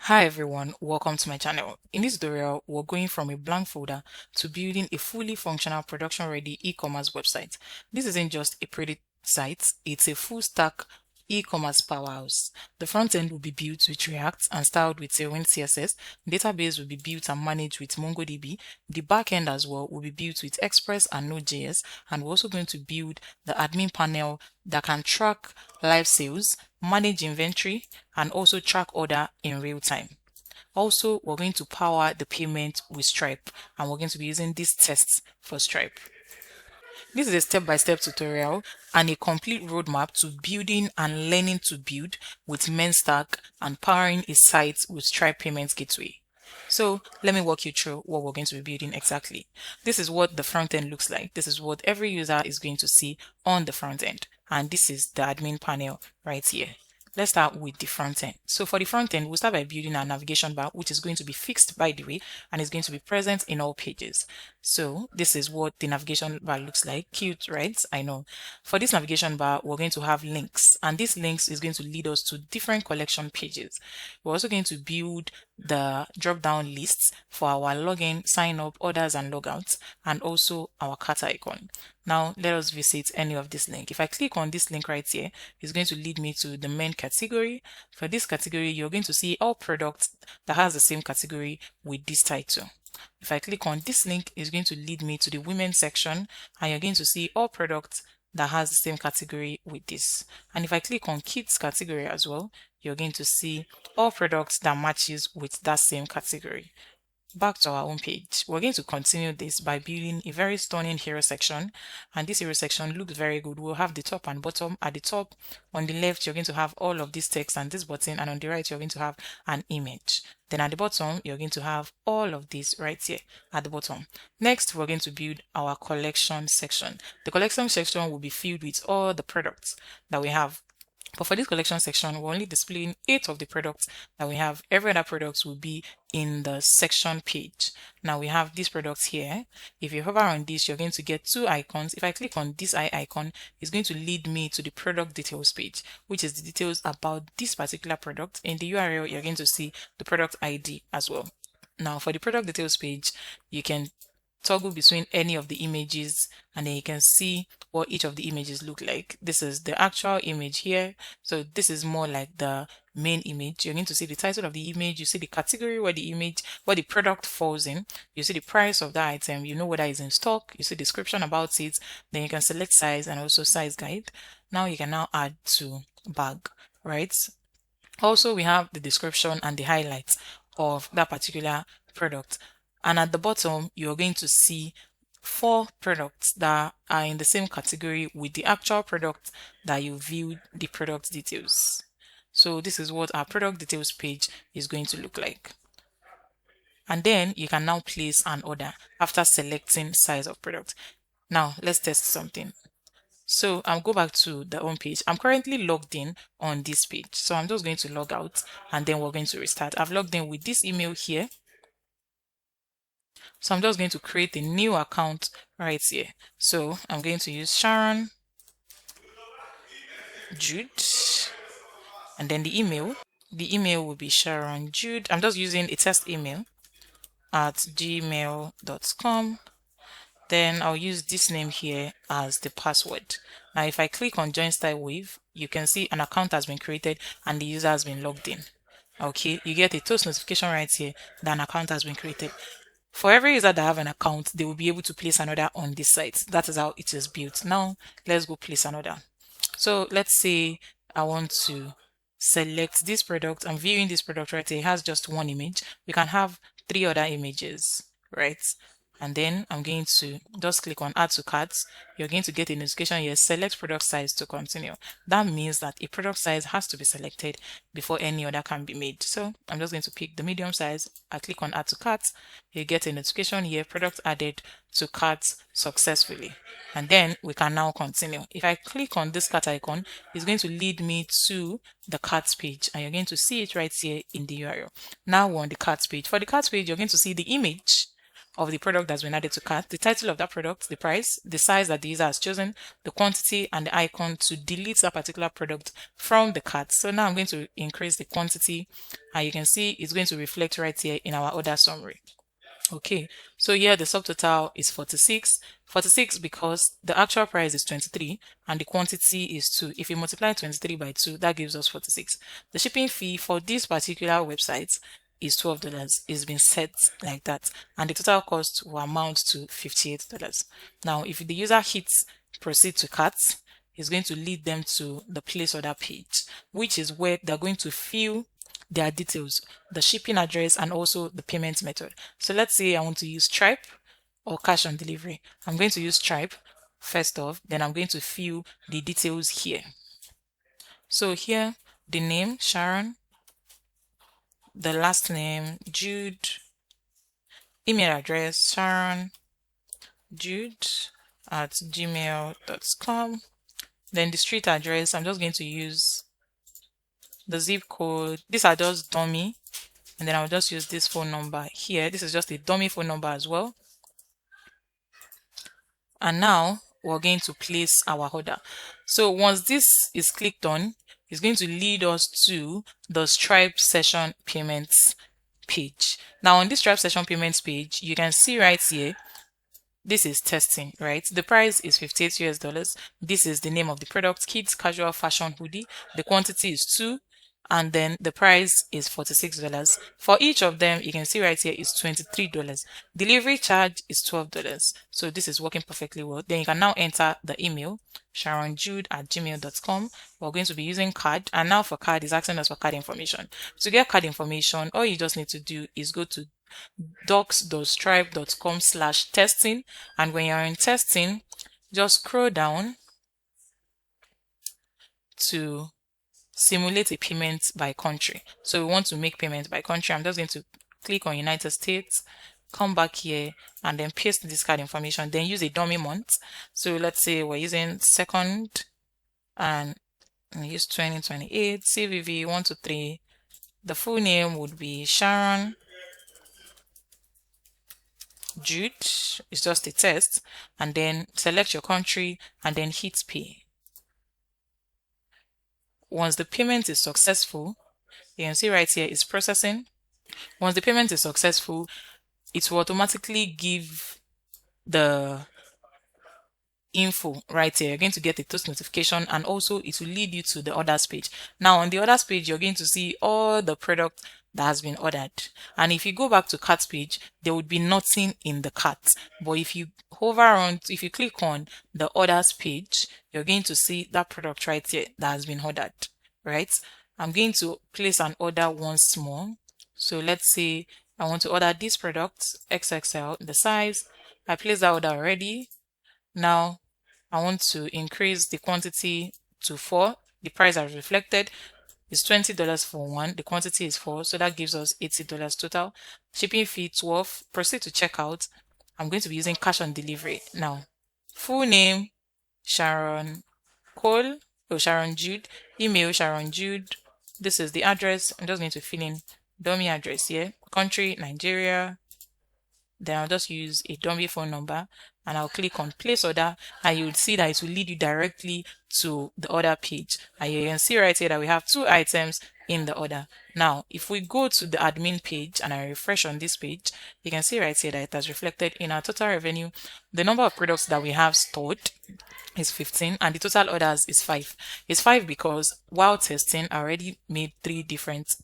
Hi everyone, welcome to my channel. In this tutorial, we're going from a blank folder to building a fully functional production-ready e-commerce website. This isn't just a pretty site, it's a full-stack e-commerce powerhouse. The front end will be built with React and styled with Tailwind CSS. Database will be built and managed with MongoDB. The back end as well will be built with Express and Node.js, and we're also going to build the admin panel that can track live sales, manage inventory, and also track order in real time. Also, we're going to power the payment with Stripe, and we're going to be using these tests for Stripe. This is a step-by-step tutorial and a complete roadmap to building and learning to build with Menstack and powering a site with Stripe Payments Gateway. So let me walk you through what we're going to be building exactly. This is what the front end looks like. This is what every user is going to see on the front end. And this is the admin panel right here. Let's start with the front end. So for the front end, we'll start by building our navigation bar, which is going to be fixed by the way, and is going to be present in all pages. So this is what the navigation bar looks like. Cute, right? I know. For this navigation bar, we're going to have links, and these links is going to lead us to different collection pages. We're also going to build the drop-down lists for our login, sign up, orders, and logouts, and also our cart icon. Now let us visit any of this link. If I click on this link right here, it's going to lead me to the main category. For this category, you're going to see all products that has the same category with this title. If I click on this link, it's going to lead me to the women section, and you're going to see all products that has the same category with this. And if I click on kids category as well, you're going to see all products that matches with that same category. Back to our home page, we're going to continue this by building a very stunning hero section, and this hero section looks very good. We'll have the top and bottom. At the top on the left, you're going to have all of this text and this button, and on the right, you're going to have an image. Then at the bottom, you're going to have all of this right here at the bottom. Next, we're going to build our collection section. The collection section will be filled with all the products that we have. But for this collection section, we're only displaying 8 of the products that we have. Every other product will be in the section page. Now we have these products here. If you hover on this, you're going to get 2 icons. If I click on this eye icon, it's going to lead me to the product details page, which is the details about this particular product. In the URL, you're going to see the product ID as well. Now for the product details page, you can toggle between any of the images, and then you can see what each of the images look like. This is the actual image here. So this is more like the main image. You're going to see the title of the image, you see the category where the product falls in, you see the price of that item, you know whether it's in stock, you see description about it, then you can select size and also size guide. Now you can now add to bag, right? Also, we have the description and the highlights of that particular product. And at the bottom, you're going to see 4 products that are in the same category with the actual product that you viewed the product details. So this is what our product details page is going to look like. And then you can now place an order after selecting size of product. Now let's test something. So I'll go back to the home page. I'm currently logged in on this page. So I'm just going to log out and then we're going to restart. I've logged in with this email here. So I'm just going to create a new account right here. So I'm going to use Sharon Jude, and then the email. The email will be Sharon Jude. I'm just using a test email at gmail.com. Then I'll use this name here as the password. Now if I click on join style wave, you can see an account has been created and the user has been logged in. Okay, you get a toast notification right here that an account has been created. For every user that have an account, they will be able to place an order on this site. That is how it is built. Now, let's go place an order. So let's say I want to select this product. I'm viewing this product right here. It has just 1 image. We can have 3 other images, right? And then I'm going to just click on add to carts. You're going to get a notification here, select product size to continue. That means that a product size has to be selected before any order can be made. So I'm just going to pick the medium size. I click on add to carts. You get a notification here, product added to carts successfully. And then we can now continue. If I click on this cart icon, it's going to lead me to the carts page, and you're going to see it right here in the URL. Now we're on the carts page. For the carts page, you're going to see the image of the product that's been added to cart, the title of that product, the price, the size that the user has chosen, the quantity, and the icon to delete that particular product from the cart. So now I'm going to increase the quantity, and you can see it's going to reflect right here in our order summary. Okay, so here the subtotal is 46. 46 because the actual price is 23 and the quantity is 2. If you multiply 23 by 2, that gives us 46. The shipping fee for this particular website is $12. It's been set like that, and the total cost will amount to $58. Now, if the user hits proceed to cart, it's going to lead them to the place order page, which is where they're going to fill their details, the shipping address, and also the payment method. So let's say I want to use Stripe or cash on delivery. I'm going to use Stripe first off, then I'm going to fill the details here. So here, the name, Sharon, the last name, Jude, email address, Sharon, Jude at gmail.com. Then the street address, I'm just going to use the zip code. These are just dummy, and then I'll just use this phone number here. This is just a dummy phone number as well. And now we're going to place our order. So once this is clicked on, it's going to lead us to the Stripe session payments page. Now on this Stripe session payments page, you can see right here, this is testing, right? The price is $58. This is the name of the product, kids casual fashion hoodie. The quantity is 2, and then the price is $46. For each of them, you can see right here is $23. Delivery charge is $12. So this is working perfectly well. Then you can now enter the email, sharonjude@gmail.com. We're going to be using card, and now for card, it's asking us for card information. To get card information, all you just need to do is go to docs.stripe.com/testing, and when you're in testing, just scroll down to simulate a payment by country. So we want to make payment by country. I'm just going to click on United States, come back here, and then paste this card information, then use a dummy month. So let's say we're using second, and use 2028, CVV 123. The full name would be Sharon Jude. It's just a test, and then select your country and then hit pay. Once the payment is successful, you can see right here it's processing. Once the payment is successful, it will automatically give the info right here. You're going to get a toast notification, and also it will lead you to the orders page. Now on the orders page, you're going to see all the product that has been ordered, and if you go back to cart page, there would be nothing in the cart. But if you if you click on the orders page, you're going to see that product right here that has been ordered, right? I'm going to place an order once more. So let's say I want to order this product XXL, the size. I placed that order already. Now I want to increase the quantity to 4. The price as reflected is $20 for 1. The quantity is 4, so that gives us $80 total. Shipping fee 12. Proceed to checkout. I'm going to be using cash on delivery. Now, full name Sharon Cole or Sharon Jude. Email Sharon Jude. This is the address. I'm just going to fill in dummy address here. Country Nigeria. Then I'll just use a dummy phone number, and I'll click on place order, and you'll see that it will lead you directly to the order page. And you can see right here that we have 2 items in the order. Now, if we go to the admin page and I refresh on this page, you can see right here that it has reflected in our total revenue. The number of products that we have stored is 15, and the total orders is 5. It's 5 because while testing, I already made 3 different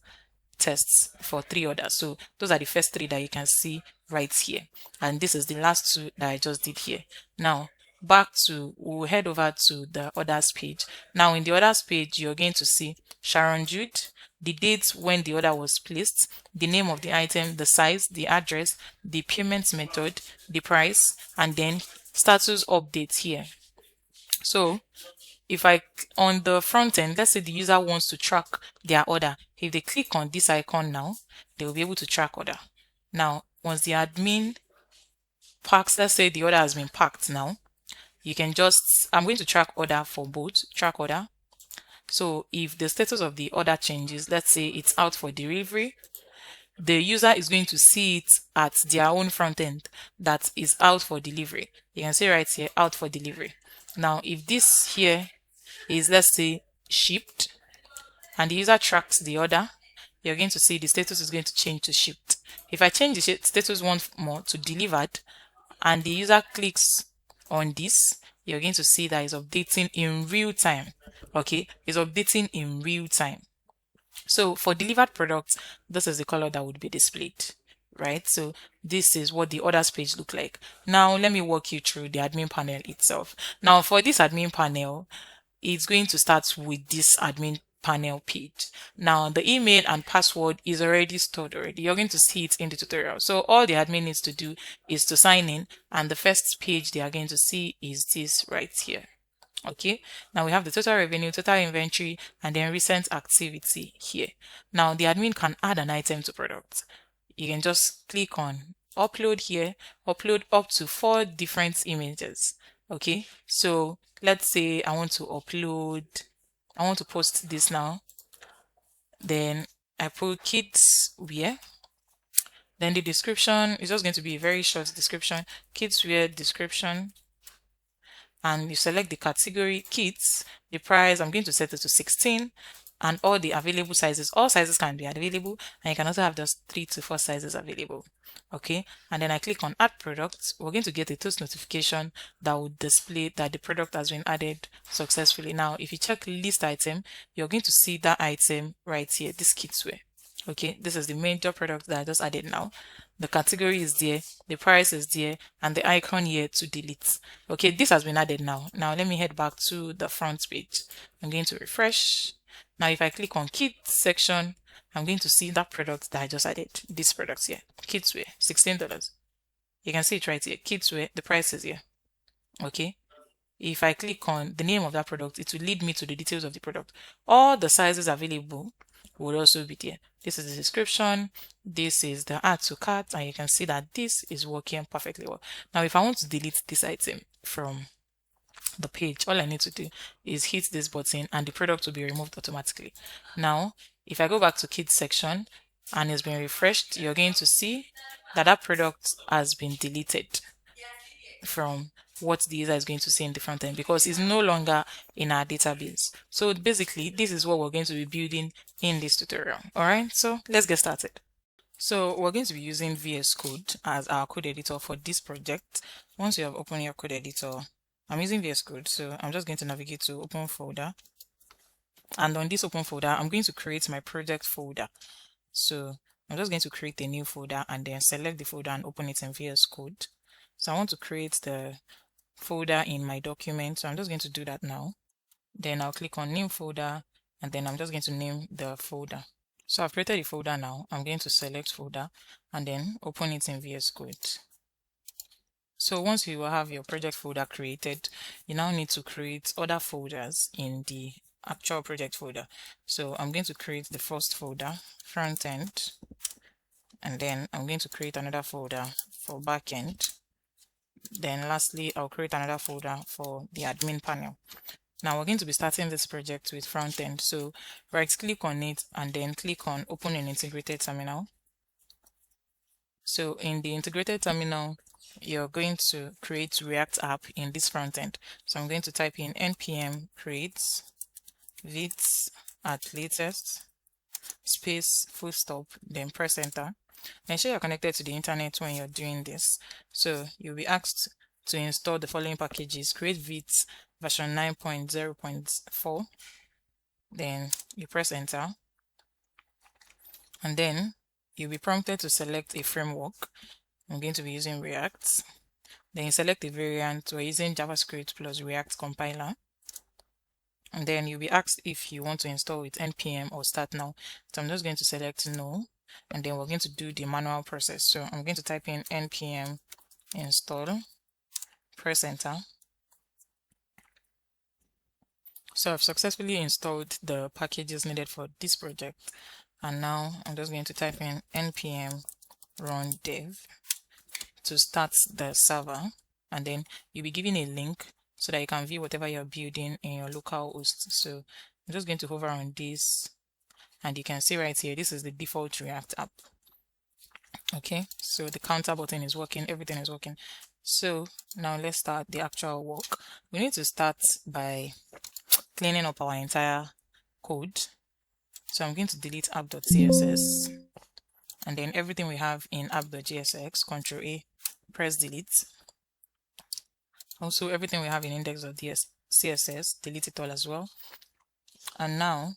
tests for 3 orders. So those are the first 3 that you can see right here, and this is the last 2 that I just did here. Now we'll head over to the orders page. Now in the orders page, you're going to see Sharon Jude, the date when the order was placed, the name of the item, the size, the address, the payment method, the price, and then status updates here. So if on the front end, let's say the user wants to track their order, if they click on this icon now, they will be able to track order. Now, once the admin packs, let's say the order has been packed now, you can I'm going to track order for both, track order. So if the status of the order changes, let's say it's out for delivery, the user is going to see it at their own front end that is out for delivery. You can see right here, out for delivery. Now, if this here is, let's say, shipped, and the user tracks the order, you're going to see the status is going to change to shipped. If I change the status once more to delivered, and the user clicks on this, you're going to see that it's updating in real time. Okay, it's updating in real time. So for delivered products, this is the color that would be displayed, right? So this is what the orders page look like. Now let me walk you through the admin panel itself. Now for this admin panel, it's going to start with this admin panel page. Now the email and password is already stored already. You're going to see it in the tutorial. So all the admin needs to do is to sign in, and the first page they are going to see is this right here. Okay, now we have the total revenue, total inventory, and then recent activity here. Now the admin can add an item to product. You can just click on upload here, upload up to 4 different images. Okay, so let's say I want to post this now. Then I put kids wear. Then the description is just going to be a very short description, kids wear description. And you select the category kids, the price, I'm going to set it to 16, and all the available sizes. All sizes can be available, and you can also have just 3 to 4 sizes available. Okay, and then I click on add product. We're going to get a toast notification that will display that the product has been added successfully. Now, if you check list item, you're going to see that item right here, this kids wear. Okay, this is the major product that I just added now. The category is there, the price is there, and the icon here to delete. Okay, this has been added now. Now let me head back to the front page. I'm going to refresh. Now if I click on kids section, I'm going to see that product that I just added. This product here, kids wear, $16. You can see it right here, kids wear, the price is here. Okay, if I click on the name of that product, it will lead me to the details of the product. All the sizes available will also be there. This is the description, this is the add to cart, and you can see that this is working perfectly well. Now if I want to delete this item from the page, all I need to do is hit this button and the product will be removed automatically. Now if I go back to kids section and it's been refreshed, you're going to see that that product has been deleted from what the user is going to see in the front end because it's no longer in our database. So basically, this is what we're going to be building in this tutorial. All right, so let's get started. So we're going to be using VS Code as our code editor for this project. Once you have opened your code editor, I'm using VS Code, so I'm just going to navigate to open folder. And on this open folder, I'm going to create my project folder. So I'm just going to create a new folder and then select the folder and open it in VS Code. So I want to create the folder in my document, so I'm just going to do that now. Then I'll click on new folder and then I'm just going to name the folder. So I've created the folder now. I'm going to select folder and then open it in VS Code. So once you have your project folder created, you now need to create other folders in the actual project folder. So I'm going to create the first folder, front end, and then I'm going to create another folder for backend. Then lastly, I'll create another folder for the admin panel. Now we're going to be starting this project with front end. So right click on it and then click on open an integrated terminal. So in the integrated terminal, you're going to create React app in this front end. So I'm going to type in npm create vit at latest space full stop, then press enter. Ensure you're connected to the internet when you're doing this. So you'll be asked to install the following packages: create vit version 9.0.4, then you press enter, and then you'll be prompted to select a framework. I'm going to be using React. Then you select a variant. We're using JavaScript plus React compiler. And then you'll be asked if you want to install with npm or start now. So I'm just going to select no, and then we're going to do the manual process. So I'm going to type in npm install, press enter. So I've successfully installed the packages needed for this project, and now I'm just going to type in npm run dev to start the server, and then you'll be given a link so that you can view whatever you're building in your local host. So I'm just going to hover on this, and you can see right here, this is the default React app. Okay, so the counter button is working, everything is working. So now let's start the actual work. We need to start by cleaning up our entire code. So I'm going to delete app.css, and then everything we have in app.jsx, Ctrl A, press delete. Also everything we have in index.css, delete it all as well. And now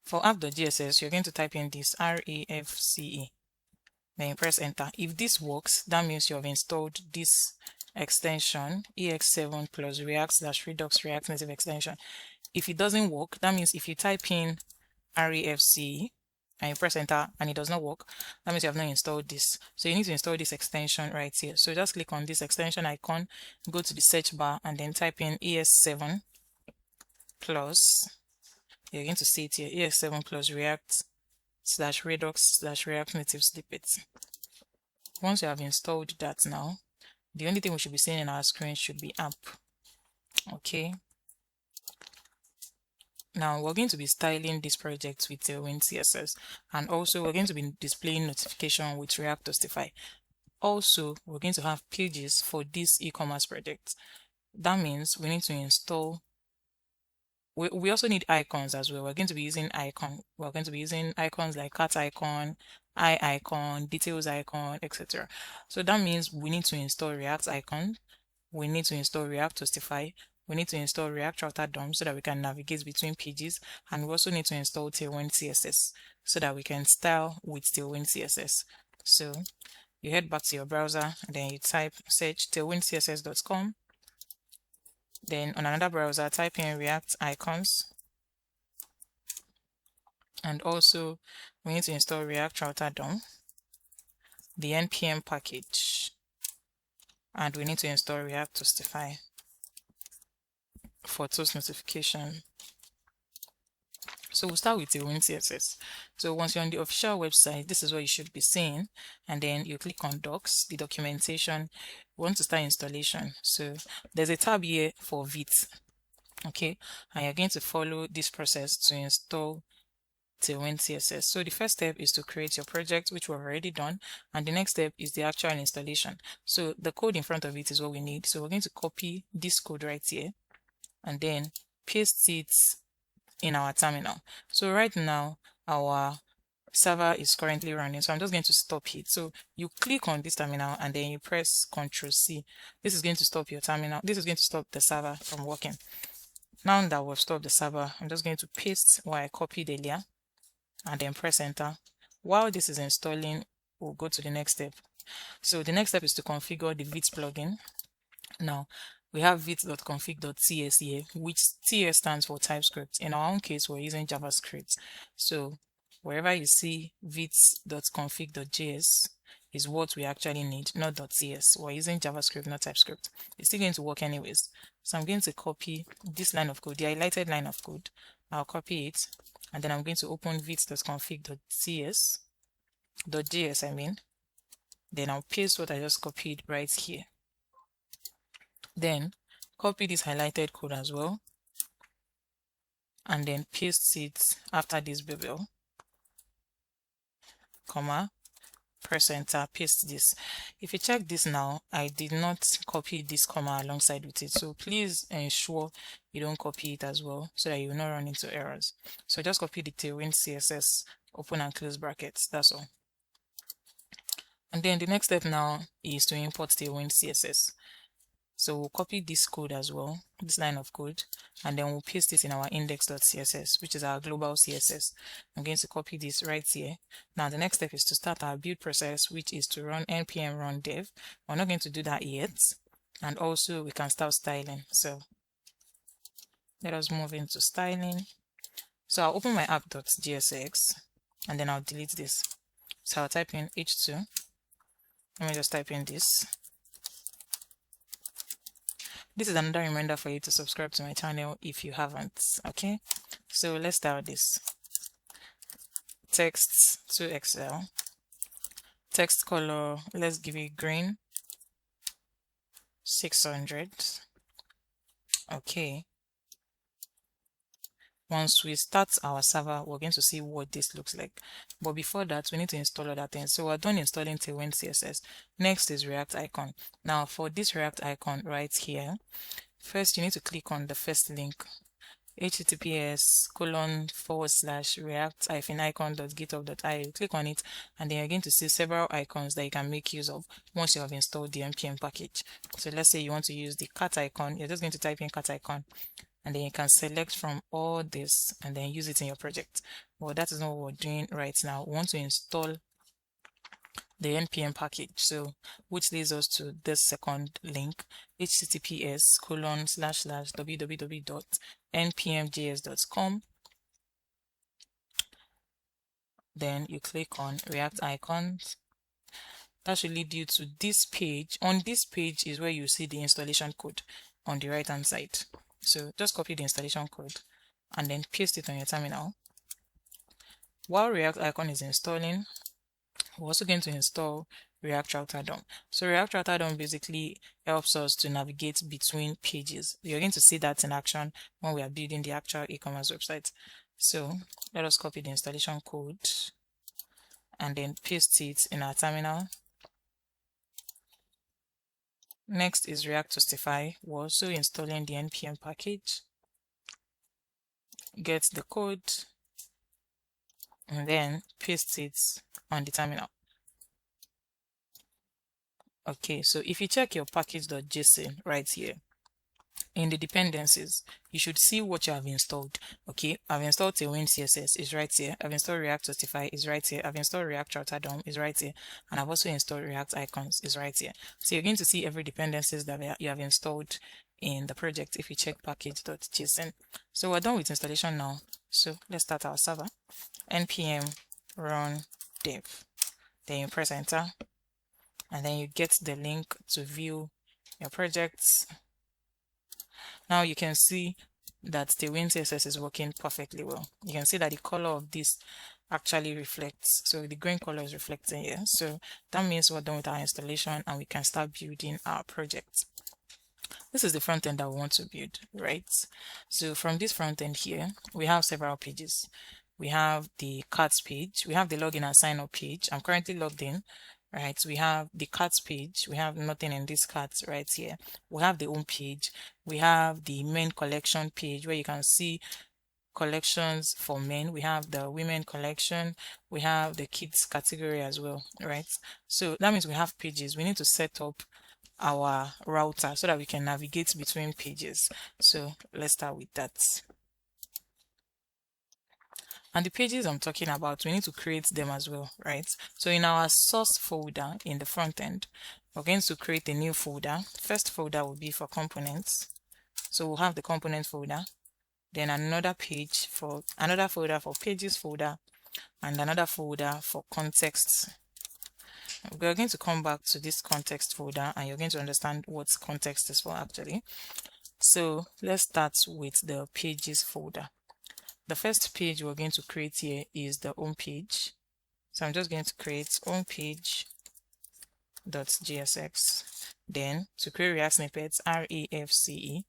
for app.js, you're going to type in this RAFCE. Then you press enter. If this works, that means you have installed this extension EX7 plus React/Redux React Native extension. If it doesn't work, that means if you type in RAFCE and you press enter and it does not work, that means you have not installed this. So you need to install this extension right here. So just click on this extension icon, go to the search bar, and then type in ES7 plus, you're going to see it here, ES7 plus React/Redux/React Native snippets. Once you have installed that, now the only thing we should be seeing in our screen should be app. Okay, now we're going to be styling this project with Tailwind CSS, and also we're going to be displaying notification with React Justify. Also, we're going to have pages for this e-commerce project. That means we need to install, we also need icons as well. We're going to be using icons like cat icon, eye icon, details icon, etc. So that means we need to install React icon, we need to install React Justify, we need to install React Router DOM so that we can navigate between pages, and we also need to install Tailwind CSS so that we can style with Tailwind CSS. So you head back to your browser and then you search tailwindcss.com. Then on another browser, type in React icons, and also we need to install React Router DOM, the npm package, and we need to install React Justify for toast notification. So we'll start with Tailwind CSS. So once you're on the official website, this is what you should be seeing, and then you click on docs, the documentation. We want to start installation. So there's a tab here for Vite. Okay, and you're going to follow this process to install Tailwind CSS. So the first step is to create your project, which we've already done, and the next step is the actual installation. So the code in front of it is what we need. So we're going to copy this code right here and then paste it in our terminal. So right now our server is currently running, so I'm just going to stop it. So you click on this terminal and then you press Ctrl C. This is going to stop your terminal. This is going to stop the server from working. Now that we've stopped the server, I'm just going to paste what I copied earlier and then press enter. While this is installing, we'll go to the next step. So the next step is to configure the Vite plugin. Now we have vite.config.ts here, which TS stands for TypeScript. In our own case, we're using JavaScript. So wherever you see vite.config.js is what we actually need, not .ts. We're using JavaScript, not TypeScript. It's still going to work anyways. So I'm going to copy this line of code, the highlighted line of code. I'll copy it, and then I'm going to open vite.config.js, I mean. Then I'll paste what I just copied right here. Then copy this highlighted code as well, and then paste it after this bubble, comma, press enter, paste this. If you check this now, I did not copy this comma alongside with it, so please ensure you don't copy it as well so that you will not run into errors. So just copy the Tailwind CSS, open and close brackets, that's all. And then the next step now is to import Tailwind CSS. So we'll copy this code as well, this line of code, and then we'll paste it in our index.css, which is our global CSS. I'm going to copy this right here. Now the next step is to start our build process, which is to run npm run dev. We're not going to do that yet. And also we can start styling. So let us move into styling. So I'll open my app.jsx and then I'll delete this. So I'll type in h2. Let me just type in this. This is another reminder for you to subscribe to my channel if you haven't. Okay, so let's start this. Text to Excel. Text color, let's give it green. 600. Okay. Once we start our server, we're going to see what this looks like. But before that, we need to install other things. So we're done installing Tailwind CSS. Next is React icon. Now for this React icon right here, first you need to click on the first link, https://react-icon.github.io. Click on it, and then you're going to see several icons that you can make use of once you have installed the npm package. So let's say you want to use the cat icon. You're just going to type in cat icon, and then you can select from all this and then use it in your project. Well, that is not what we're doing right now. We want to install the npm package, so which leads us to this second link, https://www.npmjs.com. Then you click on React icons. That should lead you to this page. On this page is where you see the installation code on the right hand side. So just copy the installation code and then paste it on your terminal. While React icon is installing, we're also going to install React Router DOM. So React Router DOM basically helps us to navigate between pages. You're going to see that in action when we are building the actual e-commerce website. So let us copy the installation code and then paste it in our terminal. Next is React Hostify. We're also installing the npm package. Get the code and then paste it on the terminal. Okay, so if you check your package.json right here, in the dependencies, you should see what you have installed. Okay, I've installed Tailwind CSS, is right here. I've installed React Hostify, is right here. I've installed React Router DOM, is right here. And I've also installed React Icons, is right here. So you're going to see every dependencies that you have installed in the project if you check package.json. So we're done with installation now. So let's start our server. npm run dev. Then you press enter. And then you get the link to view your projects. Now you can see that the Tailwind CSS is working perfectly well. You can see that the color of this actually reflects. So the green color is reflecting here. So that means we're done with our installation and we can start building our project. This is the front end that we want to build, right? So from this front end here, we have several pages. We have the cards page, we have the login and sign up page. I'm currently logged in. Right, we have the cards page, we have nothing in this cards right here. We have the home page, we have the main collection page where you can see collections for men. We have the women collection, we have the kids category as well, right? So that means we have pages. We need to set up our router so that we can navigate between pages. So let's start with that. And the pages I'm talking about, we need to create them as well, right? So in our source folder in the front end, we're going to create a new folder. First folder will be for components. So we'll have the component folder, then another folder for pages folder, and another folder for context. We're going to come back to this context folder and you're going to understand what context is for actually. So let's start with the pages folder. The first page we're going to create here is the home page. So I'm just going to create homepage.jsx. Then to create React snippets, REFCE.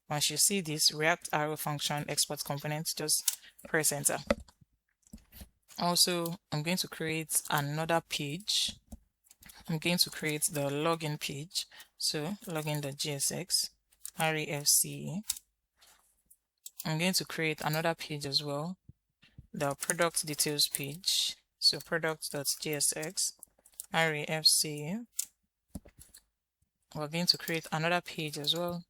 Once you see this React arrow function export component, just press enter. Also, I'm going to create another page. I'm going to create the login page. So login.jsx, REFCE. I'm going to create another page as well, the product details page. So product.jsx, REFCE. We're going to create another page as well,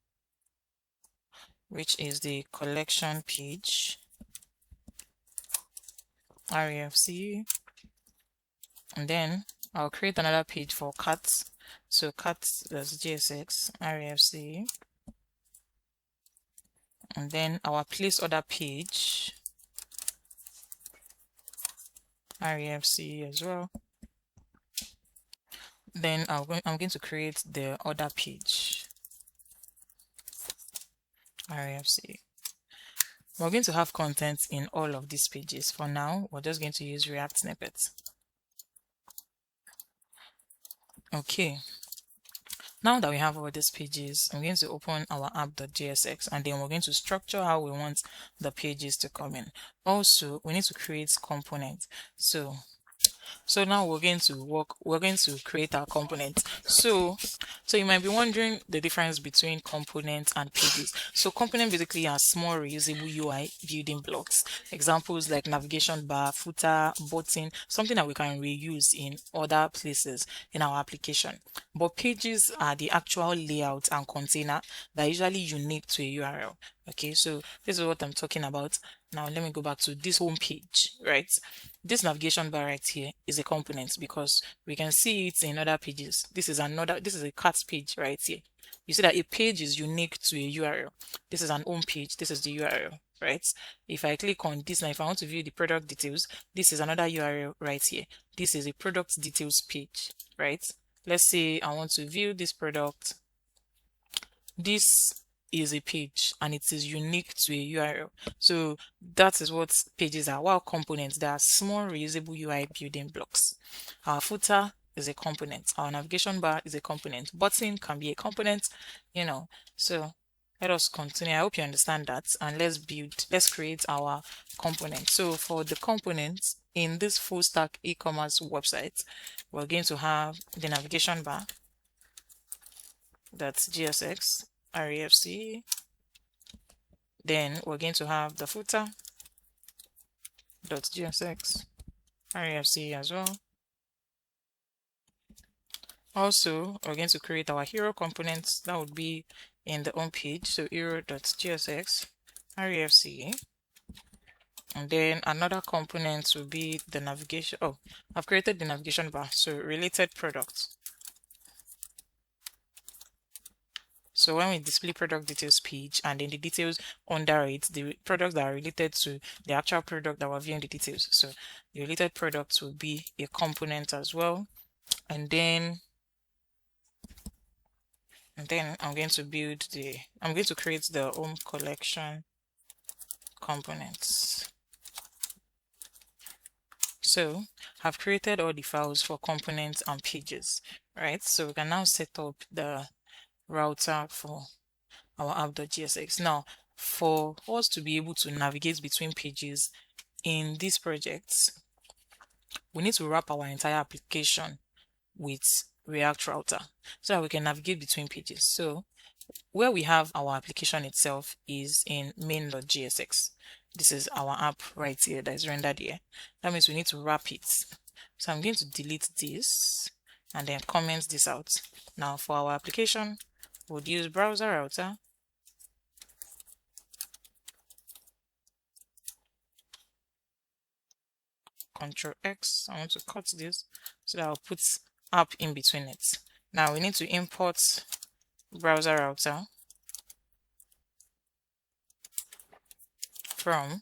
which is the collection page, REFCE. And then I'll create another page for carts. So carts.jsx, REFCE. And then our place order page, REFCE as well. Then I'm going to create the order page, REFCE. We're going to have content in all of these pages. For now, we're just going to use React snippets. Okay. Now that we have all these pages, I'm going to open our app.jsx, and then we're going to structure how we want the pages to come in. Also, we need to create components. So now we're going to create our components. So you might be wondering the difference between components and pages. So component basically are small reusable UI building blocks. Examples like navigation bar, footer, button, something that we can reuse in other places in our application. But pages are the actual layout and container that are usually unique to a URL. Okay, so this is what I'm talking about. Now let me go back to this home page, right? This navigation bar right here is a component because we can see it in other pages. This is a cart page right here. You see that a page is unique to a URL. This is an home page. This is the URL, right? If I click on this now, if I want to view the product details, this is another URL right here. This is a product details page, right? Let's say I want to view this product. This is a page and it is unique to a URL. So that is what pages are. While components, they are small reusable UI building blocks. Our footer is a component. Our navigation bar is a component. Button can be a component, So let us continue. I hope you understand that. And let's create our component. So for the components in this full stack e-commerce website, we're going to have the navigation bar. That's GSX, REFC. Then we're going to have the footer, .gsx, REFC as well. Also, we're going to create our hero components. That would be in the home page. So hero.gsx, REFC. And then another component will be the navigation. Oh, I've created the navigation bar. So related products. So when we display product details page and then the details under it, the products that are related to the actual product that we're viewing the details. So the related products will be a component as well. And then I'm going to create the home collection components. So I've created all the files for components and pages, right? So we can now set up the router for our app.gsx. Now, for us to be able to navigate between pages in this project, we need to wrap our entire application with React Router so that we can navigate between pages. So where we have our application itself is in main.gsx. This is our app right here that is rendered here. That means we need to wrap it. So I'm going to delete this and then comment this out. Now for our application, we'll use browser router. Control X. I want to cut this so that I'll put app in between it. Now we need to import browser router from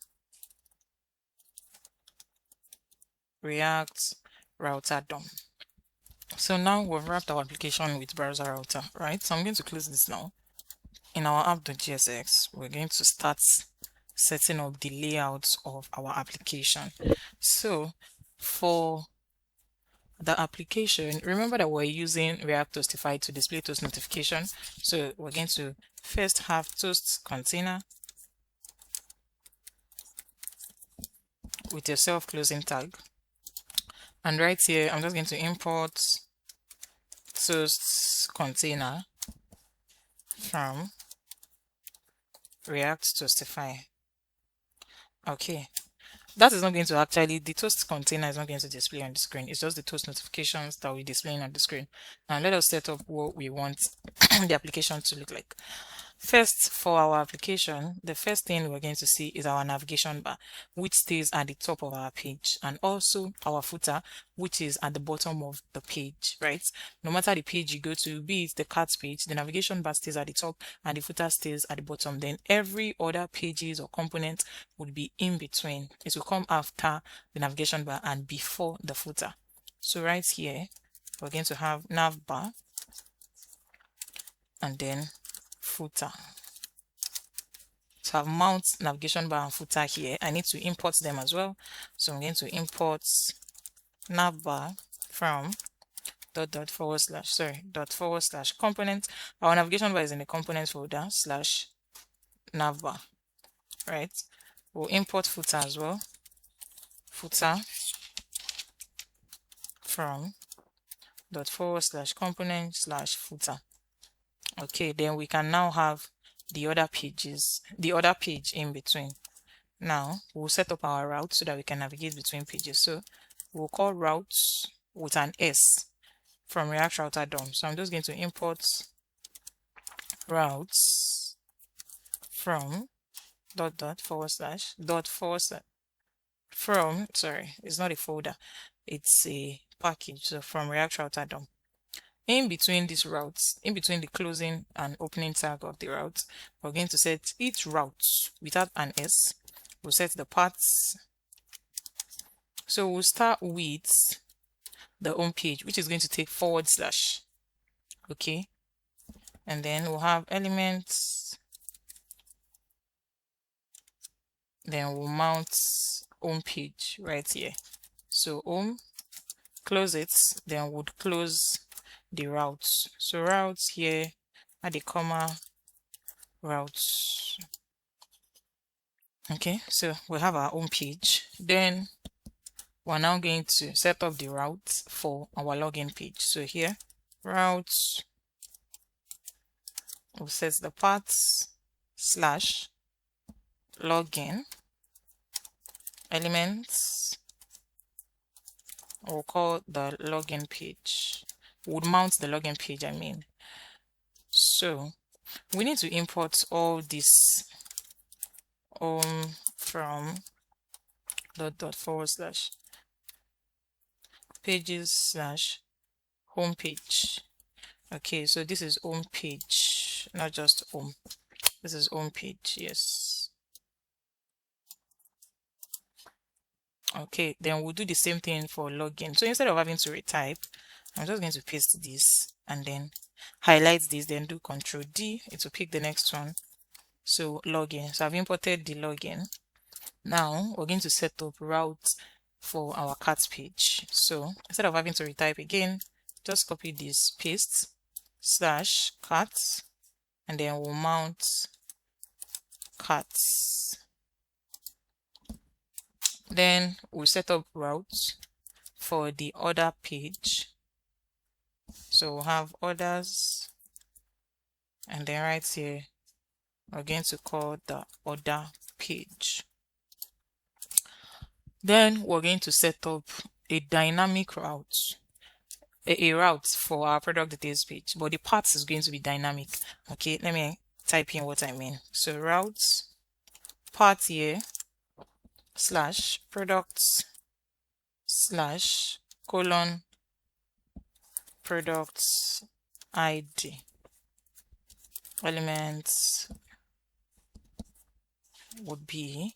React router DOM. So now we've wrapped our application with browser router, right? So I'm going to close this now. In our app.gsx, we're going to start setting up the layouts of our application. So for the application, remember that we're using React Toastify to display toast notification. So we're going to first have toast container with your self-closing tag. And right here, I'm just going to import toast container from React Toastify. Okay. That is not going to the toast container is not going to display on the screen. It's just the toast notifications that we're displaying on the screen. Now let us set up what we want the application to look like. First, for our application, the first thing we're going to see is our navigation bar, which stays at the top of our page, and also our footer, which is at the bottom of the page, right? No matter the page you go to, be it the cart page, the navigation bar stays at the top and the footer stays at the bottom. Then every other pages or component would be in between. It will come after the navigation bar and before the footer. So right here, we're going to have nav bar and then footer. So I've mounted navigation bar and footer here. I need to import them as well. So I'm going to import nav bar from component. Our navigation bar is in the component folder slash navbar, right? We'll import footer as well. Footer from ./component slash footer. Okay, then we can now have the other pages, the other page in between. Now we'll set up our route so that we can navigate between pages. So we'll call routes with an S from React Router DOM. So I'm just going to import routes from from, sorry, it's not a folder, it's a package. So from React Router DOM. In between these routes, in between the closing and opening tag of the route, we're going to set each route without an S. We'll set the paths. So we'll start with the home page, which is going to take /. Okay. And then we'll have elements. Then we'll mount home page right here. So home, close it, then we'll close the routes. So routes here, add a comma, routes. Okay, so we have our home page. Then we're now going to set up the route for our login page. So here, routes, we'll set the paths slash login elements. We'll call the login page. Would mount the login page, I mean. So we need to import all this from pages slash home page. Okay, so this is home page, not just home. This is home page, yes. Okay, then we'll do the same thing for login. So instead of having to retype, I'm just going to paste this and then highlight this, then do Control D. It will pick the next one. So login. So I've imported the login. Now we're going to set up routes for our cart page. So instead of having to retype again, just copy this, paste slash cart, and then we'll mount carts. Then we'll set up routes for the order page. So we'll have orders, and then right here we're going to call the order page. Then we're going to set up a dynamic route, a route for our product details page, but the path is going to be dynamic. Okay, let me type in what I mean. So routes path here slash products slash colon products ID elements would be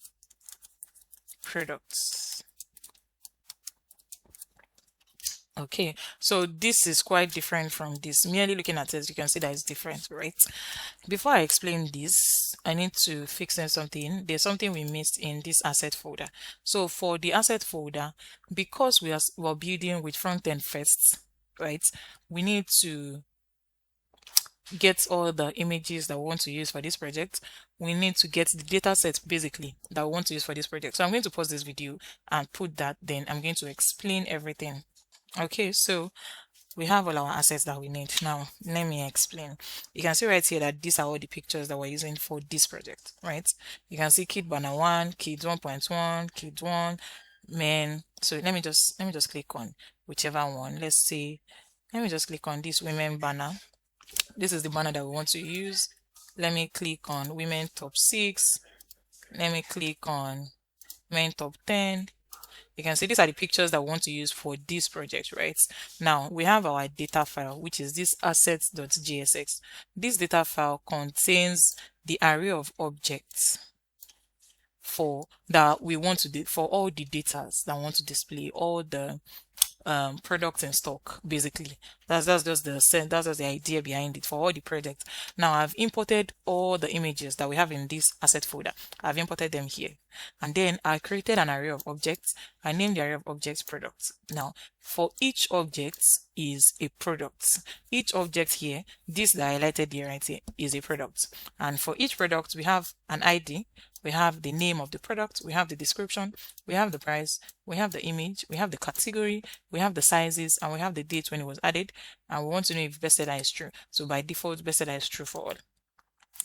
products. Okay, so this is quite different from this. Merely looking at it, you can see that it's different, right? Before I explain this, I need to fix in something. There's something we missed in this asset folder. So for the asset folder, because we're building with front end first, right? We need to get all the images that we want to use for this project. We need to get the data set basically that we want to use for this project. So I'm going to pause this video and put that, then I'm going to explain everything. Okay, so we have all our assets that we need. Now let me explain. You can see right here that these are all the pictures that we're using for this project, right? You can see kid banner 1, kids 1.1, kids 1, men. So let me just click on whichever one. Let me just click on this women banner. This is the banner that we want to use. Let me click on women top 6. Let me click on men top 10. You can see these are the pictures that we want to use for this project, right? Now we have our data file, which is this assets.jsx. This data file contains the array of objects for that we want to for all the data that we want to display, all the products in stock. Basically that's just the idea behind it for all the projects. Now I've imported all the images that we have in this asset folder. I've imported them here, and then I created an array of objects. I named the array of objects products. Now for each object, is a product. Each object here, this that I highlighted here right here, is a product. And for each product, we have an ID, we have the name of the product, we have the description, we have the price, we have the image, we have the category, we have the sizes, and we have the date when it was added. And we want to know if best seller is true. So by default, best seller is true for all.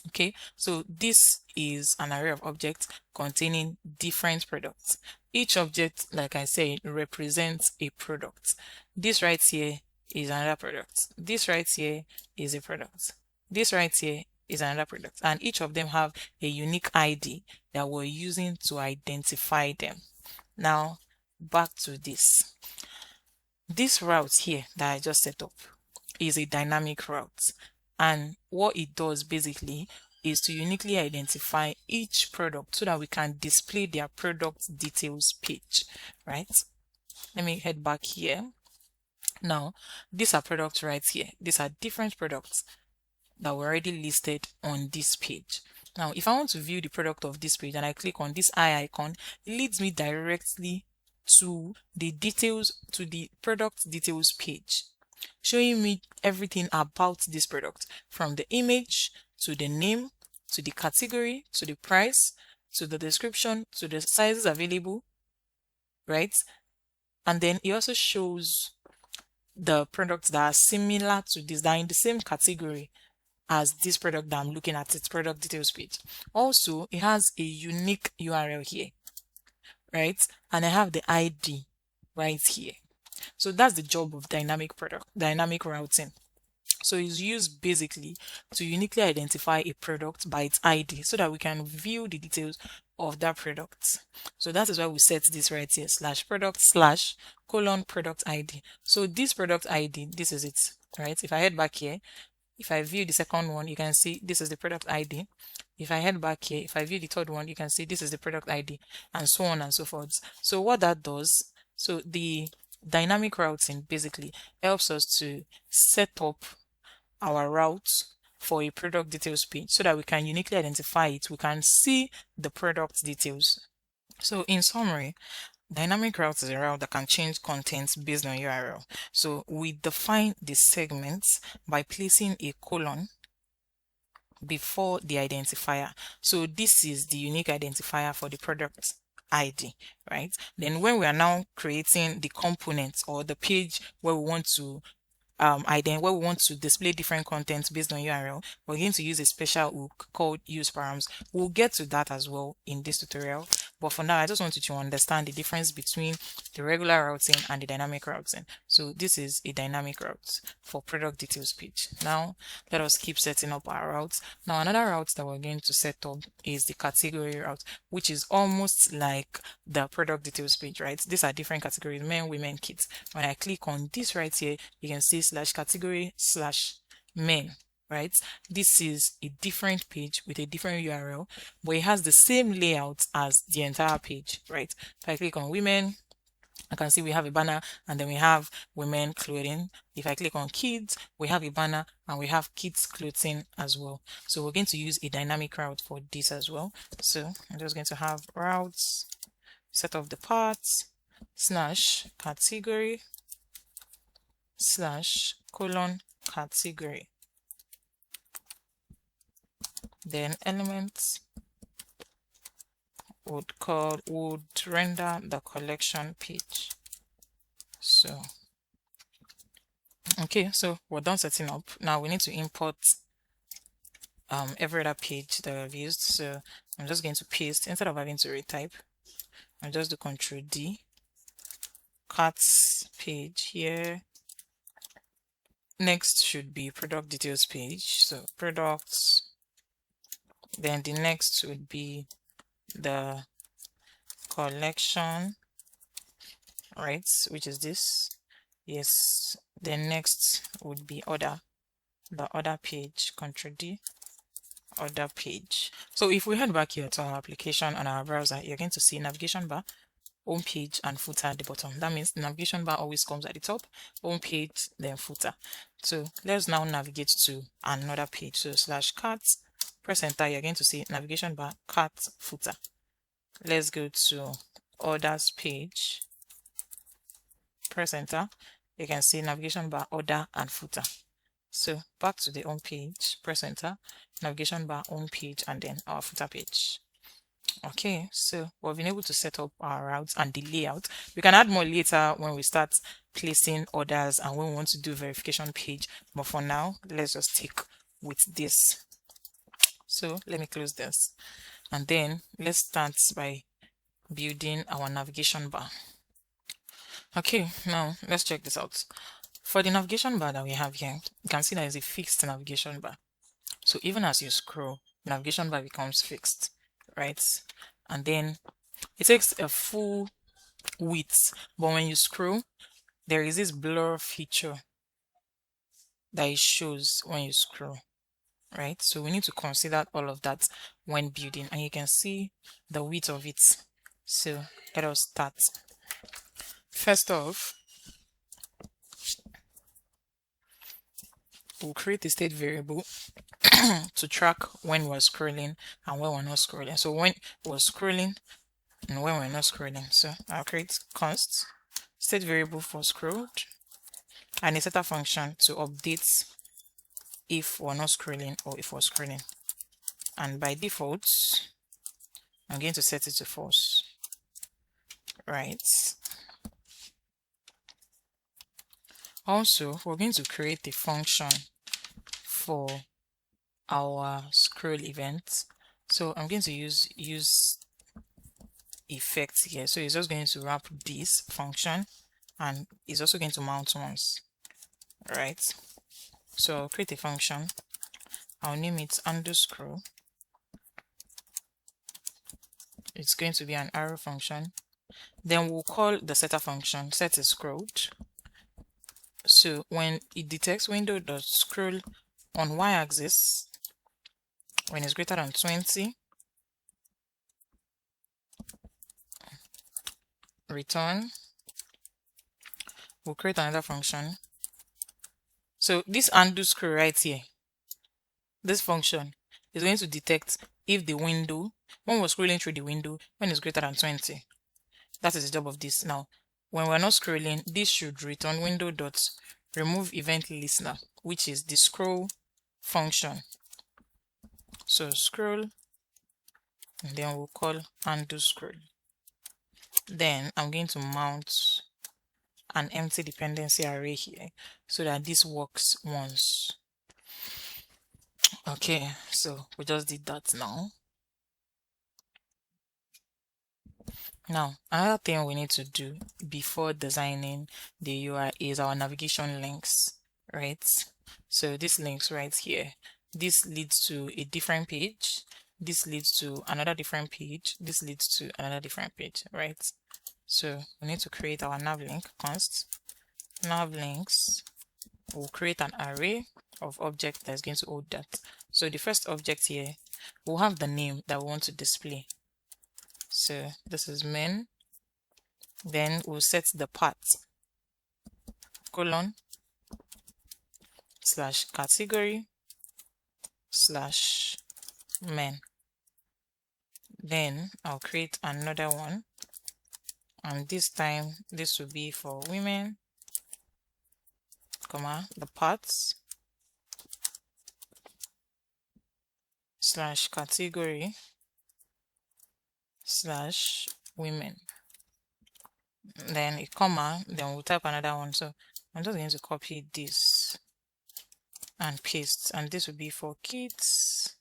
Okay, so this is an array of objects containing different products. Each object, like I said, represents a product. This right here is another product. This right here is a product. This right here is another product. And each of them have a unique ID that we're using to identify them. Now, back to this. This route here that I just set up is a dynamic route. And what it does basically is to uniquely identify each product so that we can display their product details page, right? Let me head back here. Now, these are products right here. These are different products that were already listed on this page. Now, if I want to view the product of this page and I click on this eye icon, it leads me directly to the details, to the product details page, showing me everything about this product, from the image to the name to the category to the price to the description to the sizes available, right? And then it also shows the products that are similar to this, that are in the same category as this product that I'm looking at, its product details page. Also, it has a unique URL here, right? And I have the ID right here. So that's the job of dynamic routing. So it's used basically to uniquely identify a product by its ID so that we can view the details of that product. So that is why we set this right here, /product/:product ID. So this product ID, this is it, right? If I head back here, if I view the second one, you can see this is the product ID. If I head back here, if I view the third one, you can see this is the product ID, and so on and so forth. So what that does, so the dynamic routing basically helps us to set up our routes for a product details page so that we can uniquely identify it. We can see the product details. So in summary, dynamic route is a route that can change content based on URL. So we define the segments by placing a colon before the identifier. So this is the unique identifier for the product ID, right? Then when we are now creating the components or the page where we want to display different contents based on URL, we're going to use a special hook called use params. We'll get to that as well in this tutorial, but for now I just want you to understand the difference between the regular routing and the dynamic routing. So this is a dynamic route for product details page. Now let us keep setting up our routes. Now another route that we're going to set up is the category route, which is almost like the product details page, right? These are different categories: men, women, kids. When I click on this right here, you can see /category/men, right? This is a different page with a different URL, but it has the same layout as the entire page, right? If I click on women, I can see we have a banner and then we have women clothing. If I click on kids, we have a banner and we have kids clothing as well. So we're going to use a dynamic route for this as well. So I'm just going to have routes, set of the parts, /category/:category. Then elements would render the collection page. So okay, so we're done setting up. Now we need to import every other page that I've used. So I'm just going to paste, instead of having to retype, I'll just do Ctrl+D, cats page here. Next should be product details page. So products. Then the next would be the collection, right? Which is this. Yes. Then next would be other, the other page. Ctrl+D, other page. So if we head back here to our application on our browser, you're going to see navigation bar, home page, and footer at the bottom. That means the navigation bar always comes at the top, home page, then footer. So let's now navigate to another page. So /cat, press enter, you're going to see navigation bar, cat, footer. Let's go to others page, press enter, you can see navigation bar, order, and footer. So back to the home page, press enter, navigation bar, home page, and then our footer page. Okay, so we've been able to set up our routes and the layout. We can add more later when we start placing orders and when we want to do verification page. But for now, let's just stick with this. So let me close this. And then let's start by building our navigation bar. Okay, now let's check this out. For the navigation bar that we have here, you can see that is a fixed navigation bar. So even as you scroll, navigation bar becomes fixed, right? And then it takes a full width, but when you scroll, there is this blur feature that it shows when you scroll, right? So we need to consider all of that when building, and you can see the width of it. So let us start. First off, we'll create a state variable to track when we're scrolling and when we're not scrolling. So when we're scrolling and when we're not scrolling. So I'll create const state variable for scrolled and a setter function to update if we're not scrolling or if we're scrolling. And by default, I'm going to set it to false. Right. Also, we're going to create a function for our scroll event. So I'm going to use effects here. So it's just going to wrap this function and it's also going to mount once. Right. So I'll create a function. I'll name it undo scroll. It's going to be an arrow function. Then we'll call the setter function set is scrolled. So when it detects window.scroll on y-axis, when it's greater than 20, return. We'll create another function. So this undo scroll right here, this function is going to detect if the window, when we're scrolling through the window, when it's greater than 20. That is the job of this. Now, when we're not scrolling, this should return window.remove event listener, which is the scroll function. So scroll, and then we'll call undo scroll. Then I'm going to mount an empty dependency array here so that this works once. Okay, so we just did that now. Now, another thing we need to do before designing the UI is our navigation links, right? So this links right here, this leads to a different page, this leads to another different page, this leads to another different page, right? So we need to create our nav link const nav links. We'll create an array of objects that's going to hold that. So the first object here, we'll have the name that we want to display. So this is men. Then we'll set the path colon slash category slash men. Then I'll create another one, and this time this will be for women, comma the paths slash category slash women. Then a comma, then we'll type another one. So I'm just going to copy this and paste, and this will be for kids.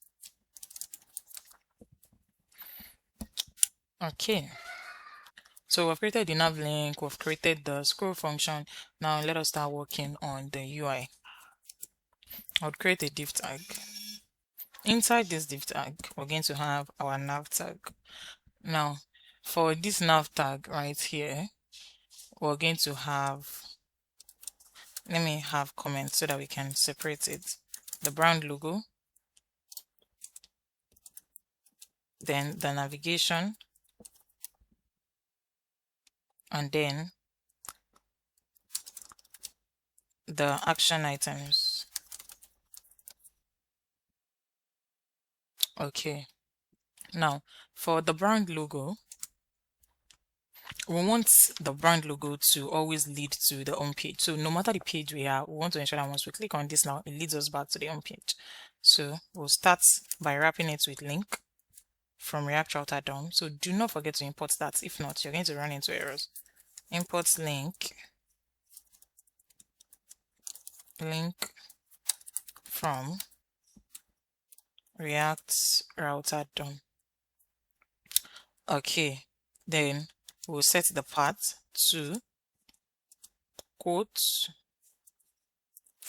Okay, so we've created the nav link, we've created the scroll function. Now let us start working on the UI. I would create a div tag. Inside this div tag, we're going to have our nav tag. Now for this nav tag right here, we're going to have, let me have comments so that we can separate it. The brand logo, then the navigation, and then the action items. Okay, now for the brand logo, we want the brand logo to always lead to the home page. So no matter the page we are, we want to ensure that once we click on this now, it leads us back to the home page. So we'll start by wrapping it with link from React Router DOM. So do not forget to import that. If not, you're going to run into errors. Import link from React Router DOM. Okay, then we'll set the path to quote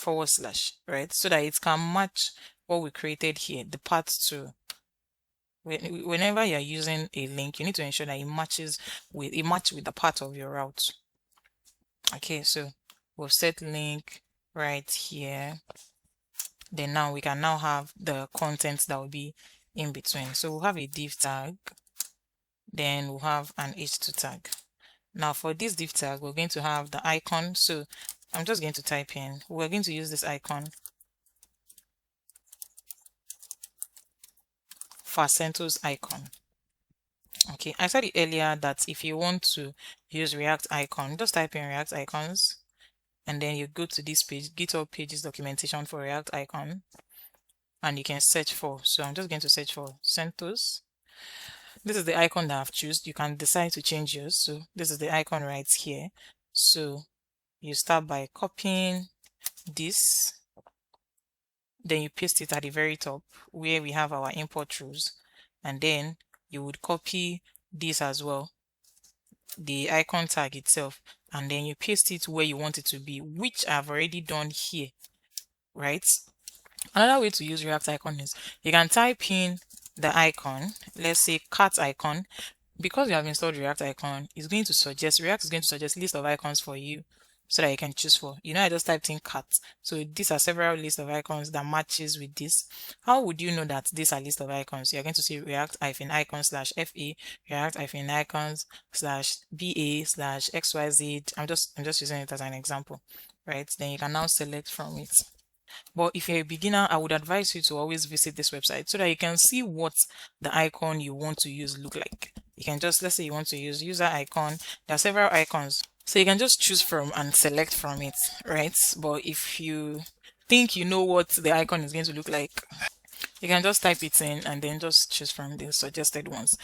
/ right, so that it can match what we created here, the path to. Whenever you're using a link, you need to ensure that it matches with the path of your route. Okay, so we'll set link right here. Then now we can now have the content that will be in between. So we'll have a div tag, then we'll have an h2 tag. Now for this div tag, we're going to have the icon. So I'm just going to type in, we're going to use this icon for CentOS icon. Okay, I said it earlier that if you want to use React icon, just type in React icons, and then you go to this page, GitHub pages documentation for React icon, and you can search for. So I'm just going to search for CentOS. This is the icon that I've chosen. You can decide to change yours. So this is the icon right here. So you start by copying this, then you paste it at the very top where we have our import rules, and then you would copy this as well, the icon tag itself, and then you paste it where you want it to be, which I've already done here, right? Another way to use React icon is you can type in the icon, let's say cat icon. Because you have installed React icon, React is going to suggest list of icons for you so that you can choose for. I just typed in cat. So these are several lists of icons that matches with this. How would you know that these are list of icons? You're going to see React-icons/FA, React-icons/BA/XYZ. I'm just using it as an example, right? Then you can now select from it. But if you're a beginner, I would advise you to always visit this website so that you can see what the icon you want to use look like. You can just, let's say you want to use user icon. There are several icons. So you can just choose from and select from it, right? But if you think you know what the icon is going to look like, you can just type it in and then just choose from the suggested ones.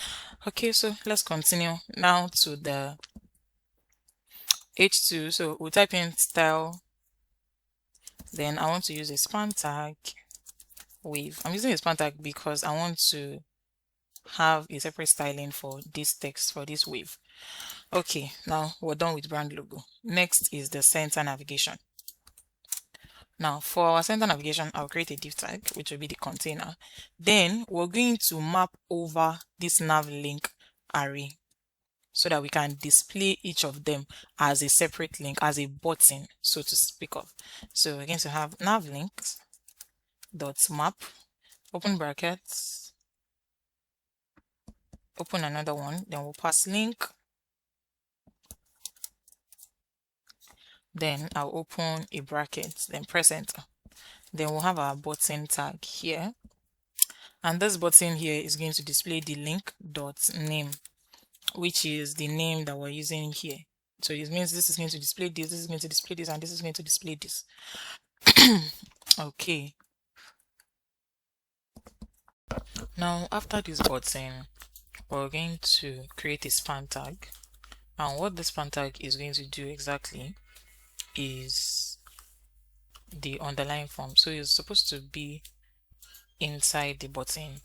Okay, so let's continue now to the H2. So we'll type in style. Then I want to use a span tag wave. I'm using a span tag because I want to have a separate styling for this text, for this wave. Okay, now we're done with brand logo. Next is the center navigation. Now for our center navigation, I'll create a div tag, which will be the container. Then we're going to map over this nav link array so that we can display each of them as a separate link, as a button, so to speak of. So we're going to have nav links dot map, open brackets, open another one, then we'll pass link, then I'll open a bracket, then press enter. Then we'll have our button tag here, and this button here is going to display the link dot name, which is the name that we're using here. So it means this is going to display this, this is going to display this, and this is going to display this. Okay. Now after this button, we're going to create a span tag, and what the span tag is going to do exactly is the underlying form. So it's supposed to be inside the button.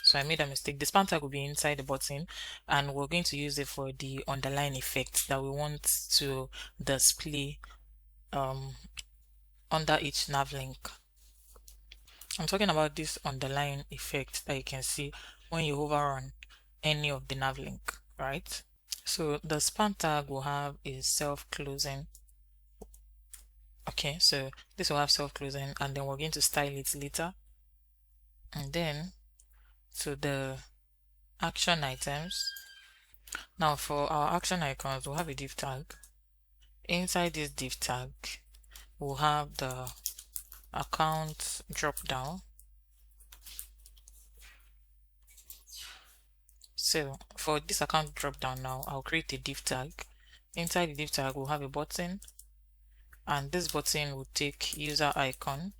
So I made a mistake. The span tag will be inside the button, and we're going to use it for the underline effect that we want to display under each nav link. I'm talking about this underline effect that you can see when you hover on any of the nav link, right? So the span tag will have a self-closing. Okay, so this will have self-closing, and then we're going to style it later. And then to the action items. Now for our action icons, we'll have a div tag. Inside this div tag, we'll have the account drop down. So for this account drop down now, I'll create a div tag. Inside the div tag, we'll have a button, and this button will take user icon.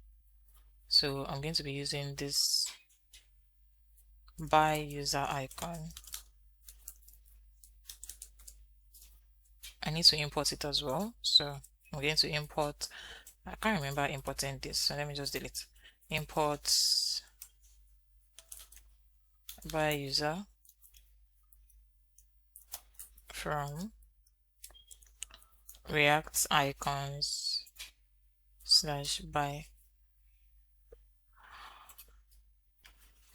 So I'm going to be using this by user icon. I need to import it as well. So I'm going to import, I can't remember importing this, so let me just delete. Import by user from React icons / by.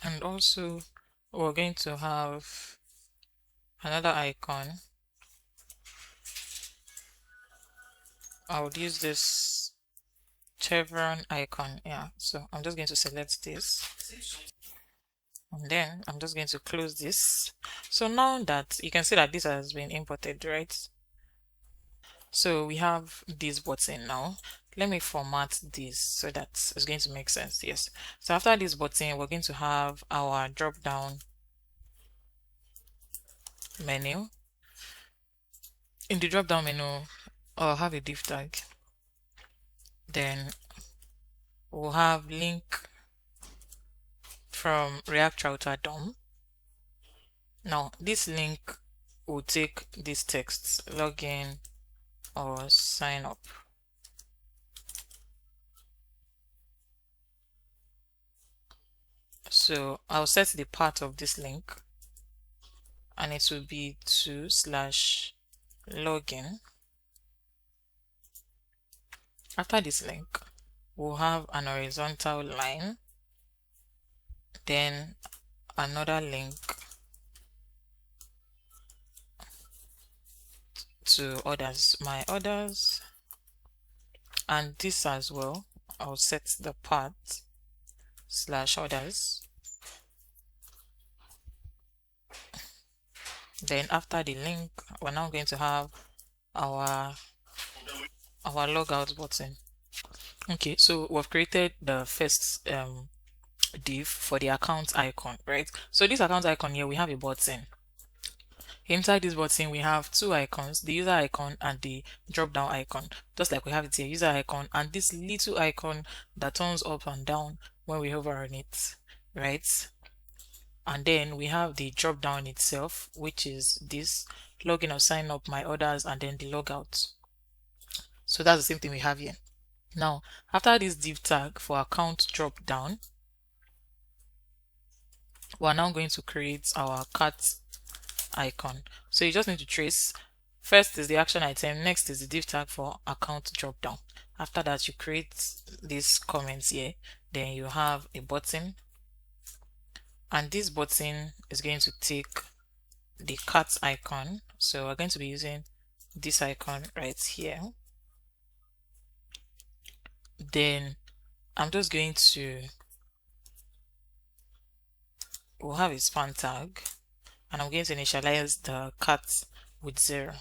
And also we're going to have another icon. I would use this chevron icon. Yeah, so I'm just going to select this, and then I'm just going to close this. So now that you can see that this has been imported, right? So we have this button now. Let me format this so that it's going to make sense. Yes. So after this button, we're going to have our drop down menu. In the drop down menu, I'll have a div tag. Then we'll have link from React Router DOM. Now this link will take these texts, login or sign up. So I'll set the path of this link, and it will be to/login. After this link, we'll have an horizontal line, then another link to others, my others, and this as well. I'll set the path /others. Then after the link, we're now going to have our logout button. Okay, so we've created the first div for the account icon, right? So this account icon here, we have a button. Inside this button, we have two icons, the user icon and the drop down icon, just like we have it here, user icon and this little icon that turns up and down when we hover on it, right? And then we have the drop down itself, which is this login or sign up, my orders, and then the logout. So that's the same thing we have here. Now, after this div tag for account drop down, we're now going to create our cat icon. So you just need to trace. First is the action item, next is the div tag for account drop down. After that, you create these comments here, then you have a button, and this button is going to take the cat icon. So we're going to be using this icon right here. Then I'm just going to, we'll have a span tag, and I'm going to initialize the cat with 0.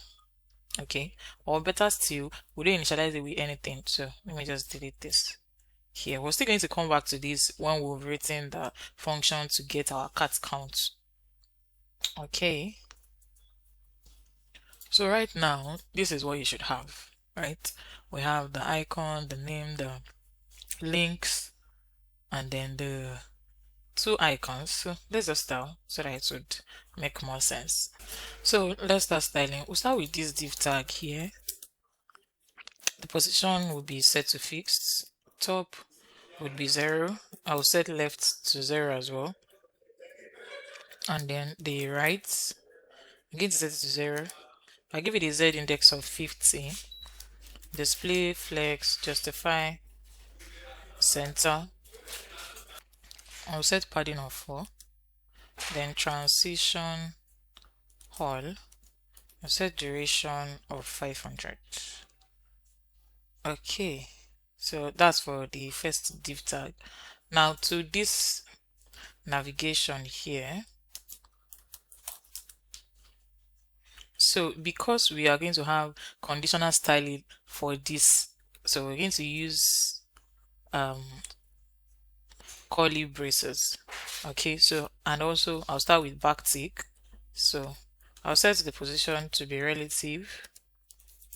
Okay, or better still, we don't initialize it with anything. So let me just delete this here. We're still going to come back to this when we've written the function to get our cat count. Okay, so right now this is what you should have, right? We have the icon, the name, the links, and then the two icons. So let's just style so that it would make more sense. So let's start styling. We'll start with this div tag here. The position will be set to fixed. Top would be 0. I'll set left to 0 as well. And then the right, I'm going to set it to 0. I give it a Z index of 50. Display, flex, justify, center. I'll set padding of 4. Then transition all. I'll set duration of 500. Okay, so that's for the first div tag. Now to this navigation here. So because we are going to have conditional styling for this, so we're going to use curly braces. Okay, so and also I'll start with backtick. So I'll set the position to be relative,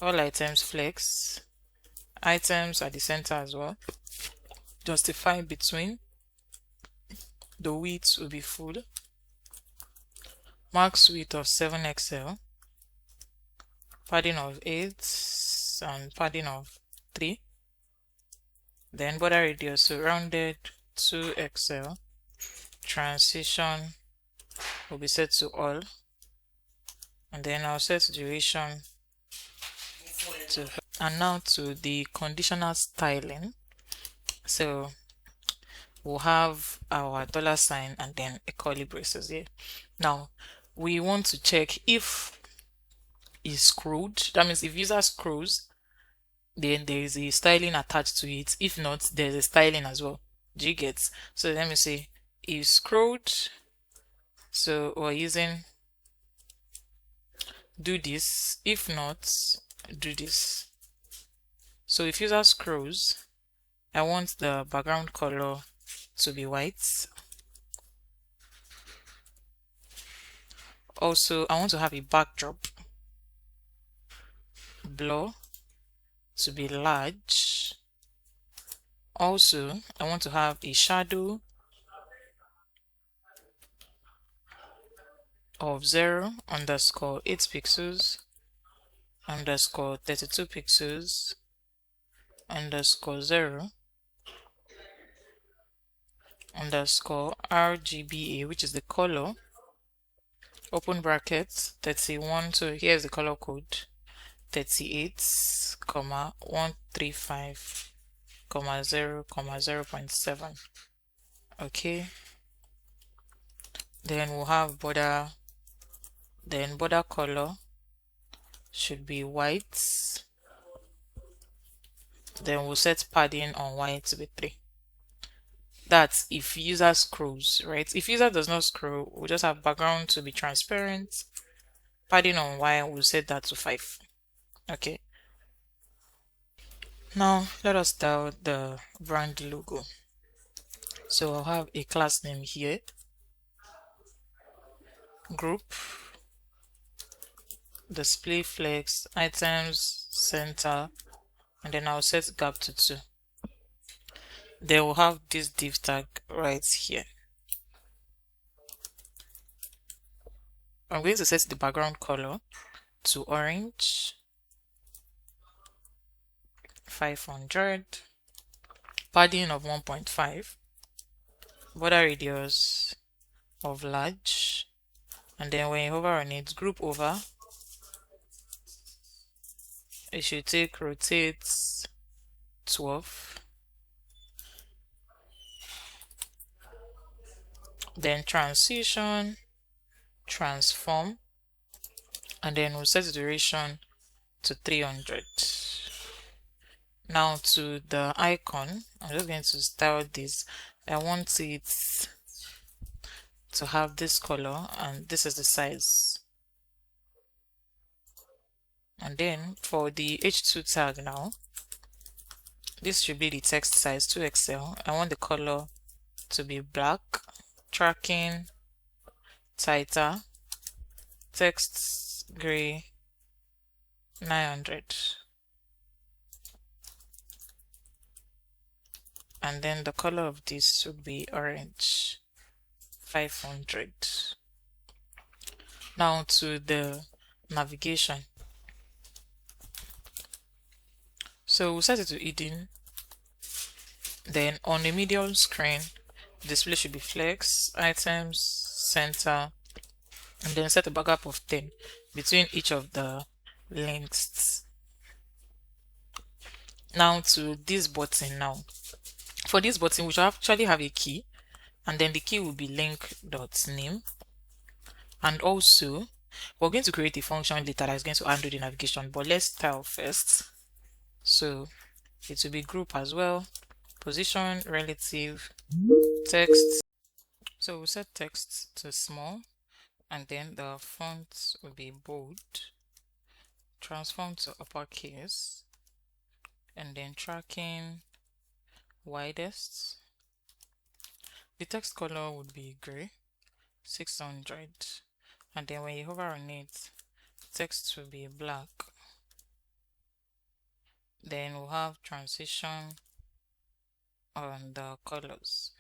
all items flex, items at the center as well, justify between, the width will be full, max width of 7XL, padding of 8 and padding of 3, then border radius, so rounded 2XL, transition will be set to all, and then I'll set duration to, and now to the conditional styling. So we'll have our $sign and then a curly braces here. Now we want to check if it's scrolled. That means if user scrolls, then there is a styling attached to it. If not, there's a styling as well. Do you get? So let me say if scrolled, so we're using do this. If not, do this. So if user scrolls, I want the background color to be white. Also, I want to have a backdrop blur to be large. Also, I want to have a shadow of 0 underscore 8 pixels underscore 32 pixels underscore 0 underscore RGBA, which is the color, open brackets 31. So here's the color code 38, 135, 0, 0.7. Okay, then we'll have border, then border color should be white, then we'll set padding on white to be 3. That's if user scrolls, right? If user does not scroll, we'll just have background to be transparent, padding on white, we'll set that to 5. Okay, now let us style the brand logo. So I'll have a class name here, group, display flex, items center, and then I'll set gap to 2. Then we'll have this div tag right here. I'm going to set the background color to orange, 500, padding of 1.5, border radius of large, and then when you hover on it, group over, it should take rotate 12, then transition, transform, and then we'll set the duration to 300. Now to the icon, I'm just going to style this. I want it to have this color, and this is the size. And then for the h2 tag now, this should be the text size 2XL. I want the color to be black, tracking tighter, text gray 900, and then the color of this would be orange 500. Now to the navigation. So we'll set it to hidden. Then on the medial screen, display should be flex, items, center, and then set a backup of 10 between each of the links. Now to this button. Now for this button, we should actually have a key, and then the key will be link.name. And also we're going to create a function later that is going to handle the navigation, but let's style first. So it will be group as well, position relative, text. So we'll set text to small, and then the font will be bold, transform to uppercase, and then tracking widest. The text color would be gray 600, and then when you hover on it, text will be black. Then we'll have transition on the colors.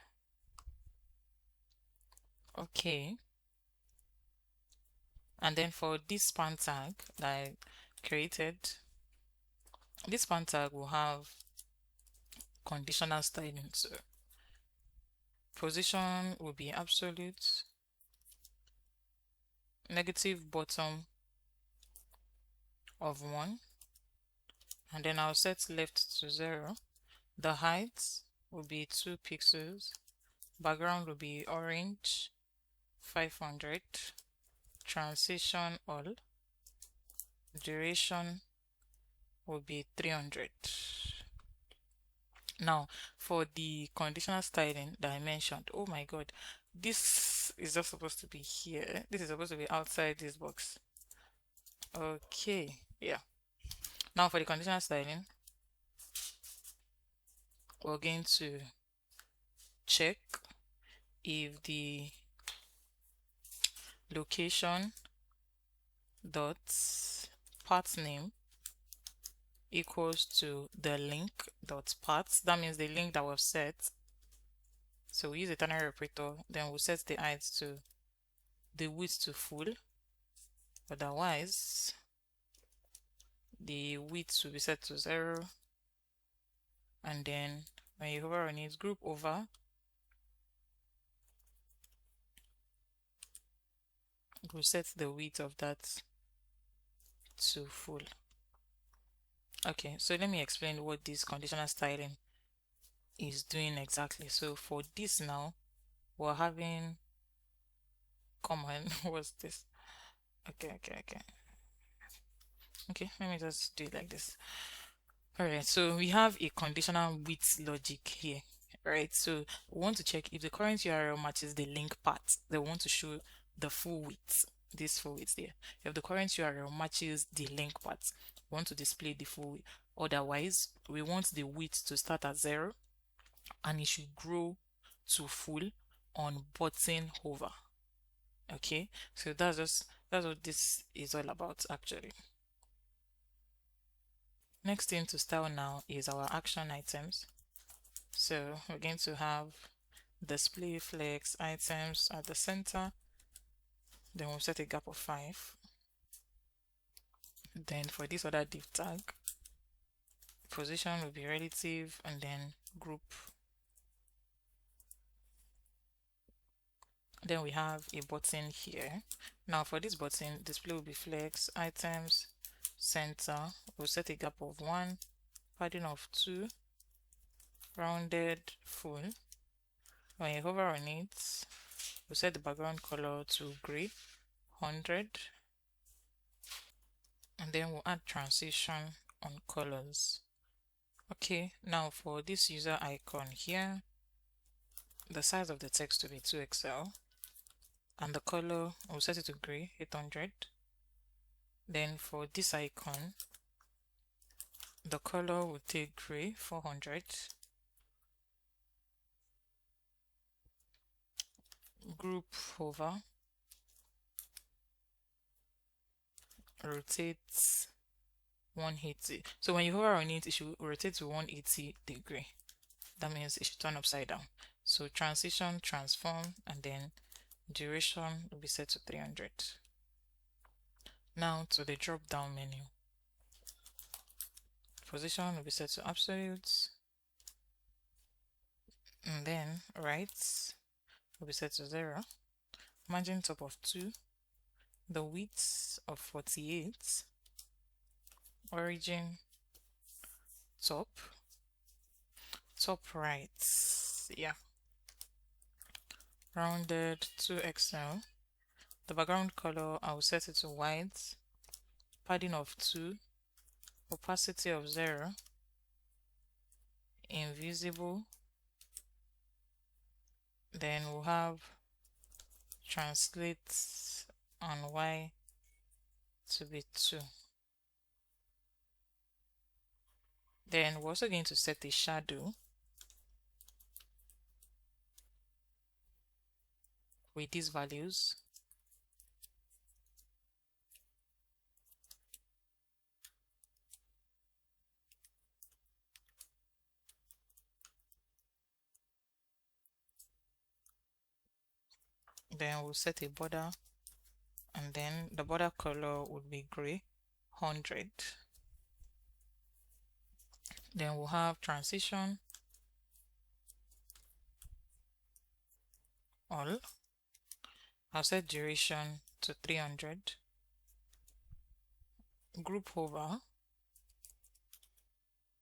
Okay. And then for this span tag that I created, this span tag will have conditional styling. So position will be absolute, negative bottom of 1, and then I'll set left to 0. The height will be 2 pixels, background will be orange, 500, transition all, duration will be 300. Now for the conditional styling that I mentioned, oh my god, this is just supposed to be here. This is supposed to be outside this box. Okay, yeah. Now for the conditional styling, we're going to check if the location dot path name equals to the link dot path. That means the link that was set. So we use a ternary operator, then we'll set the height to the width to full. Otherwise, the width will be set to 0. And then when you hover on it, group over, we'll set the width of that to full. Okay, so let me explain what this conditional styling is doing exactly. So for this now, we're having, come on, what's this? Okay, let me just do it like this. All right, so we have a conditional width logic here, right? So we want to check if the current URL matches the link path. They want to show the full width, this full width there. If the current URL matches the link path, we want to display the full width. Otherwise, we want the width to start at 0 and it should grow to full on button hover. Okay, so that's what this is all about actually. Next thing to style now is our action items. So we're going to have display flex items at the center. Then we'll set a gap of 5. Then for this other div tag, position will be relative and then group. Then we have a button here. Now for this button, display will be flex items center. We'll set a gap of 1, padding of 2, rounded full. When you hover on it, we'll set the background color to gray, 100, and then we'll add transition on colors. Okay, now for this user icon here, the size of the text will be 2XL, and the color we'll set it to gray, 800. Then for this icon, the color will take gray, 400. Group hover, rotate 180. So when you hover on it, it should rotate to 180 degree. That means it should turn upside down. So transition, transform, and then duration will be set to 300. Now to the drop down menu. Position will be set to absolute, and then right will be set to 0. Margin top of 2, the width of 48, origin top right, yeah, rounded 2XL. The background color I will set it to white, padding of 2, opacity of 0, invisible. Then we'll have translate on Y to be 2. Then we're also going to set a shadow with these values. Then we'll set a border, and then the border color would be gray 100. Then we'll have transition all. I'll set duration to 300. Group hover,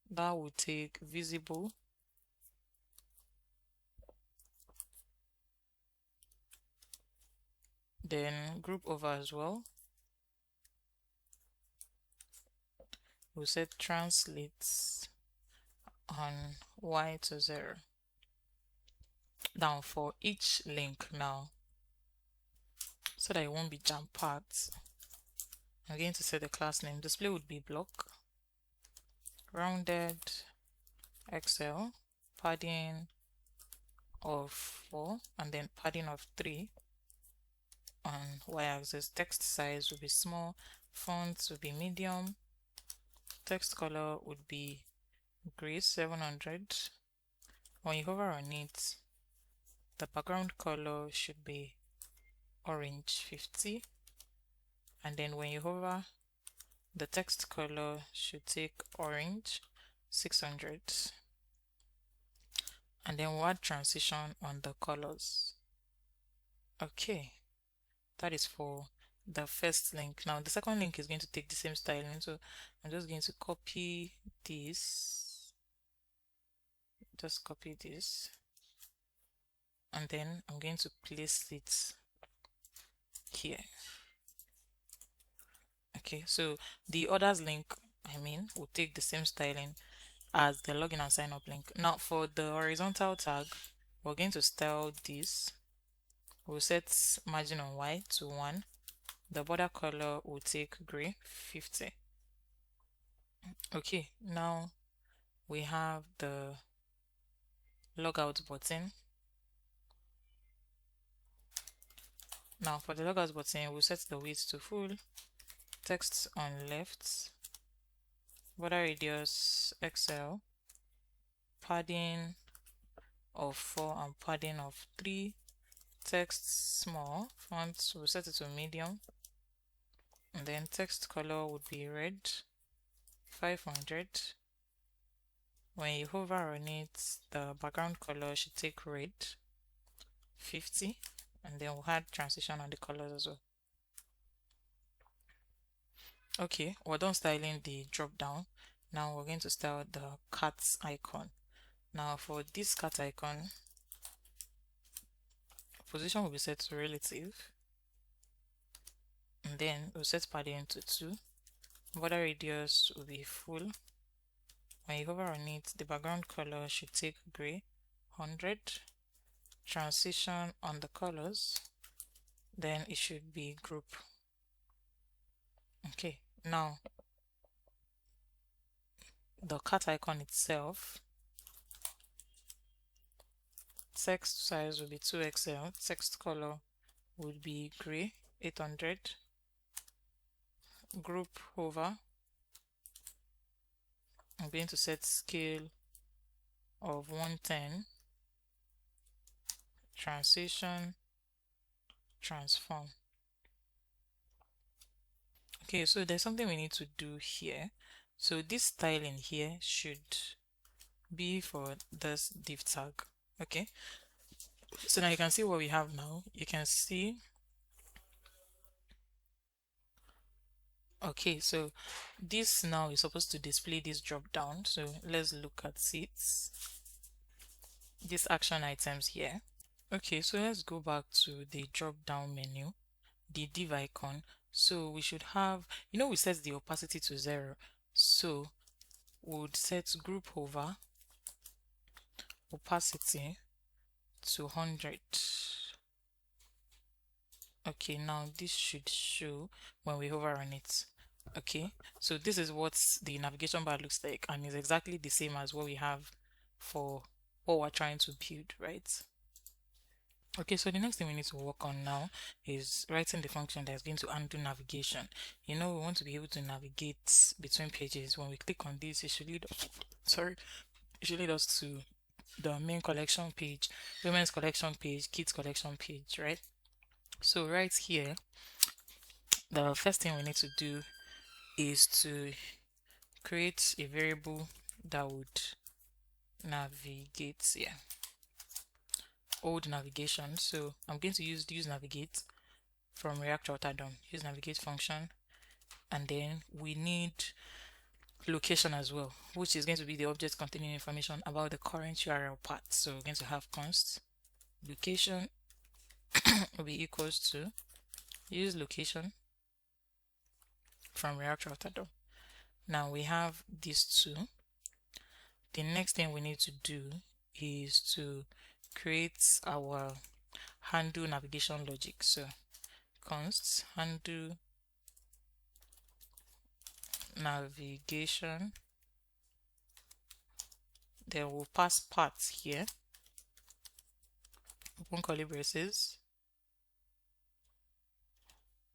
that will take visible. Then group over as well. We'll set translates on Y to 0. Now for each link now, so that it won't be jam-packed, I'm going to set the class name. Display would be block, rounded, XL, padding of 4, and then padding of 3 on y-axis. Text size will be small, fonts will be medium, text color would be gray 700. When you hover on it, the background color should be orange 50, and then when you hover, the text color should take orange 600, and then we'll add transition on the colors. Okay, that is for the first link. Now the second link is going to take the same styling, so I'm just going to copy this, and then I'm going to place it here. Okay, so the others link, will take the same styling as the login and sign up link. Now for the horizontal tag, we're going to style this. We'll set margin on Y to 1. The border color will take gray 50. Okay, now we have the logout button. Now for the logout button, we'll set the width to full, text on left, border radius XL, padding of 4 and padding of 3, text small, font we'll set it to medium, and then text color would be red 500. When you hover on it, the background color should take red 50, and then we'll add transition on the colors as well. Okay, we're done styling the drop down. Now we're going to style the cat icon. Now for this cat icon, position will be set to relative, and then we'll set padding to 2. Border radius will be full. When you hover on it, the background color should take gray 100. Transition on the colors, then it should be group. Okay, now the cat icon itself, text size will be 2XL, text color would be gray 800, group hover, I'm going to set scale of 110, transition, transform. Okay, so there's something we need to do here. So this styling here should be for this div tag. Okay, so now you can see what we have now. You can see, okay, so this now is supposed to display this drop down. So let's look at it, these action items here. Okay, so let's go back to the drop down menu, the div icon. So we should have, we set the opacity to 0, so we would set group hover opacity to 100. Okay, now this should show when we hover on it. Okay, so this is what the navigation bar looks like, and is exactly the same as what we have for what we're trying to build, right? Okay, so the next thing we need to work on now is writing the function that's going to undo navigation. We want to be able to navigate between pages. When we click on this, it should lead us to the main collection page, women's collection page, kids collection page, right? So right here, the first thing we need to do is to create a variable that would navigate, old navigation. So I'm going to use navigate from React Router DOM. Use navigate function, and then we need location as well, which is going to be the object containing information about the current URL path. So we're going to have const location will be equals to use location from React Router DOM. Now we have these two. The next thing we need to do is to create our handle navigation logic. So const handle navigation, then we'll pass paths here, open curly braces,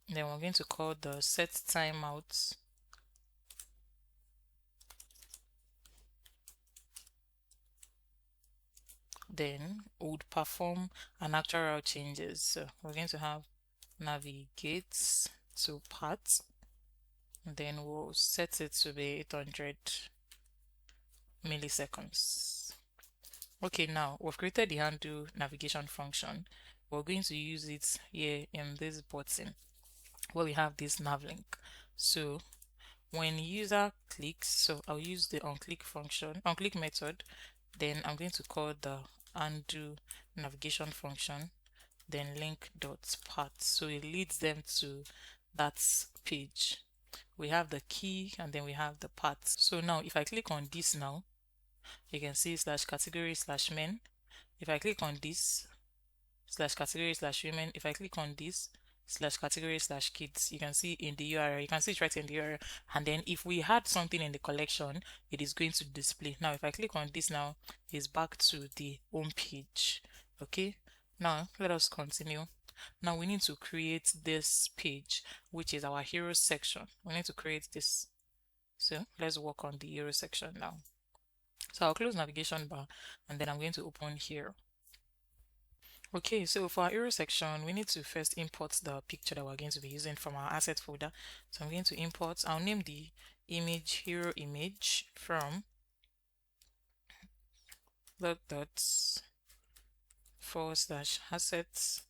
then we're going to call the set timeout, then would perform an actual route changes. So we're going to have navigate to path, then we'll set it to be 800 milliseconds. Okay, now we've created the handle navigation function. We're going to use it here in this button where we have this nav link. So when user clicks, so I'll use the onClick method, then I'm going to call the handle navigation function, then link.path. So it leads them to that page. We have the key and then we have the path. So now if I click on this now, you can see /category/men. If I click on this /category/women, if I click on this /category/kids, you can see in the URL, you can see it right in the URL. And then if we had something in the collection, it is going to display. Now if I click on this now, it's back to the home page. Okay, now let us continue. Now we need to create this page, which is our hero section. We need to create this. So let's work on the hero section now. So I'll close navigation bar and then I'm going to open here. Okay, so for our hero section, we need to first import the picture that we're going to be using from our asset folder. So I'm going to import, I'll name the image hero image from log.forward/assets/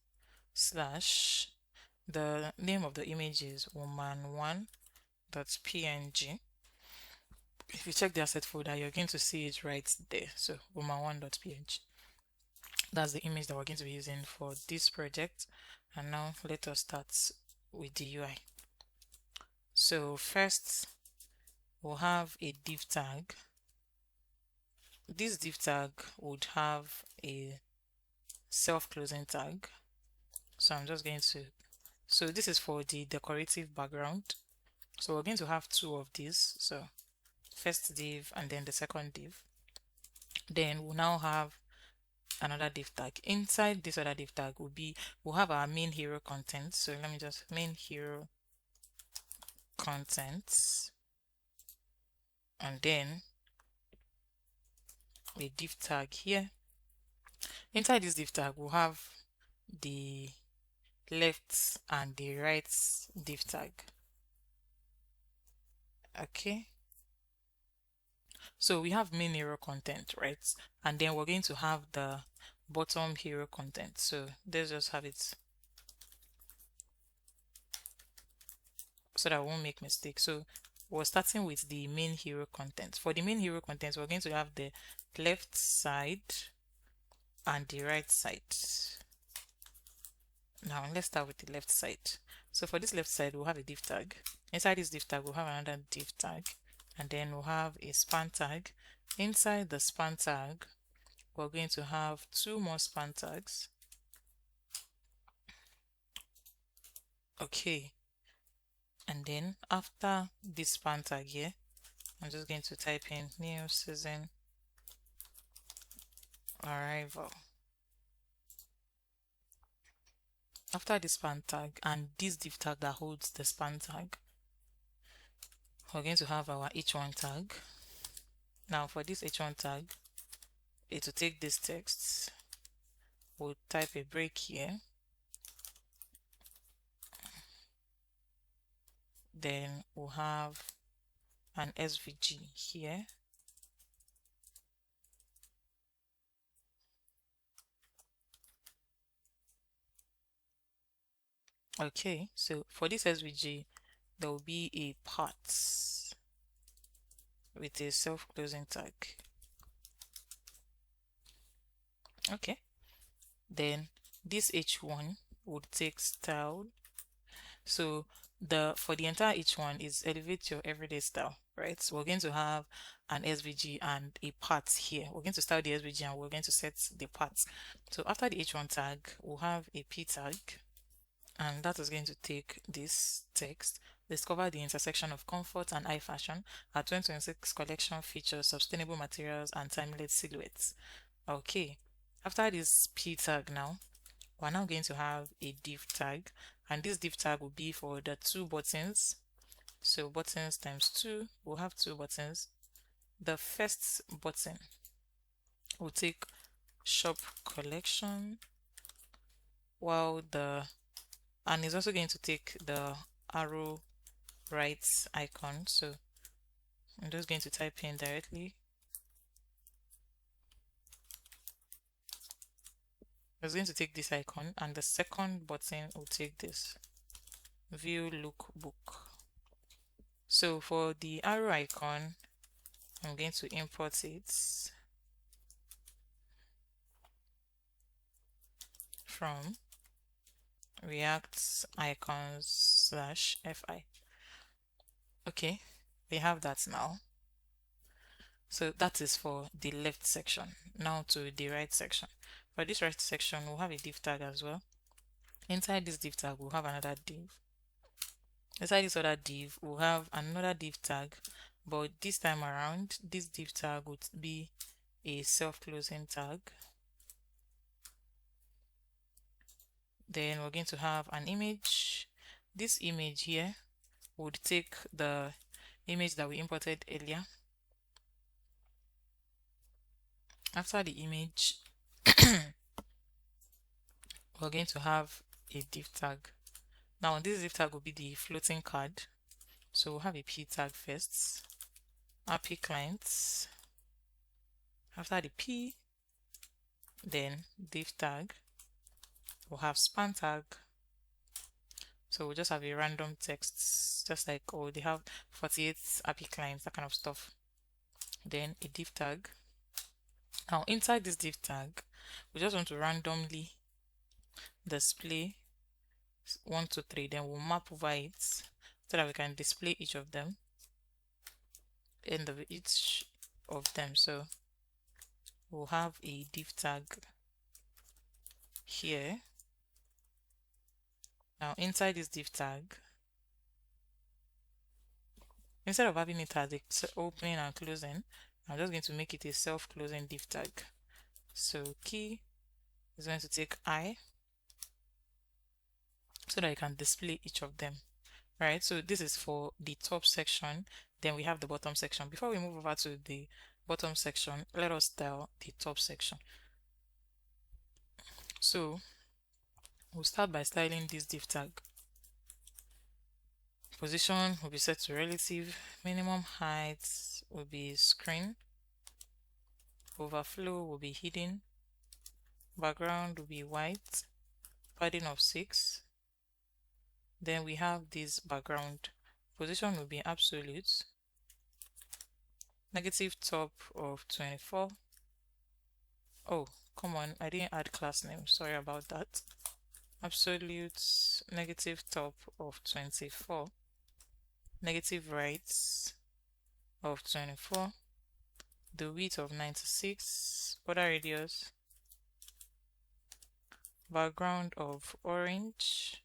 the name of the image is woman1.png. If you check the asset folder, you're going to see it right there. So woman1.png. That's the image that we're going to be using for this project. And now let us start with the UI. So first we'll have a div tag. This div tag would have a self-closing tag. So I'm just going to, so this is for the decorative background. So we're going to have two of these. So first div and then the second div. Then we'll now have another div tag. Inside this other div tag we'll have our main hero content. So let me just main hero contents, and then a div tag here. Inside this div tag we'll have the left and the right div tag. Okay, so we have main hero content, right? And then we're going to have the bottom hero content. So let's just have it so that I won't make mistakes. So we're starting with the main hero content. For the main hero content, we're going to have the left side and the right side. Now let's start with the left side. So for this left side, we'll have a div tag. Inside this div tag, we'll have another div tag, and then we'll have a span tag. Inside the span tag, we're going to have two more span tags. Okay, and then after this span tag here, I'm just going to type in new season arrival. After the span tag and this div tag that holds the span tag, we're going to have our h1 tag. Now for this h1 tag, it will take this text, we'll type a break here, Then we'll have an SVG here. Okay, so for this SVG, there will be a part with a self-closing tag. Okay, then this H1 would take style. So for the entire H1 is elevate your everyday style, right? So we're going to have an SVG and a part here. We're going to style the SVG and we're going to set the parts. So after the H1 tag, we'll have a P tag, and that is going to take this text. Discover the intersection of comfort and high fashion. Our 2026 collection features sustainable materials and timeless silhouettes. Okay, after this P tag now, we're now going to have a div tag, and this div tag will be for the two buttons. So buttons times 2, we'll have 2 buttons. The first button will take shop collection, while and it's also going to take the arrow right icon. So I'm just going to type in directly. It's going to take this icon, and the second button will take this view lookbook. So for the arrow icon, I'm going to import it from React icons /fi. Okay, we have that now. So that is for the left section. Now to the right section. For this right section, we'll have a div tag as well. Inside this div tag, we'll have another div. Inside this other div, we'll have another div tag, but this time around, this div tag would be a self-closing tag. Then we're going to have an image. This image here would take the image that we imported earlier. After the image, we're going to have a div tag. Now this div tag will be the floating card. So we'll have a P tag first. API clients. After the P, then div tag. We'll have span tag. So we'll just have a random text, just like, oh, they have 48 API clients, that kind of stuff. Then a div tag. Now inside this div tag, we just want to randomly display 1, 2, 3. Then we'll map over it so that we can display each of them. Each of them. So we'll have a div tag here. Now inside this div tag, instead of having it as a opening and closing, I'm just going to make it a self-closing div tag. So key is going to take I so that I can display each of them. Right, so this is for the top section. Then we have the bottom section. Before we move over to the bottom section, let us style the top section. So we'll start by styling this div tag. Position will be set to relative. Minimum height will be screen. Overflow will be hidden. Background will be white. Padding of 6. Then we have this background. Position will be absolute. Negative top of 24. Oh, come on, I didn't add class name. Sorry about that. Absolute negative top of 24. Negative right of 24. The width of 96. Border radius. Background of orange.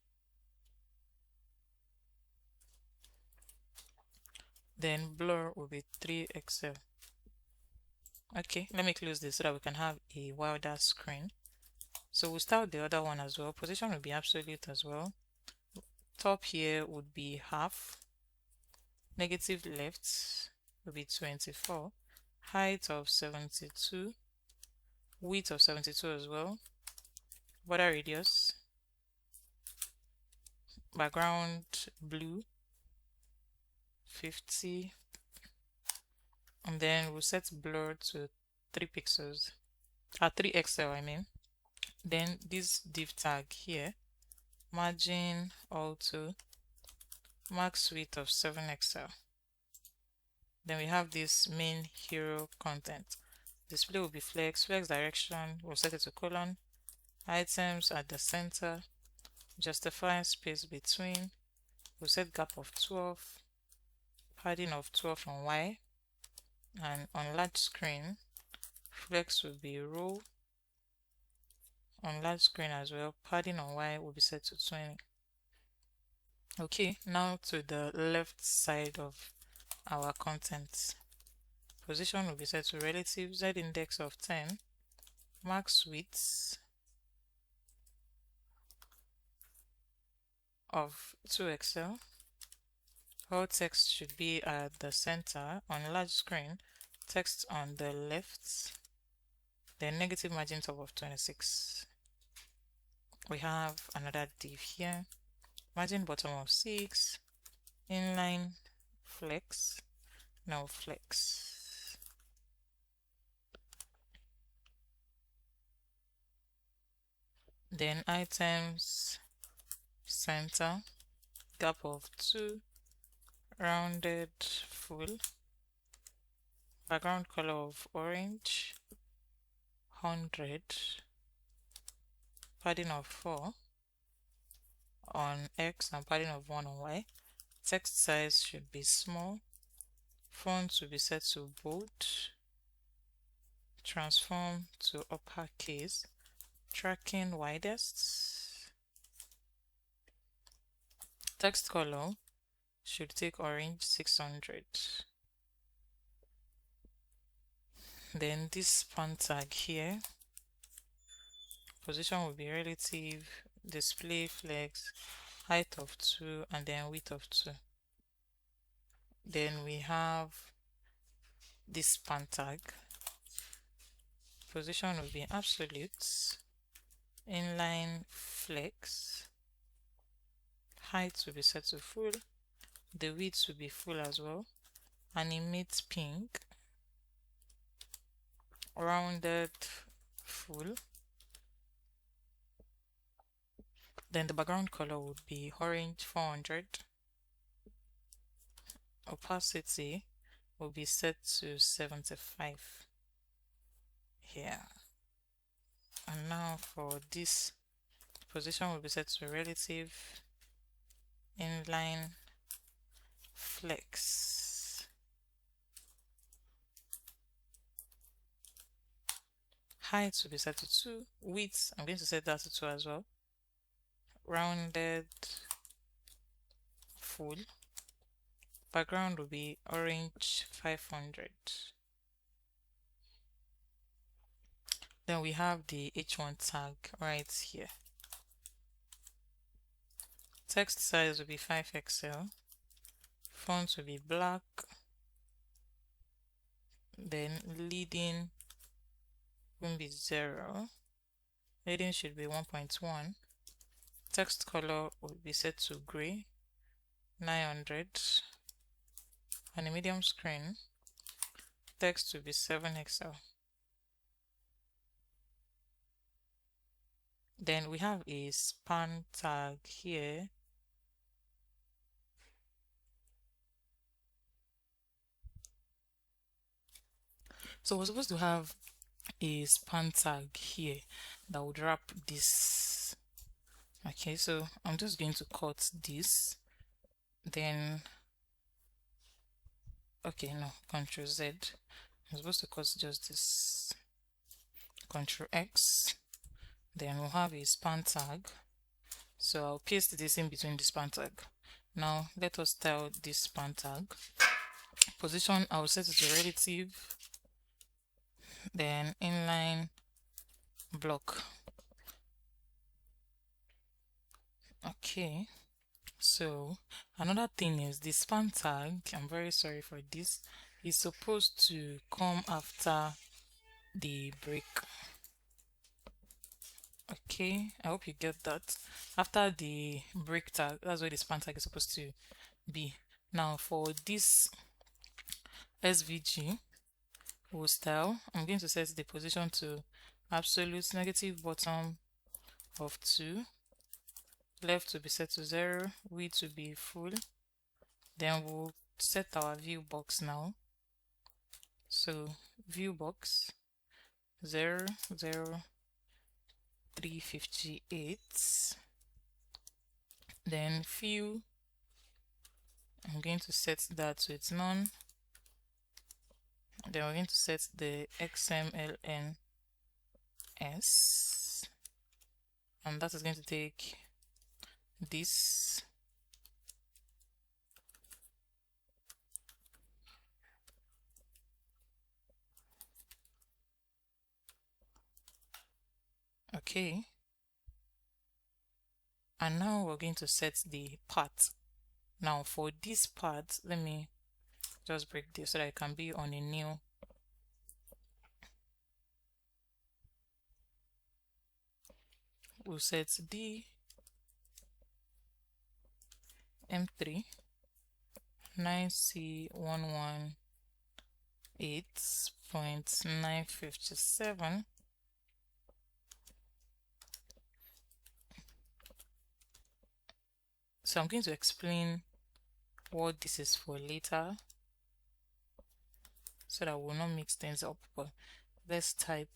Then blur will be 3XL. Okay, let me close this so that we can have a wilder screen. So we'll start the other one as well. Position will be absolute as well. Top here would be half. Negative left will be 24. Height of 72. Width of 72 as well. Border radius. Background blue. 50, and then we'll set blur to 3 pixels, 3 XL I mean. Then this div tag here, margin auto, max width of 7 XL. Then we have this main hero content. Display will be flex direction, we'll set it to colon, items at the center, justify space between, we'll set gap of 12, padding of 12 on Y, and on large screen, flex will be row. On large screen as well, padding on Y will be set to 20. Okay, now to the left side of our content. Position will be set to relative, Z index of 10, max width of 2 XL. All text should be at the center. On large screen, text on the left, then negative margin top of 26. We have another div here, margin bottom of 6, inline flex, no flex. Then items center, gap of 2, rounded full, background color of orange, 100, padding of 4 on X and padding of 1 on Y. Text size should be small, font will be set to bold, transform to uppercase, tracking widest. Text color should take orange 600. Then this span tag here, position will be relative, display flex, height of 2, and then width of 2. Then we have this span tag, position will be absolute, inline flex, height will be set to full, the width will be full as well, animate pink, rounded full. Then the background color would be orange 400. Opacity will be set to 75 here. And now for this, position will be set to relative, inline flex, height will be set to 2, width I'm going to set that to 2 as well, rounded full, background will be orange 500. Then we have the H1 tag right here. Text size will be 5 XL, font will be black, then leading will be 0, leading should be 1.1, text color will be set to gray 900. On a medium screen, text will be 7 XL. Then we have a span tag here. So we're supposed to have a span tag here that would wrap this. Okay, so I'm just going to cut this. Then, okay, no, Ctrl Z. I'm supposed to cut just this. Ctrl X. Then we'll have a span tag. So I'll paste this in between the span tag. Now let us style this span tag. Position, I will set it to relative. Then inline block. Okay. So another thing is the span tag, I'm very sorry for this, is supposed to come after the break. Okay, I hope you get that. After the break tag, that's where the span tag is supposed to be. Now for this SVG style, I'm going to set the position to absolute, negative bottom of 2, left to be set to 0, width to be full. Then we'll set our view box now. So view box 0, 0, 358. Then view, I'm going to set that to its none. Then we're going to set the XMLNS, and that is going to take this. Okay. And now we're going to set the path. Now for this part, let me just break this so that it can be on a new. We'll set D M3 9C118.957. So I'm going to explain what this is for later so that we'll not mix things up, but let's type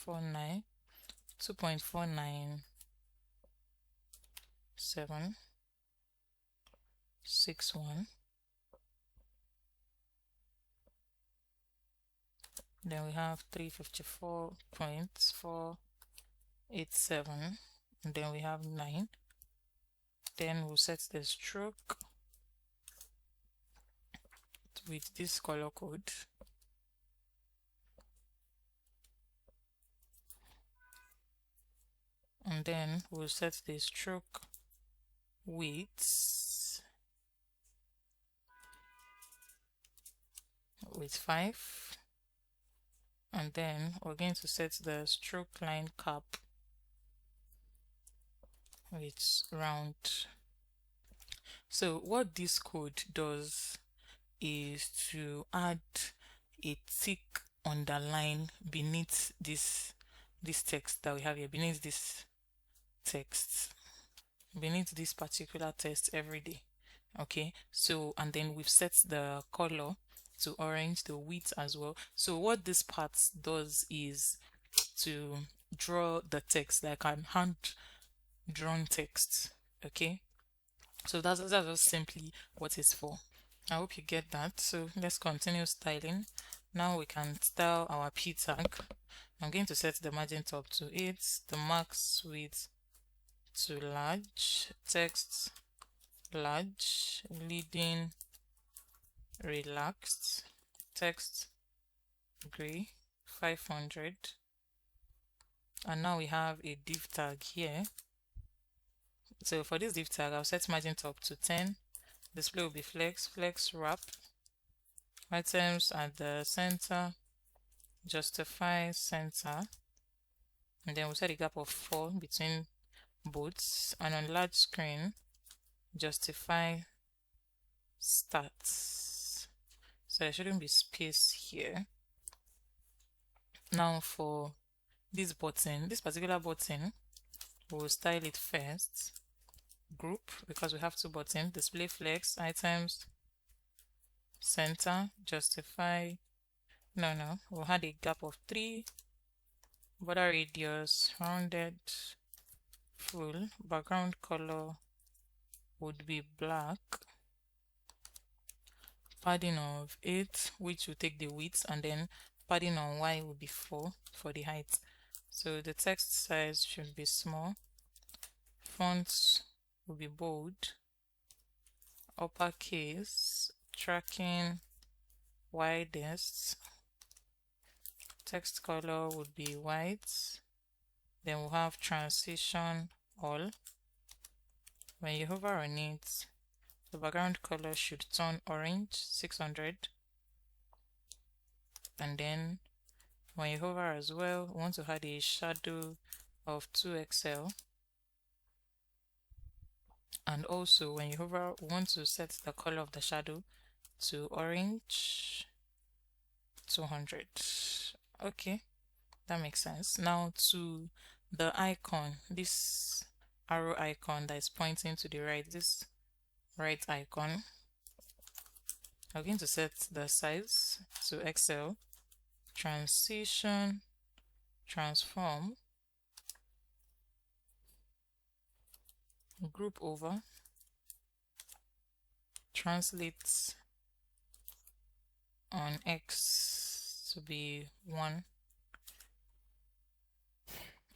2.49761. Then we have 354.487, and then we have 9. Then we'll set the stroke with this color code. And then we'll set the stroke width with 5. And then we're going to set the stroke line cap with round. So what this code does is to add a tick underline beneath this text that we have here, beneath this particular text every day. Okay, so and then we've set the color to orange, the width as well. So what this part does is to draw the text like a hand drawn text. Okay, so that's just simply what it's for. I hope you get that. So let's continue styling. Now we can style our p tag. I'm going to set the margin top to 8, the max width to large, text large, leading relaxed, text gray 500. And now we have a div tag here. So for this div tag, I'll set margin top to 10. Display will be flex wrap. Items at the center, justify center. And then we'll set a gap of 4 between both. And on large screen, justify stats. So there shouldn't be space here. Now for this button, this particular button, we'll style it first. Group, because we have 2 buttons. Display flex, items, center, justify. We'll add a gap of 3. Border radius, rounded, full. Background color would be black. Padding of 8, which will take the width, and then padding on Y will be 4 for the height. So the text size should be small. Fonts will be bold. Uppercase. Tracking widest. Text color would be white. Then we'll have transition all. When you hover on it, the background color should turn orange, 600. And then when you hover as well, we want to add a shadow of 2XL. And also when you hover, we want to set the color of the shadow to orange 200. Okay, that makes sense. Now to the icon, this arrow icon that is pointing to the right, this right icon, I'm going to set the size to Excel, transition, transform, group over, translate on X to be 1.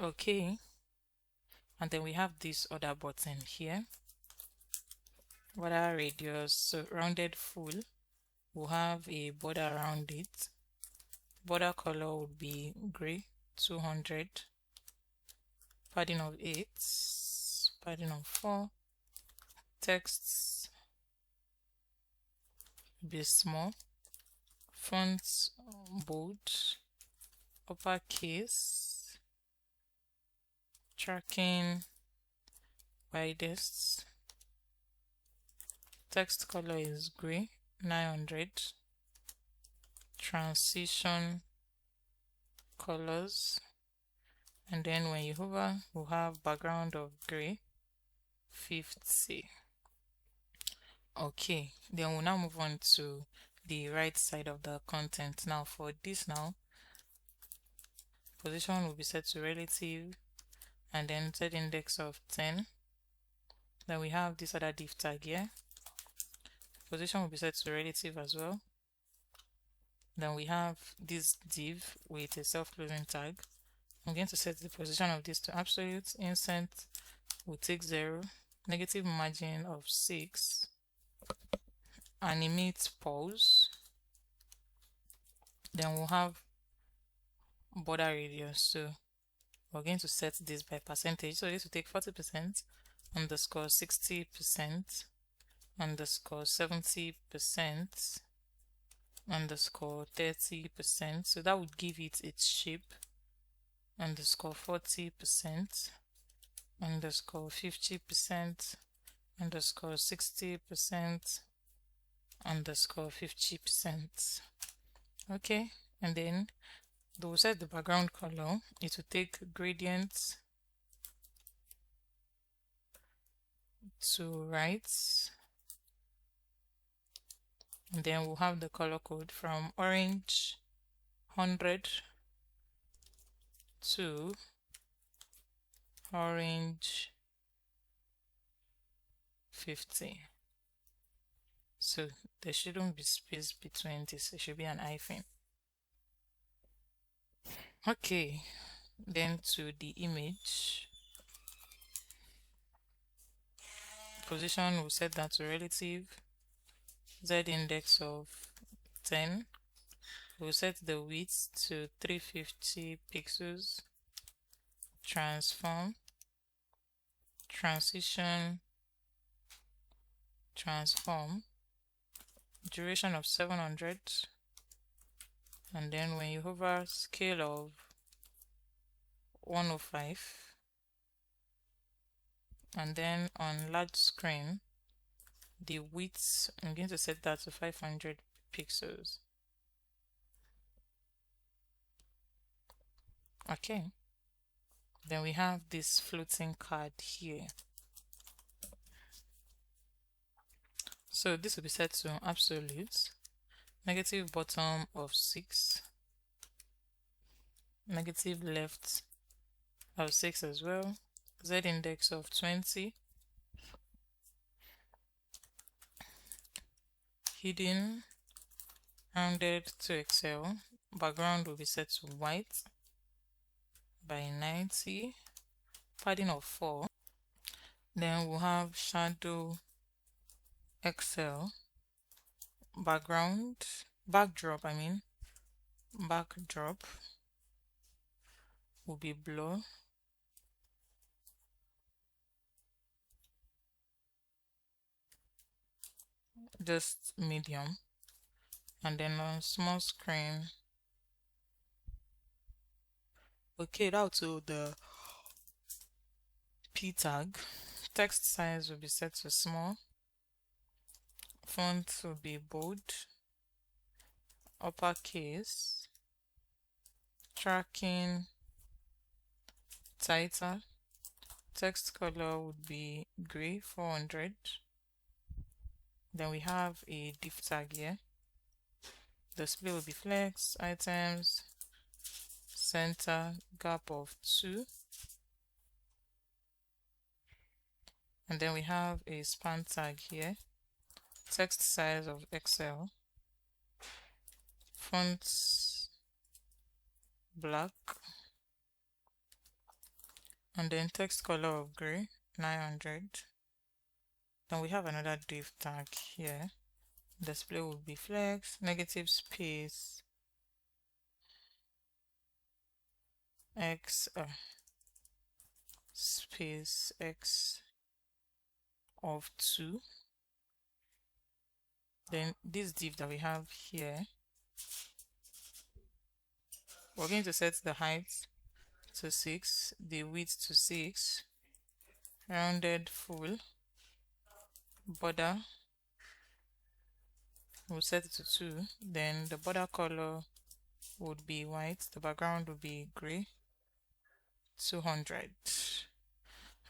Okay, and then we have this other button here, border radius, so rounded full, we'll have a border around it. Border color would be gray 200, padding of 8, padding of 4, text be small, font bold, uppercase, tracking widest, text color is gray 900, transition colors, and then when you hover we'll have background of gray 50. Okay, then we'll now move on to the right side of the content. Now for this, now position will be set to relative and then set index of 10. Then we have this other div tag here, position will be set to relative as well. Then we have this div with a self-closing tag. I'm going to set the position of this to absolute, insert will take 0, negative margin of 6, animate pause. Then we'll have border radius, so we're going to set this by percentage, so this will take 40%, underscore 60%, underscore 70%, underscore 30%, so that would give it its shape, underscore 40%, underscore 50%, underscore 60%, underscore 50%. Okay, and then we'll set the background color. It will take gradient to right, and then we'll have the color code from orange 100 to orange 50. So there shouldn't be space between this, it should be an hyphen. Okay, then to the image, position we'll set that to relative, z index of 10, we'll set the width to 350 pixels, transform, transition, transform, duration of 700, and then when you hover, scale of 105, and then on large screen, the width, I'm going to set that to 500 pixels. Okay, then we have this floating card here, so this will be set to absolute, negative bottom of 6, negative left of 6 as well, z index of 20, hidden, rounded to Excel, background will be set to white by 90, padding of 4, then we'll have shadow Excel, backdrop will be blur, just medium, and then on small screen, okay, now to the p tag text size will be set to small, font will be bold, uppercase, tracking title, text color would be gray 400. Then we have a div tag here. Display will be flex, items, center, gap of 2. And then we have a span tag here, text size of XL, fonts black, and then text color of gray 900. Then we have another div tag here. Display will be flex, negative space x space x of 2. Then this div that we have here, we're going to set the height to 6, the width to 6, rounded full, border we'll set it to 2. Then the border color would be white, the background would be gray, 200.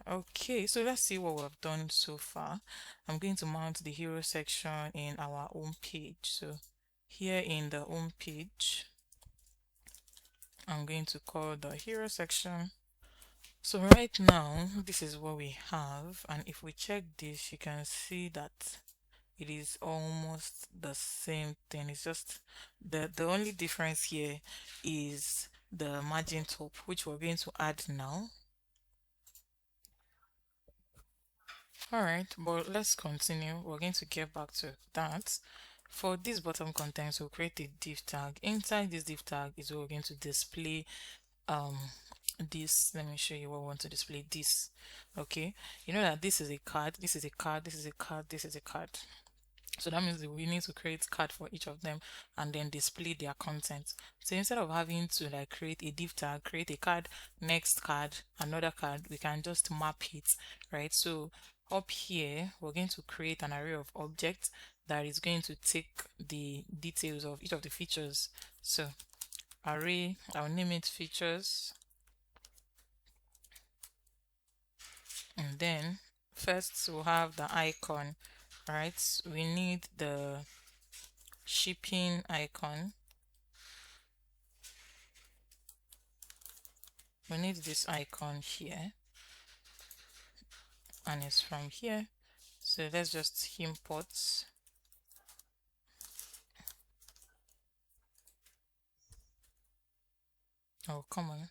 Okay, so let's see what we've done so far. I'm going to mount the hero section in our home page. So here in the home page, I'm going to call the hero section. So right now, this is what we have, and if we check this, you can see that it is almost the same thing. It's just the only difference here is the margin top, which we're going to add now. Alright, but let's continue. We're going to get back to that. For this bottom contents, we'll create a div tag. Inside this div tag is where we're going to display this. Let me show you what we want to display. This. Okay, you know that this is a card, this is a card, this is a card, this is a card. So that means that we need to create card for each of them and then display their content. So instead of having to like create a div tag, create a card, next card, another card, we can just map it, right? So up here, we're going to create an array of objects that is going to take the details of each of the features. So array, I'll name it features. And then first we'll have the icon, right? We need the shipping icon. We need this icon here, and it's from here. So let's just import. Oh, come on.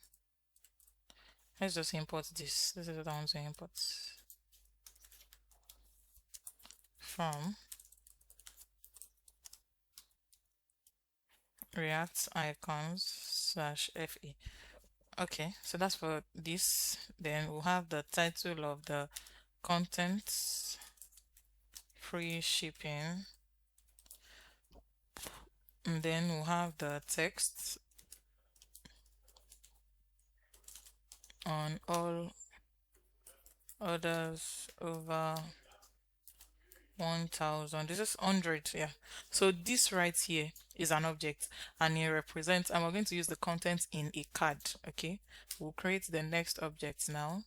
Let's just import this. This is what I want to import from React icons /FE. Okay, so that's for this. Then we'll have the title of the contents, free shipping, and then we'll have the text on all orders over 1000. This is 100. Yeah, so this right here is an object and it represents, and we're going to use the content in a card. Okay, we'll create the next object now.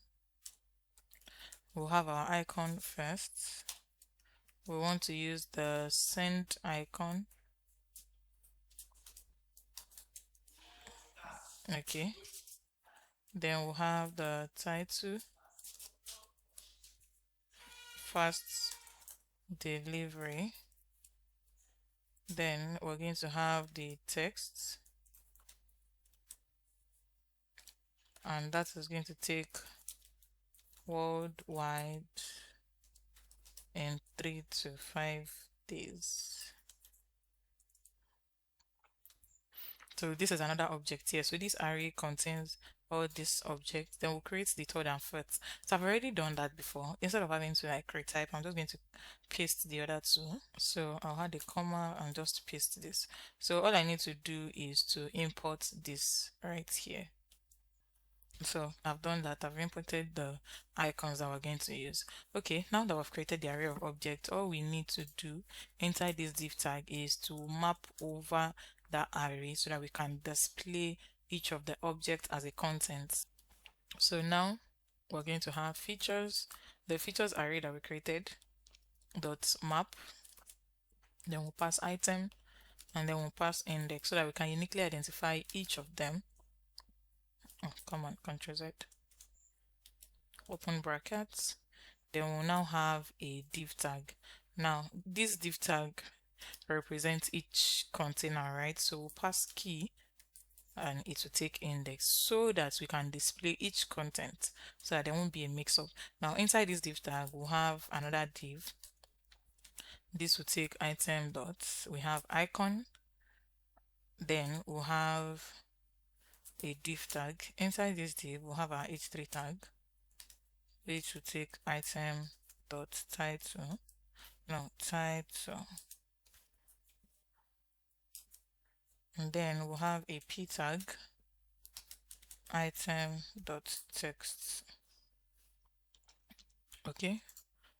We'll have our icon first. We want to use the send icon. Okay, then we'll have the title, fast delivery. Then we're going to have the text, and that is going to take worldwide in 3 to 5 days. So this is another object here. So this array contains all these objects. Then we'll create the third and fourth. So I've already done that before. Instead of having to like retype, I'm just going to paste the other two. So I'll add a comma and just paste this. So all I need to do is to import this right here. So I've done that. I've imported the icons that we're going to use. Okay, now that we've created the array of objects, all we need to do inside this div tag is to map over that array so that we can display each of the objects as a content. So now we're going to have features, the features array that we created dot map, then we'll pass item, and then we'll pass index so that we can uniquely identify each of them. Oh, come on, Ctrl Z. Open brackets. Then we'll now have a div tag. Now this div tag represents each container, right? So we'll pass key and it will take index so that we can display each content so that there won't be a mix-up. Now inside this div tag we'll have another div. This will take item dot, we have icon, then we'll have a div tag. Inside this div we'll have our h3 tag, which will take item dot title, and then we'll have a p tag, item dot text. Okay,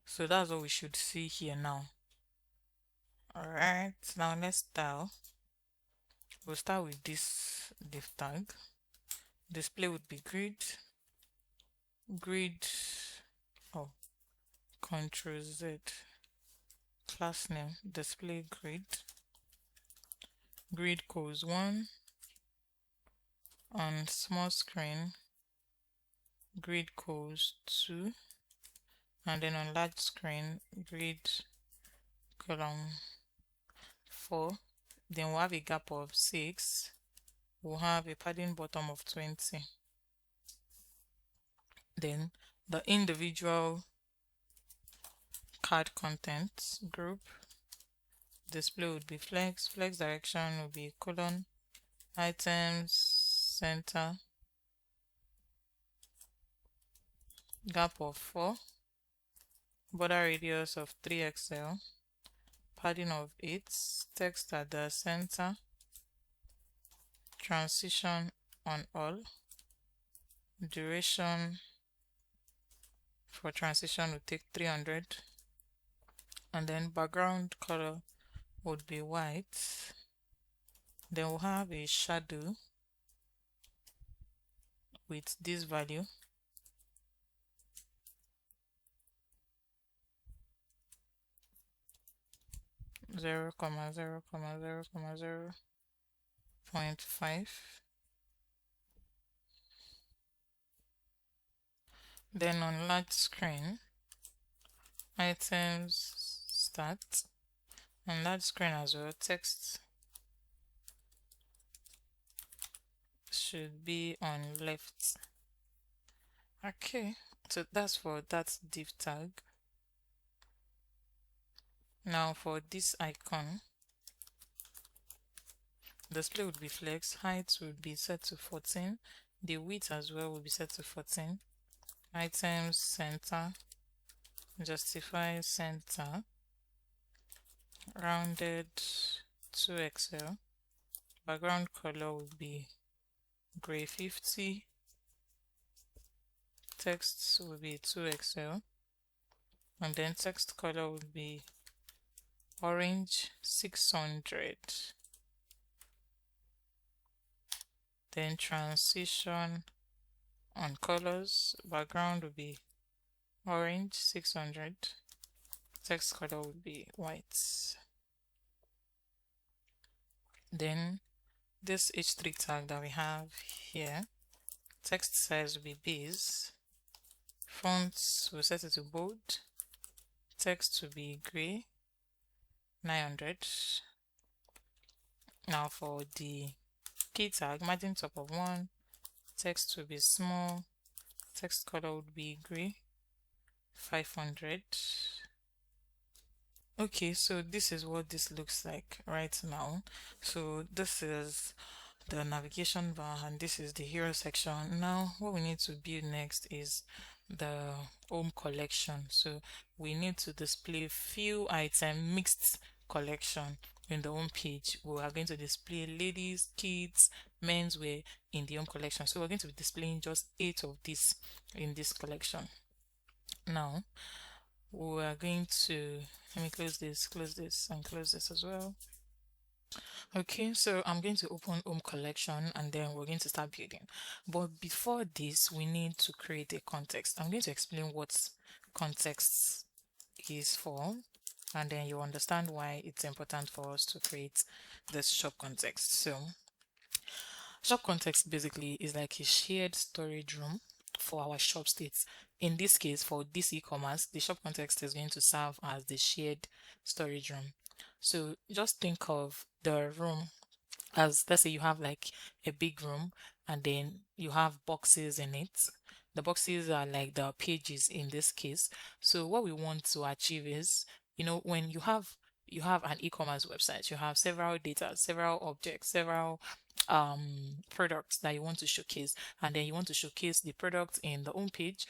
so that's what we should see here now. Alright, now let's style. We'll start with this div tag. Display would be grid, Ctrl Z, class name, display grid cos 1, on small screen grid cos 2, and then on large screen grid column 4. Then we'll have a gap of 6. We'll have a padding bottom of 20. Then the individual card content group display would be flex direction will be colon, items center, gap of 4, border radius of 3xl, padding of 8, text at the center, transition on all, duration for transition would take 300, and then background color would be white. Then we'll have a shadow with this value, zero comma 0.5. Then on large screen, items start, and large screen as well, text should be on left. Okay, so that's for that div tag. Now for this icon, display would be flex, height would be set to 14, the width as well will be set to 14, items center, justify center, rounded 2xl, background color would be gray 50, text will be 2xl, and then text color would be orange 600. Then transition on colors, background will be orange 600, text color would be white. Then this h3 tag that we have here, text size will be base, fonts will set it to bold, text will be gray 900. Now for the key tag, margin top of 1, text will be small, text color would be gray 500. Okay, so this is what this looks like right now. So this is the navigation bar and this is the hero section. Now what we need to build next is the home collection. So we need to display few item mixed collection. in the home page, we are going to display ladies, kids, menswear in the home collection. So we're going to be displaying just 8 of these in this collection. Now we are going to, let me close this, and close this as well. Okay, so I'm going to open home collection and then we're going to start building. But before this, we need to create a context. I'm going to explain what context is for, and then you understand why it's important for us to create this shop context. So shop context basically is like a shared storage room for our shop states. In this case, for this e-commerce, the shop context is going to serve as the shared storage room. So just think of the room as, let's say you have like a big room and then you have boxes in it. The boxes are like the pages in this case. So what we want to achieve is, when you have an e-commerce website, you have several data, several objects, several products that you want to showcase, and then you want to showcase the products in the home page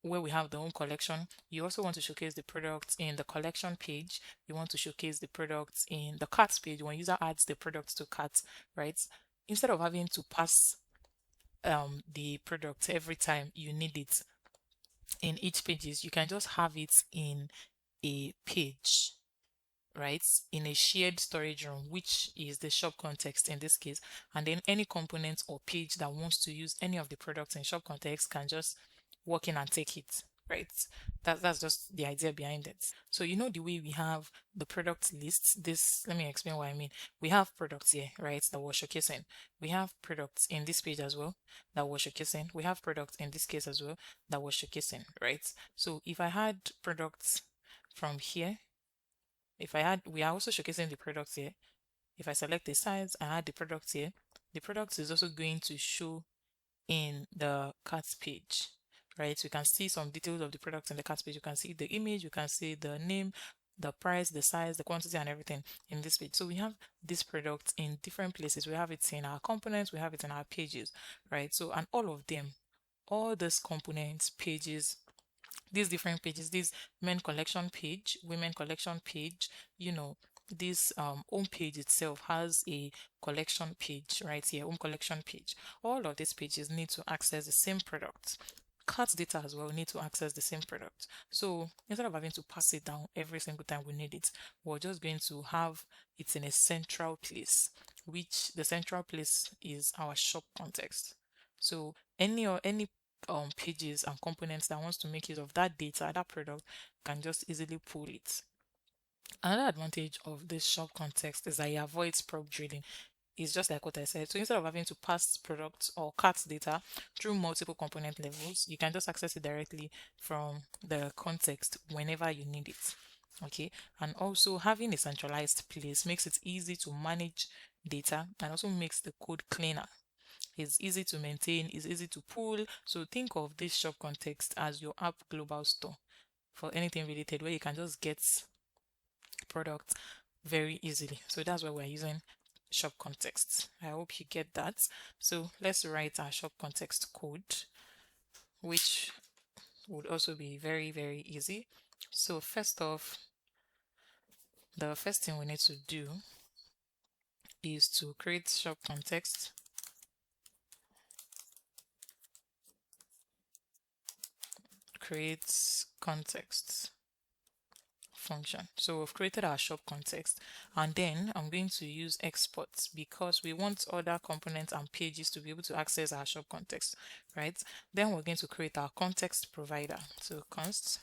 where we have the home collection. You also want to showcase the products in the collection page. You want to showcase the products in the cart page when user adds the products to cart, right? Instead of having to pass the product every time you need it in each pages, you can just have it in a page, right, in a shared storage room, which is the shop context in this case. And then any component or page that wants to use any of the products in shop context can just walk in and take it, right? That's just the idea behind it. So the way we have the product lists, this, let me explain what I mean. We have products here, right, that we're showcasing. We have products in this page as well that we're showcasing. We have products in this case as well that we're showcasing, right? So if I had products from here, we are also showcasing the products here. If I select the size, I add the product here. The product is also going to show in the cart page, right? You can see some details of the product in the cart page. You can see the image, you can see the name, the price, the size, the quantity, and everything in this page. So we have this product in different places. We have it in our components, we have it in our pages, right? So, and all of them, all these components, pages, these different pages, this men collection page, women collection page, this home page itself has a collection page right here, home collection page. All of these pages need to access the same product. Cart data as well need to access the same product. So instead of having to pass it down every single time we need it, we're just going to have it in a central place, which the central place is our shop context. So any pages and components that wants to make use of that data, that product, can just easily pull it. Another advantage of this shop context is that it avoids prop drilling. It's just like what I said. So instead of having to pass products or cart data through multiple component levels, you can just access it directly from the context whenever you need it. Okay. And also having a centralized place makes it easy to manage data and also makes the code cleaner. It's easy to maintain, it's easy to pull. So think of this shop context as your app global store for anything related, where you can just get products very easily. So that's why we're using shop context. I hope you get that. So let's write our shop context code, which would also be very, very easy. So first off, the first thing we need to do is to create shop context. Create context function. So we've created our shop context, and then I'm going to use exports because we want other components and pages to be able to access our shop context, right? Then we're going to create our context provider. So const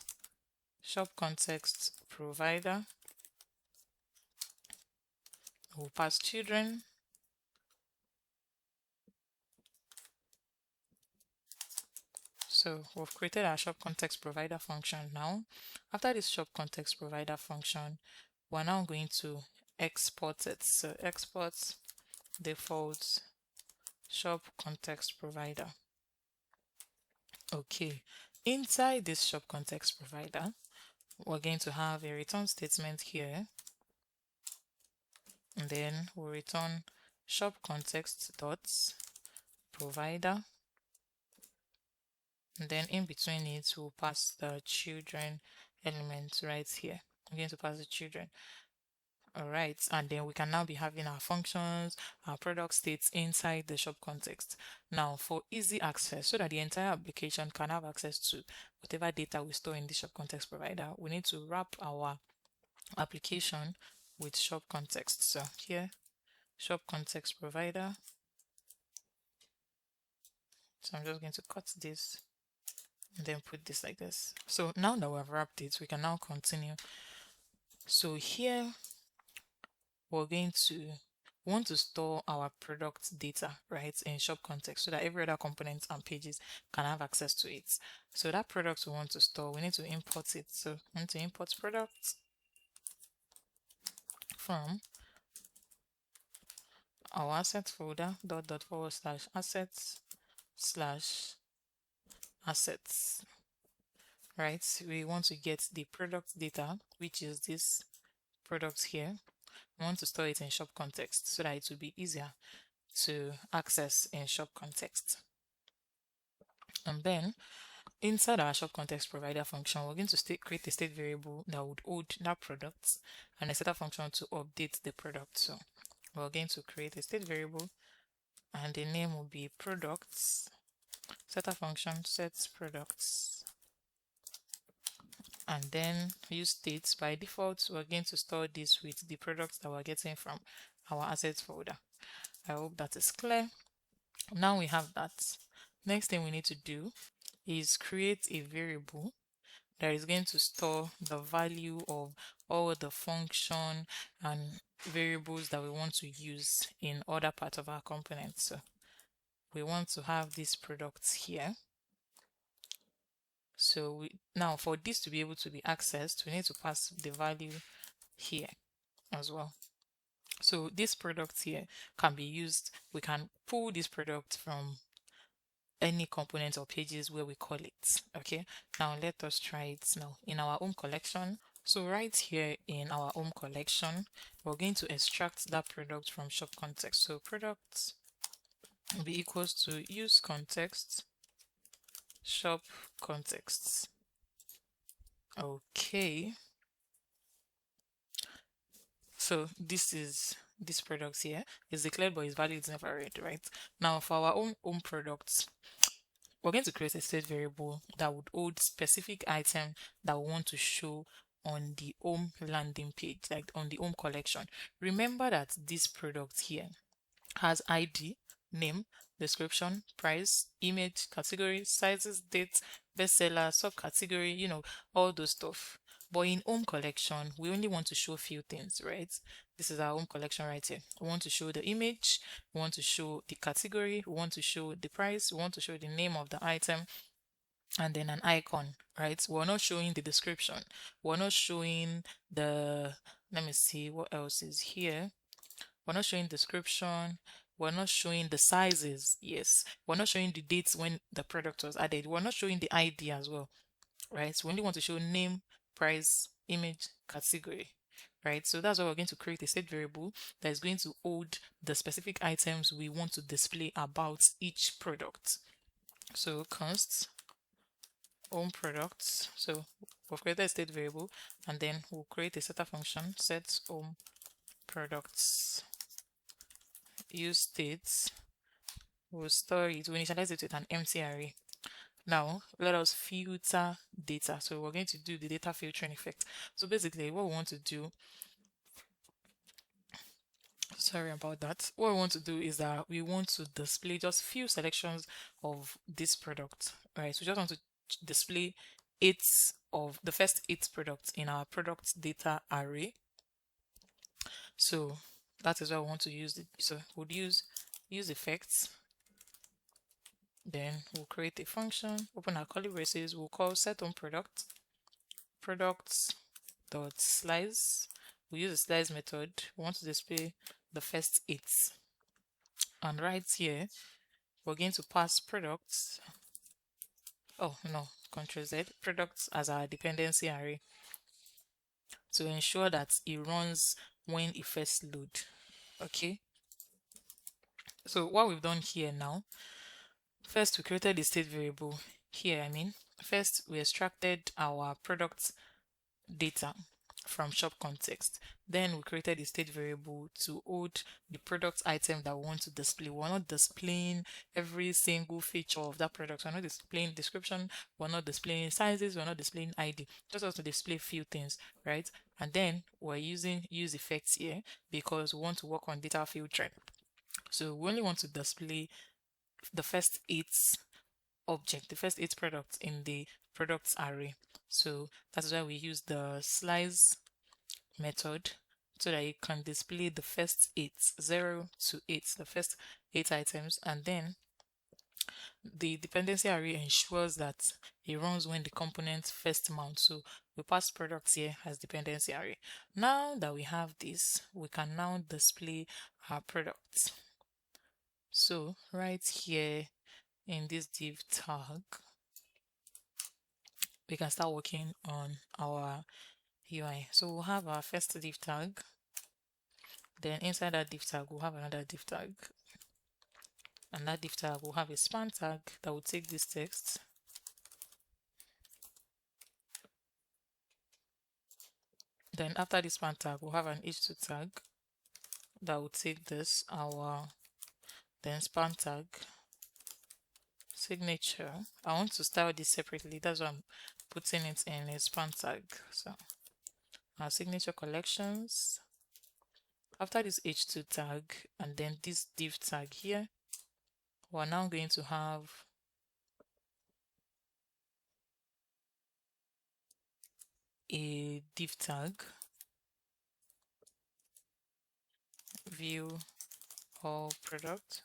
shop context provider. We'll pass children. So we've created our shop context provider function now. After this shop context provider function, we're now going to export it. So export default shop context provider. Okay, inside this shop context provider, we're going to have a return statement here, and then we'll return shop context dot provider, and then in between it we'll pass the children element right here. I'm going to pass the children. All right, and then we can now be having our functions, our product states inside the shop context. Now, for easy access, so that the entire application can have access to whatever data we store in the shop context provider, we need to wrap our application with shop context. So here, shop context provider. So I'm just going to cut this and then put this like this. So now that we've wrapped it, we can now continue. So here we're going to want to store our product data, right, in shop context so that every other component and pages can have access to it. So that product we want to store, we need to import it. So we want to import product from our assets folder /assets/assets, right? We want to get the product data, which is this product here. We want to store it in shop context so that it will be easier to access in shop context. And then inside our shop context provider function, we're going to create a state variable that would hold that product and a setter function to update the product. So we're going to create a state variable and the name will be products. Setter function sets products. And then use states. By default, we're going to store this with the products that we're getting from our assets folder. I hope that is clear. Now we have that. Next thing we need to do is create a variable that is going to store the value of all the function and variables that we want to use in other parts of our component. So we want to have these products here. So now for this to be able to be accessed, we need to pass the value here as well. So this product here can be used. We can pull this product from any component or pages where we call it. Okay, now let us try it now in our home collection. So right here in our home collection, we're going to extract that product from shop context. So product will be equals to use context shop contexts. Okay, so this product here is declared but its value is never read, right? Now for our own home products, we're going to create a state variable that would hold specific item that we want to show on the home landing page, like on the home collection. Remember that this product here has ID, name, description, price, image, category, sizes, date, bestseller, subcategory, all those stuff. But in home collection, we only want to show a few things, right? This is our home collection right here. We want to show the image, we want to show the category, we want to show the price, we want to show the name of the item, and then an icon, right? We're not showing the description. We're not showing let me see what else is here. We're not showing description. We're not showing the sizes. Yes. We're not showing the dates when the product was added. We're not showing the ID as well, right? We only want to show name, price, image, category, right? So that's why we're going to create a state variable that is going to hold the specific items we want to display about each product. So const home products. So we've created a state variable and then we'll create a setter function set home products. Use states, we'll store it, we'll initialize it with an empty array. Now let us filter data. So we're going to do the data filtering effect. So basically what we want to do, sorry about that, what we want to do is that we want to display just few selections of this product, right? So we just want to display the first 8 products in our product data array. So that is why we want to use it. So we'll use effects. Then we'll create a function, open our curly braces, we'll call set on products dot slice. We'll use the slice method. We want to display the first 8. And right here, we're going to pass products. Oh no, Ctrl Z, products as our dependency array to ensure that it runs when it first loads. Okay, so what we've done here now, first we created the state variable here. First we extracted our product data from shop context. Then we created a state variable to hold the product item that we want to display. We're not displaying every single feature of that product. We're not displaying description. We're not displaying sizes. We're not displaying ID. Just also display few things, right? And then we're using use effects here because we want to work on data filtering. So we only want to display the first the first eight products in the products array. So that's why we use the slice method so that you can display the first eight, 0 to 8, the first 8 items, and then the dependency array ensures that it runs when the component first mount. So we pass products here as dependency array. Now that we have this, we can now display our products. So right here in this div tag, we can start working on our UI. So we'll have our first div tag. Then inside that div tag, we'll have another div tag. And that div tag will have a span tag that will take this text. Then after this span tag, we'll have an h2 tag that will take this, our then span tag, signature. I want to style this separately. That's why I'm putting it in a span tag. So our signature collections. After this h2 tag and then this div tag here, we're now going to have a div tag, view all product.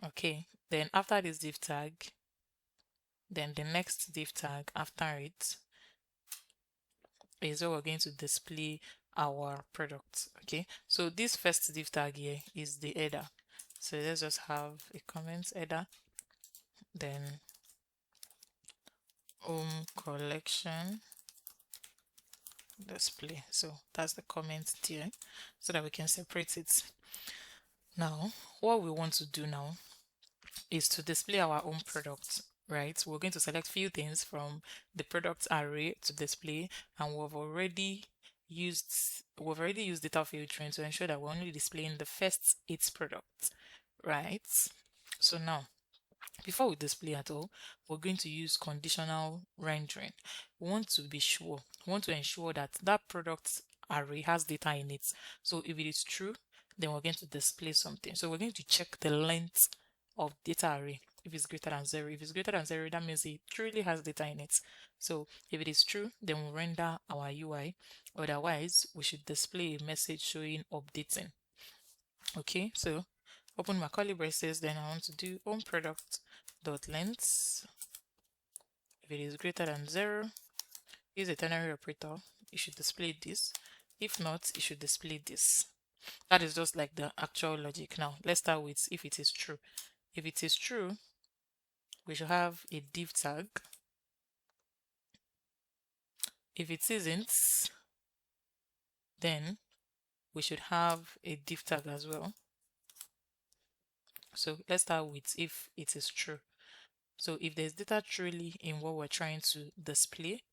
Okay, then after this div tag, then the next div tag after it is where we're going to display our product. Okay, so this first div tag here is the header. So let's just have a comment header, then home collection display. So that's the comment there so that we can separate it. Now what we want to do now is to display our own product, right? We're going to select few things from the product array to display, and we've already used data filtering to ensure that we're only displaying the first 8 products, right? So now before we display at all, we're going to use conditional rendering. We want to ensure that that product array has data in it. So if it is true, then we're going to display something. So we're going to check the length of data array. If it's greater than 0, if it's greater than 0, that means it truly has data in it. So if it is true, then we'll render our UI. Otherwise, we should display a message showing updating. Okay, so open my curly braces, then I want to do home product dot length. If it is greater than 0, use a ternary operator. You should display this. If not, you should display this. That is just like the actual logic. Now let's start with if it is true. If it is true, we should have a div tag. If it isn't, then we should have a div tag as well. So let's start with if it is true. So if there's data truly in what we're trying to display,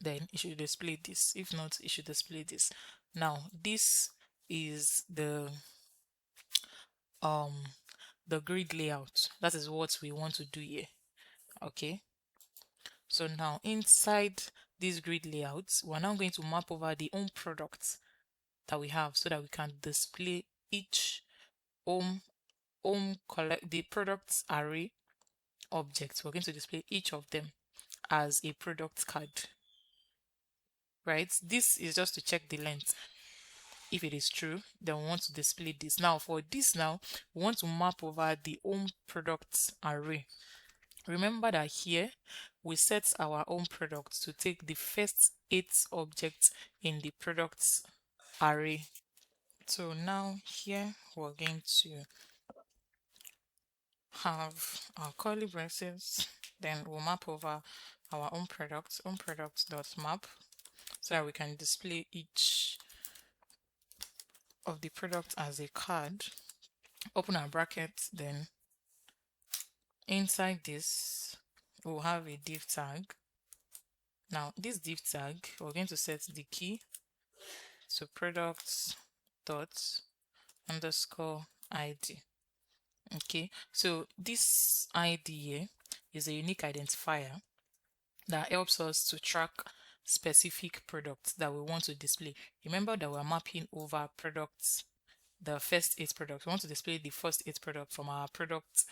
then it should display this. If not, it should display this. Now this is the grid layout. That is what we want to do here. Okay, so now inside this grid layouts, we're now going to map over the home products that we have so that we can display each the products array objects. We're going to display each of them as a product card, right? This is just to check the length. If it is true, then we want to display this. Now for this, now we want to map over the home products array. Remember that here we set our own product to take the first 8 objects in the products array. So now here we're going to have our curly braces, then we'll map over our own products.map so that we can display each of the product as a card. Open our bracket, then inside this we'll have a div tag, Now this div tag, we're going to set the key to products dot underscore ID. Okay, so this ID here is a unique identifier that helps us to track specific products that we want to display. Remember that we're mapping over products, the first 8 products. We want to display the first 8 products from our product,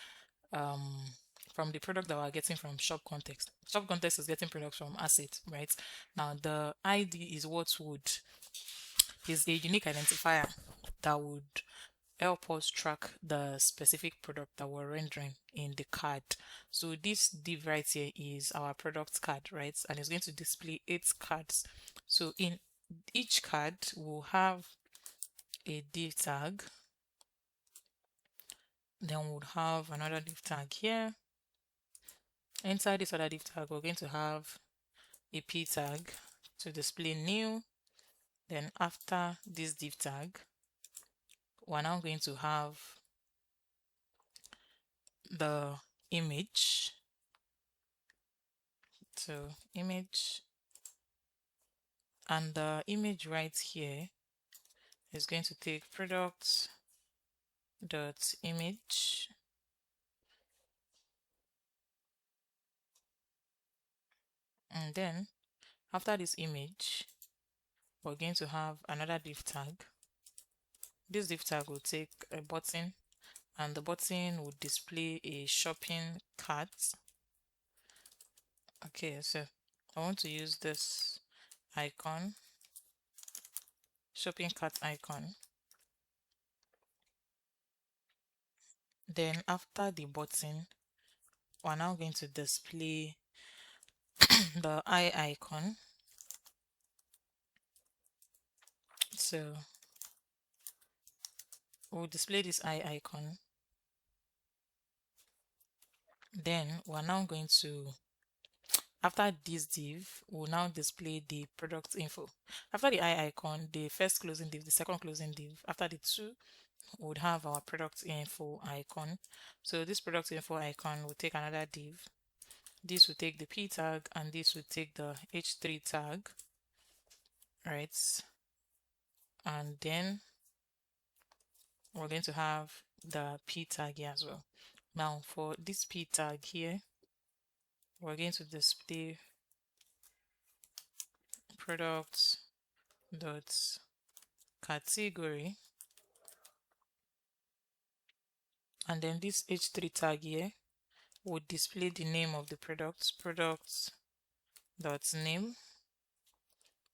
from the product that we're getting from shop context. Shop context is getting products from asset, right? Now the ID is is a unique identifier that would help us track the specific product that we're rendering in the card. So this div right here is our product card, right? And it's going to display 8 cards. So in each card, we'll have a div tag. Then we'll have another div tag here. Inside this other div tag, we're going to have a p tag to display new. Then after this div tag, we're now going to have the image. So image, and the image right here is going to take products dot image, and then after this image we're going to have another div tag. This div tag will take a button, and the button will display a shopping cart. Okay, so I want to use this icon, shopping cart icon. Then after the button, we're now going to display the eye icon. So we'll display this eye icon. Then we're now going to, after this div, we'll now display the product info. After the eye icon, the first closing div, the second closing div, after the two, we would have our product info icon. So this product info icon will take another div. This will take the p tag, and this will take the h3 tag, right? And then we're going to have the p tag here as well. Now for this p tag here, we're going to display products dot category, and then this h3 tag here would display the name of the products dot name.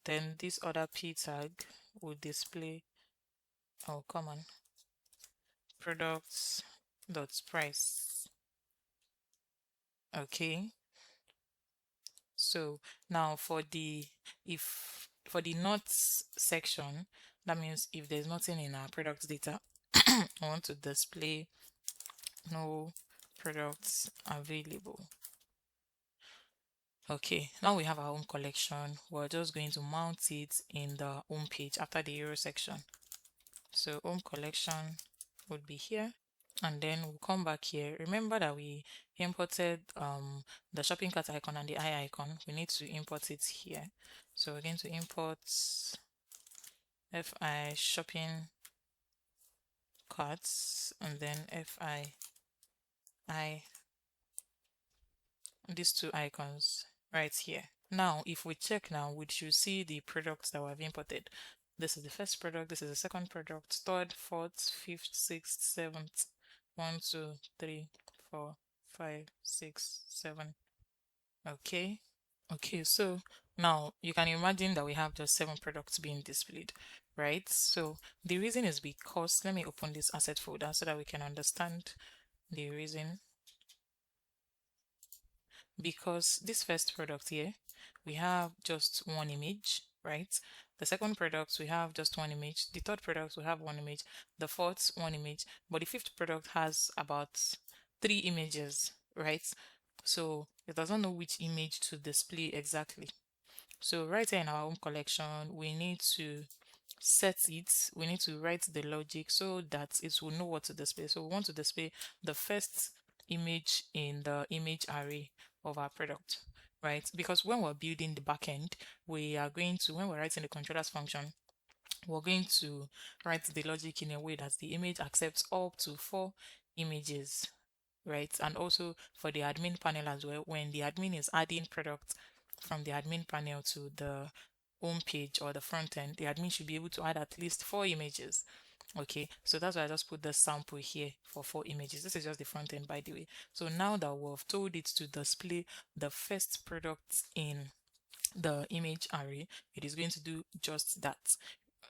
Then this other p tag will display, oh come on, products dot price. Okay, so now for the not section, that means if there's nothing in our product data, I want to display no products available. Okay, now we have our home collection. We're just going to mount it in the home page after the hero section. So home collection would be here, and then we'll come back here. Remember that we imported the shopping cart icon and the eye icon. We need to import it here. So we're going to import fi shopping carts, and then fi these two icons right here. Now if we check now, we should see the products that we have imported. This is the first product, this is the second product, third, fourth, fifth, sixth, seventh. 1, 2, 3, 4, 5, 6, 7. Okay, so now you can imagine that we have just 7 products being displayed, right? So the reason is because, let me open this asset folder so that we can understand the reason. Because this first product here, we have just one image, right? The second product, we have just one image. The third product, we have one image. The fourth, one image. But the fifth product has about 3 images, right? So it doesn't know which image to display exactly. So right here in our home collection, we need to set it, we need to write the logic so that it will know what to display. So we want to display the first image in the image array of our product, right? Because when we're building the backend, we are going to, when we're writing the controllers function, we're going to write the logic in a way that the image accepts up to 4 images, right? And also for the admin panel as well, when the admin is adding product from the admin panel to the home page or the front end, the admin should be able to add at least 4 images. Okay, so that's why I just put the sample here for 4 images. This is just the front end, by the way. So now that we've told it to display the first product in the image array, it is going to do just that.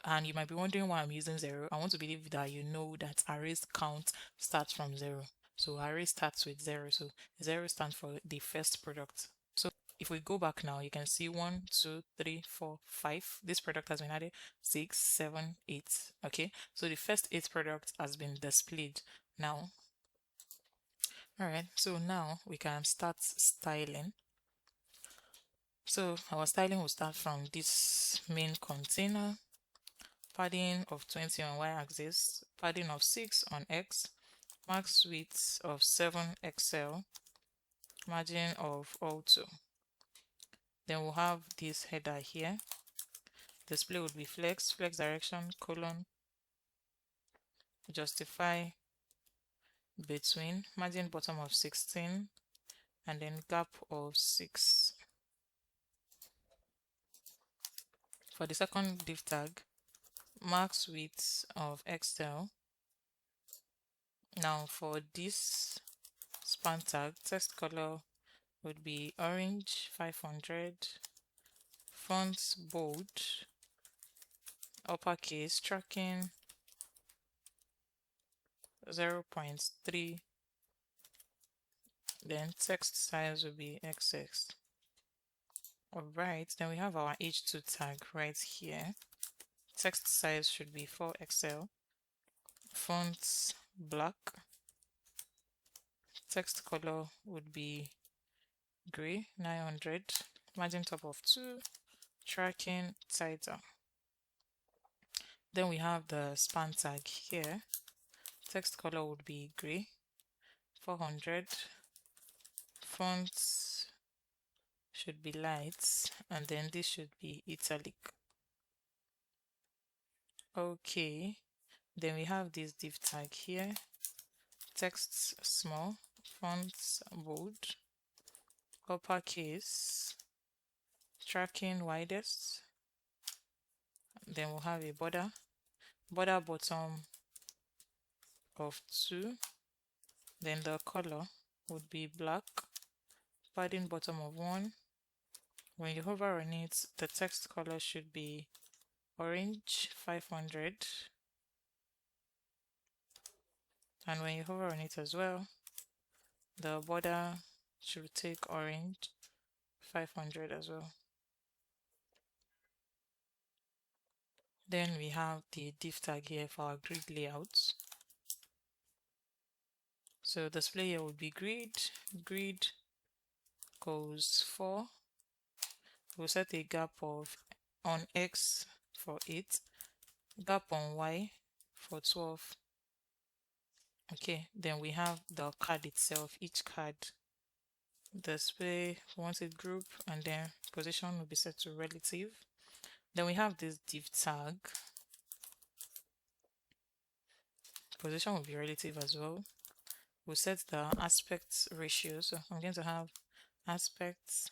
And you might be wondering why I'm using 0. I want to believe that you know that arrays count starts from 0. So array starts with 0. So 0 stands for the first product. So if we go back now, you can see 1, 2, 3, 4, 5. This product has been added. 6, 7, 8. Okay, so the first 8 product has been displayed now. All right, so now we can start styling. So our styling will start from this main container. Padding of 20 on y-axis, padding of 6 on x, max width of 7 XL, margin of auto. Then we'll have this header here. Display would be flex direction, colon, justify between, margin bottom of 16, and then gap of 6. For the second div tag, max width of XL. Now for this span tag, text color would be orange 500, font bold, uppercase, tracking 0.3, then text size will be XX. Alright, then we have our H2 tag right here. Text size should be 4XL, font black, text color would be gray 900, margin top of 2, tracking title. Then we have the span tag here. Text color would be gray 400, fonts should be light, and then this should be italic. Okay, then we have this div tag here. Text small, fonts bold, uppercase, tracking widest. Then we'll have a border bottom of 2. Then the color would be black, padding bottom of 1. When you hover on it, the text color should be orange 500. And when you hover on it as well, the border should take orange 500 as well. Then we have the div tag here for our grid layouts. So display here would be grid goes 4. We'll set a gap of on X for 8, gap on Y for 12. Okay, then we have the card itself. Each card display wanted group, and then position will be set to relative. Then we have this div tag. Position will be relative as well. We'll set the aspect ratio. So I'm going to have aspect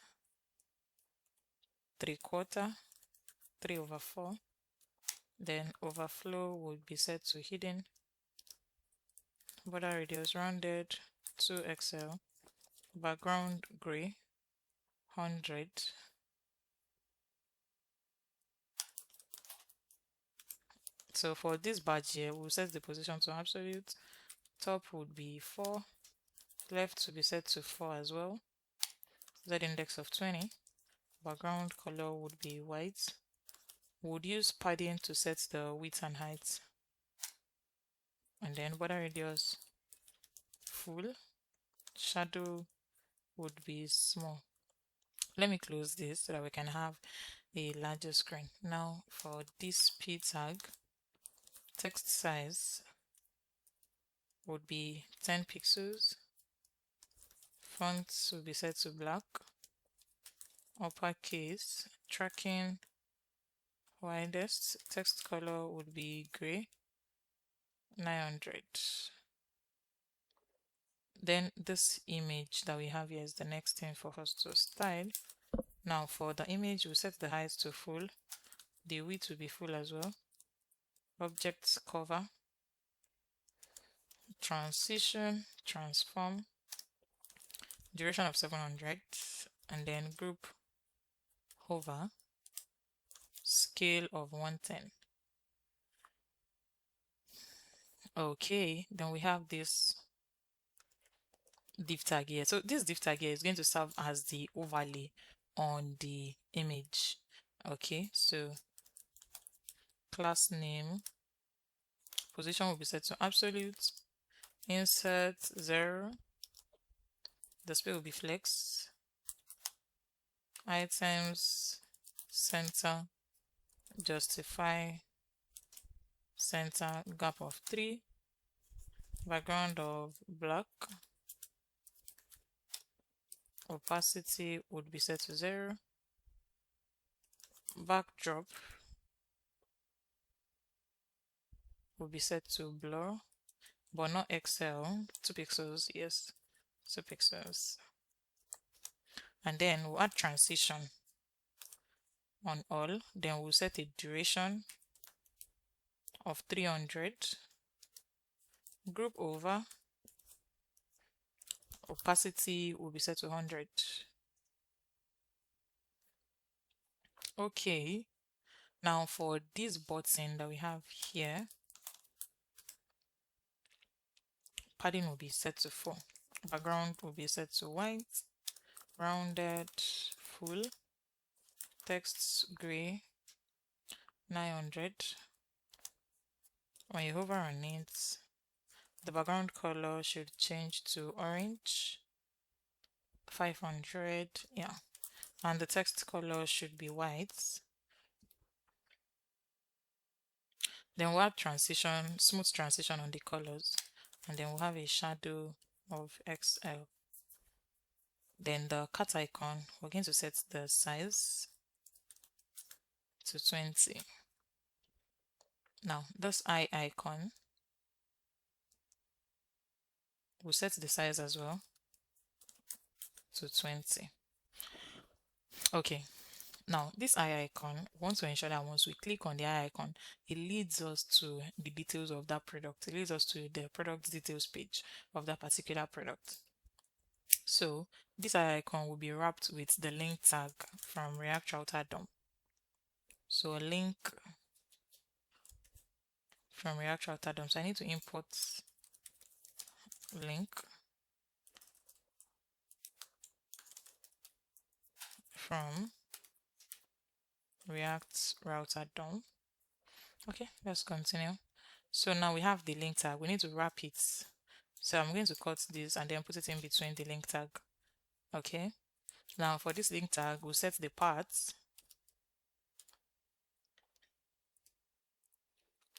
3/4, 3/4. Then overflow would be set to hidden. Border radius rounded 2XL. Background gray 100. So for this badge here, we'll set the position to absolute. Top would be 4. Left to be set to 4 as well. Z index of 20. Background color would be white. Would use padding to set the width and height. And then border radius full. Shadow would be small. Let me close this so that we can have a larger screen. Now for this P tag, text size would be 10 pixels. Font will be set to black. uppercase, tracking widest, text color would be gray, 900. Then this image that we have here is the next thing for us to style. Now for the image, we'll set the height to full, the width will be full as well. Object cover, transition, transform, duration of 700, and then group hover, scale of 110. Okay, then we have this div tag here. So this div tag here is going to serve as the overlay on the image. Okay, so class name, position will be set to absolute, insert 0, display will be flex, items, center, justify, center, gap of 3, background of black, opacity would be set to 0, backdrop will be set to blur, but not XL, 2 pixels, yes, 2 pixels. And then we'll add transition on all, then we'll set a duration of 300, group over, opacity will be set to 100. Okay, now for this button that we have here, padding will be set to 4, background will be set to white, rounded, full, text gray, 900. When you hover on it, the background color should change to orange, 500, yeah, and the text color should be white. Then we'll add transition, smooth transition on the colors, and then we'll have a shadow of XL. Then the cat icon, we're going to set the size to 20. Now this eye icon, we'll set the size as well to 20. Okay, now this eye icon, we want to ensure that once we click on the eye icon, it leads us to the details of that product. It leads us to the product details page of that particular product. So this eye icon will be wrapped with the link tag from React Router DOM. So a link from React Router DOM. So I need to import link from React Router DOM. Okay, let's continue. So now we have the link tag. We need to wrap it. So I'm going to cut this and then put it in between the link tag. Okay, now for this link tag, we'll set the path.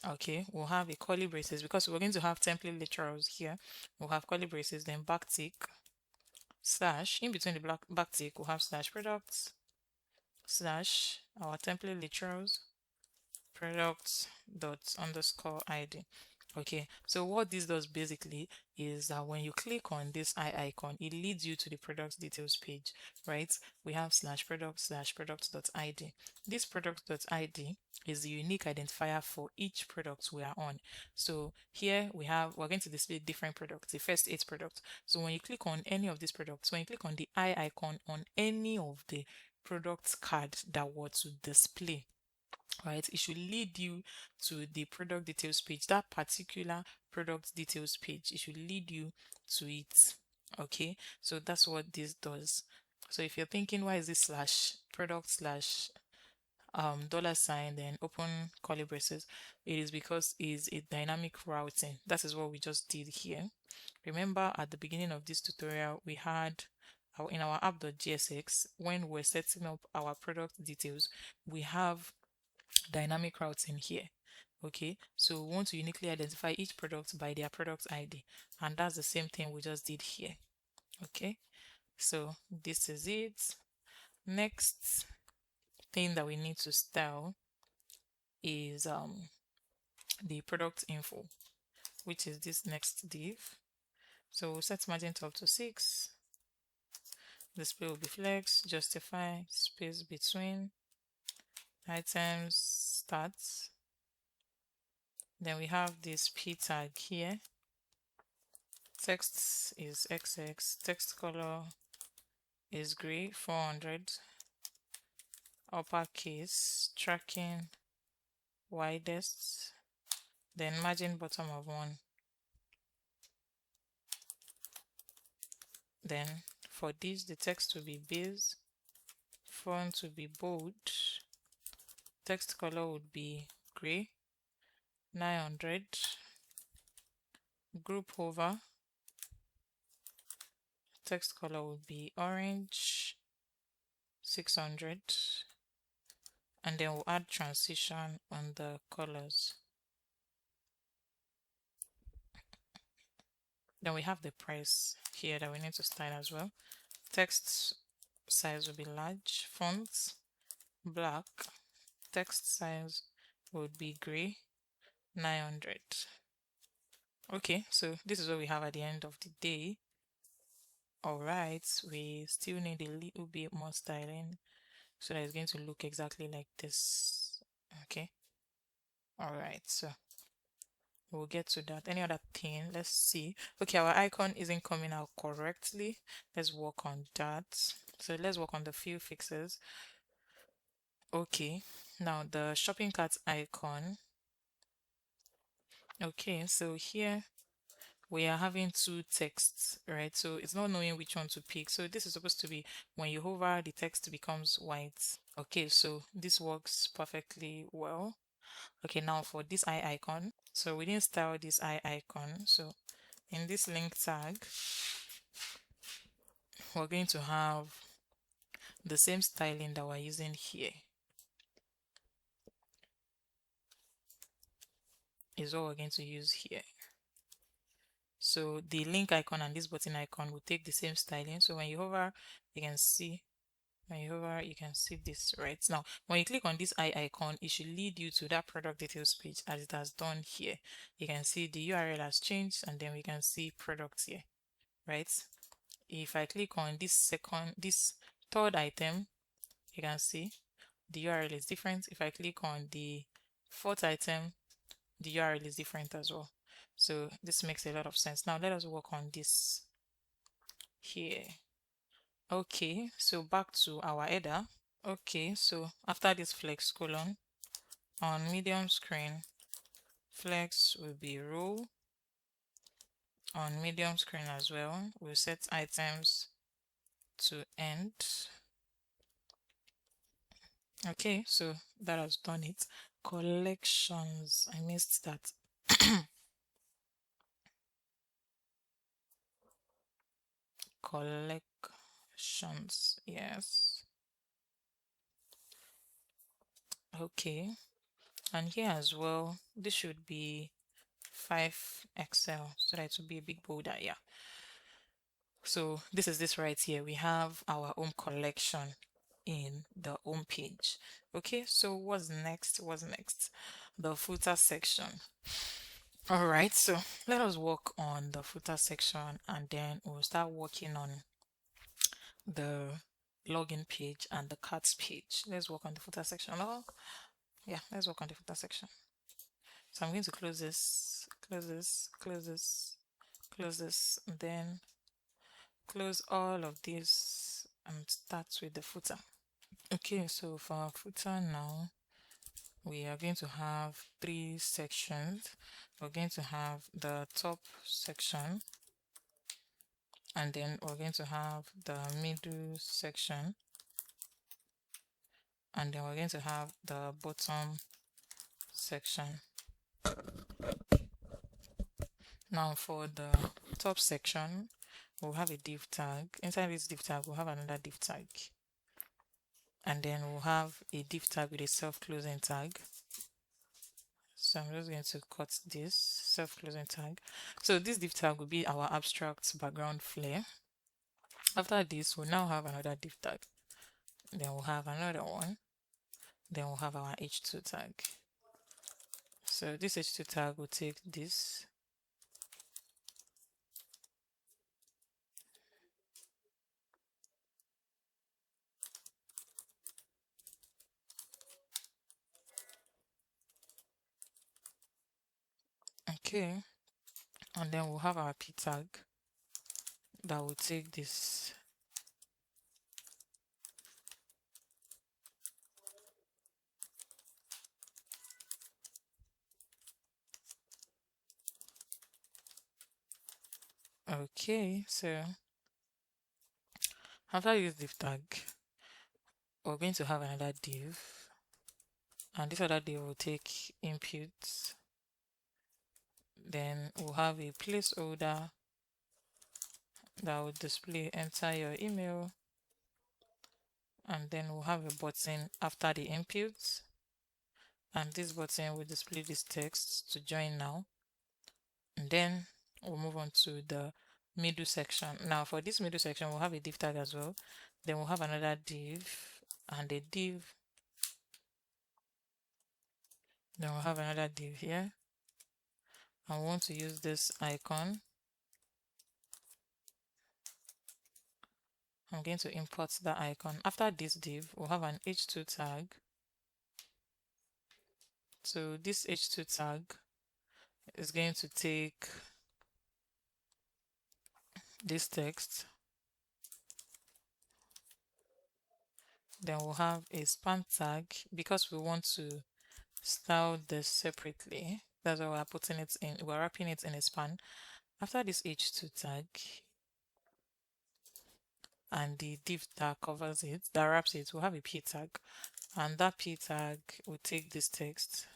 Okay, we'll have a curly braces because we're going to have template literals here. We'll have curly braces, then backtick, slash, in between the backtick, we'll have slash products, slash, our template literals, products dot underscore ID. Okay, so what this does basically is that when you click on this eye icon, it leads you to the product details page, right? We have slash product.id. This product.id is the unique identifier for each product we are on. So here we're going to display different products, the first 8 products. So when you click on any of these products, when you click on the eye icon on any of the products card that were to display, right, it should lead you to the product details page, that particular product details page. It should lead you to it. Okay, so that's what this does. So if you're thinking, why is this slash product slash $, then open curly braces, it is because it's a dynamic routing. That is what we just did here. Remember at the beginning of this tutorial, we had in our app.jsx, when we're setting up our product details, we have dynamic routing here. Okay, so we want to uniquely identify each product by their product ID, and that's the same thing we just did here. Okay, so this is it. Next thing that we need to style is the product info, which is this next div. So we'll set margin top to 6. Display will be flex, justify, space between, items, stats. Then we have this p tag here. Text is XX, text color is gray, 400, uppercase, tracking, widest, then margin bottom of 1. Then for this, the text will be base, font will be bold, text color would be gray, 900, group hover, text color would be orange, 600, and then we'll add transition on the colors. Then we have the price here that we need to style as well. Text size will be large, fonts black, text size would be gray, 900. Okay, so this is what we have at the end of the day. Alright, we still need a little bit more styling so that it's going to look exactly like this. Okay, alright, so we'll get to that. Any other thing? Let's see. Okay, our icon isn't coming out correctly. Let's work on that. So let's work on the few fixes. Okay, now the shopping cart icon. Okay, so here we are having two texts, right? So it's not knowing which one to pick. So this is supposed to be when you hover, the text becomes white. Okay, so this works perfectly well. Okay, now for this eye icon, so we didn't style this eye icon. So in this link tag, we're going to have the same styling that we're using here. Is what we're going to use here. So the link icon and this button icon will take the same styling. So when you hover, you can see, you can see this right now. When you click on this eye icon, it should lead you to that product details page as it has done here. You can see the URL has changed, and then we can see products here, right? If I click on this third item, you can see the URL is different. If I click on the fourth item, the URL is different as well. So this makes a lot of sense. Now let us work on this here. Okay, so back to our header. Okay, so after this flex colon, on medium screen, flex will be row. On medium screen as well, we'll set items to end. Okay, so that has done it. Collections, I missed that. Collections, yes. Okay, and here as well, this should be 5XL so that it will be a big bolder. Yeah, so this is this right here. We have our home collection in the home page. Okay, so what's next? The footer section. All right, so let us work on the footer section, and then we'll start working on the login page and the carts page. Let's work on the footer section. Oh yeah, let's work on the footer section. So I'm going to close this, close this, close this, close this, and then close all of these and start with the footer. Okay, so for our footer now, we are going to have 3 sections. We're going to have the top section, and then we're going to have the middle section, and then we're going to have the bottom section. Now for the top section, we'll have a div tag. Inside this div tag, we'll have another div tag, and then we'll have a div tag with a self-closing tag. So I'm just going to cut this self-closing tag. So this div tag will be our abstract background flare. After this, we'll now have another div tag. Then we'll have another one. Then we'll have our h2 tag. So this h2 tag will take this. Okay. And then we'll have our p tag that will take this. Okay, so after this div tag, we're going to have another div, and this other div will take inputs. Then we'll have a placeholder that will display enter your email, and then we'll have a button after the inputs, and this button will display this text to join now. And then we'll move on to the middle section. Now for this middle section, we'll have a div tag as well. Then we'll have another div and a div. Then we'll have another div here. I want to use this icon. I'm going to import the icon. After this div, we'll have an h2 tag. So this h2 tag is going to take this text. Then we'll have a span tag because we want to style this separately. That's why we're putting it in, we're wrapping it in a span. After this h2 tag and the div tag covers it, that wraps it, we'll have a p tag, and that p tag will take this text.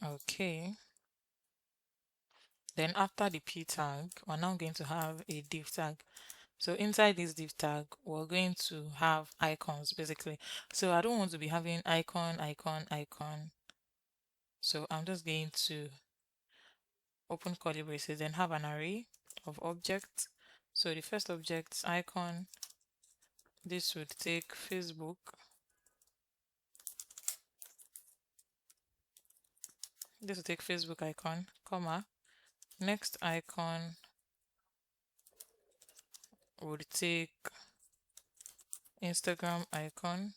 Okay. Then after the p tag, we're now going to have a div tag. So inside this div tag, we're going to have icons basically. So I don't want to be having icon, icon, icon. So I'm just going to open curly braces, then have an array of objects. So the first object, icon, this would take Facebook. This will take Facebook icon, comma. Next icon would take Instagram icon.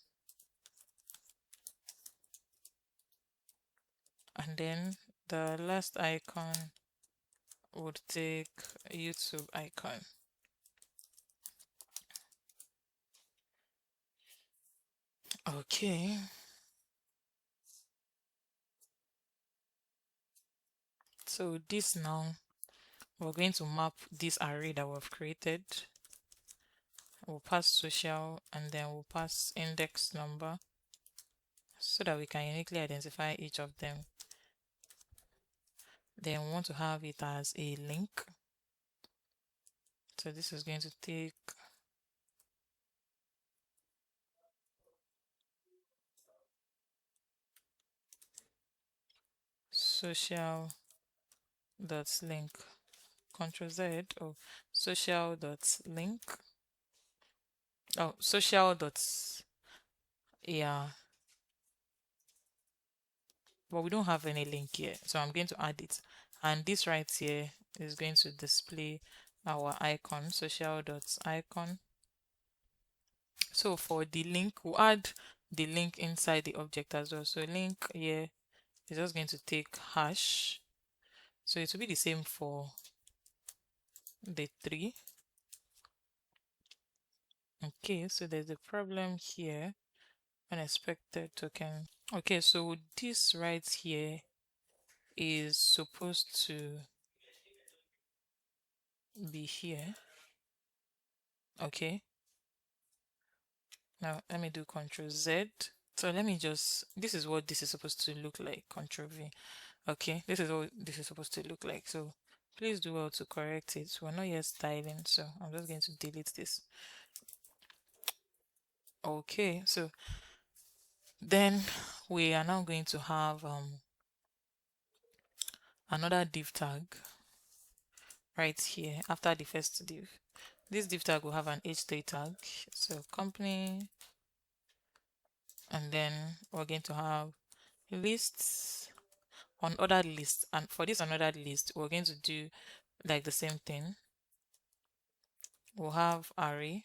And then the last icon would take YouTube icon. Okay. So this now, we're going to map this array that we've created. We'll pass social and then we'll pass index number so that we can uniquely identify each of them. Then we want to have it as a link. So this is going to take social dot link, Ctrl Z, or social dot link. Oh, social dot, yeah. But we don't have any link here, so I'm going to add it. And this right here is going to display our icon, social dot icon. So for the link, we'll add the link inside the object as well. So link here is just going to take hash. So it will be the same for the three. Okay, so there's a problem here. Unexpected token. Okay, so this right here is supposed to be here. Okay. Now let me do Ctrl Z. So let me just, this is what this is supposed to look like. Ctrl V. Okay, this is what this is supposed to look like. So Please do well to correct it. We're not yet styling, so I'm just going to delete this. Okay, so then we are now going to have another div tag right here after the first div. This div tag will have an h3 tag, so company, and then we're going to have lists on other lists, and for this another list we're going to do like the same thing. We'll have array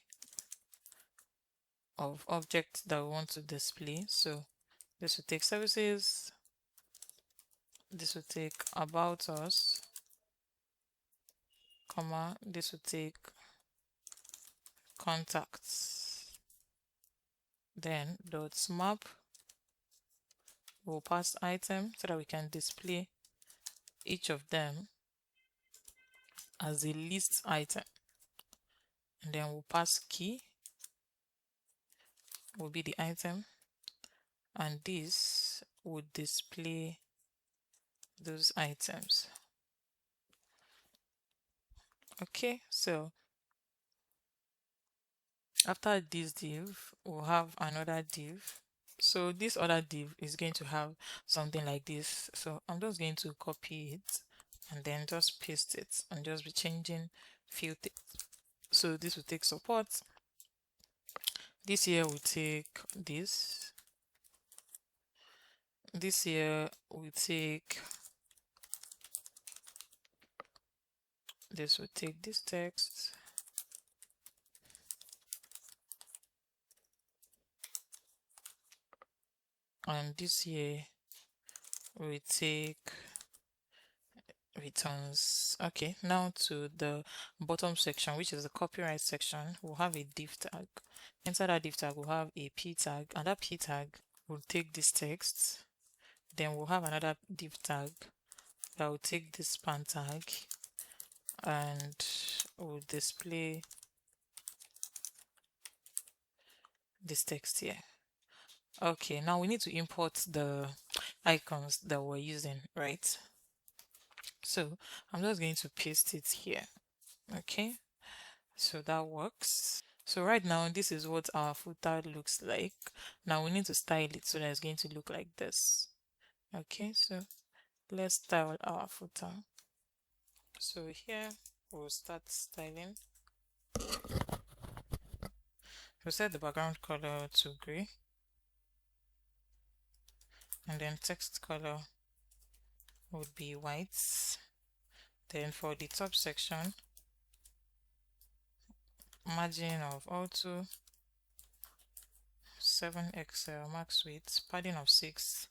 of objects that we want to display. So this will take services, this will take about us, comma, this will take contacts, then dot map will pass item so that we can display each of them as a list item, and then we'll pass key will be the item, and this would display those items. Okay, so after this div we'll have another div. So this other div is going to have something like this, so I'm just going to copy it and then just paste it and just be changing few things. So this will take support, this here will take this here will take this, will take this text, and this here will take returns. Okay, now to the bottom section, which is the copyright section. We'll have a div tag. Inside that div tag we'll have a p tag, and that p tag will take this text. Then we'll have another div tag that will take this span tag and will display this text here. Okay, now we need to import the icons that we're using, right? So I'm just going to paste it here. Okay, so that works. So right now this is what our footer looks like. Now we need to style it so that it's going to look like this. Okay, so let's style our footer. So here we'll start styling. We'll set the background color to gray, and then text color would be white. Then for the top section, margin of auto 7 XL, max width, padding of 6,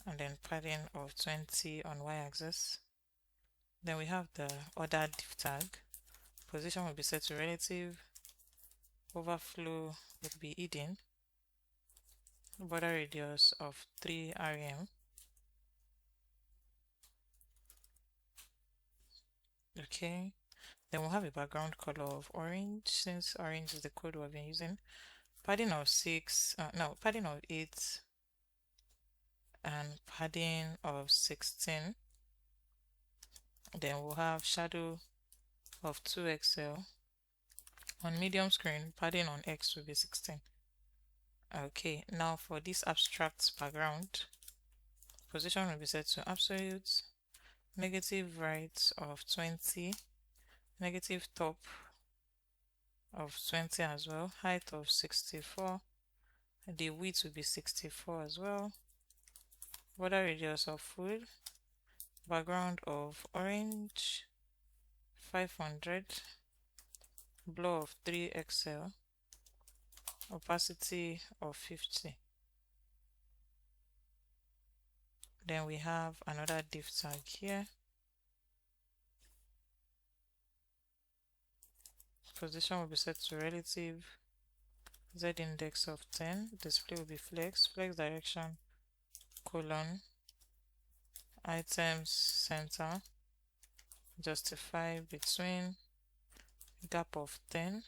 and then padding of 20 on y-axis. Then we have the other div tag. Position will be set to relative, overflow would be hidden, border radius of 3 rem. Okay, then we'll have a background color of orange, since orange is the code we've been using. Padding of 6, padding of 8, and padding of 16. Then we'll have shadow of 2 XL. On medium screen, padding on X will be 16. Okay, now for this abstract background, position will be set to absolute, negative right of 20, negative top of 20 as well, height of 64, the width will be 64 as well, border radius of full, background of orange 500, blur of 3 XL, opacity of 50. Then we have another div tag here. Position will be set to relative, z index of 10, display will be flex, flex direction, colon, items center, justify between, gap of 10.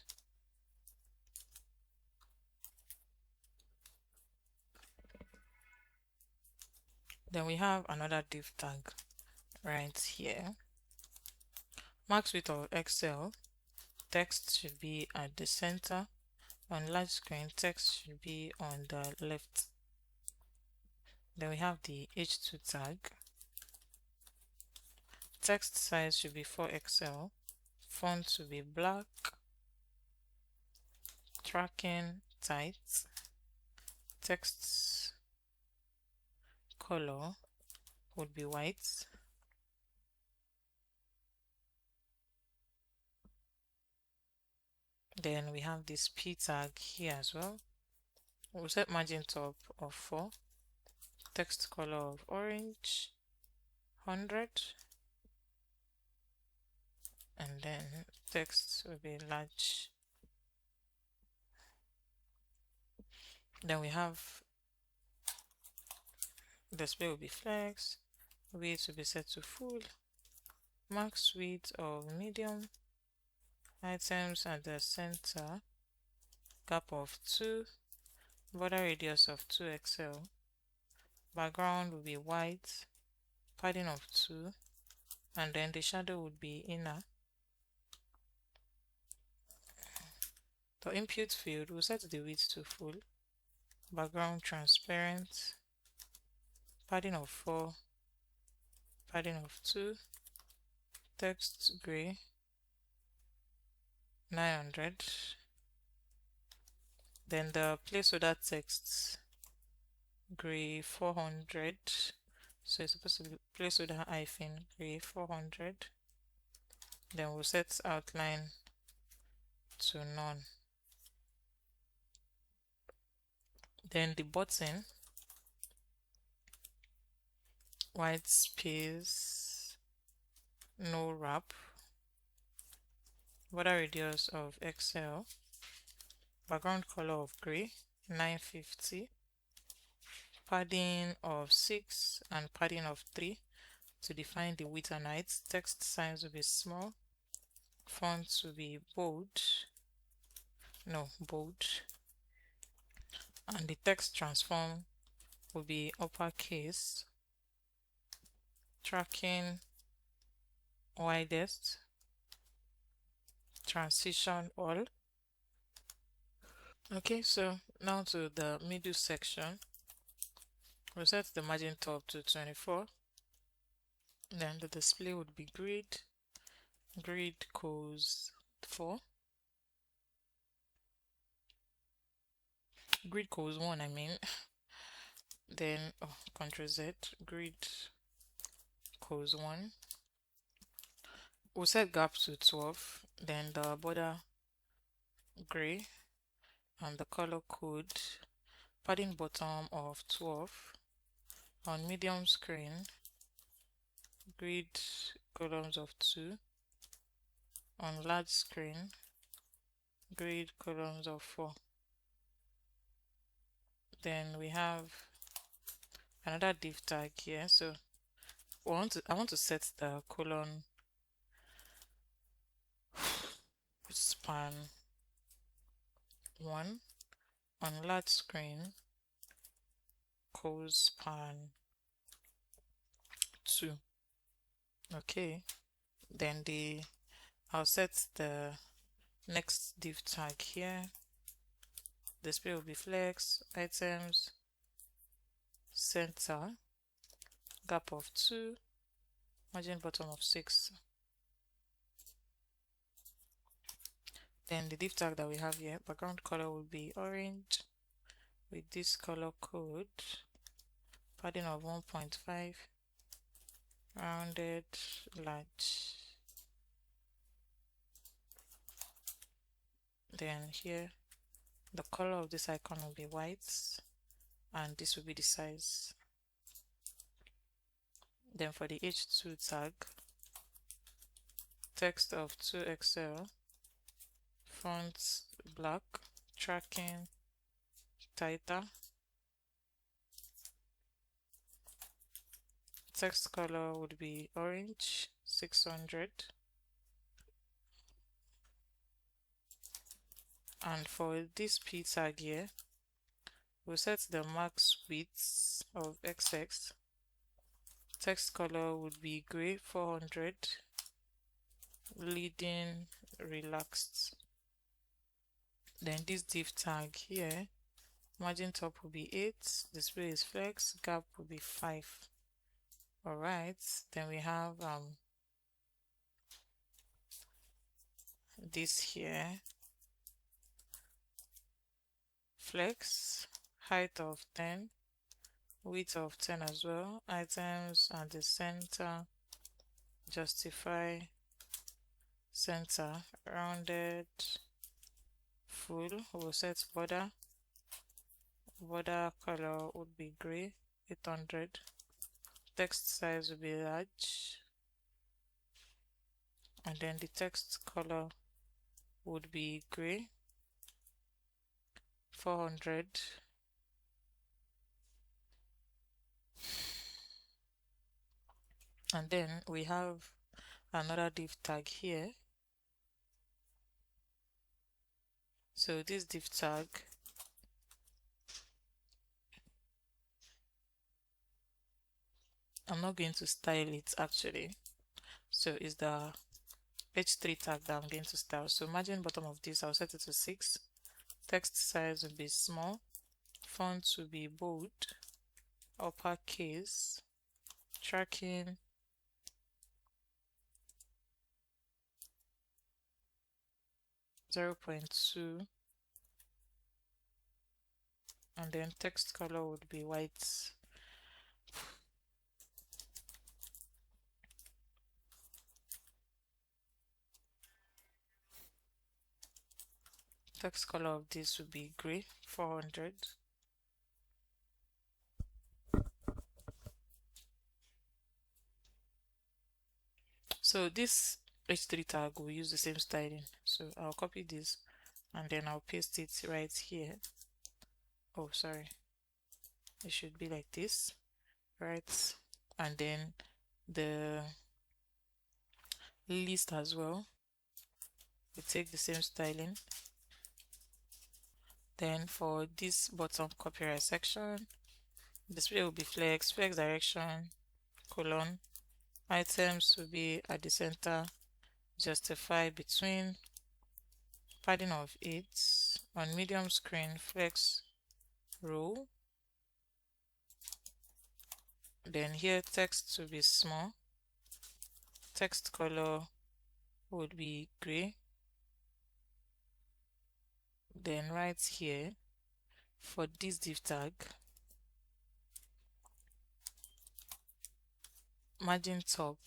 Then we have another div tag right here. Max width of Excel, text should be at the center. On large screen, text should be on the left. Then we have the H2 tag. Text size should be 4XL. Font should be black. Tracking tight. Text color would be white. Then we have this P tag here as well. We'll set margin top of 4. Text color of orange, 100. And then text will be large. Then we have display will be flex, width will be set to full, max width of medium, items at the center, gap of 2, border radius of 2XL, background will be white, padding of 2, and then the shadow would be inner. The input field will set the width to full, background transparent, padding of 4, padding of 2, text gray, 900. Then the placeholder text gray 400. So it's supposed to be placeholder hyphen gray 400. Then we'll set outline to none. Then the button, white space, no wrap, border radius of XL, background color of gray 950, padding of 6 and padding of 3 to define the width and height. Text size will be small, font will be bold, and the text transform will be uppercase, tracking widest, transition all. Okay, so now to the middle section. We'll set the margin top to 24. Then the display would be grid cos 4, grid cos 1 I mean. Then Ctrl Z, grid cos 1. We'll set gap to 12, then the border gray and the color code, padding bottom of 12. On medium screen, grid columns of 2. On large screen, grid columns of 4. Then we have another div tag here. So I want to set the colon span 1 on large screen, cos span 2. Okay, then I'll set the next div tag here. Display will be flex, items, center, gap of 2, margin bottom of 6. Then the div tag that we have here, background color will be orange with this color code, padding of 1.5, rounded, large. Then here the color of this icon will be white and this will be the size. Then for the H2 tag, text of 2XL, font black, tracking tighter, text color would be orange 600. And for this P tag here, we'll set the max width of XX. Text color would be gray 400. leading relaxed. Then this div tag here, margin top will be 8, display is flex, gap will be 5. All right, then we have this here, flex, height of 10, width of 10 as well, items at the center, justify center, rounded, full. We'll set border color would be gray, 800. Text size will be large, and then the text color would be gray, 400. And then we have another div tag here. So this div tag, I'm not going to style it actually, so it's the h3 tag that I'm going to style. So margin bottom of this, I'll set it to 6. Text size will be small, font will be bold, uppercase, tracking, .2, and then text color would be white. Text color of this would be gray, 400. So this h3 tag will use the same styling. So I'll copy this and then I'll paste it right here. Oh, sorry. It should be like this, right? And then the list as well, we take the same styling. Then for this bottom copyright section, display will be flex direction, colon, items will be at the center, justify between, padding of 8, on medium screen, flex row. Then here text will be small, text color would be gray. Then right here for this div tag, margin top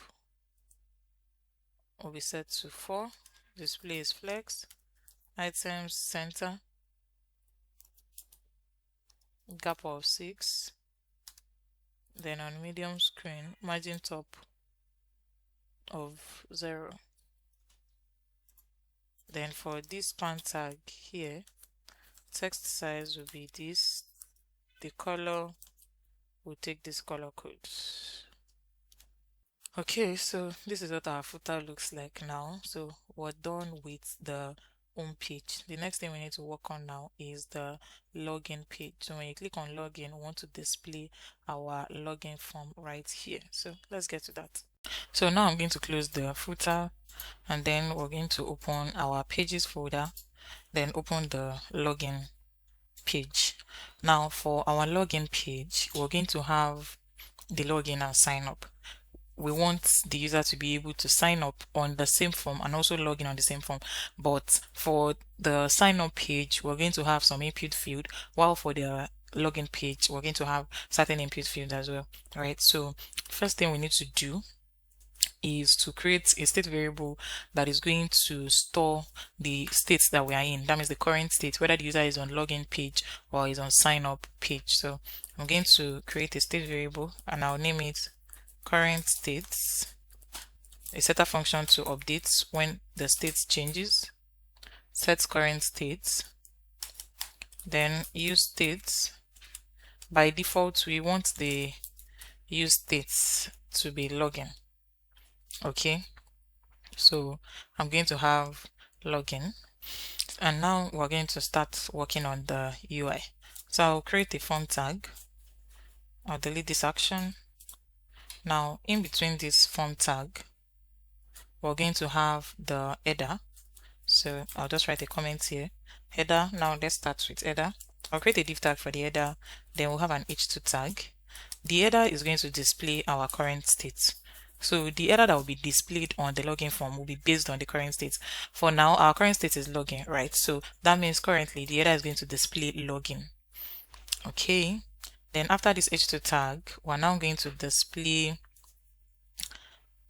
will be set to 4, display is flex, items center, gap of 6. Then on medium screen, margin top of 0. Then for this span tag here, text size will be this, the color will take this color code. Okay, so this is what our footer looks like now. So we're done with the home page. The next thing we need to work on now is the login page. So when you click on login, we want to display our login form right here. So let's get to that. So now I'm going to close the footer, and then we're going to open our pages folder, then open the login page. Now for our login page, we're going to have the login and sign up. We want the user to be able to sign up on the same form and also log in on the same form. But for the sign up page, we're going to have some input field, while for the login page, we're going to have certain input fields as well. All right. So first thing we need to do is to create a state variable that is going to store the states that we are in. That means the current state, whether the user is on login page or is on sign up page. So I'm going to create a state variable and I'll name it current states, a setter function to update when the state changes, set current states, then use states. By default, we want the use states to be login. Okay, so I'm going to have login, and now we're going to start working on the UI. So I'll create a form tag. I'll delete this action. Now in between this form tag, we're going to have the header. So I'll just write a comment here. Header. Now let's start with header. I'll create a div tag for the header. Then we'll have an h2 tag. The header is going to display our current state. So the header that will be displayed on the login form will be based on the current state. For now, our current state is login, right? So that means currently the header is going to display login. Okay. Then after this h2 tag, we're now going to display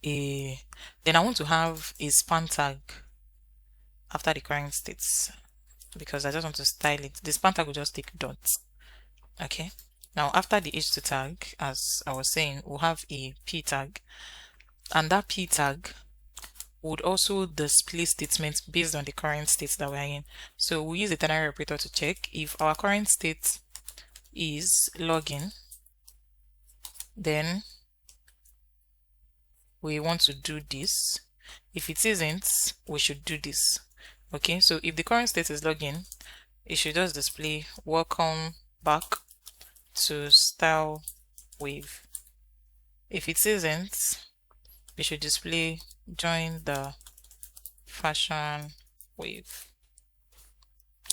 then I want to have a span tag after the current states because I just want to style it. The span tag will just take dots. Okay. Now after the h2 tag, as I was saying, we'll have a p tag, and that p tag would also display statements based on the current state that we're in. So we'll use a ternary operator to check if our current state is login, then we want to do this. If it isn't, we should do this. Okay, so if the current state is login, it should just display welcome back to style wave. If it isn't, we should display join the fashion wave.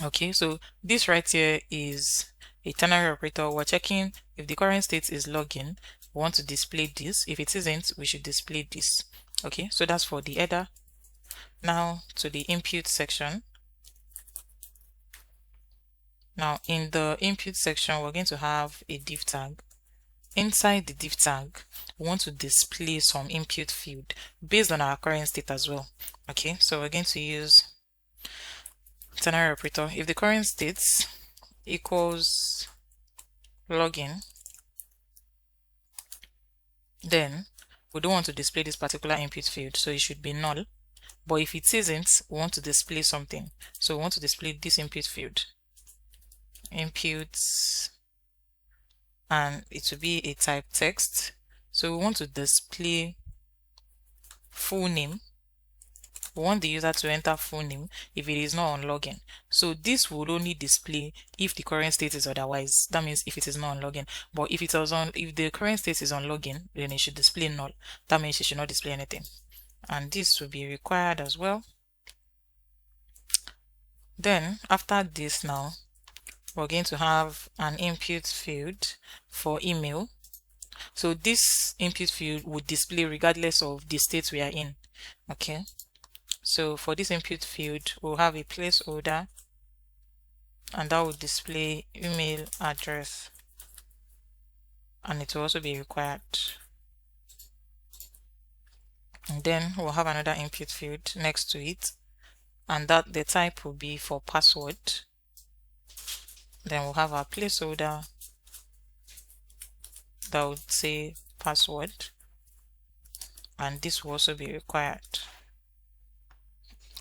Okay, so this right here is a ternary operator. We're checking if the current state is login. We want to display this. If it isn't, we should display this. Okay, so that's for the header. Now to the input section. Now in the input section, we're going to have a div tag. Inside the div tag, we want to display some input field based on our current state as well. Okay, so we're going to use ternary operator. If the current state equals login, then we don't want to display this particular input field, so it should be null. But if it isn't, we want to display something. So we want to display this input field. Inputs, and it will be a type text. So we want to display full name. We want the user to enter full name if it is not on login. So this would only display if the current state is otherwise. That means if it is not on login. But if it was on, if the current state is on login, then it should display null. That means it should not display anything. And this will be required as well. Then after this, now we're going to have an input field for email. So this input field would display regardless of the state we are in. Okay. So for this input field, we'll have a placeholder, and that will display email address, and it will also be required. And then we'll have another input field next to it, and that the type will be for password. Then we'll have our placeholder that would say password, and this will also be required.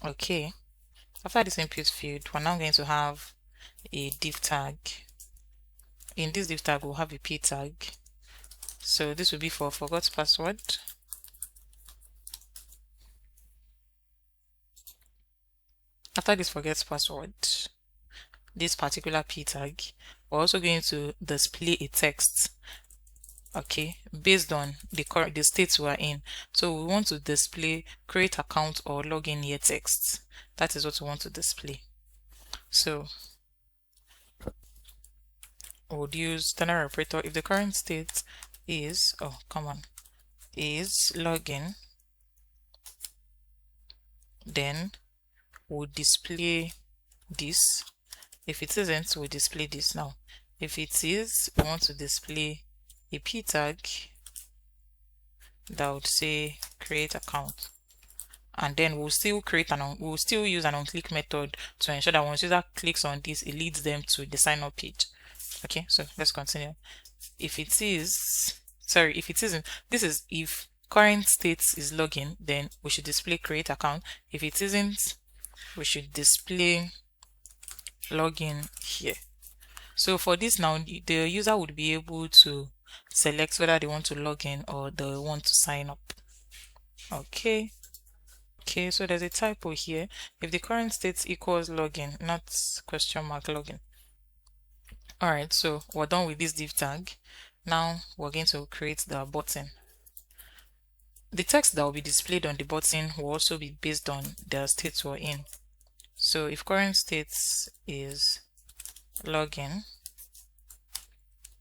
Okay, after this input field, we're now going to have a div tag. In this div tag, we'll have a p tag. So this will be for forgot password. After this forget password, this particular p tag, we're also going to display a text, okay, based on the state we are in. So we want to display create account or login here text. That is what we want to display. So we'll use ternary operator. If the current state is is login, then we'll display this. If it isn't, we'll display this. Now if it is, we want to display a p tag that would say create account, and then we'll still use an onClick method to ensure that once user clicks on this, it leads them to the sign up page. Okay, so let's continue. If it isn't, this is if current state is login, then we should display create account. If it isn't, we should display login here. So for this now, the user would be able to select whether they want to log in or they want to sign up. Okay, so there's a typo here. If the current state equals login, not question mark login. Alright, so we're done with this div tag. Now we're going to create the button. The text that will be displayed on the button will also be based on the state we're in. So if current state is login,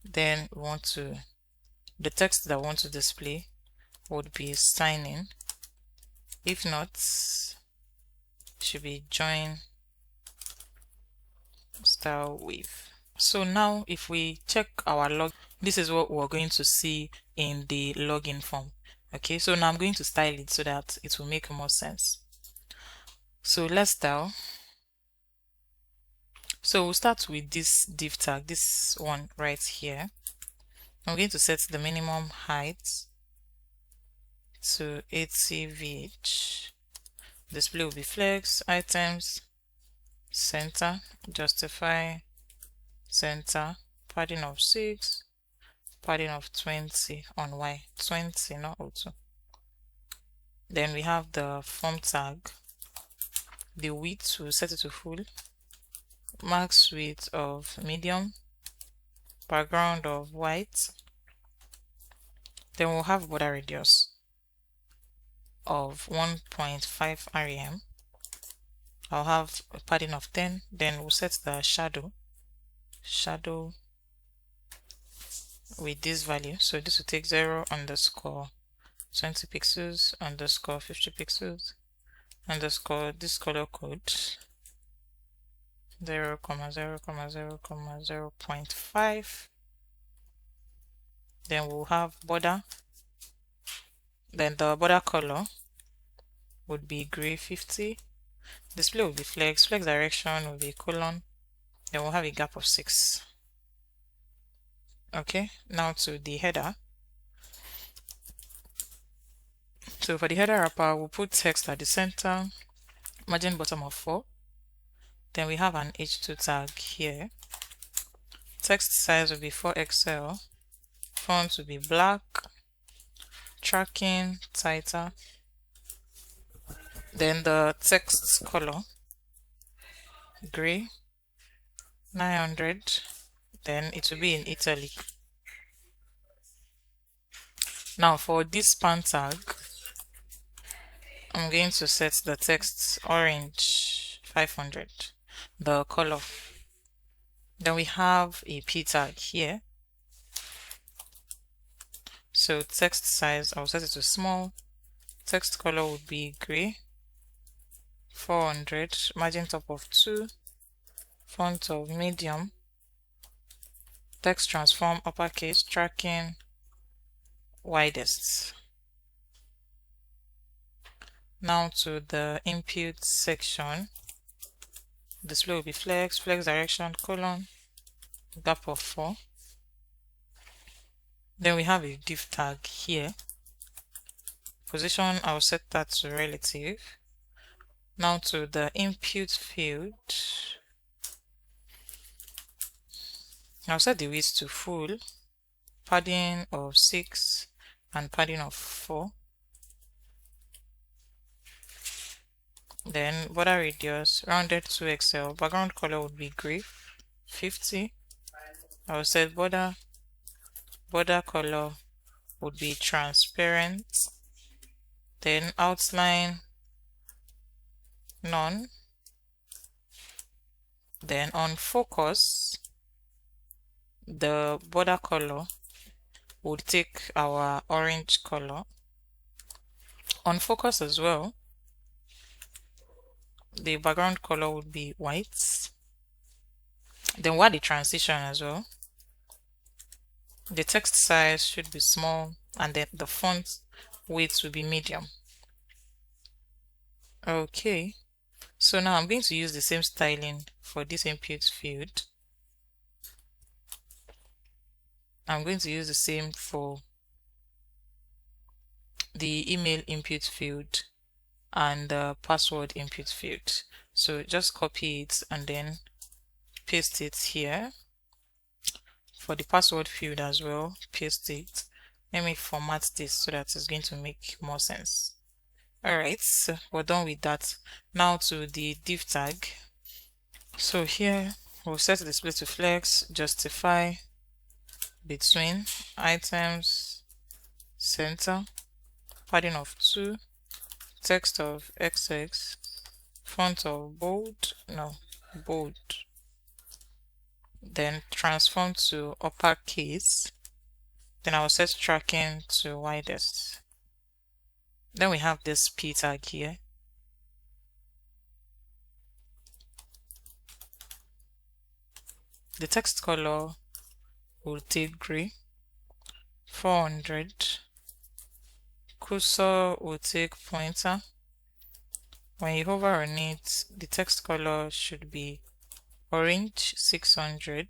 then the text that we want to display would be sign in. If not, it should be join style with. So now if we check our log, this is what we're going to see in the login form. Okay, so now I'm going to style it so that it will make more sense. So let's style. So we'll start with this div tag, this one right here. I'm going to set the minimum height to 80 VH. Display will be flex, items, center, justify, center, padding of 6, padding of 20 on Y, 20 not auto. Then we have the form tag, the width, we'll set it to full, max width of medium, background of white. Then we'll have border radius of 1.5 rem. I'll have a padding of 10. Then we'll set the shadow with this value. So this will take 0 underscore 20 pixels underscore 50 pixels underscore this color code 0, 0, 0, 0.5. Then we'll have border. Then the border color would be gray 50. Display will be flex direction will be colon. Then we'll have a gap of 6. Okay, now to the header. So for the header wrapper, we'll put text at the center, margin bottom of 4. Then we have an H2 tag here. Text size will be 4XL. Font will be black. Tracking tighter. Then the text color gray 900. Then it will be in italic. Now for this span tag, I'm going to set the text orange 500, the color. Then we have a p tag here. So text size, I'll set it to small. Text color would be gray 400, margin top of 2, font of medium, text transform uppercase, tracking widest. Now to the input section. Display will be flex direction colon, gap of 4. Then we have a div tag here. Position, I'll set that to relative. Now to the input field. I'll set the width to full, padding of 6 and padding of 4. Then border radius rounded to XL. Background color would be gray 50. I'll set border color would be transparent. Then outline none. Then on focus, the border color would take our orange color. On focus as well, the background color would be white. Then we'll add the transition as well. The text size should be small, and then the font width will be medium. Okay, so now I'm going to use the same styling for this input field. I'm going to use the same for the email input field and the password input field. So just copy it and then paste it here. For the password field as well, paste it. Let me format this so that it's going to make more sense. Alright, so we're done with that. Now to the div tag. So here we'll set the display to flex, justify, between, items, center, padding of 2, text of XX, font of bold, then transform to uppercase, then I will set tracking to widest. Then we have this p tag here. The text color will take gray. 400. Cursor will take pointer. When you hover on it, the text color should be orange. 600.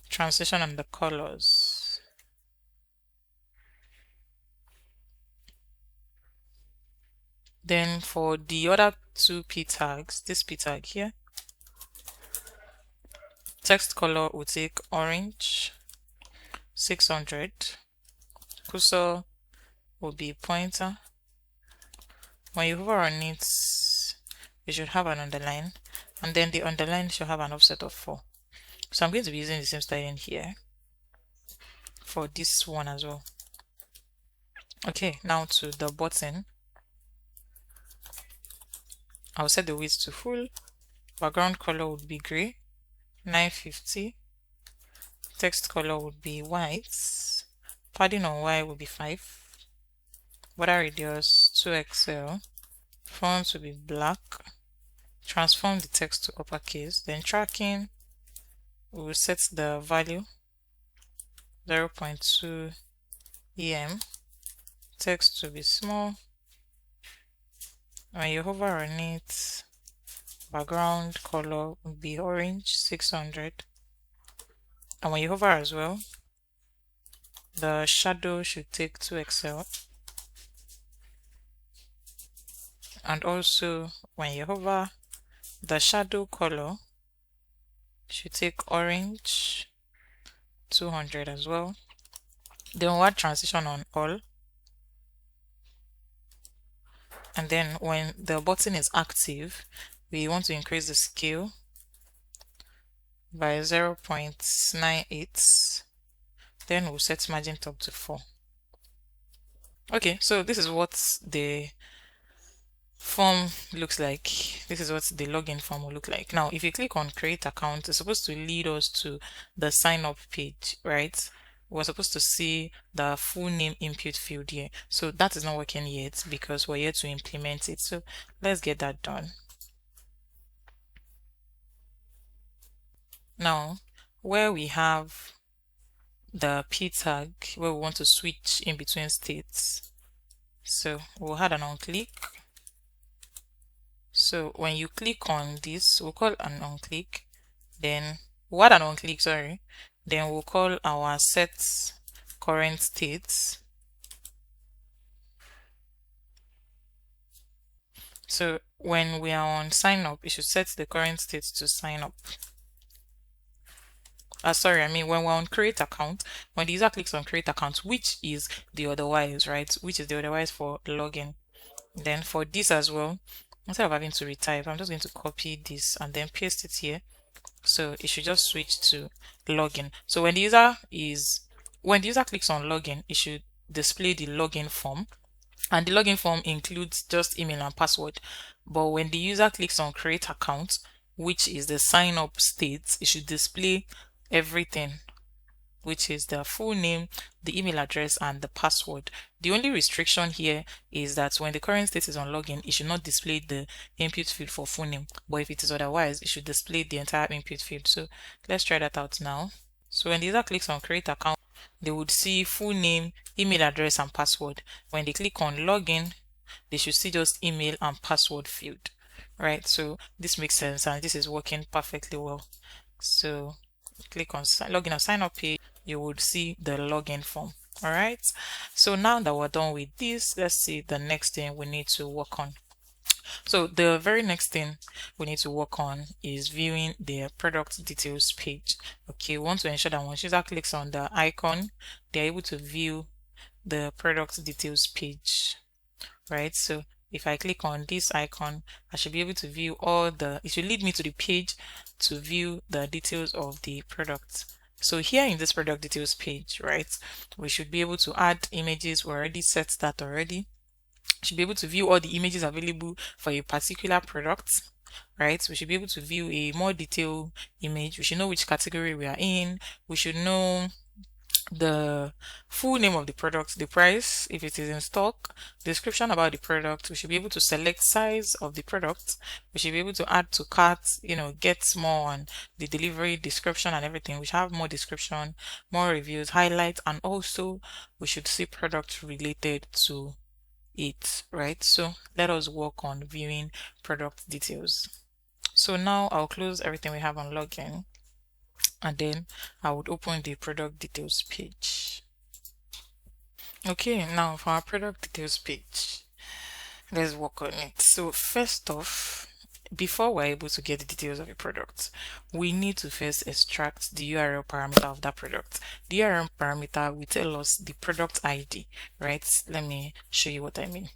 Transition on the colors. Then for the other two p tags, this p tag here, text color will take orange. 600. Cursor will be pointer. When you hover on it, it should have an underline, and then the underline should have an offset of 4. So I'm going to be using the same styling here for this one as well. Okay, now to the button. I'll set the width to full. Background color would be gray. 950. Text color would be white. Padding on Y will be 5. Border radius 2XL. Font will be black. Transform the text to uppercase. Then tracking, we will set the value 0.2 EM. Text to be small. When you hover on it, background color will be orange. 600. And when you hover as well, the shadow should take 2XL. And also when you hover, the shadow color should take orange. 200 as well. Then we'll add transition on all. And then when the button is active, we want to increase the scale by 0.98. Then we'll set margin top to 4. Okay, so this is what the form looks like. This is what the login form will look like. Now, if you click on create account, it's supposed to lead us to the sign up page, right? We're supposed to see the full name input field here. So that is not working yet because we're here to implement it. So let's get that done. Now, where we have the p tag, where we want to switch in between states, so we'll add an on-click. So when you click on this, we'll call an on-click, then we'll add an on-click, then we'll call our set current states. So when we are on sign up, it should set the current state to sign up. When we're on create account, when the user clicks on create account, which is the otherwise, right? Which is the otherwise for login. Then for this as well, instead of having to retype, I'm just going to copy this and then paste it here. So it should just switch to login. So when the user clicks on login, it should display the login form. And the login form includes just email and password. But when the user clicks on create account, which is the sign up state, it should display everything, which is the full name, the email address, and the password. The only restriction here is that when the current state is on login, it should not display the input field for full name. But if it is otherwise, it should display the entire input field. So let's try that out now. So when the user clicks on create account, they would see full name, email address, and password. When they click on login, they should see just email and password field, right? So this makes sense and this is working perfectly well. So click on login and sign up page, you would see the login form. All right, so now that we're done with this, let's see the next thing we need to work on. So the very next thing we need to work on is viewing the product details page. Okay, we want to ensure that once user clicks on the icon, they're able to view the product details page, right? So if I click on this icon, I should be able to view it should lead me to the page to view the details of the product. So here in this product details page, right, we should be able to add images. We already set that already. We should be able to view all the images available for a particular product, right? We should be able to view a more detailed image. We should know which category we are in. We should know the full name of the product, the price, if it is in stock, description about the product. We should be able to select size of the product. We should be able to add to cart, get more on the delivery description and everything. We should have more description, more reviews, highlights, and also we should see product related to it, right? So let us work on viewing product details. So now I'll close everything we have on login, and then I would open the product details page. Okay, now for our product details page, let's work on it. So first off, before we're able to get the details of a product, we need to first extract the URL parameter of that product. The URL parameter will tell us the product ID, right? Let me show you what I mean.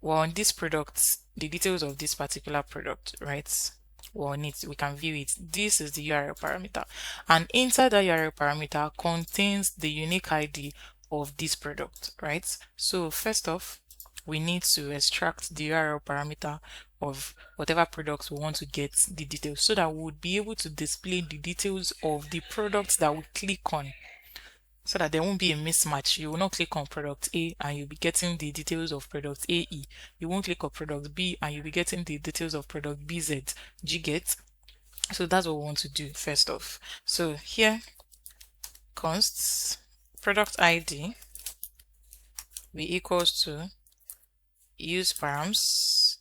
Well, on this product, the details of this particular product, right? Well, on it, we can view it. This is the URL parameter, and inside that URL parameter contains the unique ID of this product, right? So first off, we need to extract the URL parameter of whatever product we want to get the details, so that we would be able to display the details of the products that we click on, so that there won't be a mismatch. You will not click on product A and you'll be getting the details of product AE. You won't click on product B and you'll be getting the details of product BZ. Do you get? So that's what we want to do first off. So here, const product ID be equals to use params.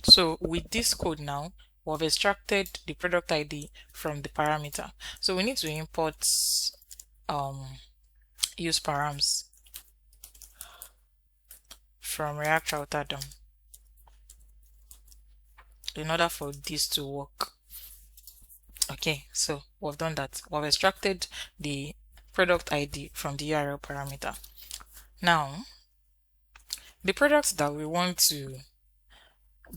So with this code now, we've extracted the product ID from the parameter. So we need to import use params from React Router DOM in order for this to work. Okay, so we've done that. We've extracted the product ID from the URL parameter. Now, the product that we want to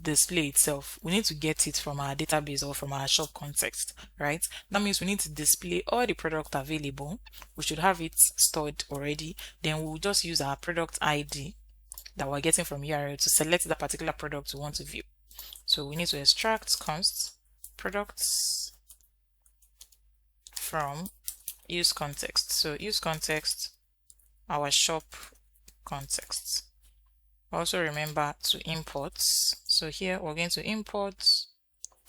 display itself, we need to get it from our database or from our shop context, right? That means we need to display all the product available. We should have it stored already. Then we'll just use our product ID that we're getting from URL to select that particular product we want to view. So we need to extract const products from use context. So use context, our shop context. Also remember to import. So here we're going to import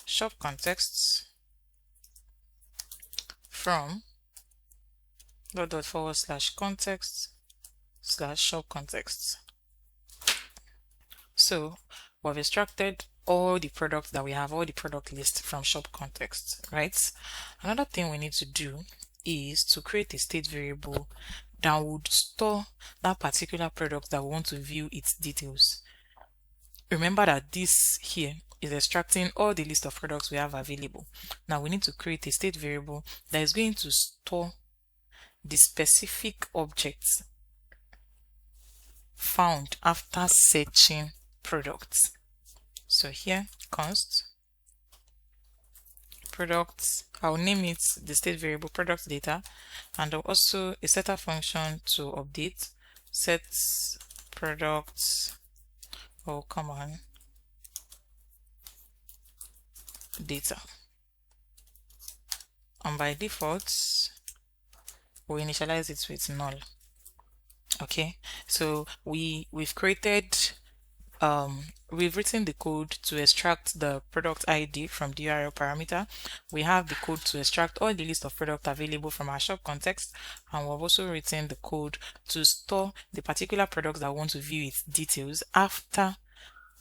shop contexts from /context/shop contexts. So we've extracted all the products that we have, all the product list from shop context, right? Another thing we need to do is to create a state variable that would store that particular product that we want to view its details. Remember that this here is extracting all the list of products we have available. Now we need to create a state variable that is going to store the specific objects found after searching products. So here, const products, I'll name it the state variable product data, and also a setter function to update set products, data. And by default, we initialize it with null. Okay, so we've created we've written the code to extract the product ID from the URL parameter. We have the code to extract all the list of products available from our shop context, and we've also written the code to store the particular products that want to view its details after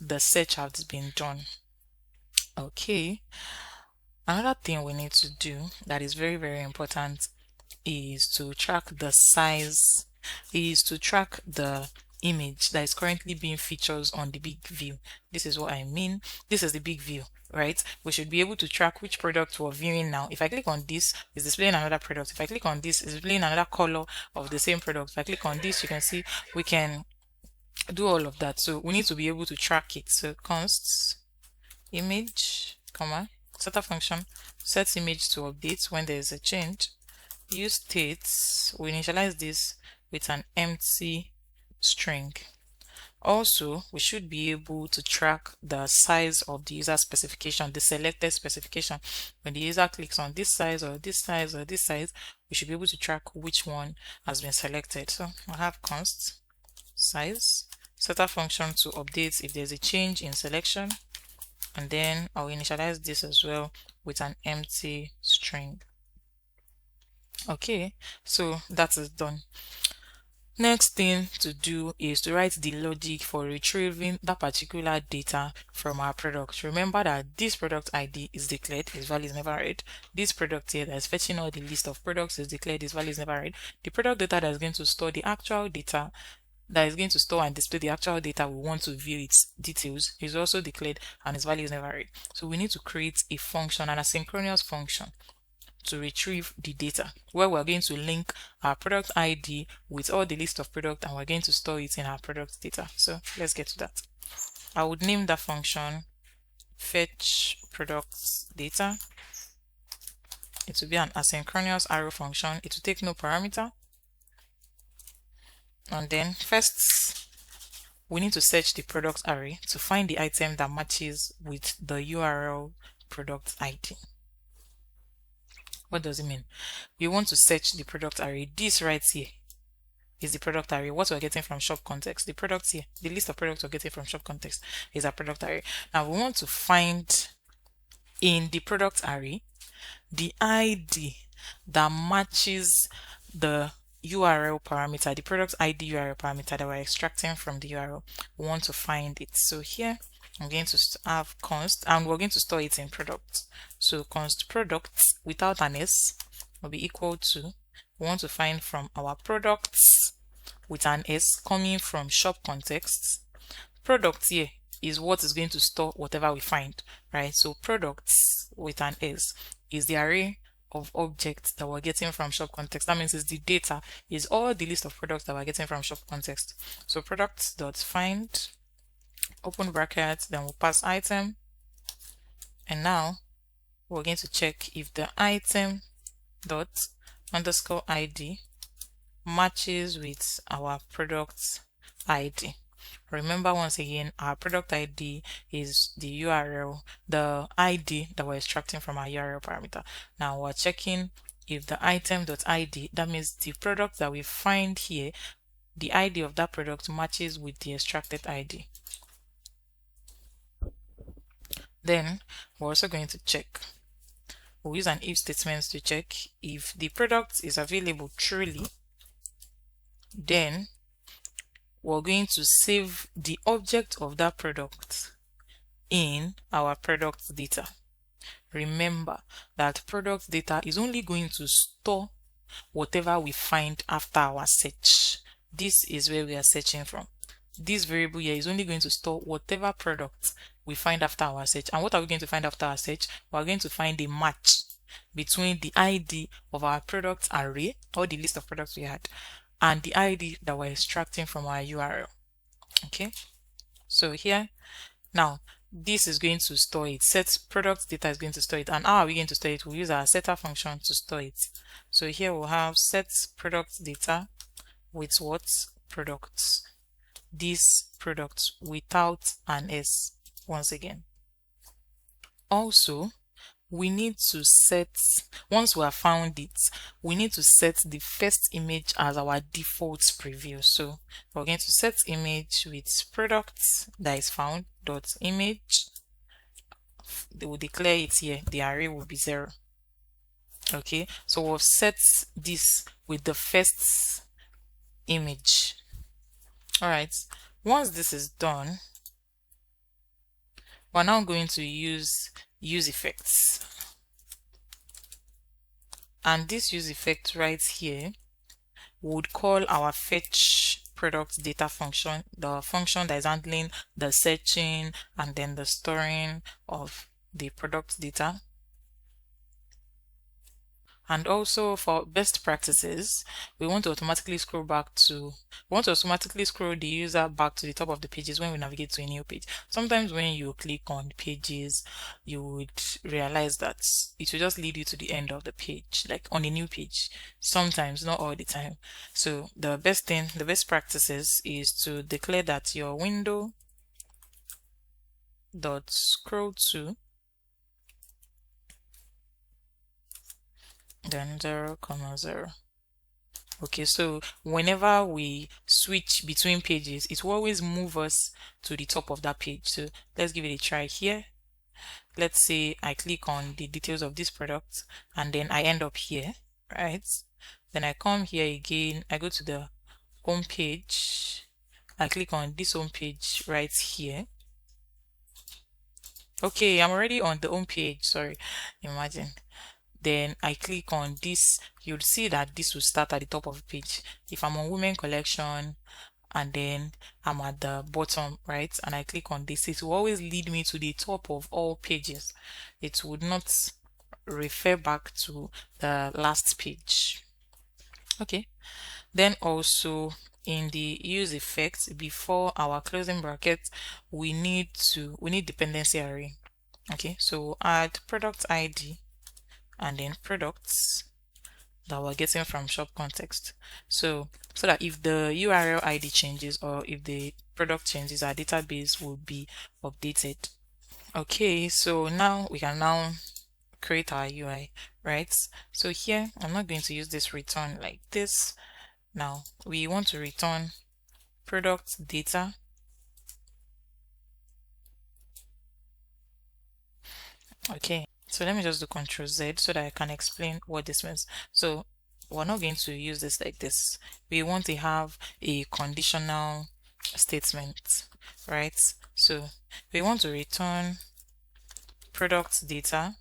the search has been done. Okay, another thing we need to do that is very, very important is to track the size, is to track the image that is currently being featured on the big view. This is what I mean. This is the big view, right? We should be able to track which product we're viewing now. If I click on this, it's displaying another product. If I click on this, it's displaying another color of the same product. If I click on this, you can see we can do all of that. So we need to be able to track it. So const image, setter function sets image to update when there is a change. Use states, we initialize this with an empty string. Also, we should be able to track the size of the user specification, the selected specification. When the user clicks on this size or this size or this size, we should be able to track which one has been selected. So I'll have const size, setter function to update if there's a change in selection, and then I'll initialize this as well with an empty string. Okay, so that is done. Next thing to do is to write the logic for retrieving that particular data from our product. Remember that this product ID is declared, its value is never read. This product here that is fetching all the list of products is declared, its value is never read. The product data that is going to store the actual data, that is going to store and display the actual data we want to view its details, is also declared and its value is never read. So we need to create a function, an asynchronous function, to retrieve the data, where we're going to link our product ID with all the list of product and we're going to store it in our product data. So let's get to that. I would name that function fetch products data. It will be an asynchronous arrow function. It will take no parameter. And then first we need to search the product array to find the item that matches with the URL product ID. What does it mean? We want to search the product array. This right here is the product array. What we're getting from shop context. The products here, the list of products we're getting from shop context is our product array. Now we want to find in the product array the ID that matches the URL parameter, the product ID URL parameter that we're extracting from the URL. We want to find it. So here I'm going to have const, and we're going to store it in products. So const products without an s will be equal to, we want to find from our products with an s coming from shop context. Products here is what is going to store whatever we find, right? So products with an s is the array of objects that we're getting from shop context. That means it's the data, is all the list of products that we're getting from shop context. So products.find, open bracket, then we'll pass item, and now we're going to check if the item dot underscore ID matches with our product ID. Remember, once again, our product ID is the URL, the ID that we're extracting from our URL parameter. Now we're checking if the item.id, that means the product that we find here, the ID of that product matches with the extracted ID. Then we're also going to check, we'll use an if statement to check if the product is available truly. Then we're going to save the object of that product in our product data. Remember that product data is only going to store whatever we find after our search. This is where we are searching from. This variable here is only going to store whatever product we find after our search. And what are we going to find after our search? We're going to find a match between the ID of our product array, or the list of products we had, and the ID that we're extracting from our URL. Okay, so here now this is going to store it. Set product data is going to store it. And how are we going to store it? We'll use our setter function to store it. So here we'll have set product data with what? Products. This product without an s once again. Also, we need to set, once we have found it, we need to set the first image as our default preview. So we're going to set image with products that is found dot image. They will declare it here. The array will be 0. Okay, so we'll set this with the first image. All right, once this is done, we're now going to use effects, and this use effect right here would call our fetch product data function, the function that is handling the searching and then the storing of the product data. And also for best practices, we want to automatically scroll the user back to the top of the pages when we navigate to a new page. Sometimes when you click on pages, you would realize that it will just lead you to the end of the page, like on a new page. Sometimes, not all the time. So the best practices is to declare that your window dot scroll to then 0,0. Okay, so whenever we switch between pages, it will always move us to the top of that page. So let's give it a try here. Let's say I click on the details of this product and then I end up here, right? Then I come here again, I go to the home page, I click on this home page right here. Okay, I'm already on the home page, sorry, imagine. Then I click on this, you'll see that this will start at the top of the page. If I'm on women collection and then I'm at the bottom, right, and I click on this, it will always lead me to the top of all pages. It would not refer back to the last page. Okay, then also in the use effect, before our closing bracket, we need dependency array. Okay, so we'll add product ID and then products that we're getting from shop context. So that if the URL ID changes or if the product changes, our database will be updated. Okay, so now we can create our UI, right? So here I'm not going to use this return like this. Now we want to return product data. Okay, so let me just do Ctrl Z so that I can explain what this means. So we're not going to use this like this. We want to have a conditional statement, right? So we want to return product data.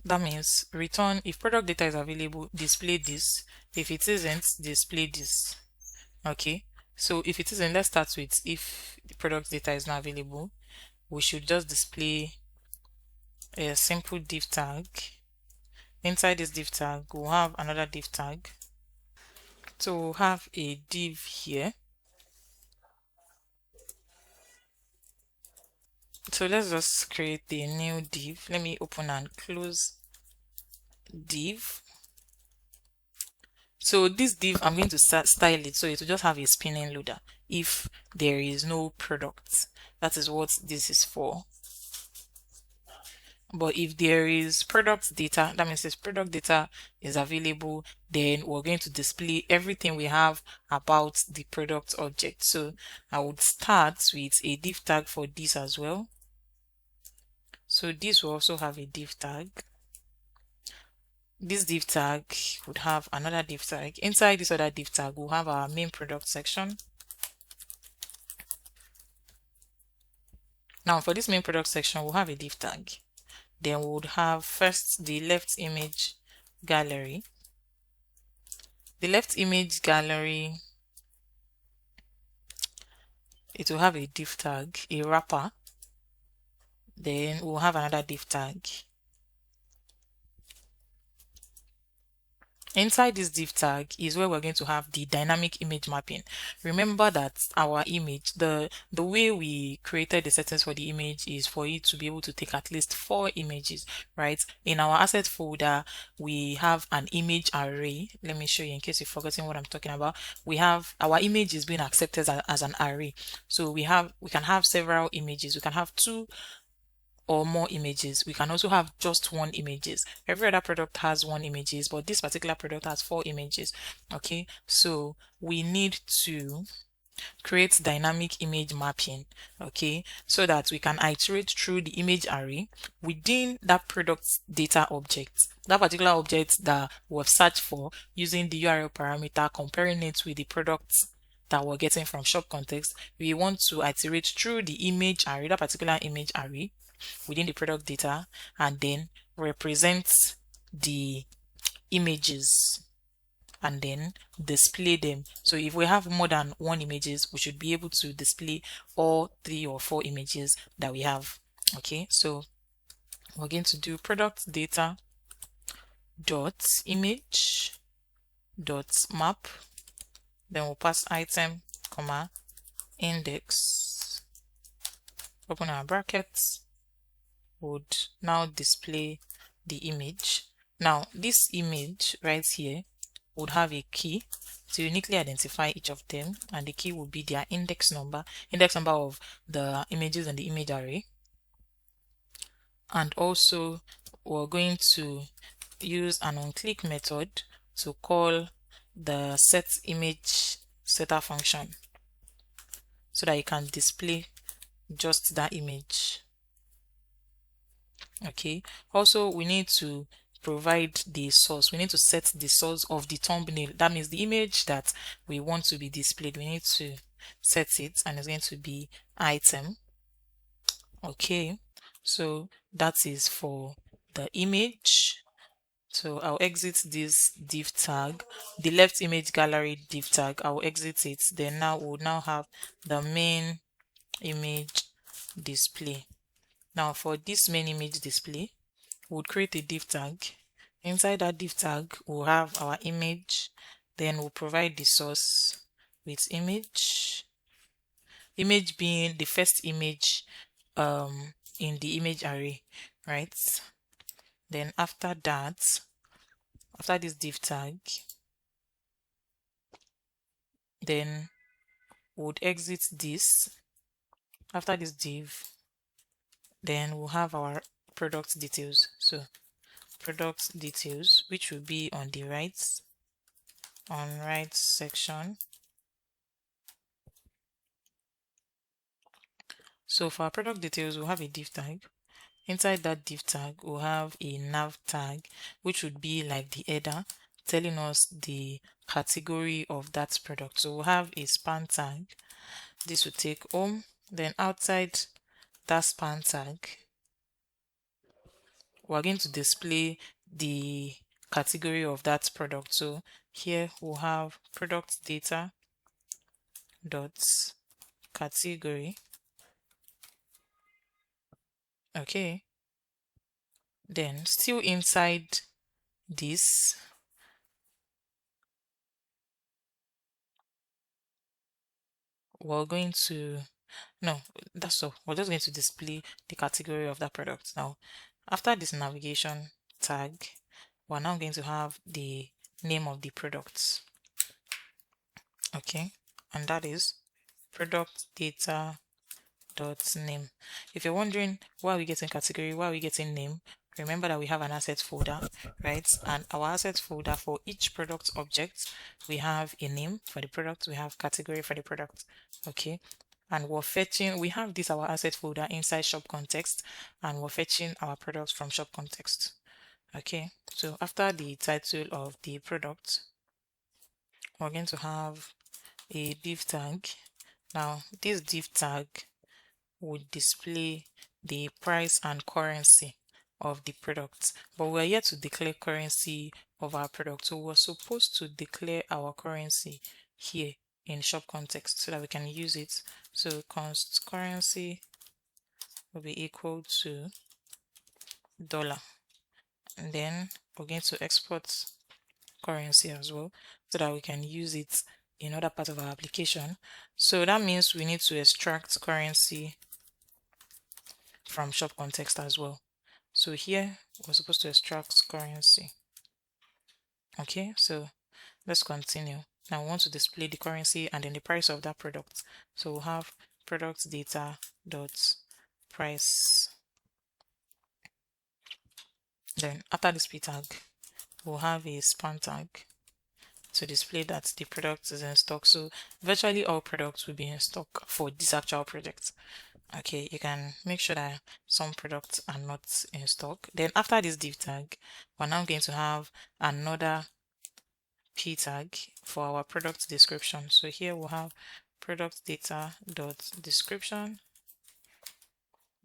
That means return if product data is available, display this. If it isn't, display this. Okay, so if it isn't, let's start with if the product data is not available, we should just display a simple div tag. Inside this div tag, we'll have another div tag. So we'll have a div here. So let's just create the new div. Let me open and close div. So this div, I'm going to style it so it will just have a spinning loader if there is no product. That is what this is for. But if there is product data, that means this product data is available, then we're going to display everything we have about the product object. So I would start with a div tag for this as well. So this will also have a div tag. This div tag would have another div tag. Inside this other div tag, we'll have our main product section. Now for this main product section, we'll have a div tag. Then we would have first the left image gallery. The left image gallery, it will have a div tag, a wrapper. Then we'll have another div tag. Inside this div tag is where we're going to have the dynamic image mapping. Remember that our image, the way we created the settings for the image is for it to be able to take at least 4 images, right? In our asset folder, we have an image array. Let me show you in case you've forgotten what I'm talking about. We have our image is being accepted as an array. So we can have several images. We can have 2 or more images. We can also have just 1 images. Every other product has 1 images, but this particular product has 4 images. Okay, so we need to create dynamic image mapping, okay, so that we can iterate through the image array within that product data object, that particular object that we've searched for using the URL parameter, comparing it with the products that we're getting from shop context. We want to iterate through the image array, that particular image array within the product data, and then represent the images and then display them. So if we have more than 1 images, we should be able to display all 3 or 4 images that we have. Okay, so we're going to do product data dot image dot map, then we'll pass item comma index, open our brackets, would now display the image. Now this image right here would have a key to uniquely identify each of them, and the key will be their index number of the images in the image array. And also we're going to use an onClick method to call the set image setter function so that you can display just that image. Okay, also we need to provide the source. We need to set the source of the thumbnail. That means the image that we want to be displayed, we need to set it, and it's going to be item. Okay, so that is for the image. So I'll exit this div tag, the left image gallery div tag. I'll exit it. Then now we'll now have the main image display. Now for this main image display, we'll create a div tag. Inside that div tag, we'll have our image. Then we'll provide the source with image. Image being the first image in the image array, right? Then after that, after this div tag, then we'll exit this. After this div, then we'll have our product details. So product details, which will be on the right section. So for our product details, we'll have a div tag. Inside that div tag, we'll have a nav tag, which would be like the header telling us the category of that product. So we'll have a span tag. This will take home. Then outside that span tag, we're going to display the category of that product. So here we'll have product data dot category. Okay, then still inside this, we're going to that's all. We're just going to display the category of that product. Now after this navigation tag, we're now going to have the name of the products. Okay, and that is product data dot name. If you're wondering why are we getting category, why are we getting name, remember that we have an asset folder, right? And our asset folder, for each product object, we have a name for the product, we have category for the product. Okay, and we're fetching, we have this our asset folder inside shop context, and we're fetching our products from shop context. Okay, so after the title of the product, we're going to have a div tag. Now this div tag would display the price and currency of the product, but we're yet to declare currency of our product. So we're supposed to declare our currency here in shop context so that we can use it. So const currency will be equal to $, and then we're going to export currency as well so that we can use it in other parts of our application. So that means we need to extract currency from shop context as well. So here we're supposed to extract currency. Okay, so let's continue. Now we want to display the currency and then the price of that product. So we'll have product data dot price. Then after this p tag, we'll have a span tag to display that the product is in stock. So virtually all products will be in stock for this actual project. Okay, you can make sure that some products are not in stock. Then after this div tag, we're now going to have another p tag for our product description. So here we'll have product data dot description.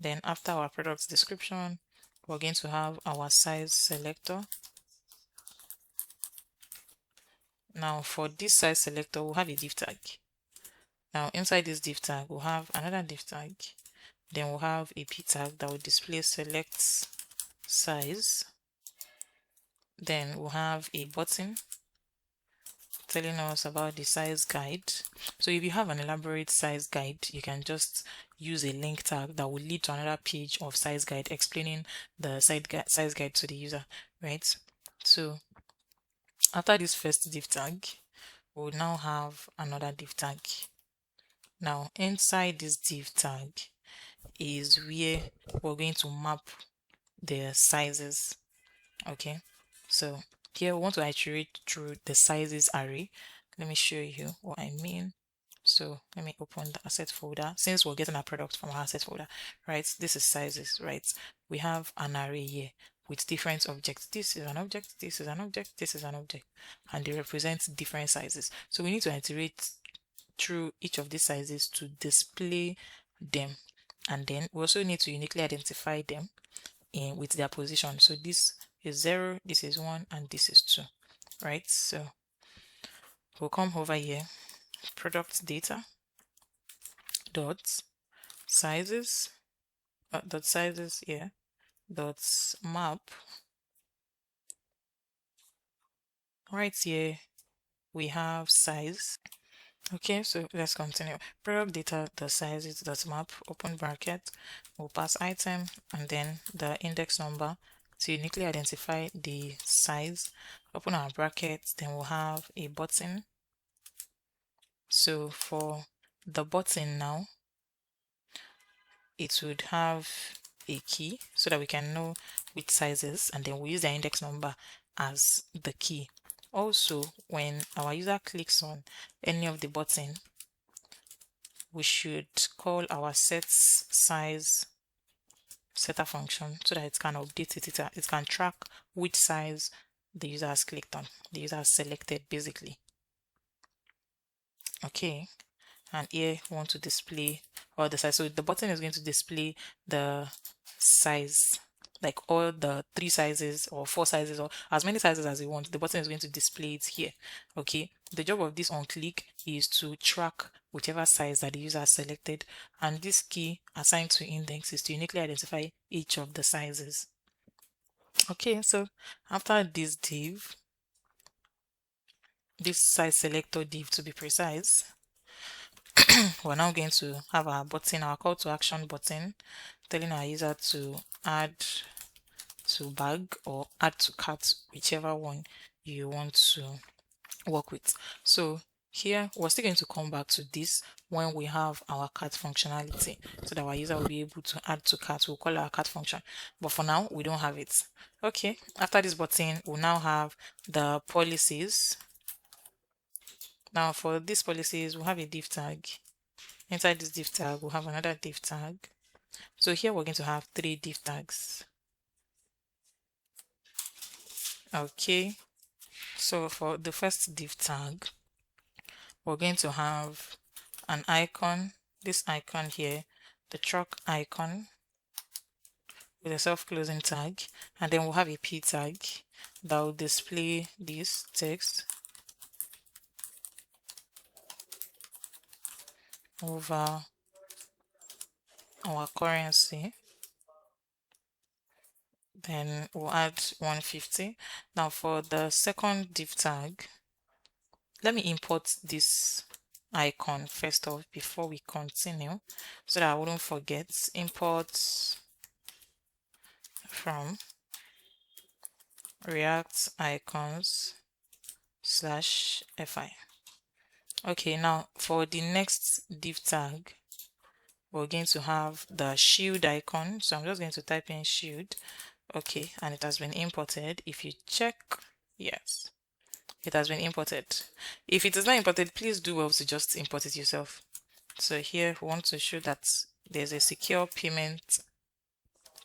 Then after our product description, we're going to have our size selector. Now for this size selector, we'll have a div tag. Now inside this div tag, we'll have another div tag Then we'll have a p tag that will display select size. Then we'll have a button telling us about the size guide. So if you have an elaborate size guide, you can just use a link tag that will lead to another page of size guide explaining the size guide to the user, right? So after this first div tag, we'll now have another div tag. Now inside this div tag is where we're going to map the sizes. Okay, so here we want to iterate through the sizes array. Let me show you what I mean. So let me open the asset folder. Since we're getting our product from our asset folder, right? This is sizes, right? We have an array here with different objects. This is an object, this is an object, this is an object, and they represent different sizes. So we need to iterate through each of these sizes to display them. And then we also need to uniquely identify them with their position. So this is 0, this is 1, and this is 2, right? So we'll come over here, product data dot sizes dot sizes here dot map. Right here we have size. Okay, so let's continue. Product data dot sizes dot map, open bracket, we'll pass item and then the index number to uniquely identify the size. Open our bracket, then we'll have a button. So for the button now, it would have a key so that we can know which sizes, and then we use the index number as the key. Also, when our user clicks on any of the button, we should call our set size setter function so that it can update it. It can track which size the user has clicked on, the user has selected basically. Okay, and here we want to display all the size. So the button is going to display the size, like all the 3 sizes or 4 sizes or as many sizes as you want. The button is going to display it here. Okay, the job of this on click is to track whichever size that the user has selected, and this key assigned to index is to uniquely identify each of the sizes. Okay, so after this div, this size selector div to be precise, we're now going to have our button, our call to action button, telling our user to add to bag or add to cart, whichever one you want to work with. So here we're still going to come back to this when we have our cart functionality, so that our user will be able to add to cart. We'll call our cart function, but for now we don't have it. Okay, after this button we'll now have the policies. Now for these policies we'll have a div tag. Inside this div tag we'll have another div tag. So here we're going to have 3 div tags. Okay, so for the first div tag, we're going to have an icon, this icon here, the truck icon with a self-closing tag, and then we'll have a p tag that will display this text over our currency. Then we'll add 150. Now for the second div tag, let me import this icon first off before we continue so that I wouldn't forget. Import from react icons /fi. Okay, now for the next div tag, we're going to have the shield icon. So I'm just going to type in shield. Okay, and it has been imported. If you check, yes, it has been imported. If it is not imported, please do well to just import it yourself. So here we want to show that there's a secure payment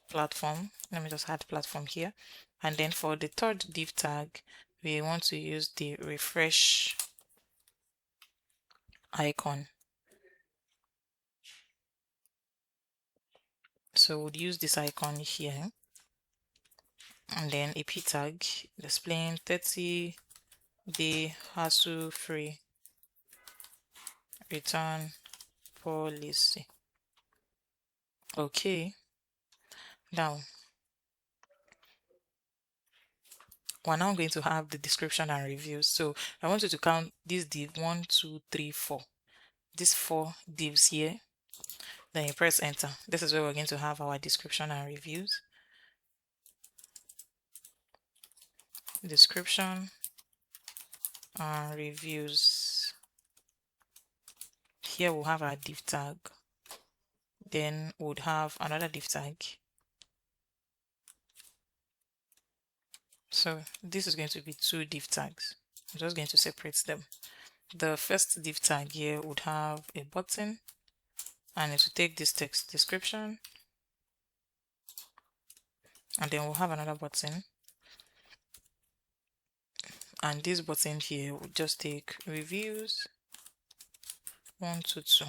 platform. Let me just add platform here. And then for the third div tag, we want to use the refresh icon. So we'll use this icon here. And then a p tag displaying 30-day hassle-free return policy. Okay, now we're now going to have the description and reviews. So I want you to count this div 1, 2, 3, 4. These 4 divs here. Then you press enter. This is where we're going to have our description and reviews. Description and reviews. Here we'll have our div tag. Then we'll have another div tag. So this is going to be 2 div tags. I'm just going to separate them. The first div tag here would have a button, and it will take this text description, and then we'll have another button, and this button here will just take reviews 1 to 2.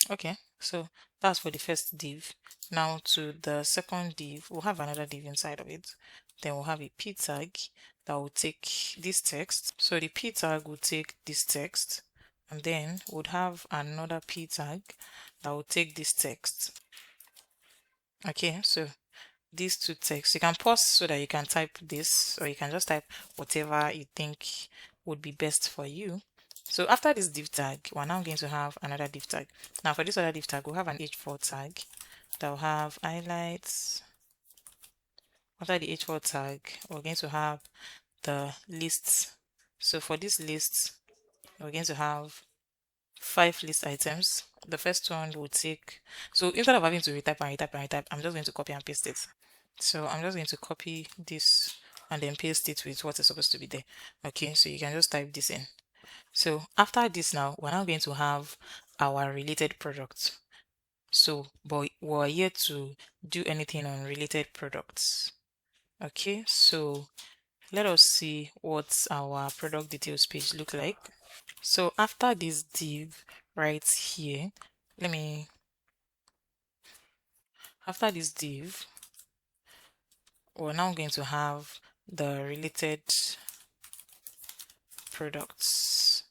Okay, so that's for the first div. Now to the second div, we'll have another div inside of it. Then we'll have a p tag that will take this text. So the p tag will take this text, and then we'll have another p tag that will take this text. Okay, so these 2 texts, you can pause so that you can type this, or you can just type whatever you think would be best for you. So after this div tag, we're now going to have another div tag. Now for this other div tag, we'll have an h4 tag that will have highlights. After the h4 tag, we're going to have the lists. So for this list, we're going to have 5 list items. The first one will take, so instead of having to retype and retype and retype, I'm just going to copy and paste it. So I'm just going to copy this and then paste it with what is supposed to be there. Okay, so you can just type this in. So after this now, we're now going to have our related products. So, but we're here to do anything on related products. Okay, so let us see what our product details page look like. So after this div right here, after this div, we're now going to have the related products.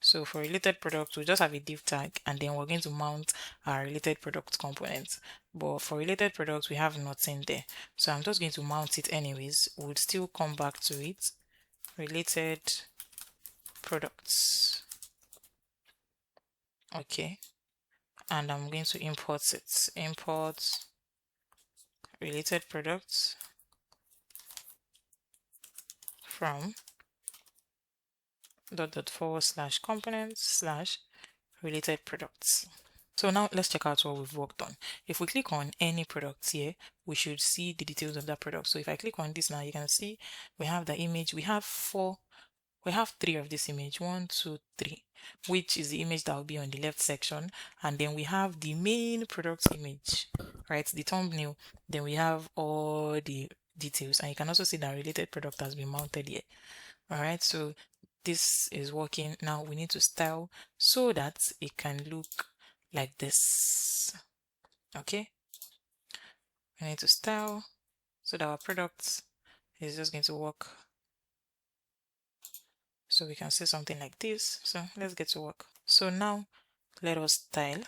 So for related products, we'll just have a div tag, and then we're going to mount our related product components. But for related products, we have nothing there. So I'm just going to mount it anyways. We'll still come back to it. Related products. Okay. And I'm going to import it. Import related products from /components/related products. So now let's check out what we've worked on. If we click on any product here, we should see the details of that product. So if I click on this now, you can see we have the image. We have 3 of this image, 1, 2, 3, which is the image that will be on the left section. And then we have the main product image, right? The thumbnail. Then we have all the details, and you can also see that related product has been mounted here. All right, so this is working. Now we need to style so that it can look like this. Okay, we need to style so that our product is just going to work. So we can see something like this. So let's get to work. So now let us style.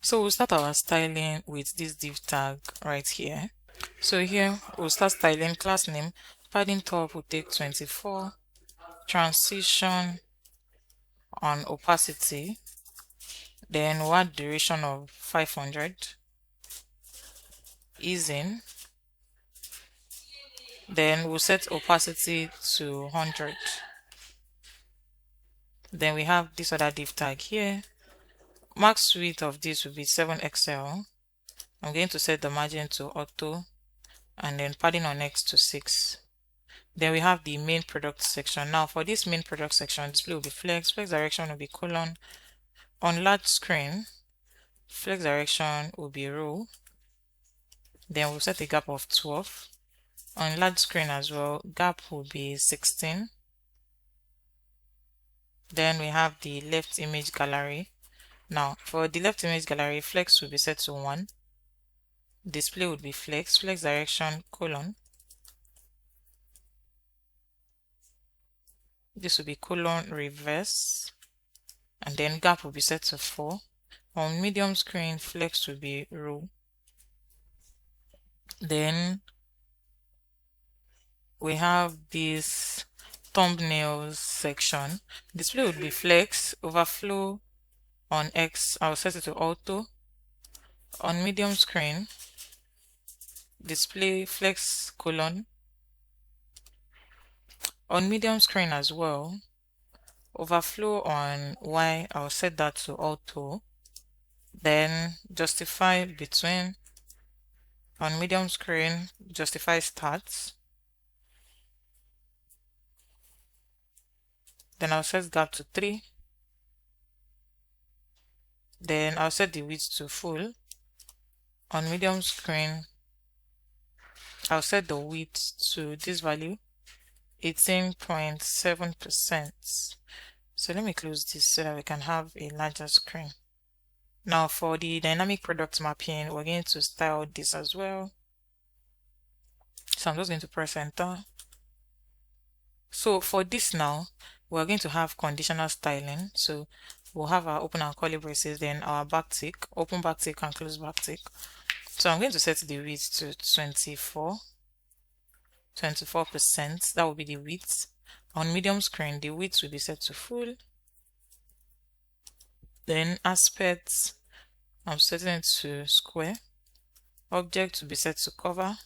So we'll start our styling with this div tag right here. So here we'll start styling. Class name, padding top will take 24, transition on opacity, then we'll add duration of 500, easing, then we'll set opacity to 100. Then we have this other div tag here. Max width of this will be 7XL. I'm going to set the margin to auto, and then padding on X to 6. Then we have the main product section. Now for this main product section, display will be flex direction will be colon. On large screen, flex direction will be row. Then we'll set a gap of 12. On large screen as well, gap will be 16. Then we have the left image gallery. Now for the left image gallery, flex will be set to 1. Display would be flex direction colon. This will be colon reverse, and then gap will be set to 4. On medium screen, flex will be row. Then we have this thumbnails section. Display would be flex. Overflow on X, I'll set it to auto. On medium screen, display flex colon. On medium screen as well, overflow on Y, I'll set that to auto. Then justify between. On medium screen, justify starts. Then I'll set gap to 3. Then I'll set the width to full. On medium screen, I'll set the width to this value, 18.7%. So let me close this so that we can have a larger screen. Now for the dynamic product mapping, we're going to style this as well. So I'm just going to press enter. So for this now, we're going to have conditional styling. So we'll have our open and curly braces, then our backtick, open backtick and close backtick. So I'm going to set the width to 24%. That will be the width. On medium screen, the width will be set to full. Then aspects, I'm setting it to square. Object will be set to cover.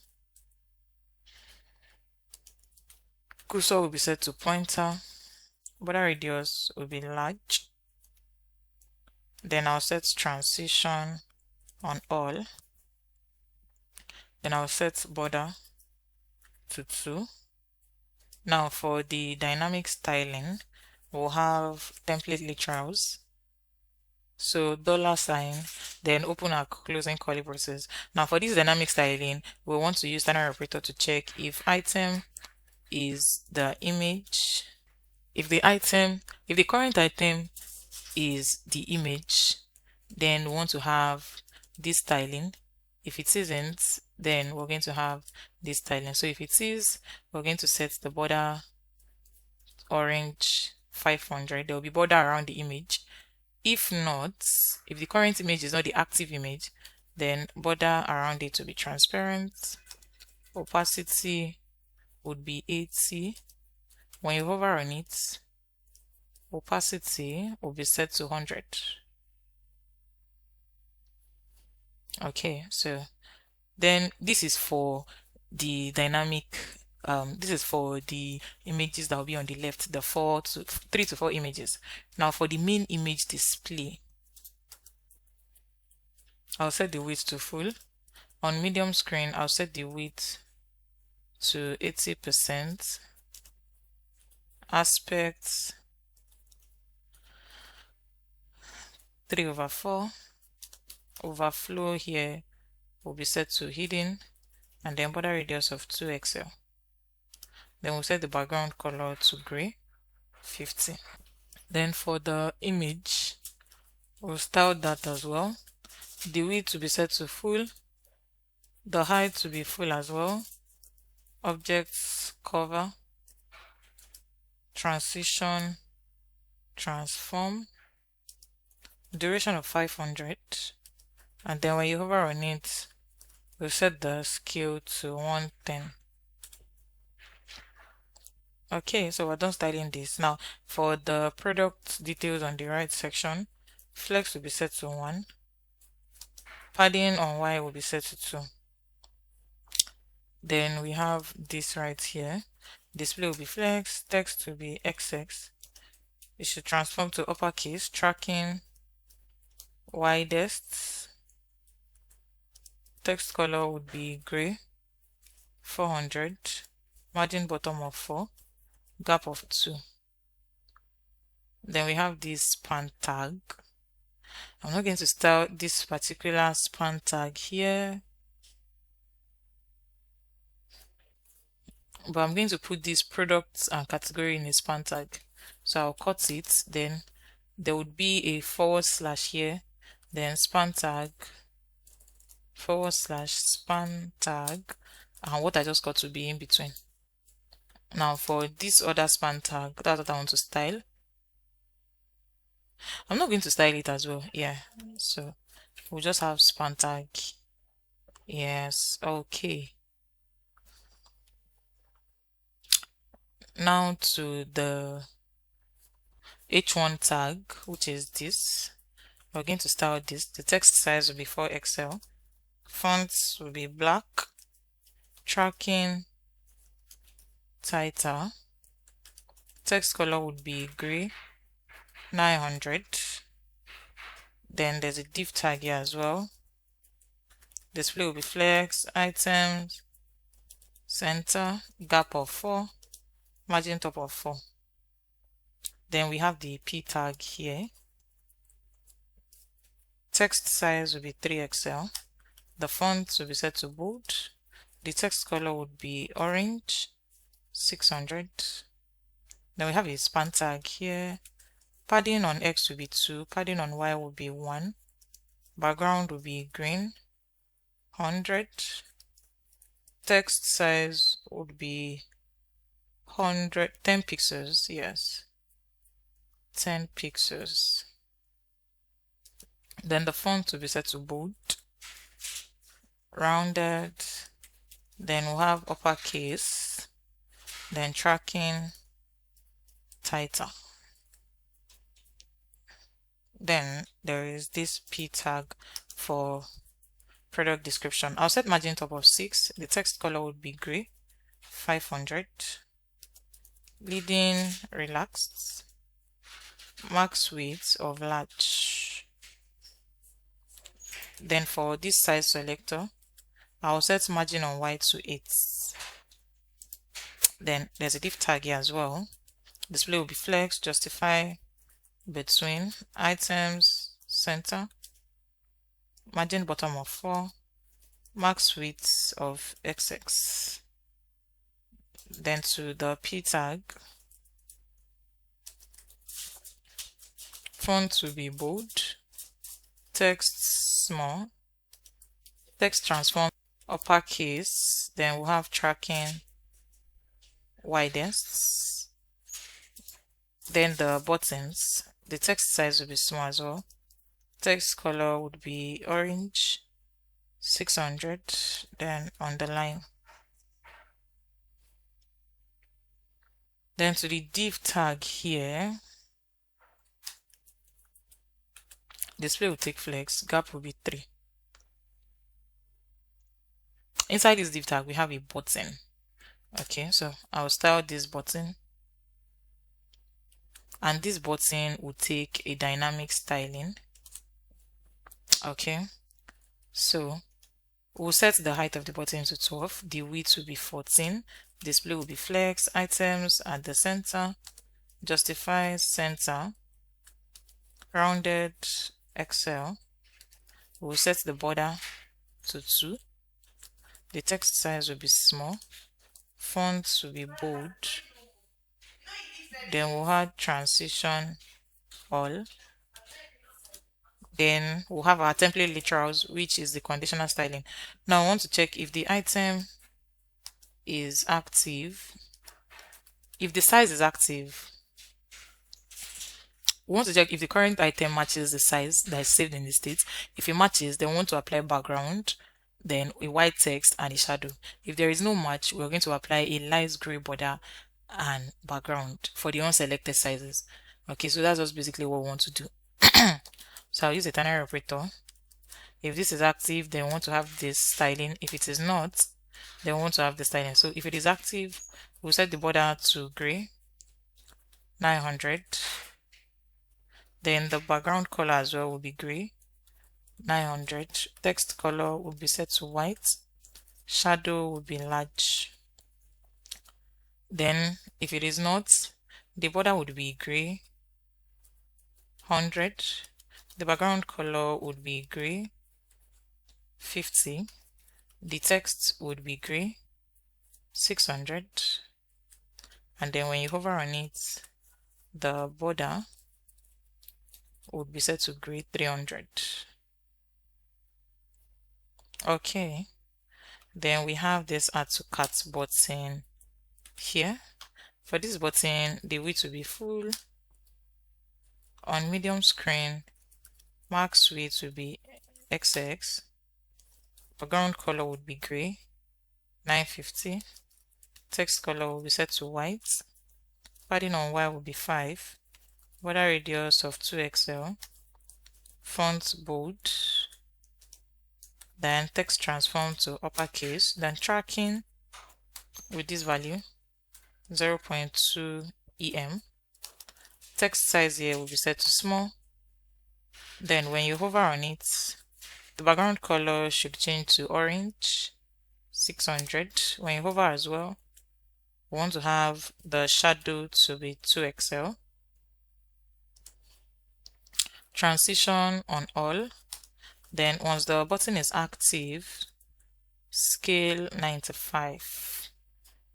Cursor will be set to pointer. Border radius will be large. Then I'll set transition on all. Then I'll set border to 2. Now for the dynamic styling, we'll have template literals. So $, then open and closing curly braces. Now for this dynamic styling, we want to use standard operator to check if item is the image. If the current item is the image, then we want to have this styling. If it isn't, then we're going to have this styling. So if it is, we're going to set the border orange 500. There will be border around the image. If not, if the current image is not the active image, then border around it to be transparent. Opacity would be 80. When you hover on it, opacity will be set to 100. Okay, so then this is for the dynamic, this is for the images that will be on the left, the 3 to 4 images. Now for the main image display, I'll set the width to full. On medium screen, I'll set the width to 80%. Aspect 3/4. Overflow here will be set to hidden, and then border radius of 2XL. Then we'll set the background color to gray 50. Then for the image, we'll style that as well. The width to be set to full, the height to be full as well. Objects cover, transition, transform, duration of 500. And then when you hover on it, we'll set the scale to 110. Okay, so we're done styling this. Now for the product details on the right section, flex will be set to 1. Padding on Y will be set to 2. Then we have this right here. Display will be flex, text will be XX. It should transform to uppercase, tracking widest. Text color would be gray, 400. Margin bottom of 4, gap of 2. Then we have this span tag. I'm not going to style this particular span tag here, but I'm going to put this product and category in a span tag. So I'll cut it, then there would be a / here, then span tag, / span tag, and what I just got to be in between. Now for this other span tag, that's what I want to style. I'm not going to style it as well. Yeah, so we'll just have span tag. Yes, okay. Now to the h1 tag, which is this. We're going to style this. The text size will be 4XL. Fonts will be black. Tracking title. Text color would be gray. 900. Then there's a div tag here as well. Display will be flex, items, center, gap of 4, margin top of 4. Then we have the p tag here. Text size will be 3XL. The font will be set to bold. The text color would be orange, 600. Then we have a span tag here. Padding on X will be 2, padding on Y will be 1. Background will be green, 100. Text size would be 10 pixels, yes, 10 pixels. Then the font will be set to bold, rounded. Then we'll have uppercase, then tracking title. Then there is this p tag for product description. I'll set margin top of 6. The text color would be gray, 500. Leading relaxed. Max width of large. Then for this size selector, I'll set margin on Y to 8. Then there's a div tag here as well. Display will be flex, justify, between, items, center, margin bottom of 4, max width of XX. Then to the p tag, font will be bold, text small, text transform uppercase. Then we'll have tracking widest. Then the buttons, the text size will be small as well. Text color would be orange, 600. Then underline. Then to the div tag here, display will take flex, gap will be 3. Inside this div tag we have a button. Okay, so I'll style this button, and this button will take a dynamic styling. Okay, so we'll set the height of the button to 12, the width will be 14, display will be flex, items at the center, justify center, rounded XL. We'll set the border to 2, the text size will be small, font will be bold. Then we'll have transition all. Then we'll have our template literals, which is the conditional styling. Now I want to check if the item is active. If the size is active, we want to check if the current item matches the size that is saved in the state. If it matches, then we want to apply background, then a white text and a shadow. If there is no match, we're going to apply a light gray border and background for the unselected sizes. Okay, so that's just basically what we want to do. So I'll use a ternary operator. If this is active, then we want to have this styling. If it is not, then we want to have the styling. So if it is active, we'll set the border to gray, 900. Then the background color as well will be gray, 900. Text color will be set to white. Shadow will be large. Then if it is not, the border would be gray, 100. The background color would be gray, 50. The text would be gray, 600. And then when you hover on it, the border would be set to gray, 300. Okay, then we have this add to cart button here. For this button, the width will be full, On medium screen, max width will be XX. Background color would be gray, 950. Text color will be set to white. Padding on Y will be 5. Border radius of 2XL. Font bold. Then text transform to uppercase. Then tracking with this value 0.2 EM. Text size here will be set to small. Then when you hover on it, the background color should change to orange, 600. When you hover as well, we want to have the shadow to be 2XL. Transition on all. Then once the button is active, scale 95.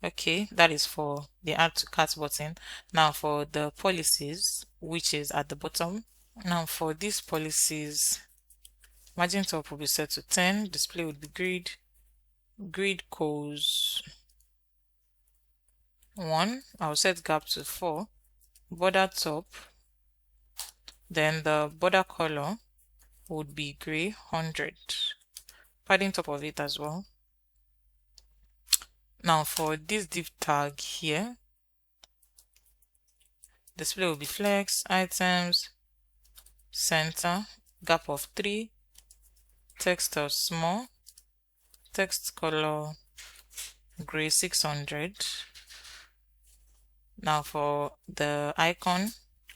Okay, that is for the add to cart button. Now for the policies, which is at the bottom. Now for these policies, margin top will be set to 10. Display would be grid. Grid goes 1. I'll set gap to 4. Border top. Then the border color would be gray, 100. Padding top of it as well. Now for this div tag here, display will be flex, items, center, gap of 3, text of small, text color gray, 600. Now for the icon,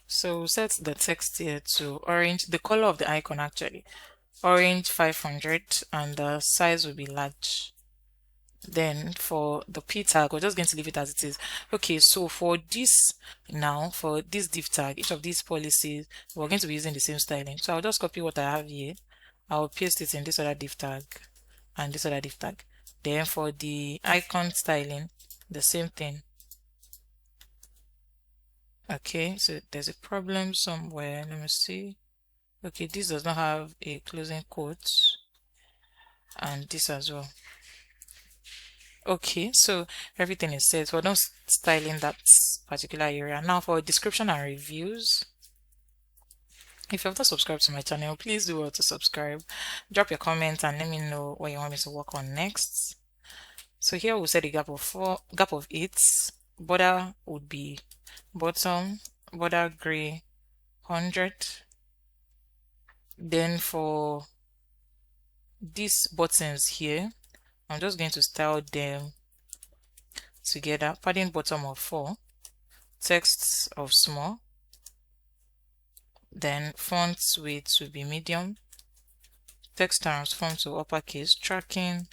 so set the text here to orange, the color of the icon actually, orange 500, and the size will be large. Then for the p tag, we're just going to leave it as it is. Okay, so for this now, for this div tag, each of these policies, we're going to be using the same styling. So I'll just copy what I have here. I'll paste it in this other div tag and this other div tag. Then for the icon styling, the same thing. Okay, so there's a problem somewhere. Let me see. Okay, this does not have a closing quote, and this as well. Okay, so everything is set. We're not styling that particular area. Now for description and reviews, if you have not subscribed to my channel, please do well to subscribe. Drop your comments and let me know what you want me to work on next. So here we'll set a gap of 8. Border would be bottom, border gray, 100. Then for these buttons here, I'm just going to style them together. Padding bottom of 4, text of small, then font width will be medium, text transform to uppercase, tracking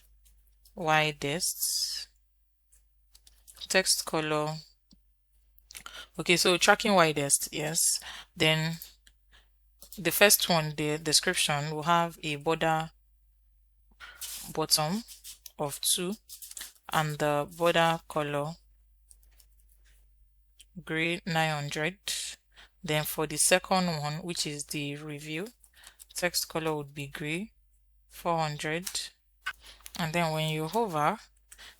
widest, text color. Okay, so tracking widest, yes. Then the first one, the description, will have a border bottom of 2 and the border color gray, 900. Then for the second one, which is the review, text color would be gray, 400. And then when you hover,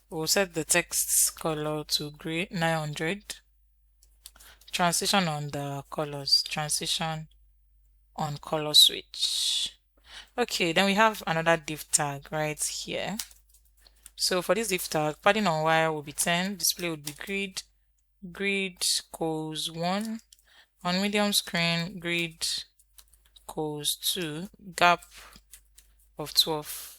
we'll set the text color to gray, 900. Transition on the colors, transition on color switch. Okay, then we have another div tag right here. So for this div tag, padding on Y will be 10, display would be grid, grid goes 1, on medium screen, grid goes 2, gap of 12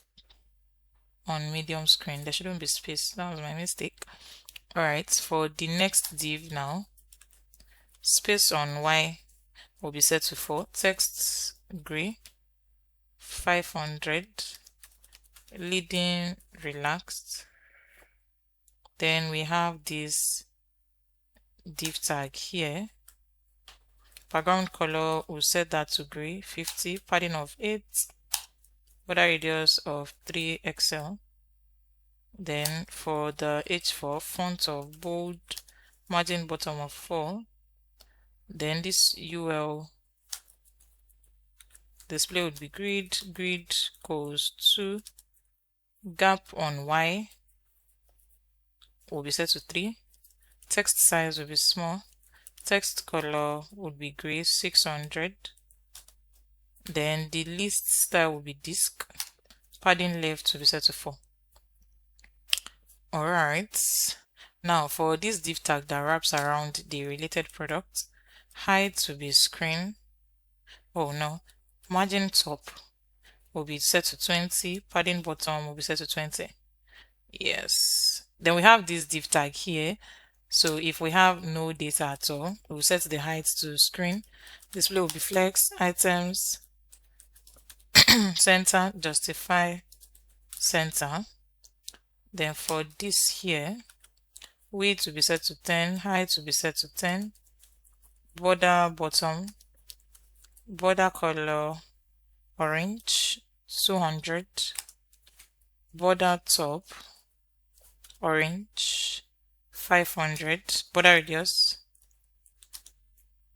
on medium screen. There shouldn't be space, that was my mistake. Alright, for the next div now, space on Y will be set to 4, text gray, 500, leading relaxed. Then we have this div tag here. Background color, we'll set that to gray, 50, padding of 8, border radius of 3XL. Then for the H4, font of bold, margin bottom of 4. Then this UL display would be grid, grid goes 2, gap on Y will be set to 3, text size will be small, Text color would be gray 600. Then the list style will be disk. Padding left to be set to 4. Alright. Now for this div tag that wraps around the related product, height to be screen. Oh no. Margin top will be set to 20. Padding bottom will be set to 20. Yes. Then we have this div tag here. So if we have no data at all, we'll set the height to screen. Display will be flex, items, center, justify, center. Then for this here, width to be set to 10, height to be set to 10, border bottom, border color orange 200, border top orange 500, border radius,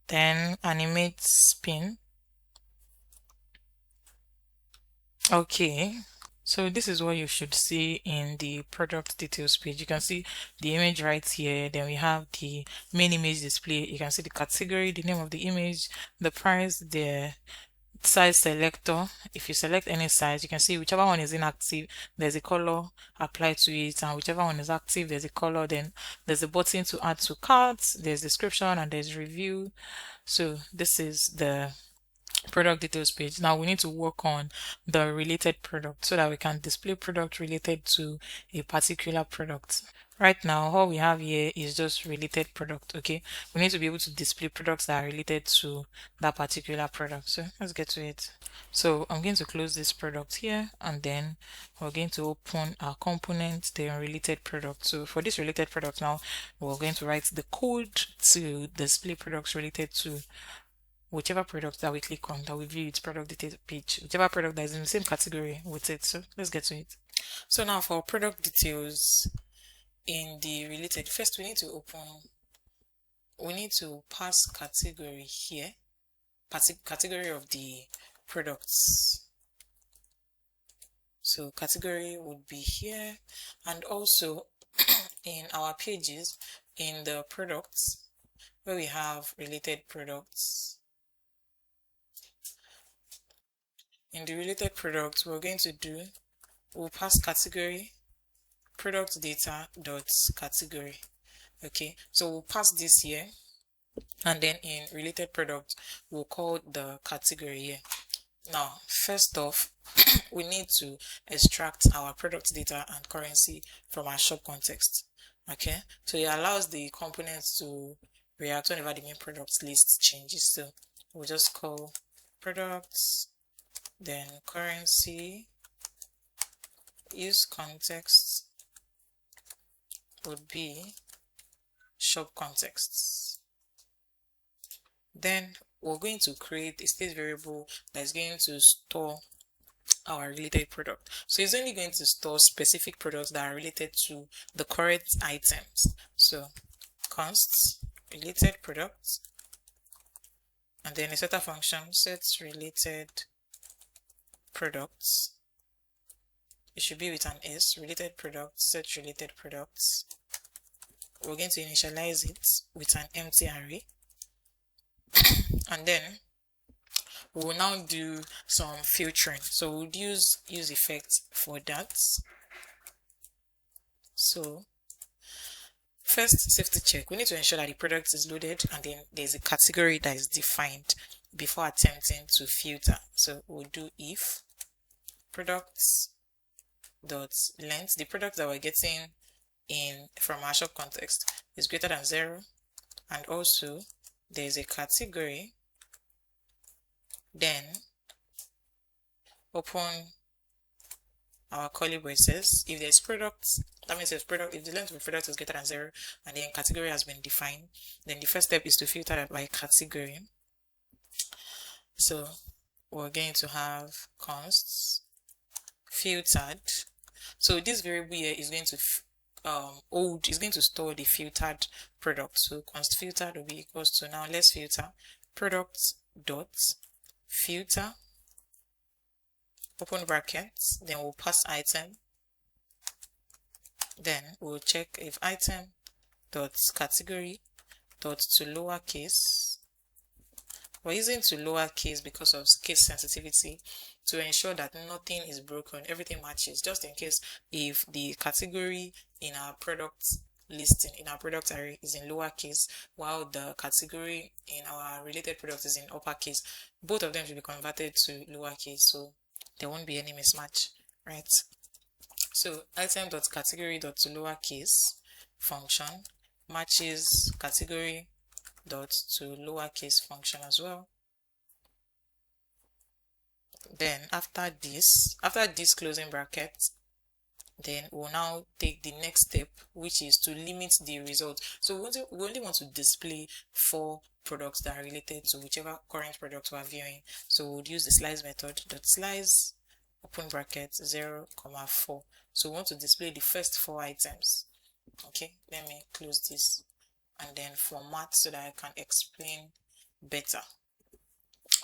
then animate spin. Okay, so this is what you should see in the product details page. You can see the image right here. Then we have the main image display. You can see the category, the name of the image, the price, the size selector. If you select any size, you can see whichever one is inactive, there's a color applied to it, and whichever one is active, there's a color. Then there's a button to add to carts, there's description, and there's review. So this is the product details page. Now we need to work on the related product so that we can display product related to a particular product. Right now, all we have here is just related product. Okay, we need to be able to display products that are related to that particular product. So let's get to it. So I'm going to close this product here, and then we're going to open our component, the related product. So for this related product now, we're going to write the code to display products related to whichever product that we click on, that we view its product details page, whichever product that is in the same category with it. So let's get to it. So now for product details in the related, first we need to pass category here, category of the products. So category would be here, and also in our pages in the products where we have related products. In the related products, we're going to we'll pass category product data dot category. Okay, so we'll pass this here, and then in related product, we'll call the category here. Now, first off, we need to extract our product data and currency from our shop context. Okay, so it allows the components to react whenever the main product list changes. So we'll just call products, then currency, use context would be shop contexts. Then we're going to create a state variable that is going to store our related product. So it's only going to store specific products that are related to the correct items. So const related products, and then a setter function sets related products. It should be with an S, related products, set related products. We're going to initialize it with an empty array, and then we'll now do some filtering. So we'll use effects for that. So first, safety check. We need to ensure that the product is loaded, and then there's a category that is defined before attempting to filter. So we'll do if products dot length, the product that we're getting in from our shop context, is greater than 0, and also there's a category. Then open our curly braces. If there's products, that means if the length of the product is greater than 0 and then category has been defined, then the first step is to filter that by category. So we're going to have const filtered. So this variable here is going to is going to store the filtered product. So const filtered will be equals to, now let's filter products dot filter, open brackets, then we'll pass item, then we'll check if item dot category dot to lowercase. We're using to lowercase because of case sensitivity to ensure that nothing is broken, everything matches, just in case if the category in our product listing, in our product array, is in lowercase while the category in our related product is in uppercase, both of them should be converted to lowercase so there won't be any mismatch, right? So item.category.to lowercase function matches category dot to lowercase function as well. Then after this closing bracket, then we'll now take the next step, which is to limit the result. So we only want to display 4 products that are related to whichever current product we are viewing. So we'll use the slice method, dot slice open bracket 0, 4. So we want to display the first 4 items. Okay, let me close this and then format so that I can explain better.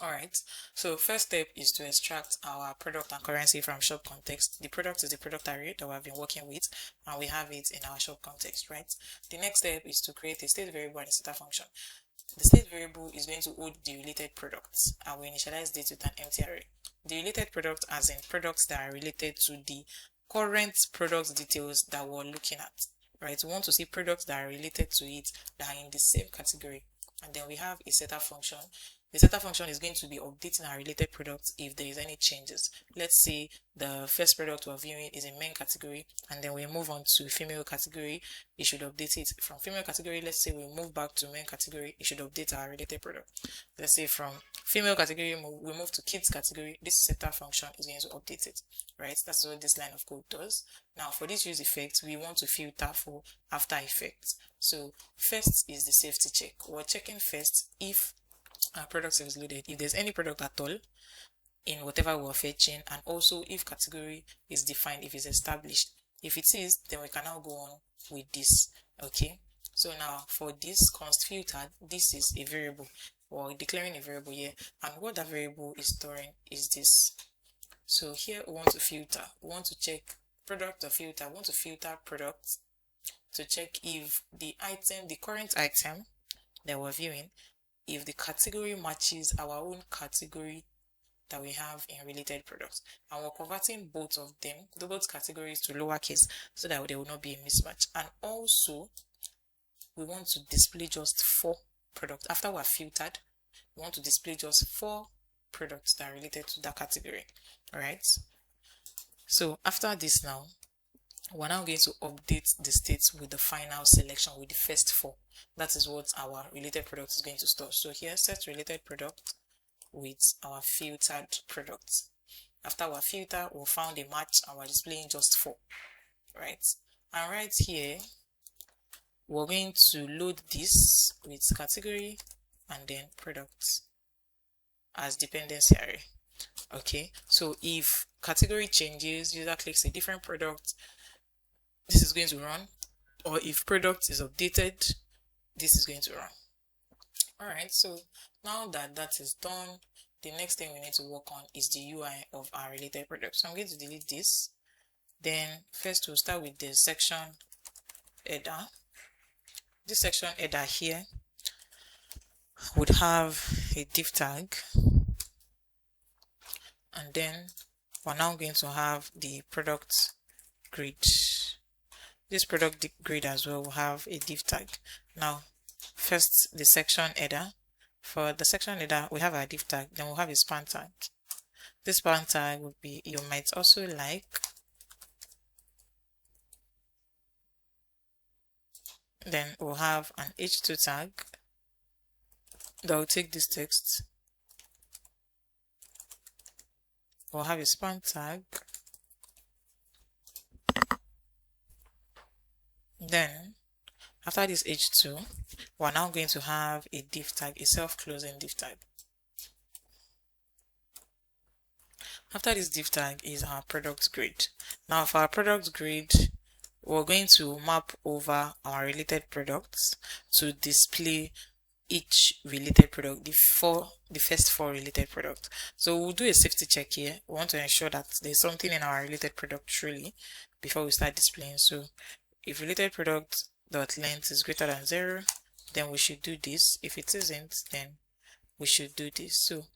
Alright, so first step is to extract our product and currency from shop context. The product is the product array that we have been working with and we have it in our shop context, right? The next step is to create a state variable and a setter function. The state variable is going to hold the related products and we initialize this with an empty array. The related product as in products that are related to the current product details that we're looking at, right? We want to see products that are related to it that are in the same category. And then we have a setter function. The setter function is going to be updating our related products if there is any changes. Let's say the first product we're viewing is in men category and then we move on to female category, it should update it. From female category, let's say we move back to men category, it should update our related product. Let's say from female category we move to kids category, this setter function is going to update it, right? That's what this line of code does. Now for this use effect, we want to filter for after effects. So first is the safety check. We're checking first if our product is loaded, if there's any product at all in whatever we're fetching, and also if category is defined, if it's established. If it is, then we can now go on with this. Okay, so now for this const filtered, this is a variable or declaring a variable here, and what that variable is storing is this. So here we want to filter, we want to check product or filter, we want to filter product to check if the item, the current item that we're viewing, if the category matches our own category that we have in related products, and we're converting both of them, both categories, to lowercase so that there will not be a mismatch. And also we want to display just 4 products. After we're filtered, we want to display just 4 products that are related to that category. All right, so after this, now we're now going to update the states with the final selection with the first 4. That is what our related product is going to store. So here, set related product with our filtered product. After our filter, we found a match and we're displaying just 4, right? And right here, we're going to load this with category and then products as dependency array. Okay, so if category changes, user clicks a different product, this is going to run, or if product is updated, this is going to run. Alright, so now that that is done, the next thing we need to work on is the UI of our related product. So I'm going to delete this. Then first we'll start with the section header. This section header here would have a div tag, and then we're now going to have the product grid. This product grid as well will have a div tag. Now first the section header. For the section header we have our div tag, then we'll have a span tag. This span tag would be, you might also like, then we'll have an h2 tag that will take this text. We'll have a span tag. Then after this h2, we're now going to have a div tag, a self-closing div tag. After this div tag is our product grid. Now for our product grid, we're going to map over our related products to display each related product, the first 4 related products. So we'll do a safety check here. We want to ensure that there's something in our related product truly before we start displaying. So if related product dot length is greater than 0, then we should do this. If it isn't, then we should do this. So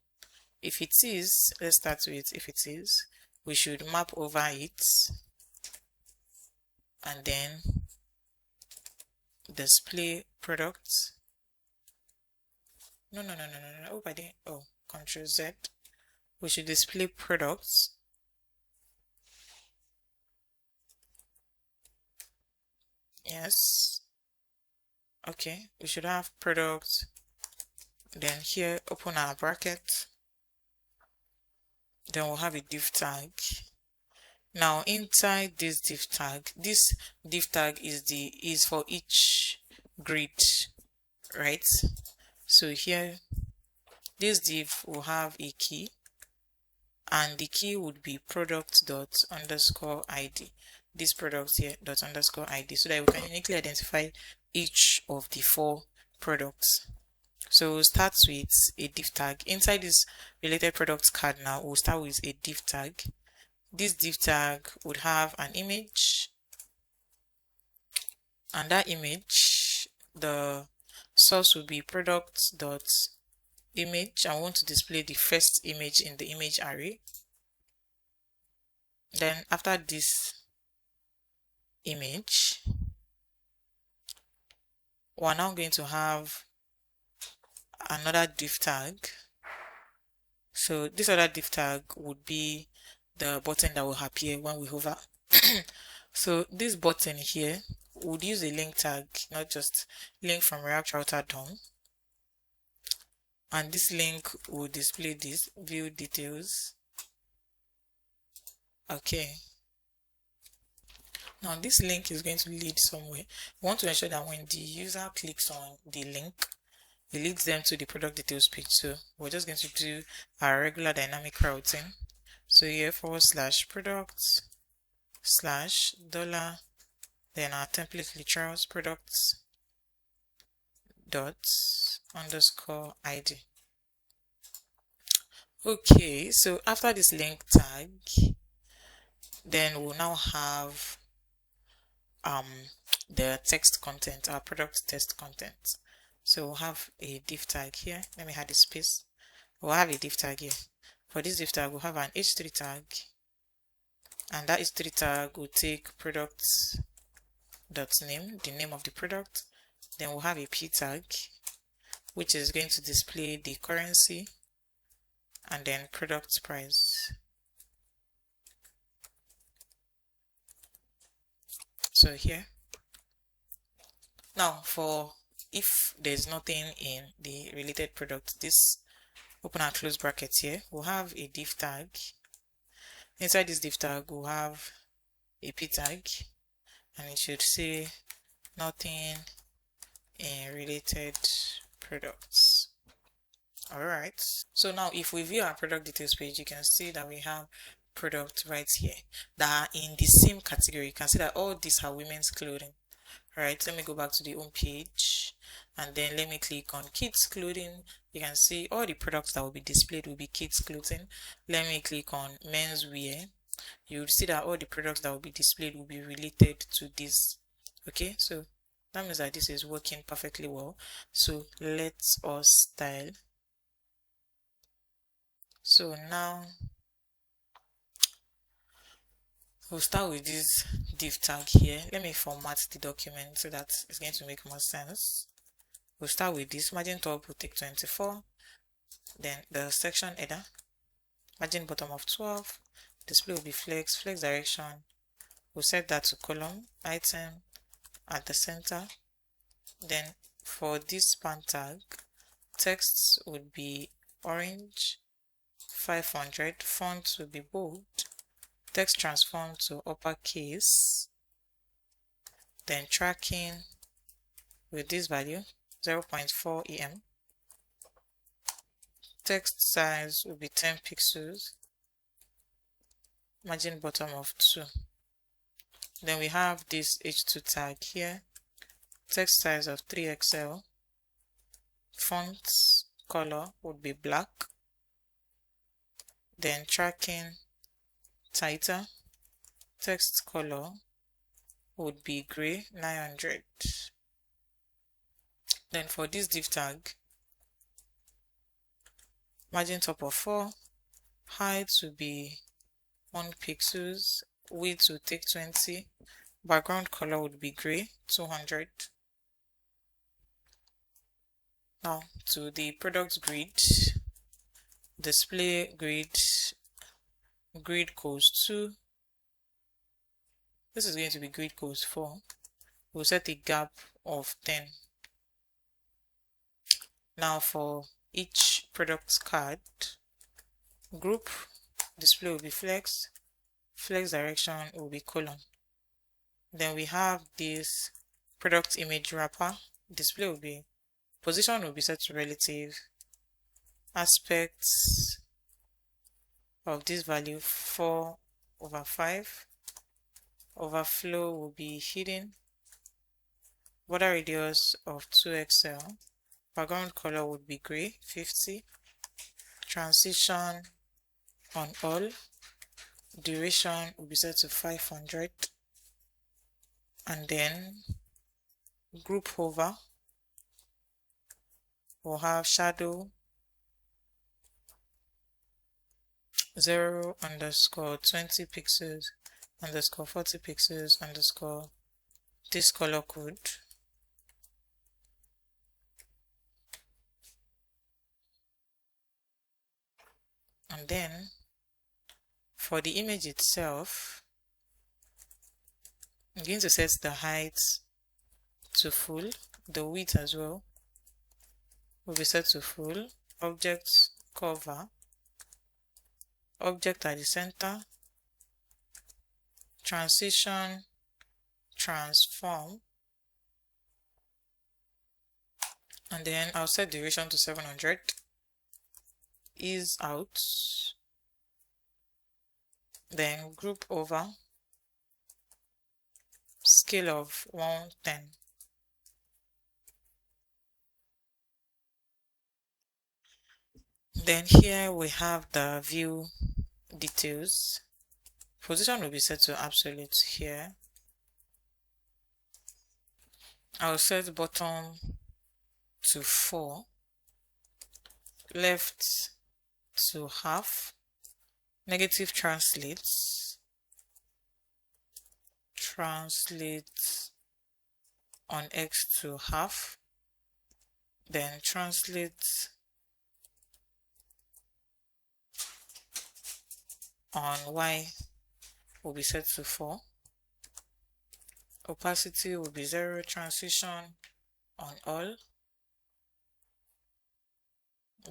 if it is, let's start with if it is, we should map over it and then display products. No. Oh, by the Control Z. We should display products. Yes. Okay, we should have products. Then here, open our bracket. Then we'll have a div tag. Now inside this div tag is for each grid, right? So here, this div will have a key, and the key would be product._id. This product here ._id, so that we can uniquely identify each of the 4 products. So we'll start with a div tag. Inside this related products card now, we'll start with a div tag. This div tag would have an image, and that image, the source will be product.image. I want to display the first image in the image array. Then after this image, we're now going to have another div tag. So this other div tag would be the button that will appear when we hover. So this button here would use a link tag, not just link from React Router DOM, and this link will display this view details. Okay, now this link is going to lead somewhere. We want to ensure that when the user clicks on the link, it leads them to the product details page. So we're just going to do our regular dynamic routing. So here /products/ $, then our template literals products ._id. Okay, so after this link tag, then we'll now have the text content, our product text content. So we'll have a div tag here. Let me add a space. We'll have a div tag here. For this div tag, we'll have an h3 tag, and that h3 tag will take product.name, the name of the product. Then we'll have a p tag, which is going to display the currency, and then product price. So here, now for if there's nothing in the related product, this open and close brackets here, we'll have a div tag. Inside this div tag, we'll have a p tag, and it should say nothing in related products. Alright, so now if we view our product details page, you can see that we have product right here that are in the same category. You can see that all these are women's clothing. Alright, let me go back to the home page, and then let me click on kids clothing. You can see all the products that will be displayed will be kids clothing. Let me click on menswear. You will see that all the products that will be displayed will be related to this. Okay, so that means that this is working perfectly well. So let us style. So now we'll start with this div tag here. Let me format the document so that it's going to make more sense. We'll start with this. Margin top will take 24. Then the section header, margin bottom of 12. Display will be flex direction. We'll set that to column, item at the center. Then for this span tag, text would be orange, 500. Font will be bold. Text transform to uppercase. Then tracking with this value 0.4 em. Text size will be 10 pixels. Margin bottom of 2. Then we have this h2 tag here. Text size of 3XL. Font color would be black. Then tracking tighter. Text color would be gray, 900. Then for this div tag, margin top of 4, height will be 1 pixels, width will take 20, background color would be gray, 200. Now to the product grid, display grid codes 2. This is going to be grid codes 4. We'll set a gap of 10. Now for each product card, group display will be flex direction will be colon. Then we have this product image wrapper, display will be, position will be set to relative, aspects of this value 4/5, overflow will be hidden, border radius of 2xl, background color would be gray, 50, transition on all, duration will be set to 500, and then group hover will have shadow 0_20 pixels _40 pixels _ this color code. And then for the image itself, I'm going to set the height to full, the width as well will be set to full, object cover, object at the center, transition transform, and then I'll set duration to 700, ease out, then group over, scale of 110. Then here we have the view details. Position will be set to absolute here. I'll set bottom to 4, left to half, negative translate on X to half, then translate on Y will be set to 4, opacity will be 0, transition on all,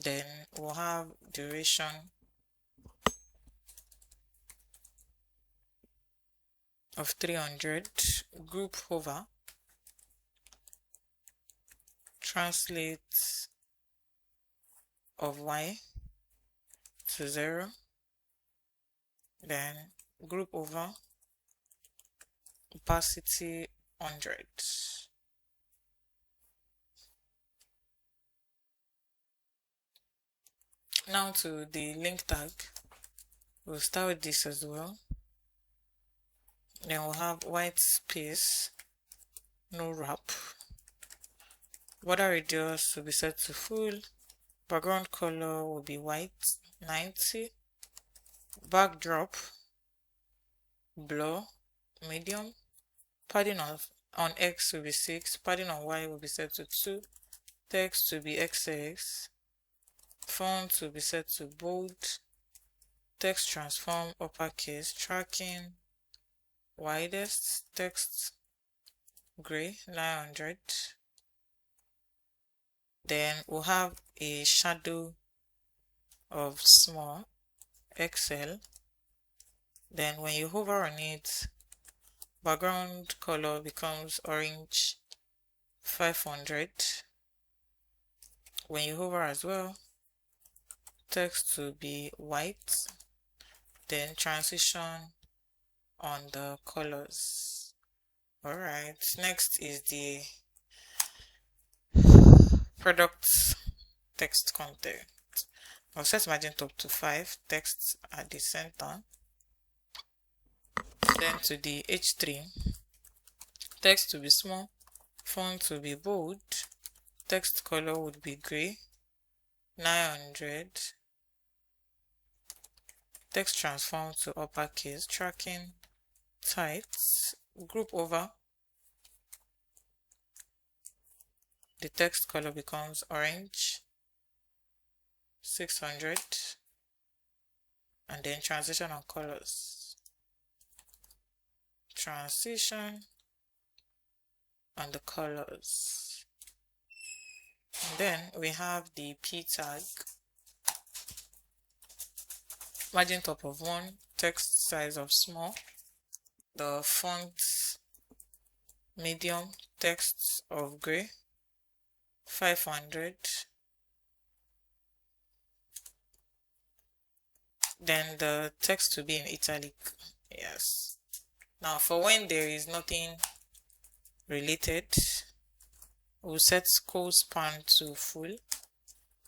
then we'll have duration of 300, group hover, translate of Y to 0, then group over, opacity 100. Now to the link tag, we'll start with this as well. Then we'll have white space, no wrap, border radius will be set to full, background color will be white, 90, backdrop blur medium, padding on X will be 6, padding on Y will be set to 2, text will be XX, font will be set to bold, text transform uppercase, tracking widest, text gray 900. Then we'll have a shadow of small XL. Then when you hover on it, background color becomes orange 500. When you hover as well, text will be white, then transition on the colors. Alright, next is the product text content. I'll set margin top to 5, text at the center. Then to the H3, text to be small, font to be bold, text color would be gray. 900. Text transform to uppercase. Tracking types. Group over. The text color becomes orange. 600. And then transition on colors. Transition on the colors. And then we have the p tag. Margin top of 1, text size of small, the font medium, text of gray, 500. Then the text to be in italic. Yes. Now for when there is nothing related, we'll set scroll span to full,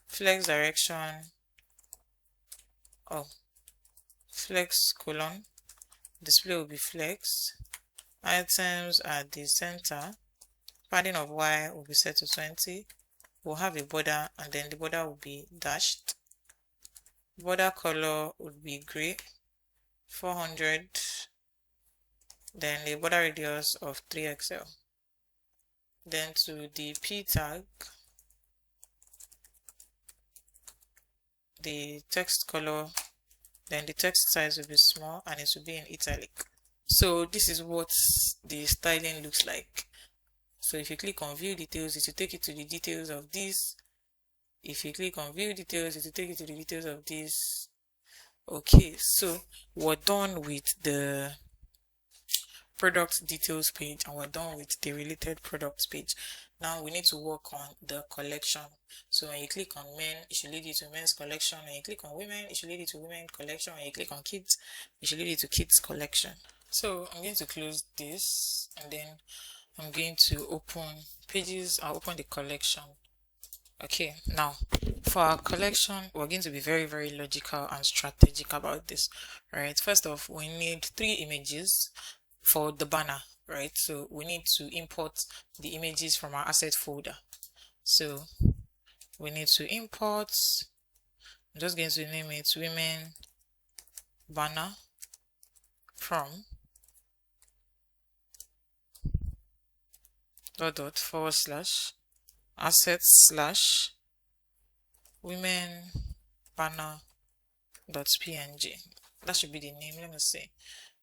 flex direction, flex colon, display will be flex, items at the center, padding of y will be set to 20, we'll have a border and then the border will be dashed, border color would be gray, 400, then the border radius of 3xl. Then to the p tag, the text color, then the text size will be small and it will be in italic. So this is what the styling looks like. So if you click on view details, it will take you to the details of this. If you click on view details, it will take you to the details of this. Okay, so we're done with the product details page and we're done with the related products page. Now we need to work on the collection. So when you click on men, it should lead you to men's collection. When you click on women, it should lead you to women collection. When you click on kids, it should lead you to kids collection. So I'm going to close this and then I'm going to open pages. I'll open the collection. Okay, now for our collection, we're going to be very, very logical and strategic about this. Right, first off, we need 3 images for the banner, right? So we need to import the images from our asset folder. So we need to import, I'm just going to name it women banner from /assets/ women banner.png. That should be the name. Let me see.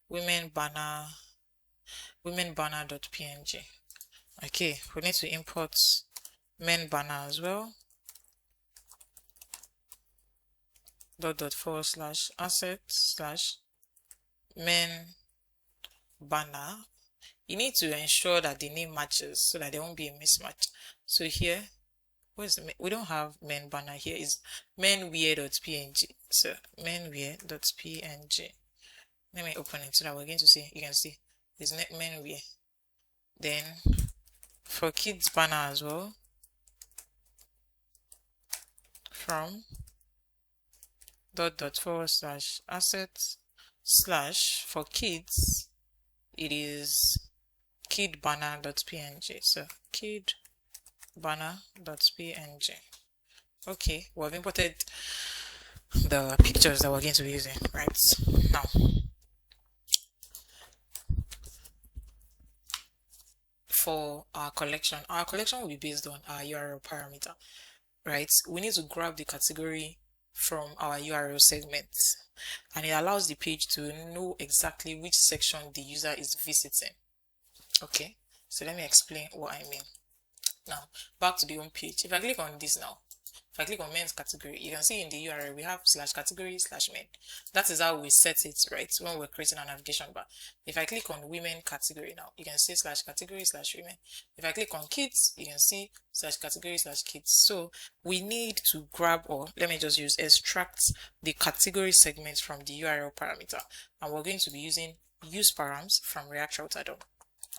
Women banner.png. Okay, we need to import men banner as well. /assets/men banner. You need to ensure that the name matches so that there won't be a mismatch. So here, where's the we don't have men banner here, is menwear.png. So menwear.png. Let me open it so that we're going to see. You can see it's menwear. Then for kids banner as well, from /assets/ for kids, it is kidbanner.png. So kidbanner.png. Okay, we've imported the pictures that we're going to be using right now. For our collection will be based on our URL parameter, right? We need to grab the category from our URL segment, and it allows the page to know exactly which section the user is visiting. Okay, so let me explain what I mean. Now back to the home page. If I click on this now, if I click on men's category, you can see in the URL we have /category/men. That is how we set it, right, when we're creating a navigation bar. If I click on women category now, you can see /category/women. If I click on kids, you can see /category/kids. So we need to grab, or let me just use extract the category segment from the URL parameter, and we're going to be using use params from React Router DOM.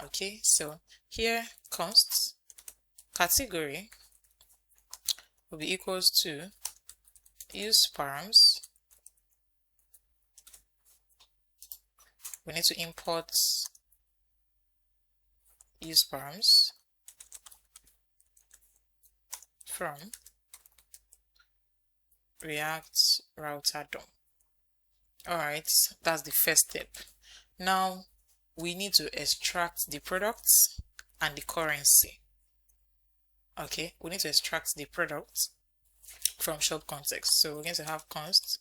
Okay, so here const category will be equals to use params. We need to import use params. from React router DOM. Alright, that's the first step. Now we need to extract the products and the currency. Okay, we need to extract the product from shop context. So we're going to have const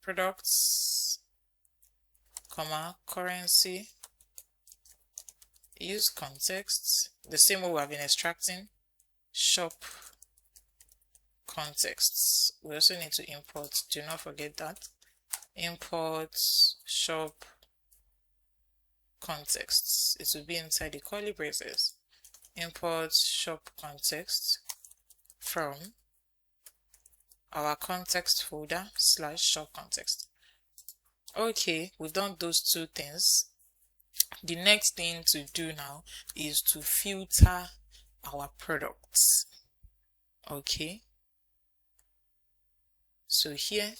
products, comma, currency, use context, the same way we have been extracting shop contexts. We also need to import, do not forget that, import shop contexts. It will be inside the curly braces. Import shop context from our context folder / shop context. Okay, we've done those two things. The next thing to do now is to filter our products. Okay, so here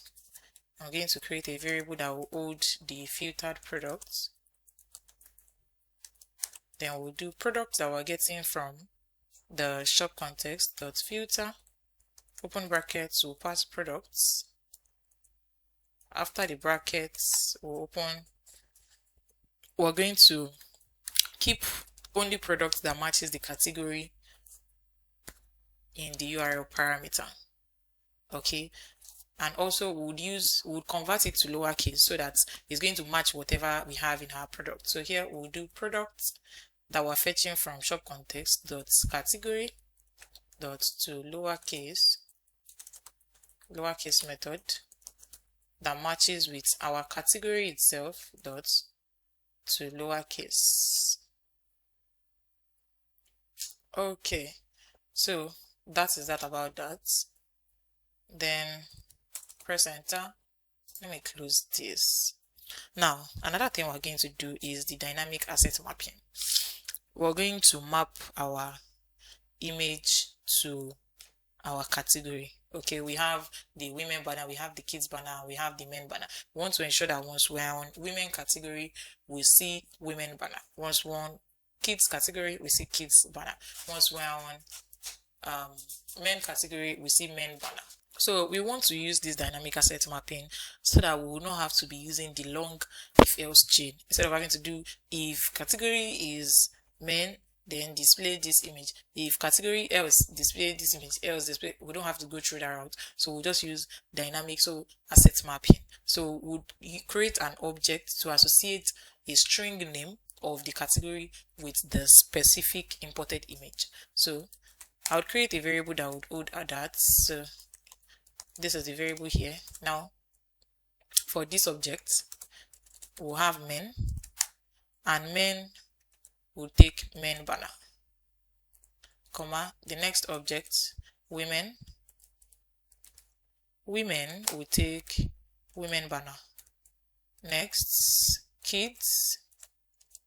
I'm going to create a variable that will hold the filtered products. Then we'll do products that we're getting from the shop context dot filter, open brackets, we'll pass products. After the brackets, we're going to keep only products that matches the category in the URL parameter. Okay, and also we'll convert it to lowercase so that it's going to match whatever we have in our product. So here we'll do products that we're fetching from shop context dot category dot to lowercase method that matches with our category itself dot to lowercase. Okay, so that is that about that. Then press enter. Let me close this. Now another thing we're going to do is the dynamic asset mapping. We're going to map our image to our category. Okay, we have the women banner, we have the kids banner, we have the men banner. We want to ensure that once we're on women category, we see women banner. Once we're on kids category, we see kids banner. Once we're on men category, we see men banner. So we want to use this dynamic asset mapping so that we will not have to be using the long if else chain. Instead of having to do if category is men, then display this image. If category else, display this image, else display. We don't have to go through that route. So we'll just use dynamic asset mapping. So we'll create an object to associate a string name of the category with the specific imported image. So I would create a variable that would hold that. So this is the variable here. Now for this object, we'll have men, and men will take men banner, comma, the next object, women will take women banner. Next, kids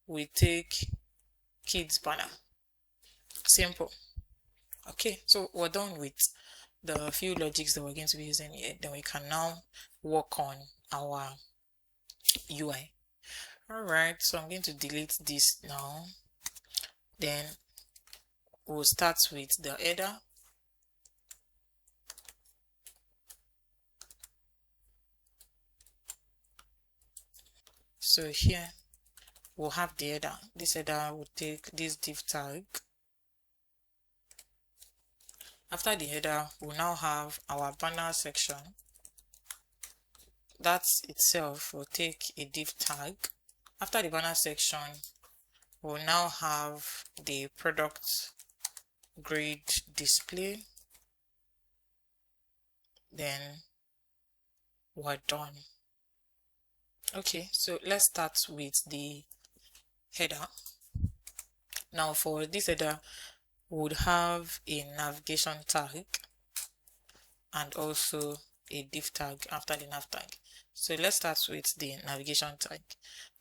will take kids banner. Simple. Okay, so we're done with the few logics that we're going to be using here. Then we can now work on our UI. Alright, so I'm going to delete this now. Then we'll start with the header. So here we'll have the header. This header will take this div tag. After the header, we'll now have our banner section. That itself will take a div tag. After the banner section, we'll now have the product grid display. Then we're done. Okay, so let's start with the header. Now for this header, we would have a navigation tag and also a div tag after the nav tag. So let's start with the navigation tag.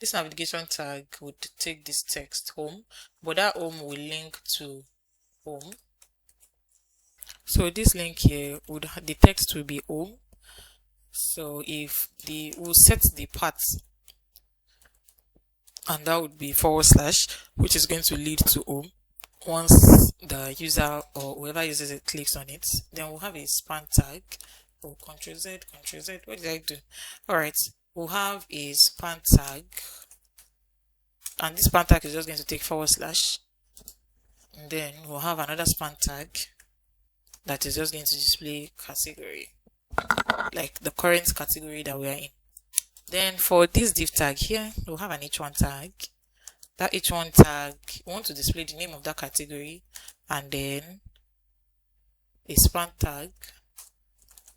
This navigation tag would take this text home, but that home will link to home. So this link here the text will be home. So if we'll set the path, and that would be /, which is going to lead to home. once the user or whoever uses it clicks on it, then we'll have a span tag. Oh, Control Z, Control Z. What did I do? All right, we'll have a span tag, and this span tag is just going to take /. And then we'll have another span tag that is just going to display category, like the current category that we are in. Then for this div tag here, we'll have an h1 tag. That h1 tag, we want to display the name of that category, and then a span tag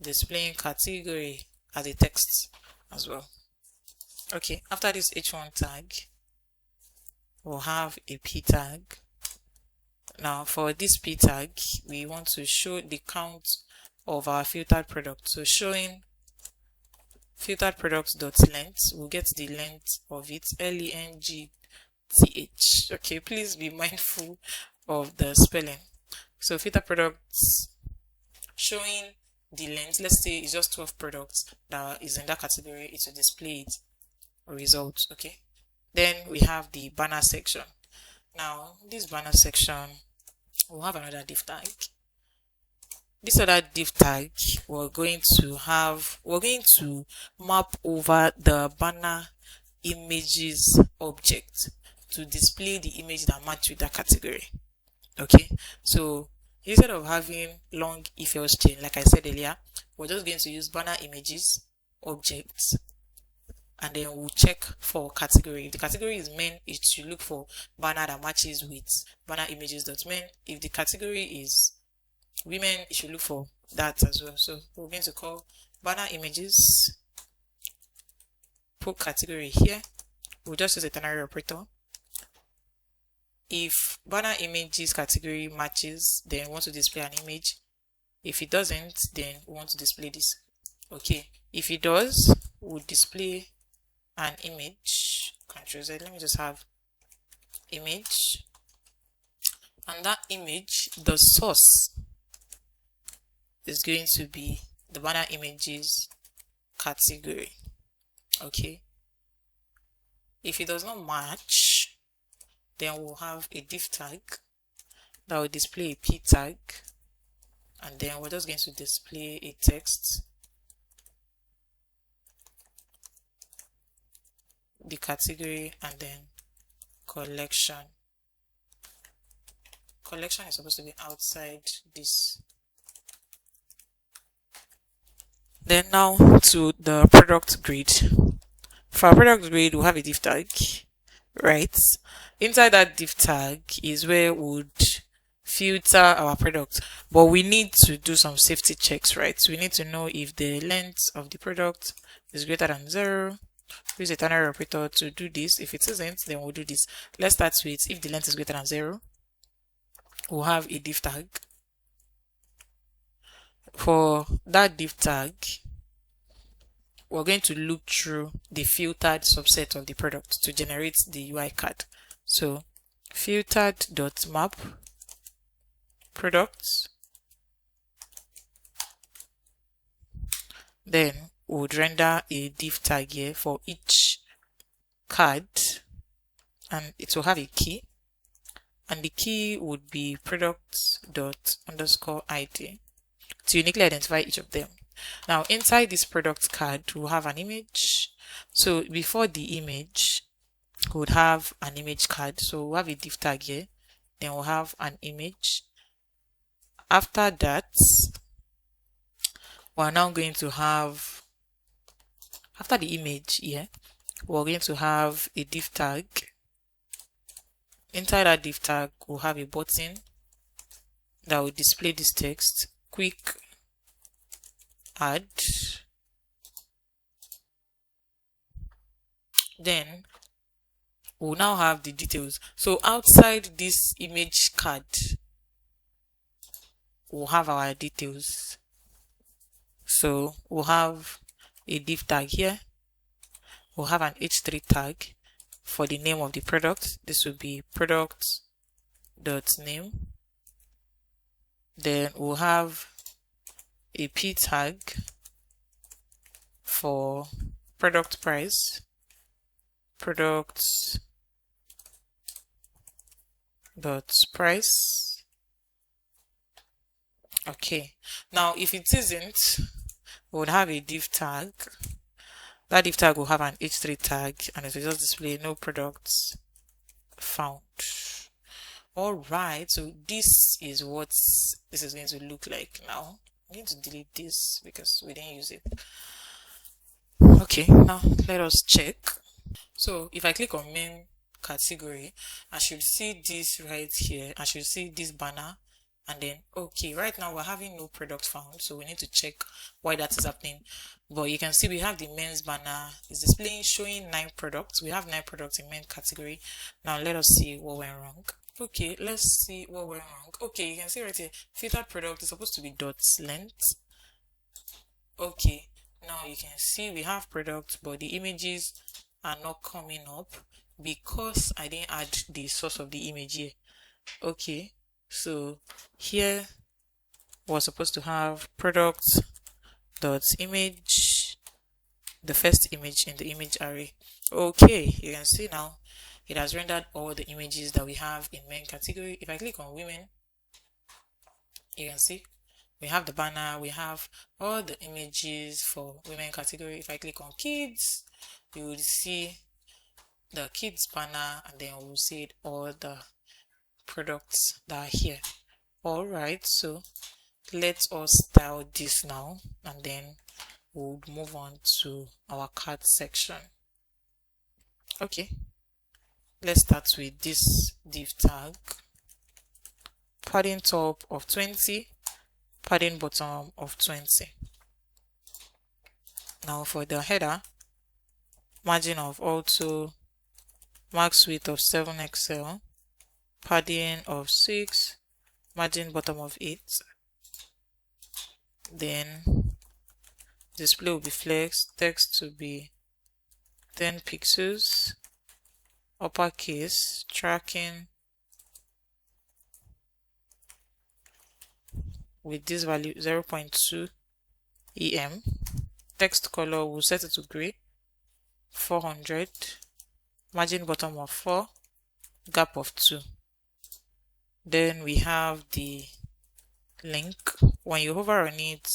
displaying category as a text as well. Okay, after this h1 tag, we'll have a p tag. Now for this p tag, we want to show the count of our filtered product. So showing filtered product dot length, we'll get the length of it, length. Okay, please be mindful of the spelling. So filtered products showing the length, let's say it's just 12 products that is in that category, it will display it results. Okay, then we have the banner section. Now this banner section, we'll have another div tag. This other div tag, we're going to map over the banner images object to display the image that match with that category. Okay, so instead of having long if else chain, like I said earlier, we're just going to use banner images objects, and then we'll check for category. If the category is men, it should look for banner that matches with banner images.men. If the category is women, it should look for that as well. So we're going to call banner images, put category here. We'll just use a ternary operator. If banner images category matches, then we want to display an image. If it doesn't, then we want to display this. Okay, if it does, we'll display an image. Control Z. Let me just have image, and that image, the source is going to be the banner images category. Okay, if it does not match, then we'll have a div tag that will display a p tag, and then we're just going to display a text, the category, and then collection. Collection is supposed to be outside this. Then now to the product grid. For our product grid, we'll have a div tag, right? Inside that div tag is where we would filter our product, but we need to do some safety checks, right? So we need to know if the length of the product is greater than 0. Use a ternary operator to do this. If it isn't, then we'll do this. Let's start with if the length is greater than 0. We'll have a div tag. For that div tag, we're going to look through the filtered subset of the product to generate the UI card. So filtered.map products, then we would render a div tag here for each card, and it will have a key, and the key would be product._id to uniquely identify each of them. Now inside this product card, we'll have an image. So before the image, we would have an image card. So we'll have a div tag here, then we'll have an image. After that, we're now going to have, after the image here, we're going to have a div tag. Inside that div tag, we'll have a button that will display this text, quick add. Then we'll now have the details. So outside this image card, we'll have our details. So we'll have a div tag here. We'll have an h3 tag for the name of the product. This will be product.name. Then we'll have a p tag for product price, product dot price. Okay, now if it isn't, we would have a div tag. That div tag will have an h3 tag, and it will just display no products found. All right, so this is what this is going to look like now. I'm going to delete this because we didn't use it. Okay, now let us check. So if I click on main category, I should see this right here. I should see this banner, and then okay, right now we're having no product found, so we need to check why that is happening. But you can see we have the men's banner is displaying, showing 9 products. We have 9 products in main category. Now let us see what went wrong. Okay, let's see what went wrong. Okay, you can see right here, filtered product is supposed to be dots length. Okay, now you can see we have products, but the images are not coming up because I didn't add the source of the image here. Okay, so here we're supposed to have product dot image, the first image in the image array. Okay, you can see now it has rendered all the images that we have in main category. If I click on women, you can see we have the banner, we have all the images for women category. If I click on kids, you will see the kids banner, and then we'll see all the products that are here. All right, so let us style this now, and then we'll move on to our cart section. Okay, let's start with this div tag. Padding top of 20, padding bottom of 20. Now for the header, margin of auto, max width of 7 XL, padding of 6, margin bottom of 8. Then display will be flex, text to be 10 pixels, uppercase, tracking with this value 0.2 EM. Text color will set it to gray, 400, margin bottom of 4, gap of 2. Then we have the link. When you hover on it,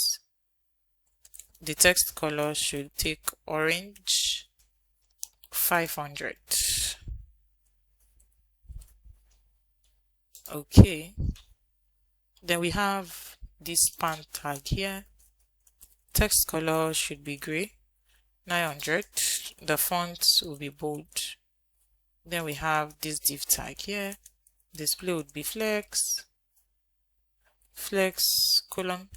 the text color should take orange, 500. Okay, then we have this span tag here. Text color should be gray, 900. The font will be bold. Then we have this div tag here. Display would be flex, flex colon.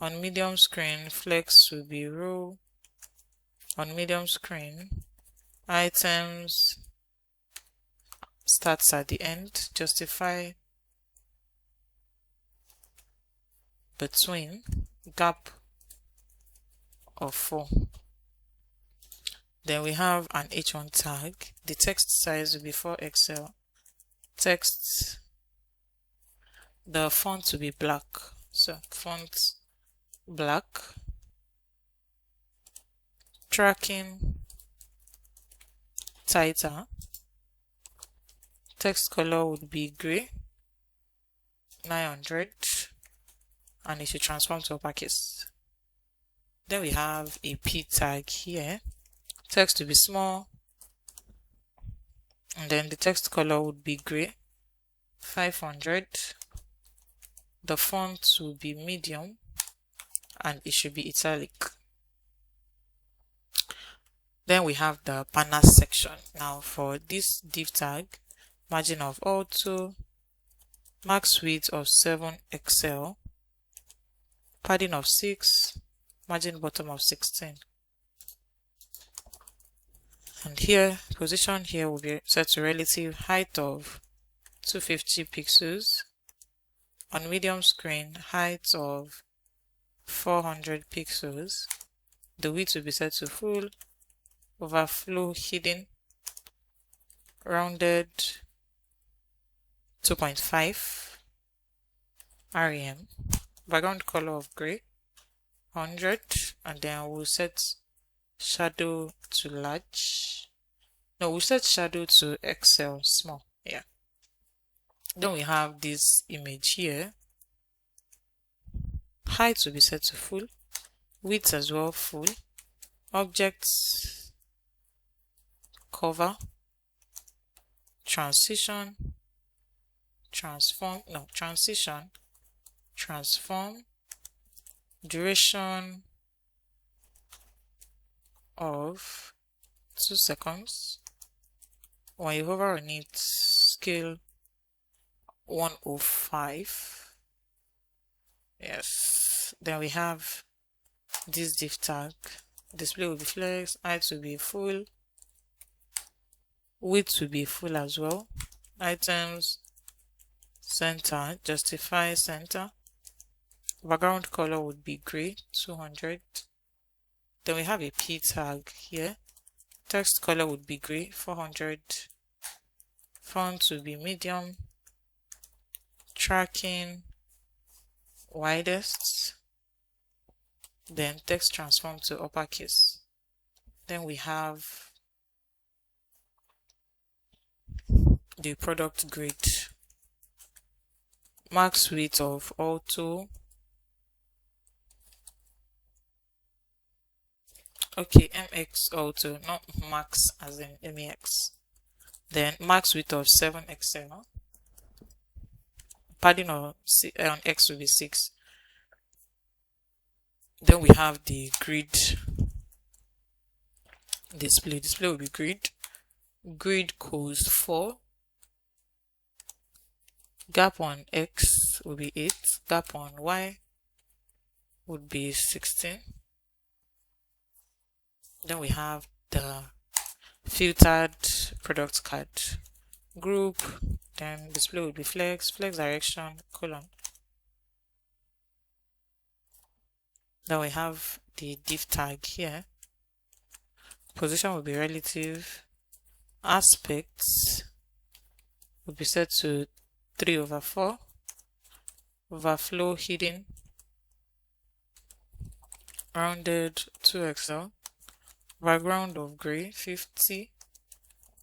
On medium screen, flex will be row. On medium screen, items starts at the end, justify between, gap of 4. Then we have an h1 tag. The text size will be 4 XL. Text, the font will be black, so font black. Tracking tighter. Text color would be gray, 900, and it should transform to uppercase. Then we have a p tag here. Text to be small, and then the text color would be gray, 500. The font will be medium, and it should be italic. Then we have the banner section. Now for this div tag, margin of auto, max width of 7 XL, padding of 6, margin bottom of 16. And here, position here will be set to relative height of 250 pixels. On medium screen, height of 400 pixels. The width will be set to full, overflow hidden, rounded 2.5 rem, background color of gray, 100, and then we'll set shadow to large. No, we'll set shadow to XL small. Yeah. Then we have this image here. Height will be set to full, width as well full, objects, cover, transition, transform, duration of 2 seconds. When you hover on it, scale 105. Yes. Then we have this div tag. Display will be flex, height will be full, width will be full as well. Items, center, justify center. Background color would be gray, 200. Then we have a p tag here. Text color would be gray, 400. Font will be medium. Tracking, widest. Then text transform to uppercase. Then we have the product grid. Max width of auto. Okay, MX auto, not max as in MEX. Then max width of 7XL. Padding on X will be 6. Then we have the grid display. Display will be grid. Grid cost 4. Gap on X will be 8. Gap on Y would be 16. Then we have the filtered product card group. Then display will be flex direction, colon. Then we have the div tag here. Position will be relative. Aspects will be set to 3/4. Overflow hidden. Rounded 2XL. Background of gray 50.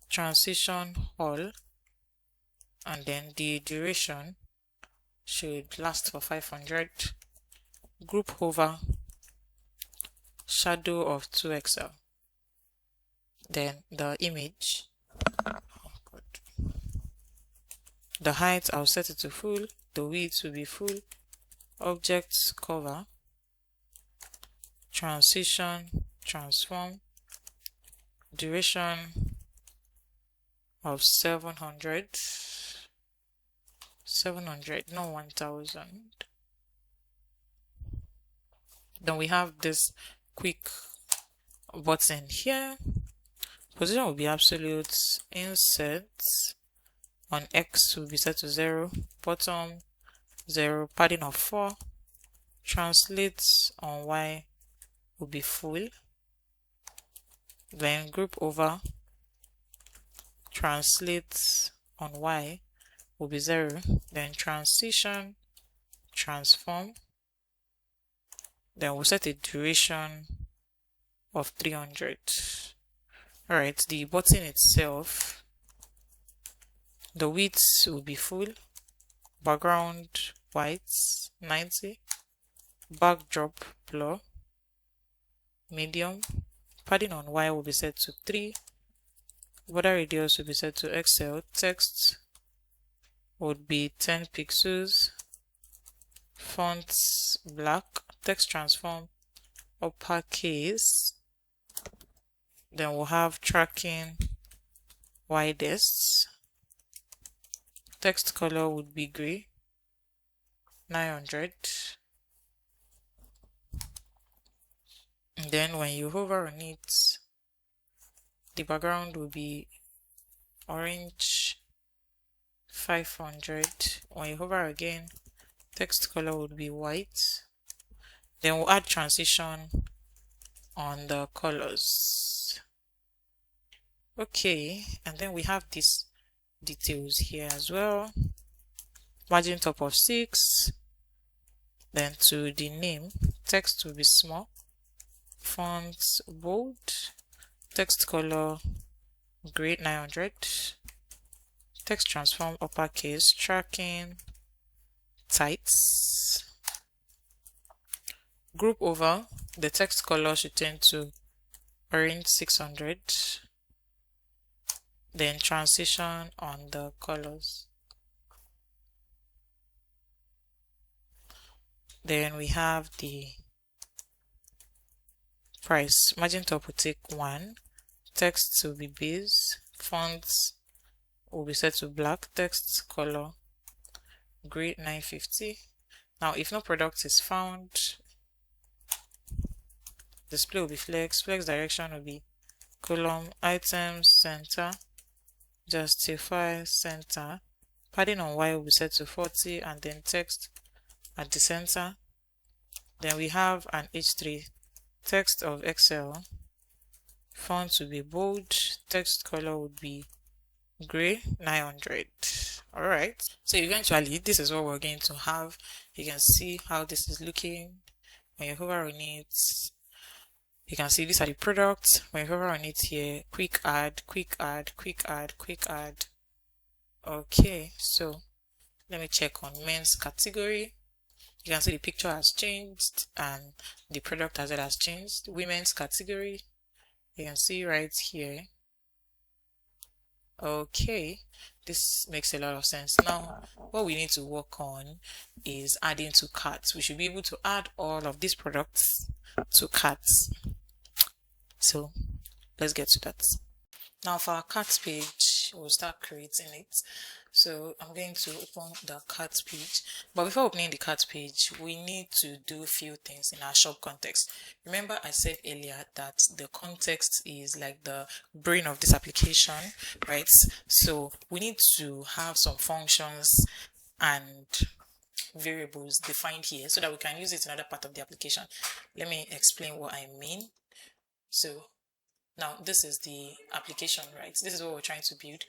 Transition all. And then the duration should last for 500. Group hover, shadow of 2XL. Then the image, the height I'll set it to full, the width will be full, objects cover, transition, transform, duration of 700, not 1000. Then we have this quick button here. Position will be absolute. Insert on X will be set to 0. Bottom 0. Padding of 4. Translate on Y will be full. Then group over. Translate on Y will be 0. Then transition, transform. Then we'll set a duration of 300. Alright, the button itself, the width will be full, background white 90, backdrop blur, medium, padding on Y will be set to 3, border radius will be set to XL, text would be 10 pixels, fonts black, text transform uppercase. Then we'll have tracking widest. Text color would be gray, 900. And then when you hover on it, the background will be orange, 500. When you hover again, text color would be white. Then we'll add transition on the colors. Okay, and then we have these details here as well. Margin top of 6. Then to the name, text will be small, font bold, text color gray 900, text transform uppercase, tracking tights, group over, the text color should tend to orange 600, then transition on the colors. Then we have the price. Margin top will take 1, text will be base, fonts will be set to black, text color gray 950. Now if no product is found, display will be flex direction will be column, items center, justify center, padding on Y will be set to 40, and then text at the center. Then we have an H3, text of Excel, font will be bold, text color would be gray 900. Alright, so eventually this is what we're going to have. You can see how this is looking. When you hover on it, you can see these are the products. When you hover on it here, quick add, quick add, quick add, quick add. Okay, so let me check on men's category. You can see the picture has changed and the product as it has changed. Women's category, you can see right here. Okay, this makes a lot of sense. Now what we need to work on is adding to carts. We should be able to add all of these products to carts. So let's get to that. Now for our cart page, we'll start creating it. So I'm going to open the cart page, but before opening the cart page, we need to do a few things in our shop context. Remember I said earlier that the context is like the brain of this application, right? So we need to have some functions and variables defined here so that we can use it in another part of the application. Let me explain what I mean. So now this is the application, right? This is what we're trying to build.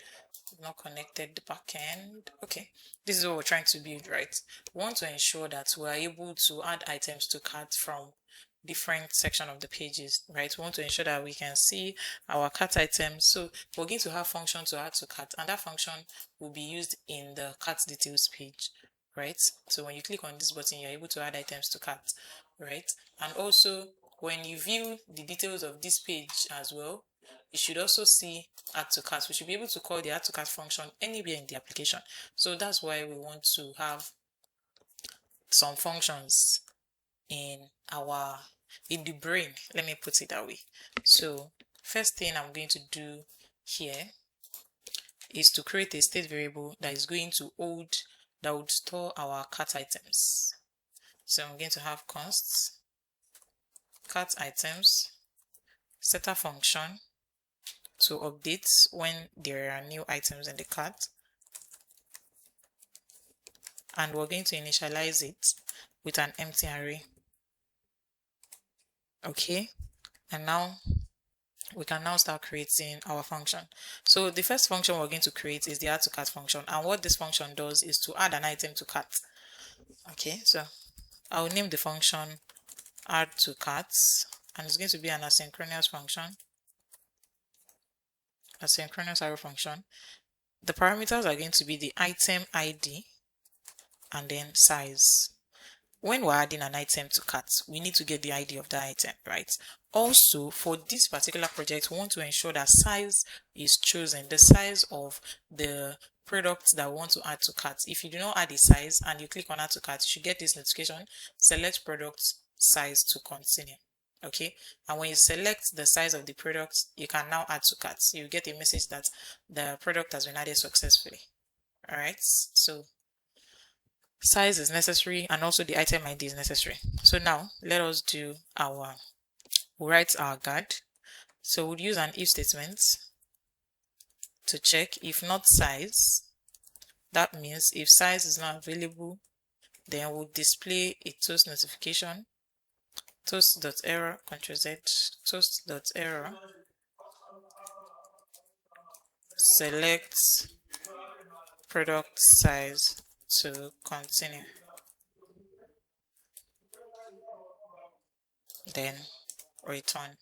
Not connected the backend. Okay, this is what we're trying to build, right? We want to ensure that we're able to add items to cart from different section of the pages, right? We want to ensure that we can see our cart items. So we're going to have function to add to cart, and that function will be used in the cart details page, right? So when you click on this button, you're able to add items to cart, right? And also when you view the details of this page as well, you should also see add to cart. We should be able to call the add to cart function anywhere in the application. So that's why we want to have some functions in the brain, let me put it that way. So first thing I'm going to do here is to create a state variable that is going to that would store our cart items. So I'm going to have const cart items setter function to update when there are new items in the cart, and we're going to initialize it with an empty array. Okay, and now we can now start creating our function. So the first function we're going to create is the add to cart function, and what this function does is to add an item to cart. Okay, so I'll name the function add to cart, and it's going to be an asynchronous function, asynchronous arrow function. The parameters are going to be the item ID and then size. When we're adding an item to cart, we need to get the ID of the item, right? Also, for this particular project, we want to ensure that size is chosen, the size of the product that we want to add to cart. If you do not add a size and you click on add to cart, you should get this notification, select product size to continue. Okay, and when you select the size of the product, you can now add to cart. You get a message that the product has been added successfully. All right, so size is necessary and also the item ID is necessary. So now let us do we'll write our guard. So we'll use an if statement to check if not size. That means if size is not available, then we'll display a toast notification, toast.error, Ctrl-Z, toast.error, select product size to continue, then return.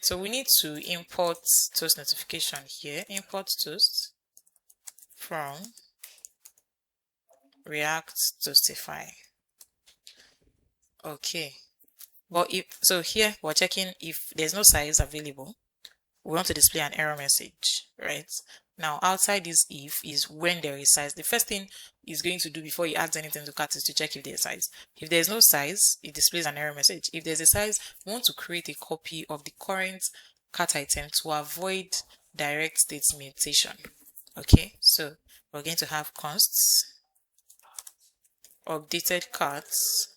So we need to import toast notification here. Import toast from React Toastify. Okay. But here we're checking if there's no size available. We want to display an error message, right? Now, outside this if is when there is size. The first thing it's going to do before you add anything to cart is to check if there's size. If there's no size, it displays an error message. If there's a size, we want to create a copy of the current cart item to avoid direct state mutation. Okay, so we're going to have consts updated carts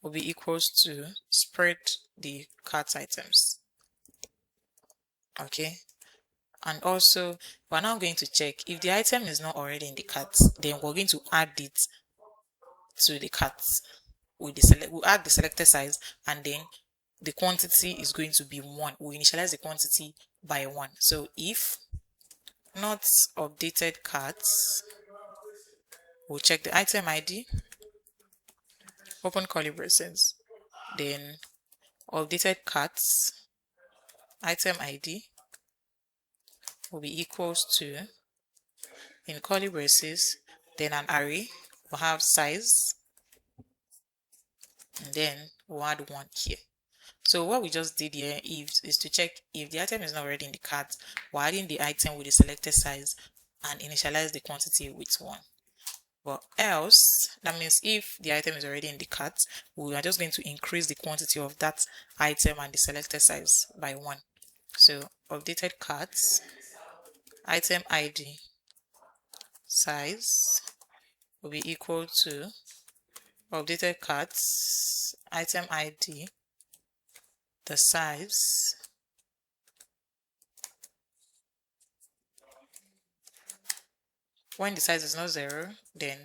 will be equals to spread the cart items. Okay, and also we're now going to check if the item is not already in the cart, then we're going to add it to the cart with the we'll add the selected size, and then the quantity is going to be 1. We initialize the quantity by 1. So if not updated carts, we'll check the item ID, open curly braces, then updated carts item ID will be equals to, in curly braces, then an array will have size, and then we'll add 1 here. So what we just did here is to check if the item is not already in the cart, we're adding the item with the selected size and initialize the quantity with 1. But else, that means if the item is already in the cart, we are just going to increase the quantity of that item and the selected size by 1. So updated carts item ID size will be equal to updated carts item ID the size when the size is not 0, then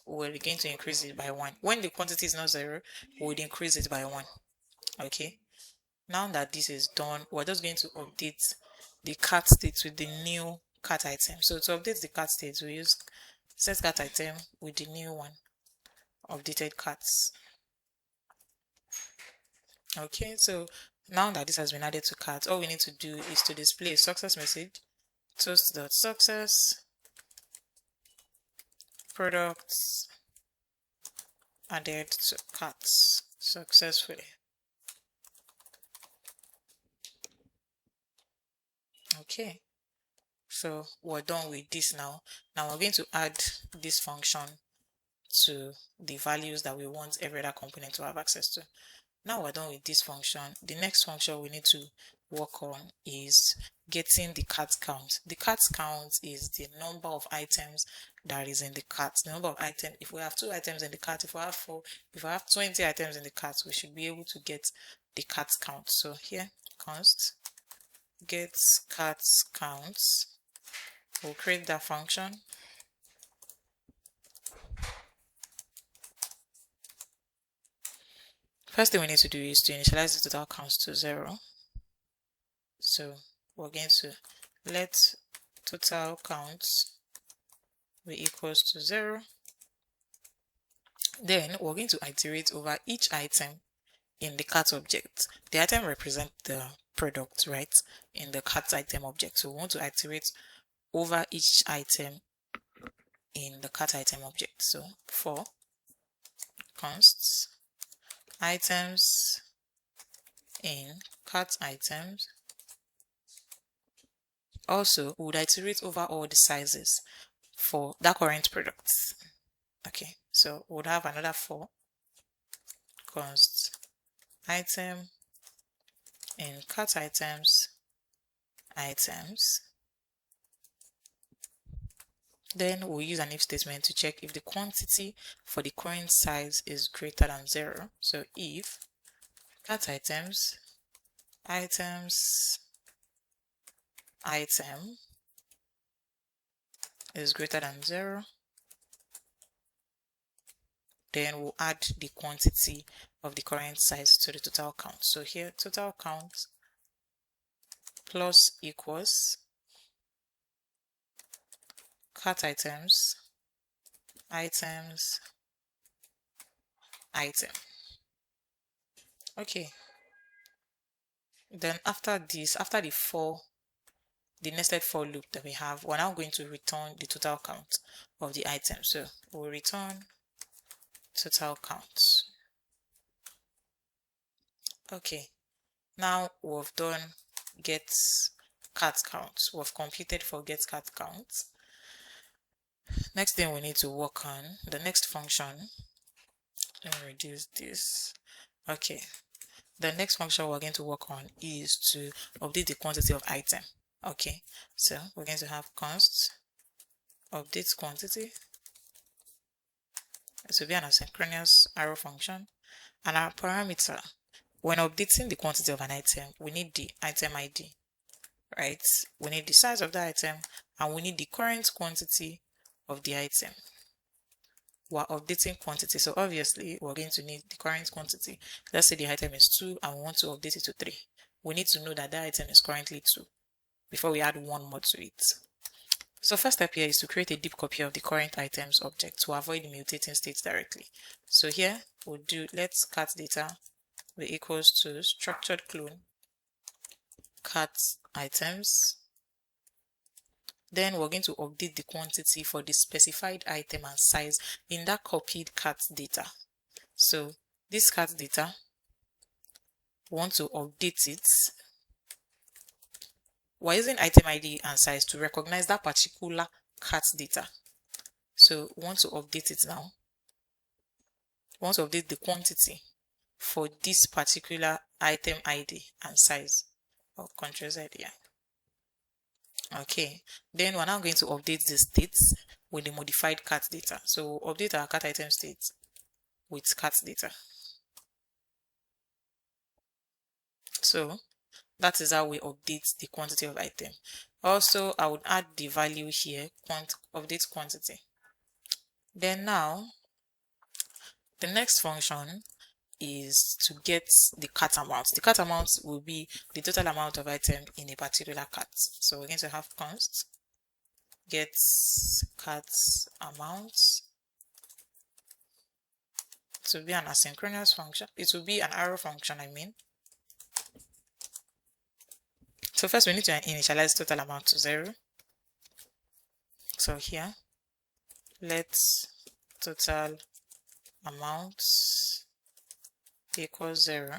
we're going to increase it by 1. When the quantity is not 0, we would increase it by 1. Okay, now that this is done, we're just going to update the cart state with the new cart item. So to update the cart state, we use set cart item with the new one, updated carts. Okay, so now that this has been added to cart, all we need to do is to display a success message, toast.success products added to carts successfully. Okay, so we're done with this now. Now we're going to add this function to the values that we want every other component to have access to. Now we're done with this function. The next function we need to work on is getting the cart count. The cart count is the number of items that is in the cart. The number of items, if we have 2 items in the cart, if we have 4, if we have 20 items in the cart, we should be able to get the cart count. So here, const get cart counts. We'll create that function. First thing we need to do is to initialize the total counts to 0. So we're going to let total counts be equals to 0. Then we're going to iterate over each item in the cart object. The item represents the product, right, in the cart item object. So we want to iterate over each item in the cart item object. So for consts items in cart items. Also, we would iterate over all the sizes for that current product. Okay, so we would have another for const item in cart items. Then we'll use an if statement to check if the quantity for the current size is greater than 0. So if cart items item is greater than 0, then we'll add the quantity of the current size to the total count. So here total count plus equals cart items item. Okay, then after this, after the nested for loop that we have, we're now going to return the total count of the item. So we'll return total count. Okay, now we've done get cat count. We've computed for get cat count. Next thing we need to work on, the next function. Let me reduce this. Okay, the next function we're going to work on is to update the quantity of item. Okay, so we're going to have const update quantity. This will be an asynchronous arrow function, and our parameter, when updating the quantity of an item, we need the item ID, right? We need the size of the item, and we need the current quantity of the item. We're updating quantity, so obviously we're going to need the current quantity. Let's say the item is 2 and we want to update it to 3. We need to know that the item is currently 2 before we add 1 more to it. So first step here is to create a deep copy of the current items object to avoid mutating states directly. So here we'll do let's cat data be equals to structured clone cat items. Then we're going to update the quantity for the specified item and size in that copied cat data. So this cat data, we want to update it. We're using item ID and size to recognize that particular cat data. So we want to update it now. We want to update the quantity for this particular item ID and size. Or Ctrl Z here. Okay, then we're now going to update the states with the modified cat data. So we'll update our cat item state with cat data. So that is how we update the quantity of item. Also, I would add the value here, update quantity. Then now, the next function is to get the cat amount. The cat amount will be the total amount of item in a particular cat. So we're going to have const get cat amount. It will be an asynchronous function. It will be an arrow function, I mean. So first we need to initialize total amount to 0. So here, let's total amount equals 0.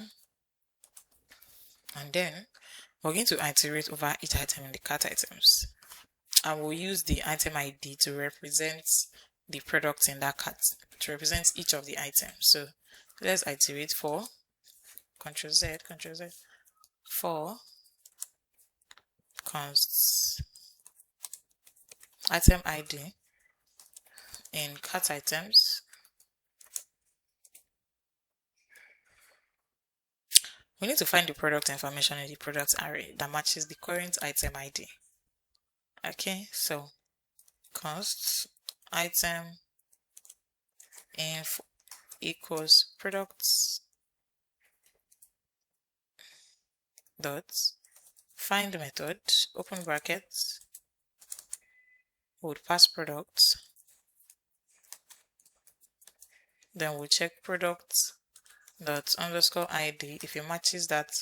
And then we're going to iterate over each item in the cat items. And we'll use the item ID to represent the product in that cat, to represent each of the items. So let's iterate for Ctrl Z, for const item ID in cat items. We need to find the product information in the product array that matches the current item ID. Okay, so const item inf equals products dot find method, open brackets, would pass product, then we'll check product dot underscore ID if it matches that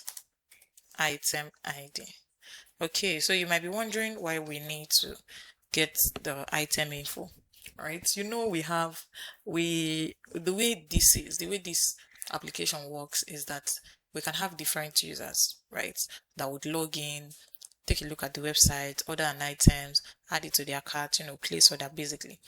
item ID. Okay, so you might be wondering why we need to get the item info, right? You know, the way this application works is that we can have different users, right, that would log in, take a look at the website, order an items, add it to their cart, place order basically.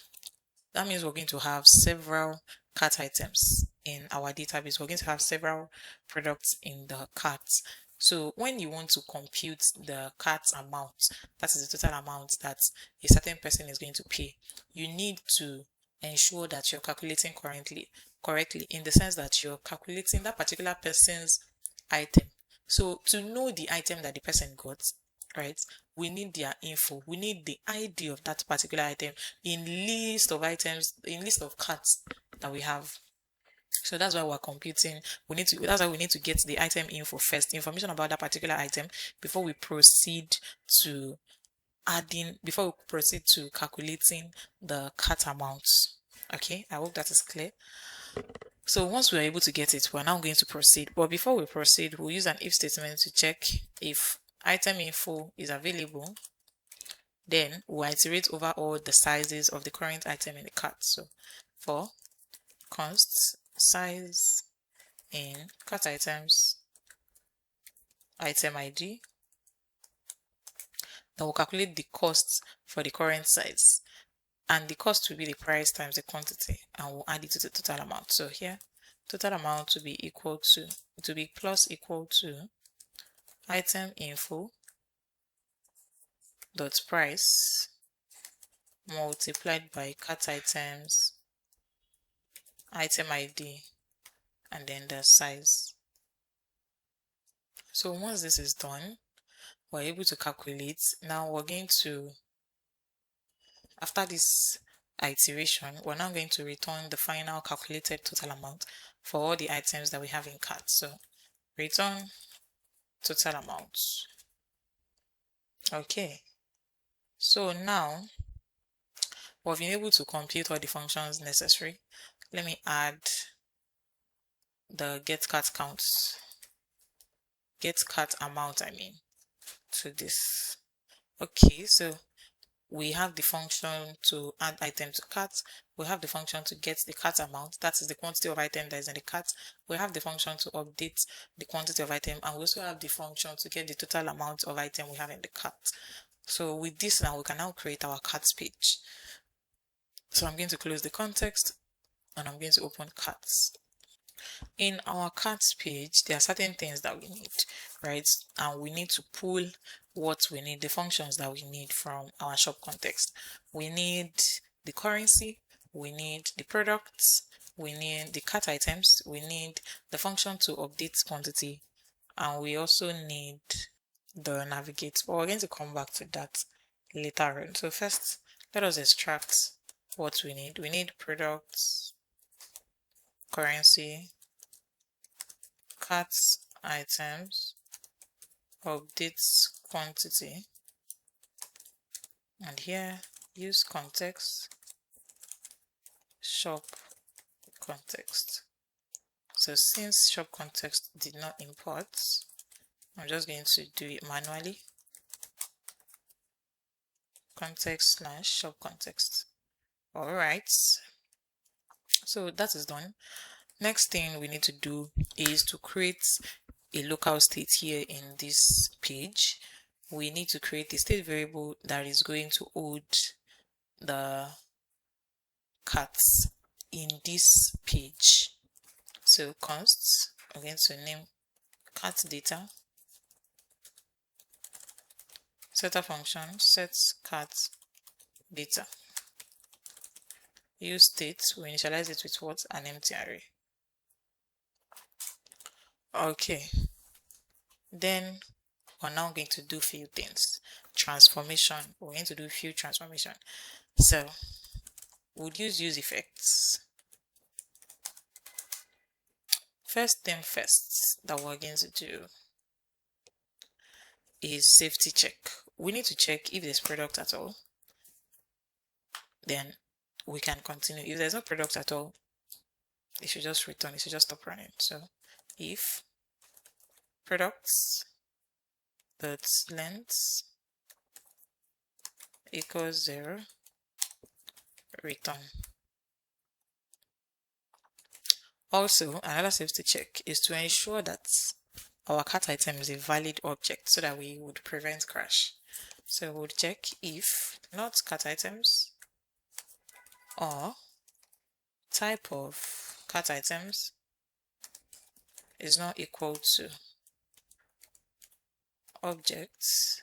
That means we're going to have several cart items in our database. We're going to have several products in the cart. So when you want to compute the cart amount, that is the total amount that a certain person is going to pay, you need to ensure that you're calculating correctly in the sense that you're calculating that particular person's item. So to know the item that the person got, right, we need their info. We need the ID of that particular item in list of items, in list of carts that we have. So that's why we're computing. That's why we need to get the item info first, information about that particular item, before we proceed to calculating the cart amounts. Okay, I hope that is clear. So once we're able to get it, we're now going to proceed. But before we proceed, we'll use an if statement to check if item info is available. Then we'll iterate over all the sizes of the current item in the cart. So for const size in cart items item ID, then we'll calculate the cost for the current size, and the cost will be the price times the quantity, and we'll add it to the total amount. So here total amount to be equal to, to be plus equal to item info dot price multiplied by cart items item ID and then the size. So once this is done, we're able to calculate. Now we're going to, after this iteration, we're now going to return the final calculated total amount for all the items that we have in cart. So return total amount. Okay, so now we've been able to compute all the functions necessary. Let me add the get cart amount, to this. Okay, so we have the function to add item to cart. We have the function to get the cart amount, that is the quantity of item that is in the cart. We have the function to update the quantity of item, and we also have the function to get the total amount of item we have in the cart. So with this now, we can now create our cart page. So I'm going to close the context and I'm going to open carts. In our carts page, there are certain things that we need, right? And we need to pull what we need, the functions that we need from our shop context. We need the currency, we need the products, we need the cart items, we need the function to update quantity, and we also need the navigate. But we're going to come back to that later on. So first, let us extract what we need. We need products, currency, cart items, updates quantity, and here use context, shop context. So since shop context did not import, I'm just going to do it manually. Context / shop context. All right, so that is done. Next thing we need to do is to create a local state here in this page. We need to create a state variable that is going to hold the carts in this page. So const, I'm going to name cart data, setter function, set cart data. Use state, we initialize it with what? An empty array. Okay, then we're now going to do few things. Transformation, we're going to do few transformation. So we'll use effects. First thing first that we're going to do is safety check. We need to check if there's product at all, then we can continue. If there's no product at all, it should just return, it should just stop running. So if products dot length equals 0, return. Also, another safety check is to ensure that our cart item is a valid object so that we would prevent crash. So we'll check if not cart items or type of cart items is not equal to objects.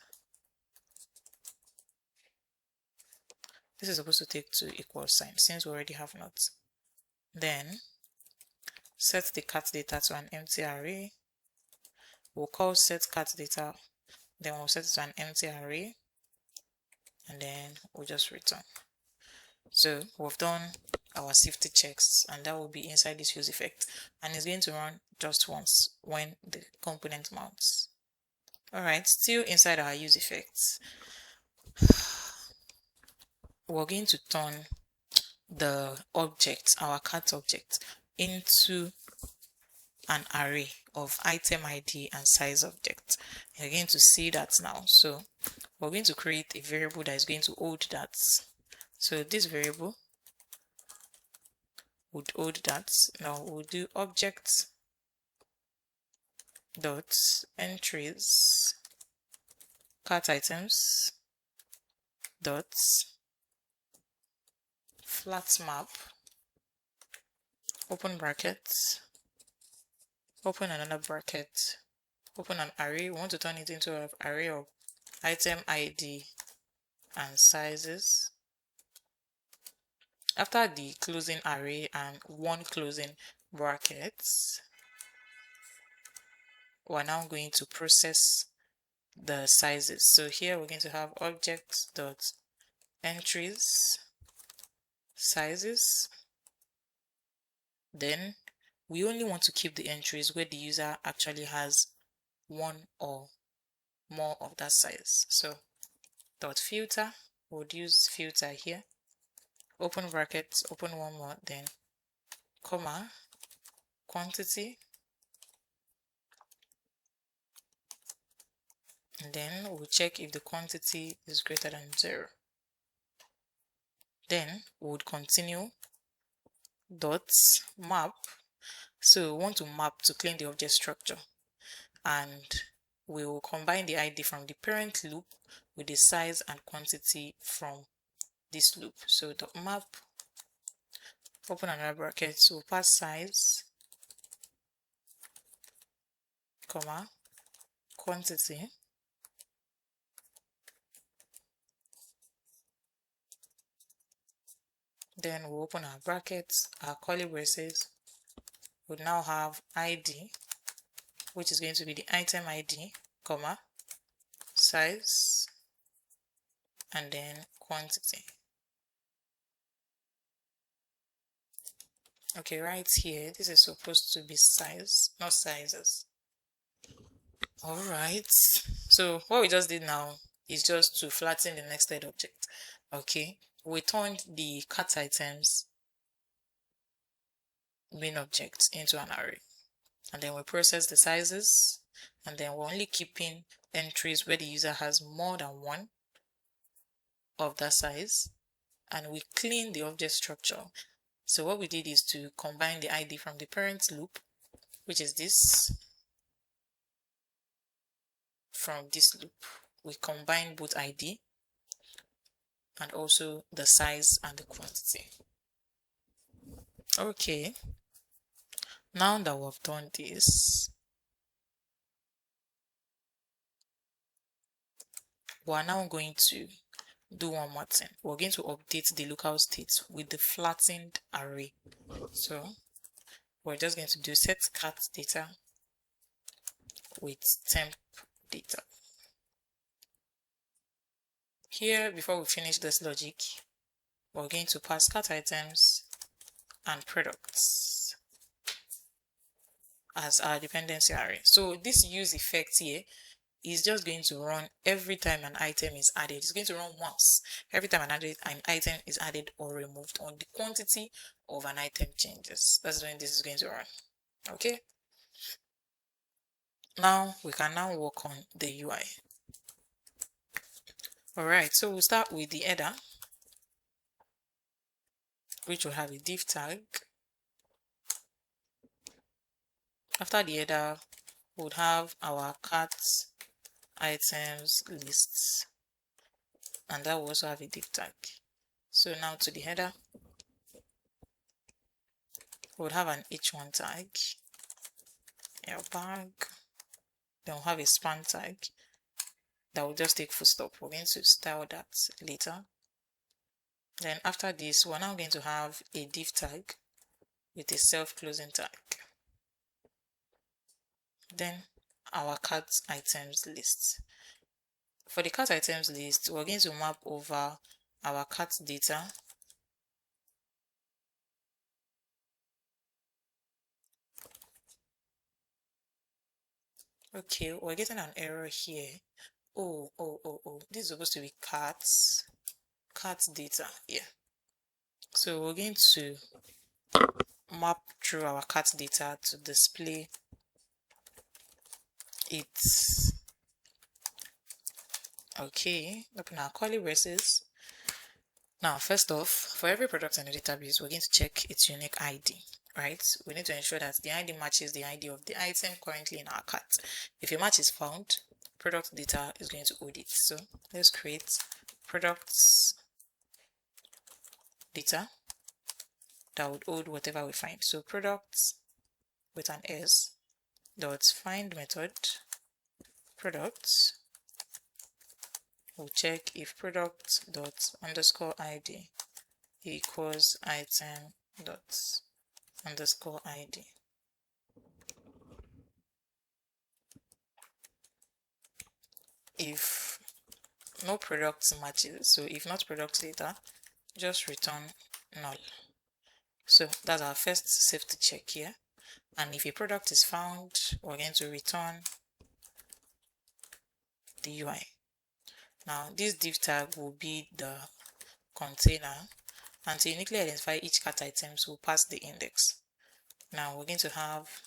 This is supposed to take to equal sign since we already have not. Then set the cart data to an empty array. We'll call set cart data, then we'll set it to an empty array, and then we'll just return. So we've done our safety checks, and that will be inside this use effect, and it's going to run just once when the component mounts. Alright, still inside our use effects, we're going to turn the object, our cart object, into an array of item ID and size object. You're going to see that now. So we're going to create a variable that is going to hold that. So this variable would hold that. Now we'll do object dot entries cart items dot flat map, open brackets, open another bracket, open an array. We want to turn it into an array of item ID and sizes. After the closing array and one closing brackets, we're now going to process the sizes. So here we're going to have objects dot entries sizes. Then we only want to keep the entries where the user actually has one or more of that size. So dot filter, we'll use filter here, open brackets, open one more, then comma, quantity, and then we'll check if the quantity is greater than 0. Then we would continue dot map. So we want to map to clean the object structure, and we will combine the ID from the parent loop with the size and quantity from this loop. So dot map, open another bracket, so pass size, comma, quantity, then we'll open our brackets, our curly braces. We'll now have ID, which is going to be the item ID, comma, size, and then quantity. Okay, right here, this is supposed to be size, not sizes. All right, so what we just did now is just to flatten the nested object. Okay, we turned the cart items main object into an array, and then we process the sizes, and then we're only keeping entries where the user has more than one of that size, and we clean the object structure. So what we did is to combine the ID from the parent loop, which is this, from this loop. We combine both ID and also the size and the quantity. Okay, now that we've done this, we're now going to do one more thing. We're going to update the local state with the flattened array. So we're just going to do set cart data with temp data. Here, before we finish this logic, we're going to pass cart items and products as our dependency array. So this use effect here is just going to run every time an item is added. It's going to run once every time an item is added or removed on the quantity of an item changes. That's when this is going to run. Okay, now we can now work on the UI. All right, so we'll start with the header, which will have a div tag. After the header, we'll have our cart items lists, and that will also have a div tag. So now to the header, we'll have an h1 tag, bag, then we'll have a span tag that will just take full stop. We're going to style that later. Then after this, we're now going to have a div tag with a self-closing tag. Then our cart items list. For the cart items list, we're going to map over our cart data, okay, we're getting an error here. Oh, this is supposed to be cart data. Yeah, so we're going to map through our cat data to display its. Okay, open our curly braces. Now, first off, for every product in the database, we're going to check its unique ID, right? We need to ensure that the ID matches the ID of the item currently in our cart. If a match is found, product data is going to hold it. So let's create products data that would hold whatever we find. So products with an S dot find method products. We'll check if product dot underscore ID equals item dot underscore ID. If no product matches, so if not product data, just return null. So that's our first safety check here. And if a product is found, we're going to return the UI. Now this div tag will be the container, and to uniquely identify each cat items, we'll pass the index. Now we're going to have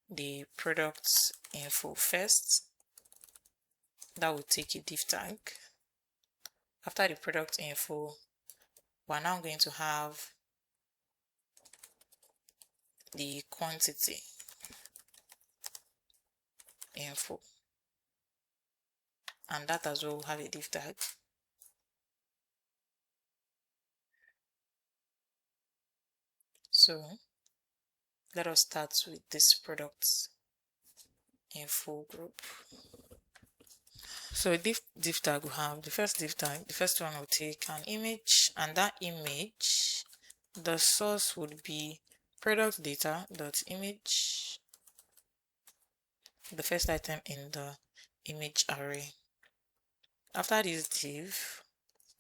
the product info first. That will take a div tag. After the product info, we're now going to have the quantity info, and that as well will have a div tag. So let us start with this product info group. So div tag will have the first div tag. The first one will take an image, and that image, the source would be product data dot image, the first item in the image array. After this div,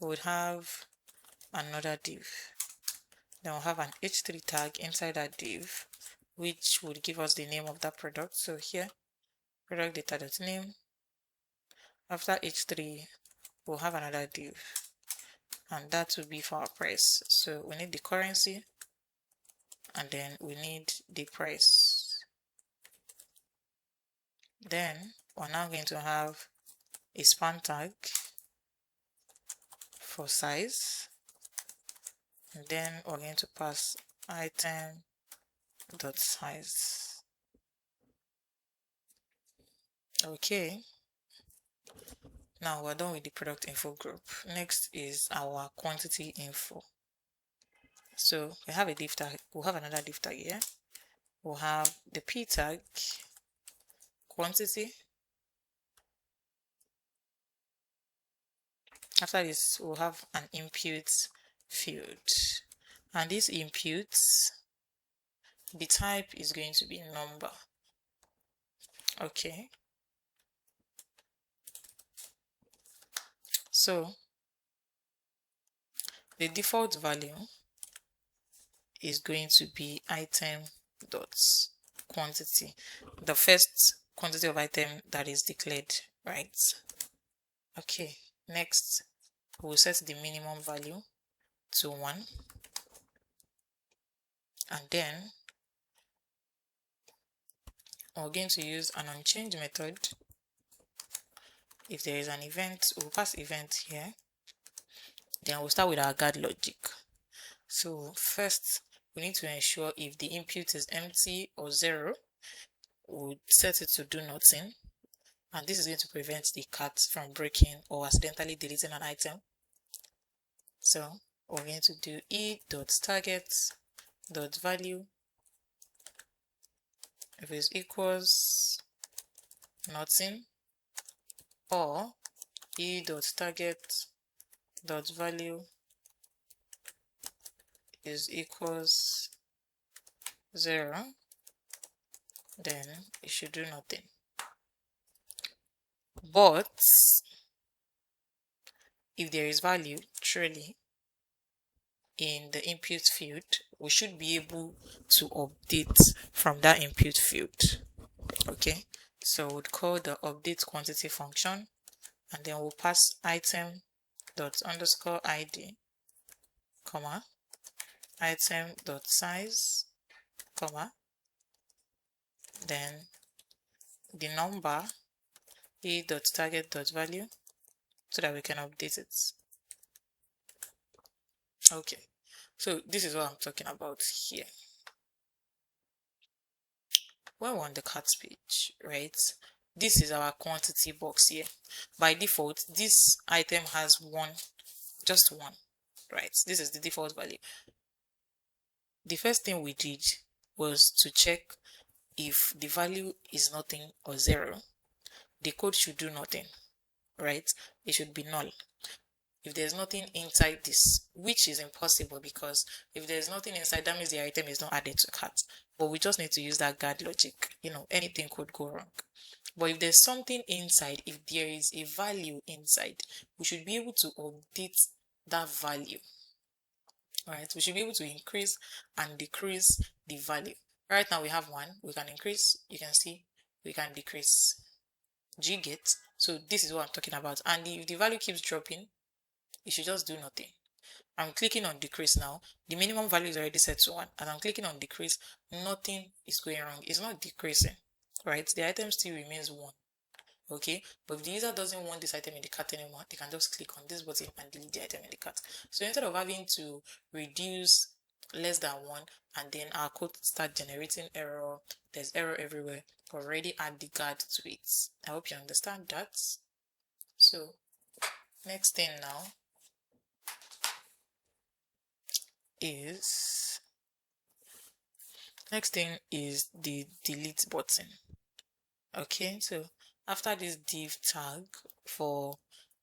we would have another div. Then we'll have an h3 tag inside that div, which would give us the name of that product. So here, product data dot name. After h3, we'll have another div, and that will be for our price. So we need the currency, and then we need the price. Then we're now going to have a span tag for size, and then we're going to pass item dot size. Okay, now we're done with the product info group. Next is our quantity info. So we have a div tag, we'll have another div tag here. We'll have the p tag, quantity. After this, we'll have an input field, and this input, the type is going to be number. Okay, so the default value is going to be item dot quantity, the first quantity of item that is declared, right? Okay, next we'll set the minimum value to 1, and then we're going to use an unchanged method. If there is an event, we'll pass event here. Then we'll start with our guard logic. So first, we need to ensure if the input is empty or 0, we'll set it to do nothing, and this is going to prevent the cat from breaking or accidentally deleting an item. So we're going to do e.target.value if it equals nothing, or e.target.value is equals 0, then it should do nothing. But if there is value truly in the input field, we should be able to update from that input field. Okay, so we'll call the update quantity function, and then we'll pass item dot underscore ID, comma, item dot size, comma, then the number a.target.value so that we can update it. Okay, so this is what I'm talking about here. When we're on the cart page, right, this is our quantity box here. By default, this item has just one, right? This is the default value. The first thing we did was to check if the value is nothing or 0, the code should do nothing, right? It should be null. If there's nothing inside this, which is impossible, because if there's nothing inside, that means the item is not added to cart. But we just need to use that guard logic. Anything could go wrong. But if there's something inside, if there is a value inside, we should be able to update that value. Alright, we should be able to increase and decrease the value. Right now we have 1, we can increase, you can see, we can decrease. Get. So this is what I'm talking about. And if the value keeps dropping, it should just do nothing. I'm clicking on decrease now. The minimum value is already set to 1. And I'm clicking on decrease, nothing is going wrong. It's not decreasing, right? The item still remains 1. Okay, but if the user doesn't want this item in the cart anymore, they can just click on this button and delete the item in the cart. So instead of having to reduce less than 1 and then our code start generating error, there's error everywhere, already add the guard to it. I hope you understand that. So next thing now is the delete button. Okay, so after this div tag for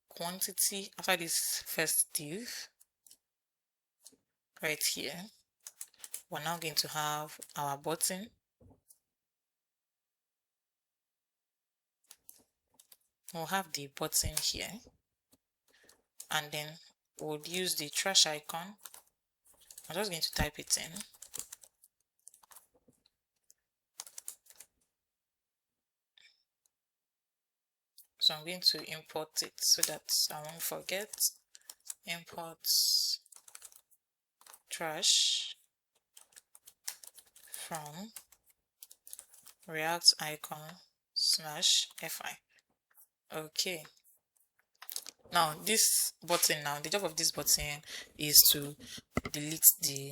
quantity, after this first div right here, we're now going to have our button. We'll have the button here, and then we'll use the trash icon. I'm just going to type it in. So I'm going to import it so that I won't forget. Import trash from React icon /fi. Okay. Now this button, the job of this button is to delete the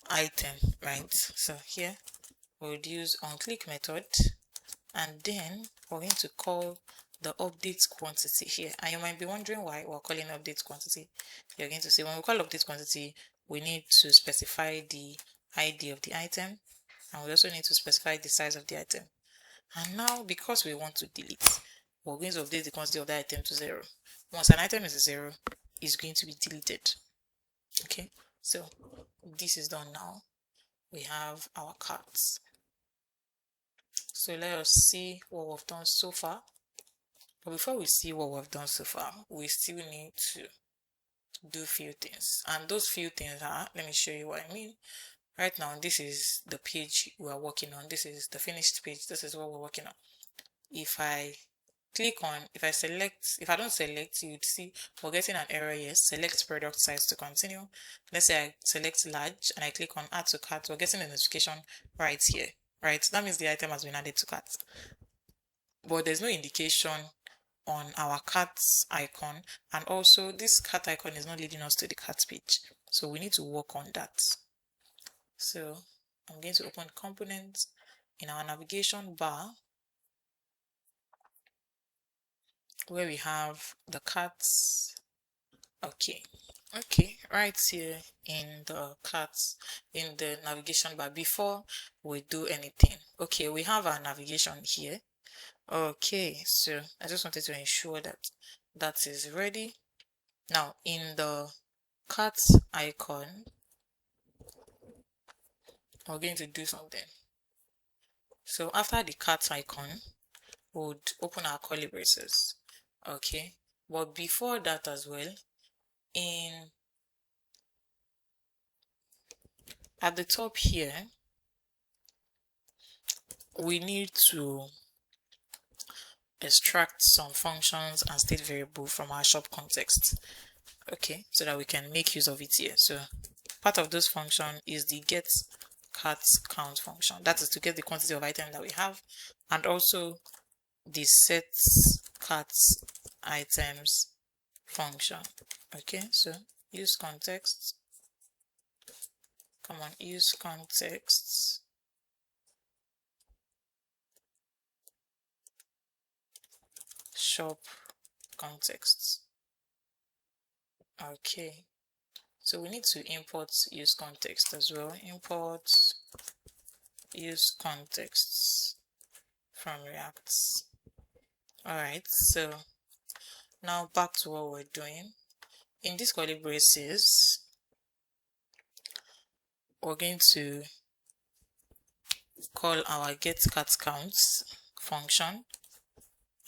item, right? So here we'll use onClick method, and then we're going to call the update quantity here. And you might be wondering why we're calling update quantity. You're going to say when we call update quantity, we need to specify the ID of the item, and we also need to specify the size of the item. And now, because we want to delete, we're going to update the quantity of the item to 0. Once an item is 0, it's going to be deleted. Okay, so this is done now. We have our carts. So let us see what we've done so far. But before we see what we've done so far, we still need to do few things. And those few things are, let me show you what I mean. Right now, this is the page we are working on. This is the finished page. This is what we're working on. If I click on, if I don't select, you'd see we're getting an error here. Select product size to continue. Let's say I select large and I click on add to cart. We're getting a notification right here, right? That means the item has been added to cart. But there's no indication on our cart icon, and also this cart icon is not leading us to the cart page. So we need to work on that. So I'm going to open components in our navigation bar, where we have the carts. Okay, right here in the carts, in the navigation bar, before we do anything. Okay, we have our navigation here. Okay, so I just wanted to ensure that that is ready. Now in the carts icon, we're going to do something. So after the carts icon, we'll open our curly braces. Okay, but before that as well, at the top here, we need to extract some functions and state variable from our shop context. Okay, so that we can make use of it here. So part of this function is the get cat count function. That is to get the quantity of items that we have, and also the set cat items function. Okay, so use context. Come on, use context. Shop context. Okay, so we need to import use context as well. Import use context from React. Alright, so now back to what we're doing. In this curly braces, we're going to call our getCatCounts function,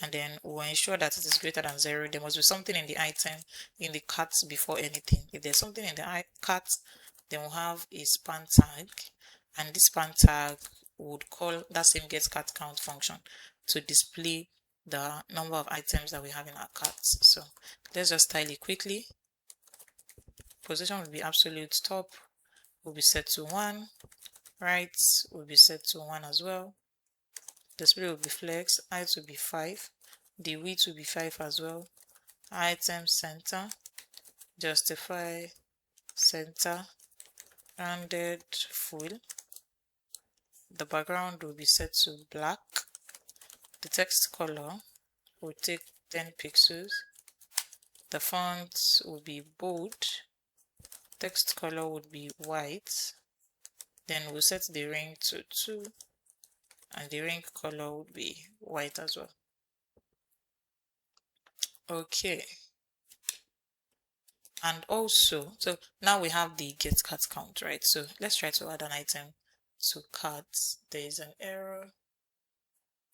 and then we'll ensure that it is greater than 0. There must be something in the item in the cat before anything. If there's something in the cat, then we'll have a span tag, and this span tag would call that same getCatCount function to display the number of items that we have in our carts. So let's just style it quickly. Position will be absolute, top will be set to 1, right will be set to 1 as well, display will be flex, height will be 5, the width will be 5 as well, item center, justify center, rounded full, the background will be set to black, the text color will take 10 pixels, the font will be bold, text color would be white, then we'll set the ring to 2, and the ring color would be white as well. Okay, and also, so now we have the get cart count, right? So let's try to add an item to cart. There is an error.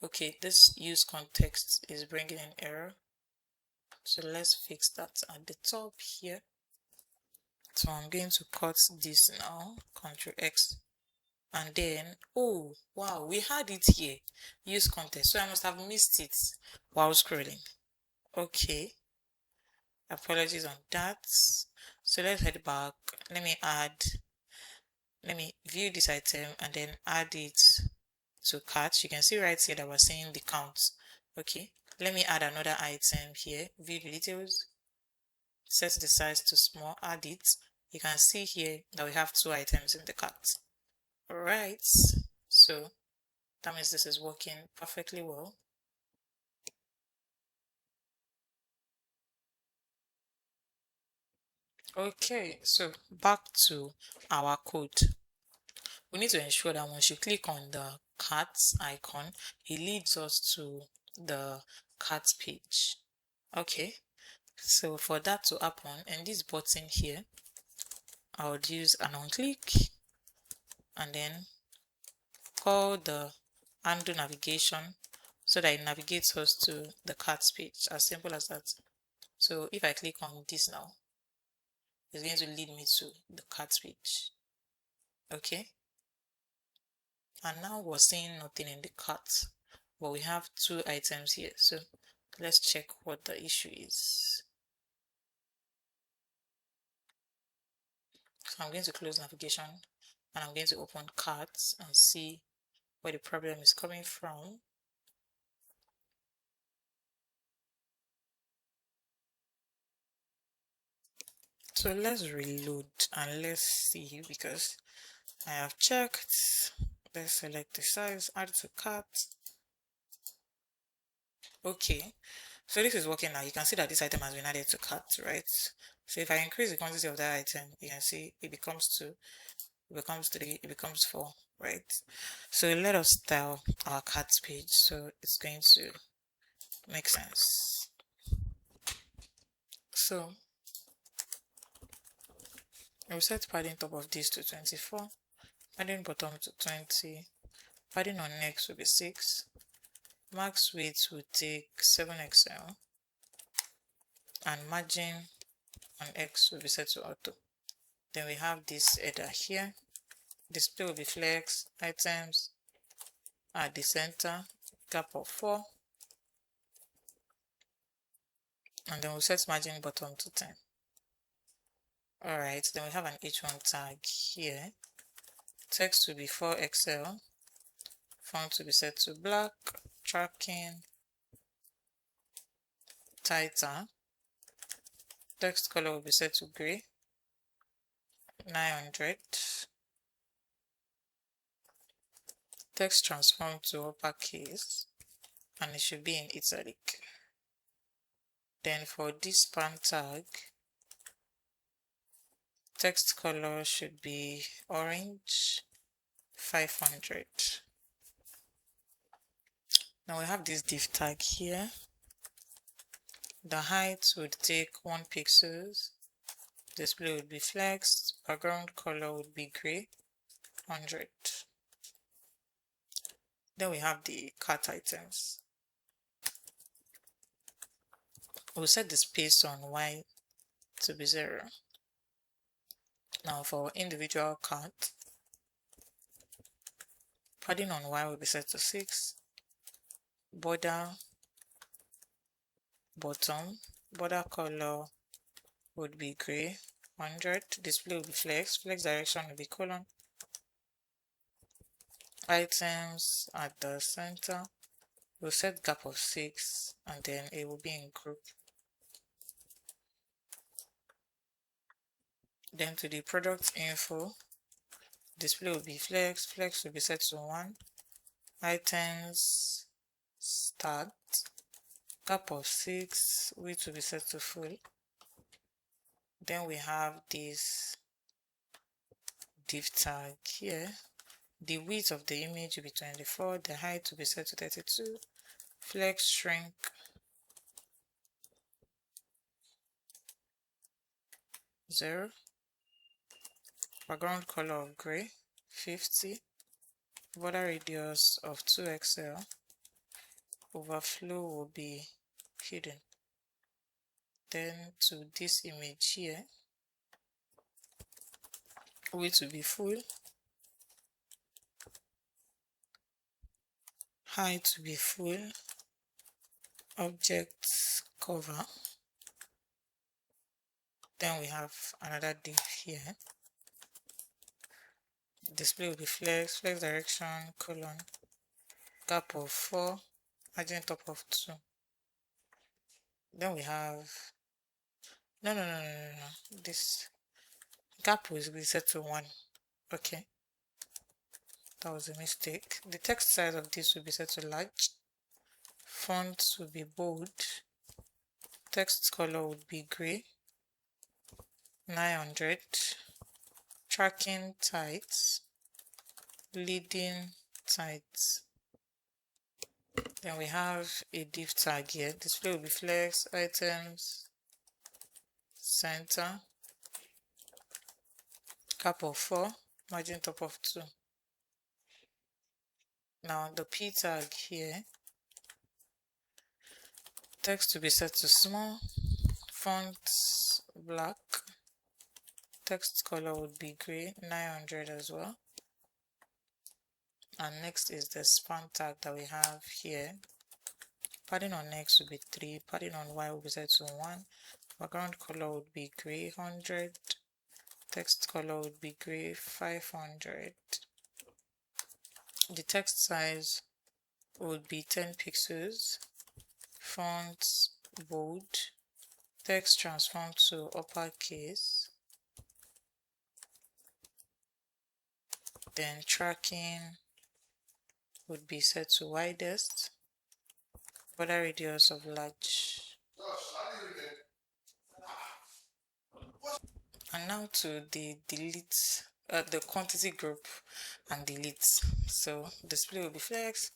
Okay, this use context is bringing an error, so let's fix that at the top here. So I'm going to cut this now, Ctrl X, and then, oh wow, we had it here, use context, so I must have missed it while scrolling. Okay, apologies on that. So let's head back. Let me view this item and then add it to cart. You can see right here that we're seeing the count. Okay, let me add another item here, view the details, set the size to small, add it. You can see here that we have 2 items in the cart. Alright, so that means this is working perfectly well. Okay, so back to our code. We need to ensure that once you click on the cart icon, it leads us to the cart page. Okay, so for that to happen, in this button here, I would use an on-click and then call the undo navigation so that it navigates us to the cart page. As simple as that. So if I click on this now, it's going to lead me to the cart page. Okay, and now we're seeing nothing in the cart, but we have 2 items here. So let's check what the issue is. So I'm going to close navigation and I'm going to open carts and see where the problem is coming from. So let's reload and let's see, because I have checked. Let's select the size, add to cart. Okay, so this is working now. You can see that this item has been added to cart, right? So if I increase the quantity of that item, you can see it becomes 2, it becomes 3, it becomes 4, right? So let us style our cart page so it's going to make sense. So we'll set padding top of this to 24, padding bottom to 20, padding on next will be 6, max width will take 7XL, and margin on X will be set to auto. Then we have this header here, display will be flex, items at the center, gap of 4, and then we'll set margin bottom to 10. Alright, then we have an H1 tag here, text to be 4XL, font to be set to black, tracking tighter, text color will be set to gray, 900, text transform to uppercase, and it should be in italic. Then for this span tag, text color should be orange, 500. Now we have this div tag here. The height would take 1 pixels, display would be flexed, background color would be gray, 100. Then we have the cart items. We'll set the space on Y to be 0. Now for individual cart, padding on Y will be set to 6, border bottom, border color would be gray, 100, display will be flex direction will be colon, items at the center, we'll set gap of 6 and then it will be in group. Then to the product info, display will be flex will be set to 1, items start, gap of 6, width will be set to full. Then we have this div tag here. The width of the image will be 24, the height will be set to 32, flex shrink 0, background color of gray 50, border radius of 2XL, overflow will be hidden. Then to this image here, width will be full, height will be full, object cover. Then we have another div here, display will be flex direction colon, gap of 4, margin top of 2. Then we have no, this gap will be set to 1. Okay, that was a mistake. The text size of this will be set to large, font will be bold, text color would be gray, 900, tracking tight, leading tight. Then we have a div tag here, display will be flex, items center, cap of 4, margin top of 2. Now the p tag here, text to be set to small, font black, text color would be gray, 900 as well. And next is the span tag that we have here. Padding on X will be 3, padding on Y will be set to 1, background color would be gray, 100, text color would be gray, 500. The text size would be 10 pixels, font bold, text transform to uppercase, then tracking would be set to widest, border radius of large. And now to the delete, the quantity group and delete. So display will be flex,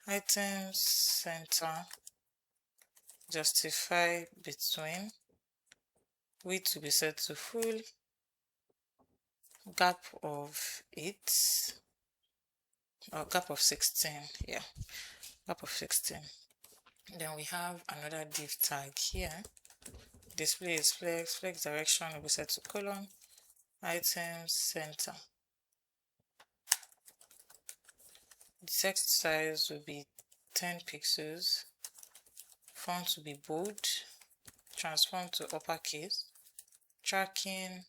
items center, justify between, width to be set to full, gap of 8, or gap of 16, yeah, gap of 16. Then we have another div tag here, display is flex direction will be set to colon, items center. The text size will be 10 pixels, font will be bold, transform to uppercase, tracking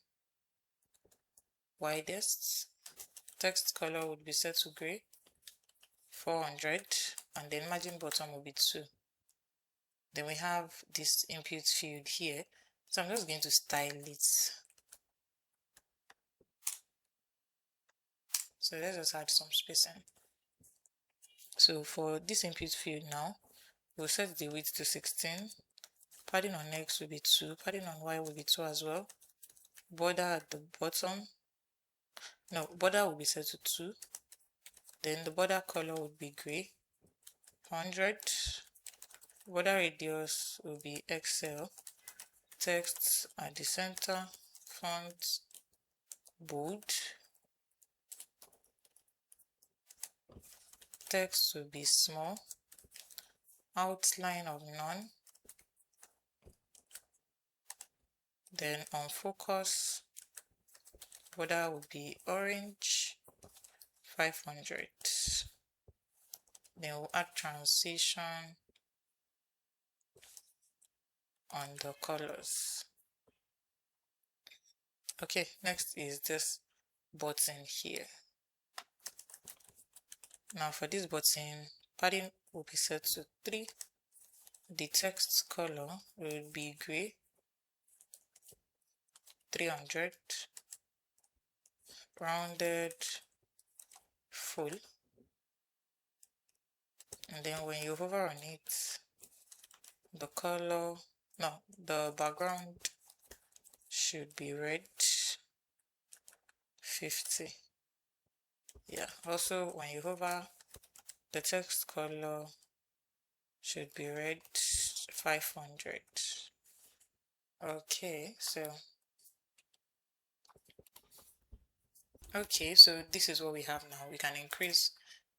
widest, Text color would be set to gray, 400, and then margin bottom will be 2. Then we have this input field here, so I'm just going to style it. So let's just add some spacing. So for this input field now, we'll set the width to 16, padding on X will be 2, padding on Y will be 2 as well. Border at the bottom, no, border will be set to 2. Then the border color would be gray, 100. Border radius will be XL. Text at the center, font bold. Text will be small. Outline of none. Then on focus, border will be orange, 500. Then we'll add transition on the colors. Okay, next is this button here. Now for this button, padding will be set to 3. The text color will be gray, 300. Rounded, full. And then when you hover on it, the color, no, the background should be red, 50. Yeah, also when you hover, the text color should be red, 500. Okay, so this is what we have now. We can increase,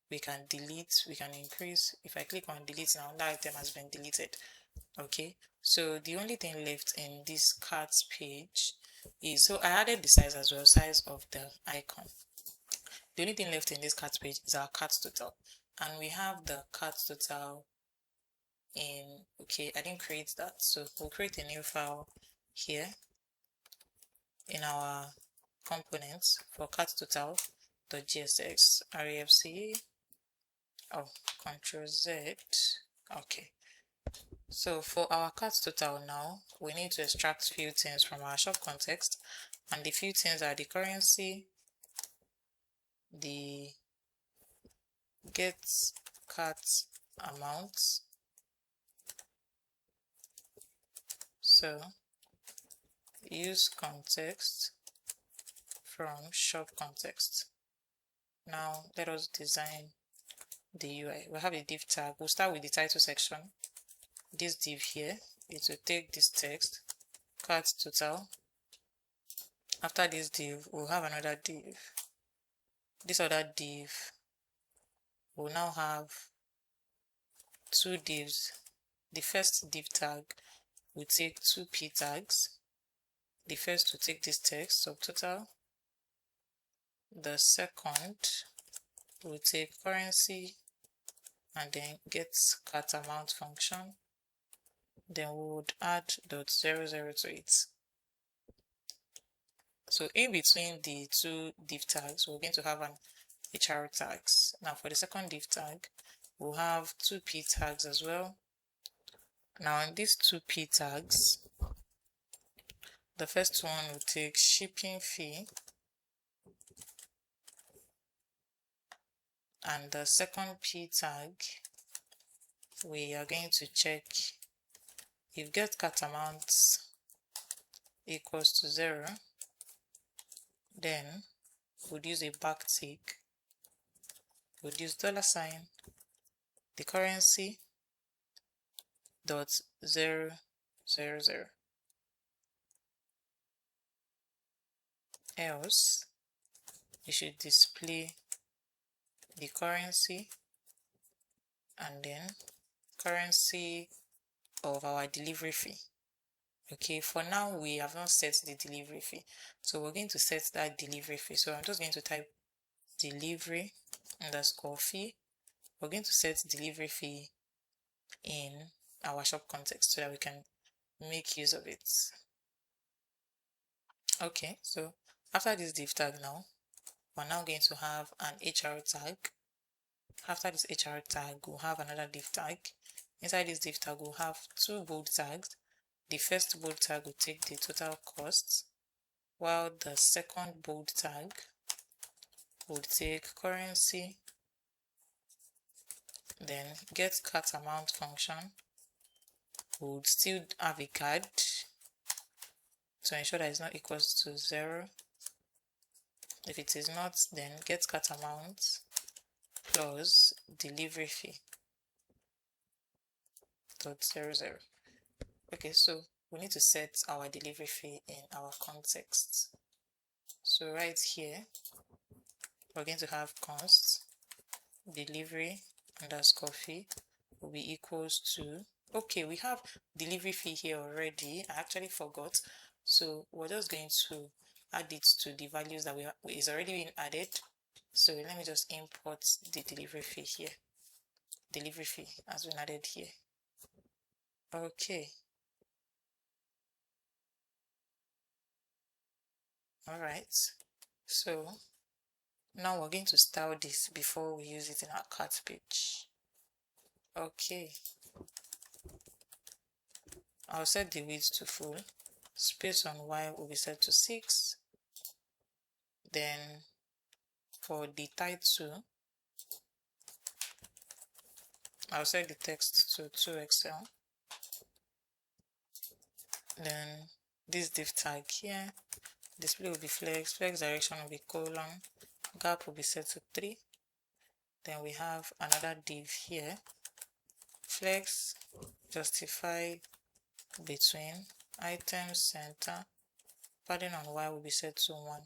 we can delete, we can increase. If I click on delete now, that item has been deleted. Okay, so the only thing left in this cart page is, so I added the size as well, size of the icon. The only thing left in this cart page is our cart total, and we have the cart total in, okay, I didn't create that, so we'll create a new file here in our components for cart total.jsx refc. Oh, Control Z. Okay, so for our cart total now, we need to extract few things from our shop context, and the few things are the currency, the get cart amount. So use context from shop context. Now let us design the UI. We have a div tag. We'll start with the title section. This div here, it will take this text, cart total. After this div, we'll have another div. This other div will now have 2 divs. The first div tag will take 2 p tags. The first will take this text subtotal. The second will take currency and then get cart amount function. Then we would add .00 to it. So in between the 2 div tags, we're going to have an HR tags. Now for the second div tag, we'll have 2 p tags as well. Now in these 2 p tags, the first one will take shipping fee, and the second p tag, we are going to check if get cart amount equals to 0, then we'll use a backtick, we'll use $, the currency .000. Else you should display the currency and then currency of our delivery fee. Okay, for now we have not set the delivery fee, so we're going to set that delivery fee. So I'm just going to type delivery underscore fee. We're going to set delivery fee in our shop context so that we can make use of it. Okay, so after this div tag now, we're now going to have an HR tag. After this HR tag, we'll have another div tag. Inside this div tag, we'll have two bold tags. The first bold tag will take the total cost, while the second bold tag will take currency. Then get cat amount function would still have a card to ensure that it's not equals to 0. If it is not, then get cat amount plus delivery fee .00. Okay, so we need to set our delivery fee in our context. So right here, we're going to have const delivery underscore fee will be equals to, okay, we have delivery fee here already. I actually forgot. So we're just going to add it to the values that is already been added. So let me just import the delivery fee here. Delivery fee has been added here. Okay. All right. So now we're going to style this before we use it in our cart page. Okay. I'll set the width to full. Space on Y will be set to 6. Then for the title, I'll set the text to 2XL. Then this div tag here, display will be flex direction will be colon, gap will be set to 3. Then we have another div here, flex justify between item center, padding on Y will be set to 1.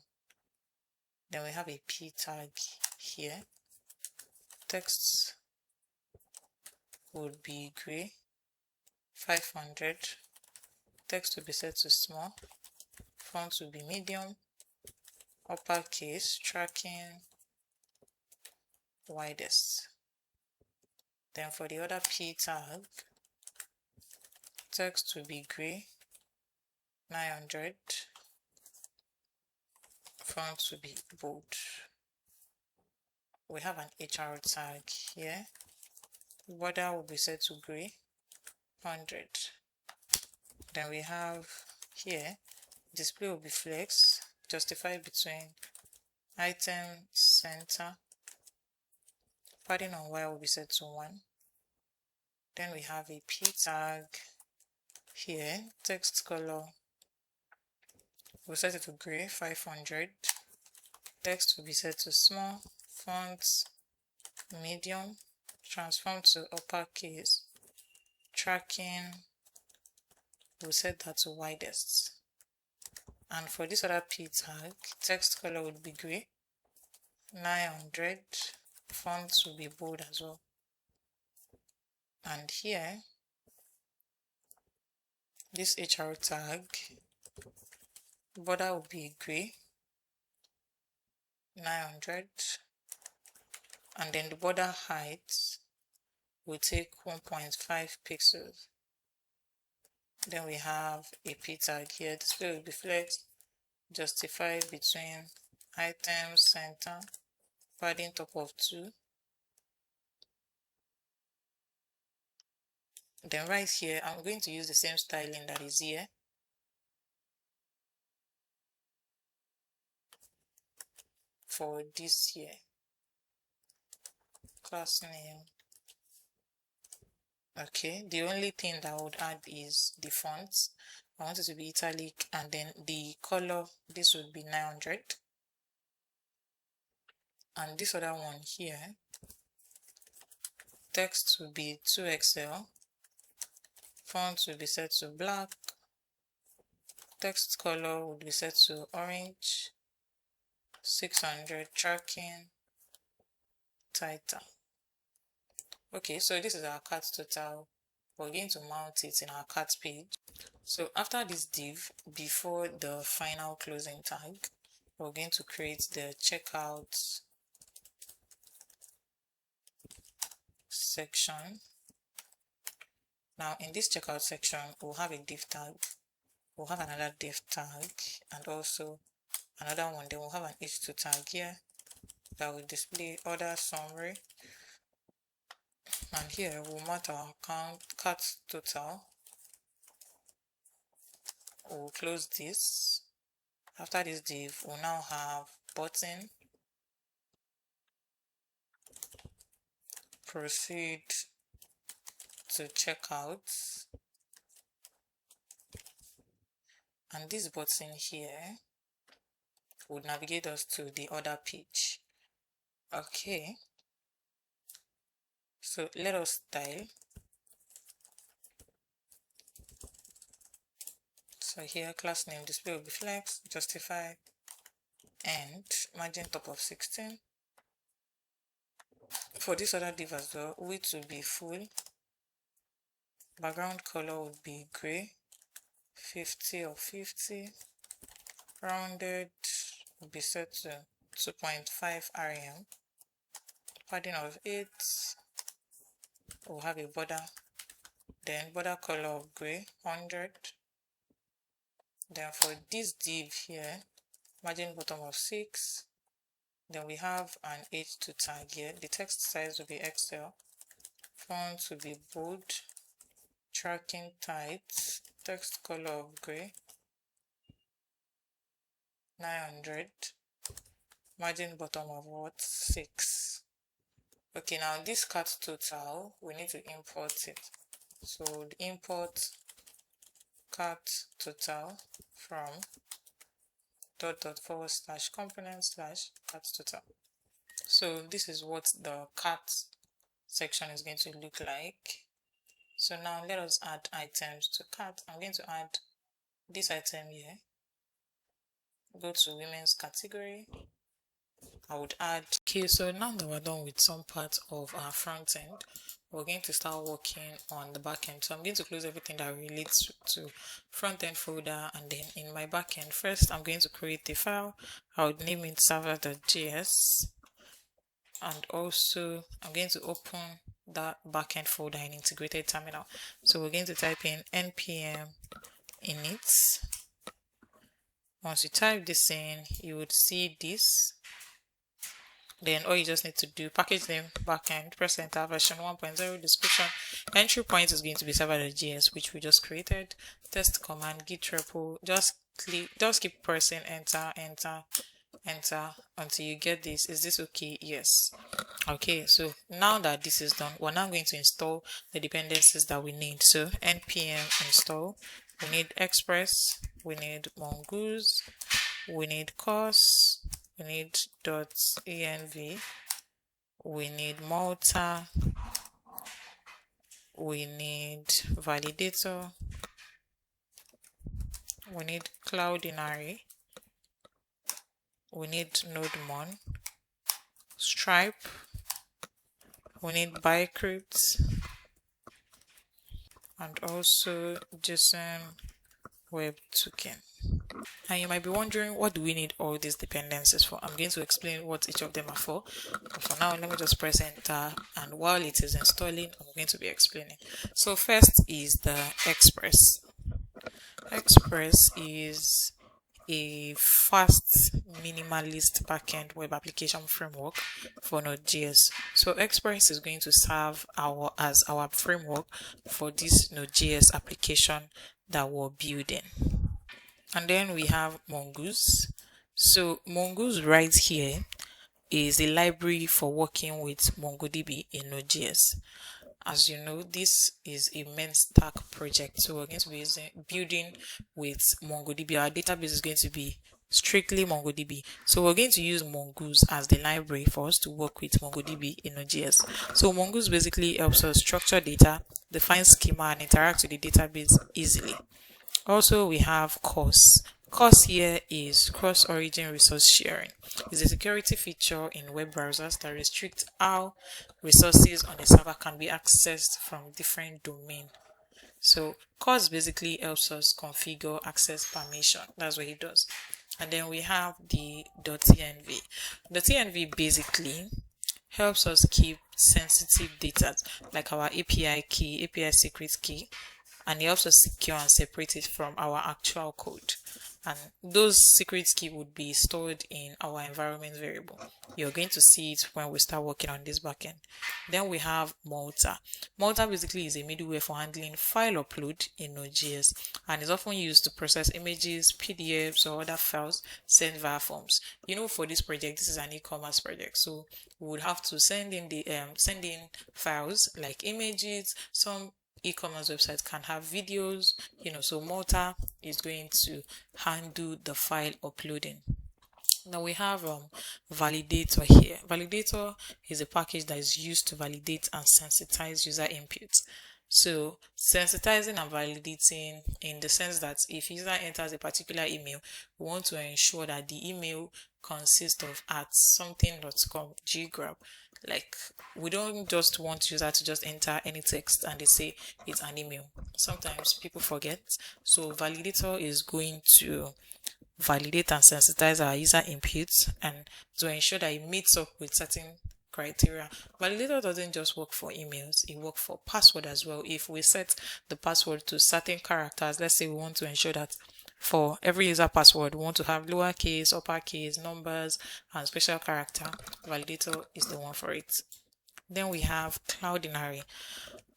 Then we have a p tag here, text would be gray, 500, text will be set to small, font will be medium, uppercase, tracking widest. Then for the other p tag, text will be gray, 900, font will be bold. We have an HR tag here, border will be set to gray, 100. Then we have here, display will be flex, justify between item center, padding on Y will be set to 1. Then we have a p tag here, text color, we'll set it to gray, 500. Text will be set to small, font medium, transform to uppercase, tracking, we'll set that to widest. And for this other p tag, text color would be gray, 900, font will be bold as well. And here, this HR tag, border will be gray, 900, and then the border height will take 1.5 pixels. Then we have a p tag here, display will be flex, justify between item center, padding top of 2. Then right here, I'm going to use the same styling that is here. For this here, class name. Okay, the only thing that I would add is the fonts. I want it to be italic, and then the color, this would be 900. And this other one here, text will be 2XL, font will be set to black, text color would be set to orange, 600, tracking, title. Okay, so this is our cart total. We're going to mount it in our cart page. So after this div, before the final closing tag, we're going to create the checkout section. Now in this checkout section, we'll have a div tag, we'll have another div tag, and also another one. Then we'll have an h2 tag here, that will display order summary, and here we'll mark our account cart total. We'll close this. After this div, we'll now have button, proceed to checkout, and this button here would navigate us to the order page. Okay, so let us style. So here class name display will be flex, justify, and margin top of 16. For this other div as well, width will be full, background color would be gray, 50 of 50, rounded will be set to 2.5 rem, padding of 8, we'll have a border, then border color of gray, 100. Then for this div here, margin bottom of 6, then we have an H2 tag here. The text size will be XL, font will be bold, tracking type, text color of gray, 900, margin bottom of what, 6. Okay, now this cart total, we need to import it. So import cart total from ./component/cart total. So this is what the cart section is going to look like. So now let us add items to cart. I'm going to add this item here. Go to women's category. I would add. Okay, so now that we're done with some parts of our front end, we're going to start working on the back end. So I'm going to close everything that relates to front end folder, and then in my back end, first I'm going to create a file. I would name it server.js, and also I'm going to open that backend folder in integrated terminal. So we're going to type in npm init. Once you type this in, you would see this. Then all you just need to do, package name backend, press enter, version 1.0, description. Entry point is going to be server.js, which we just created. Test command, git repo, just keep pressing enter until you get this. Is this okay? Yes. Okay, so now that this is done, we're now going to install the dependencies that we need. So npm install, we need Express, we need Mongoose, we need course, we need .env, we need Malta, we need validator, we need Cloudinary, we need NodeMon, Stripe, we need bcrypt, and also JSON Web Token. And you might be wondering, what do we need all these dependencies for? I'm going to explain what each of them are for. But for now, let me just press enter, and while it is installing, I'm going to be explaining. So first is the Express. Express is a fast, minimalist backend web application framework for Node.js. So Express is going to serve as our framework for this Node.js application that we're building. And then we have Mongoose. So Mongoose right here is a library for working with MongoDB in Node.js. As you know, this is a main stack project, so we're going to be building with MongoDB. Our database is going to be strictly MongoDB, so we're going to use Mongoose as the library for us to work with MongoDB in Node.js. So Mongoose basically helps us structure data, define schema, and interact with the database easily. Also, we have course. Course here is cross-origin resource sharing. It's a security feature in web browsers that restricts how resources on a server can be accessed from different domains. So course basically helps us configure access permission. That's what it does. And then we have the .env. .env basically helps us keep sensitive data like our API key, API secret key, and it helps us secure and separate it from our actual code. and those secret key would be stored in our environment variable. You're going to see it when we start working on this backend. Then we have Malta. Malta basically is a middleware for handling file upload in Node.js, and is often used to process images, PDFs, or other files sent via forms. For this project, this is an e-commerce project, so we would have to send in files like images. Some e-commerce websites can have videos, so Malta is going to handle the file uploading. Now we have validator here. Validator is a package that is used to validate and sensitize user inputs. So sensitizing and validating in the sense that if user enters a particular email, we want to ensure that the email consists of @something.com ggrab. Like, we don't just want user to just enter any text and they say it's an email. Sometimes people forget. So validator is going to validate and sensitize our user inputs and to ensure that it meets up with certain criteria. Validator doesn't just work for emails, it works for password as well. If we set the password to certain characters, let's say we want to ensure that for every user password we want to have lowercase, uppercase, numbers, and special character, validator is the one for it. Then we have Cloudinary.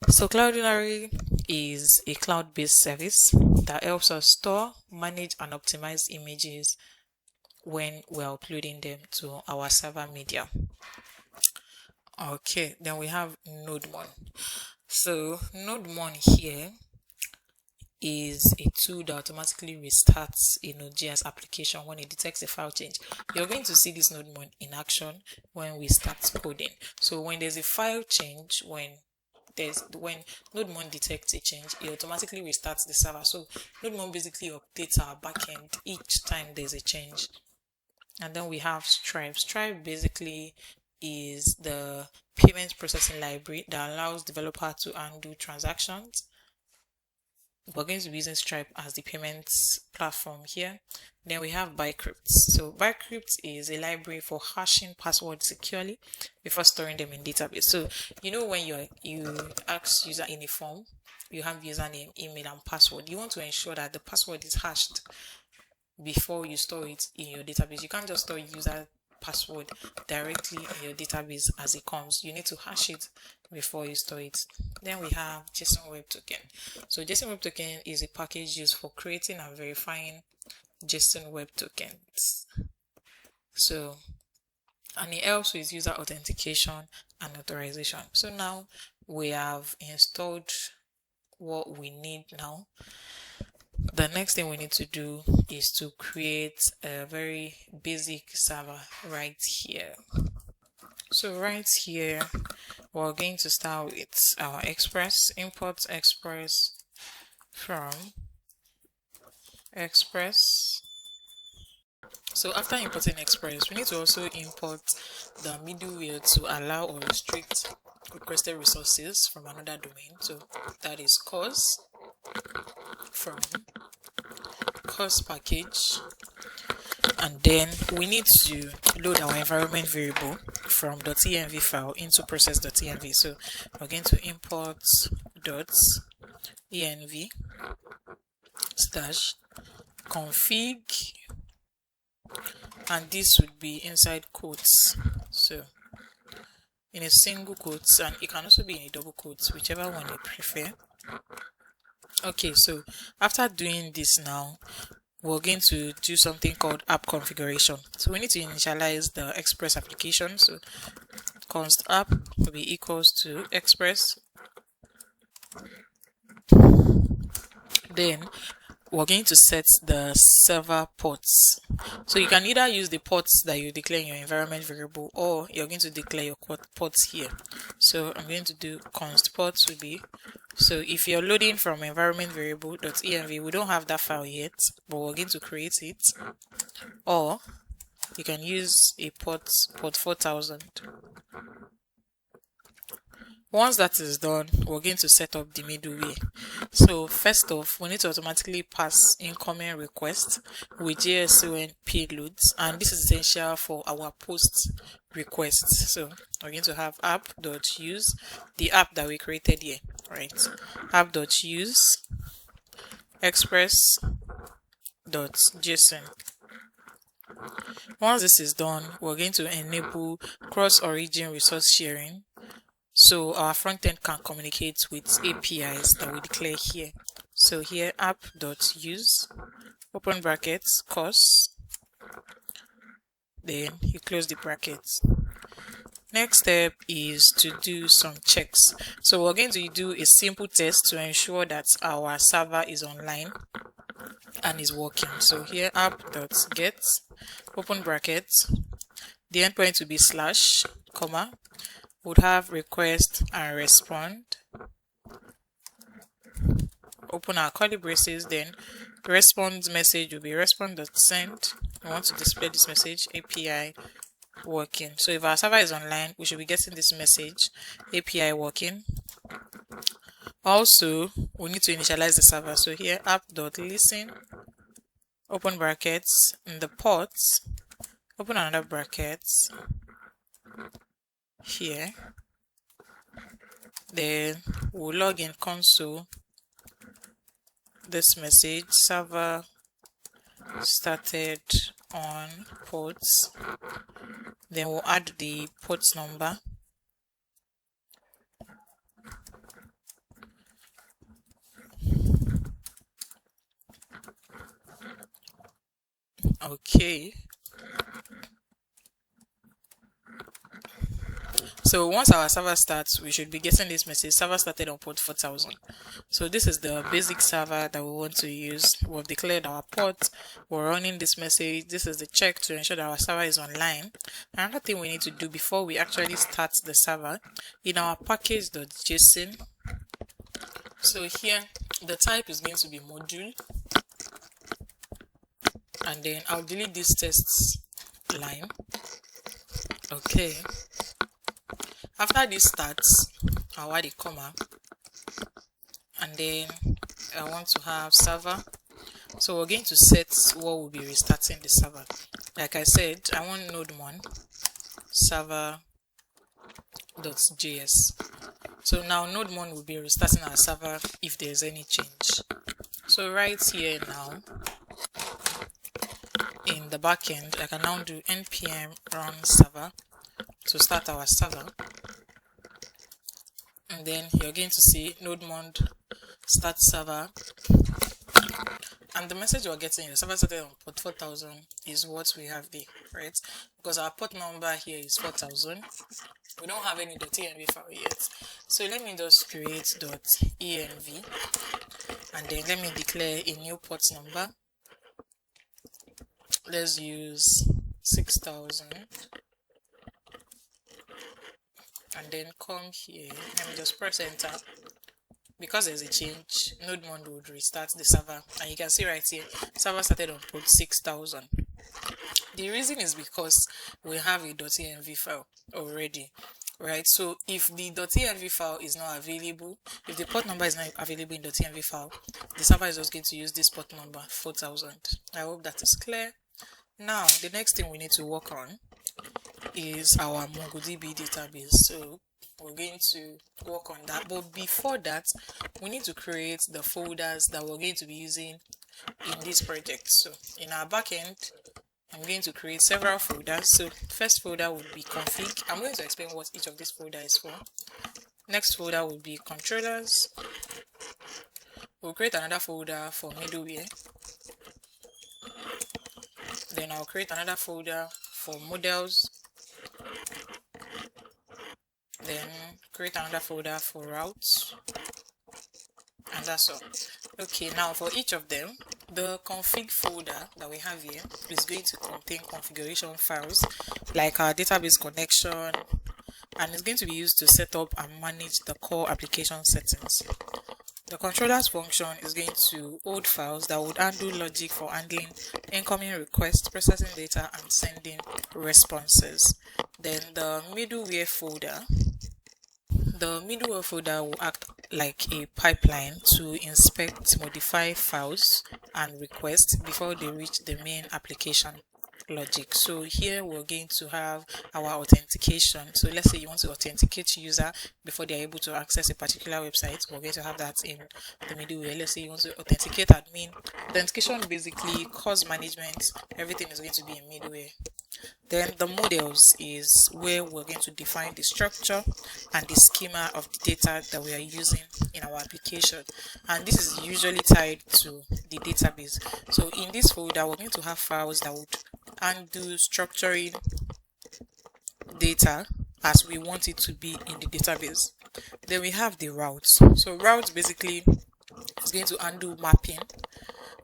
So Cloudinary is a cloud-based service that helps us store, manage, and optimize images when we're uploading them to our server media. Okay, then we have NodeMon. So NodeMon here is a tool that automatically restarts a Node.js application when it detects a file change. You're going to see this NodeMon in action when we start coding. So when there's a file change, when NodeMon detects a change, it automatically restarts the server. So NodeMon basically updates our backend each time there's a change. And then we have Stripe. Stripe basically is the payment processing library that allows developer to undo transactions. We're going to be using Stripe as the payments platform here. Then we have bcrypt. So bcrypt is a library for hashing passwords securely before storing them in database. So when you ask user in a form, you have username, email, and password. You want to ensure that the password is hashed before you store it in your database. You can't just store user password directly in your database as it comes. You need to hash it before you store it. Then we have JSON Web Token. So JSON Web Token is a package used for creating and verifying JSON Web Tokens. And it helps with user authentication and authorization. So now we have installed what we need now. The next thing we need to do is to create a very basic server right here. So right here, we're going to start with our Express. Import Express from Express. So after importing Express, we need to also import the middleware to allow or restrict requested resources from another domain. So that is cause from cause package, and then we need to load our environment variable from .env file into process.env. So we're going to import .env / config, and this would be inside quotes, so in a single quotes, and it can also be in a double quotes, whichever one you prefer. Okay, so after doing this now, we're going to do something called app configuration. So we need to initialize the Express application. So const app will be equals to Express. Then we're going to set the server ports. So you can either use the ports that you declare in your environment variable, or you're going to declare your ports here. So I'm going to do const ports will be, so if you're loading from environment variable.env, we don't have that file yet, but we're going to create it. Or you can use a port 4000. Once that is done, we're going to set up the middleware. So first off, we need to automatically pass incoming requests with JSON payloads, and this is essential for our post requests. So we're going to have app.use, the app that we created here, right? App.use express app.json. Once this is done, we're going to enable cross-origin resource sharing, so our front end can communicate with APIs that we declare here. So here app.use, open brackets, cos, then you close the brackets. Next step is to do some checks. So we're going to do a simple test to ensure that our server is online and is working. So here app.get, open brackets, the endpoint will be slash, comma, would have request and respond, open our curly braces, then response message will be respond.send. We want to display this message, API working. So if our server is online, we should be getting this message, API working. Also, we need to initialize the server. So here app.listen, open brackets, in the ports, open another bracket here. Then we'll log in console, this message, server started on ports. Then we'll add the port number. Okay. So once our server starts, we should be getting this message, server started on port 4000. So this is the basic server that we want to use. We've declared our port, we're running this message. This is the check to ensure that our server is online. Another thing we need to do before we actually start the server, in our package.json, so here the type is going to be module, and then I'll delete this tests line. Okay. After this starts, I'll add a comma, and then I want to have server. So we're going to set what will be restarting the server. Like I said, I want node1 server.js. So now node1 will be restarting our server if there's any change. So right here now, in the backend, I can now do npm run server to start our server, and then you're going to see node-mod start server, and the message we're getting, the server started on port 4000, is what we have there, right? Because our port number here is 4000. We don't have any .env file yet, so let me just create .env, and then let me declare a new port number. Let's use 6000. And then come here, let me just press enter. Because there's a change, node1 would restart the server, and you can see right here, server started on port 6000. The reason is because we have a .env file already, right? So if the .env file is not available, if the port number is not available in .env file, the server is just going to use this port number 4000. I hope that is clear. Now the next thing we need to work on is our MongoDB database. So we're going to work on that, but before that, we need to create the folders that we're going to be using in this project. So in our backend, I'm going to create several folders. So first folder would be config. I'm going to explain what each of these folders is for. Next folder will be controllers. We'll create another folder for middleware. Then I'll create another folder for models. Then create another folder for routes, and that's all. Okay, now for each of them, the config folder that we have here is going to contain configuration files like our database connection, and it's going to be used to set up and manage the core application settings. The controllers function is going to hold files that would handle logic for handling incoming requests, processing data, and sending responses. Then the middleware folder will act like a pipeline to inspect, modify files and requests before they reach the main application. logic. So here we're going to have our authentication. So let's say you want to authenticate user before they are able to access a particular website. We're going to have that in the middleware. Let's say you want to authenticate admin. Authentication, basically course management, everything is going to be in middleware. Then the models is where we're going to define the structure and the schema of the data that we are using in our application, and this is usually tied to the database. So in this folder we're going to have files that would undo structuring data as we want it to be in the database. Then we have the routes. So routes basically is going to undo mapping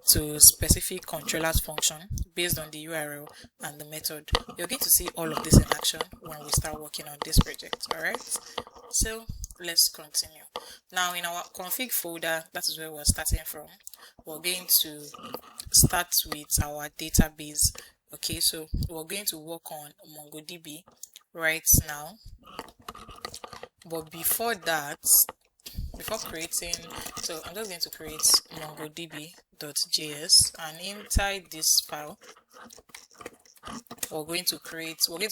to specific controllers function based on the URL and the method. You're going to see all of this in action when we start working on this project. Alright, so let's continue. Now in our config folder, that is where we're starting from. We're going to start with our database. Okay, so we're going to work on MongoDB right now, but before that, before creating, so I'm just going to create MongoDB.js, and inside this file we're going to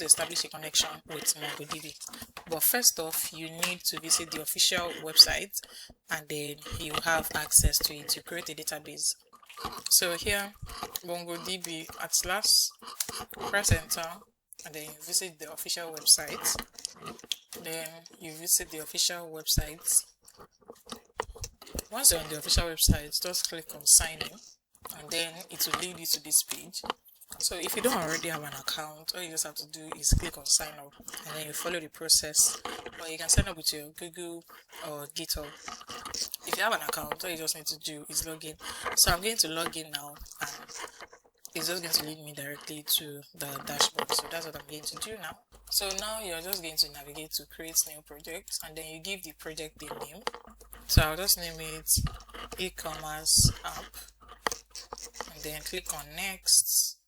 establish a connection with MongoDB. But first off, you need to visit the official website and then you have access to it to create a database. So here, MongoDB Atlas, press enter, and then you visit the official website. Then you visit the official website. Once you're on the official website, just click on sign in, and then it will lead you to this page. So if you don't already have an account, all you just have to do is click on sign up, and then you follow the process. Or you can sign up with your Google or GitHub. If you have an account, all you just need to do is log in. So I'm going to log in now, and it's just going to lead me directly to the dashboard. So that's what I'm going to do now. So now you're just going to navigate to create new project, and then you give the project the name. So I'll just name it Ecommerce app, and then click on next.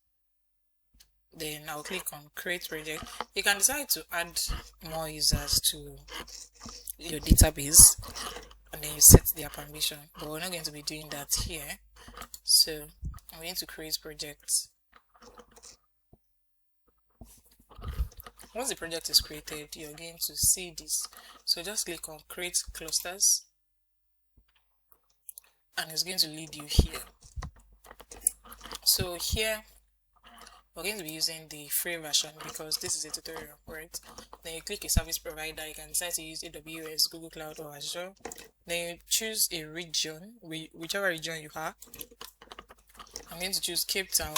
Then I'll click on create project. You can decide to add more users to your database, and then you set their permission, but we're not going to be doing that here. So I'm going to create projects. Once the project is created, you're going to see this. So just click on create clusters, and it's going to lead you here. So here we're going to be using the free version because this is a tutorial, right? Then you click a service provider. You can decide to use AWS, Google Cloud, or Azure. Then you choose a region, whichever region you have. I'm going to choose Cape Town.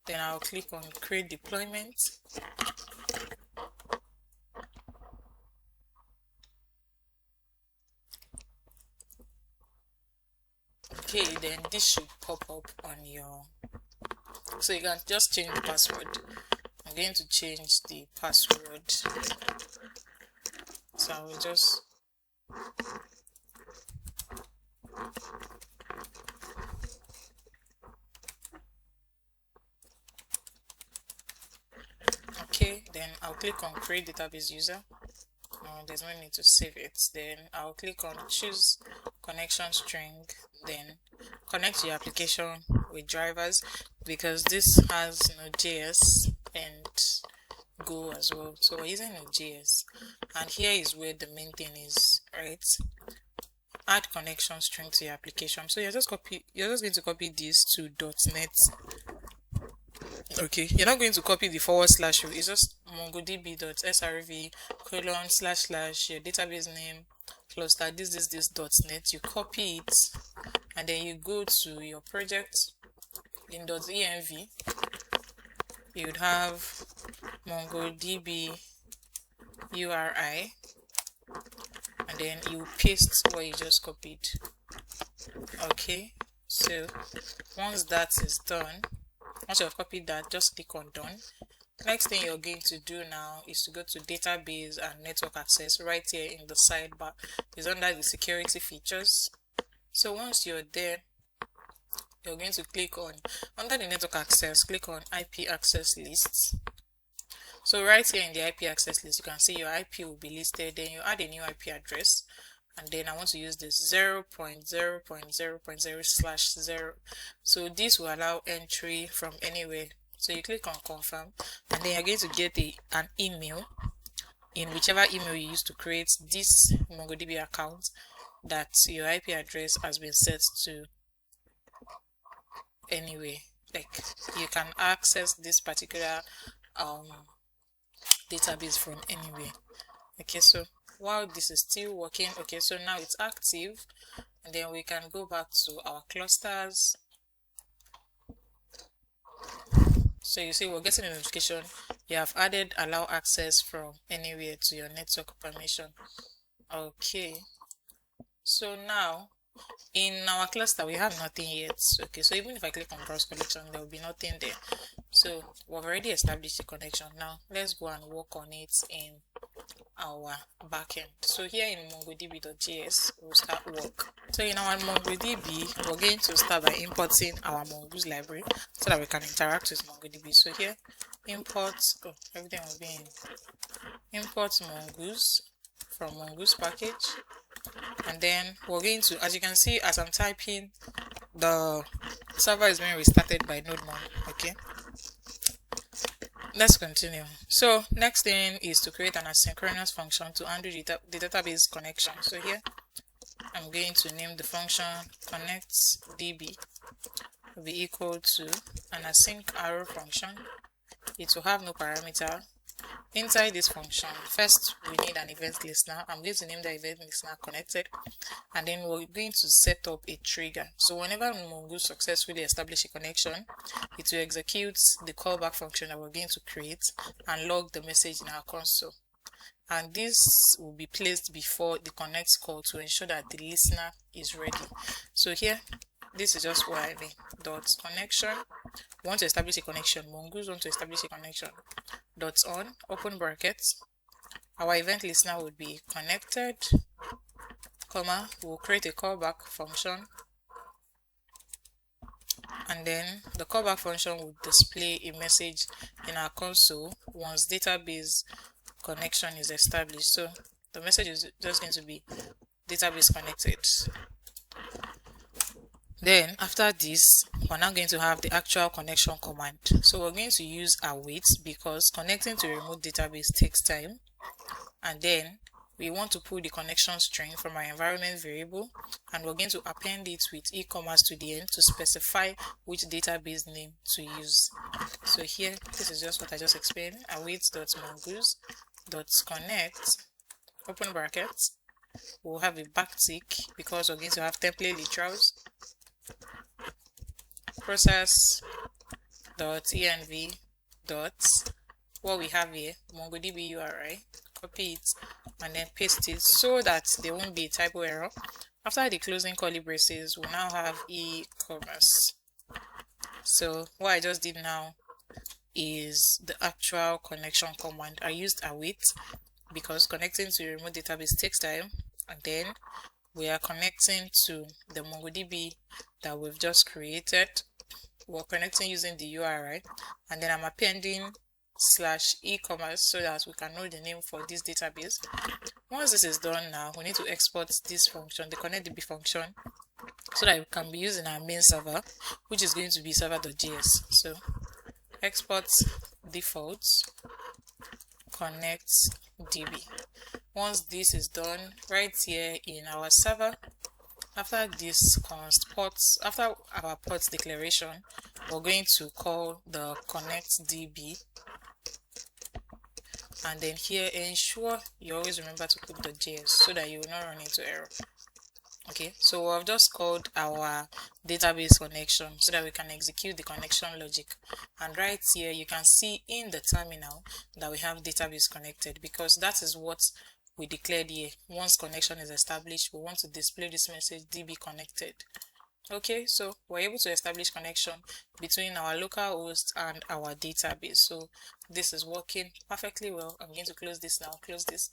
Then I'll click on create deployment. Okay, then this should pop up on your, so you can just change the password. I'm going to change the password, so I will just okay, then I'll click on create database user. There's no need to save it. Then I'll click on choose connection string, then connect your application with drivers because this has Node.js and Go as well. So we're using Node.js, and here is where the main thing is, right? Add connection string to your application. So you're just going to copy this to .NET. Okay, you're not going to copy the / it's just mongodb.srv : / your database name cluster this .NET. You copy it, and then you go to your project in .env. You would have MongoDB URI, and then you paste what you just copied. Okay, so once that is done, once you have copied that, just click on done. Next thing you're going to do now is to go to database and network access right here in the sidebar. It's under the security features. So once you're there, you're going to click on, under the network access, click on IP access lists. So right here in the IP access list, you can see your IP will be listed. Then you add a new IP address, and then I want to use this 0.0.0.0/0. So this will allow entry from anywhere So you click on confirm, and then you're going to get an email in whichever email you use to create this MongoDB account that your IP address has been set to anyway. Like you can access this particular database from anywhere. Okay, so while this is still working, okay, so now it's active, and then we can go back to our clusters. So you see we're getting a notification you have added allow access from anywhere to your network permission. Okay, so now in our cluster we have nothing yet. Okay, so even if I click on browse connection, there will be nothing there. So we've already established a connection. Now let's go and work on it in our backend. So here in MongoDB.js we'll start work. So in our MongoDB we're going to start by importing our Mongoose library so that we can interact with MongoDB. So here import, everything will be in import Mongoose from Mongoose package, and then we're going to, as you can see, as I'm typing, the server is being restarted by NodeMon. Okay, let's continue. So next thing is to create an asynchronous function to handle the database connection. So here I'm going to name the function connectDB will be equal to an async arrow function. It will have no parameter. Inside this function, first we need an event listener. I'm going to name the event listener connected, and then we're going to set up a trigger. So whenever Mongoose successfully establishes a connection, it will execute the callback function that we're going to create and log the message in our console. And this will be placed before the connect call to ensure that the listener is ready. So here, this is just what I mean. Dot connection. We want to establish a connection. Mongoose want to establish a connection. Dot on, open brackets. Our event listener would be connected, comma, we'll create a callback function, and then the callback function will display a message in our console once database connection is established. So the message is just going to be database connected. Then after this, we're now going to have the actual connection command. So we're going to use await because connecting to a remote database takes time, and then we want to pull the connection string from our environment variable, and we're going to append it with Ecommerce to the end to specify which database name to use. So here, this is just what I just explained. await.mongoose.connect, open brackets, we'll have a backtick because we're going to have template literals, process.env dot what we have here, MongoDB URI, copy it and then paste it so that there won't be a typo error. After the closing curly braces, we'll now have Ecommerce. So what I just did now is the actual connection command. I used await because connecting to a remote database takes time, and then we are connecting to the MongoDB that we've just created. We're connecting using the URI, and then I'm appending /ecommerce so that we can know the name for this database. Once this is done, now we need to export this function, the connectDB function, so that it can be used in our main server, which is going to be server.js. So export defaults connectDB. Once this is done, right here in our server, after this const ports, after our ports declaration, we're going to call the connectDB, and then here ensure you always remember to put the .js so that you will not run into error. Okay, so I've just called our database connection so that we can execute the connection logic, and right here you can see in the terminal that we have database connected because that is what we declared here. Once connection is established, we want to display this message DB connected. Okay, so we're able to establish connection between our local host and our database. So this is working perfectly well. I'm going to close this now, close this.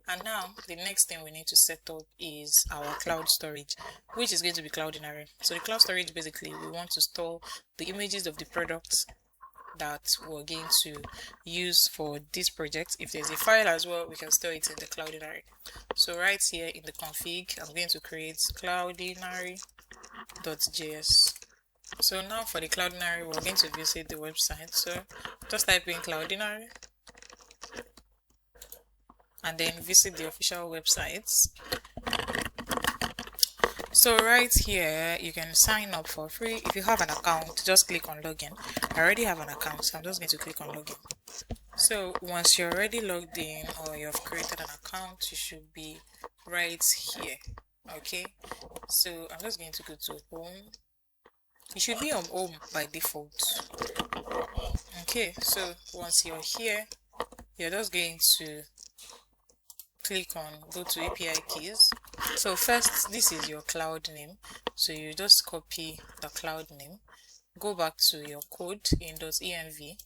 And now the next thing we need to set up is our cloud storage, which is going to be Cloudinary. So the cloud storage, basically, we want to store the images of the products that we're going to use for this project. If there's a file as well, we can store it in the Cloudinary. So right here in the config, I'm going to create Cloudinary.js. So now for the Cloudinary, we're going to visit the website. So just type in Cloudinary and then visit the official websites. So right here, you can sign up for free. If you have an account, just click on login. I already have an account, so I'm just going to click on login. So once you're already logged in or you've created an account, you should be right here. Okay, so I'm just going to go to home. You should be on home by default. Okay, so once you're here, you're just going to click on go to API keys. So first, this is your cloud name, so you just copy the cloud name, go back to your code in .env.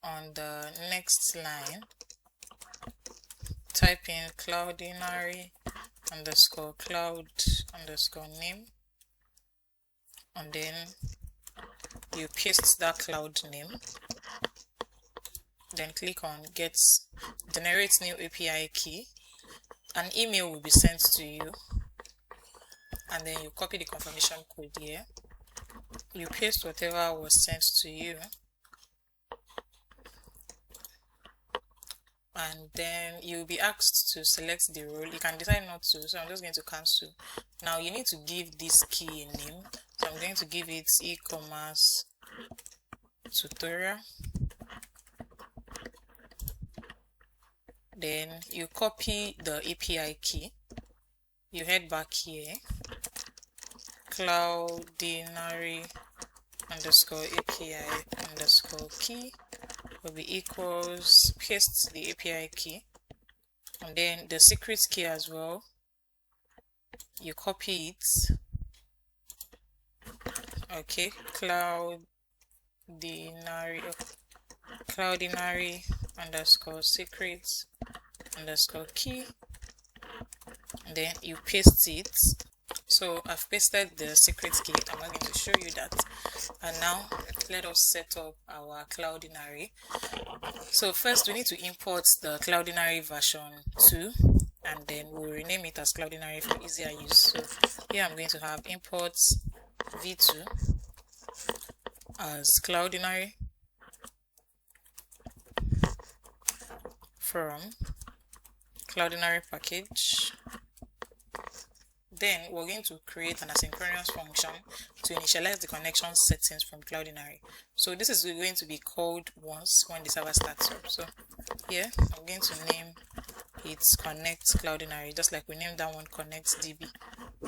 On the next line, type in Cloudinary underscore cloud underscore name, and then you paste that cloud name, then click on generate new API key. An email will be sent to you, and then you copy the confirmation code here, you paste whatever was sent to you, and then you'll be asked to select the role. You can decide not to, so I'm just going to cancel. Now you need to give this key a name, so I'm going to give it Ecommerce tutorial. Then you copy the API key, you head back here, Cloudinary underscore API underscore key will be equals, paste the API key, and then the secret key as well, you copy it. Okay, Cloudinary underscore secret underscore key, and then you paste it. So I've pasted the secret key. I'm not going to show you that. And now let us set up our Cloudinary. So first we need to import the Cloudinary version 2, and then we'll rename it as Cloudinary for easier use. So here I'm going to have import v2 as Cloudinary from Cloudinary package. Then we're going to create an asynchronous function to initialize the connection settings from Cloudinary. So this is going to be called once when the server starts up. So here I'm going to name it connect Cloudinary, just like we named that one connect DB.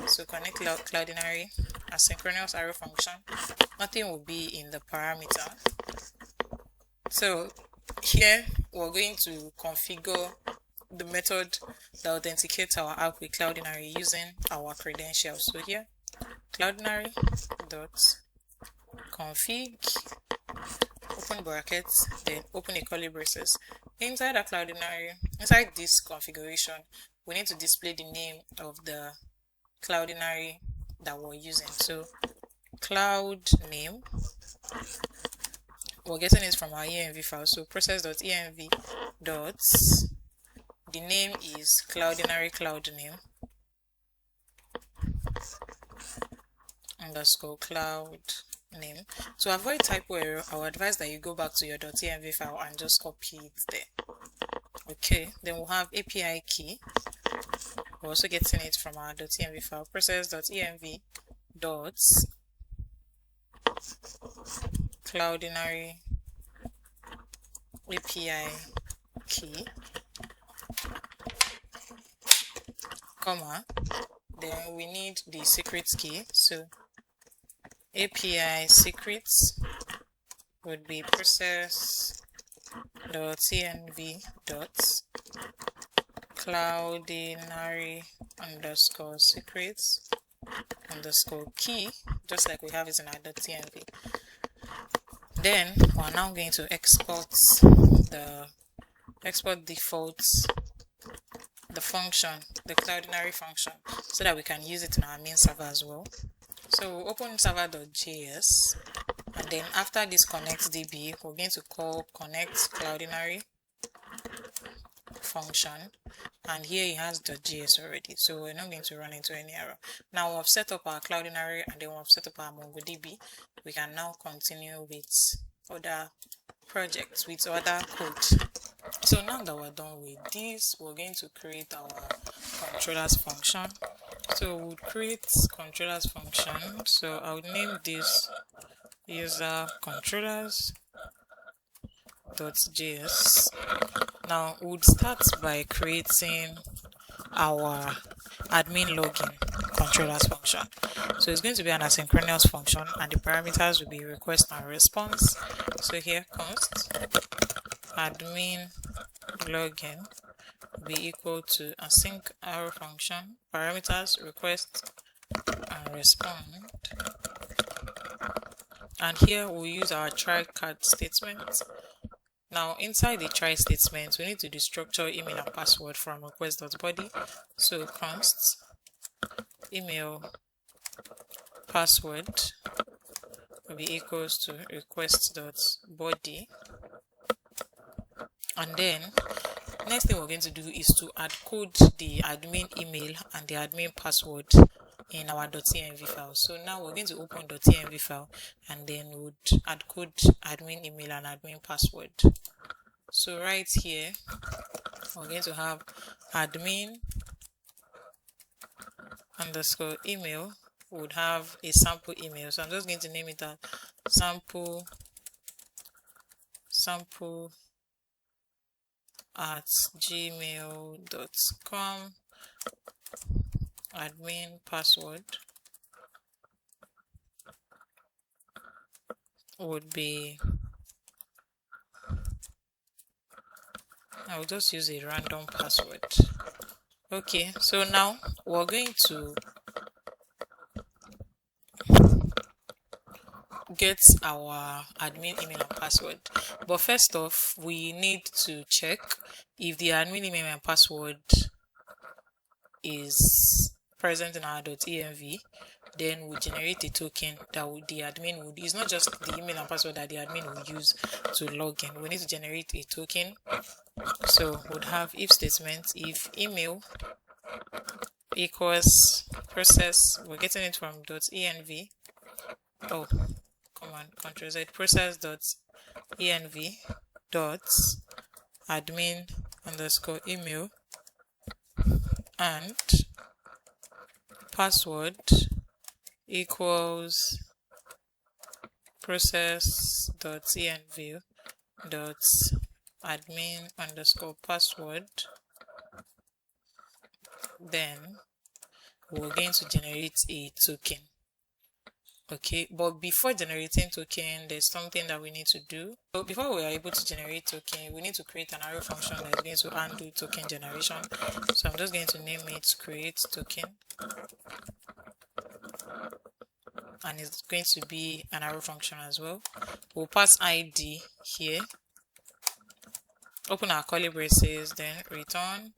So connect Cloudinary asynchronous arrow function. Nothing will be in the parameter. So here we're going to configure the method that authenticates our app with Cloudinary using our credentials. So here, Cloudinary dot config, open brackets, then open a curly braces. Inside the Cloudinary, inside this configuration, we need to display the name of the Cloudinary that we're using. So cloud name, we're getting it from our env file. So process.env dot, the name is Cloudinary cloud name underscore cloud name. To avoid typo error, I would advise that you go back to your .env file and just copy it there. Okay, then we'll have API key. We're also getting it from our .env file, process.env dot Cloudinary API key, comma, then we need the secret key. So API secrets would be process.env dot Cloudinary underscore secrets underscore key, just like we have it in our .env. Then we're now going to export defaults, the function, the Cloudinary function, so that we can use it in our main server as well. So we'll open server.js, and then after this connect DB, we're going to call connect Cloudinary function, and here it has .js already, so we're not going to run into any error. Now we've set up our Cloudinary and then we've set up our MongoDB. We can now continue with other projects, with other code. So now that we're done with this, we're going to create our controllers function. So we'll create controllers function. So I'll name this user controllers.js. Now we'll start by creating our admin login controllers function. So it's going to be an asynchronous function, and the parameters will be request and response. So here const admin login will be equal to async arrow function, parameters request and respond, and here we'll use our try catch statement. Now inside the try statement, we need to destructure email and password from request.body. So const email password will be equals to request.body, and then next thing we're going to do is to add code the admin email and the admin password in our .env file. So now we're going to open .env file and then we'll add code admin email and admin password. So right here we're going to have admin underscore email would have a sample email. So I'm just going to name it as sample at gmail.com. Admin password would be, I'll just use a random password. Okay, so now we're going to get our admin email and password, but first off we need to check if the admin email and password is present in our .env. Then we'll generate a token that the admin would. It's not just the email and password that the admin will use to log in. We need to generate a token. So we'd have if statement if email equals process. We're getting it from .env. Oh, come on, Ctrl Z, process.env dot admin underscore email and password equals process.env dot admin underscore password. Then we're going to generate a token. Okay, but before generating token, there's something that we need to do. So before we are able to generate token, we need to create an arrow function that is going to undo token generation. So I'm just going to name it create token, and it's going to be an arrow function as well. We'll pass ID here, open our curly braces, then return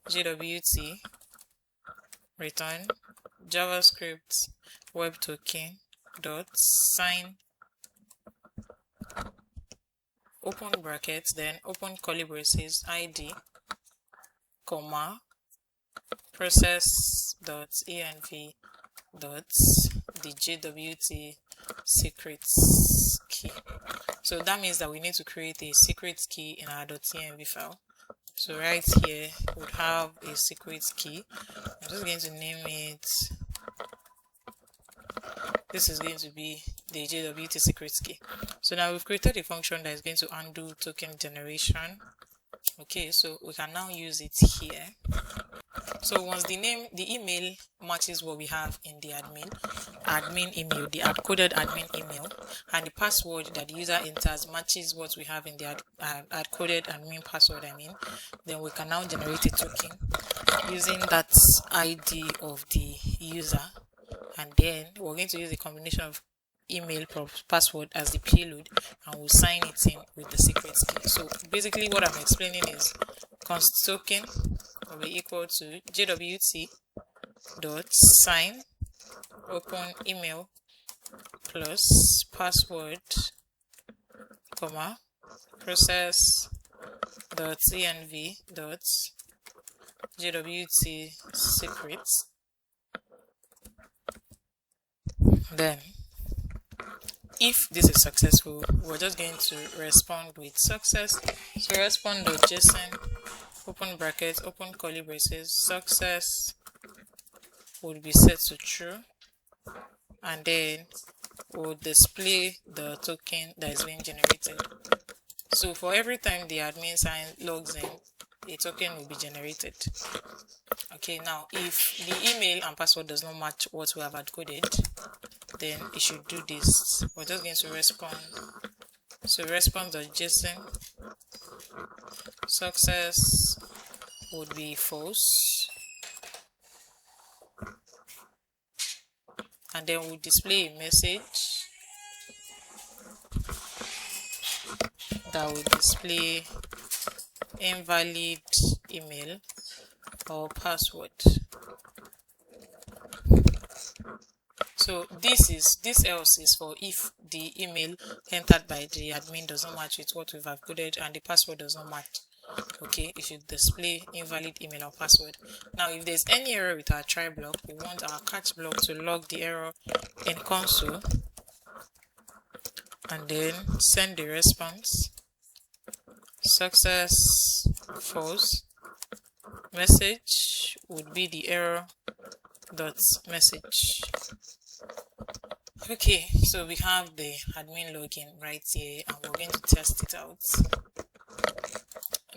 JWT, return JavaScript Web Token dot sign, open brackets, then open curly braces, ID, comma, process.env dot the JWT secret key. So that means that we need to create a secret key in our .env file. So right here we would have a secret key. I'm just going to name it, this is going to be the JWT secret key. So now we've created a function that is going to undo token generation. Okay, so we can now use it here. So once the email matches what we have in the admin email, the coded admin email, and the password that the user enters matches what we have in the coded admin password, then we can now generate a token using that ID of the user, and then we're going to use a combination of email password as the payload, and we'll sign it in with the secret key. So basically what I'm explaining is const token will be equal to JWT dot sign open email plus password, comma, process dot env dot JWT secrets. Then if this is successful, we're just going to respond with success. So respond.json, open brackets, open curly braces, success would be set to true, and then we'll display the token that is being generated. So for every time the admin logs in, a token will be generated. Okay, now if the email and password does not match what we have encoded, then it should do this. We're just going to respond. So response.json, success would be false, and then we'll display a message that will display invalid email or password. So this else is for if the email entered by the admin does not match with what we've encoded and the password does not match. Okay, it should display invalid email or password. Now if there's any error with our try block, we want our catch block to log the error in console and then send the response. Success false. Message would be the error dot message. Okay, so we have the admin login right here and we're going to test it out.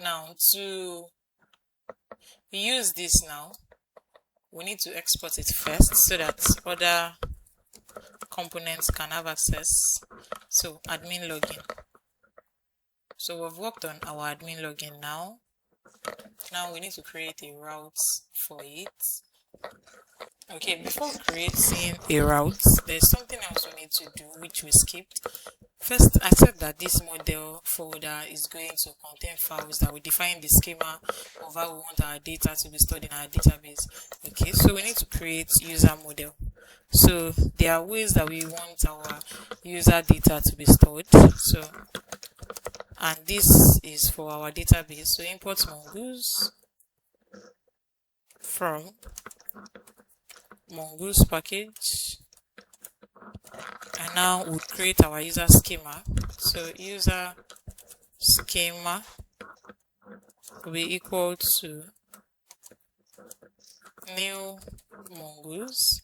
Now to use this now, we need to export it first so that other components can have access. So admin login. So we've worked on our admin login now. Now we need to create a route for it. Okay, before creating a route, there's something else we need to do which we skipped. First, accept that this model folder is going to contain files that will define the schema of how we want our data to be stored in our database. Okay, so we need to create user model. So there are ways that we want our user data to be stored. So, and this is for our database. So import Mongoose from Mongoose package, and now we'll create our user schema. So user schema will be equal to new mongoose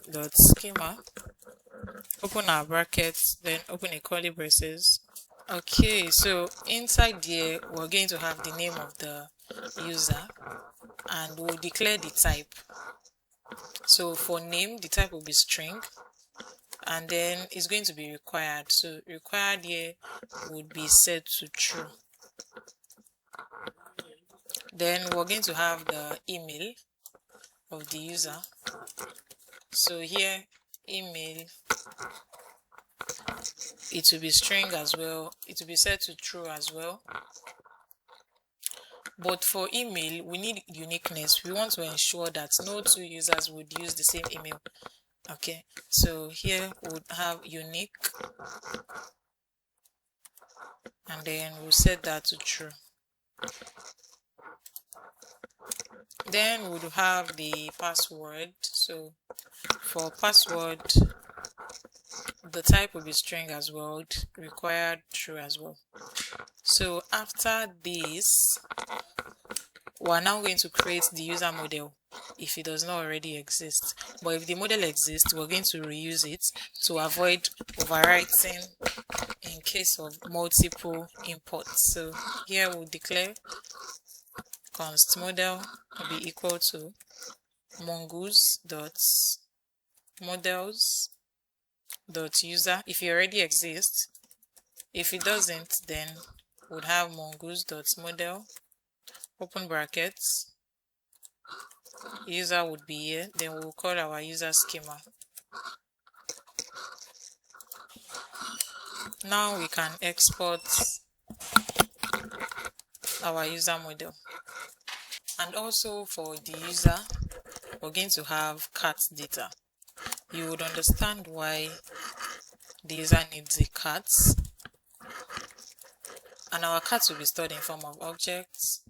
dot schema, open our brackets, then open a curly braces. Okay, so inside here we're going to have the name of the user and we'll declare the type. So for name, the type will be string, and then it's going to be required. So required here would be set to true. Then we're going to have the email of the user. So here email, it will be string as well. It will be set to true as well. But for email, we need uniqueness. We want to ensure that no two users would use the same email. Okay, so here we'll have unique, and then we'll set that to true. Then we'll have the password. So for password, the type will be string as well, required true as well. So after this, we're now going to create the user model if it does not already exist. But if the model exists, we're going to reuse it to avoid overwriting in case of multiple imports. So here we'll declare const model will be equal to mongoose dot models dot user if it already exists. If it doesn't, then we'll have mongoose dot model, open brackets, user would be here, then we'll call our user schema. Now we can export our user model. And also for the user, we're going to have cat data. You would understand why the user needs a cat. And our cat will be stored in form of objects.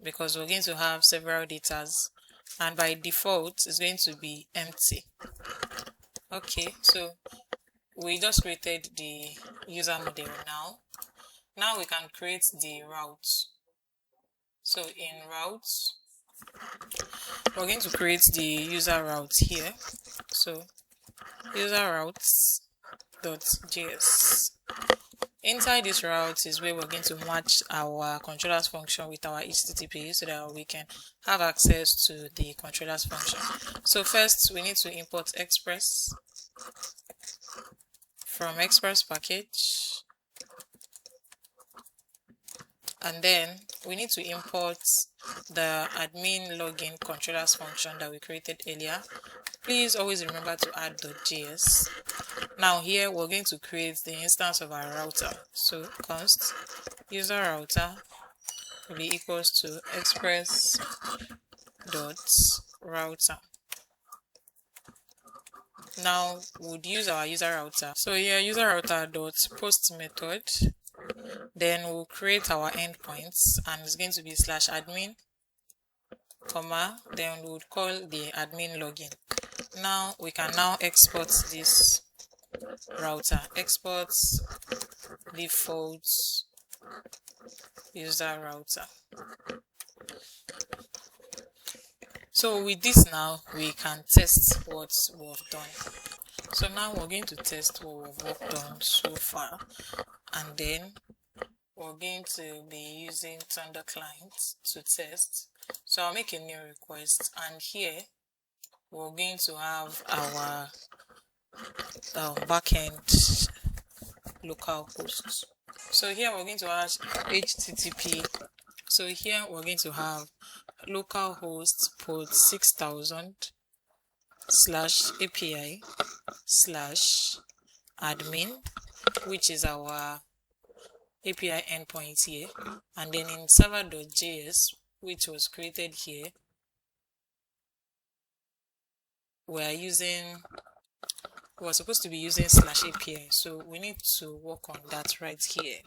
because we're going to have several datas, and by default it's going to be empty. Okay, so we just created the user model. Now we can create the routes. So in routes, we're going to create the user route here. So user routes.js. Inside this route is where we're going to match our controllers function with our HTTP so that we can have access to the controllers function. So first we need to import Express from Express package, and then we need to import the admin login controllers function that we created earlier. Please always remember to add .js. Now here we're going to create the instance of our router. So const user router will be equals to express dot router. Now we'll use our user router. So here user router dot post method. Then we'll create our endpoints, and it's going to be /admin, comma, then we would call the admin login. Now we can now export this router. Export default user router. So with this now we can test what we've done. So now we're going to test what we've done so far, and then we're going to be using Thunder Client to test. So I'll make a new request, and here we're going to have our backend local hosts. So here we're going to add HTTP. So here we're going to have localhost port 6000 /API/admin, which is our API endpoint here, and then in server.js, which was created here, we're supposed to be using /API, so we need to work on that right here.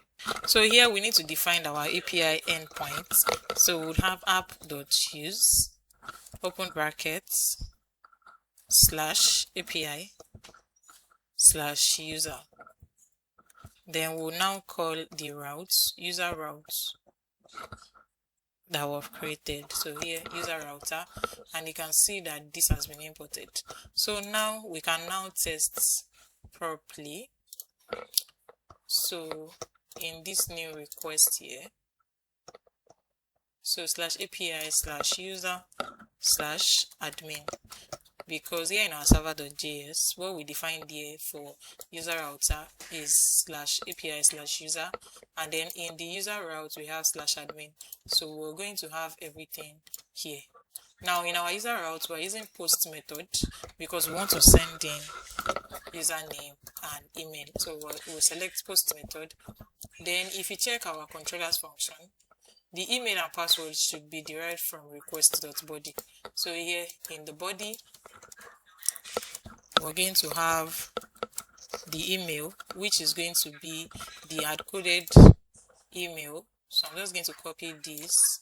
So here we need to define our API endpoint. So we'll have app.use open brackets /API/user. Then we'll now call the routes, user routes that we've created. So here user router, and you can see that this has been imported. So now we can now test properly. So in this new request here, so /API/user/admin, because here in our server.js, what we defined here for user router is /API/user, and then in the user route we have /admin. So we're going to have everything here. Now in our user route we're using post method because we want to send in username and email. So we'll select post method. Then if you check our controllers function, the email and password should be derived from request.body. So here in the body, we're going to have the email, which is going to be the hard-coded email. So I'm just going to copy this,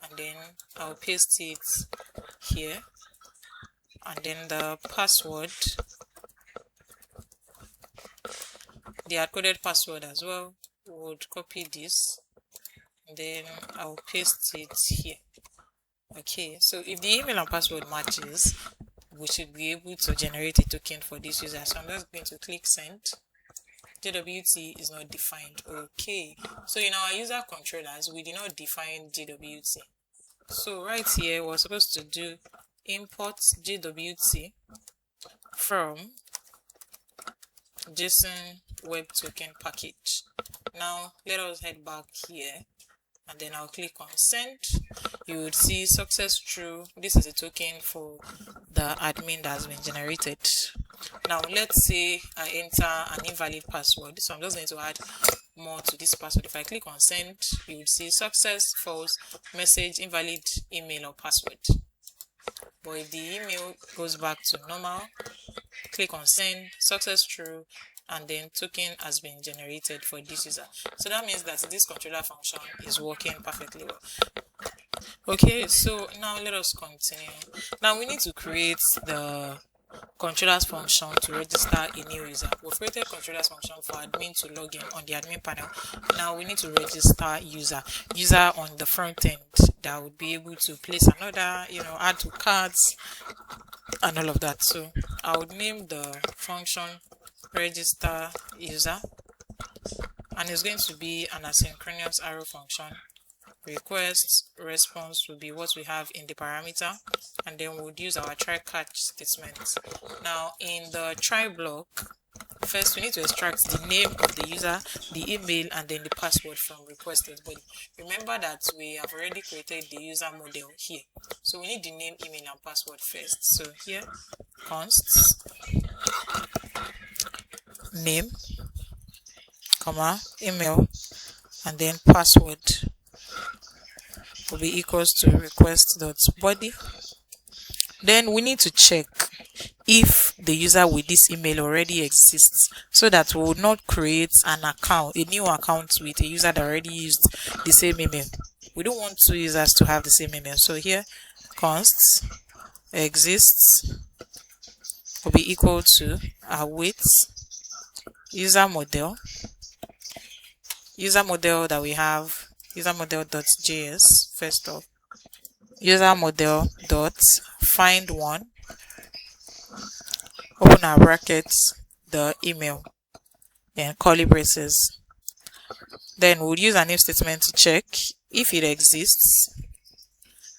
and then I'll paste it here. And then the password, the hard-coded password as well, would copy this, and then I'll paste it here. Okay, so if the email and password matches, we should be able to generate a token for this user. So I'm just going to click send. JWT is not defined. Okay, so in our user controllers we did not define JWT. So right here we're supposed to do import JWT from JSON Web Token package. Now let us head back here, and then I'll click on send. You would see success true. This is a token for the admin that has been generated. Now let's say I enter an invalid password, so I'm just going to add more to this password. If I click on send, you would see success, false, message, invalid email or password. But if the email goes back to normal, click on send, success true, and then token has been generated for this user. So that means that this controller function is working perfectly well. Okay, so now let us continue. Now we need to create the controllers function to register a new user. We've created controllers function for admin to log in on the admin panel. Now we need to register user on the front end that would be able to place an order, add to carts and all of that. So I would name the function register user, and it's going to be an asynchronous arrow function. Request response will be what we have in the parameter, and then we'll use our try catch statement. Now in the try block, first we need to extract the name of the user, the email, and then the password from requested body. Remember that we have already created the user model here, so we need the name, email, and password first. So here const name, comma, email, and then password will be equals to request.body. Then we need to check if the user with this email already exists, so that we will not create a new account with a user that already used the same email. We don't want two users to have the same email. So here const exists will be equal to await user model that we have, user model.js first off, user model dot find one, open our brackets, the email, then curly braces. Then we'll use an if statement to check if it exists.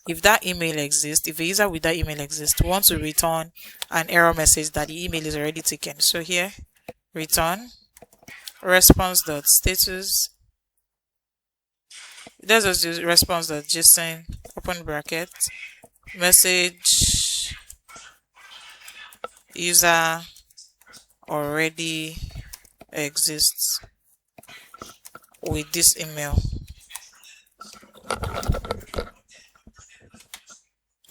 If that email exists, if the user with that email exists, we want to return an error message that the email is already taken. So here return response.status. Let's just use response.json, open bracket, message user already exists with this email.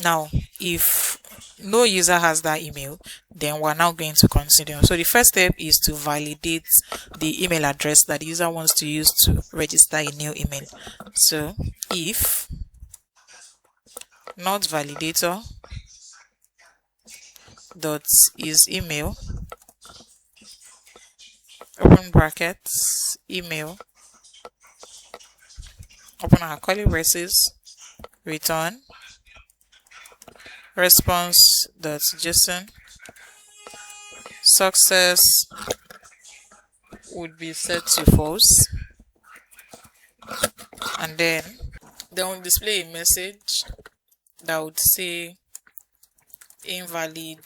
Now if no user has that email, then we're now going to consider. So the first step is to validate the email address that the user wants to use to register a new email. So if not validator dot is email, open brackets, email, open our curly braces, return response.json, success would be set to false, and then we'll display a message that would say invalid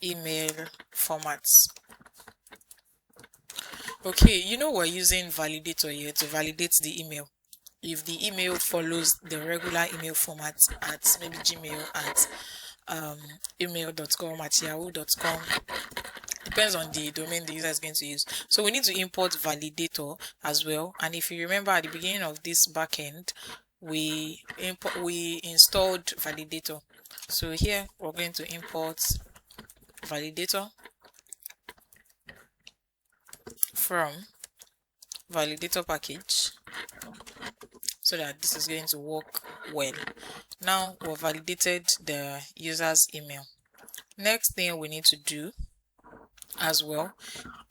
email formats. Okay, we're using validator here to validate the email. If the email follows the regular email format at maybe Gmail, at email.com, at yahoo.com, depends on the domain the user is going to use. So we need to import validator as well. And if you remember at the beginning of this backend, we installed validator. So here we're going to import validator from validator package, so that this is going to work well. Now we've validated the user's email. Next thing we need to do as well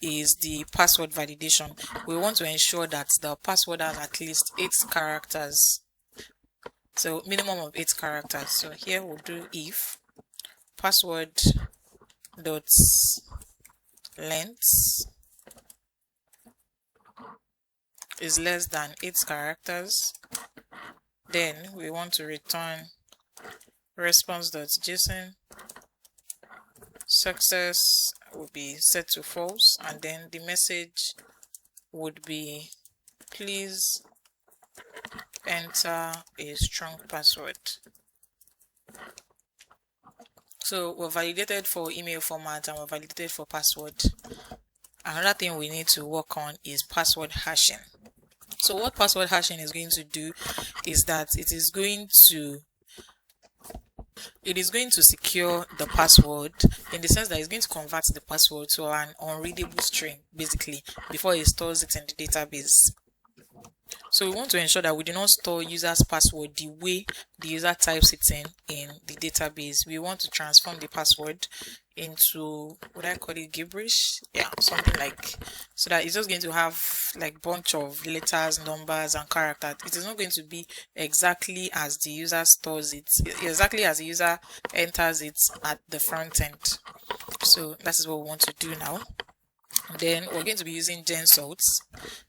is the password validation. We want to ensure that the password has at least 8 characters, so minimum of 8 characters. So here we'll do if password dot length is less than 8 characters, then we want to return response.json, success will be set to false, and then the message would be please enter a strong password. So we're validated for email format and we're validated for password. Another thing we need to work on is password hashing. So what password hashing is going to do is that it is going it is going to secure the password in the sense that it's going to convert the password to an unreadable string basically before it stores it in the database. So we want to ensure that we do not store user's password the way the user types it in the database. We want to transform the password into, what I call it, gibberish, yeah, something like, so that it's just going to have like bunch of letters, numbers, and characters. It is not going to be exactly as the user stores it, exactly as the user enters it at the front end. So that is what we want to do now. Then we're going to be using JSON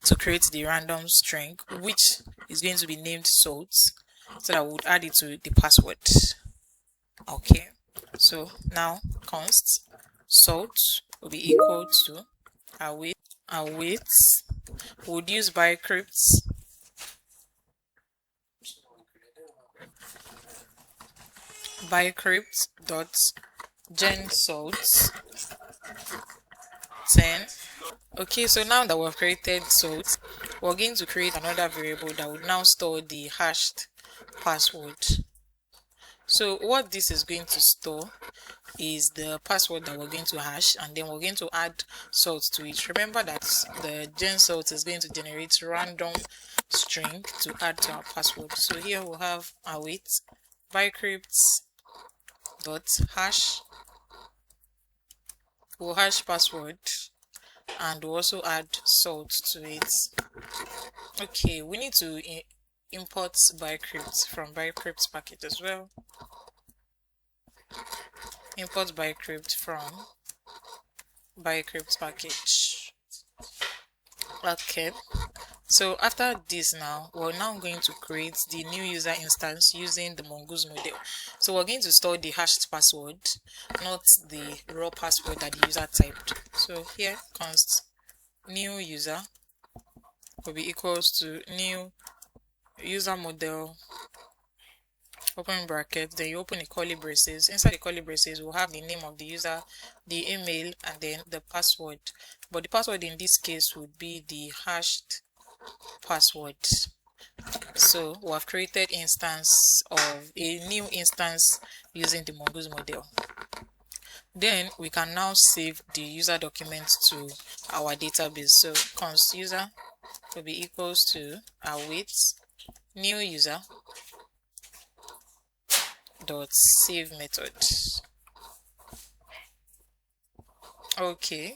to create the random string, which is going to be named salt, so that we would add it to the password. Okay, so now const salt will be equal to await. We would use bcrypt dot JSON 10. Okay, so now that we've created salt, we're going to create another variable that would now store the hashed password. So what this is going to store is the password that we're going to hash, and then we're going to add salt to it. Remember that the JSON is going to generate random string to add to our password. So here we'll have await bcrypt dot hash, we'll hash password, and we'll also add salt to it. Okay, we need to import bcrypt from bcrypt package as well. Import bcrypt from bcrypt package. Okay, so after this now, we're now going to create the new user instance using the Mongoose model. So we're going to store the hashed password, not the raw password that the user typed. So here const new user will be equals to new user model, open bracket, then you open the curly braces. Inside the curly braces, we'll have the name of the user, the email, and then the password. But the password in this case would be the hashed password. So we have created instance of a new instance using the Mongoose model. Then we can now save the user document to our database. So const user will be equals to await new user dot save method. Okay,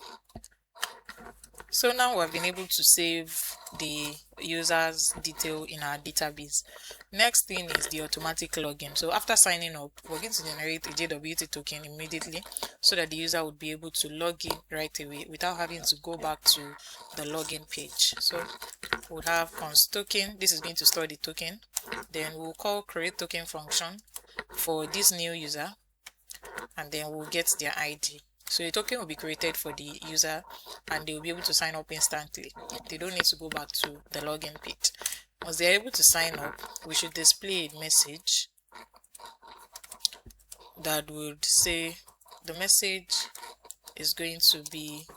so now we've been able to save the user's detail in our database. Next thing is the automatic login. So after signing up, we're going to generate a JWT token immediately so that the user would be able to log in right away without having to go back to the login page. So we'll have const token. This is going to store the token. Then we'll call create token function for this new user, and then we'll get their ID. So the token will be created for the user and they will be able to sign up instantly. They don't need to go back to the login page. Once they're able to sign up, we should display a message that would say the message is going to be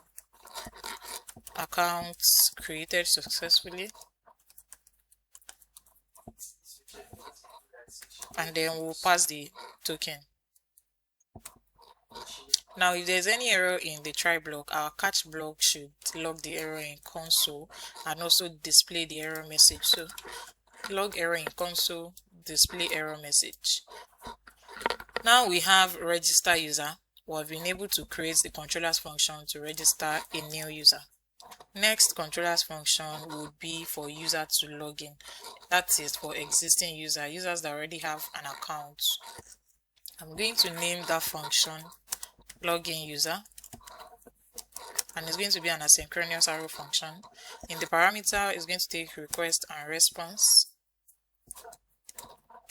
accounts created successfully, and then we'll pass the token. Now if there's any error in the try block, our catch block should log the error in console and also display the error message. So log error in console, display error message. Now we have register user. We have been able to create the controllers function to register a new user. Next controllers function would be for user to log in. That is for existing users that already have an account. I'm going to name that function login user, and it's going to be an asynchronous arrow function. In the parameter, it's going to take request and response.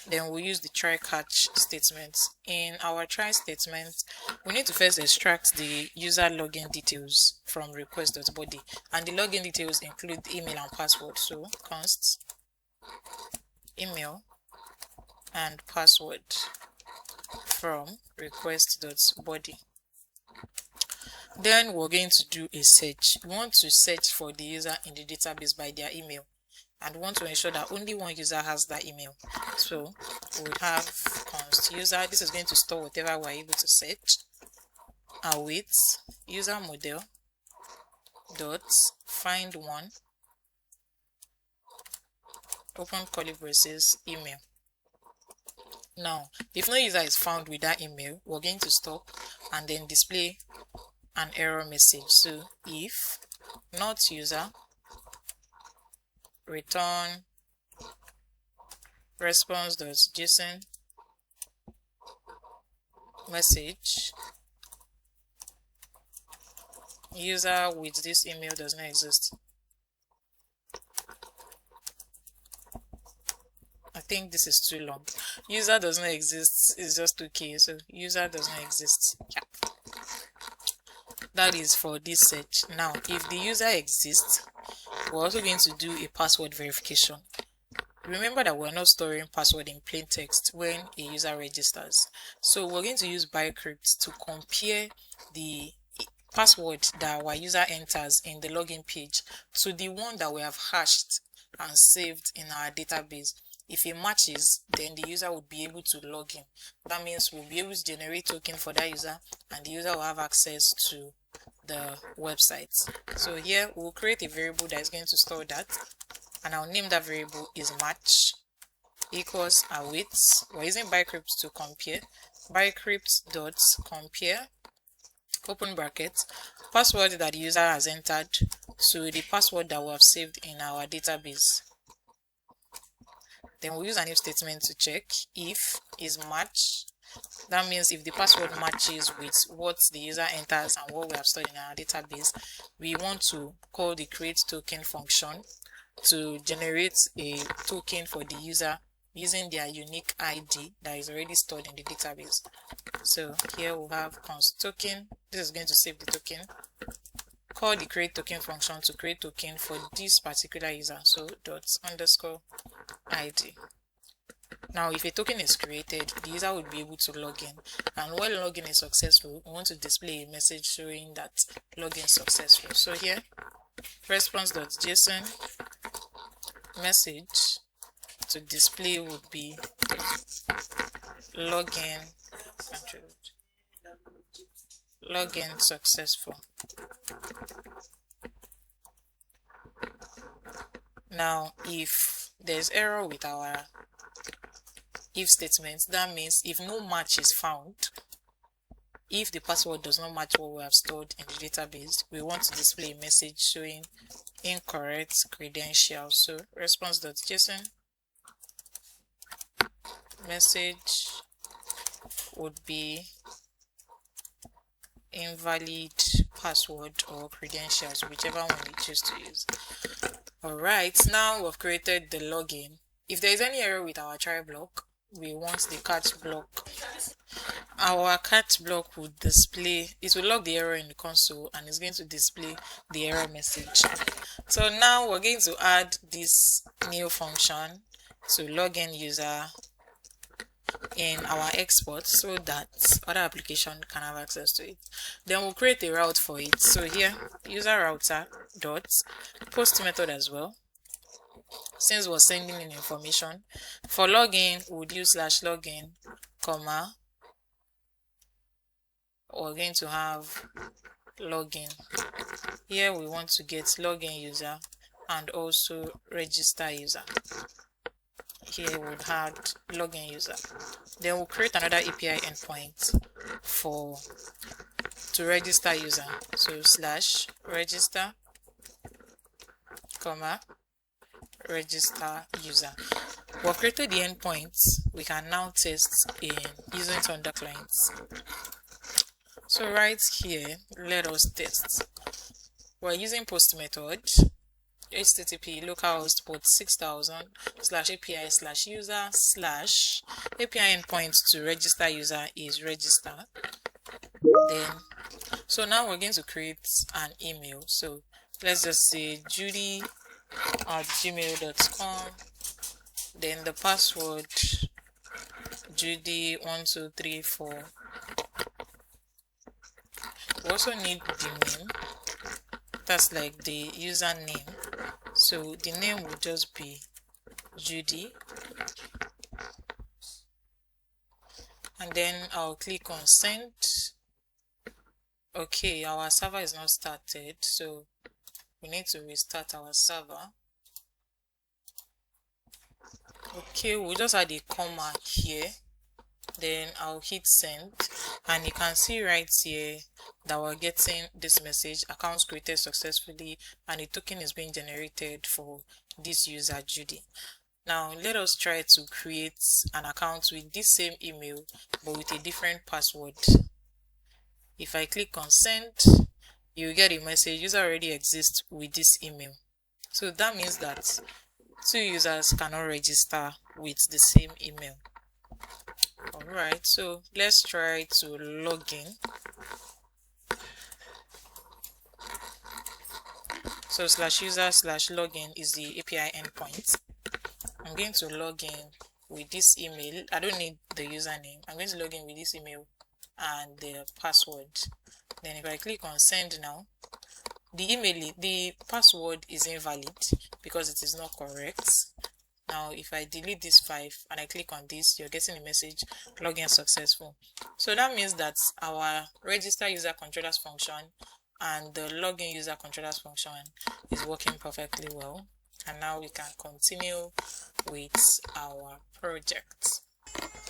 Then we'll use the try catch statement. In our try statement, we need to first extract the user login details from request.body, and the login details include email and password. So const email and password from request.body. Then we're going to do a search. We want to search for the user in the database by their email, and we want to ensure that only one user has that email. So we'll have const user, this is going to store whatever we're able to search. Await user model dot find one open curly braces email. Now, if no user is found with that email, we're going to stop and then display an error message. So if not user, return response.json message user with this email does not exist. I think this is too long. User does not exist is just okay. So user does not exist. Yeah. That is for this search. Now, if the user exists, we're also going to do a password verification. Remember that we're not storing password in plain text when a user registers. So we're going to use bcrypt to compare the password that our user enters in the login page to the one that we have hashed and saved in our database. If it matches, then the user would be able to log in. That means we'll be able to generate token for that user and the user will have access to the website. So here we'll create a variable that is going to store that, and I'll name that variable is match equals await. We're using bcrypt to compare. Bcrypt dot compare open bracket password that the user has entered to the password that we have saved in our database. Then we'll use an if statement to check if is match. That means if the password matches with what the user enters and what we have stored in our database, we want to call the create token function to generate a token for the user using their unique ID that is already stored in the database. So here we'll have const token. This is going to save the token. Call the create token function to create token for this particular user. So dot underscore ID. Now, if a token is created, the user will be able to log in. And when login is successful, we want to display a message showing that login successful. So here, response.json message to display would be login successful. Now, if there's error with our if statement, that means if no match is found, if the password does not match what we have stored in the database, we want to display a message showing incorrect credentials. So response.json message would be invalid password or credentials, whichever one we choose to use. Alright, now we've created the login. If there is any error with our try block, we want the catch block. Our catch block would display, it will log the error in the console and it's going to display the error message. So now we're going to add this new function to login user in our export so that other application can have access to it. Then we'll create a route for it. So here, user router dot post method as well. Since we're sending in information for login, we would use /login, comma, we're going to have login. Here we want to get login user and also register user. Here we'll add login user. Then we'll create another API endpoint to register user. So /register, comma, register user. We've created the endpoints. We can now test in using Thunder clients. So right here, let us test. We're using post method, http localhost port 6000 /API/user /API endpoint to register user is register. Then, so now we're going to create an email. So let's just say judy@gmail.com. Then the password judy1234. We also need the name. That's like the username. So the name will just be Judy. and then I'll click on send. Okay, our server is not started, so we need to restart our server. Okay, we'll just add a comma here, then I'll hit send, and you can see right here that we're getting this message: accounts created successfully and a token is being generated for this user Judy. Now let us try to create an account with this same email but with a different password. If I click on send, you will get a message: user already exists with this email. So that means that two users cannot register with the same email. Alright, so let's try to log in. So /user/login is the API endpoint. I'm going to log in with this email. I don't need the username. I'm going to log in with this email and the password. Then if I click on send now, the password is invalid because it is not correct. Now if I delete this 5 and I click on this, you're getting a message: login successful. So that means that our register user controllers function and the login user controllers function is working perfectly well. And now we can continue with our project.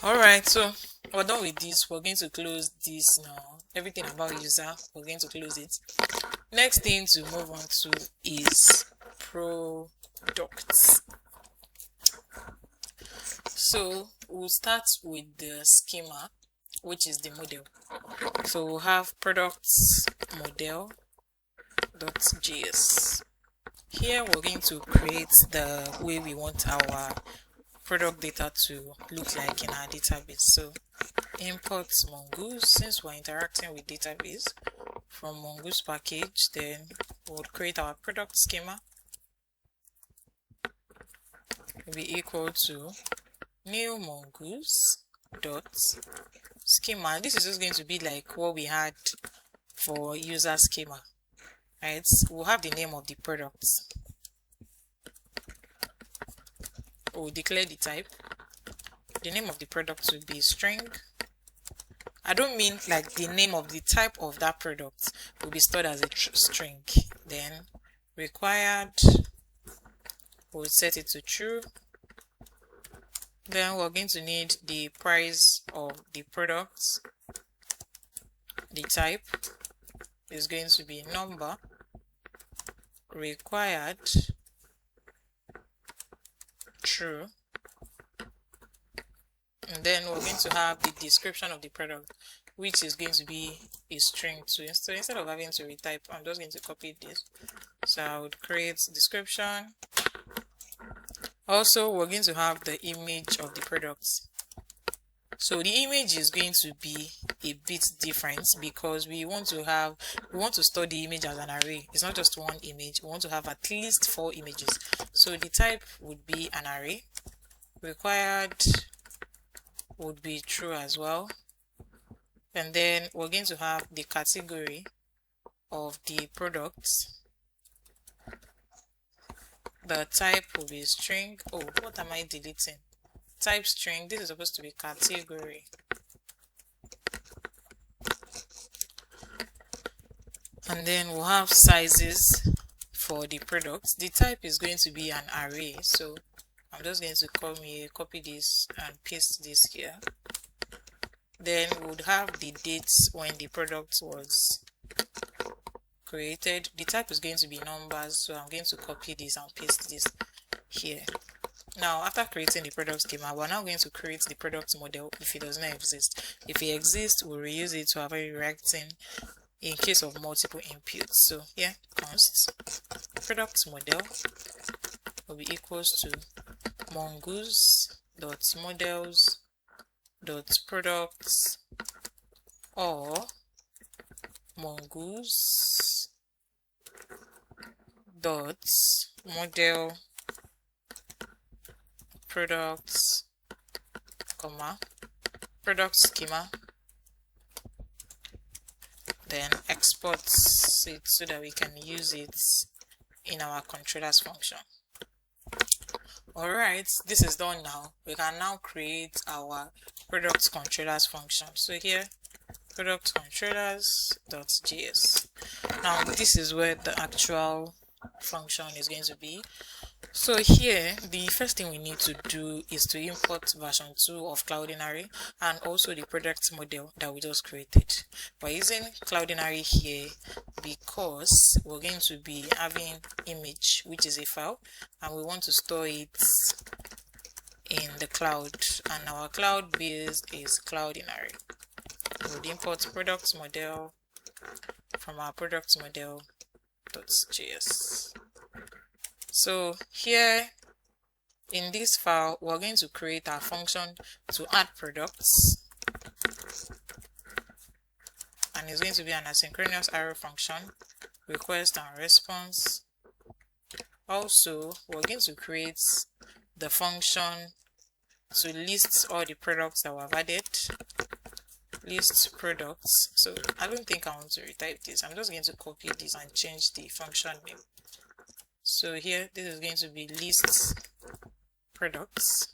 Alright, so we're done with this. We're going to close this now. Everything about user, we're going to close it. Next thing to move on to is products. So we'll start with the schema, which is the model. So we'll have products model.js. Here we're going to create the way we want our product data to look like in our database. So import Mongoose, since we're interacting with database, from Mongoose package. Then we'll create our product schema. Will be equal to new mongoose dot schema. This is just going to be like what we had for user schema, right? We'll have the name of the product. We'll declare the type. The name of the product will be string. I don't mean like the name of the type of that product will be stored as a string. Then required, we'll set it to true. Then we're going to need the price of the product. The type is going to be number. Required, true. And then we're going to have the description of the product, which is going to be a string too. So instead of having to retype, I'm just going to copy this. So I would create description. Also, we're going to have the image of the product. So the image is going to be a bit different because we want to store the image as an array. It's not just one image. We want to have at least 4 images. So the type would be an array. Required would be true as well. And then we're going to have the category of the product. The type will be string. Oh, what am I deleting? Type string. This is supposed to be category. And then we'll have sizes for the product. The type is going to be an array. So I'm just going to copy this and paste this here. Then we would have the dates when the product was created. The type is going to be numbers, so I'm going to copy this and paste this here. Now, after creating the product schema, we're now going to create the product model if it does not exist. If it exists, we'll reuse it to have a reacting in case of multiple inputs. So here, const product model will be equals to mongoose.models.products or mongoose.model products, product schema, then exports it so that we can use it in our controllers function. Alright, this is done now. We can now create our product controllers function. So here, product controllers.js. Now this is where the actual function is going to be. So here, the first thing we need to do is to import version 2 of Cloudinary and also the product model that we just created. We're using Cloudinary here because we're going to be having image, which is a file, and we want to store it in the cloud, and our cloud base is Cloudinary. We would import product model from our product model.js. So here in this file, we're going to create our function to add products, and it's going to be an asynchronous arrow function, request and response. Also, we're going to create the function to list all the products that we've added. List products. So I don't think I want to retype this. I'm just going to copy this and change the function name. So here, this is going to be list products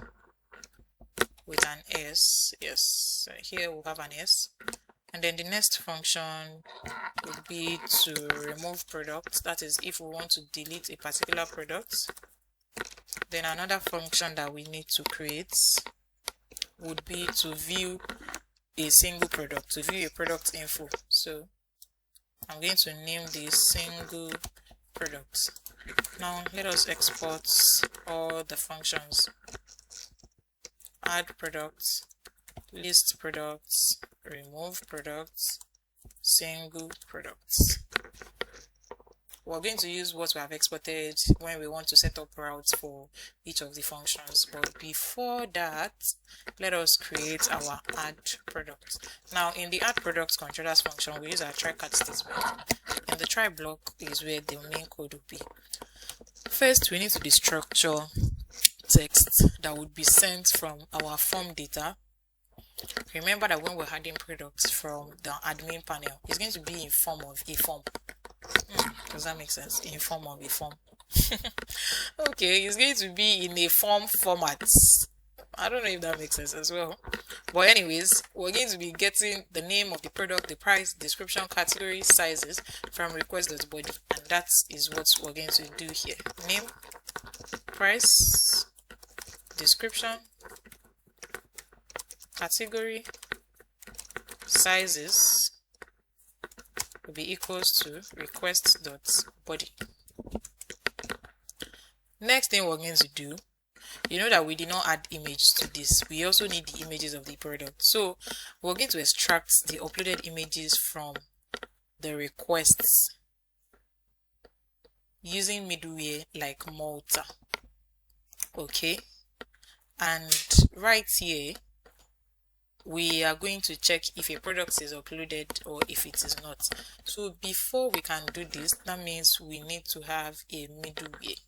with an S. Yes, so here we'll have an S. And then the next function would be to remove products. That is, if we want to delete a particular product. Then another function that we need to create would be to view a single product, to view a product info. So I'm going to name this single product. Now let us export all the functions. Add products, list products, remove products, single products. We're going to use what we have exported when we want to set up routes for each of the functions. But before that, let us create our add product. Now in the add product controllers function, we use our try catch statement. And the try block is where the main code will be. First, we need to destructure text that would be sent from our form data. Remember that when we're adding products from the admin panel, it's going to be in form of a form. Does that make sense? In form of a form. Okay, it's going to be in a form format. I don't know if that makes sense as well. But anyways, we're going to be getting the name of the product, the price, description, category, sizes from request.body. And that is what we're going to do here. Name, price, description, category, sizes will be equals to request.body. Next thing we're going to do, you know that we did not add image to this. We also need the images of the product. So we're going to extract the uploaded images from the requests using middleware like Malta. Okay, and right here we are going to check if a product is uploaded or if it is not. So before we can do this, that means we need to have a middleware.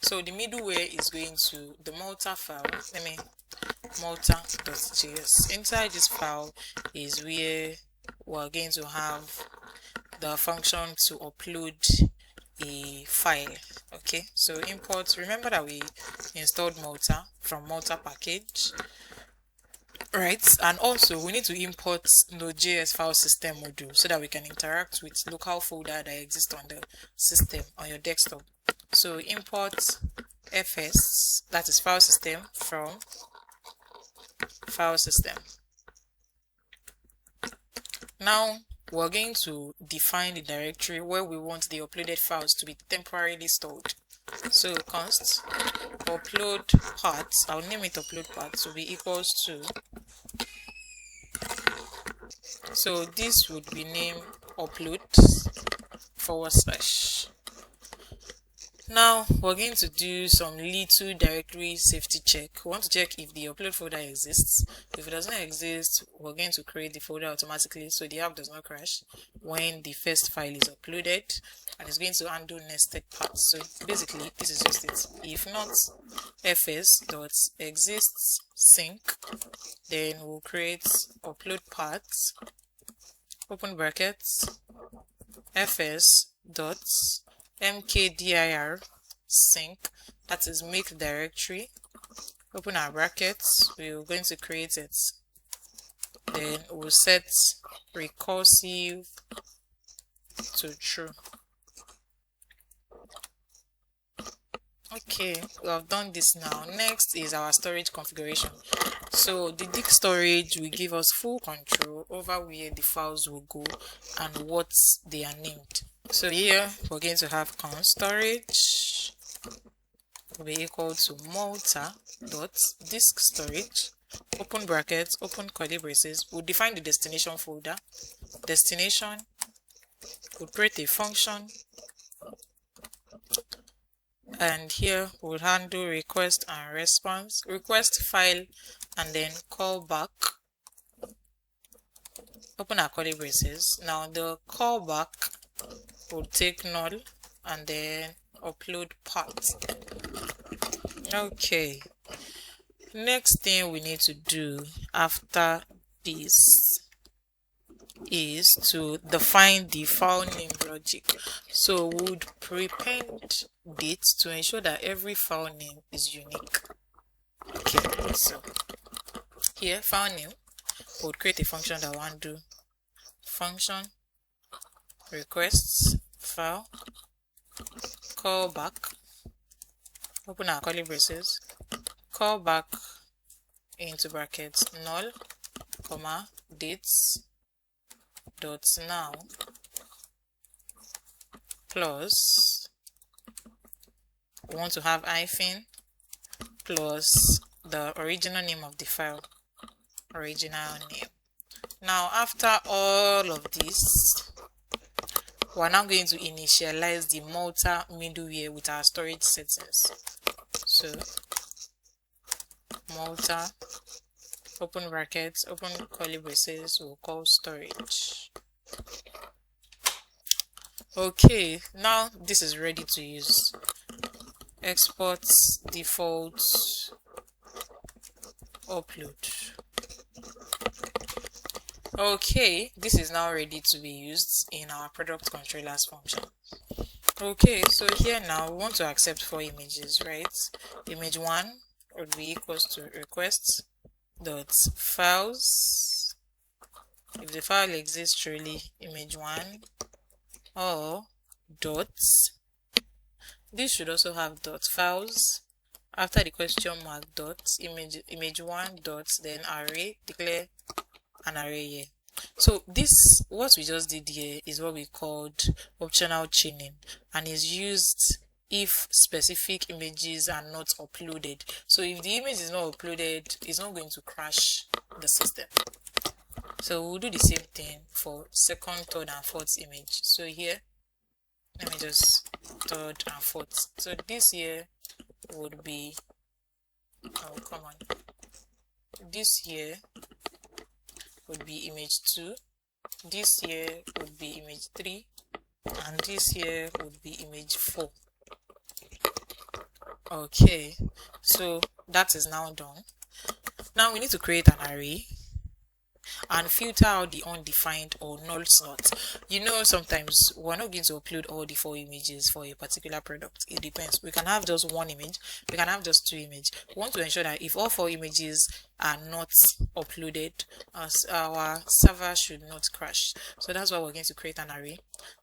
So the middleware is going to the Malta file. Malta.js. Inside this file is where we're going to have the function to upload a file. Okay, so import. Remember that we installed Malta from Malta package. Right, and also we need to import Node.js file system module so that we can interact with local folder that exists on the system on your desktop. So import fs, that is file system, from file system. Now we're going to define the directory where we want the uploaded files to be temporarily stored. So const upload paths, I'll name it upload paths, will be equals to, so this would be named upload /. Now we're going to do some little directory safety check. We want to check if the upload folder exists. If it does not exist, we're going to create the folder automatically so the app does not crash when the first file is uploaded, and it's going to handle nested paths. So basically this is just it. If not fs.exists sync, then we'll create upload paths, open brackets, fs.mkdir sync, that is make directory, open our brackets, we're going to create it, then we'll set recursive to true. Okay, we have done this now. Next is our storage configuration. So the disk storage will give us full control over where the files will go and what they are named. So here we're going to have const storage will be equal to multa.disk storage, open brackets, open curly braces. We'll define the destination folder. Destination, we'll create a function, and here we'll handle request and response, request file, and then callback, open our curly braces. Now the callback will take null and then upload path. Okay, next thing we need to do after this is to define the file name logic. So we would prepend it to ensure that every file name is unique. Okay, so here file name, we would create a function that will do function requests file callback, open our curly braces, callback into brackets null, comma dates dot now plus, we want to have hyphen plus the original name of the file, original name. Now after all of this, we're now going to initialize the Malta middleware with our storage settings. So Malta, open brackets, open curly braces, we'll call storage. Okay, now this is ready to use. Export default upload. Okay, this is now ready to be used in our product controllers function. Okay, so here now we want to accept 4 images, right? Image 1 would be equals to request dot files, if the file exists truly, image 1, or dots. This should also have dot files after the question mark dot image 1 dot, then array, declare an array here. So this, what we just did here, is what we called optional chaining, and is used if specific images are not uploaded. So if the image is not uploaded, it's not going to crash the system. So we'll do the same thing for second, third, and fourth image. So here, let me just third and fourth. So this here would be, oh come on, this here would be image 2, this here would be image 3, and this here would be image 4. Okay, so that is now done. Now we need to create an array and filter out the undefined or null slots. You know, sometimes we're not going to upload all the 4 images for a particular product. It depends. We can have just 1 image, we can have just 2 images. We want to ensure that if all 4 images are not uploaded, our server should not crash. So that's why we're going to create an array,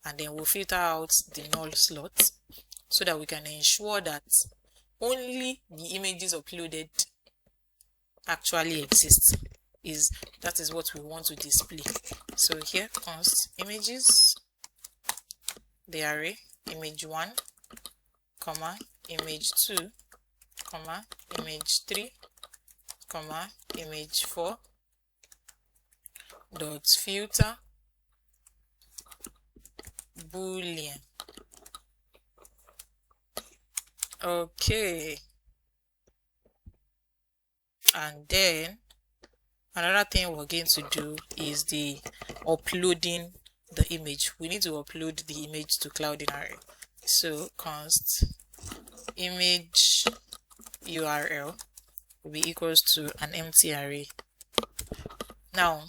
and then we'll filter out the null slots so that we can ensure that only the images uploaded actually exist. That is what we want to display. So here, const images, the array, image 1, comma, image 2, comma, image 3, comma, image 4, dot filter, boolean. Okay, and then another thing we're going to do is the uploading the image. We need to upload the image to Cloud in array. So const image URL will be equals to an empty array. Now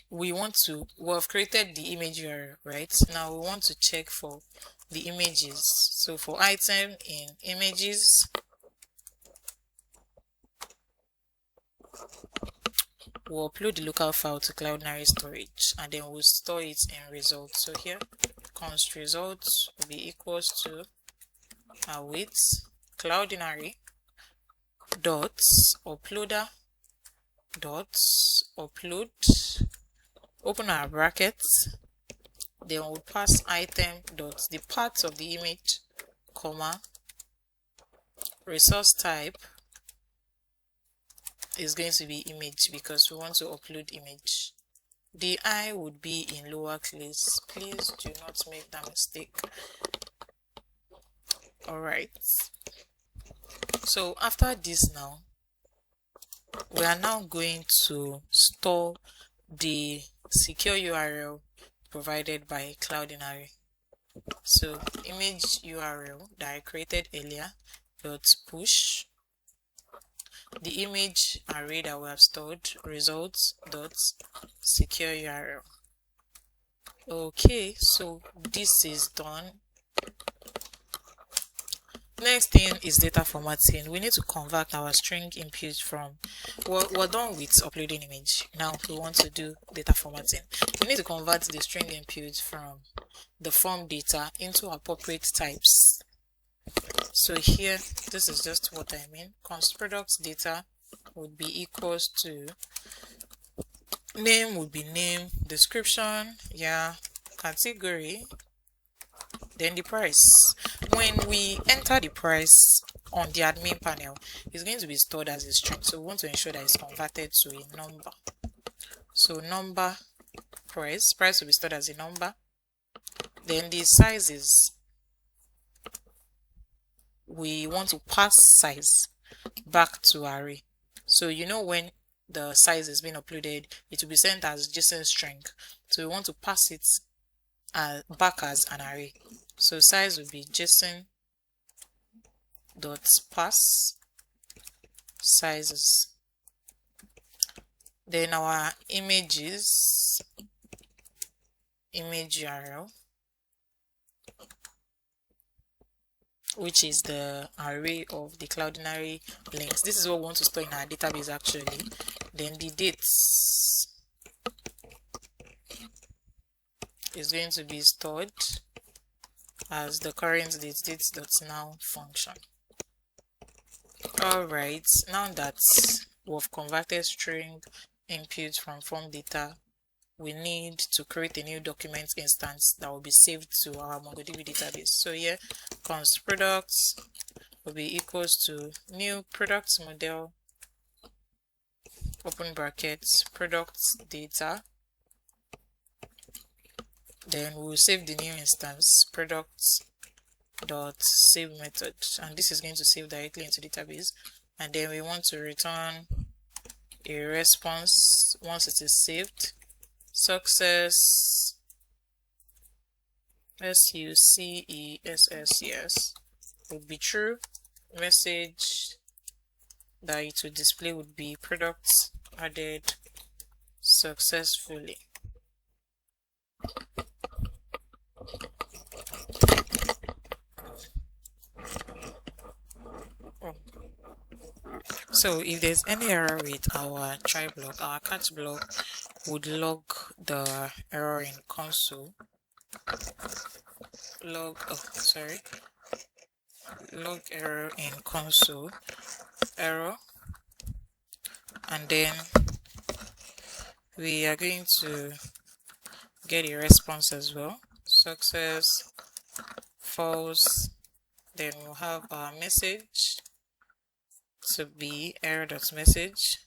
we have created the image URL, right? Now we want to check for the images. So for item in images, we'll upload the local file to Cloudinary storage, and then we'll store it in results. So here const results will be equals to await Cloudinary dots uploader dots upload, open our brackets, then we'll pass item dot the parts of the image, comma, resource type is going to be image because we want to upload image. The I would be in lowercase. Please do not make that mistake. Alright, so after this now, we are now going to store the secure URL provided by Cloudinary. So image URL that I created earlier dot push the image array that we have stored, results dot secure URL. Okay, so this is done. Next thing is data formatting. We need to convert our string input from, we're done with uploading image. Now we want to do data formatting. We need to convert the string input from the form data into appropriate types. So here, this is just what I mean. Const product data would be equals to name would be name, description, yeah, category, then the price. When we enter the price on the admin panel, it's going to be stored as a string, so we want to ensure that it's converted to a number. So number price will be stored as a number. Then the sizes, we want to pass size back to array. So you know when the size is being uploaded, it will be sent as JSON string, so we want to pass it back as an array. So size will be JSON dot pass sizes. Then our images, image URL, which is the array of the Cloudinary links. This is what we want to store in our database actually. Then the dates is going to be stored as the current dates.now function. Alright, now that we've converted string input from form data, we need to create a new document instance that will be saved to our MongoDB database. So here, const products will be equals to new product model, open brackets, products data. Then we'll save the new instance, products dot save method, and this is going to save directly into database. And then we want to return a response once it is saved. Success, SUCCESS would be true. Message that it would display would be products added successfully. So if there's any error with our try block, our catch block would log the error in console. Log error in console error, and then we are going to get a response as well. Success, false. Then we'll have our message to be error.message.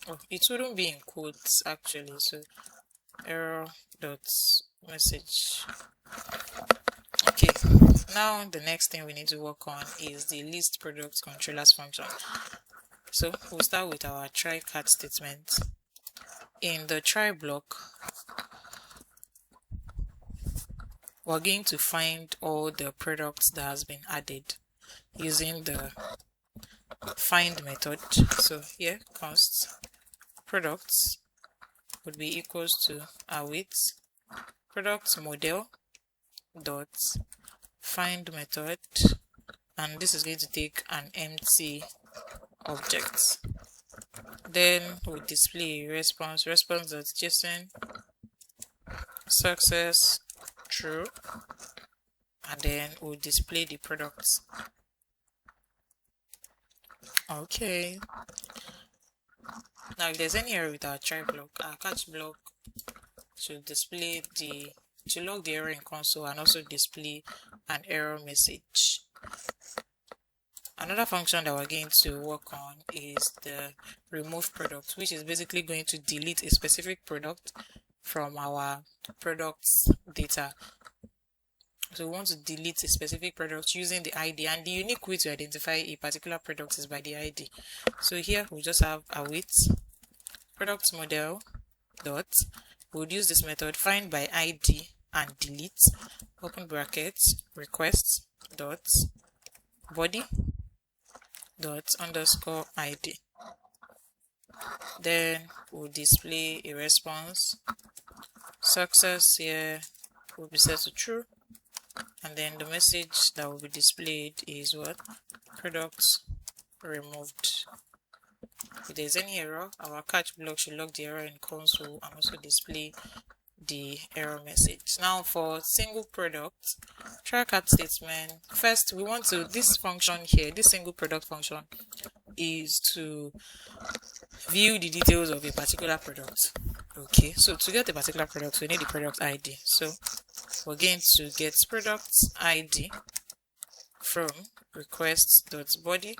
Oh, it wouldn't be in quotes actually, so error.message. Okay, now the next thing we need to work on is the list product controllers function. So we'll start with our try catch statement. In the try block, we're going to find all the products that has been added using the find method. So here, const products would be equals to await product model dot find method, and this is going to take an empty object. Then we display response.json success true, and then we'll display the products. Okay, now if there's any error with our try block, our catch block should display to log the error in console and also display an error message. Another function that we're going to work on is the remove product, which is basically going to delete a specific product from our products data. So we want to delete a specific product using the ID, and the unique way to identify a particular product is by the ID. So here we'll just have await product model dot, we'll use this method find by ID and delete, open brackets, request dot body dot underscore ID. Then we'll display a response. Success here will be set to true, and then the message that will be displayed is what? Products removed. If there's any error, our catch block should log the error in console and also display the error message. Now for single product, try catch statement. First, we want to, this function here, this single product function is to view the details of a particular product. Okay, so to get a particular product, we need the product ID. So we're going to get product ID from request.body.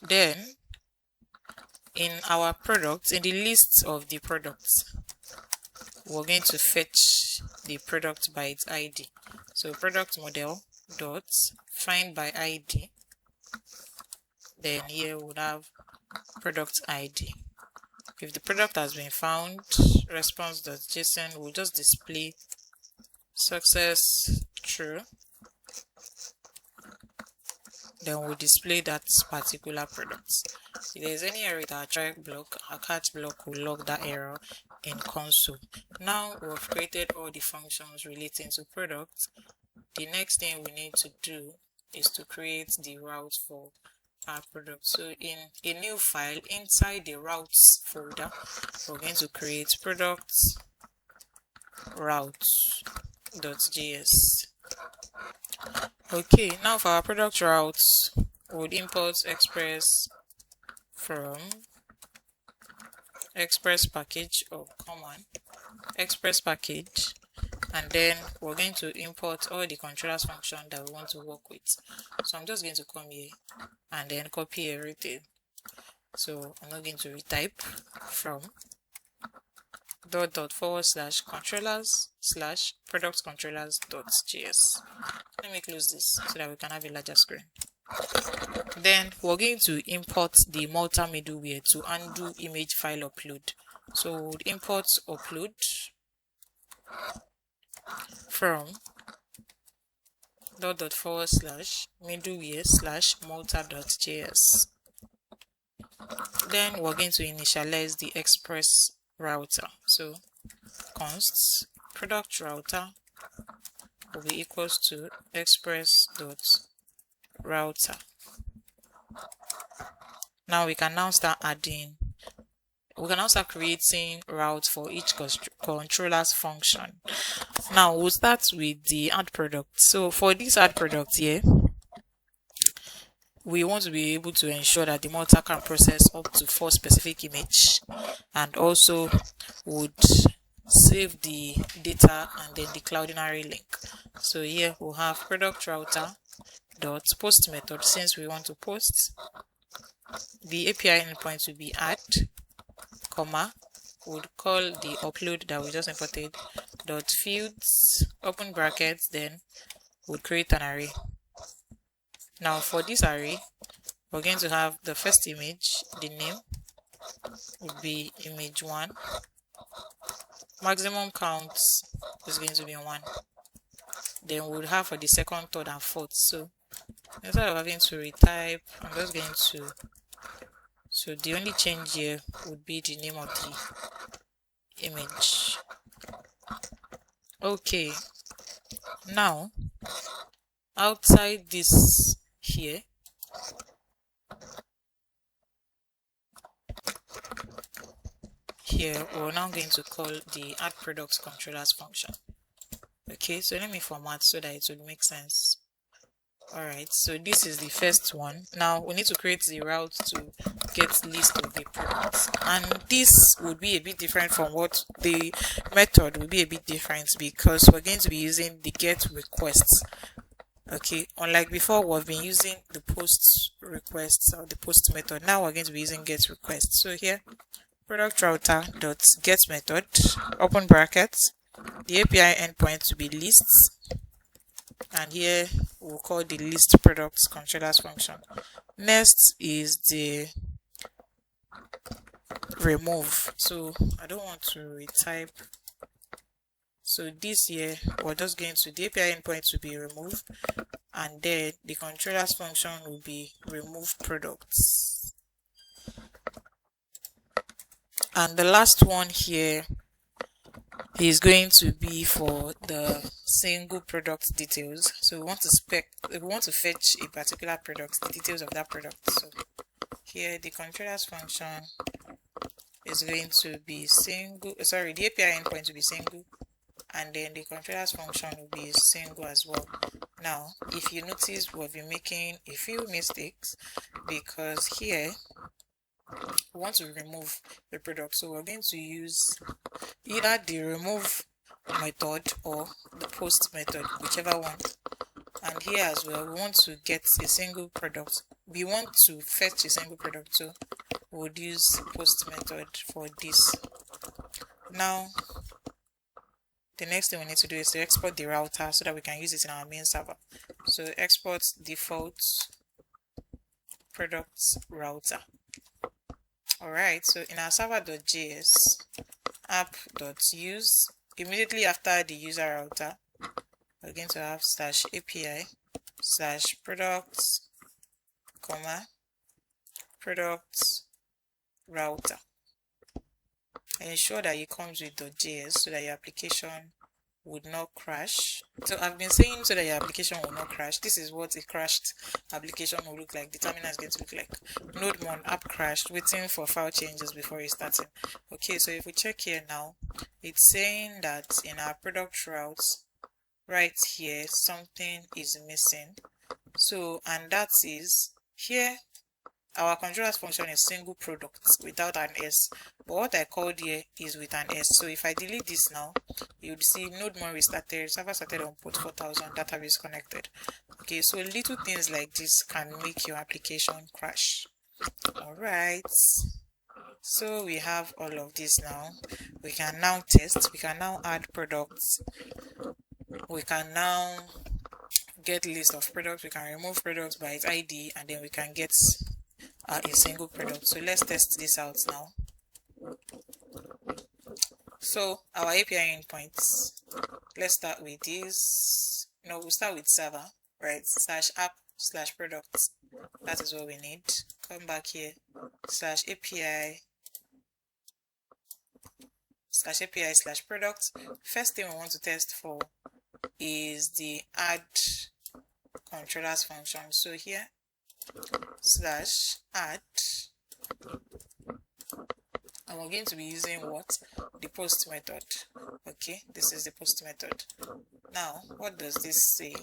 Then in our products, in the list of the products, we're going to fetch the product by its ID. So product model dot find by ID. Then here we'll have product ID. If the product has been found, response.json will just display success true. Then we'll display that particular product. If there's any error with our try block, our catch block will log that error in console. Now we've created all the functions relating to products. The next thing we need to do is to create the route for our product. So in a new file inside the routes folder, we're going to create products routes.js. Okay, now for our product routes, we would import Express from Express package or common Express package, and then we're going to import all the controllers function that we want to work with. So I'm just going to come here and then copy everything. So I'm not going to retype from /controllers/product controllers.js. Let me close this so that we can have a larger screen. Then we're going to import the Malta middleware to undo image file upload. So we'll import upload from /middleware/malta.js. Then we're going to initialize the Express router. So const product router will be equals to express.router. Now we can now start creating routes for each controller's function. Now we'll start with the add product. So for this add product here, we want to be able to ensure that the Malta can process up to 4 specific images, and also would save the data and then the Cloudinary link. So here we'll have product router dot post method. Since we want to post, the API endpoint will be add, comma, would call the upload that we just imported dot fields, open brackets, then we'll create an array. Now for this array, we're going to have the first image, the name would be image1, maximum count is going to be 1. Then we'll have for the second, third, and fourth. So instead of having to retype, I'm just going to, so the only change here would be the name of the image. Okay, now outside this here, we're now going to call the add products controllers function. Okay, so let me format so that it would make sense. Alright, so this is the first one. Now we need to create the route to get list of the products, and this would be a bit different from what the method will be a bit different, because we're going to be using the get requests. Okay, unlike before, we've been using the post requests or the post method. Now we're going to be using get requests. So here, product router dot get method, open brackets, the API endpoint to be lists, and here we'll call the list products controllers function. Next is the remove. So I don't want to retype. So this here, we're just going to the API endpoint to be removed, and then the controllers function will be remove products. And the last one here is going to be for the single product details. So we want to fetch a particular product, the details of that product. So here the controllers function is going to be single, sorry, the API endpoint to be single, and then the controllers function will be single as well. Now if you notice, we've been making a few mistakes, because here we want to remove the product, so we're going to use either the remove method or the post method, whichever one. And here as well, we want to get a single product, we want to fetch a single product, so we would use post method for this. Now the next thing we need to do is to export the router so that we can use it in our main server. So export default products router. Alright, so in our server.js app.use, immediately after the user router, we're going to have /API /products, products router. Ensure that it comes with .js so that your application would not crash. So I've been saying so that your application will not crash. This is what a crashed application will look like. The terminal is going to look like node-mon app crashed, waiting for file changes before restarting. Okay, so if we check here now, it's saying that in our product routes right here something is missing. So, and that is here our controllers function is single product without an S, but what I called here is with an S. So if I delete this now, you would see node-mon restarted, server started on port 4000, database connected. Okay, so little things like this can make your application crash. Alright, so we have all of this now. We can now test, we can now add products, we can now get list of products, we can remove products by its ID, and then we can get a single product. So let's test this out now. So our API endpoints, let's start with this. No, we'll start with server, right? /app/products. That is what we need. Come back here, /API /API/products. First thing we want to test for is the add controllers function. So here /add, and we're going to be using what? The post method. Okay, this is the post method. Now what does this say?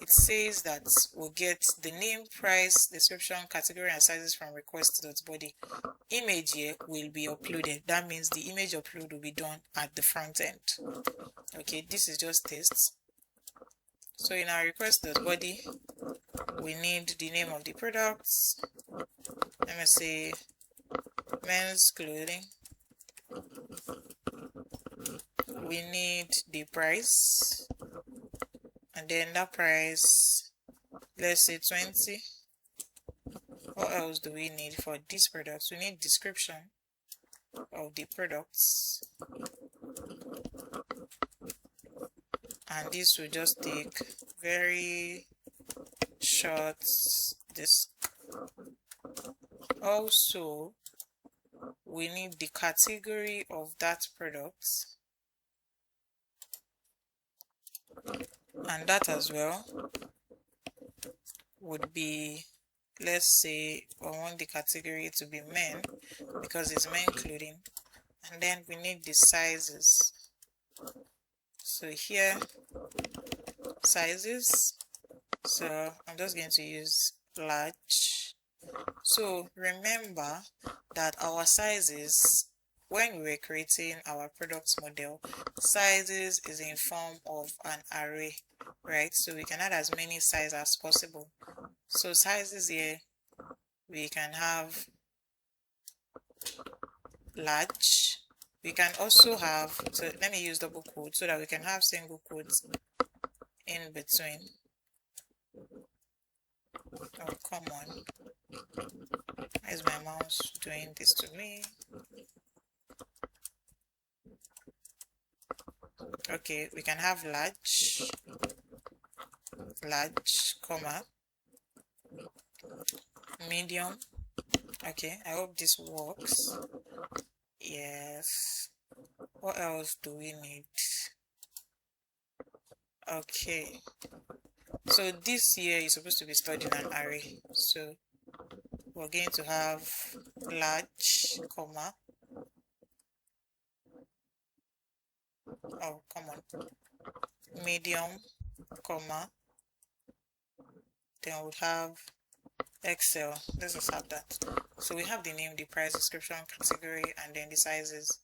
It says that we'll get the name, price, description, category, and sizes from request.body. Image here will be uploaded. That means the image upload will be done at the front end. Okay, this is just tests. So in our request.body, we need the name of the products. Let me say men's clothing. We need the price, and then that price, let's say 20. What else do we need for these products? We need description of the products, and this will just take very short. This also we need the category of that product, and that as well would be, let's say I want the category to be men because it's men clothing, and then we need the sizes. So here, sizes, so I'm just going to use large. So remember that our sizes, when we were creating our product model, sizes is in form of an array, right? So we can add as many sizes as possible. So sizes here, we can have large. We can also have, so let me use double quotes so that we can have single quotes in between. Oh, come on. Why is my mouse doing this to me? Okay, we can have large, comma, medium. Okay, I hope this works. Yes. What else do we need? Okay. So this here is supposed to be stored in an array. So we're going to have large, comma. Oh, come on. Medium, comma. Then we'll have Excel. Let's just have that. So we have the name, the price, description, category, and then the sizes.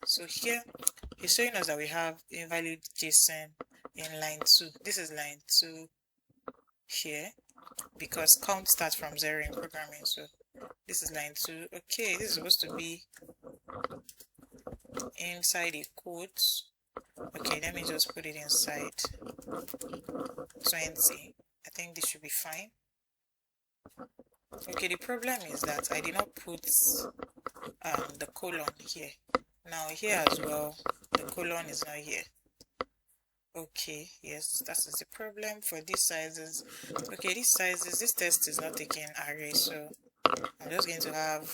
So here it's showing us that we have invalid JSON in line 2. This is line 2 here because count starts from 0 in programming. So this is line 2. Okay, this is supposed to be inside a quote. Okay, let me just put it inside 20. I think this should be fine. Okay, the problem is that I did not put the colon here. Now here as well, the colon is not here. Okay, yes, that is the problem for these sizes. Okay, these sizes, this test is not taking array, so I'm just going to have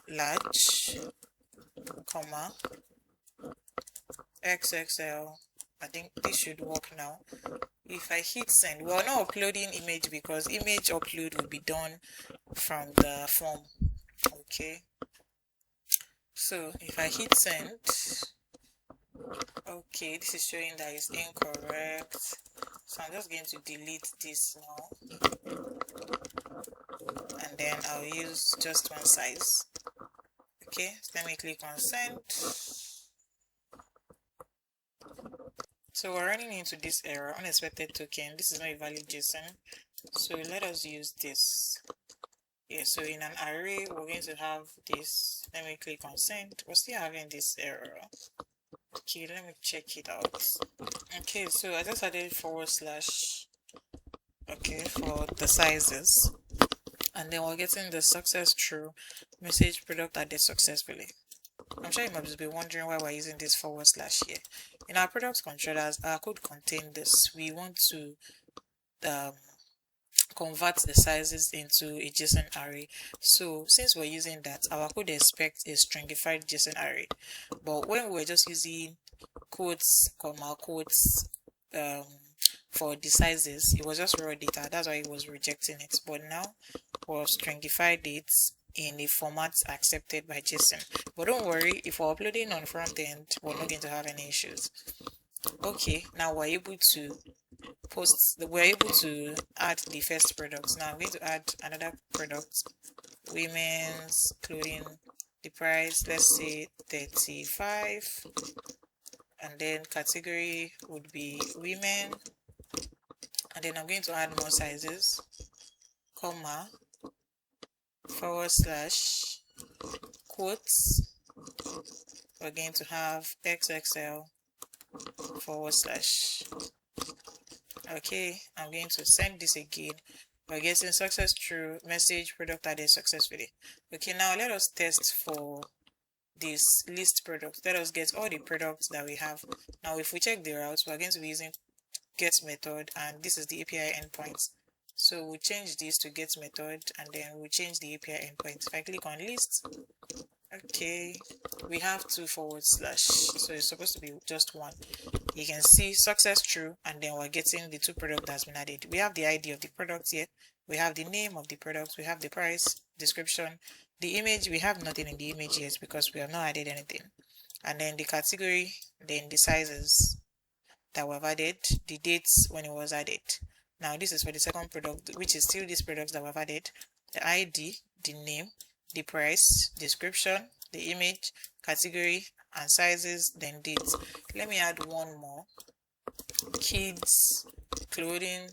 large, comma, XXL. I think this should work now. If I hit send, we're not uploading image because image upload will be done from the form. Okay, so if I hit send, okay, this is showing that it's incorrect, so I'm just going to delete this now, and then I'll use just one size. Okay, so let me click on send. So we're running into this error, unexpected token. This is not a valid JSON, so let us use this. Yeah, so in an array we're going to have this. Let me click on send. We're still having this error. Okay, let me check it out. Okay, so I just added /, okay, for the sizes, and then we're getting the success true message product added successfully. I'm sure you must be wondering why we're using this / here. In our product controllers, our code contains this. We want to convert the sizes into a JSON array. So since we're using that, our code expects a stringified JSON array. But when we're just using quotes, comma, quotes for the sizes, it was just raw data. That's why it was rejecting it. But now we've stringified it in a format accepted by JSON. But don't worry, if we're uploading on front end, we're not going to have any issues. Okay, now we're able to add the first product. Now I'm going to add another product, women's clothing. The price, let's say 35, and then category would be women, and then I'm going to add more sizes, comma, / quotes. We're going to have XXL / okay, I'm going to send this again. We're getting success true message product added successfully. Okay, now let us test for this list product. Let us get all the products that we have. Now if we check the routes, we're going to be using get method, and this is the API endpoint. So we'll change this to get method, and then we'll change the API endpoint. If I click on list, okay, we have 2 / so it's supposed to be just 1. You can see success true, and then we're getting the 2 products that's been added. We have the ID of the product here, we have the name of the product, we have the price, description, the image. We have nothing in the image yet because we have not added anything, and then the category, then the sizes that we've added, the dates when it was added. Now this is for the second product, which is still this product that we've added: the ID, the name, the price, description, the image, category, and sizes, then dates. Let me add one more: kids clothing.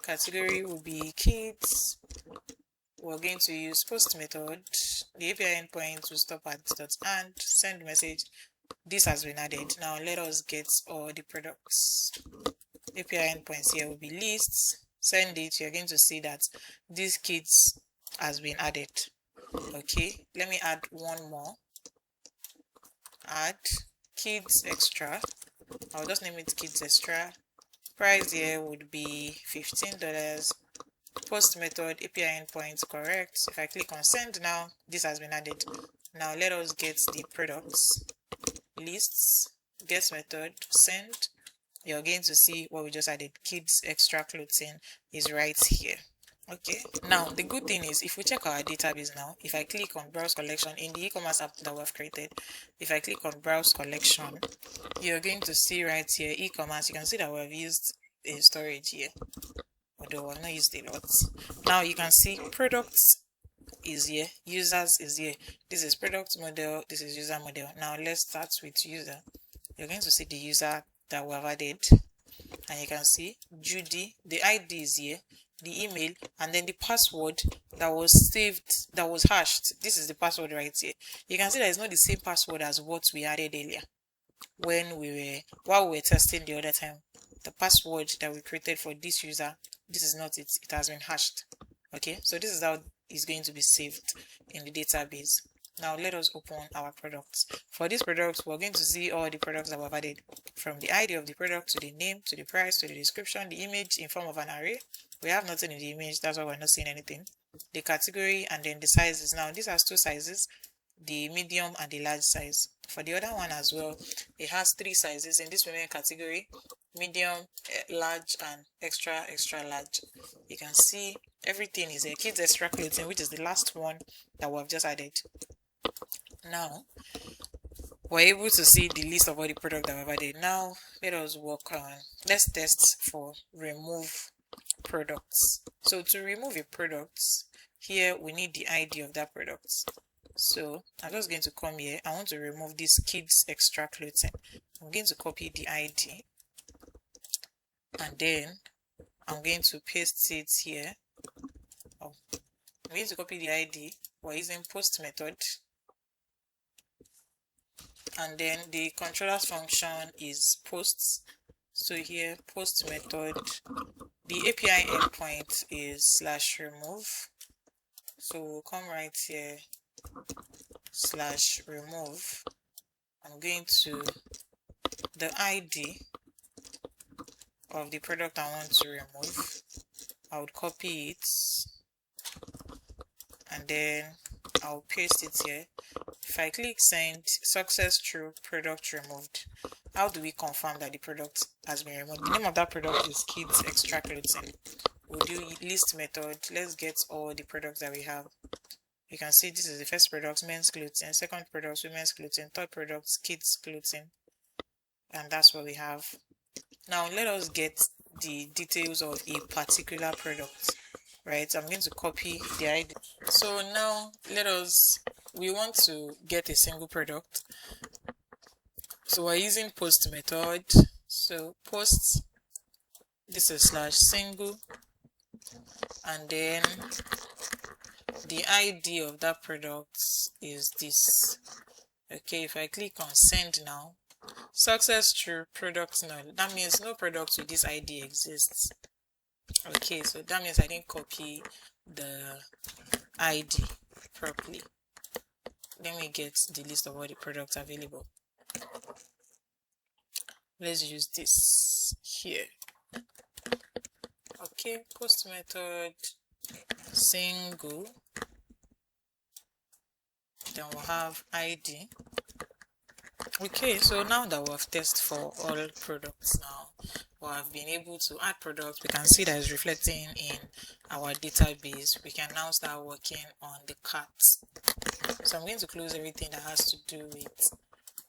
Category will be kids. We're going to use post method. The API endpoint will stop at .and send message. This has been added. Now let us get all the products. API endpoints here will be lists. Send it. You're going to see that these kids has been added. Okay, let me add one more. Add kids extra. I'll just name it kids extra. Price here would be $15. Post method, API endpoint correct. If I click on send now, this has been added. Now let us get the products. Lists, get method, send. You're going to see what we just added. Kids extra clothing is right here. Okay, now the good thing is, if we check our database now, if I click on browse collection in the e-commerce app that we've created, if I click on browse collection, you're going to see right here e-commerce. You can see that we've used a storage here, although we've not used a lot. Now you can see products is here, users is here. This is product model, this is user model. Now let's start with user. You're going to see the user that we have added, and you can see Judy, the ID is here, the email, and then the password that was saved, that was hashed. This is the password right here. You can see that it's not the same password as what we added earlier while we were testing the other time. The password that we created for this user, this is not it. It has been hashed. Okay, so this is how it's going to be saved in the database. Now let us open our products. For this product, we're going to see all the products that we've added, from the ID of the product to the name to the price to the description, the image in form of an array. We have nothing in the image, that's why we're not seeing anything. The category, and then the sizes. Now this has 2 sizes, the medium and the large size. For the other one as well, it has 3 sizes in this women category: medium, large, and extra large. You can see everything is a kids extra clothing, which is the last one that we've just added. Now we're able to see the list of all the products that we've added. Now let us work on, let's test for remove products. So to remove a product, here we need the ID of that product. So I'm just going to come here. I want to remove this kids extra clothing. I'm going to copy the ID, and then I'm going to paste it here. I'm going to copy the ID. We're using post method, and then the controller's function is posts. So here post method, the API endpoint is /remove. So we'll come right here, /remove. I'm going to the ID of the product I want to remove. I would copy it, and then I'll paste it here. If I click send, success true, product removed. How do we confirm that the product has been removed? The name of that product is kids extra clothing. We'll do list method. Let's get all the products that we have. You can see this is the first product, men's clothing, second product, women's clothing, third product, kids clothing, and that's what we have. Now let us get the details of a particular product. Right, I'm going to copy the ID. So now we want to get a single product. So we're using post method. So post, this is /single, and then the ID of that product is this. Okay, if I click on send now, success true, product null. That means no product with this ID exists. Okay, so that means I didn't copy the ID properly. Let me get the list of all the products available. Let's use this here. Okay, post method single, then we'll have ID. Okay, so now that we have tested for all products now, we have been able to add products. We can see that it's reflecting in our database. We can now start working on the carts. So I'm going to close everything that has to do with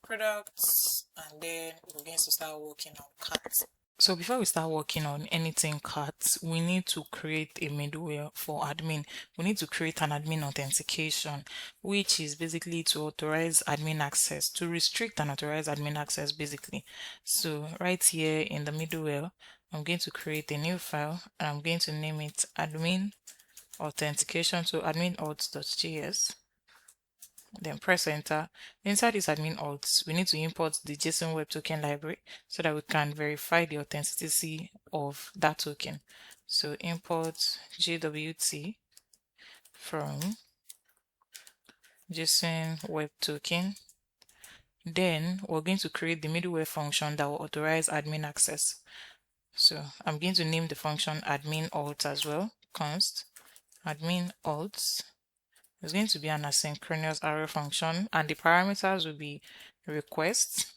products, and then we're going to start working on carts. So before we start working on anything carts, we need to create a middleware for admin. We need to create an admin authentication, which is basically to authorize admin access, to restrict and authorize admin access basically. So right here in the middleware, I'm going to create a new file and I'm going to name it admin authentication. So admin.auth.js. Then press enter. Inside this admin alts, we need to import the JSON Web Token library so that we can verify the authenticity of that token. So import JWT from JSON Web Token. Then we're going to create the middleware function that will authorize admin access. So I'm going to name the function admin alt as well. Const admin alts. It's going to be an asynchronous array function, and the parameters will be request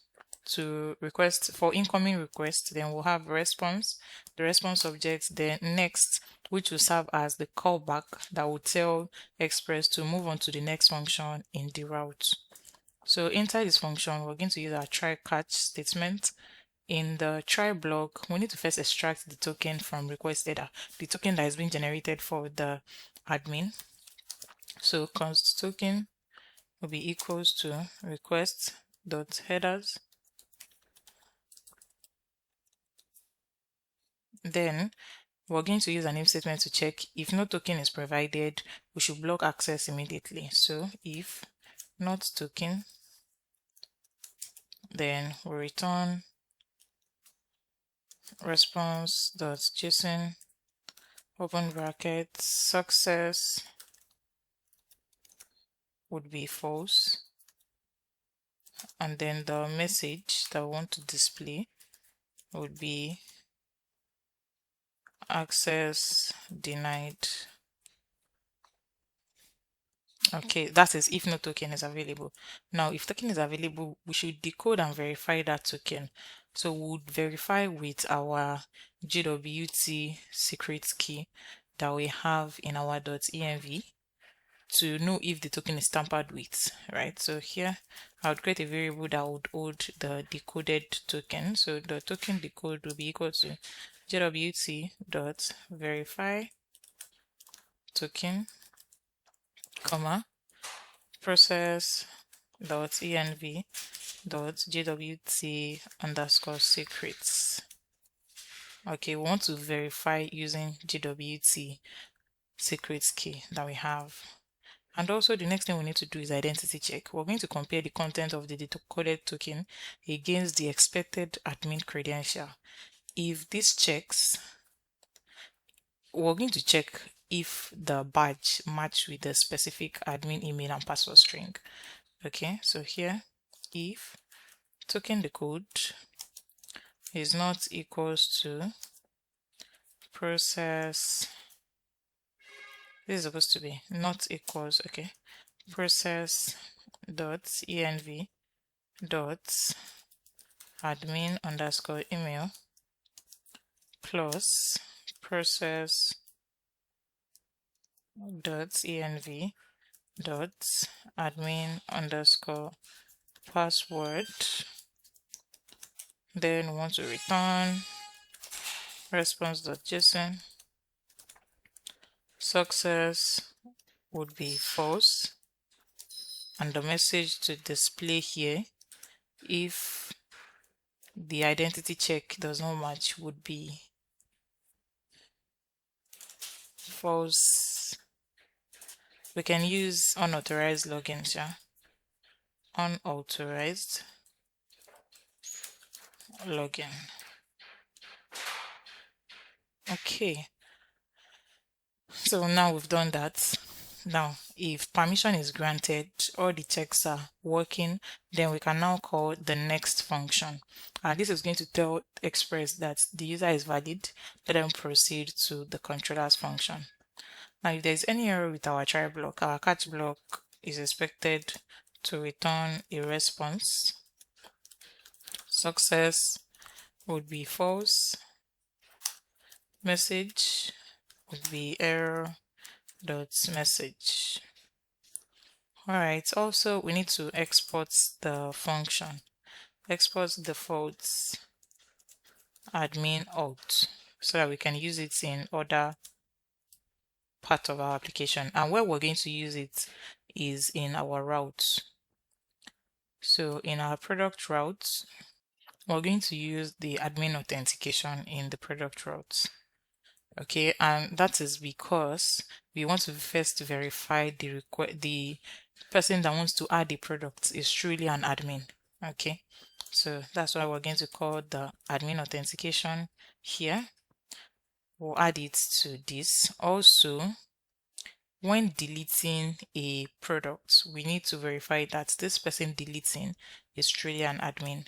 for incoming request. Then we'll have response, the response object, then next, which will serve as the callback that will tell Express to move on to the next function in the route. So inside this function, we're going to use our try catch statement. In the try block, we need to first extract the token from request header, the token that is being generated for the admin. So const token will be equals to request.headers. Then we're going to use an if statement to check if no token is provided, we should block access immediately. So if not token, then we return response.json open bracket success would be false, and then the message that we want to display would be access denied. Okay, that is if no token is available. Now, if token is available, we should decode and verify that token. So we would verify with our JWT secret key that we have in our .env to know if the token is tampered with, right? So here I would create a variable that would hold the decoded token. So the token decode will be equal to jwt.verify token, comma, process.env.jwt underscore secrets. Okay, we want to verify using JWT secrets key that we have. And also the next thing we need to do is identity check. We're going to compare the content of the decoded token against the expected admin credential. If this checks, we're going to check if the badge match with the specific admin email and password string. Okay, so here, if token decode is not equals to process, this is supposed to be not equals, okay, process.env dot admin underscore email plus process dot env dot admin underscore password. Then we want to return response.json. Success would be false, and the message to display here if the identity check does not match would be false. We can use unauthorized logins, yeah. Unauthorized login. Okay. So now we've done that. Now, if permission is granted, all the checks are working, then we can now call the next function. And this is going to tell Express that the user is valid. Let them proceed to the controller's function. Now, if there's any error with our try block, our catch block is expected to return a response. Success would be false. Message would be error dot message. All right, also we need to export the function. Export defaults admin alt so that we can use it in other part of our application. And where we're going to use it is in our routes. So in our product routes, we're going to use the admin authentication in the product routes. Okay, and that is because we want to first verify the person that wants to add the product is truly an admin. Okay, so that's why we're going to call the admin authentication here. We'll add it to this. Also, when deleting a product, we need to verify that this person deleting is truly an admin.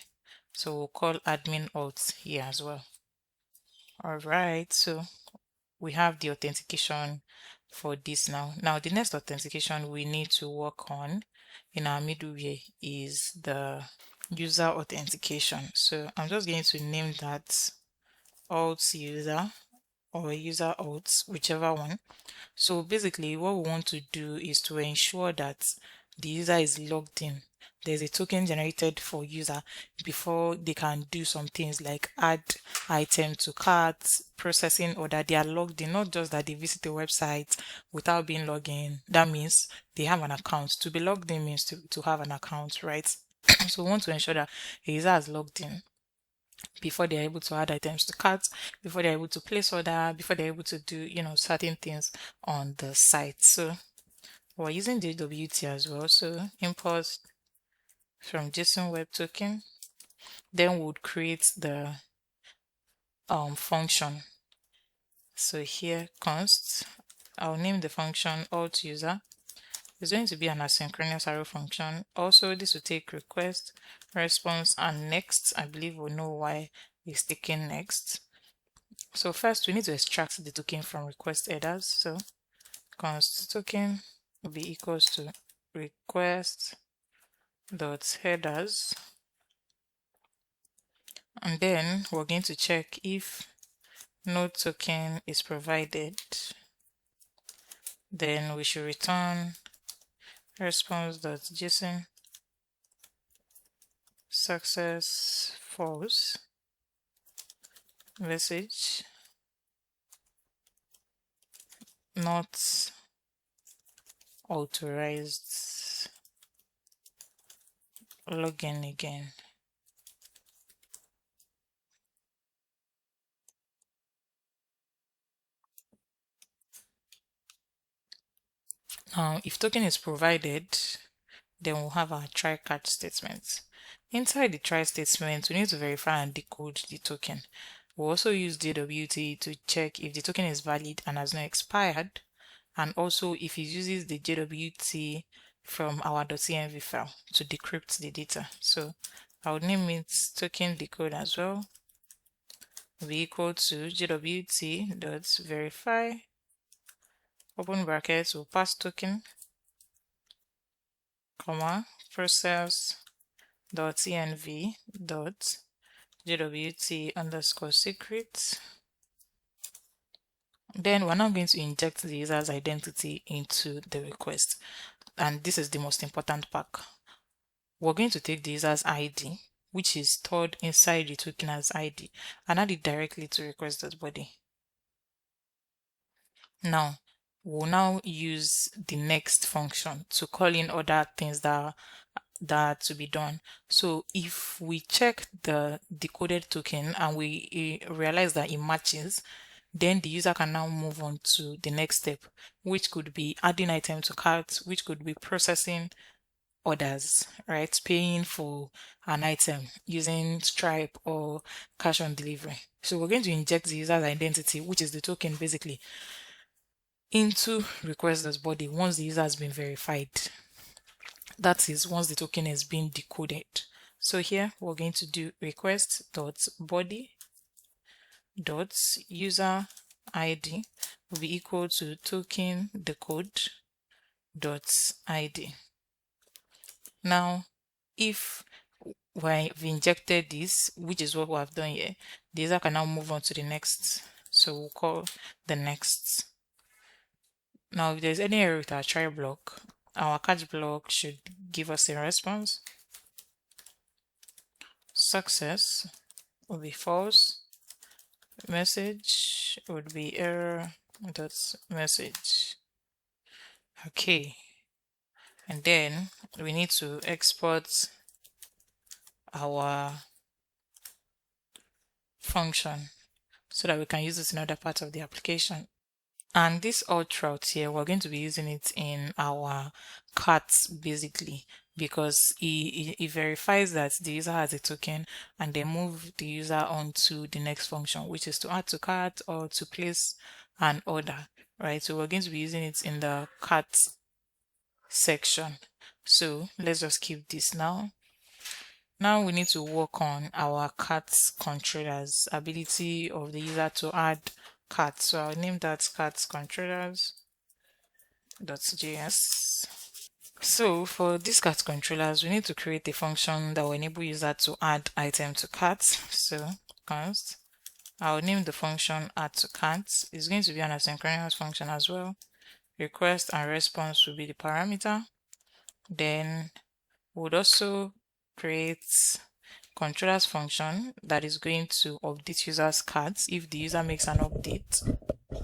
So we'll call admin alt here as well. All right, so we have the authentication for this now. Now, the next authentication we need to work on in our middleware is the user authentication. So I'm just going to name that alt user or user alt, whichever one. So basically what we want to do is to ensure that the user is logged in. There's a token generated for user before they can do some things like add item to cart, processing, or that they are logged in, not just that they visit the website without being logged in. That means they have an account. To be logged in means to have an account, right? So we want to ensure that a user is logged in before they're able to add items to cart, before they're able to place order, before they're able to do, certain things on the site. So we're using JWT as well. So import from JSON Web Token, then we'll create the function. So here const, I'll name the function alt user. It's going to be an asynchronous arrow function. Also, this will take request, response, and next. I believe we'll know why it's taking next. So first, we need to extract the token from request headers. So const token will be equals to request dot headers, and then we're going to check if no token is provided. Then we should return response.json success false message not authorized login again. Now, if token is provided, then we'll have our try catch statement. Inside the try statement, we need to verify and decode the token. We'll also use JWT to check if the token is valid and has not expired, and also if it uses the JWT from our .env file to decrypt the data. So I would name it token decode as well. Will be equal to JWT.verify open brackets will pass token, comma, process.env.jwt underscore secret. Then we're now going to inject the user's identity into the request. And this is the most important part. We're going to take the user's ID, which is stored inside the token as ID, and add it directly to request.body. Now, we'll now use the next function to call in other things that are to be done. So if we check the decoded token and we realize that it matches, then the user can now move on to the next step, which could be adding item to cart, which could be processing orders, right? Paying for an item using Stripe or cash on delivery. So we're going to inject the user's identity, which is the token basically, into request.body once the user has been verified. That is once the token has been decoded. So here we're going to do request.body dot user ID will be equal to token decode dot ID. Now, if we've injected this, which is what we have done here, the user can now move on to the next. So we'll call the next. Now, if there's any error with our try block, our catch block should give us a response. Success will be false. Message would be error dot message. Okay. And then we need to export our function so that we can use it in other parts of the application. And this alt route here, we're going to be using it in our carts basically, because it verifies that the user has a token and then move the user on to the next function, which is to add to cart or to place an order, right? So we're going to be using it in the cart section. So let's just keep this now. Now we need to work on our carts controllers, ability of the user to add carts. So I'll name that carts controllers.js. So for these cart controllers, we need to create a function that will enable user to add item to carts. So const, I'll name the function add to carts. It's going to be an asynchronous function as well. Request and response will be the parameter. Then we'll also create controllers function that is going to update user's cards if the user makes an update.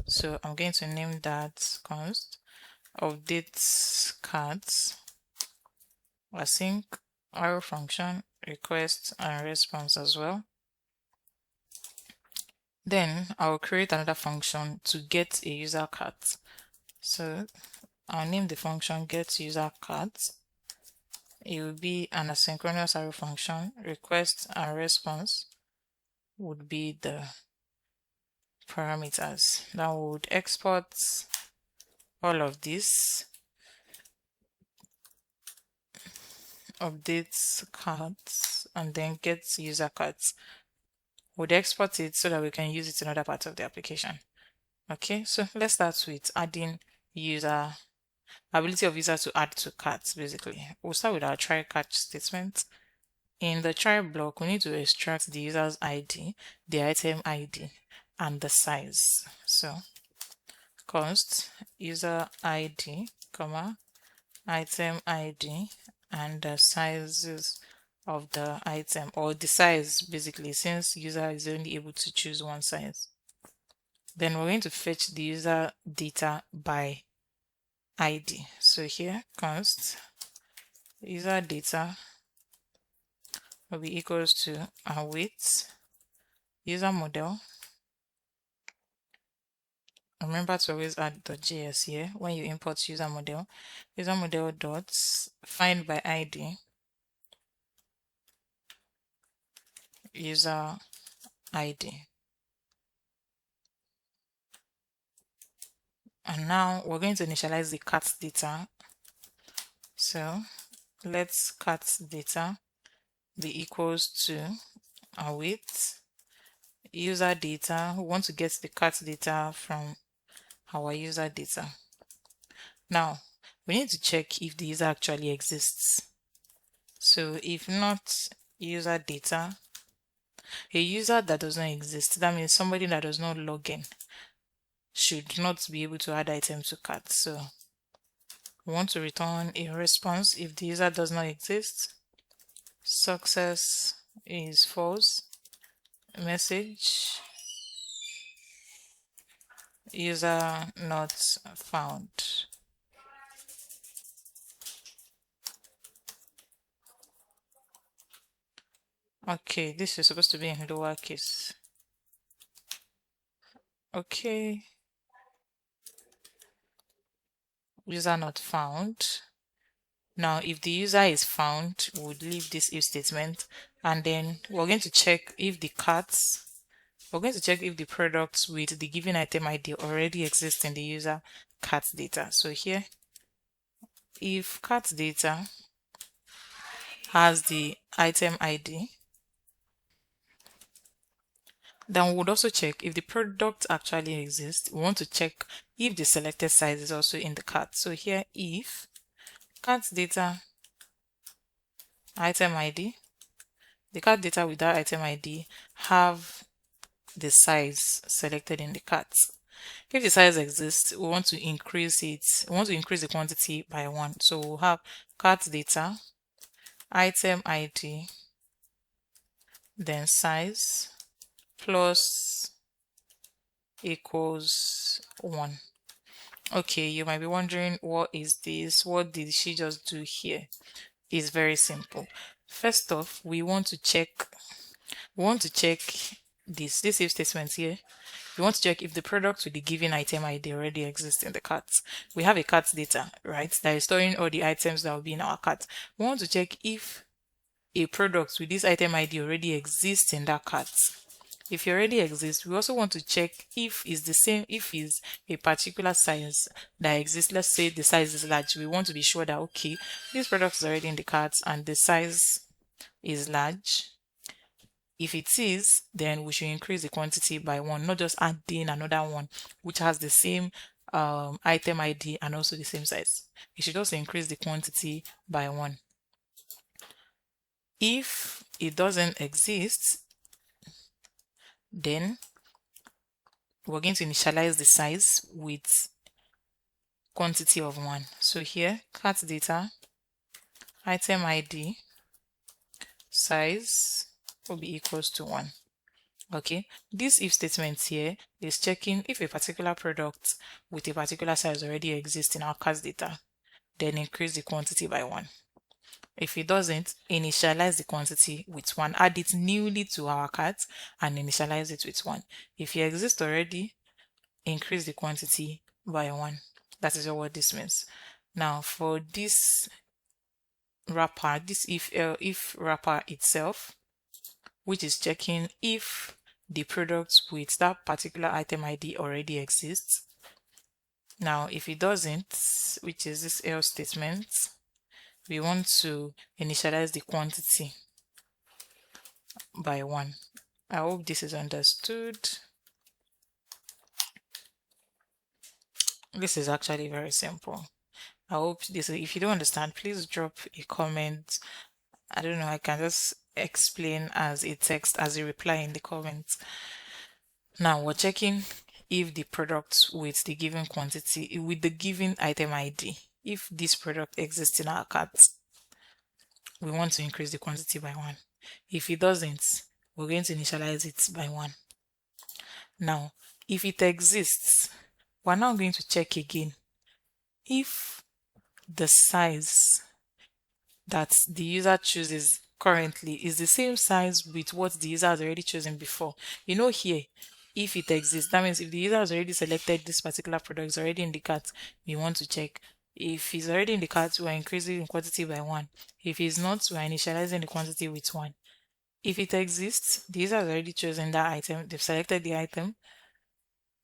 So I'm going to name that const update cards async arrow function request and response as well. Then I'll create another function to get a user card. So I'll name the function get user cards. It will be an asynchronous arrow function. Request and response would be the parameters. Now we would export all of this, updates cards, and then get user cards. We'd export it so that we can use it in other parts of the application. Okay, so let's start with adding ability of user to add to carts basically. We'll start with our try catch statement. In the try block, we need to extract the user's ID, the item ID, and the size. So const user ID, comma, item ID, and the sizes of the item, or the size basically, since user is only able to choose one size. Then we're going to fetch the user data by ID. So here const user data will be equals to await user model. Remember to always add the .js here when you import user model dot find by ID user ID. And now we're going to initialize the cart data. So let's cart data be equals to await user data. We want to get the cart data from our user data. Now we need to check if the user actually exists. So if not user data, a user that does not exist, that means somebody that does not log in, should not be able to add items to cart. So we want to return a response if the user does not exist. Success is false. Message user not found. Okay, this is supposed to be in lowercase. Okay. User not found. Now, if the user is found, we'll leave this if statement, and then we're going to check if the products with the given item ID already exist in the user cart data. So here, if cart data has the item ID, then we would also check if the product actually exists. We want to check if the selected size is also in the cart. So here, if cart data item ID, the cart data with that item ID have the size selected in the cart. If the size exists, we want to increase it. We want to increase the quantity by 1. So we'll have cart data item ID, then size plus equals 1. Okay, you might be wondering, what is this? What did she just do here? It's very simple. First off, we want to check this if statement here. We want to check if the product with the given item ID already exists in the cart. We have a cart data, right, that is storing all the items that will be in our cart. We want to check if a product with this item ID already exists in that cart. If it already exists, we also want to check if it's a particular size that exists. Let's say the size is large. We want to be sure that, okay, this product is already in the cart and the size is large. If it is, then we should increase the quantity by 1, not just adding another one which has the same item ID and also the same size. You should also increase the quantity by 1. If it doesn't exist, then we're going to initialize the size with quantity of 1. So here, cart data item ID size will be equals to 1. Okay, this if statement here is checking if a particular product with a particular size already exists in our cart data, then increase the quantity by 1. If it doesn't, initialize the quantity with 1, add it newly to our cart and initialize it with 1. If it exists already, increase the quantity by 1. That is what this means. Now for this wrapper, this if wrapper itself, which is checking if the product with that particular item ID already exists. Now if it doesn't, which is this else statement, we want to initialize the quantity by 1. I hope this is understood. This is actually very simple. I hope this, if you don't understand, please drop a comment. I don't know, I can just explain as a text, as a reply in the comments. Now we're checking if the product with the given quantity, with the given item ID, if this product exists in our cart, we want to increase the quantity by 1. If it doesn't, we're going to initialize it by 1. Now, if it exists, we're now going to check again if the size that the user chooses currently is the same size with what the user has already chosen before. You know, here, if it exists, that means if the user has already selected this particular product, is already in the cart, we want to check. If it's already in the cart, we're increasing the quantity by 1. If it's not, we're initializing the quantity with 1. If it exists, the user has already chosen that item, they've selected the item.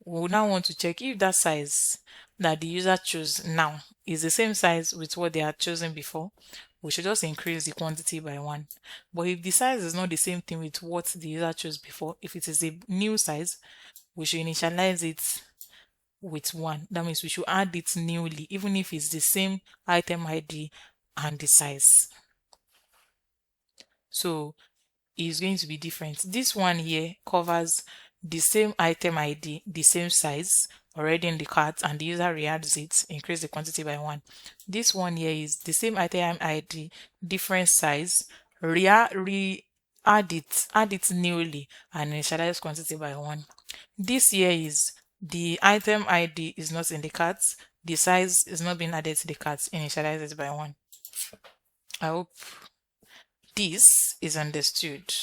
We now want to check if that size that the user chose now is the same size with what they had chosen before. We should just increase the quantity by 1. But if the size is not the same thing with what the user chose before, if it is a new size, we should initialize it with 1. That means we should add it newly, even if it's the same item ID and the size. So it's going to be different. This one here covers the same item ID, the same size already in the cart, and the user re-adds it, increase the quantity by 1. This one here is the same item ID, different size, add it newly and initialize quantity by 1. This here is the item ID is not in the cart, the size is not being added to the cart, initialize it by 1. I hope this is understood.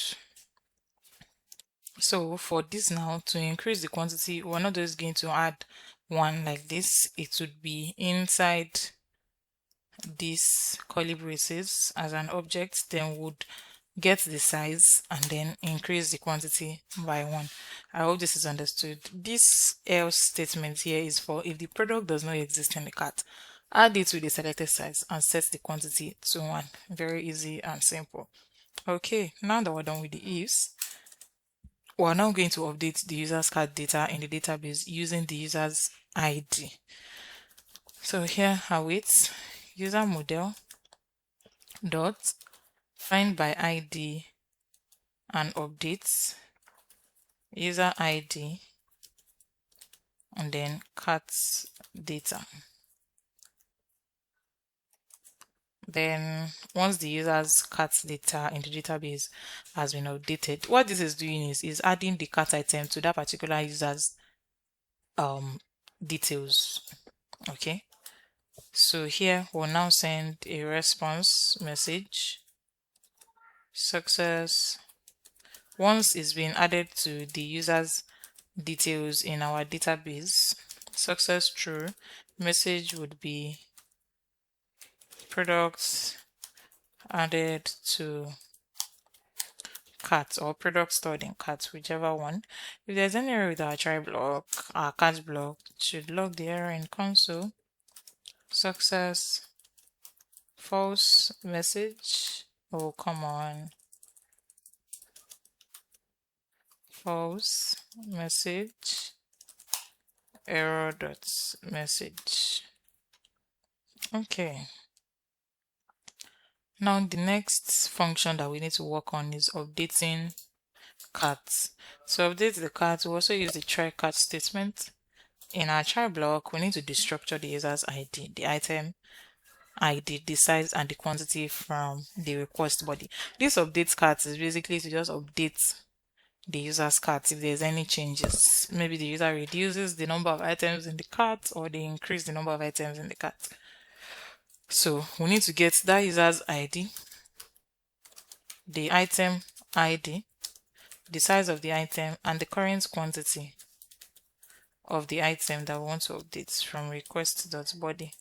So for this now, to increase the quantity, we're not just going to add 1 like this. It would be inside this curly braces as an object. Then would get the size, and then increase the quantity by 1. I hope this is understood. This else statement here is for if the product does not exist in the cart. Add it to the selected size and set the quantity to 1. Very easy and simple. Okay, now that we're done with the ifs, we're now going to update the user's card data in the database using the user's ID. So here are it, user model dot find by ID and updates user ID and then cart data. Then once the user's cart data in the database has been updated, what this is doing is adding the cart item to that particular user's details. Okay, so here we'll now send a response message success. Once it's been added to the user's details in our database, success true, message would be products added to cart or product stored in cart, whichever one. If there's any error with our try block, our cart block should log the error in console. Success false message. Oh, come on. False message error dot message. Okay. Now the next function that we need to work on is updating carts. To update the cart, we also use the try cart statement. In our try block, we need to destructure the user's ID, the item ID, the size, and the quantity from the request body. This update cart is basically to just update the user's cart if there's any changes. Maybe the user reduces the number of items in the cart or they increase the number of items in the cart. So we need to get that user's ID, the item ID, the size of the item, and the current quantity of the item that we want to update from request.body.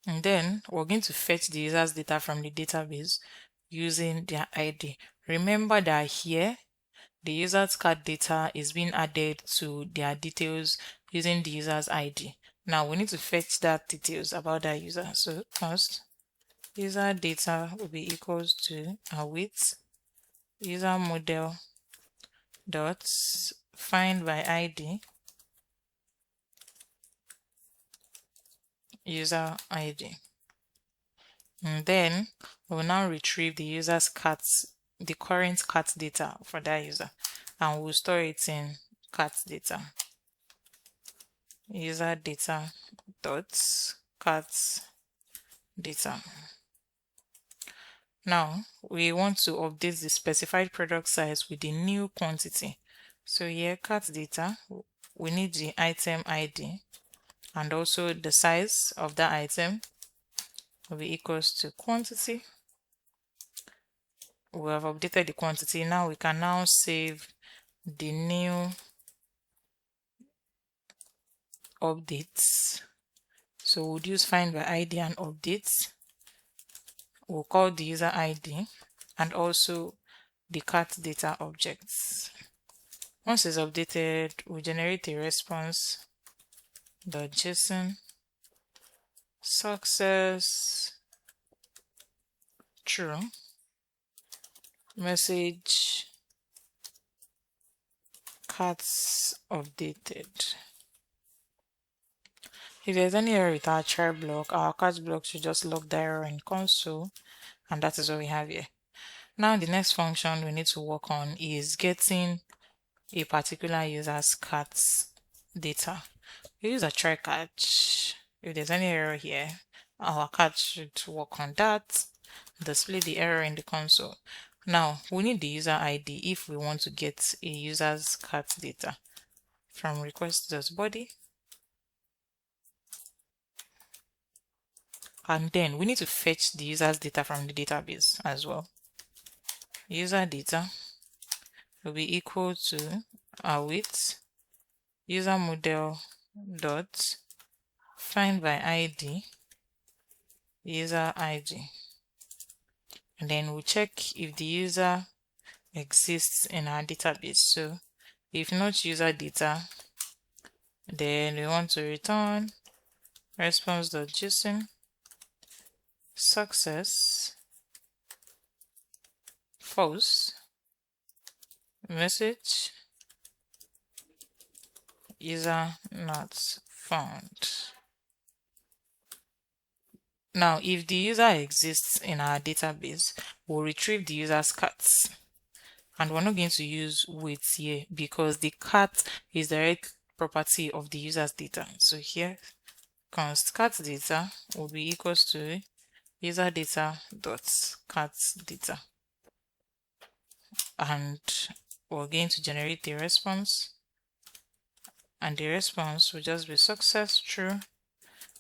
And then we're going to fetch the user's data from the database using their ID. Remember that here the user's card data is being added to their details using the user's ID. Now we need to fetch that details about that user. So first, user data will be equals to await user model dot find by ID user ID. And then we'll now retrieve the user's carts, the current cart data for that user, and we'll store it in cart data. User data dot cart data. Now we want to update the specified product size with the new quantity. So here cart data, we need the item ID and also the size of that item will be equals to quantity. We have updated the quantity. Now we can now save the new updates. So we'll use find by ID and updates. We'll call the user ID and also the cart data objects. Once it's updated, we generate a response .json success true message carts updated. If there's any error with our try block, our cart block should just log the error in console, and that is what we have here. Now the next function we need to work on is getting a particular user's cart's data. We use a try catch. If there's any error here, our catch should work on that, display the error in the console. Now we need the user ID if we want to get a user's cart data from request.body. And then we need to fetch the user's data from the database as well. User data will be equal to await user model dot find by ID user ID. and then we'll check if the user exists in our database. So if not user data, then we want to return response.json success false message user not found. Now, if the user exists in our database, we'll retrieve the user's cats. And we're not going to use weights here because the cat is direct property of the user's data. So here, const cat data will be equals to user data dot cat data. And we're going to generate the response. And the response will just be success true.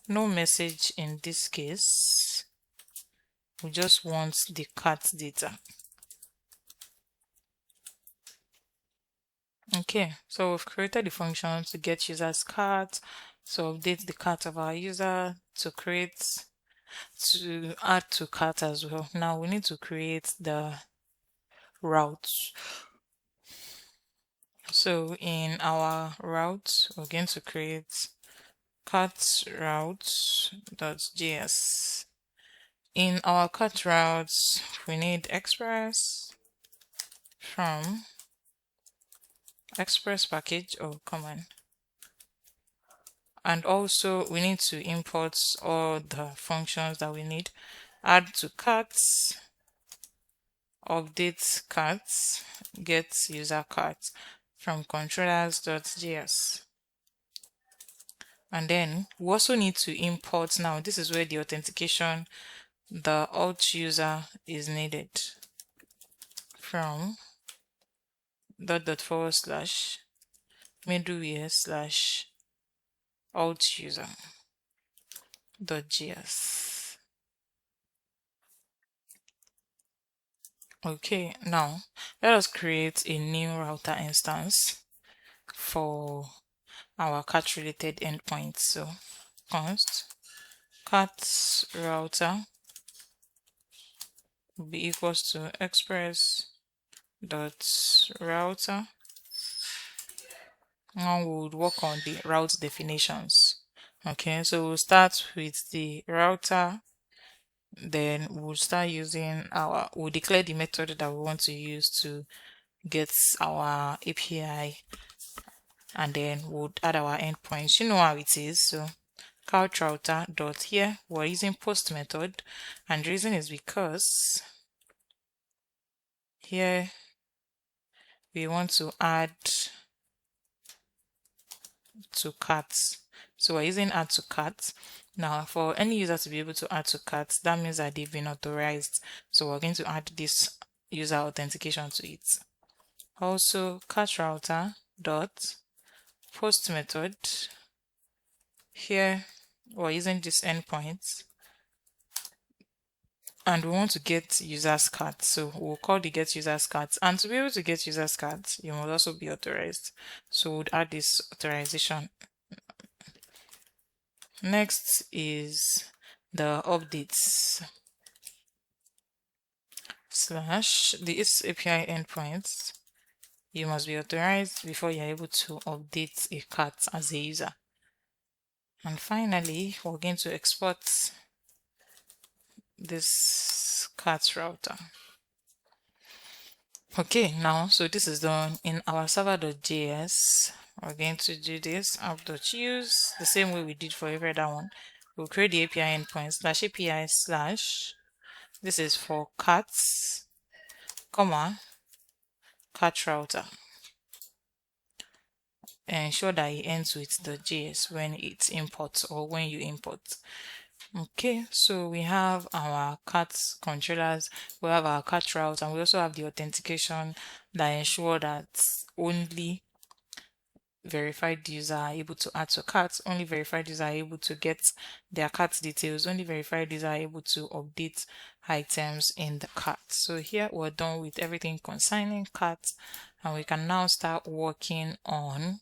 No message in this case. We just want the cat data. Okay, so we've created the function to get user's cat, to update the cat of our user, to add to cart as well. Now we need to create the routes. So in our route, we're going to create cart routes.js. In our cart routes, we need express from express package or common. And also we need to import all the functions that we need. Add to carts, update carts, get user carts from controllers.js. And then we also need to import, now this is where the authentication, the alt user is needed, from /middleware/ alt user.js. Okay, now let us create a new router instance for our cat related endpoints. So const cat router will be equals to express.router. Now we would work on the route definitions. Okay, so we'll start with the router, then we'll start using we'll declare the method that we want to use to get our API, and then we'll add our endpoints. You know how it is. So couch router dot here, we're using post method, and the reason is because here we want to add to carts. So we're using add to carts. Now for any user to be able to add to carts, that means that they've been authorized. So we're going to add this user authentication to it. Also cart router dot post method. Here we're using this endpoint, and we want to get users cart. So we'll call the get users cart. And to be able to get users cart, you must also be authorized. So we'll add this authorization. Next is the updates / this API endpoints. You must be authorized before you're able to update a cart as a user. And finally, we're going to export this cart router. Okay, now, so this is done in our server.js. We're going to do this app.use the same way we did for every other one. We'll create the API endpoint /API/ this is for carts, comma, cart router. Ensure that it ends with the .js when it imports or when you import. Okay, so we have our cart controllers, we have our cart route, and we also have the authentication that ensure that only verified users are able to add to carts, only verified users are able to get their cart details, only verified users are able to update items in the cart. So here we're done with everything concerning carts, and we can now start working on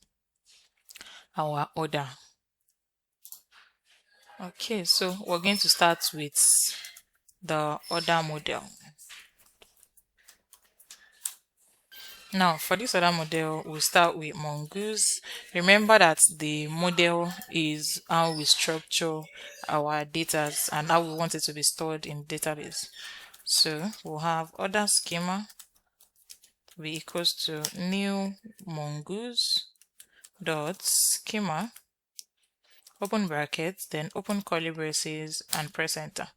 our order. Okay, so we're going to start with the order model. Now, for this other model, we'll start with Mongoose. Remember that the model is how we structure our data and how we want it to be stored in database. So we'll have order schema be equals to new mongoose dot schema, open brackets, then open curly braces and press enter.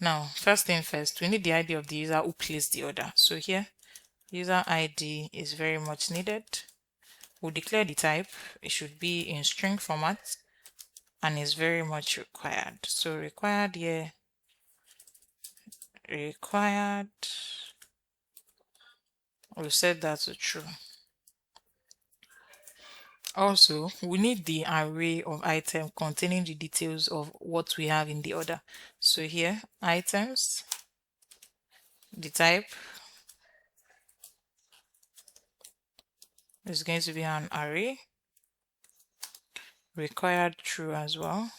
Now, first thing first, we need the ID of the user who placed the order. So here, user ID is very much needed. We'll declare the type. It should be in string format and is very much required. So required here, required, we'll set that to true. Also, we need the array of items containing the details of what we have in the order. So here, items, the type is going to be an array, required true as well.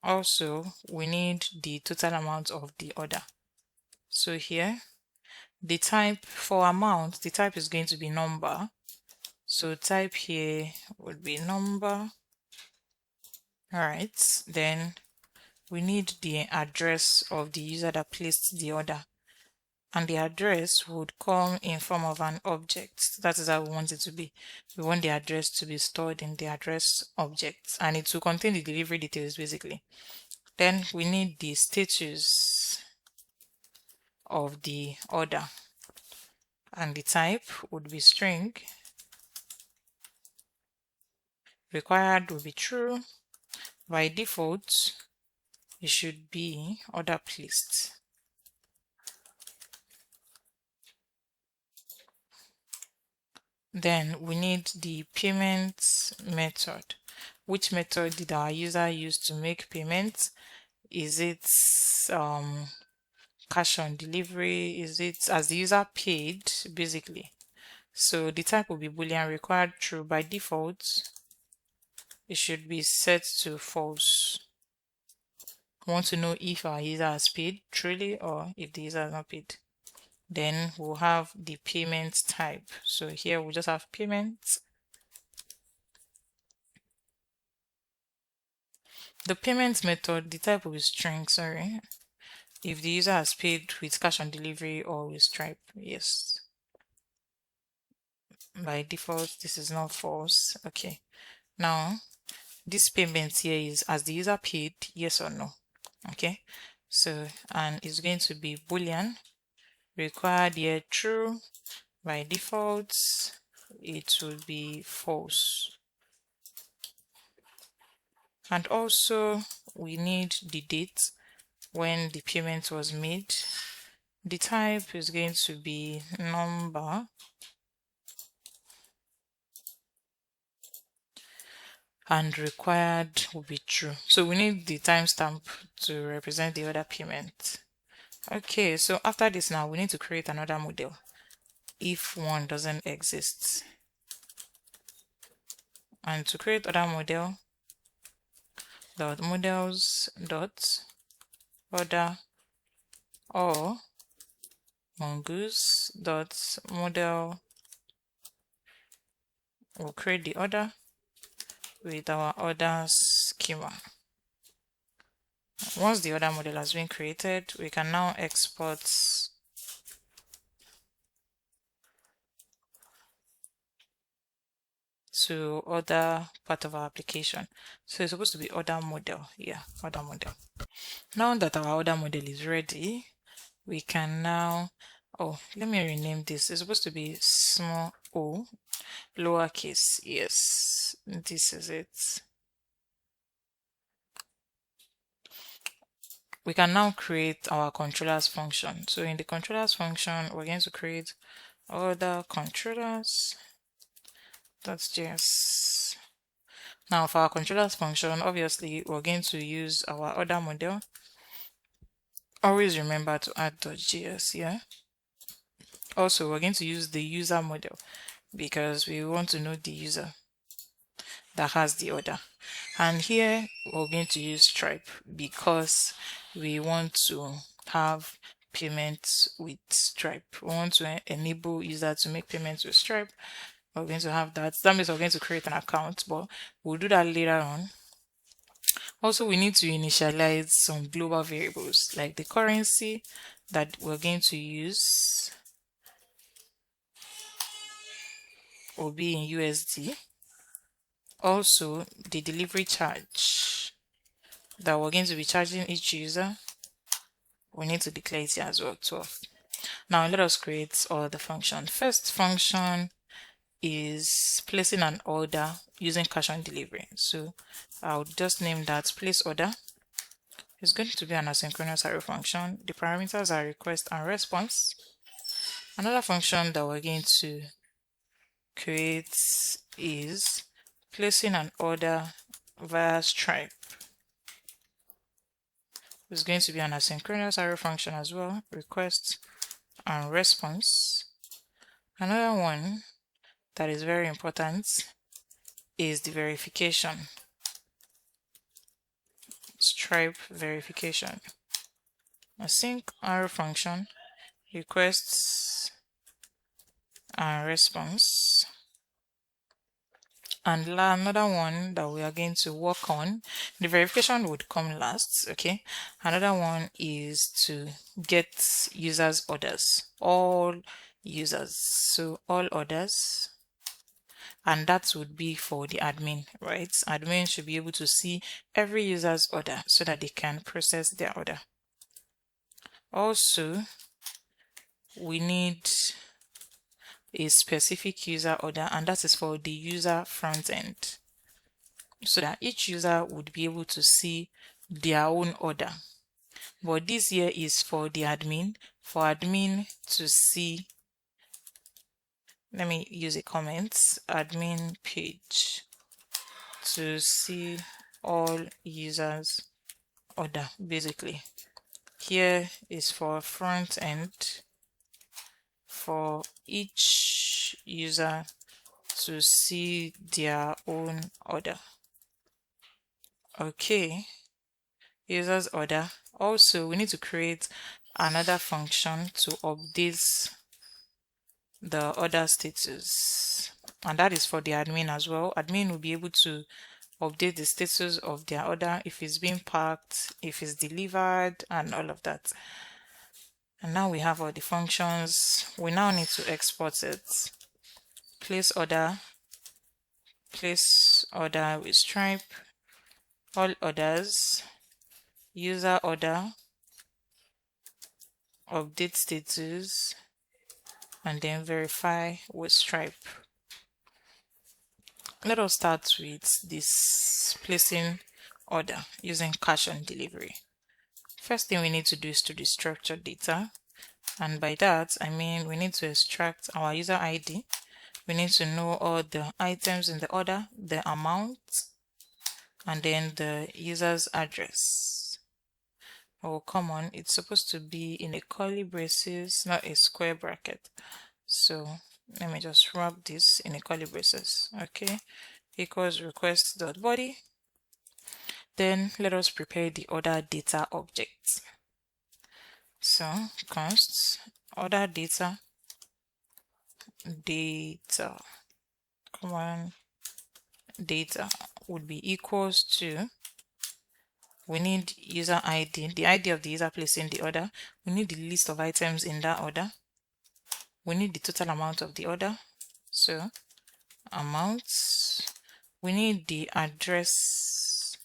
Also, we need the total amount of the order. So here, the type for amount, the type is going to be number. So type here would be number. All right, then we need the address of the user that placed the order. And the address would come in form of an object. That is how we want it to be. We want the address to be stored in the address object, and it will contain the delivery details basically. Then we need the status of the order, and the type would be string. Required will be true. By default, it should be order placed. Then we need the payment method. Which method did our user use to make payments? Is it cash on delivery? Is it as the user paid basically? So the type will be boolean required true. By default, it should be set to false. We want to know if our user has paid truly or if the user has not paid. Then we'll have the payment type. So here we'll just have payment. The payment method, the type will be string, sorry. If the user has paid with cash on delivery or with Stripe, yes. By default, this is not false. Okay. Now, this payment here is as the user paid, yes or no. Okay. So, and it's going to be boolean. Required here true. By default, it will be false. And also, we need the date when the payment was made. The type is going to be number. And required will be true. So we need the timestamp to represent the order payment. Okay, so after this now, we need to create another model if one doesn't exist. And to create other model, dot models dot order or mongoose dot model. We'll create the order with our order schema. Once the order model has been created, we can now export to other part of our application. So it's supposed to be order model. Yeah, order model. Now that our order model is ready, we can now, oh, let me rename this. It's supposed to be small o, lowercase. Yes, this is it. We can now create our controllers function. So in the controllers function, we're going to create order controllers. .js. Now for our controllers function, obviously we're going to use our order model. Always remember to add .js here. Also, we're going to use the user model because we want to know the user that has the order. And here we're going to use Stripe because we want to have payments with Stripe. We want to enable user to make payments with Stripe. We're going to have that. That means we're going to create an account, but we'll do that later on. Also, we need to initialize some global variables like the currency that we're going to use will be in USD. Also, the delivery charge that we're going to be charging each user, we need to declare it here as well, 12. Now let us create all the functions. First function is placing an order using cash on delivery. So I'll just name that place order. It's going to be an asynchronous arrow function. The parameters are request and response. Another function that we're going to create is placing an order via Stripe. It's going to be an asynchronous arrow function as well, request and response. Another one that is very important is the verification. Stripe verification. Async arrow function, requests and response. And another one that we are going to work on, the verification would come last, okay? Another one is to get users' orders, all users, so all orders, and that would be for the admin, right? Admin should be able to see every user's order so that they can process their order. Also, we need a specific user order, and that is for the user front end, so that each user would be able to see their own order. But this here is for the admin, for admin to see. Let me use a comment, admin page, to see all users order. Basically, here is for front end, for each user to see their own order. Okay, users order. Also, we need to create another function to update the order status, and that is for the admin as well. Admin will be able to update the status of their order, if it's being packed, if it's delivered, and all of that. And now we have all the functions. We now need to export it. Place order with Stripe, all orders, user order, update status, and then verify with Stripe. Let us start with this placing order using cash on delivery. First thing we need to do is to destructure data, and by that I mean we need to extract our user ID. We need to know all the items in the order, the amount, and then the user's address. Oh, come on, it's supposed to be in a curly braces, not a square bracket. So let me just wrap this in a curly braces. Okay, equals request.body. Then let us prepare the order data object. So const order data, come on, data would be equals to, we need user ID, the ID of the user placing the order. We need the list of items in that order. We need the total amount of the order. So amounts. We need the address,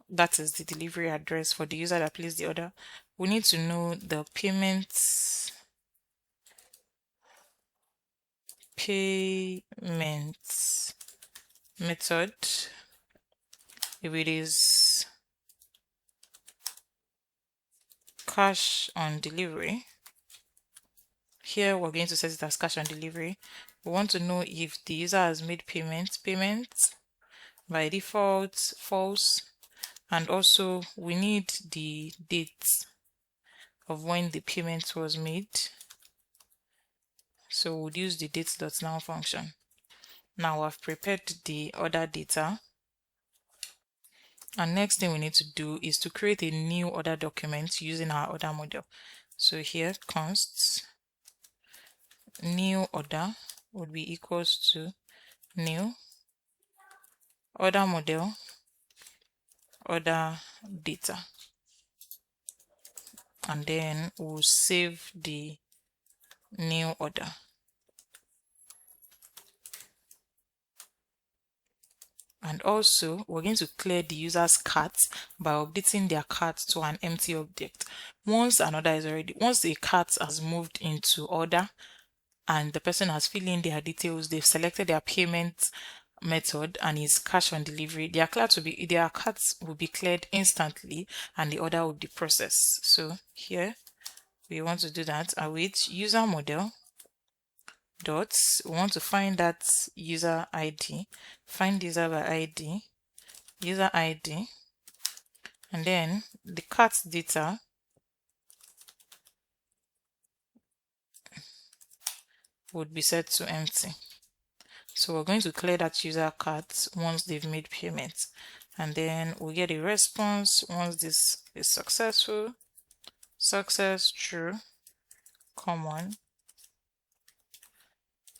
that is the delivery address for the user that placed the order. We need to know the payment method. If it is cash on delivery, here we're going to set it as cash on delivery. We want to know if the user has made payment by default false, and also we need the date of when the payment was made. So we'll use the date.now function. Now I've prepared the order data. And next thing we need to do is to create a new order document using our order model. So here const new order would be equals to new order model order data, and then we'll save the new order. And also we're going to clear the user's cart by updating their cart to an empty object. Once a cart has moved into order and the person has filled in their details, they've selected their payment method and is cash on delivery, their carts will be cleared instantly and the order will be processed. So here we want to do that with user model dots. We want to find that user ID, find user by ID, user ID, and then the cart data would be set to empty. So we're going to clear that user cart once they've made payment, and then we'll get a response once this is successful, success, true, common,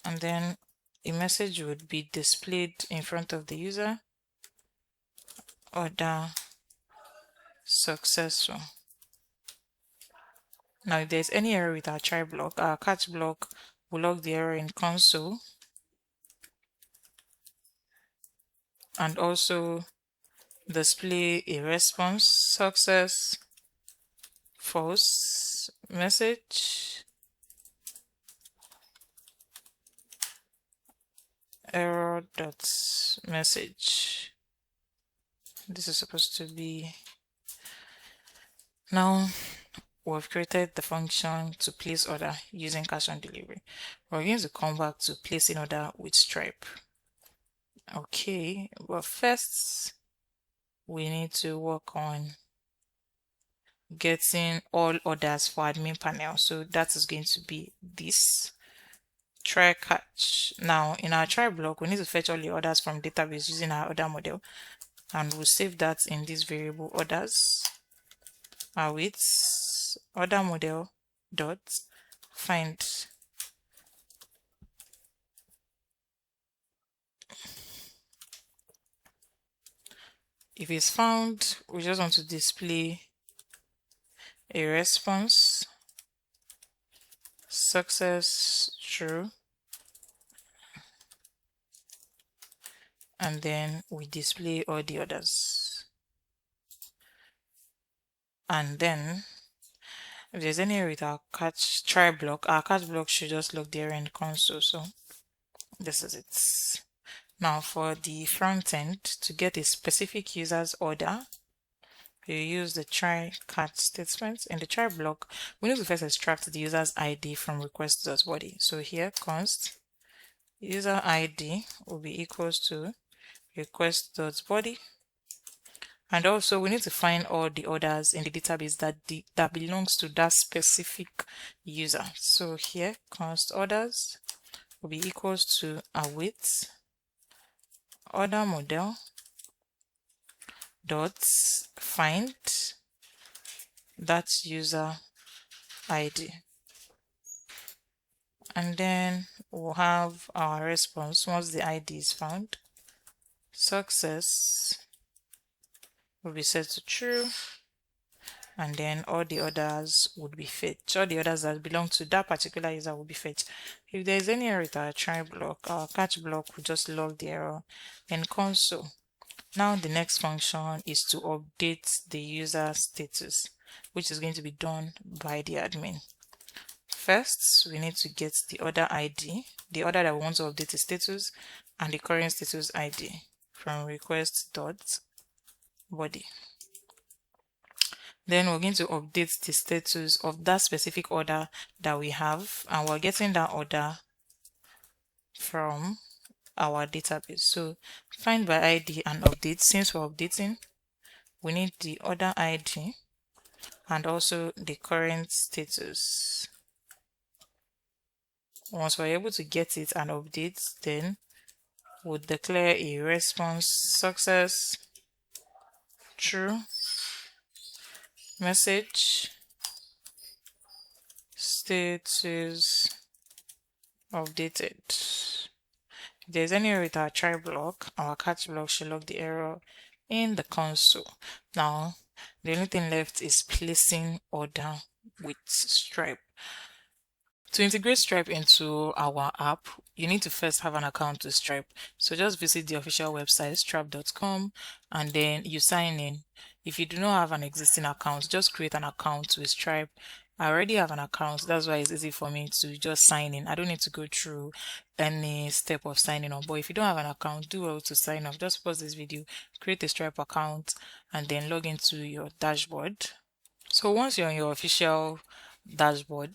and then a message would be displayed in front of the user, order successful. Now if there's any error with our try block, our catch block will log the error in console and also display a response, success, false, message, error dot message. This is supposed to be. Now we've created the function to place order using cash on delivery. We're going to come back to placing order with Stripe. Okay, but first we need to work on getting all orders for admin panel. So that is going to be this try catch. Now in our try block, we need to fetch all the orders from database using our order model, and we'll save that in this variable orders with order model dot find. If it's found, we just want to display a response, success, true, and then we display all the others. And then if there's any error with our try block, our catch block should just log the error in console. So this is it. Now for the front end, to get a specific user's order, you use the try catch statement. In the try block, we need to first extract the user's ID from request.body. So here const user ID will be equals to request.body, and also we need to find all the orders in the database that belongs to that specific user. So here const orders will be equals to await order model dot find that user ID, and then we'll have our response once the ID is found. Success will be set to true, and then all the others would be fetched. All the others that belong to that particular user will be fetched. If there is any error with our try block, our catch block will just log the error in console. Now the next function is to update the user status, which is going to be done by the admin. First, we need to get the order ID, the order that we want to update the status, and the current status ID from request.body. Then we're going to update the status of that specific order that we have, and we're getting that order from our database. So find by ID and update. Since we're updating, we need the order ID and also the current status. Once we're able to get it and update, then we'll declare a response success true, message status updated. If there's any error with our try block, our catch block should log the error in the console. Now, the only thing left is placing order with Stripe. To integrate Stripe into our app, you need to first have an account with Stripe. So just visit the official website, stripe.com, and then you sign in. If you do not have an existing account, just create an account with Stripe. I already have an account, that's why it's easy for me to just sign in. I don't need to go through any step of signing up. But if you don't have an account, do well to sign up. Just pause this video, create a Stripe account, and then log into your dashboard. So once you're on your official dashboard,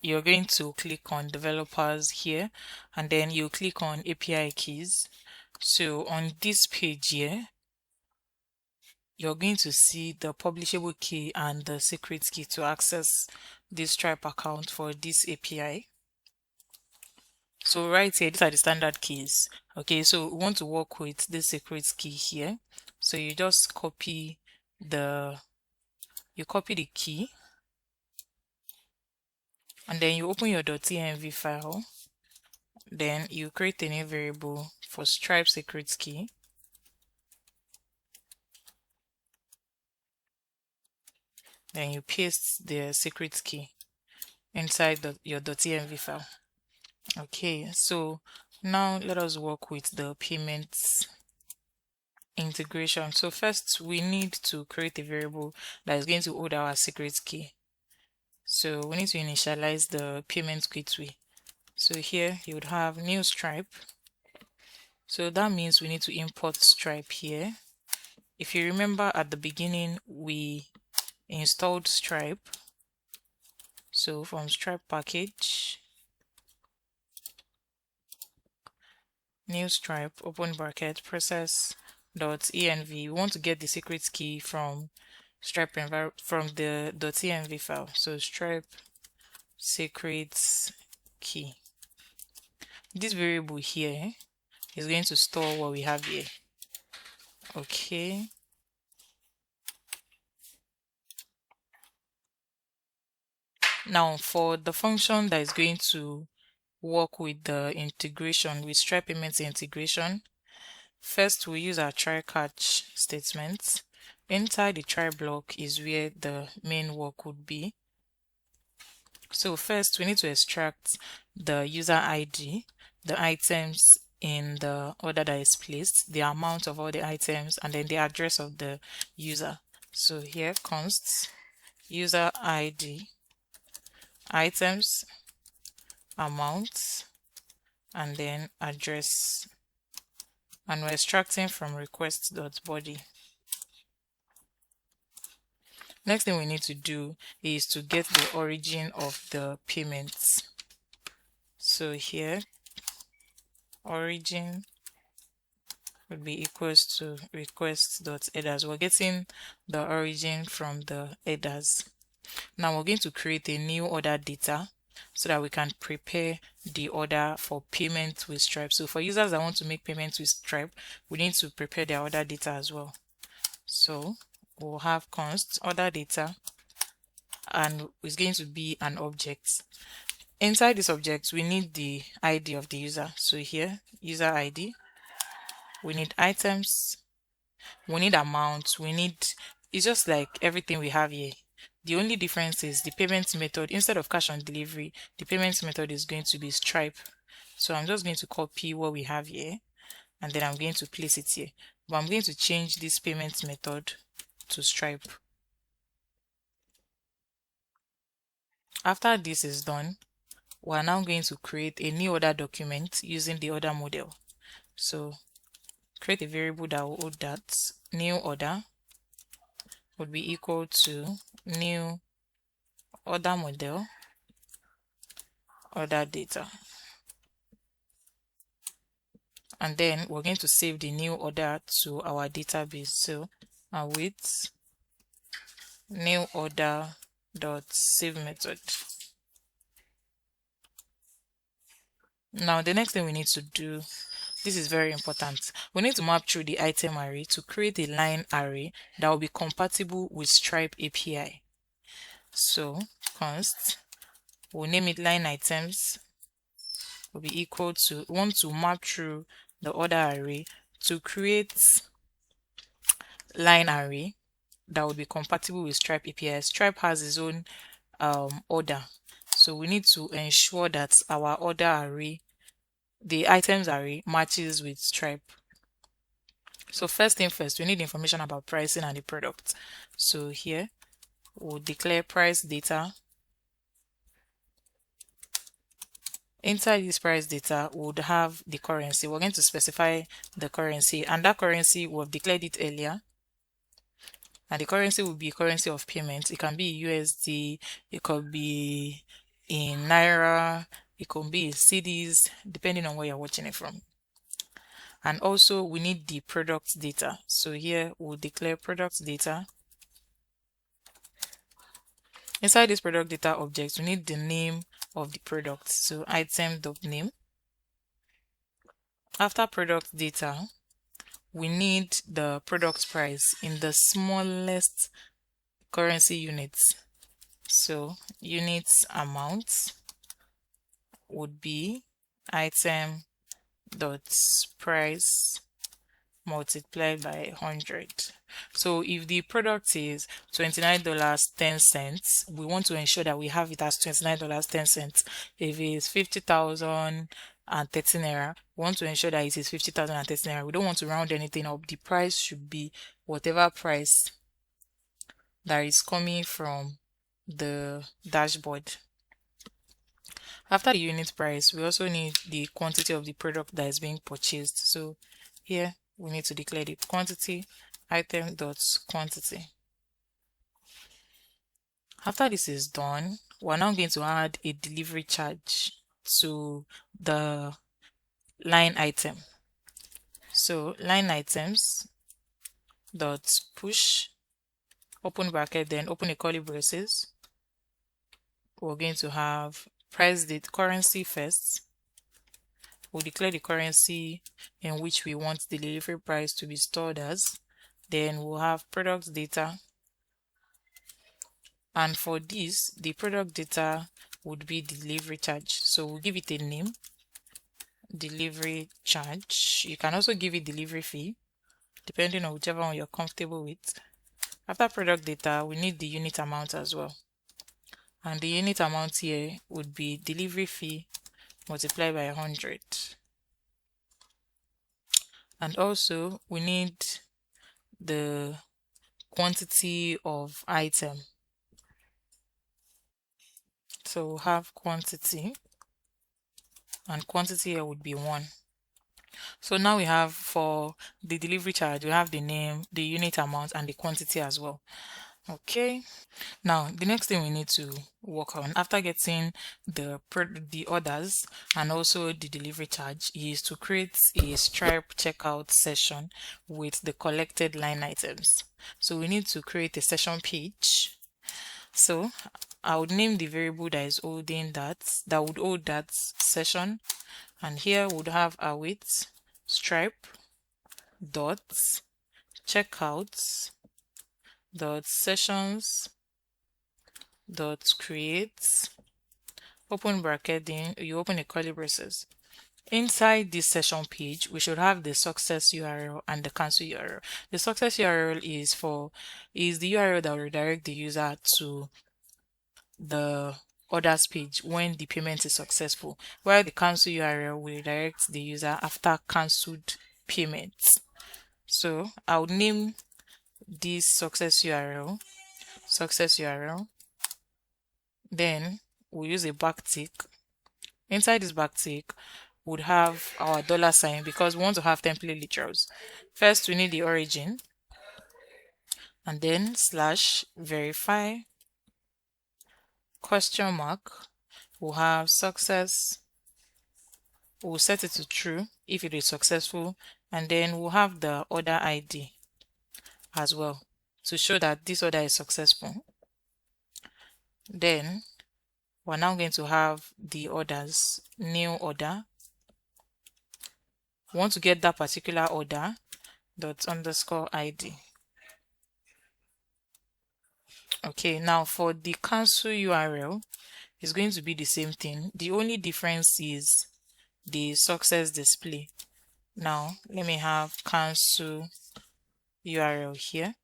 you're going to click on developers here, and then you click on API keys. So on this page here, you're going to see the publishable key and the secret key to access this Stripe account for this API. So right here, these are the standard keys. Okay, so we want to work with this secret key here. So you just copy the key, and then you open your .env file. Then you create a new variable for Stripe secret key. Then you paste the secret key inside your .env file. Okay, so now let us work with the payments integration. So first we need to create a variable that is going to hold our secret key. So we need to initialize the payment gateway. So here you would have new Stripe. So that means we need to import Stripe here. If you remember at the beginning, we installed Stripe. So from Stripe package, new Stripe, open bracket, process.env. We want to get the secret key from Stripe from the .env file. So Stripe secret key. This variable here is going to store what we have here. Okay. Now for the function that is going to work with the integration, with Stripe payments integration, first we use our try catch statement. Inside the try block is where the main work would be. So first we need to extract the user ID, the items in the order that is placed, the amount of all the items, and then the address of the user. So here const user ID, items, amount, and then address, and we're extracting from request.body. Next thing we need to do is to get the origin of the payments. So here origin would be equals to request.headers. We're getting the origin from the headers. Now we're going to create a new order data so that we can prepare the order for payment with Stripe. So for users that want to make payments with Stripe, we need to prepare their order data as well. So we'll have const order data, and it's going to be an object. Inside this object, we need the ID of the user. So here, user ID, we need items, we need amount, it's just like everything we have here. The only difference is the payment method. Instead of cash on delivery, the payment method is going to be Stripe. So I'm just going to copy what we have here, and then I'm going to place it here. But I'm going to change this payment method to Stripe. After this is done, we're now going to create a new order document using the order model. So create a variable that will hold that new order would be equal to new order model order data, and then we're going to save the new order to our database. So await new order dot save method. Now the next thing we need to do this is very important. We need to map through the item array to create a line array that will be compatible with Stripe API. So const, we'll name it line items will be equal to, we want to map through the order array to create line array that will be compatible with Stripe API. Stripe has its own order, so we need to ensure that our order array, the items array, matches with Stripe. So first thing first, we need information about pricing and the product. So here we'll declare price data. Inside this price data, we would have the currency. We're going to specify the currency, and that currency we've declared it earlier. And the currency will be currency of payment. It can be USD, it could be in Naira, it could be in CDs, depending on where you're watching it from. And also we need the product data. So here we'll declare product data. Inside this product data object, we need the name of the product. So item.name. After product data, we need the product price in the smallest currency units. So units amount would be item dot price multiplied by 100. So if the product is $29.10, we want to ensure that we have it as $29.10. If it's 50,000 and 13 naira, we want to ensure that it is 50,000 and 13 naira. We don't want to round anything up. The price should be whatever price that is coming from the dashboard. After the unit price, we also need the quantity of the product that is being purchased. So here we need to declare the quantity, item.quantity. After this is done, we're now going to add a delivery charge to the line item. So line items dot push, open bracket, then open a curly braces. We're going to have price date currency first. We'll declare the currency in which we want the delivery price to be stored as. Then we'll have product data. And for this, the product data would be delivery charge. So we'll give it a name, delivery charge. You can also give it delivery fee, depending on whichever one you're comfortable with. After product data, we need the unit amount as well. And the unit amount here would be delivery fee multiplied by 100. And also we need the quantity of item. So we'll have quantity, and quantity here would be 1. So now we have, for the delivery charge, we have the name, the unit amount, and the quantity as well. Okay, now the next thing we need to work on after getting the orders and also the delivery charge is to create a Stripe checkout session with the collected line items. So we need to create a session page. So I would name the variable that is holding that would hold that session, and here would have await Stripe dot checkouts dot sessions dot create, open bracket, then you open a curly braces. Inside this session page, we should have the success URL and the cancel URL. The success URL is the URL that will redirect the user to the orders page when the payment is successful, while the cancel URL will redirect the user after cancelled payments. So I would name this success URL. Then we'll use a backtick. Inside this backtick would have our $, because we want to have template literals. First we need the origin, and then /verify question mark. We'll have success. We'll set it to true if it is successful, and then we'll have the order ID as well to show that this order is successful. Then we're now going to have the orders, new order, We want to get that particular order dot underscore ID. Okay, now for the cancel URL, it's going to be the same thing. The only difference is the success display. Now let me have cancel URL here.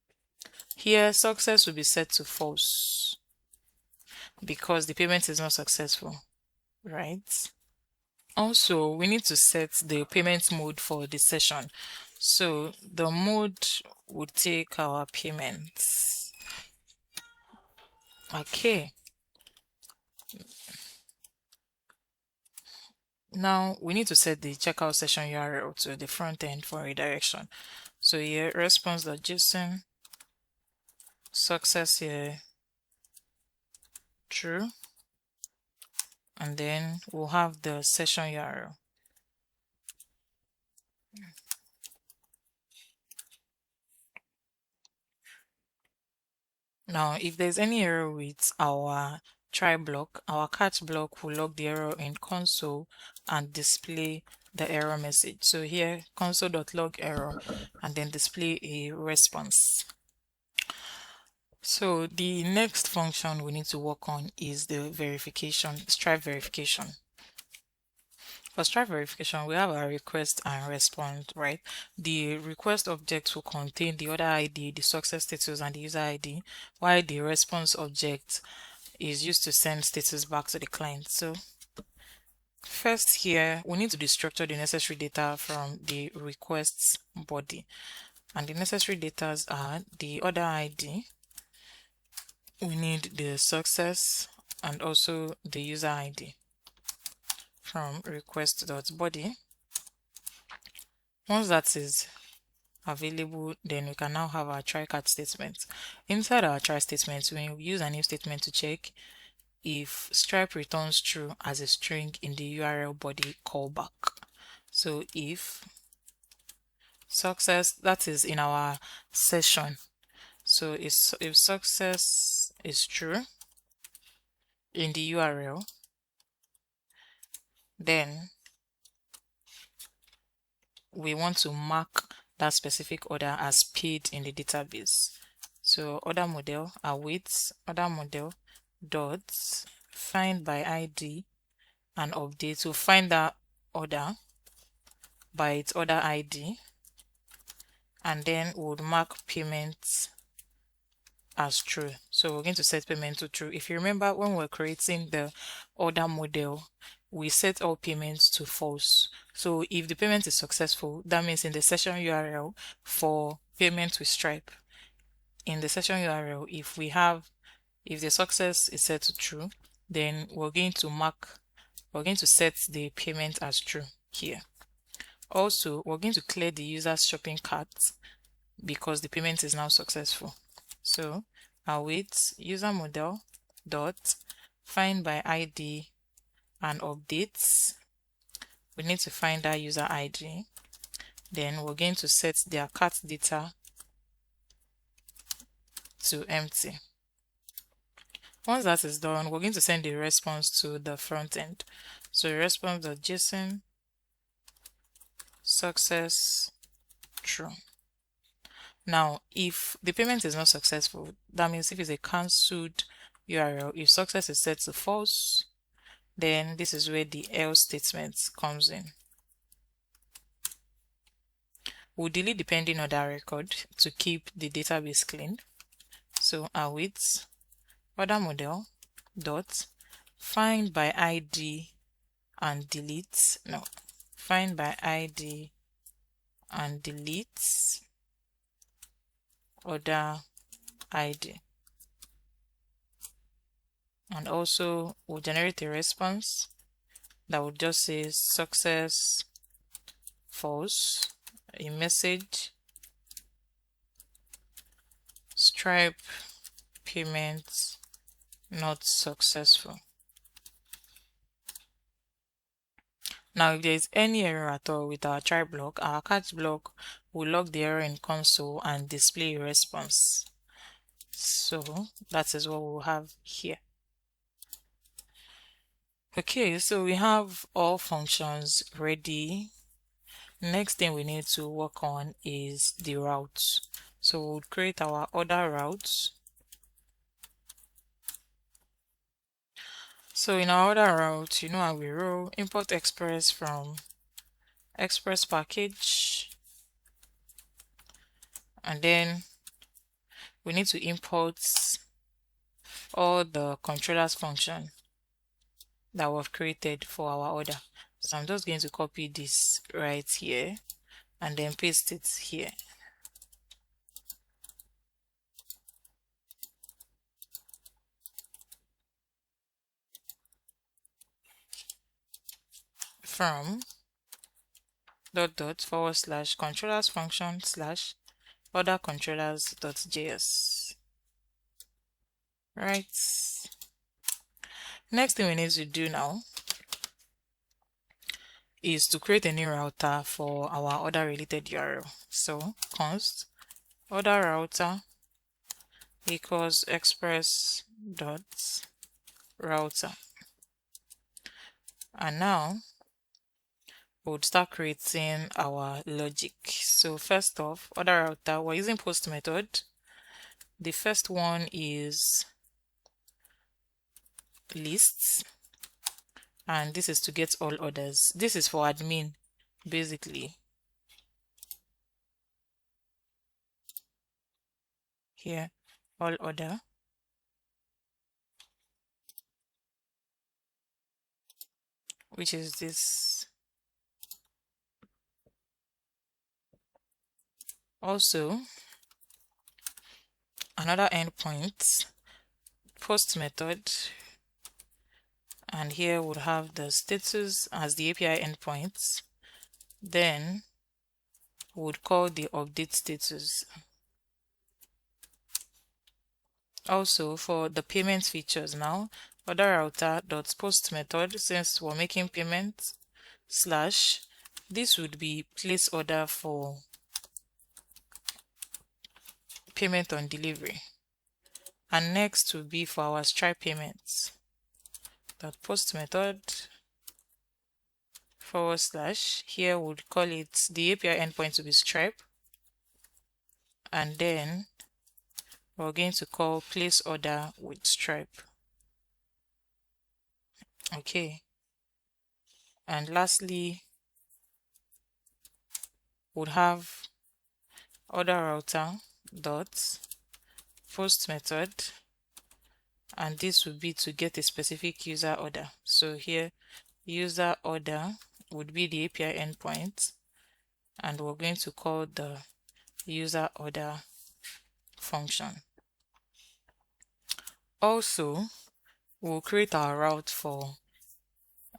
Here success will be set to false because the payment is not successful, right? Also, we need to set the payment mode for the session. So the mode would take our payments. Okay. Now we need to set the checkout session URL to the front end for redirection. So here response.json, success here true, and then we'll have the session URL. Now, if there's any error with our try block, our catch block will log the error in console and display the error message. So here console.log error and then display a response. So the next function we need to work on is the verification, Stripe verification. For Stripe verification, we have our request and response, right? The request object will contain the order ID, the success status, and the user ID, while the response object is used to send status back to the client. So first here, we need to destructure the necessary data from the requests body. And the necessary data are the order ID, we need the success, and also the user ID from request.body. Once that is available, then we can now have our try catch statement. Inside our try statement, we use an if statement to check if Stripe returns true as a string in the URL body callback. So if success, that is in our session. So if success is true in the URL, then we want to mark that specific order as paid in the database. So order model awaits order model dot find by ID and update to find that order by its order ID, and then we would mark payment as true. So we're going to set payment to true. If you remember, when we're creating the order model, we set all payments to false. So if the payment is successful, that means in the session URL for payment with Stripe, in the session URL, if the success is set to true, then we're going to set the payment as true here. Also, we're going to clear the user's shopping cart because the payment is now successful. So await user model dot find by ID and updates. We need to find that user ID. Then we're going to set their cart data to empty. Once that is done, we're going to send the response to the front end. So response.json success true. Now, if the payment is not successful, that means if it's a cancelled URL, if success is set to false, then this is where the else statement comes in. We'll delete the pending order record to keep the database clean. So await order model dot find by ID and delete. No, find by ID and delete order ID. And also we'll generate a response that would just say success false, a message Stripe payment not successful. Now, if there is any error at all with our try block, our catch block will log the error in console and display a response. So that is what we'll have here. Okay, so we have all functions ready. Next thing we need to work on is the routes. So we'll create our order routes. So in our order route, how we roll, import Express from Express package, and then we need to import all the controllers function that we've created for our order. So I'm just going to copy this right here and then paste it here. From // controllers function / order controllers.js. Right. Next thing we need to do now is to create a new router for our order related URL. So const order router equals express dot router. And now we'll start creating our logic. So first off, order router, we're using post method. The first one is lists, and this is to get all orders. This is for admin, basically. Here, all order. Which is this. Also, another endpoint, post method, and here we'll have the status as the API endpoint. Then we'll call the update status. Also, for the payment features now, order router dot post method, since we're making payment / this would be place order for payment on delivery, and next will be for our Stripe payments. Dot post method / here we'll call it the API endpoint to be Stripe, and then we're going to call place order with Stripe. Okay, and lastly we'll have order router dot post method, and this would be to get a specific user order. So here user order would be the API endpoint, and we're going to call the user order function. Also, we'll create our route for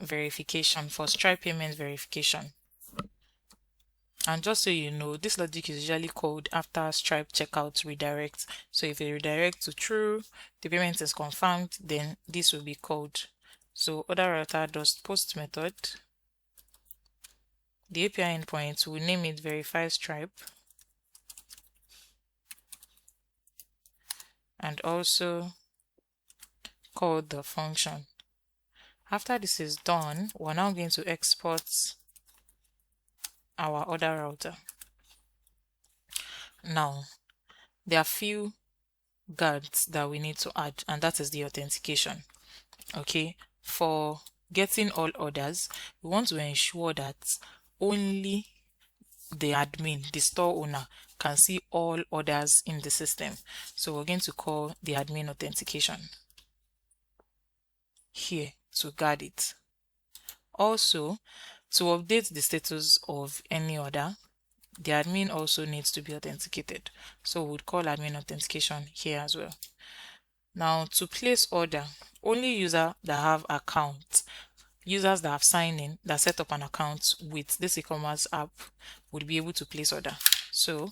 verification, for Stripe payment verification. And just so you know, this logic is usually called after Stripe checkout redirect. So if it redirect to true, the payment is confirmed, then this will be called. So order router does post method. The API endpoint, will name it verify Stripe. And also call the function. After this is done, we're now going to export our order router. Now, there are few guards that we need to add, and that is the authentication. Okay, for getting all orders, we want to ensure that only the admin, the store owner, can see all orders in the system. So we're going to call the admin authentication here to guard it. Also, to update the status of any order, the admin also needs to be authenticated. So we'll call admin authentication here as well. Now, to place order, only users that have accounts, users that have signed in, that set up an account with this e-commerce app would be able to place order. So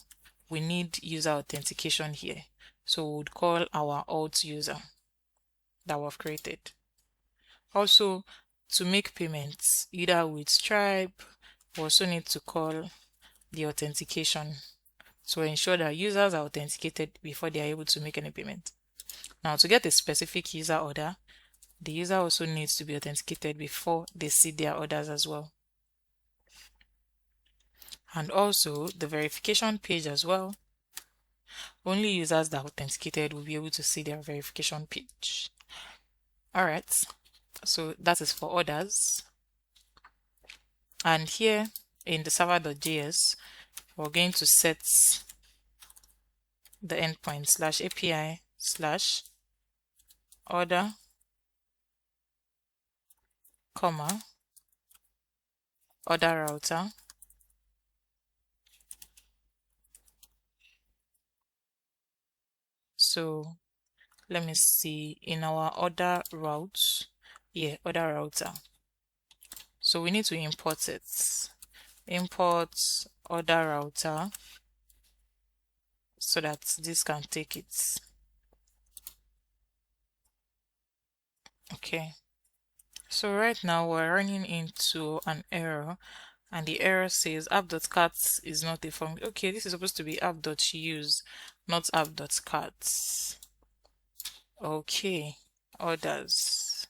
we need user authentication here. So we would call our alt user that we've created. Also, to make payments, either with Stripe, we also need to call the authentication to ensure that users are authenticated before they are able to make any payment. Now, to get a specific user order, the user also needs to be authenticated before they see their orders as well. and also the verification page as well. Only users that authenticated will be able to see their verification page. All right, so that is for others. And here in the server.js, we're going to set the endpoint /API/ order, comma, order router, so let me see in our order route, order router. So we need to import it. Import order router so that this can take it. Okay. So right now we're running into an error, and the error says app.cat is not a function. Okay, this is supposed to be app.use, not app.cat. Okay, orders.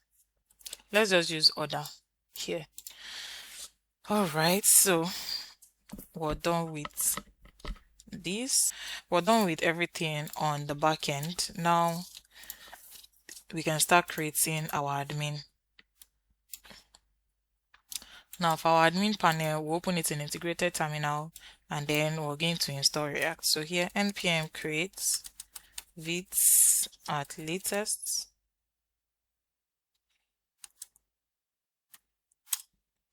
Let's just use order here. All right, so we're done with this. We're done with everything on the back end. Now we can start creating our admin. Now for our admin panel, we'll open it in integrated terminal, and then we're going to install React. So here npm create vits at latest,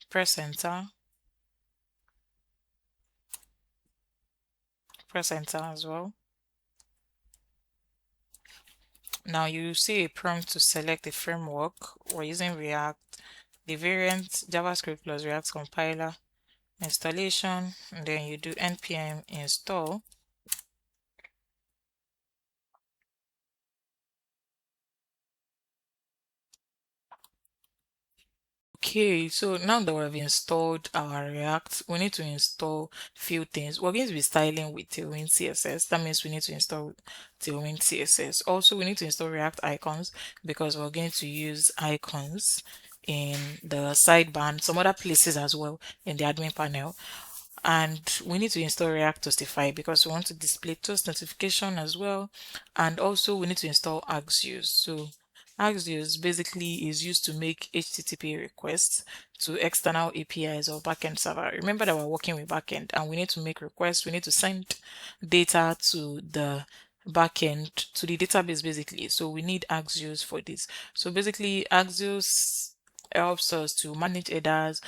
press enter, press enter as well. Now you see a prompt to select a framework. We're using React, the variant JavaScript plus React compiler, installation, and then you do npm install. Okay, so now that we've installed our React, we need to install few things. We're going to be styling with Tailwind CSS. That means we need to install Tailwind CSS. Also, we need to install React icons because we're going to use icons in the sidebar and some other places as well in the admin panel. And we need to install React Toastify because we want to display toast notification as well. And also we need to install Axios. So Axios basically is used to make HTTP requests to external APIs or backend server. Remember that we're working with backend and we need to make requests. We need to send data to the backend, to the database basically. So we need Axios for this. So basically Axios helps us to manage headers,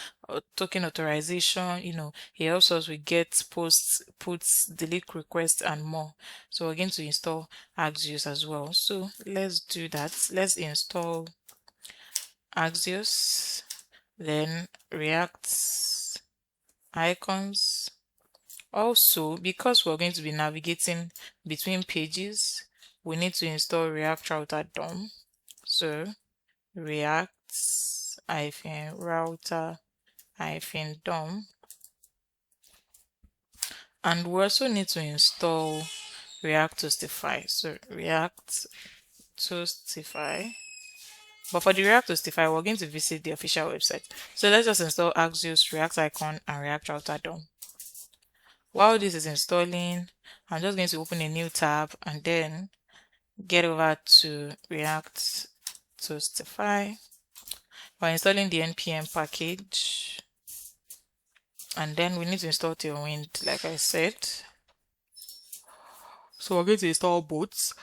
token authorization, it helps us with get, posts, puts, delete requests, and more. So we're going to install Axios as well. So let's do that. Let's install Axios, then React icons. Also, because we're going to be navigating between pages, we need to install React Router DOM. So React router DOM, and we also need to install React Toastify. So React Toastify. But for the React Toastify, we're going to visit the official website. So let's just install Axios, React Icon, and React Router DOM. While this is installing, I'm just going to open a new tab and then get over to React Toastify. We're installing the npm package, and then we need to install Tailwind, like I said. So we're going to install both.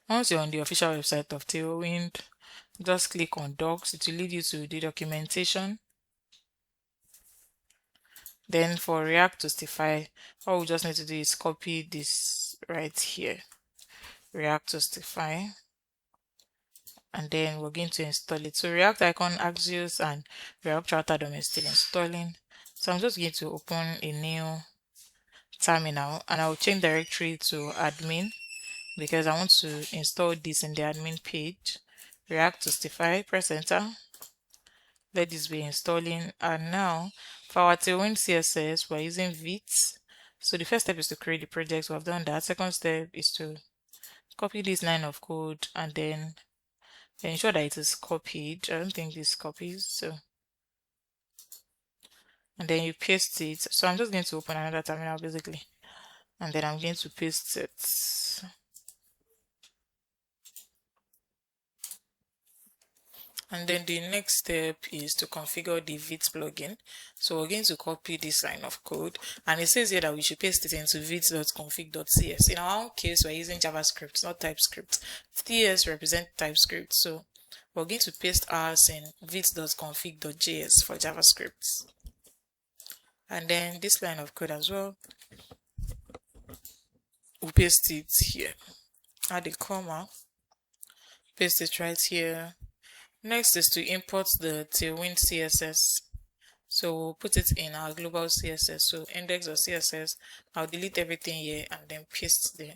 Once you're on the official website of Tailwind, just click on docs. It will lead you to the documentation. Then for React Toastify, all we just need to do is copy this right here, React Toastify, and then we're going to install it. So React Icon, Axios, and React Router DOM is still installing. So I'm just going to open a new terminal and I'll change directory to admin because I want to install this in the admin page. React Toastify, press enter. Let this be installing. And now for our Tailwind CSS, we're using Vite. So the first step is to create the project. We have done that. Second step is to copy this line of code and then ensure that it is copied. I don't think this copies. So and then you paste it. So I'm just going to open another terminal basically, and then I'm going to paste it. And then the next step is to configure the Vite plugin. So we're going to copy this line of code, and it says here that we should paste it into vite.config.cs. In our own case, we're using JavaScript, not TypeScript. TS represent TypeScript, so we're going to paste ours in vite.config.js for JavaScript. And then this line of code as well, we'll paste it here. Add a comma, paste it right here. Next is to import the Tailwind CSS. So we'll put it in our global CSS. So index.css, I'll delete everything here and then paste the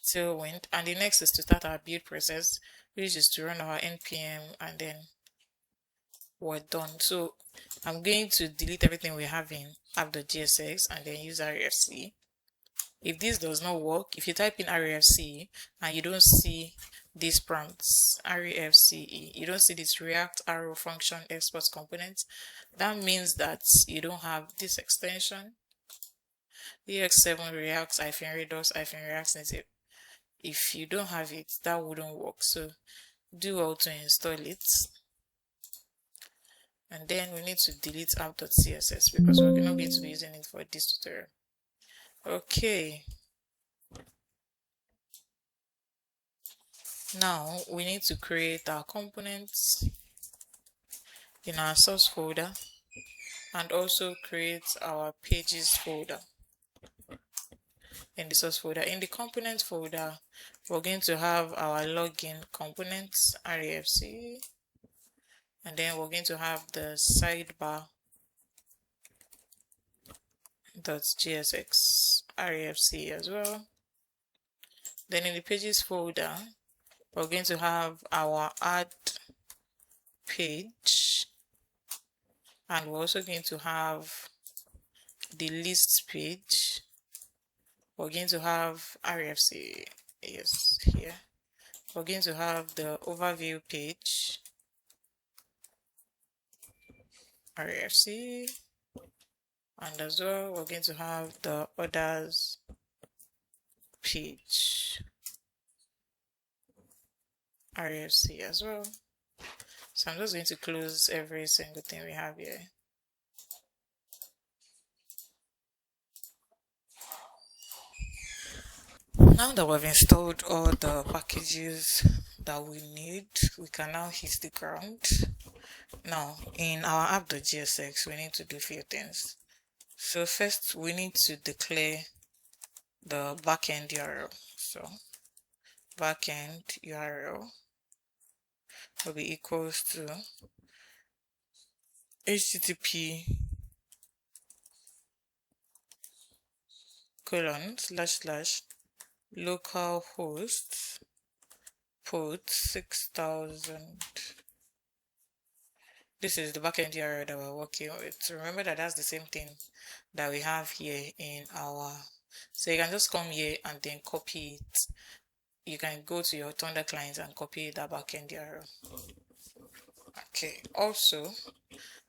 Tailwind. And the next is to start our build process, which is to run our npm, and then we're done. So I'm going to delete everything we have in app.jsx and then use refc. If this does not work, if you type in refc and you don't see these prompts, refce, you don't see this react arrow function export component, that means that you don't have this extension, ex7 react-redux-react native. If you don't have it, that wouldn't work. So do how to install it. And then we need to delete app.css because we're not going to be using it for this tutorial. Okay. Now we need to create our components in our source folder and also create our pages folder in the source folder. In the component folder, we're going to have our login components, refc, and then we're going to have the sidebar.jsx refc as well. Then in the pages folder, we're going to have our add page, and we're also going to have the list page. We're going to have refc, yes, here. We're going to have the overview page, refc, and as well we're going to have the others page, refc as well. So I'm just going to close every single thing we have here. Now that we've installed all the packages that we need, we can now hit the ground. Now in our app.jsx, we need to do a few things. So first we need to declare the backend URL. So backend URL will be equals to http://localhost port 6000. This is the backend URL that we're working with. So remember that that's the same thing that we have here in our, so you can just come here and then copy it. You can go to your Thunder client and copy that backend URL. Okay, also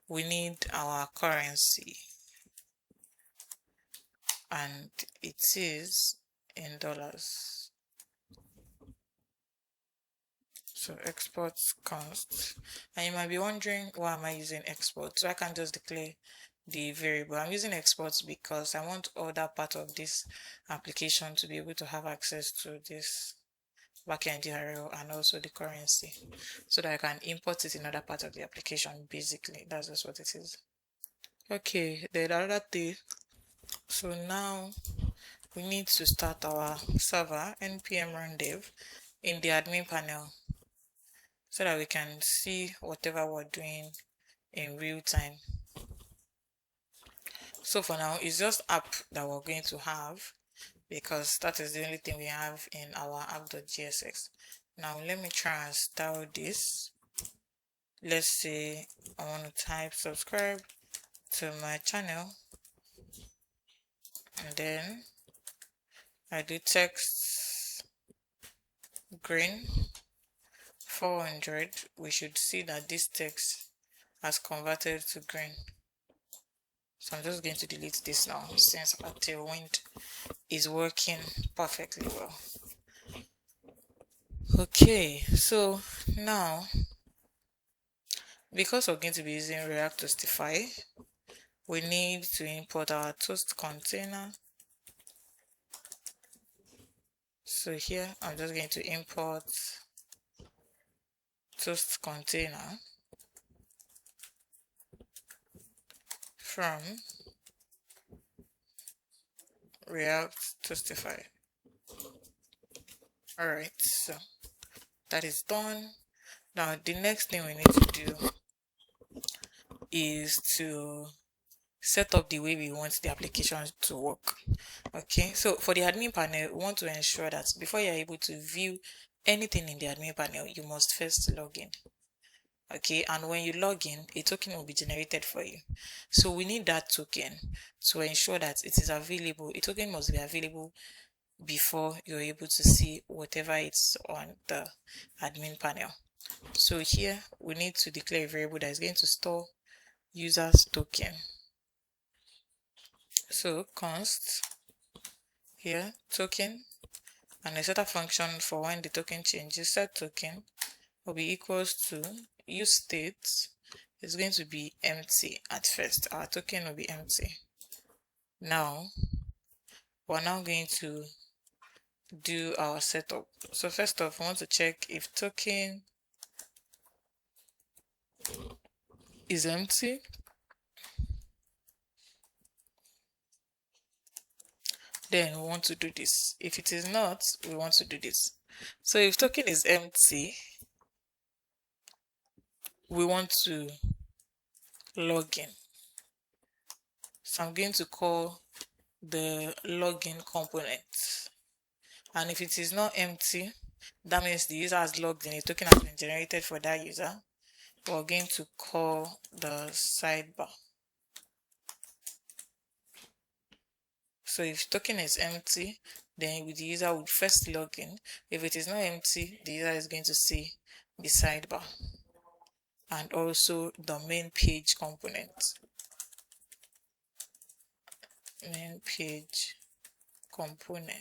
we need our currency, and it is in dollars. So export const, and you might be wondering why am I using export? So I can just declare the variable. I'm using export because I want other part of this application to be able to have access to this backend URL and also the currency, so that I can import it in another part of the application. Basically, that's just what it is. Okay, the other thing. So now we need to start our server npm run dev in the admin panel, so that we can see whatever we're doing in real time. So for now, it's just app that we're going to have because that is the only thing we have in our app.jsx. Now let me try and style this. Let's say I want to type subscribe to my channel, and then I do text green 400. We should see that this text has converted to green. So I'm just going to delete this now since our Tailwind is working perfectly well. Okay, so now because we're going to be using React Toastify, we need to import our toast container. So here I'm just going to import toast container from React Toastify. Alright, so that is done. Now the next thing we need to do is to set up the way we want the application to work. Okay, so for the admin panel, we want to ensure that before you're able to view anything in the admin panel, you must first log in. Okay, and when you log in, a token will be generated for you. So we need that token to ensure that it is available. A token must be available before you're able to see whatever it's on the admin panel. So here we need to declare a variable that is going to store users token. So const here token, and a setup function for when the token changes. Set token will be equals to use state is going to be empty at first. Our token will be empty. Now we're now going to do our setup. So first off, we want to check if token is empty. Then we want to do this. If it is not, we want to do this. So if token is empty, we want to log in. So I'm going to call the login component. And if it is not empty, that means the user has logged in, a token has been generated for that user. We're going to call the sidebar. So if token is empty, then the user would first log in. If it is not empty, the user is going to see the sidebar and also the main page component. Main page component.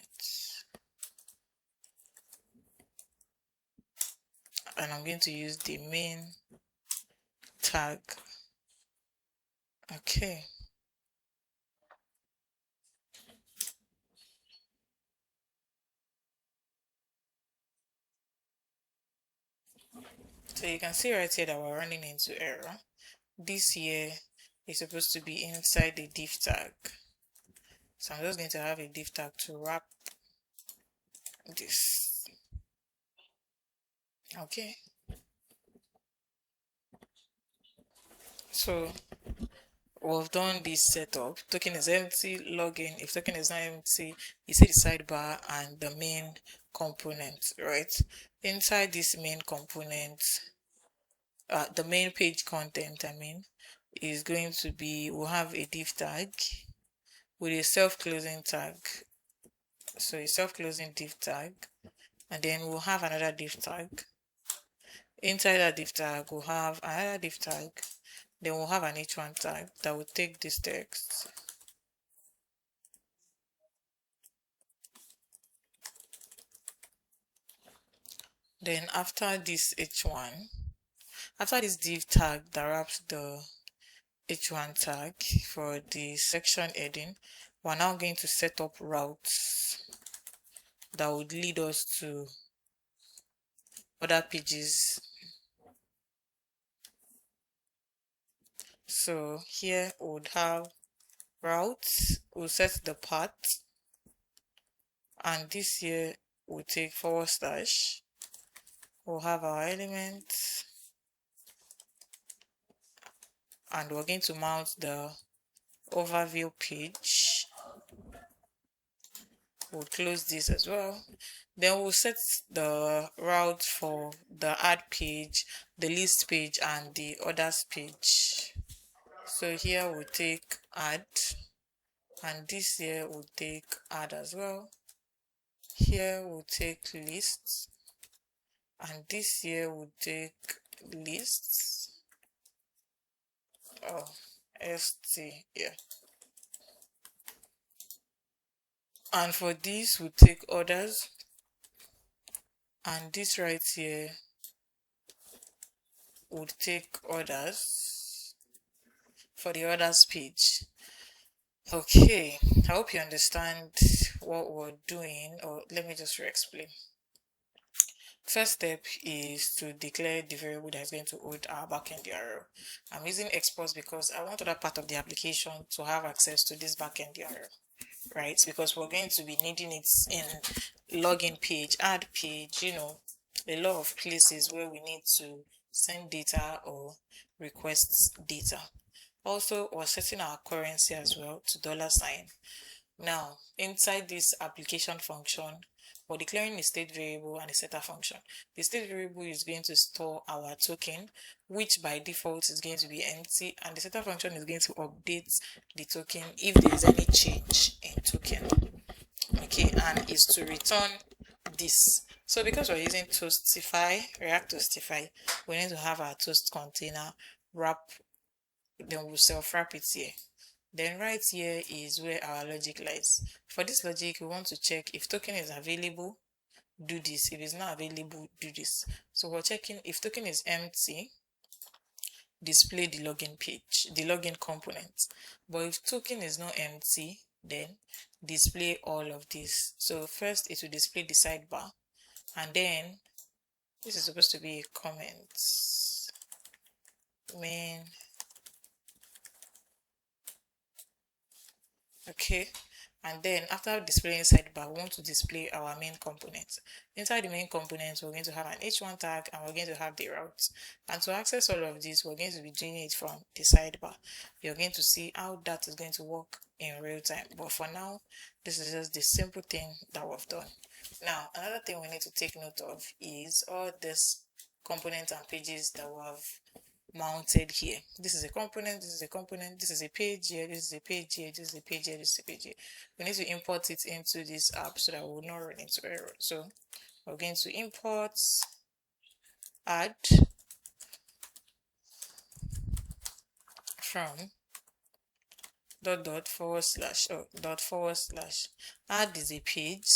And I'm going to use the main tag. Okay. So you can see right here that we're running into error. This here is supposed to be inside the div tag. So I'm just going to have a div tag to wrap this. Okay. So we've done this setup. Token is empty, login. If token is not empty, you see the sidebar and the main component, right? Inside this main component, the main page content, is going to be, we'll have a div tag with a self-closing tag. So a self-closing div tag, and then we'll have another div tag. Inside that div tag, we'll have another div tag. Then we'll have an h1 tag that will take this text. Then after this h1, after this div tag that wraps the h1 tag for the section heading, we're now going to set up routes that would lead us to other pages. So here we would have routes, we'll set the path, and this here we'll take /. We'll have our element, and we're going to mount the overview page. We'll close this as well. Then we'll set the route for the add page, the list page, and the others page. So here we'll take add, and this here we'll take add as well. Here we'll take lists, and this here we'll take lists. Oh, st here. And for this, we take orders, and this right here would take orders for the orders page. Okay, I hope you understand what we're doing, or let me just re-explain. First step is to declare the variable that is going to hold our backend URL. I'm using export because I want other part of the application to have access to this backend URL, right? Because we're going to be needing it in login page, add page, a lot of places where we need to send data or request data. Also, we're setting our currency as well to $sign. Now, inside this application function, we're declaring a state variable and a setter function. The state variable is going to store our token, which by default is going to be empty, and the setter function is going to update the token if there is any change in token. Okay, and is to return this. So because we're using Toastify, React Toastify, we need to have our toast container wrap, then we'll self-wrap it here. Then right here is where our logic lies. For this logic, we want to check if token is available, do this. If it's not available, do this. So we're checking if token is empty, display the login page, the login component. But if token is not empty, then display all of this. So first it will display the sidebar, and then this is supposed to be a comment, main. Okay, and then after displaying sidebar, we want to display our main component. Inside the main component, we're going to have an h1 tag, and we're going to have the routes. And to access all of this, we're going to be doing it from the sidebar. You're going to see how that is going to work in real time. But for now, this is just the simple thing that we've done. Now, another thing we need to take note of is all this components and pages that we have mounted here. This is a component, this is a component, this is a page here, this is a page here, this is a page here, this is a page here. We need to import it into this app so that we will not run into error. So we're going to import, add from dot/, add is a page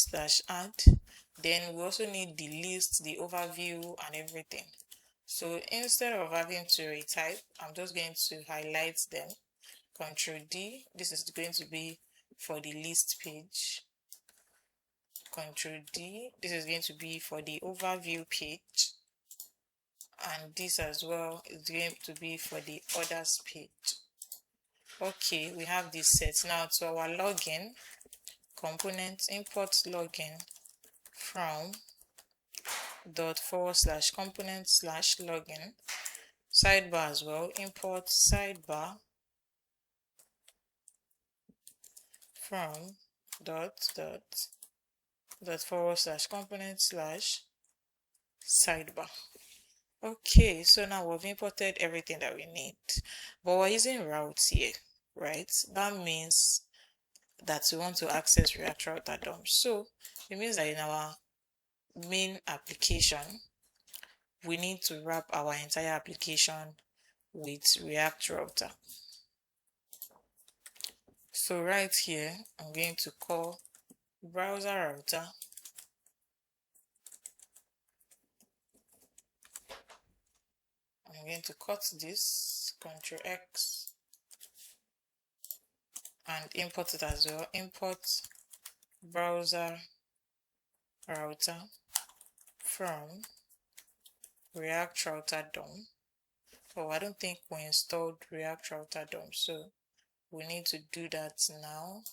/add. Then we also need the list, the overview, and everything. So instead of having to retype, I'm just going to highlight them. Control D, this is going to be for the list page. Control D, this is going to be for the overview page. And this as well is going to be for the orders page. Okay, we have this set. Now to our login component, import login from ./component/login. Sidebar as well, import sidebar from ./component/sidebar. Okay, so now we've imported everything that we need, but we're using routes here, right? That means that we want to access React Router DOM. So it means that in our main application, we need to wrap our entire application with React Router. So right here, I'm going to call browser router. I'm going to cut this, Ctrl X, and import it as well. Import browser router from React Router DOM. Oh, I don't think we installed React Router DOM, so we need to do that now.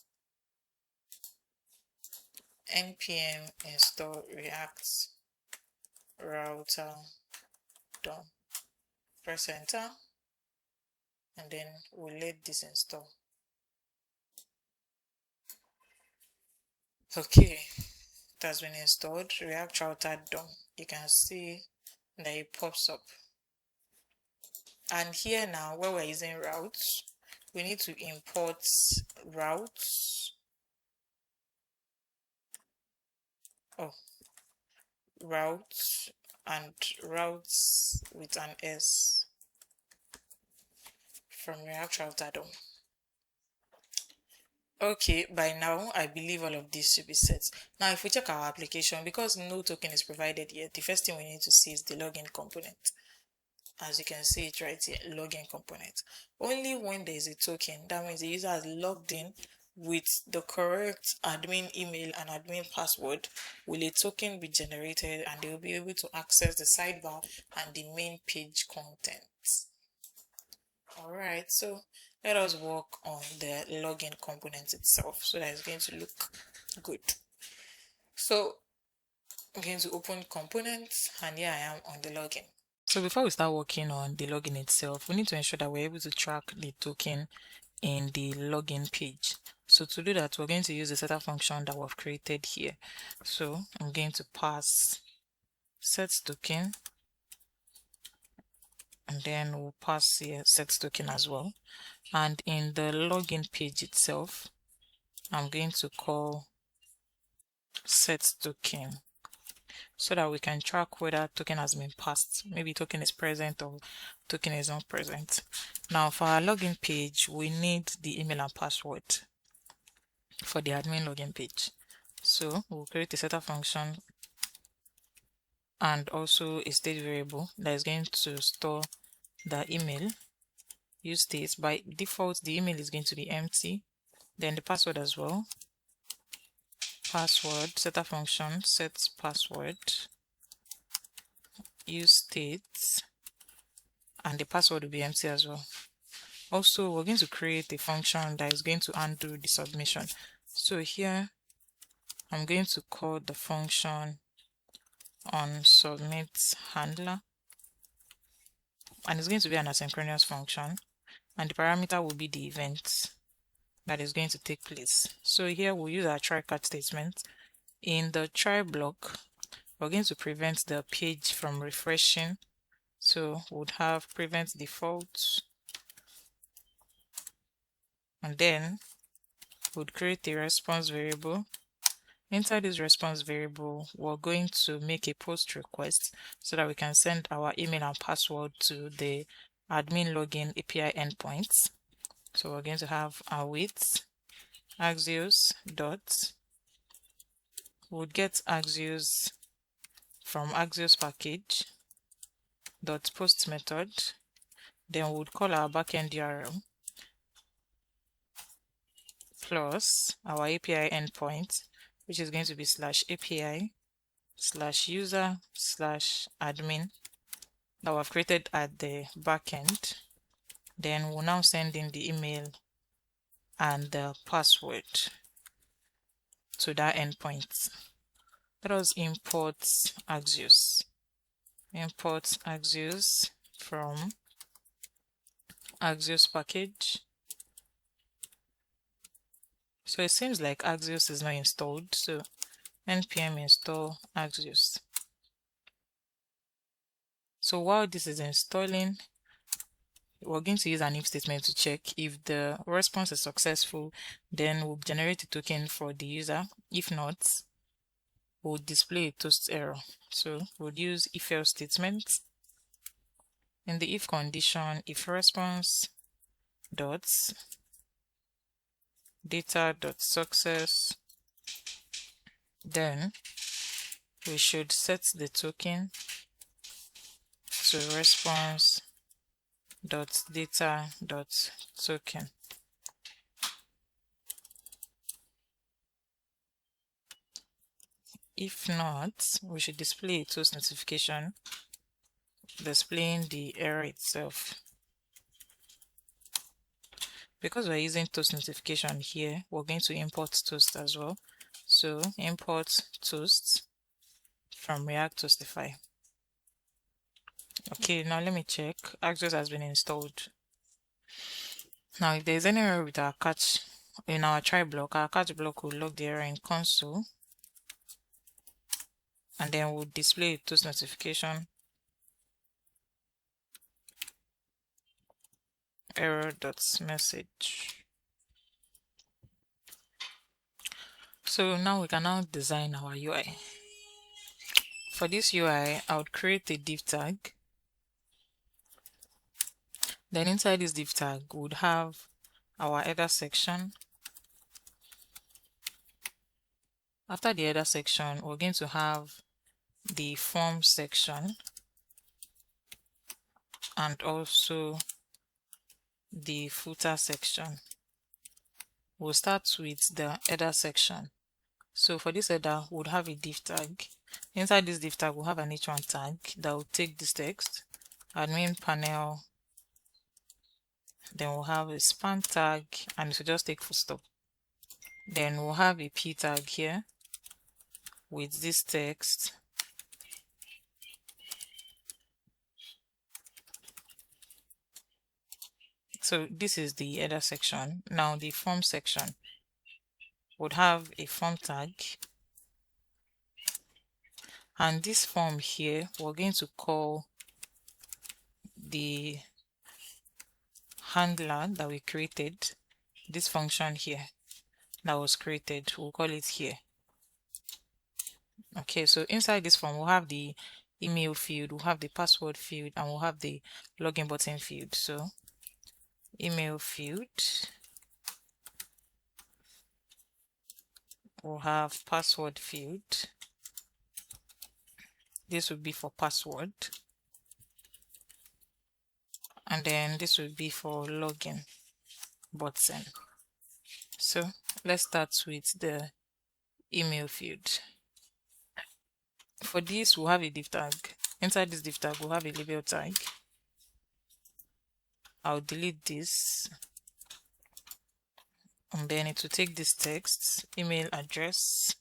npm install React Router DOM. Press enter, and then we'll let this install. Okay, it has been installed, React Router DOM. You can see that it pops up. And here now, where we're using routes, we need to import routes. Routes, and routes with an S from React Router DOM. Okay, by now I believe all of this should be set. Now if we check our application, because no token is provided yet, the first thing we need to see is the login component. As you can see it right here, login component. Only when there is a token, that means the user has logged in with the correct admin email and admin password, will a token be generated and they will be able to access the sidebar and the main page content. Alright, so let us work on the login component itself so that it's going to look good. So I'm going to open components and here I am on the login. So before we start working on the login itself, we need to ensure that we're able to track the token in the login page. So to do that, we're going to use the setter function that we've created here. So I'm going to pass set token, and then we'll pass here set token as well. And in the login page itself, I'm going to call set token so that we can track whether token has been passed. Maybe token is present or token is not present. Now for our login page, we need the email and password for the admin login page. So we'll create a setter function and also a state variable that is going to store the email. Use state. By default, the email is going to be empty. Then the password as well. Password, setter function, set password, use state, and the password will be empty as well. Also, we're going to create a function that is going to undo the submission. So here, I'm going to call the function on submit handler, and it's going to be an asynchronous function, and the parameter will be the event that is going to take place. So here we'll use our try catch statement. In the try block, we're going to prevent the page from refreshing. So we'll have prevent default, and then we'll create a response variable. Inside this response variable, we're going to make a post request so that we can send our email and password to the admin login API endpoints. So we're going to have await Axios dot, we'll get Axios from Axios package dot post method. Then we'll call our backend URL plus our API endpoint, which is going to be /API /user/admin that we've created at the backend. Then we'll now send in the email and the password to that endpoint. Let us import Axios. Import Axios from Axios package. So it seems like Axios is not installed, so npm install Axios. So while this is installing, we're going to use an if statement to check if the response is successful. Then we'll generate a token for the user. If not, we'll display a toast error. So we'll use if else statement. In the if condition, if response dot data dot success, then we should set the token to response dot data dot token. If not, we should display a toast notification displaying the error itself. Because we're using toast notification here, we're going to import toast as well. So import toast from React Toastify. Okay, now let me check. Axios has been installed. Now if there's any error with our catch in our try block, our catch block will log the error in console, and then we'll display a toast notification error.message. So now we can now design our UI. For this UI, I would create a div tag. Then inside this div tag, we would have our header section. After the header section, we're going to have the form section and also the footer section. We'll start with the header section. So for this header, we'll have a div tag. Inside this div tag, we'll have an h1 tag that will take this text, admin panel, then we'll have a span tag, and it will just take full stop. Then we'll have a p tag here with this text. So this is the header section. Now the form section would have a form tag, and this form here, we're going to call the handler that we created, this function here that was created, we'll call it here. Okay, so inside this form, we'll have the email field, we'll have the password field, and we'll have the login button field. So email field, we'll have password field. This would be for password, and then this would be for login button. So let's start with the email field. For this, we'll have a div tag. Inside this div tag, we'll have a label tag. I'll delete this, and then it will take this text, email address.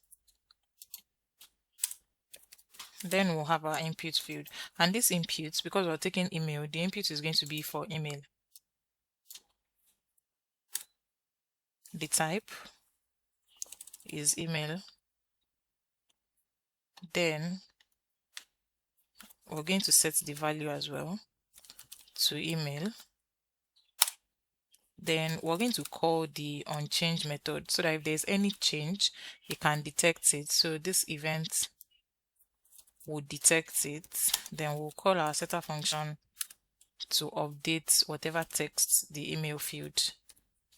Then we'll have our input field, and this input, because we're taking email, the input is going to be for email. The type is email. Then we're going to set the value as well to email. Then we're going to call the onChange method so that if there's any change, it can detect it. So this event will detect it. Then we'll call our setter function to update whatever text the email field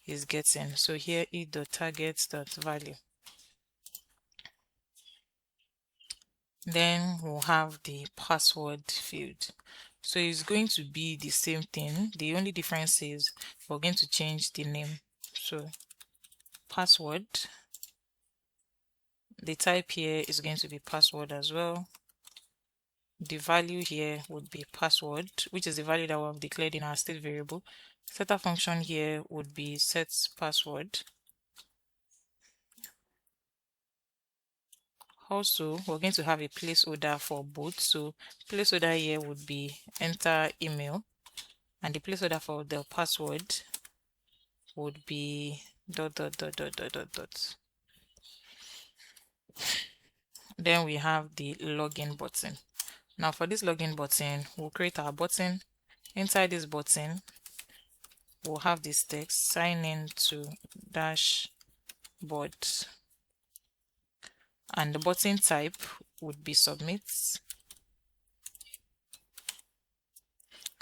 is getting. So here e.target.value. Then we'll have the password field. So it's going to be the same thing. The only difference is we're going to change the name. So password, the type here is going to be password as well. The value here would be password, which is the value that we have declared in our state variable. Setter function here would be set password. Also, we're going to have a placeholder for both. So placeholder here would be enter email, and the placeholder for the password would be ... Then we have the login button. Now for this login button, we'll create our button. Inside this button, we'll have this text, sign in to dashboard, and the button type would be submit.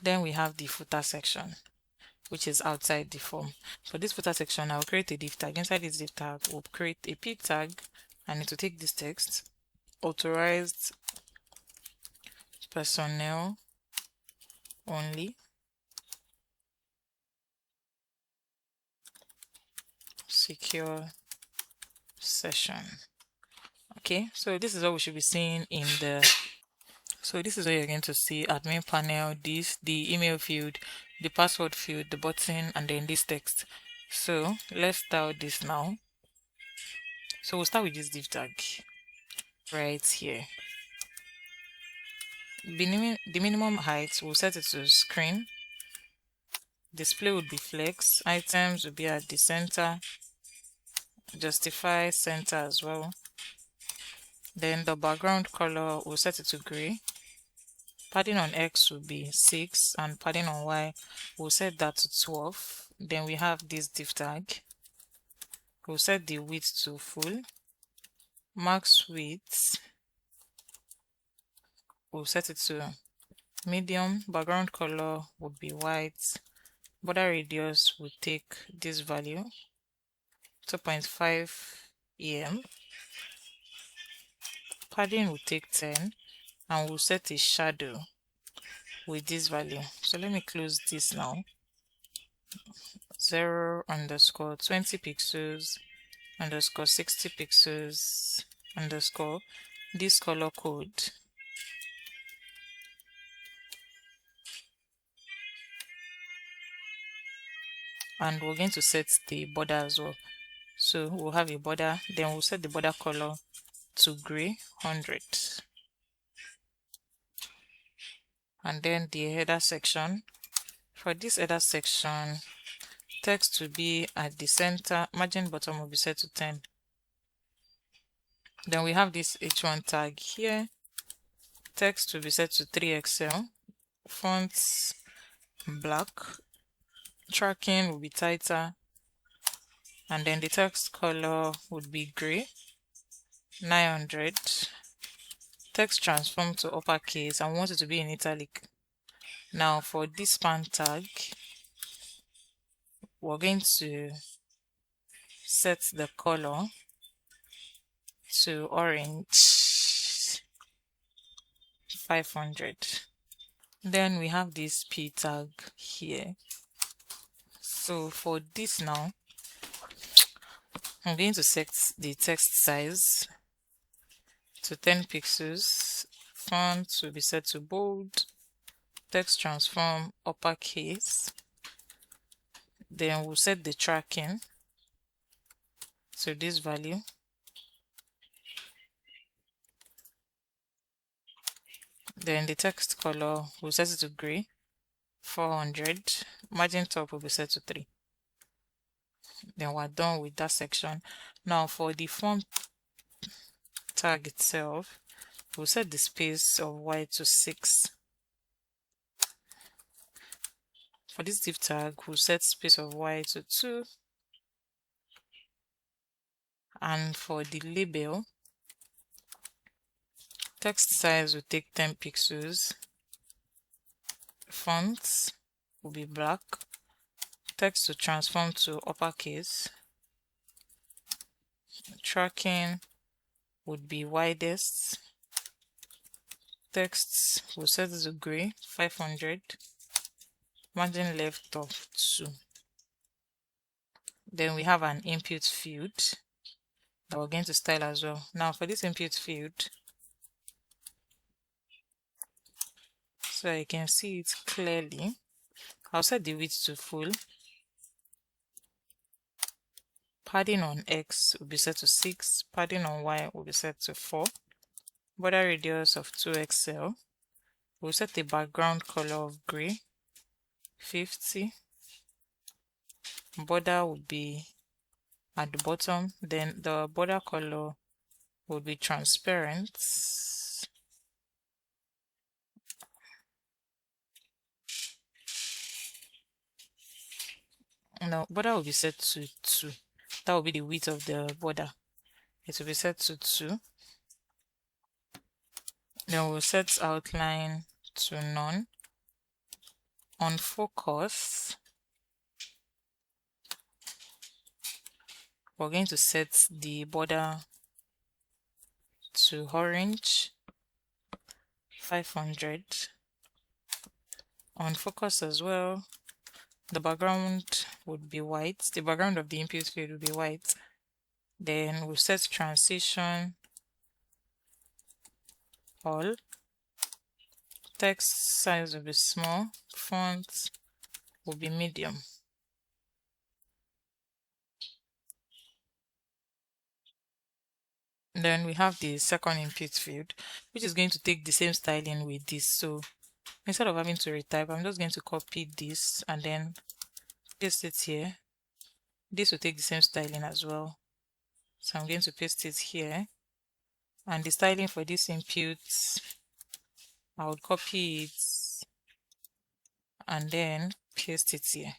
Then we have the footer section, which is outside the form. For this footer section, I'll create a div tag. Inside this div tag, we'll create a p tag, and it will take this text, authorized personnel only, secure session. Okay, so this is what we should be seeing in the... So this is what you're going to see: admin panel, this, the email field, the password field, the button, and then this text. So let's start this now. So we'll start with this div tag right here. The minimum height, we'll set it to screen. Display would be flex. Items will be at the center. Justify center as well. Then the background color, we'll set it to gray. Padding on X will be 6, and padding on Y, we'll set that to 12. Then we have this div tag. We'll set the width to full. Max width, we'll set it to medium. Background color would be white, Border radius will take this value, 2.5 em. Padding will take 10, and we'll set a shadow with this value. So let me close this now. 0 underscore 20 pixels underscore 60 pixels underscore this color code. And we're going to set the border as well. So we'll have a border, then we'll set the border color to gray 100. And then the header section. For this header section, text to be at the center, margin bottom will be set to 10. Then we have this h1 tag here. Text will be set to 3XL. Fonts black. Tracking will be tighter. And then the text color would be gray 900. Text transform to uppercase, and we want it to be in italic. Now for this span tag, we're going to set the color to orange 500. Then we have this p tag here. So for this now, I'm going to set the text size to 10 pixels. Font will be set to bold. Text transform uppercase. Then we'll set the tracking to this value. Then the text color, we'll set it to gray 400. Margin top will be set to 3. Then we're done with that section. Now for the font tag itself, we'll set the space of white to 6. For this div tag, we'll set space of white to 2. And for the label, text size will take 10 pixels. Fonts will be black. Text to transform to uppercase. Tracking would be widest. Text will set to gray 500. Margin left of 2. Then we have an input field that we're going to style as well. Now for this input field, so you can see it clearly, I'll set the width to full. Padding on X will be set to 6. Padding on Y will be set to 4. Border radius of 2XL. We'll set the background color of gray 50. Border would be at the bottom. Then the border color will be transparent. Now border will be set to 2. That will be the width of the border. It will be set to 2. Then we'll set outline to none. On focus, we're going to set the border to orange 500. On focus as well, the background would be white. The background of the input field will be white. Then we'll set transition all. Text size will be small. Font will be medium. Then we have the second input field, which is going to take the same styling with this. So instead of having to retype, I'm just going to copy this and then paste it here. This will take the same styling as well. So I'm going to paste it here. And the styling for this input, I would copy it and then paste it here.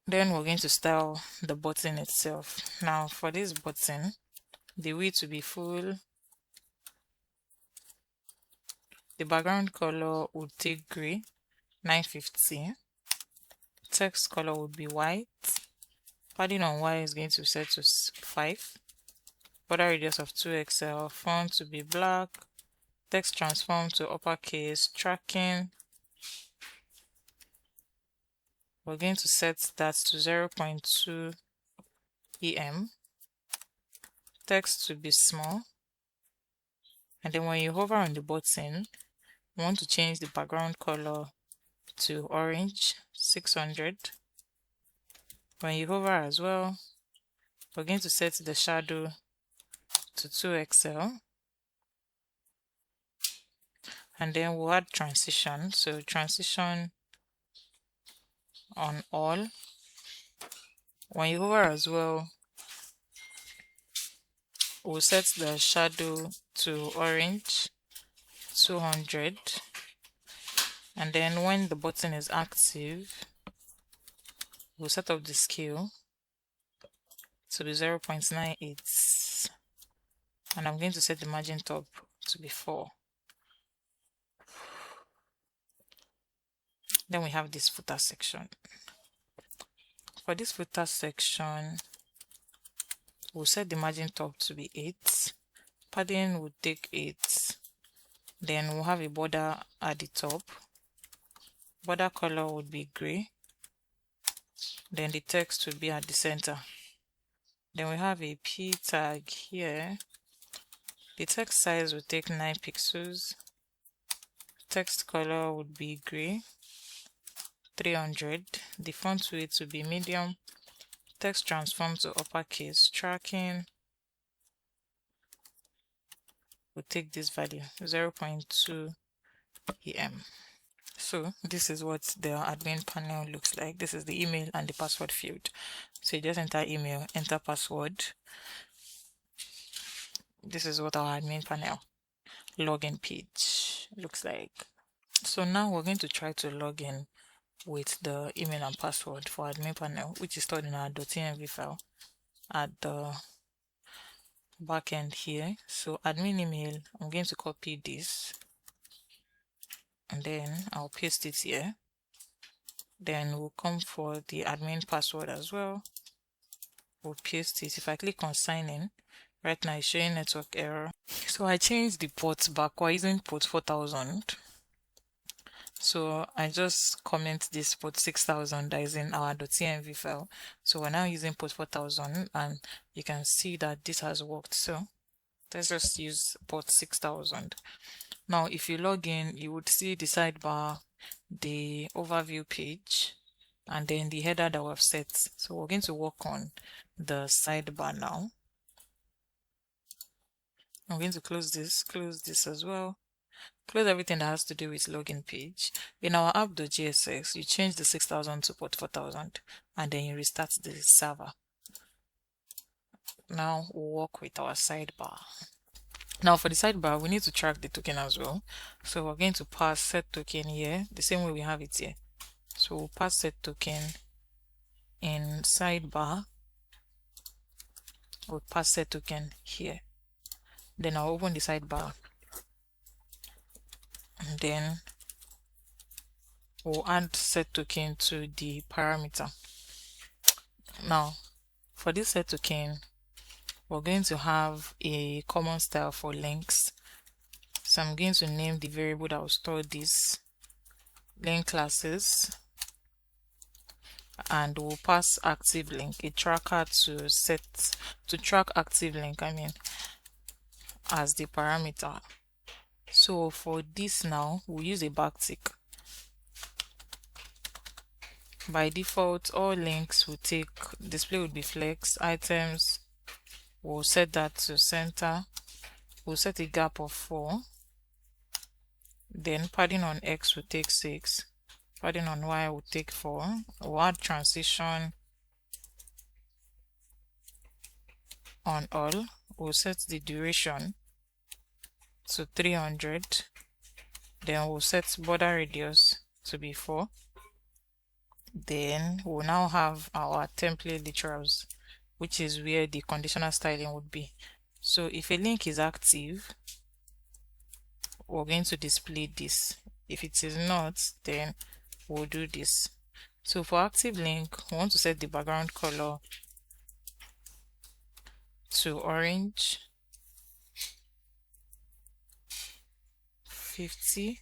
Then we're going to style the button itself. Now for this button, the width will be full. The background color would take gray 950. Text color would be white. Padding on Y is going to be set to 5. Border radius of 2XL. Font to be black. Text transform to uppercase. Tracking, we're going to set that to 0.2 EM. Text to be small. And then when you hover on the button, you want to change the background color to orange, 600. When you hover as well, we're going to set the shadow to 2XL. And then we'll add transition. So transition on all. When you hover as well, we'll set the shadow to orange, 200. And then when the button is active, we'll set up the scale to be 0.98. And I'm going to set the margin top to be 4. Then we have this footer section. For this footer section, we'll set the margin top to be 8. Padding will take 8. Then we'll have a border at the top. Border color would be gray. Then the text will be at the center. Then we have a P tag here. The text size will take 9 pixels. Text color would be gray, 300. The font weight will be medium. Text transform to uppercase. Tracking will take this value, 0.2 EM. So this is what the admin panel looks like. This is the email and the password field. So you just enter email, enter password. This is what our admin panel login page looks like. So now we're going to try to log in with the email and password for admin panel, which is stored in our .env file at the backend here. So admin email, I'm going to copy this and then I'll paste it here. Then we'll come for the admin password as well. We'll paste it. If I click on sign in, right now it's showing network error. So I changed the ports back. We're using port 4000. So I just comment this port 6000 that is in our .env file. So we're now using port 4000 and you can see that this has worked. So let's just use port 6000. Now if you log in, you would see the sidebar, the overview page, and then the header that we've set. So we're going to work on the sidebar now. I'm going to close this as well. Close everything that has to do with login page. In our app.jsx, you change the 6000 to port 4000 and then you restart the server. Now we'll work with our sidebar. Now for the sidebar, we need to track the token as well. So we're going to pass set token here, the same way we have it here. So we'll pass set token in sidebar. We'll pass set token here. Then I'll open the sidebar. And then we'll add set token to the parameter. Now for this set token, we're going to have a common style for links. So I'm going to name the variable that will store this link classes, and we'll pass active link, a tracker to track active link, as the parameter. So for this now, we'll use a backtick. By default, all links will take, display would be flex, items, we'll set that to center. We'll set a gap of 4. Then padding on X will take 6. Padding on Y will take 4. We'll add transition on all. We'll set the duration to 300. Then we'll set border radius to be 4. Then we'll now have our template literals, which is where the conditional styling would be. So if a link is active, we're going to display this. If it is not, then we'll do this. So for active link, we want to set the background color to orange 50.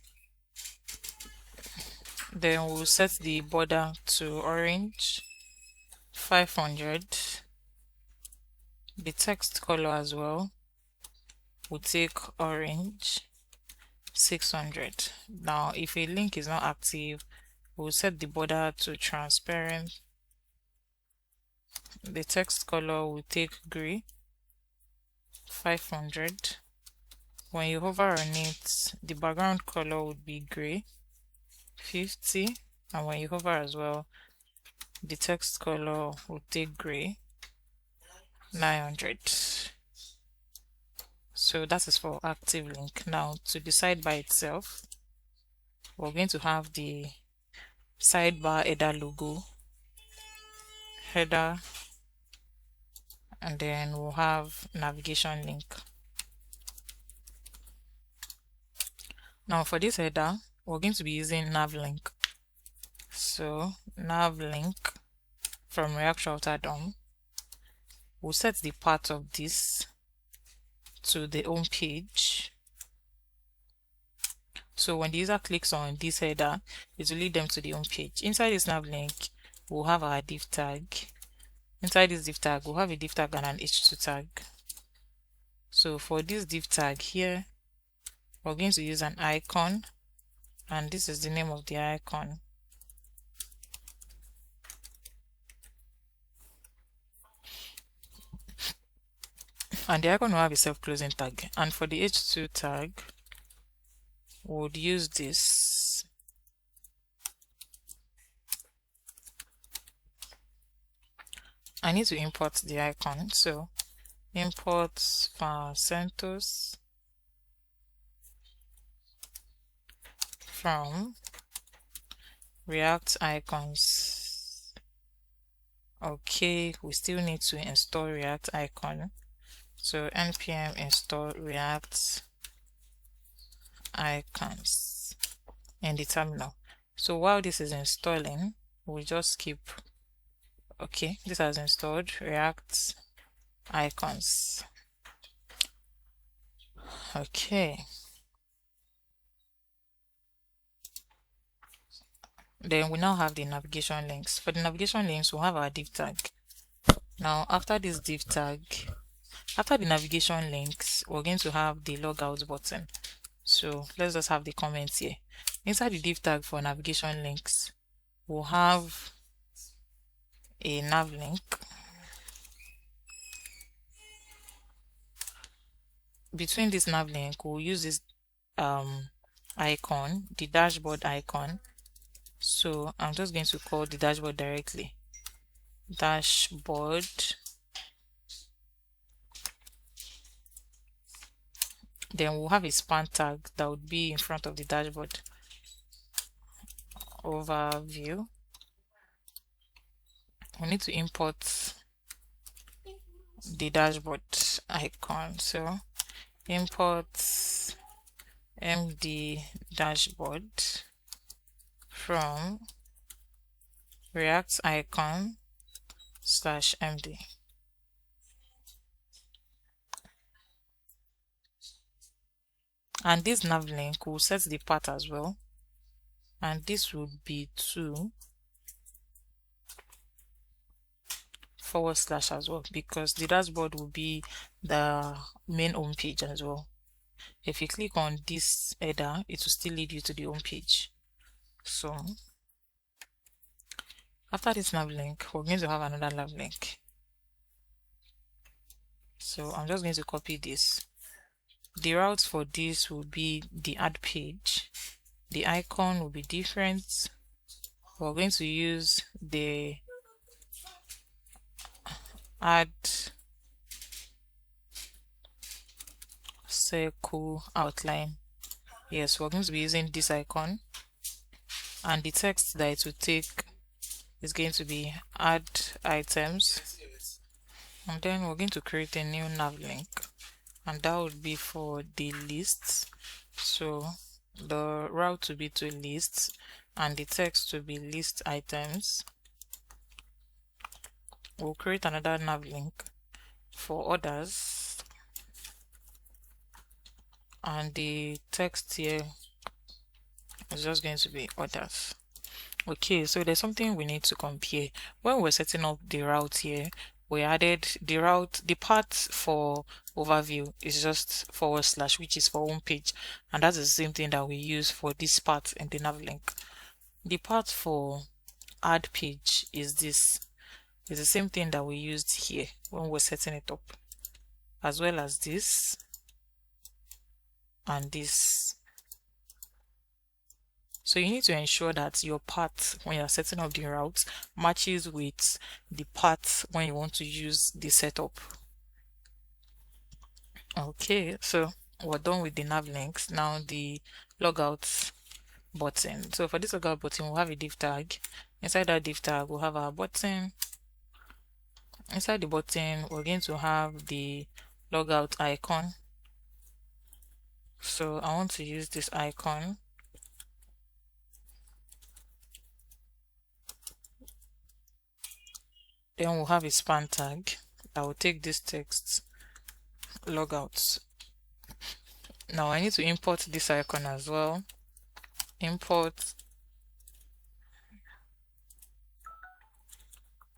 Then we'll set the border to orange 500. The text color as well, we'll take orange 600. Now if a link is not active, we'll set the border to transparent. The text color will take gray 500. When you hover on it, the background color would be gray 50, and when you hover as well, the text color will take gray 900. So that is for active link. Now to the side by itself, we're going to have the sidebar header logo, header, and then we'll have navigation link. Now for this header, we're going to be using nav link. So nav link from React Router DOM. We'll set the path of this to the home page. So when the user clicks on this header, it will lead them to the home page. Inside this nav link, we'll have our div tag. Inside this div tag, we'll have a div tag and an h2 tag. So for this div tag here, we're going to use an icon, and this is the name of the icon. And the icon will have a self-closing tag. And for the h2 tag, we'll use this. I need to import the icon, so import CentOS from React icons. Okay, we still need to install React icon. So npm install React icons in the terminal. So while this is installing, we'll just keep, okay, this has installed React icons. Okay. Then we now have the navigation links. For the navigation links, we'll have our div tag. Now after this div tag, after the navigation links, we're going to have the logout button. So let's just have the comments here. Inside the div tag for navigation links, we'll have a nav link. Between this nav link, we'll use this icon, the dashboard icon. So I'm just going to call the dashboard directly. Dashboard. Then we'll have a span tag that would be in front of the dashboard. Overview. We need to import the dashboard icon. So import md dashboard from React icon /md. And this nav link will set the path as well, and this will be to / as well, because the dashboard will be the main home page as well. If you click on this header, it will still lead you to the home page. So after this nav link, we're going to have another nav link. So I'm just going to copy this. The route for this will be the add page. The icon will be different. We're going to use the add circle outline. Yes, we're going to be using this icon, and the text that it will take is going to be add items, and then we're going to create a new nav link, and that would be for the lists. So the route will be to lists. and the text to be list items. We'll create another nav link for others, and the text here is just going to be others. Okay, so there's something we need to compare. When we're setting up the route here, we added the route, the path for overview is just /, which is for home page, and that's the same thing that we use for this part in the nav link. The path for add page is this. It's the same thing that we used here when we're setting it up, as well as this and this. So you need to ensure that your path when you're setting up the route matches with the path when you want to use the setup. Okay, so we're done with the nav links. Now the logout button. So for this logout button, we'll have a div tag. Inside that div tag, we'll have our button. Inside the button, we're going to have the logout icon. So I want to use this icon. Then we'll have a span tag that will take this text logouts. Now I need to import this icon as well. Import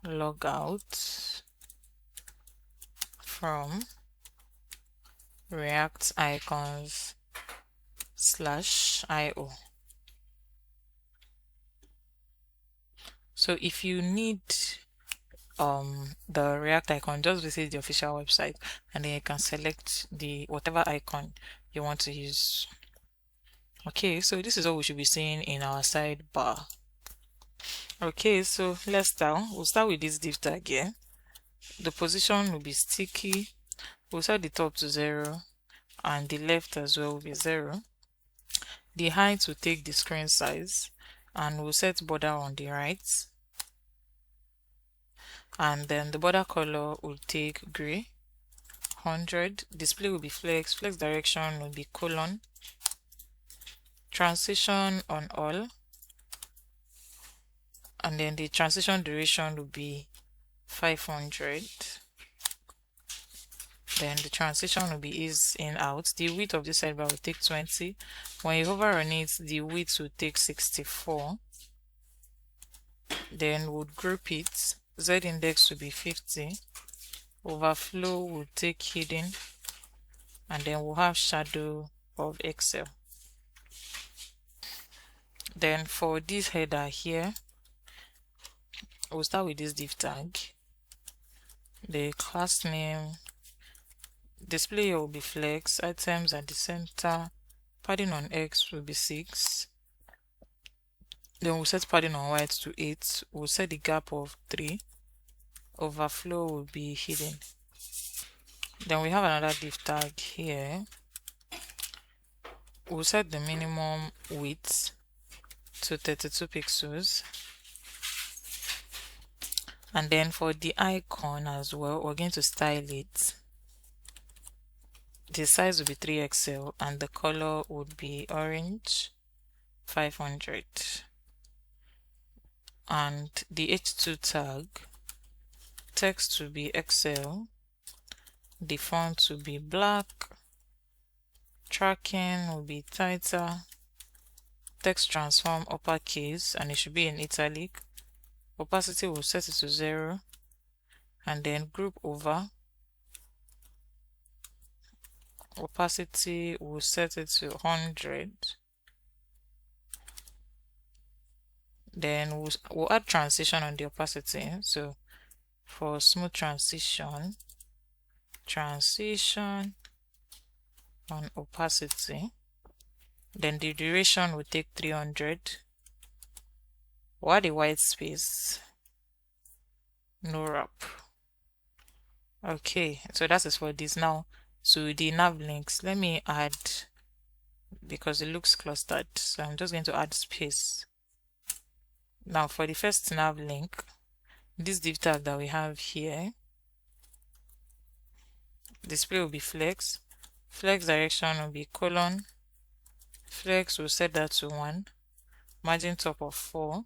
logout from React icons /io. So if you need the React icon, just visit the official website and then you can select the whatever icon you want to use. Okay, so this is what we should be seeing in our sidebar. Okay, so let's start. We'll start with this div tag here. The position will be sticky. We'll set the top to 0 and the left as well will be 0. The height will take the screen size, and we'll set border on the right. And then the border color will take gray, 100. Display will be flex. Flex direction will be colon. Transition on all. And then the transition duration will be 500. Then the transition will be ease in out. The width of this sidebar will take 20. When you hover on it, the width will take 64. Then we'll group it. Z index will be 50. Overflow will take hidden. And then we'll have shadow of Excel. Then for this header here, we'll start with this div tag. The class name, display will be flex, items at the center, padding on X will be 6. Then we'll set padding on white to 8. We'll set the gap of 3. Overflow will be hidden. Then we have another div tag here. We'll set the minimum width to 32 pixels. And then for the icon as well, we're going to style it. The size will be 3XL and the color would be orange, 500. And the H2 tag, text will be XL, the font will be black, tracking will be tighter, text transform uppercase and it should be in italic. Opacity will set it to 0, and then group over. Opacity will set it to 100. Then we'll add transition on the opacity. So for smooth transition on opacity. Then the duration will take 300. We'll add a white space, no wrap. Okay, so that is for this. Now so the nav links, let me add, because it looks clustered, so I'm just going to add space. Now for the first nav link, this div tag that we have here, display will be flex, flex direction will be colon, flex will set that to 1, margin top of 4.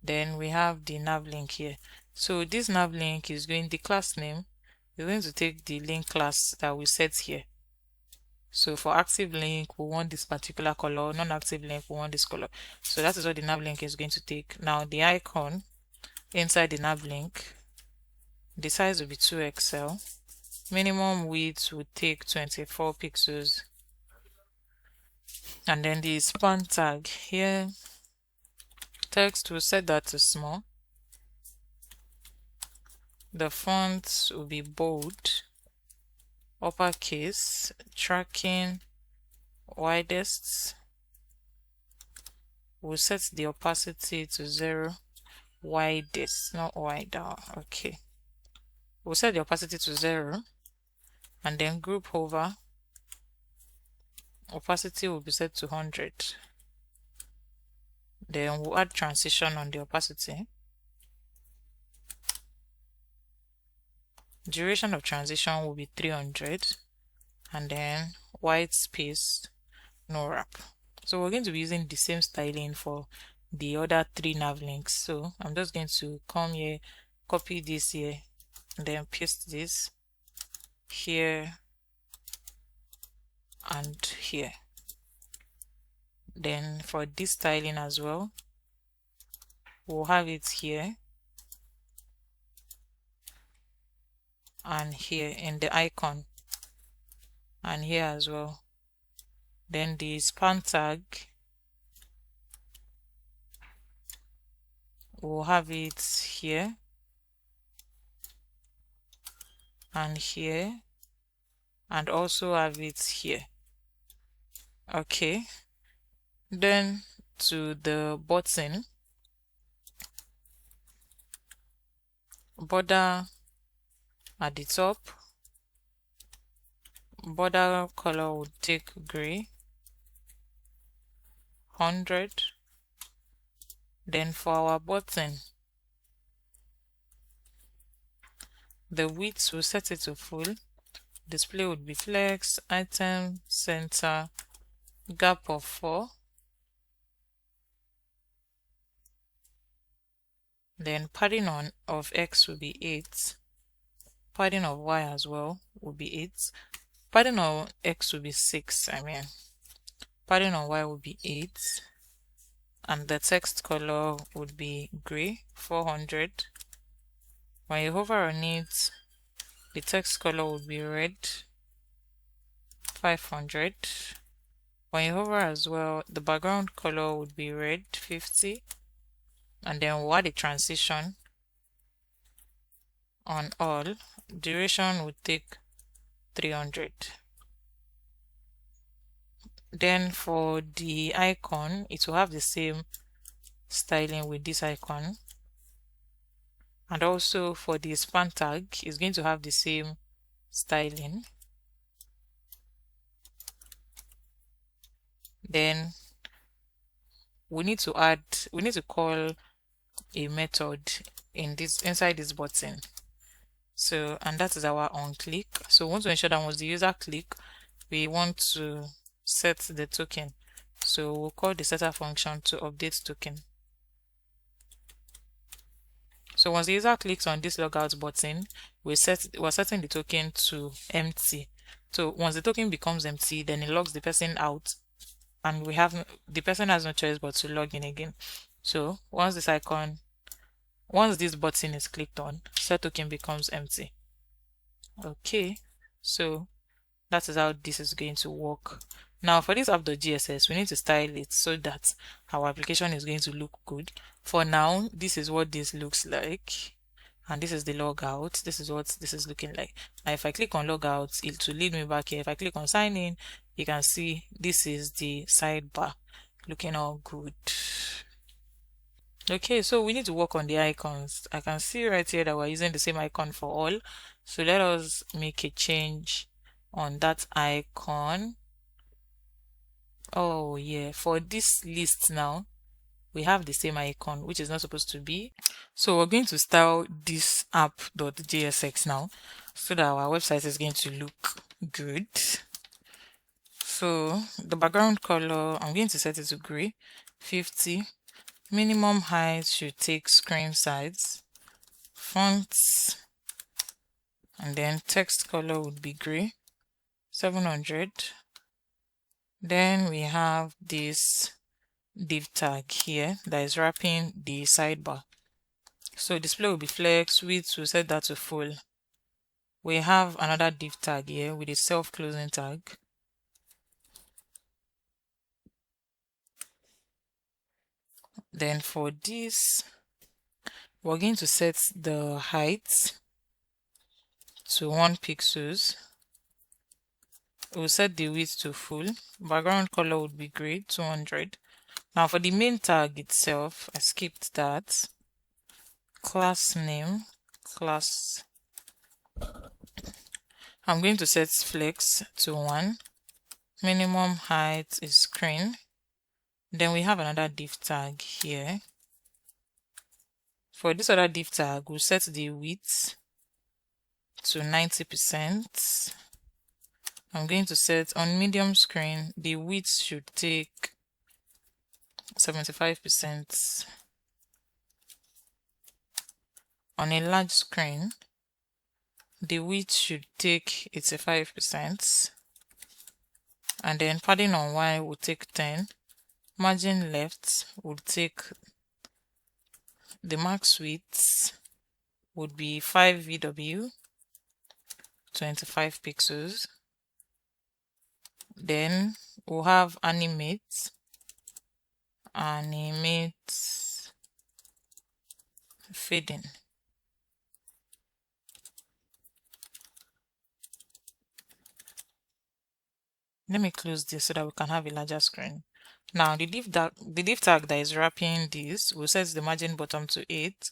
Then we have the nav link here. So this nav link is going, the class name is going to take the link class that we set here. So for active link, we want this particular color, non-active link, we want this color. So that is what the nav link is going to take. Now the icon inside the nav link, the size will be 2XL. Minimum width would take 24 pixels. And then the span tag here, text, will set that to small. The font will be bold, uppercase, tracking, widest. We'll set the opacity to 0, widest, not wider. Okay. We'll set the opacity to 0 and then group over. Opacity will be set to 100. Then we'll add transition on the opacity. Duration of transition will be 300, and then white space, no wrap. So we're going to be using the same styling for the other 3 nav links. So I'm just going to come here, copy this here, and then paste this here and here. Then for this styling as well, we'll have it here and here in the icon and here as well. Then the span tag, we'll have it here and here, and also have it here. Okay, then to the button, border at the top, border color would take gray, 100. Then for our button, the width, will set it to full. Display would be flex, item, center, gap of 4. Then padding on of X will be 8. Padding of Y as well will be 8. Padding of X will be 6. Padding on Y will be 8. And the text color would be gray, 400. When you hover on it, the text color would be red, 500. When you hover as well, the background color would be red, 50. And then we'll add a transition on all. Duration would take 300. Then for the icon, it will have the same styling with this icon. And also for the span tag, it's going to have the same styling. Then we need to call a method inside this button. So, and that is our onClick. So we want to ensure that once the user click, we want to set the token. So we'll call the setter function to update token. So once the user clicks on this logout button, we're setting the token to empty. So once the token becomes empty, then it logs the person out, and the person has no choice but to log in again. So once this button is clicked on, set token becomes empty. Okay, so that is how this is going to work. Now for this app.gss, we need to style it so that our application is going to look good. For now, this is what this looks like, and this is the logout. This is what this is looking like. Now if I click on logout, it will lead me back here. If I click on sign in, you can see this is the sidebar looking all good. Okay, so we need to work on the icons. I can see right here that we're using the same icon for all. So let us make a change on that icon. Oh yeah, for this list now, we have the same icon, which is not supposed to be. So we're going to style this app.jsx now so that our website is going to look good. So the background color, I'm going to set it to gray, 50. Minimum height should take screen size. Fonts, and then text color would be gray. 700. Then we have this div tag here that is wrapping the sidebar. So display will be flex, width will set that to full. We have another div tag here with a self-closing tag. Then for this, we're going to set the height to 1 pixels. We'll set the width to full. Background color would be gray, 200. Now for the main tag itself, I skipped that. Class name, class. I'm going to set flex to 1. Minimum height is screen. Then we have another div tag here. For this other div tag, we'll set the width to 90%. I'm going to set on medium screen, the width should take 75%. On a large screen, the width should take 85%. And then padding on Y will take 10. Margin left would take, the max width would be 5 VW, 25 pixels. Then we'll have animate fading. Let me close this so that we can have a larger screen. Now the div tag that is wrapping this will set the margin bottom to 8.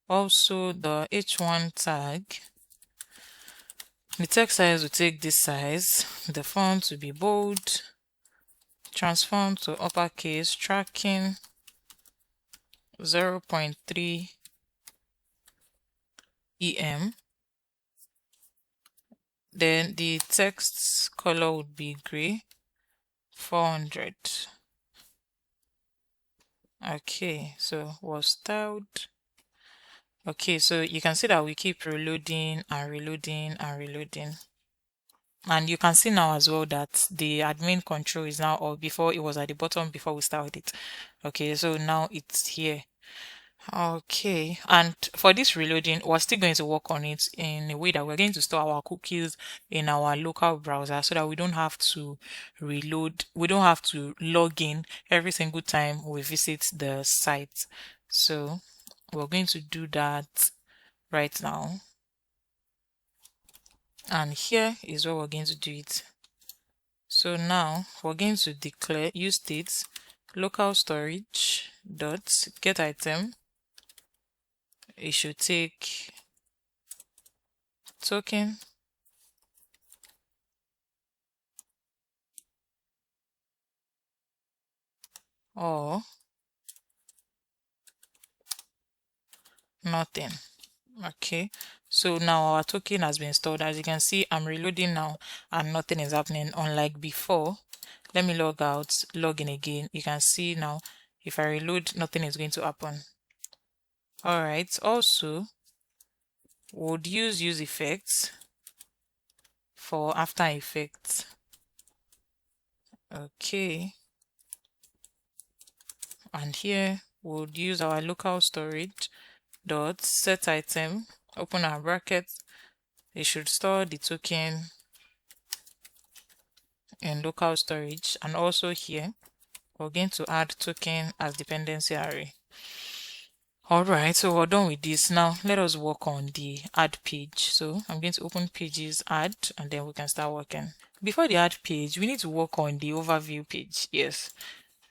Also the h1 tag, the text size will take this size. The font will be bold. Transform to uppercase, tracking 0.3 EM. Then the text color would be gray, 400. Okay, so was styled. Okay, so you can see that we keep reloading and reloading and reloading. And you can see now as well that the admin control is now, or before it was at the bottom before we started it. Okay, so now it's here. Okay, and for this reloading, we're still going to work on it in a way that we're going to store our cookies in our local browser so that we don't have to reload, we don't have to log in every single time we visit the site. So we're going to do that right now. And here is where we're going to do it. So now we're going to declare use state local storage dot get item. It should take token or nothing. Okay, so now our token has been stored. As you can see, I'm reloading now and nothing is happening, unlike before. Let me log out, log in again. You can see now if I reload, nothing is going to happen. All right, also would use effects for After Effects. Okay, and here we'll use our local storage dot set item, open our bracket. It should store the token in local storage, and also here we're going to add token as dependency array. Alright, so we're done with this. Now let us work on the add page. So I'm going to open pages, add, and then we can start working. Before the add page, we need to work on the overview page. Yes,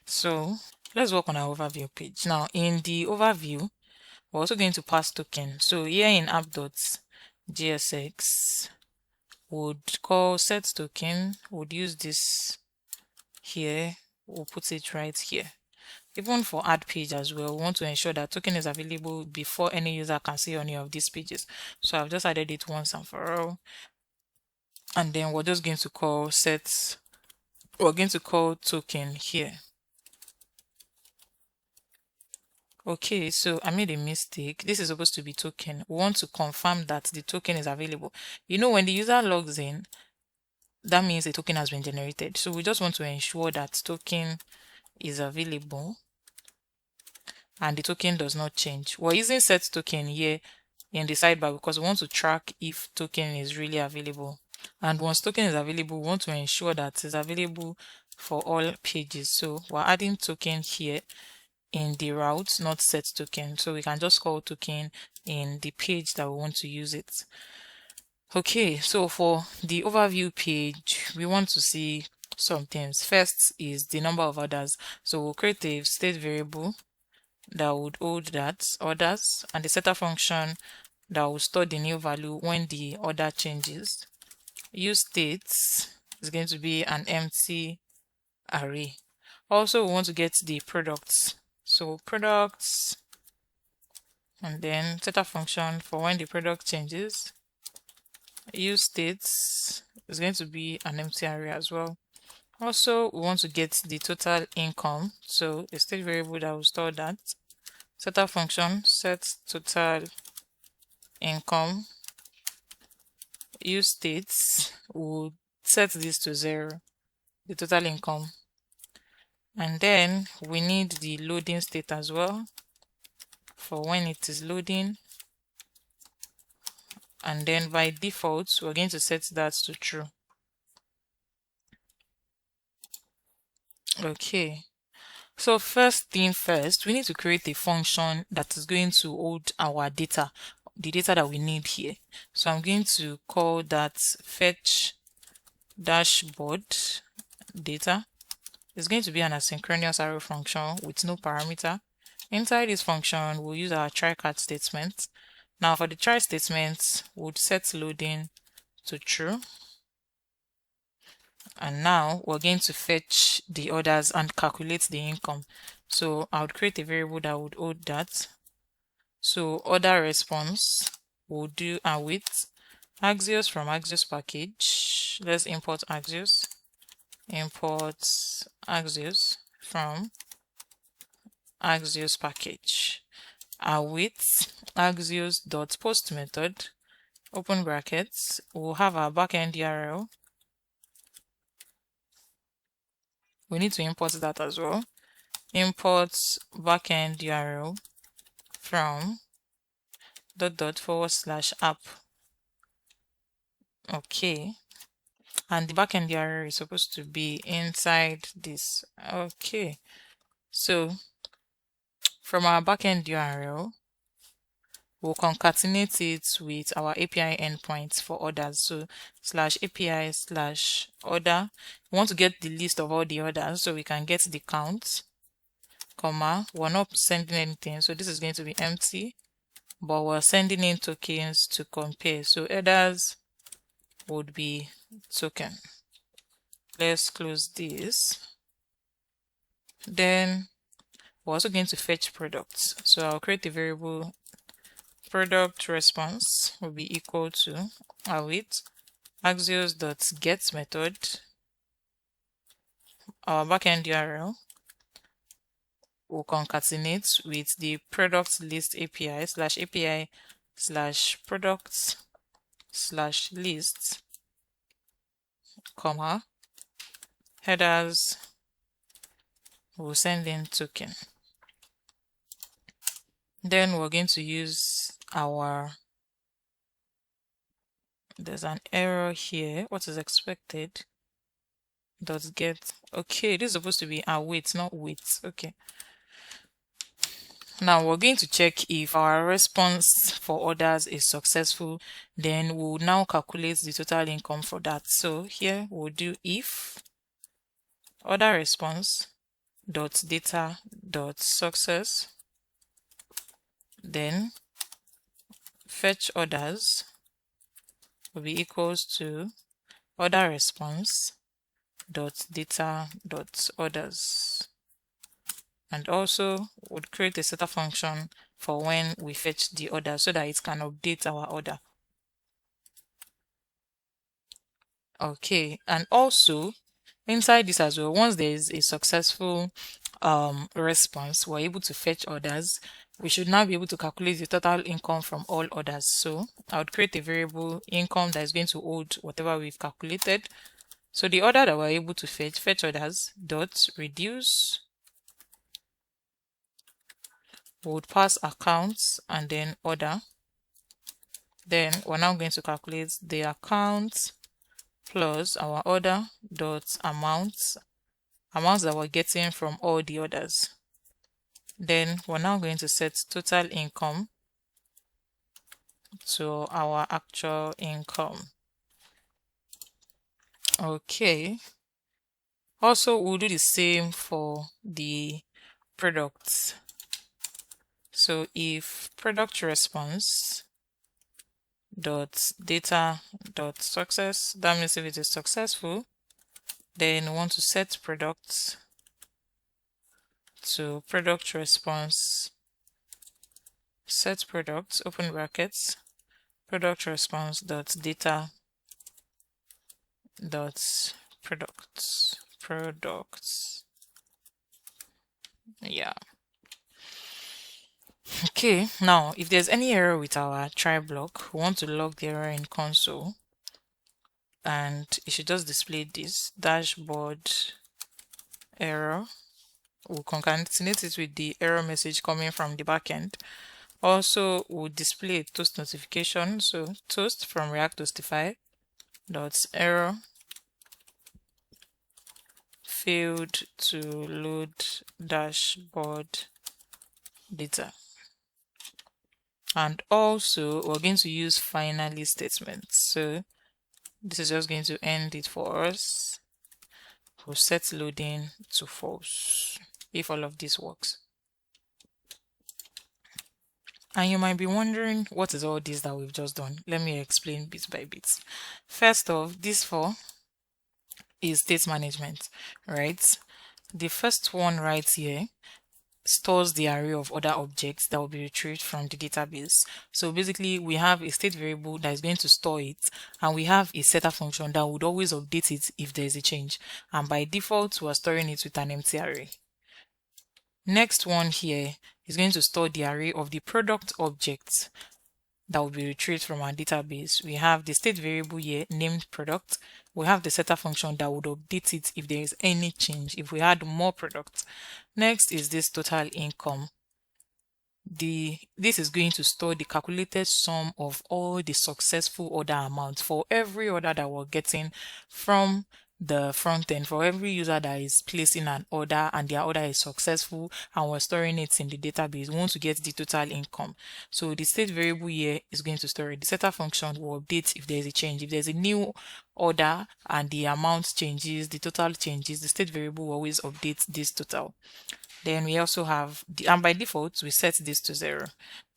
so let's work on our overview page. Now in the overview, we're also going to pass token. So here in app.jsx would call set token, would use this here, we'll put it right here. Even for add page as well, we want to ensure that token is available before any user can see any of these pages. So I've just added it once and for all. And then we're just going to call token here. Okay, so I made a mistake. This is supposed to be token. We want to confirm that the token is available. You know, when the user logs in, that means a token has been generated. So we just want to ensure that token is available and the token does not change. We're using set token here in the sidebar because we want to track if token is really available. And once token is available, we want to ensure that it's available for all pages. So we're adding token here in the route, not set token. So we can just call token in the page that we want to use it. Okay, so for the overview page, we want to see some things. First is the number of orders. So we'll create a state variable that would hold that orders, and the setter function that will store the new value when the order changes. Use states is going to be an empty array. Also, we want to get the products. So products, and then setter function for when the product changes. Use states is going to be an empty array as well. Also, we want to get the total income. So a state variable that will store that. Setter function set total income. Use states will set this to 0, the total income. And then we need the loading state as well for when it is loading. And then by default, we're going to set that to true. Okay. So first thing first, we need to create a function that is going to hold our data, the data that we need here. So I'm going to call that fetch dashboard data. It's going to be an asynchronous arrow function with no parameter. Inside this function, we'll use our try catch statement. Now for the try statement, we'll set loading to true. And now we're going to fetch the orders and calculate the income. So I would create a variable that would hold that. So order response will do await Axios from Axios package. Let's import Axios. Import Axios from Axios package. Await Axios.post method. Open brackets. We'll have our backend URL. We need to import that as well. Import backend URL from /app. Okay. And the backend URL is supposed to be inside this. Okay. So from our backend URL, we'll concatenate it with our API endpoints for orders. So /API/order. We want to get the list of all the orders so we can get the count, comma. We're not sending anything, so this is going to be empty, but we're sending in tokens to compare. So orders would be token. Let's close this. Then we're also going to fetch products. So I'll create a variable product response will be equal to await Axios.get method, our backend URL will concatenate with the product list API /API/products/list, comma, headers will send in token. Then we're going to use there's an error here. What is expected? .get. Okay, this is supposed to be await, not wait. Okay. Now we're going to check if our response for orders is successful. Then we'll now calculate the total income for that. So here we'll do if order response .data .success, then fetch orders will be equals to order response .data .orders, and also would create a setter function for when we fetch the order so that it can update our order. Okay, and also inside this as well, once there is a successful response, we're able to fetch orders. we should now be able to calculate the total income from all orders. So I would create a variable income that is going to hold whatever we've calculated. So the order that we're able to fetch orders dot reduce, we would pass accounts and then order. Then we're now going to calculate the account plus our order dot amounts that we're getting from all the orders. Then we're now going to set total income to our actual income. Okay. Also, we'll do the same for the products. So if product response dot data dot success, that means if it is successful, then we want to set products to product response, set products, open brackets, product response dot data dot products. Yeah. Okay, now if there's any error with our try block, we want to log the error in console, and it should just display this dashboard error. We'll concatenate it with the error message coming from the backend. Also, we'll display a toast notification. So toast from React Toastify dot error failed to load dashboard data. And also we're going to use finally statements. So this is just going to end it for us. We'll set loading to false if all of this works. And you might be wondering, what is all this that we've just done? Let me explain bit by bit. First off, this for is state management, right? The first one right here stores the array of other objects that will be retrieved from the database. So basically we have a state variable that is going to store it, and we have a setter function that would always update it if there is a change, and by default we are storing it with an empty array. Next one here is going to store the array of the product objects that will be retrieved from our database. We have the state variable here named product. We have the setter function that would update it if there is any change, if we add more products. Next is this total income. This is going to store the calculated sum of all the successful order amounts for every order that we're getting from the front end. For every user that is placing an order and their order is successful and we're storing it in the database, we want to get the total income. So the state variable here is going to store it. The setter function will update if there is a change. If there's a new order and the amount changes, the total changes, the state variable will always update this total. Then we also have and by default we set this to 0.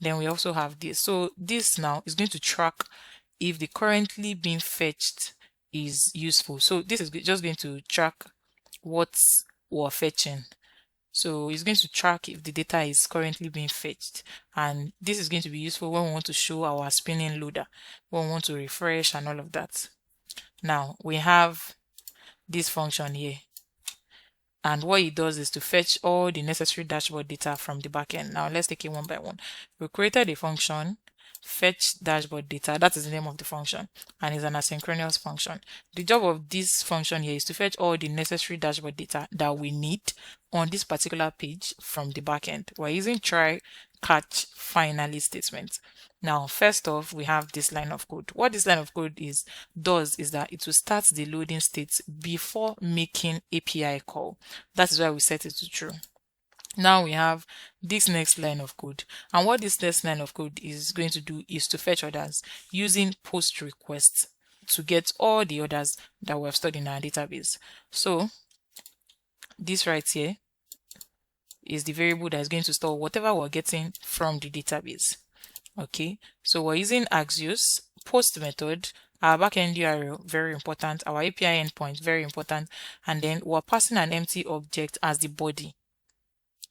Then we also have this. So this now is going to track if the currently being fetched is useful. So this is just going to track what we're fetching. So it's going to track if the data is currently being fetched, and this is going to be useful when we want to show our spinning loader, when we want to refresh and all of that. Now we have this function here, and what it does is to fetch all the necessary dashboard data from the backend. Now let's take it one by one. We created a function, fetch dashboard data. That is the name of the function, and it's an asynchronous function. The job of this function here is to fetch all the necessary dashboard data that we need on this particular page from the backend. We're using try, catch, finally statements. Now, first off, we have this line of code. What this line of code does is that it will start the loading state before making API call. That is why we set it to true. Now we have this next line of code, and what this next line of code is going to do is to fetch orders using post requests to get all the orders that we have stored in our database. So this right here is the variable that is going to store whatever we're getting from the database. Okay, so we're using Axios, post method, our backend URL, very important, our API endpoint, very important, and then we're passing an empty object as the body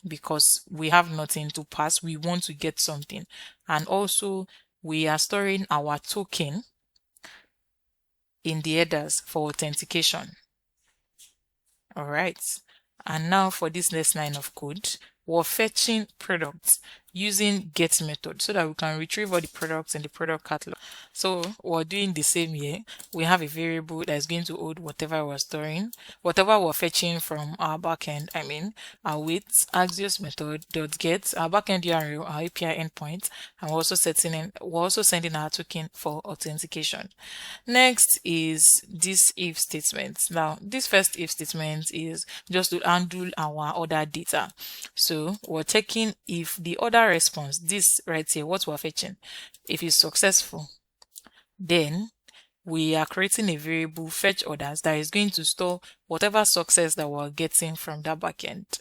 because we have nothing to pass. We want to get something, and also we are storing our token in the headers for authentication. All right, and now for this next line of code, we're fetching products using get method so that we can retrieve all the products in the product catalog. So we're doing the same here. We have a variable that is going to hold whatever we're storing, whatever we're fetching from our backend. Our with Axios method dot get our backend URL, our API endpoint, and we're also sending our token for authentication. Next is this if statement. Now, this first if statement is just to handle our order data. So we're checking if the order response, this right here, what we're fetching, if it's successful, then we are creating a variable fetch orders that is going to store whatever success that we're getting from that backend.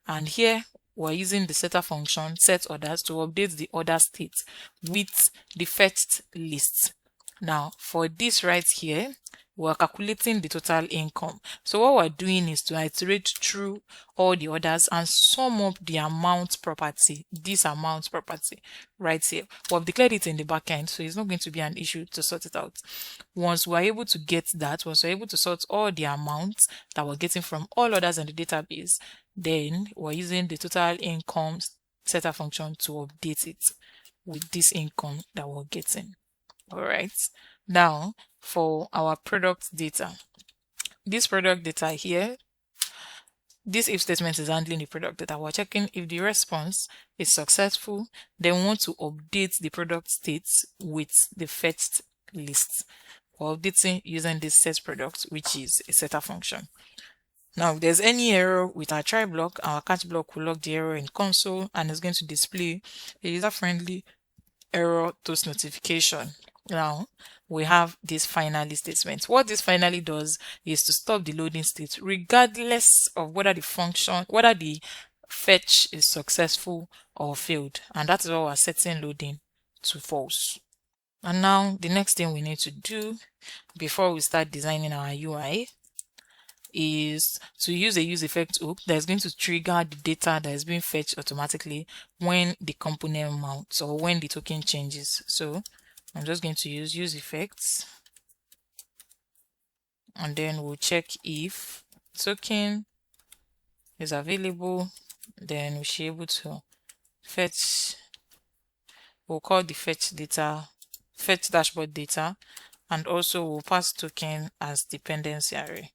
And here we're using the setter function set orders to update the order state with the fetched list. Now for this right here, we're calculating the total income. So what we're doing is to iterate through all the orders and sum up the amount property, this amount property right here. We've declared it in the backend, so it's not going to be an issue to sort it out. Once we're able to get that, once we're able to sort all the amounts that we're getting from all orders in the database, then we're using the total income setter function to update it with this income that we're getting. All right. Now for our product data, this product data here, this if statement is handling the product data. We're checking if the response is successful, then we want to update the product states with the fetched list. We're updating using this set product, which is a setter function. Now, if there's any error with our try block, our catch block will log the error in console and is going to display a user-friendly error toast notification. Now we have this finally statement. What this finally does is to stop the loading state regardless of whether the fetch is successful or failed, and that is why we're setting loading to false. And now the next thing we need to do before we start designing our UI is to use a use effect hook that is going to trigger the data that is being fetched automatically when the component mounts or when the token changes. So I'm just going to use effects, and then we'll check if token is available. Then we should be able to fetch. We'll call the fetch dashboard data, and also we'll pass token as dependency array.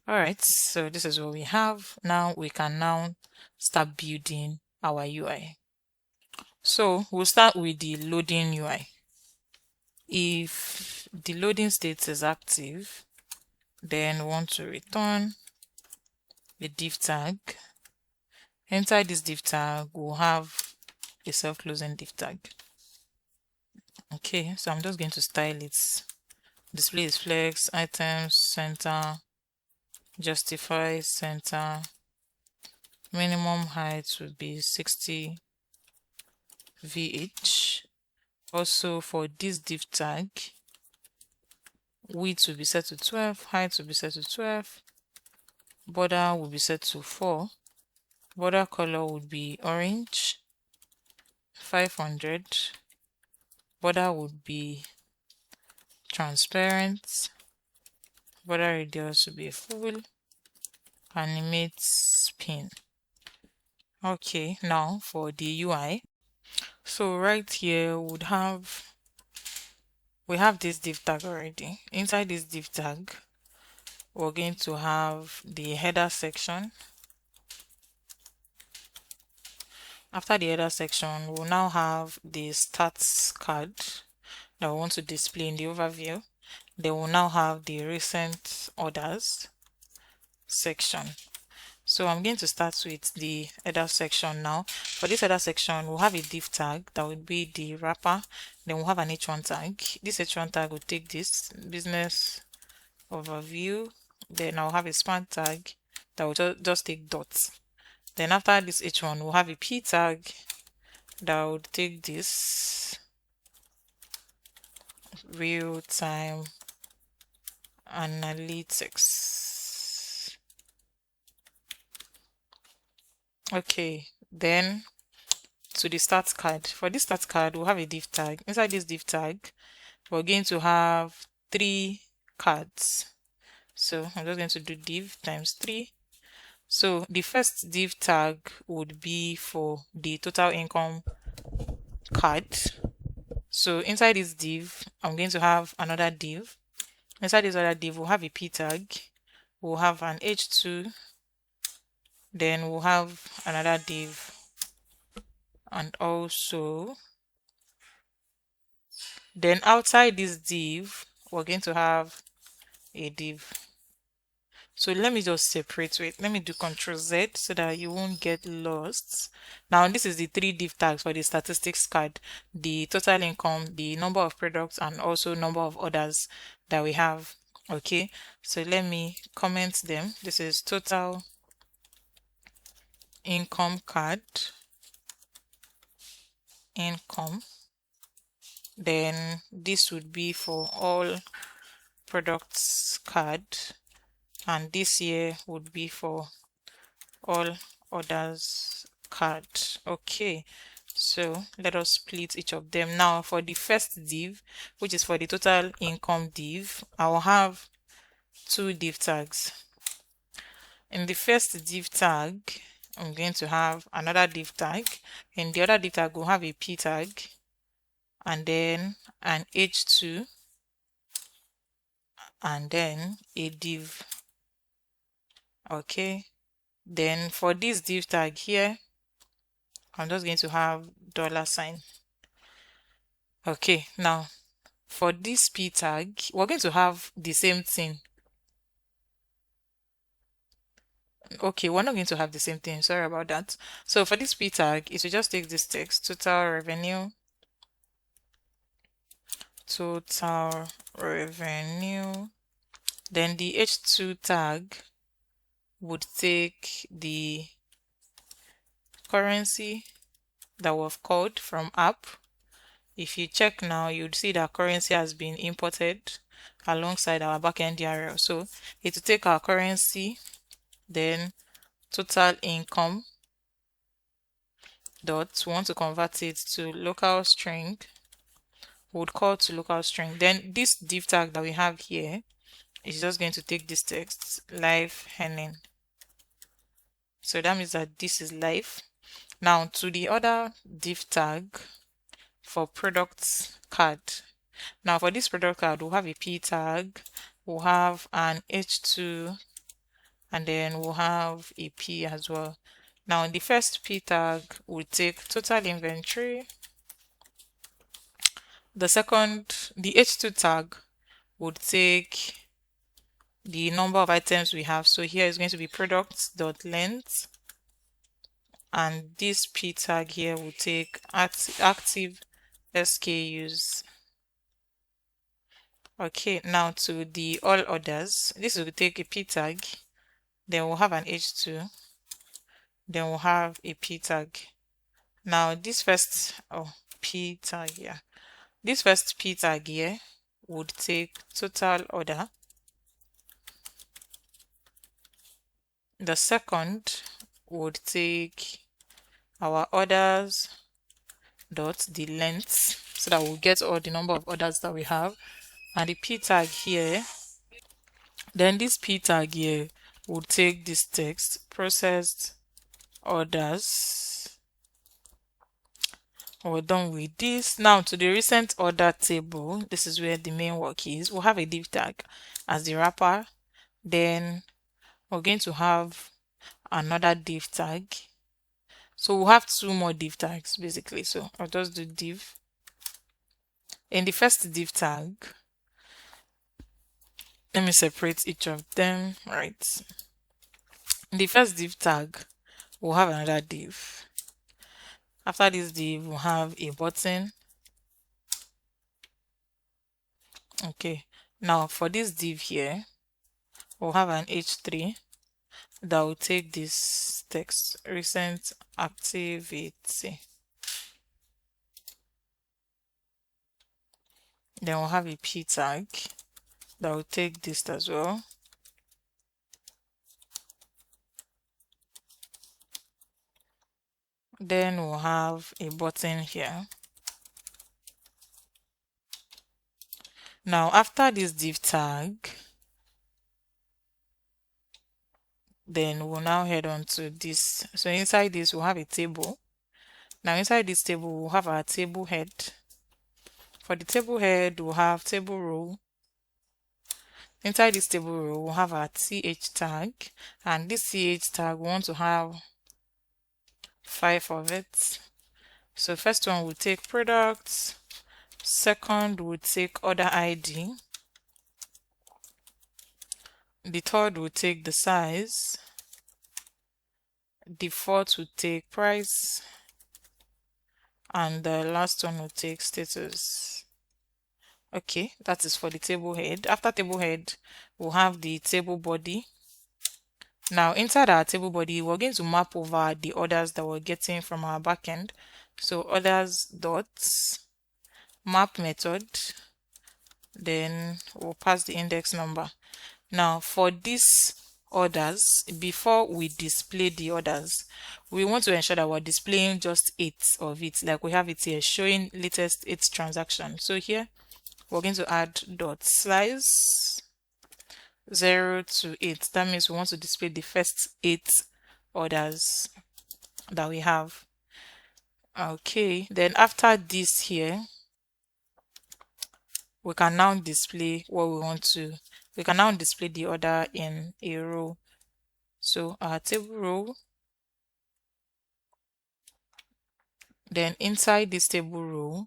All right, so this is what we have. Now we can start building our UI. So we'll start with the loading UI. If the loading state is active, then we want to return the div tag. Inside this div tag, we'll have a self-closing div tag. Okay, so I'm just going to style it. Display is flex, items, center, justify, center. Minimum height would be 60 VH. Also for this div tag, width will be set to 12, height will be set to 12, border will be set to 4, border color would be orange, 500, border would be transparent, border radius will be full, animate spin. Okay, now for the UI. So right here we have this div tag already. Inside this div tag, we're going to have the header section. After the header section, we'll now have the stats card that we want to display in the overview. Then we'll now have the recent orders section. So I'm going to start with the header section now. For this header section, we'll have a div tag that will be the wrapper. Then we'll have an h1 tag. This h1 tag will take this business overview. Then I'll have a span tag that will just take dots. Then after this h1, we'll have a p tag that will take this real-time analytics. Okay, then to the stats card. For this stats card, we'll have a div tag. Inside this div tag, we're going to have 3 cards. So I'm just going to do div times 3. So the first div tag would be for the total income card. So inside this div, I'm going to have another div. Inside this other div, we'll have a p tag, we'll have an h2, then we'll have another div, and also then outside this div, we're going to have a div. So let me just separate it. Let me do Ctrl Z so that you won't get lost. Now this is the 3 div tags for the statistics card, the total income, the number of products, and also number of orders that we have. Okay, so let me comment them. This is total income card, income. Then this would be for all products card, and this here would be for all orders card. Okay, so let us split each of them. Now for the first div, which is for the total income div, I will have 2 div tags. In the first div tag, I'm going to have another div tag. In the other div tag, we'll have a p tag, and then an h2, and then a div. Okay, then for this div tag here, I'm just going to have $sign. Okay, now for this p tag, we're going to have the same thing. Okay, we're not going to have the same thing, sorry about that. So for this p tag, it will just take this text, total revenue, then the h2 tag would take the currency that we've called from app. If you check now, you'd see that currency has been imported alongside our backend URL. So it will take our currency, then total income dot, we want to convert it to local string, would call to local string. Then this div tag that we have here is just going to take this text, live earning. So that means that this is live. Now to the other div tag for products card. Now for this product card, we'll have a p tag, we'll have an h2, and then we'll have a p as well. Now the first p tag will take total inventory. The h2 tag would take the number of items we have. So here is going to be products.length, and this p tag here will take active SKUs. Okay, now to the all orders, this will take a p tag, then we'll have an h2, then we'll have a p tag. Now this first p tag here, this first p tag here would take total order. The second would take our orders dot the length, so that we'll get all the number of orders that we have, and the p tag here, then this p tag here will take this text, processed orders. We're done with this. Now to the recent order table, this is where the main work is. We'll have a div tag as the wrapper, then we're going to have another div tag. So we'll have 2 more div tags basically. So I'll just do div. In the first div tag, let me separate each of them. Right. In the first div tag, we'll have another div. After this div, we'll have a button. Okay. Now for this div here, we'll have an h3 that will take this text, recent activity. Then we'll have a p tag that will take this as well. Then we'll have a button here. Now after this div tag, then we'll now head on to this. So inside this, we'll have a table. Now inside this table, we'll have our table head. For the table head, we'll have table row. Inside this table row, we'll have our th tag, and this th tag we want to have 5 of it. So first one will take products, second will take order ID, the third will take the size, the fourth will take price, and the last one will take status. Okay, that is for the table head. After table head, we'll have the table body. Now inside our table body, we're going to map over the orders that we're getting from our backend. So orders dots map method, then we'll pass the index number. Now for these orders, before we display the orders, we want to ensure that we're displaying just 8 of it, like we have it here showing latest 8 transaction. So here we're going to add dot slice 0 to 8. That means we want to display the first 8 orders that we have. Okay, then after this here, we can now display what we want to. We can now display the order in a row. So our table row, then inside this table row,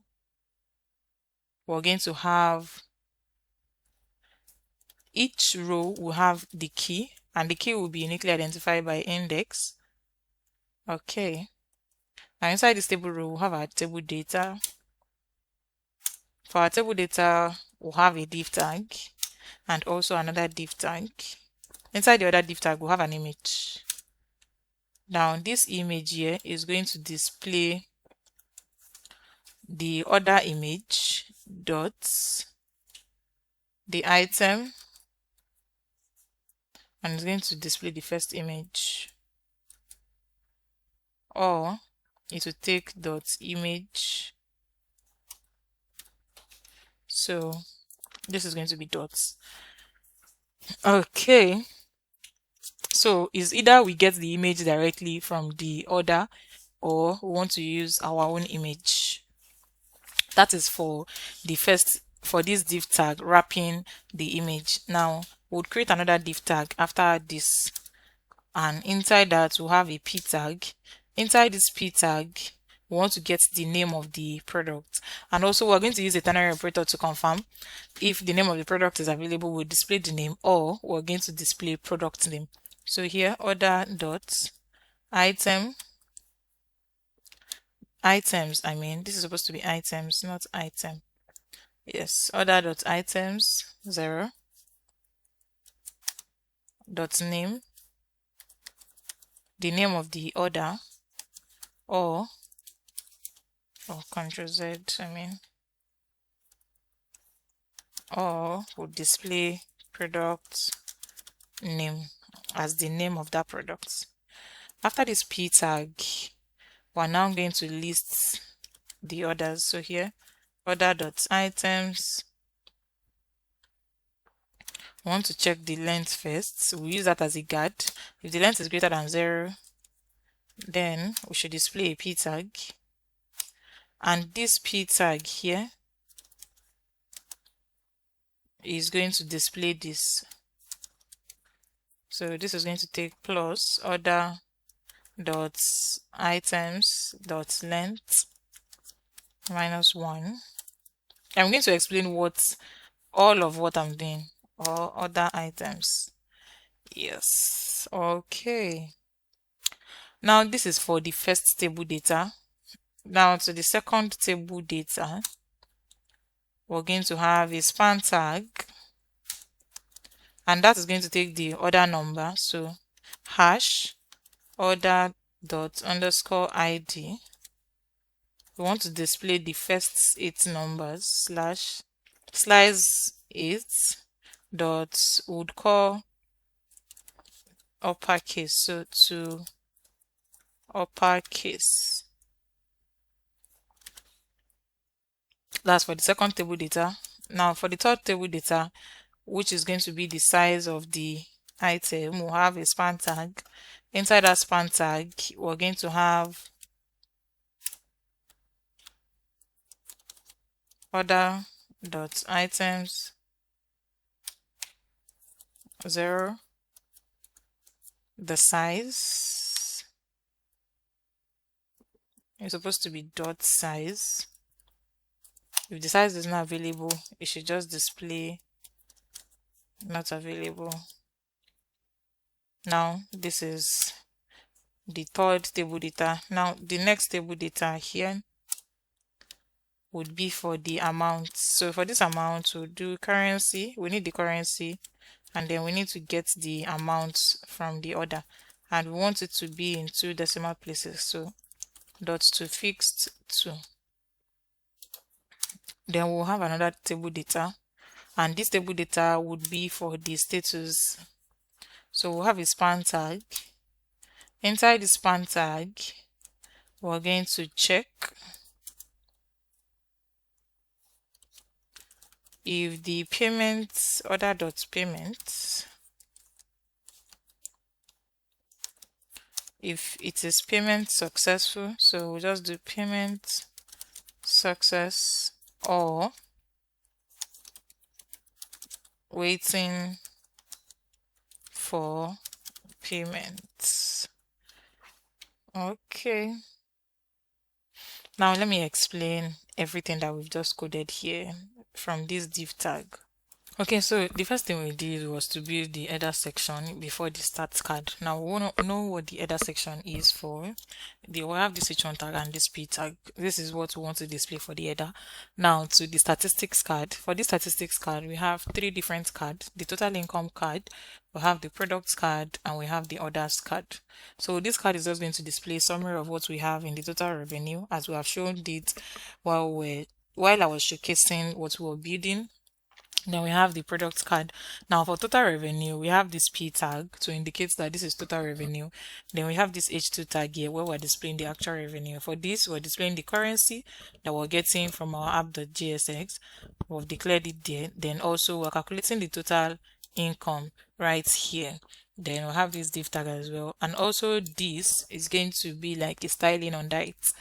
we're going to have each row will have the key, and the key will be uniquely identified by index. Okay. Now inside this table row, we'll have our table data. For our table data, we'll have a div tag and also another div tag. Inside the other div tag, we'll have an image. Now this image here is going to display the order image dot the item, and it's going to display the first image, or it will take dot image. So this is going to be dots. Okay, so it's either we get the image directly from the order, or we want to use our own image. That is for the first, for this div tag wrapping the image. Now we'll create another div tag after this, and inside that we'll have a p tag. Inside this p tag, we want to get the name of the product, and also we're going to use a ternary operator to confirm if the name of the product is available. We'll display the name, or we're going to display product name. So here order dot item, items, I mean this is supposed to be items, not item. Yes, order dot items 0 dot name, the name of the order, or Ctrl Z, I mean, or we'll display product name as the name of that product. After this p tag, we're now going to list the orders. So here order.items, we want to check the length first. We'll use that as a guard. If the length is greater than 0, then we should display a p tag, and this p tag here is going to display this. So this is going to take plus order dot items dot length -1. I'm going to explain all of what I'm doing, or other items. Yes. Okay, now this is for the first table data. Now to the second table data, we're going to have a span tag, and that is going to take the order number. So hash order dot underscore ID, we want to display the first 8 numbers slash slice 8 dot would call uppercase, so to uppercase. That's for the second table data. Now for the third table data, which is going to be the size of the item, we'll have a span tag. Inside that span tag, we're going to have order dot items 0, the size is supposed to be dot size. If the size is not available, it should just display not available. Now this is the third table data. Now the next table data here would be for the amount. So for this amount, we'll do currency. We need the currency, and then we need to get the amount from the order, and we want it to be in 2 decimal places. So dot to fixed 2. Then we'll have another table data, and this table data would be for the status. So we'll have a span tag. Inside the span tag, we're going to check if the payment order.payment, if it is payment successful, so we'll just do payment success or waiting for payment. Okay. Now let me explain everything that we've just coded here from this div tag. Okay, so the first thing we did was to build the header section before the start card. Now we want to know what the header section is for. We'll have this h1 tag and this p tag. This is what we want to display for the header. Now to the statistics card. For this statistics card, we have 3 different cards: the total income card, we have the products card, and we have the orders card. So this card is just going to display a summary of what we have in the total revenue, as we have shown it while I was showcasing what we were building. Then we have the product card. Now for total revenue, we have this P tag to indicate that this is total revenue. Then we have this H2 tag here where we're displaying the actual revenue. For this, we're displaying the currency that we're getting from our app.jsx. We've declared it there. Then also we're calculating the total income right here. Then we'll have this div tag as well. And also this is going to be like a styling under it.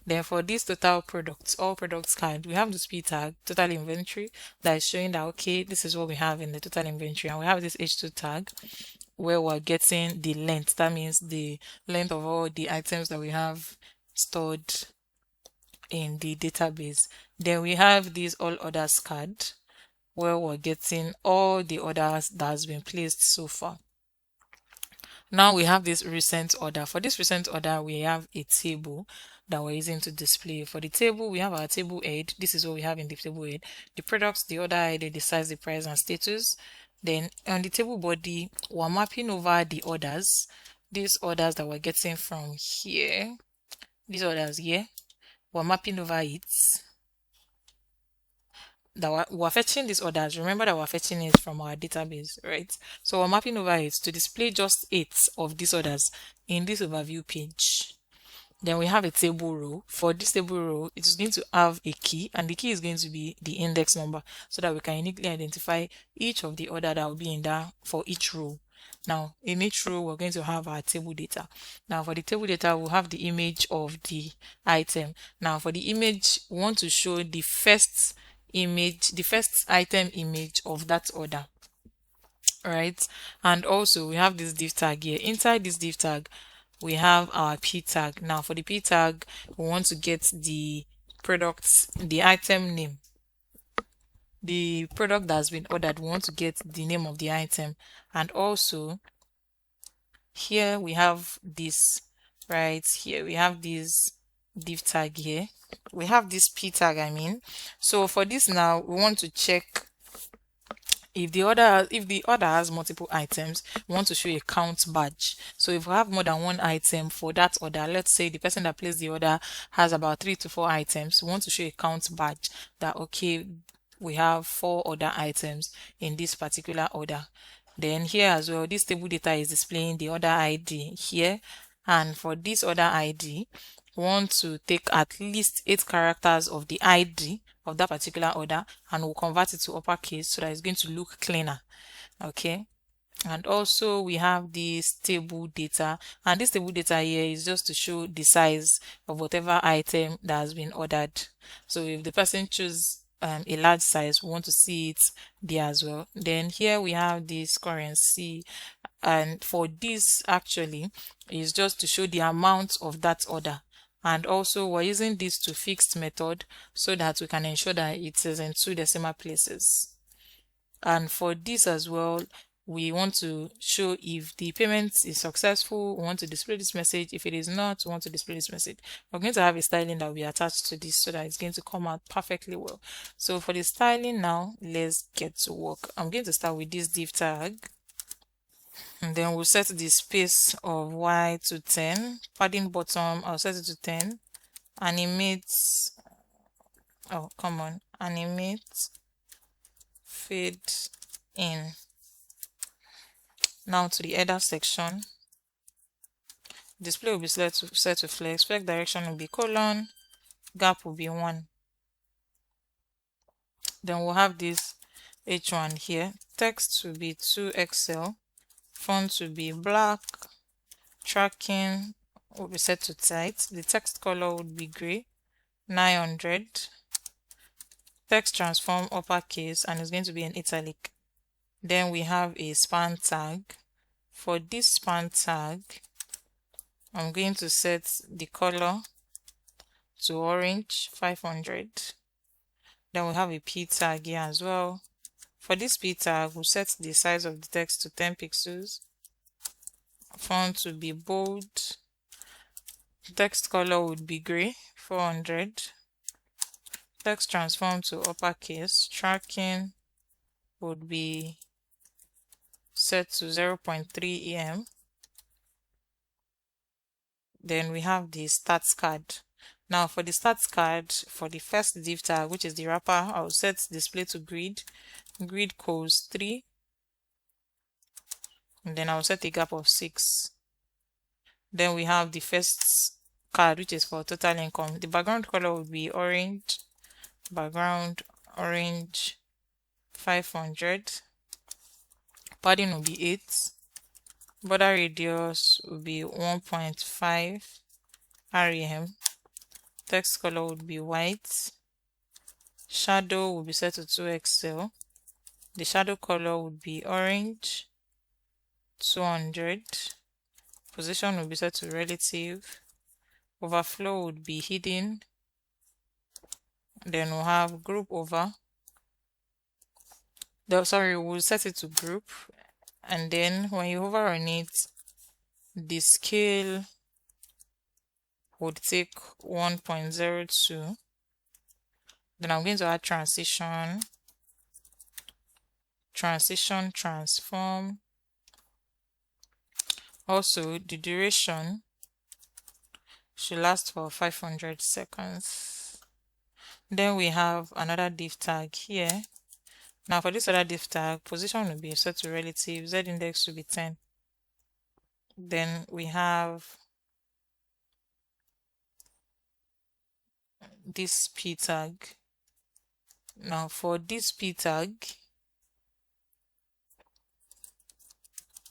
Then for this total products, all products card, we have this P tag, total inventory, that is showing that, okay, this is what we have in the total inventory. And we have this H2 tag where we're getting the length. That means the length of all the items that we have stored in the database. Then we have this all orders card where we're getting all the orders that has been placed so far. Now we have this recent order. For this recent order, we have a table that we're using to display. For the table, we have our table head. This is what we have in the table head: the products, the order ID, the size, the price, and status. Then on the table body, we're mapping over the orders. These orders that we're getting from here, these orders here, we're mapping over it. That we're fetching these orders. Remember that we're fetching it from our database, right? So we're mapping over it to display just 8 of these orders in this overview page. Then we have a table row. For this table row, it is going to have a key, and the key is going to be the index number, so that we can uniquely identify each of the order that will be in there for each row. Now, in each row, we're going to have our table data. Now, for the table data, we'll have the image of the item. Now, for the image, we want to show the first image, the first item image of that order, right? And also we have this div tag here. Inside this div tag, we have our P tag. Now for the P tag, we want to get the products, the item name, the product that's been ordered. We want to get the name of the item. And also here we have this, right here we have this div tag here. We have this P tag, I mean. So for this now, we want to check if the order has multiple items. We want to show a count badge. So if we have more than one item for that order, let's say the person that placed the order has about 3 to 4 items, we want to show a count badge that, okay, we have 4 other items in this particular order. Then here as well, this table data is displaying the order ID here, and for this order ID, we want to take at least 8 characters of the ID of that particular order, and we'll convert it to uppercase so that it's going to look cleaner. Okay. And also we have this table data, and this table data here is just to show the size of whatever item that has been ordered. So if the person choose a large size, we want to see it there as well. Then here we have this currency, and for this actually is just to show the amount of that order. And also we're using this to fixed method so that we can ensure that it is in 2 decimal places. And for this as well, we want to show if the payment is successful, we want to display this message. If it is not, we want to display this message. We're going to have a styling that will be attached to this so that it's going to come out perfectly well. So for the styling now, let's get to work. I'm going to start with this div tag. And then we'll set the space of Y to 10. Padding bottom, I'll set it to 10. Animate, oh, come on, animate, fade in. Now to the header section. Display will be set to flex. Flex direction will be colon. Gap will be 1. Then we'll have this H1 here. Text will be 2XL. Font will be black. Tracking will be set to tight. The text color would be gray. 900. Text transform uppercase, and it's going to be in italic. Then we have a span tag. For this span tag, I'm going to set the color to orange, 500. Then we have a p tag here as well. For this p tag, we'll set the size of the text to 10 pixels. Font to be bold. Text color would be gray, 400. Text transform to uppercase. Tracking would be set to 0.3 em. Then we have the stats card. Now for the stats card, for the first div tag, which is the wrapper, I'll set display to grid. Grid codes 3. And then I'll set a gap of 6. Then we have the first card, which is for total income. The background color will be orange. Background orange, 500. Padding will be 8. Border radius will be 1.5 rem. Text color would be white. Shadow will be set to 2XL. The shadow color would be orange, 200. Position will be set to relative. Overflow would be hidden. Then we'll have group over. We'll set it to group. And then when you hover on it, the scale would take 1.02. Then I'm going to add transition, transform. Also, the duration should last for 500 seconds. Then we have another div tag here. Now for this other div tag, position will be set to relative, z index will be 10. Then we have this p tag. Now for this p tag,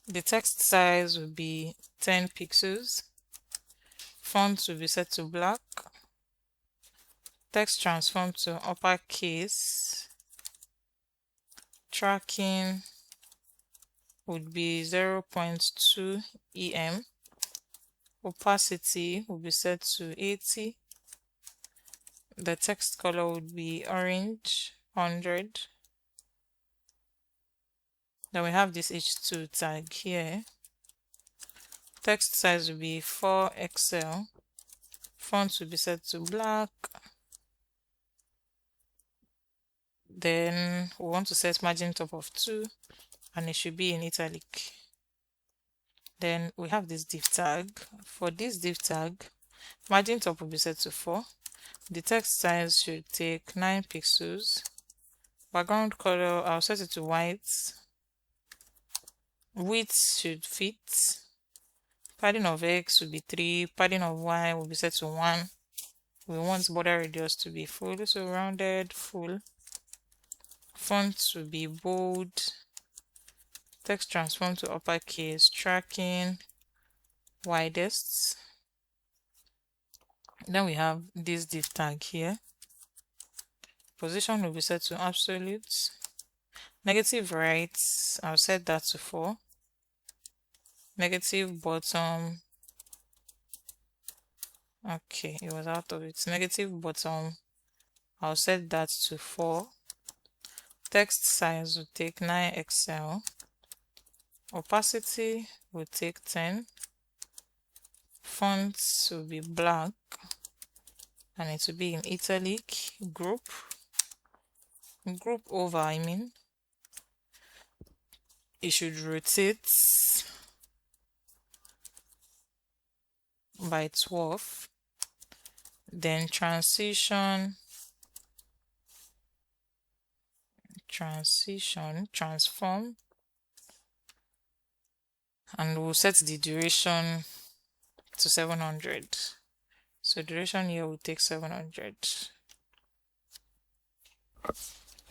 the text size will be 10 pixels. Font will be set to black. Text transform to uppercase. Tracking would be 0.2 em. Opacity will be set to 80. The text color would be orange, 100. Then we have this h2 tag here. Text size will be 4XL. Font will be set to black. Then we want to set margin top of 2, and it should be in italic. Then we have this div tag. For this div tag, margin top will be set to 4. The text size should take 9 pixels. Background color, I'll set it to white. Width should fit. Padding of X will be 3. Padding of Y will be set to 1. We want border radius to be full, so rounded, full. Font will be bold. Text transform to uppercase. Tracking, widest. Then we have this div tag here. Position will be set to absolute. Negative right, I'll set that to 4. Negative bottom, okay, it was out of it. Negative bottom, I'll set that to 4. Text size will take 9XL. Opacity will take 10. Fonts will be black and it will be in italic. Group over, I mean. It should rotate by 12. Then transform, and we'll set the duration to 700. So duration here will take 700.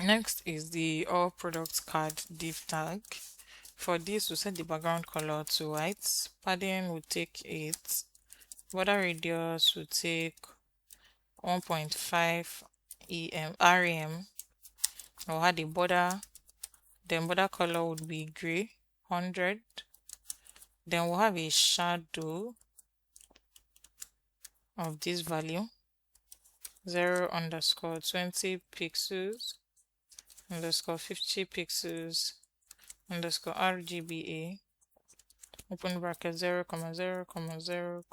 Next is the all product card div tag. For this, we'll set the background color to white. Padding will take 8. Border radius will take 1.5 rem. We'll add the border. Then border color would be gray, 100. Then we'll have a shadow of this value, 0_20 pixels _50 pixels _RGBA, open bracket 0,0,0,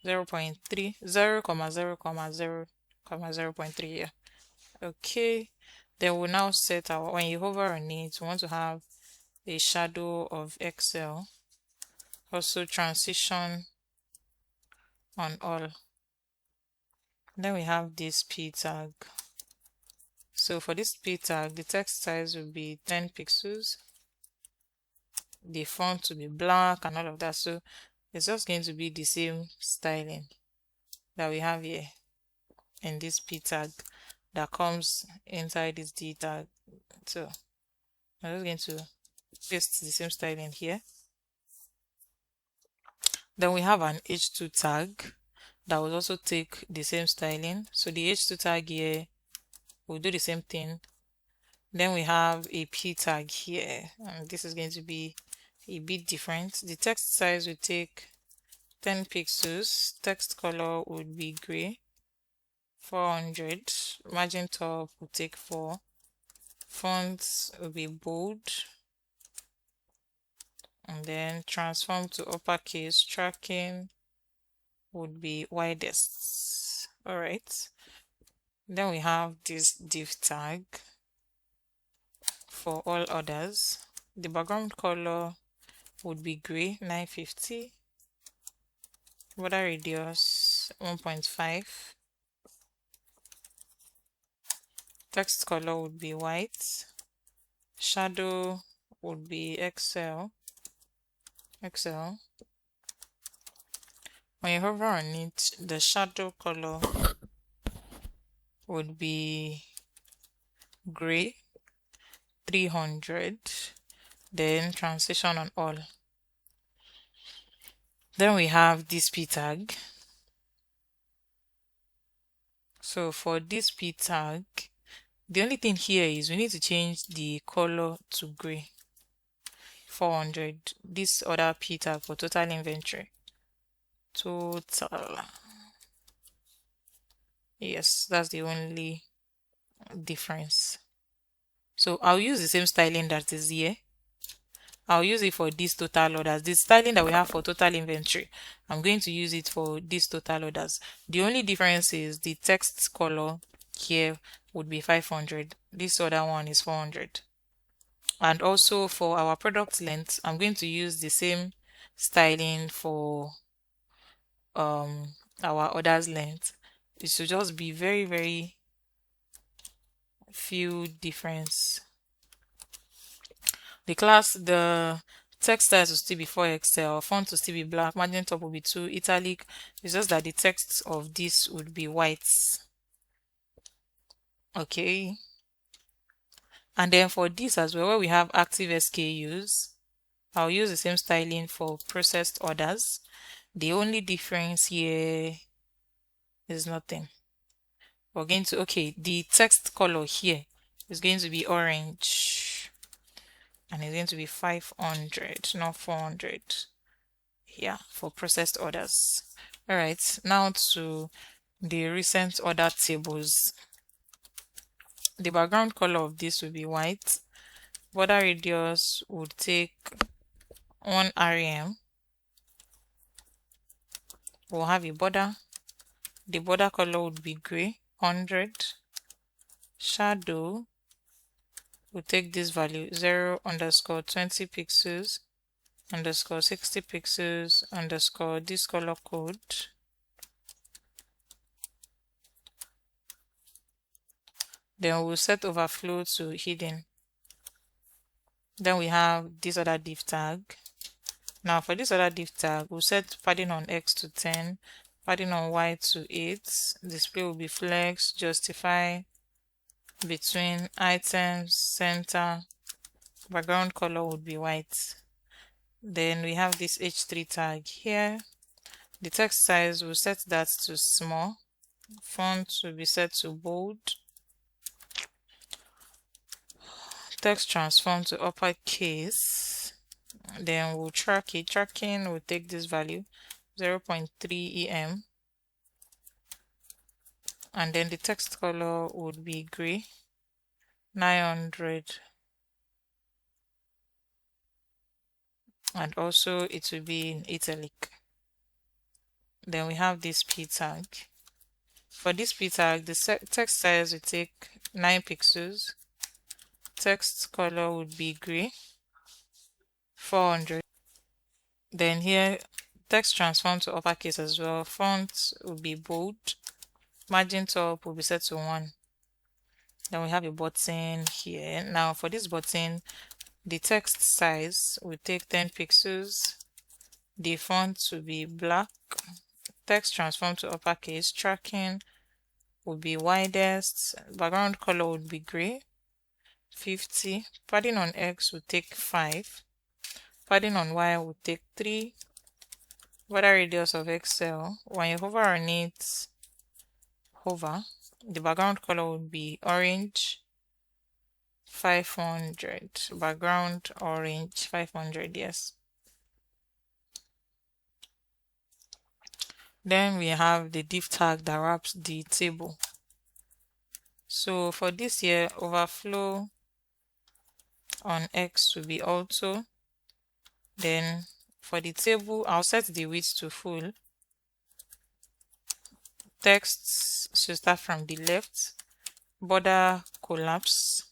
0.3, 0,0,0,0.3 here. Okay, then we'll now set our, when you hover on it, we want to have a shadow of XL. Also transition on all. Then we have this p tag. So for this p tag, the text size will be 10 pixels. The font will be black and all of that. So it's just going to be the same styling that we have here in this p tag that comes inside this d tag. So I'm just going to paste the same styling here. Then we have an h2 tag that will also take the same styling. So the h2 tag here will do the same thing. Then we have a p tag here, and this is going to be a bit different. The text size will take 10 pixels. Text color would be gray, 400. Margin top will take 4. Fonts will be bold. And then transform to uppercase. Tracking would be widest. All right. Then we have this div tag for all others. The background color would be gray, 950. Border radius 1.5. Text color would be white. Shadow would be XL. When you hover on it, the shadow color would be gray, 300. Then transition on all. Then we have this p tag. So for this p tag, the only thing here is we need to change the color to gray, 400. This other p tag for total inventory. Total. Yes, that's the only difference. So I'll use the same styling that is here. I'll use it for these total orders. The styling that we have for total inventory, I'm going to use it for these total orders. The only difference is the text color here would be 500. This other one is 400. And also for our product length, I'm going to use the same styling for our orders length. It should just be very, very few difference. The text size will still be 4XL, font will still be black, margin top will be 2, italic. It's just that the text of this would be white. Okay. And then for this as well, where we have active SKUs, I'll use the same styling for processed orders. The only difference here is nothing. we're going to, okay, the text color here is going to be orange, and it's going to be 500, not 400. Yeah, for processed orders. All right, now to the recent order tables. The background color of this will be white. Border radius would take 1 rem. We'll have a border. The border color would be gray, 100. Shadow will take this value 0 underscore 20 pixels underscore 60 pixels underscore this color code. Then we'll set overflow to hidden. Then we have this other div tag. Now for this other div tag, we'll set padding on X to 10, padding on Y to 8. Display will be flex, justify, between, items, center, background color would be white. Then we have this H3 tag here. The text size, we'll set that to small. Font will be set to bold. Text transform to uppercase. Then we'll track it. Tracking will take this value 0.3 em, and then the text color would be gray, 900, and also it will be in italic. Then we have this p tag. For this p tag, the text size will take 9 pixels. Text color would be gray, 400. Then here, text transform to uppercase as well. Font will be bold. Margin top will be set to 1. Then we have a button here. Now for this button, the text size will take 10 pixels. The font will be black. Text transform to uppercase. Tracking will be widest. Background color would be gray, 50. Padding on X will take 5. Padding on Y will take 3. Border radius of Excel, when you hover on it, the background color would be orange, 500. Background orange, 500, yes. Then we have the div tag that wraps the table. So for this here, overflow on X will be auto. Then for the table, I'll set the width to full. Text should start from the left. Border collapse.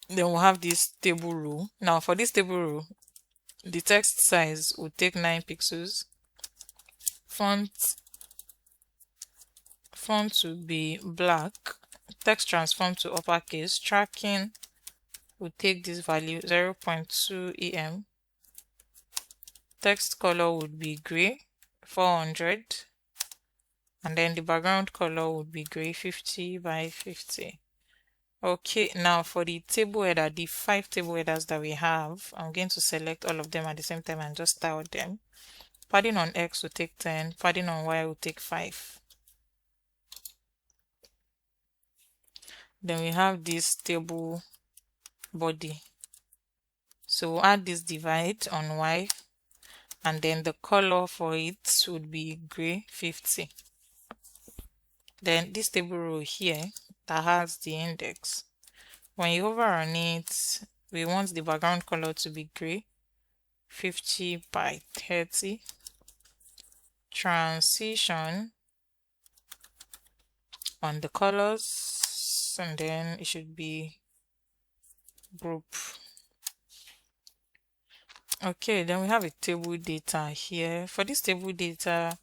Then we'll have this table row. Now for this table row, the text size will take 9 pixels. Font will be black. Text transform to uppercase. Tracking will take this value 0.2 em. Text color would be gray, 400. And then the background color would be gray, 50 by 50. Okay, now for the table header, the 5 table headers that we have, I'm going to select all of them at the same time and just style them. Padding on X will take 10, padding on Y will take 5. Then we have this table body. So we'll add this divide on Y, and then the color for it would be gray, 50. Then this table row here that has the index, when you hover on it, we want the background color to be gray, 50 by 30. Transition on the colors, and then it should be group. Okay, then we have a table data here. For this table data,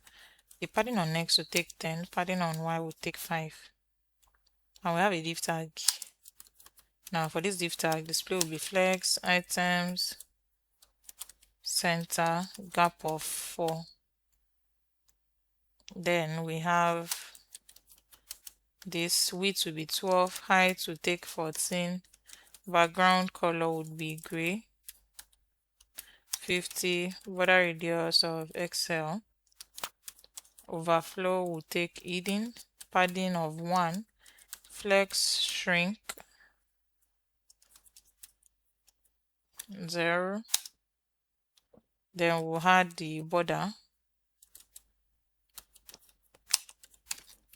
the padding on X will take 10, padding on Y will take 5. And we have a div tag. Now for this div tag, display will be flex, items, center, gap of 4. Then we have this width will be 12, height will take 14, background color would be gray, 50. Border radius of Excel, overflow will take hidden, padding of 1, flex shrink 0. Then we'll add the border,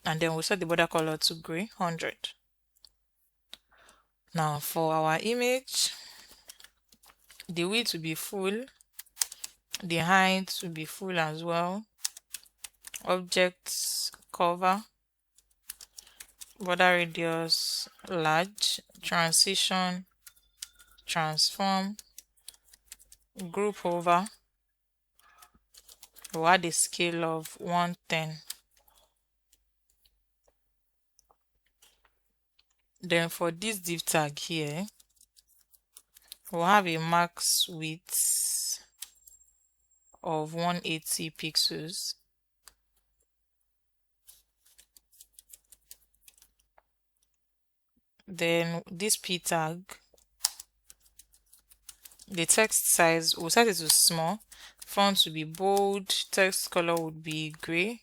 and then we'll set the border color to gray 100. Now for our image, the width will be full, the height will be full as well. Objects cover, border radius large, transition, transform, group over. We'll add a scale of 110. Then for this div tag here, we'll have a max width of 180 pixels. Then this p tag, the text size, we'll set it to small, font will be bold, text color would be gray,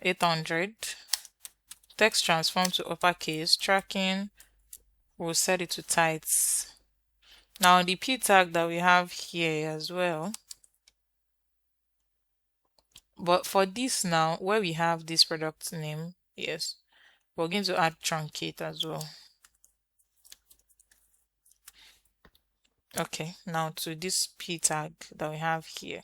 800. Text transform to uppercase, tracking, we'll set it to tights. Now the p tag that we have here as well, but for this now, where we have this product name, yes, we're going to add truncate as well. Okay, now to this p tag that we have here.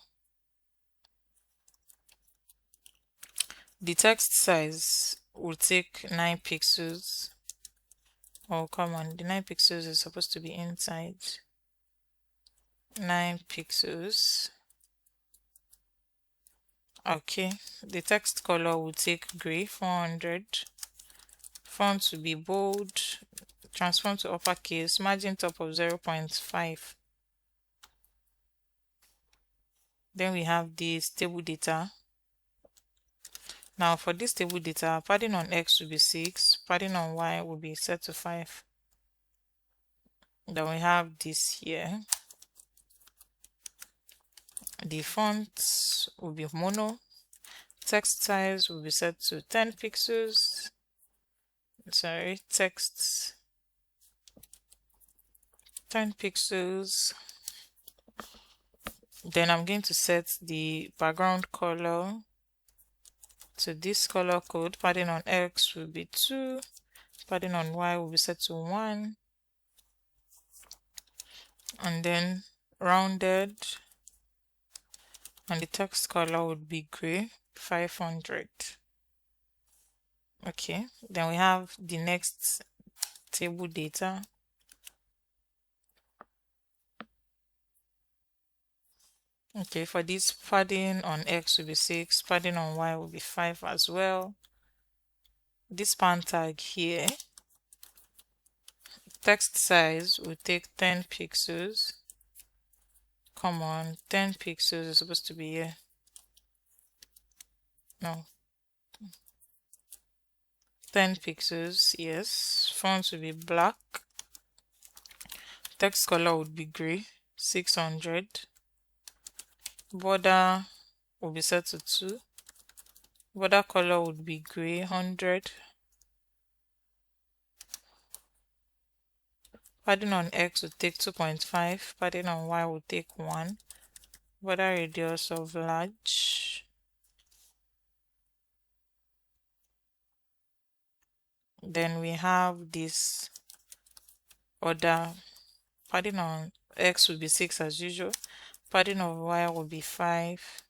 The text size will take 9 pixels. Oh, come on, the 9 pixels is supposed to be inside. 9 pixels. Okay, the text color will take gray 400. Font will be bold, transform to uppercase, margin top of 0.5. Then we have this table data. Now for this table data, padding on X will be 6, padding on Y will be set to 5. Then we have this here. The font will be mono. Text size will be set to 10 pixels. Sorry, text 10 pixels. Then I'm going to set the background color to this color code. Padding on X will be 2, padding on Y will be set to 1, and then rounded, and the text color would be gray 500. Okay, then we have the next table data. Okay, for this, padding on X will be 6, padding on Y will be 5 as well. This span tag here, text size will take 10 pixels. Come on, 10 pixels is supposed to be here. No. 10 pixels, yes. Font will be black. Text color would be gray, 600. Border will be set to 2. Border color would be gray, 100. Padding on X will take 2.5. Padding on Y will take 1. Border radius of large. Then we have this other. Padding on X will be 6 as usual. Padding of Y will be 5.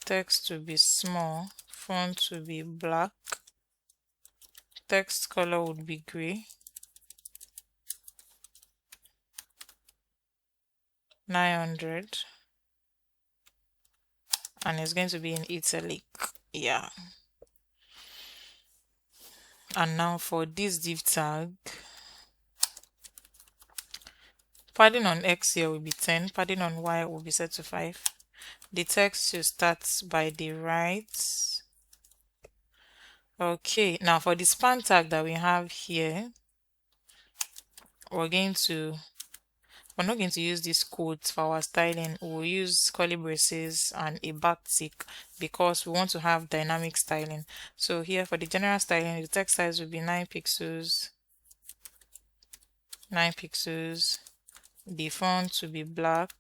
Text will be small. Font will be black. Text color would be gray. 900. And it's going to be in italic. Yeah. And now for this div tag, padding on X here will be 10, padding on Y will be set to 5. The text should start by the right. Okay, now for the span tag that we have here, we're we're not going to use these quotes for our styling. We'll use curly braces and a backtick because we want to have dynamic styling. So here for the general styling, the text size will be 9 pixels, 9 pixels. The font will be black.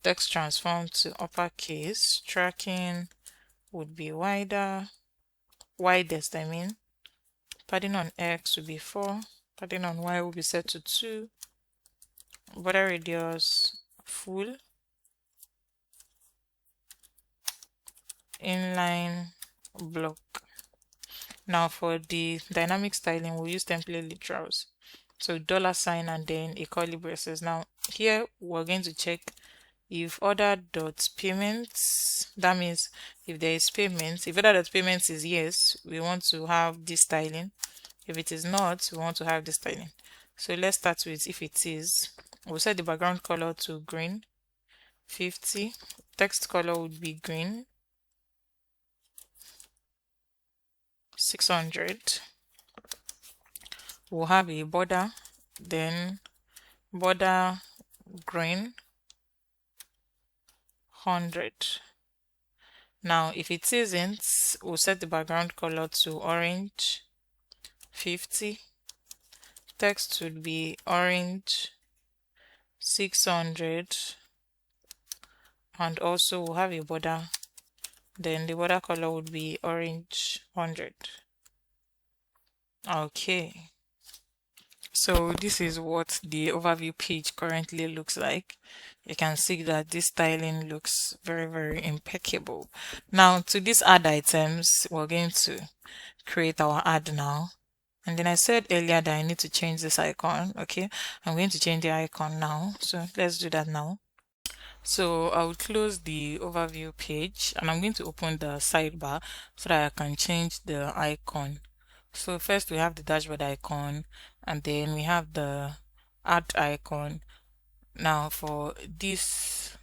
Text transform to uppercase. Tracking would be widest, I mean. Padding on X will be 4. Padding on Y will be set to 2. Border radius full. Inline block. Now for the dynamic styling, we'll use template literals. So $sign and then a curly braces. Now here we're going to check if order.payments, that means if there is payment, if order.payments is yes, we want to have this styling. If it is not, we want to have this styling. So let's start with if it is. We'll set the background color to green, 50. Text color would be green, 600. We'll have a border, then border green, 100. Now if it isn't, we'll set the background color to orange, 50. Text would be orange, 600. And also we'll have a border, then the border color would be orange, 100. Okay, so this is what the overview page currently looks like. You can see that this styling looks very impeccable. Now to these add items, we're going to create our ad now. And then I said earlier that I need to change this icon. Okay, I'm going to change the icon now. So let's do that now. So I'll close the overview page and I'm going to open the sidebar so that I can change the icon. So first we have the dashboard icon and then we have the add icon. Now for these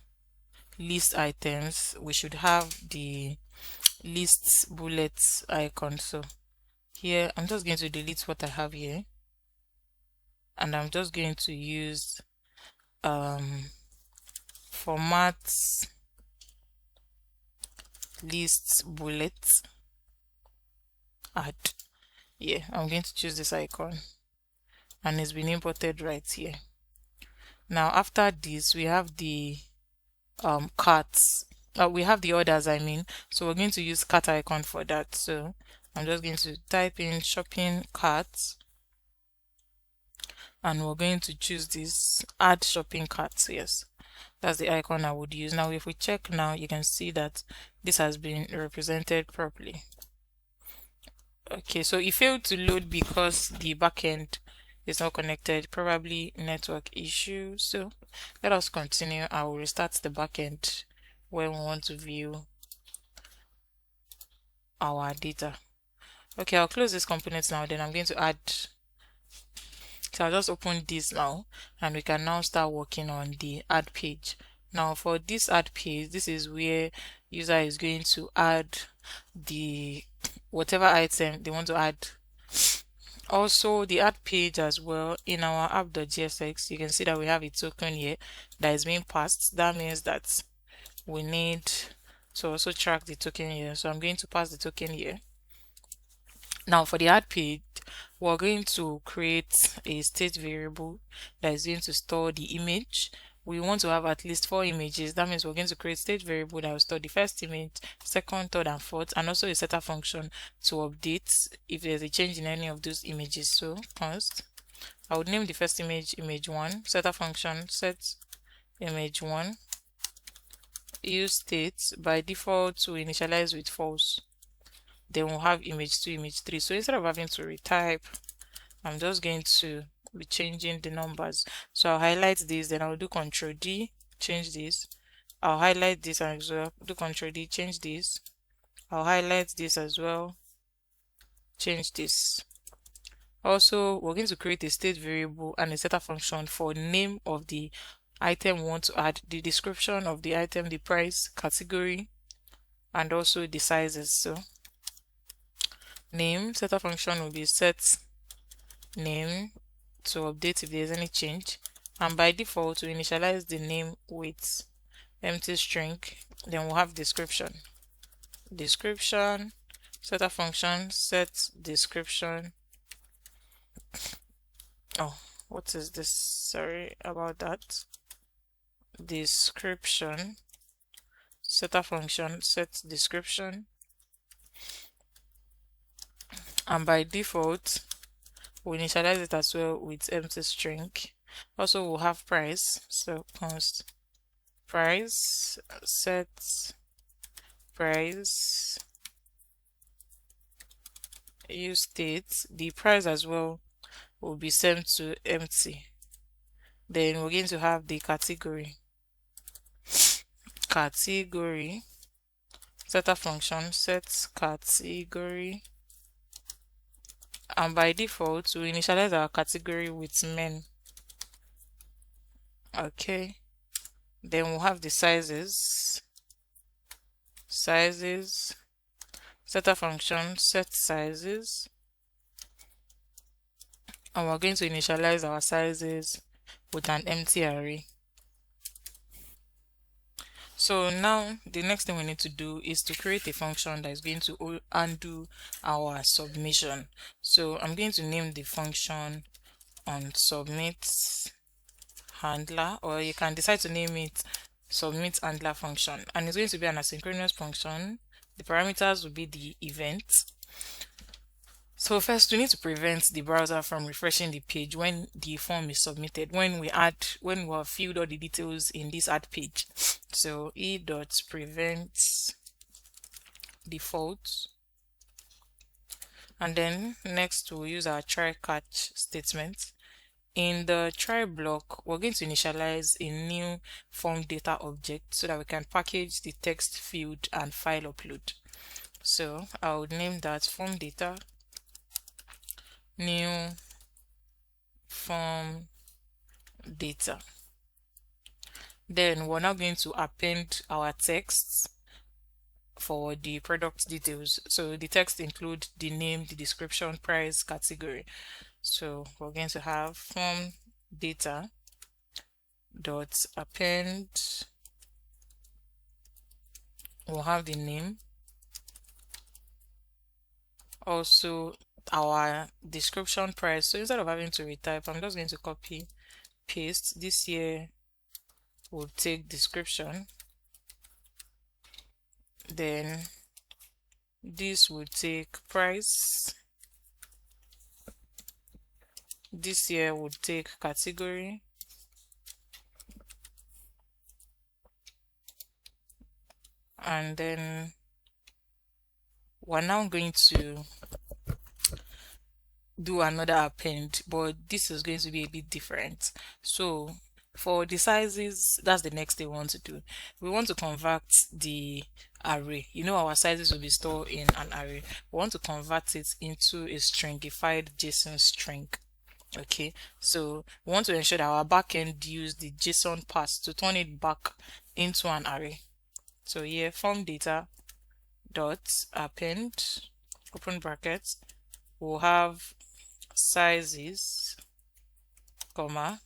list items, we should have the lists bullets icon. So here I'm just going to delete what I have here and I'm just going to use formats lists bullets add. Yeah, I'm going to choose this icon and it's been imported right here. Now after this we have the carts. We have the orders, I mean, so we're going to use cart icon for that. So I'm just going to type in shopping carts and we're going to choose this add shopping carts. Yes, that's the icon I would use. Now if we check now, you can see that this has been represented properly. Okay, so it failed to load because the backend is not connected, probably network issue. So let us continue. I will restart the backend when we want to view our data. Okay, I'll close this component now, then I'm going to add. So I'll just open this now and we can now start working on the add page. Now for this add page, this is where user is going to add the whatever item they want to add. Also the add page as well, in our app.jsx, you can see that we have a token here that is being passed. That means that we need to also track the token here. So I'm going to pass the token here. Now for the add page, we're going to create a state variable that is going to store the image. We want to have at least 4 images. That means we're going to create state variable that will store the first image, second, third, and fourth, and also a setter function to update if there's a change in any of those images. So first, I would name the first image image 1, setter function set image 1, use state by default to initialize with false. Then we'll have image 2, image 3. So instead of having to retype, I'm just going to be changing the numbers. So I'll highlight this, then I'll do Ctrl D, change this. I'll highlight this as well, do Ctrl D, change this. I'll highlight this as well, change this. Also, we're going to create a state variable and a setter function for name of the item we want to add, the description of the item, the price, category, and also the sizes. So name, setter function will be set name to update if there's any change. and by default we initialize the name with empty string. Then we'll have description, setter function set description. Oh, what is this? Sorry about that. Description, setter function set description, and by default we initialize it as well with empty string. Also we'll have price, so const price set price. Use state, the price as well will be sent to empty. Then we're going to have the category, setter function set category, and by default we initialize our category with men. Okay, then we'll have the sizes, setter function set sizes, and we're going to initialize our sizes with an empty array. So now the next thing we need to do is to create a function that is going to undo our submission. So I'm going to name the function on submit handler, or you can decide to name it submit handler function, and it's going to be an asynchronous function. The parameters will be the event. So first we need to prevent the browser from refreshing the page when the form is submitted, when we have filled all the details in this add page. So e.prevent default, and then next we'll use our try catch statement. In the try block we're going to initialize a new form data object so that we can package the text field and file upload. So I would name that form data new form data. Then we're now going to append our text for the product details. So the text include the name, the description, price, category. So we're going to have form data dot append. We'll have the name, also our description, price. So instead of having to retype, I'm just going to copy paste. This here we'll take description, then this will take price, this here would take category, and then we're now going to do another append, but this is going to be a bit different. So for the sizes, that's the next thing we want to do. We want to convert the array. You know, our sizes will be stored in an array. We want to convert it into a stringified JSON string. Okay, so we want to ensure that our backend use the JSON pass to turn it back into an array. So here, form data dot append, open brackets, we'll have sizes, comma,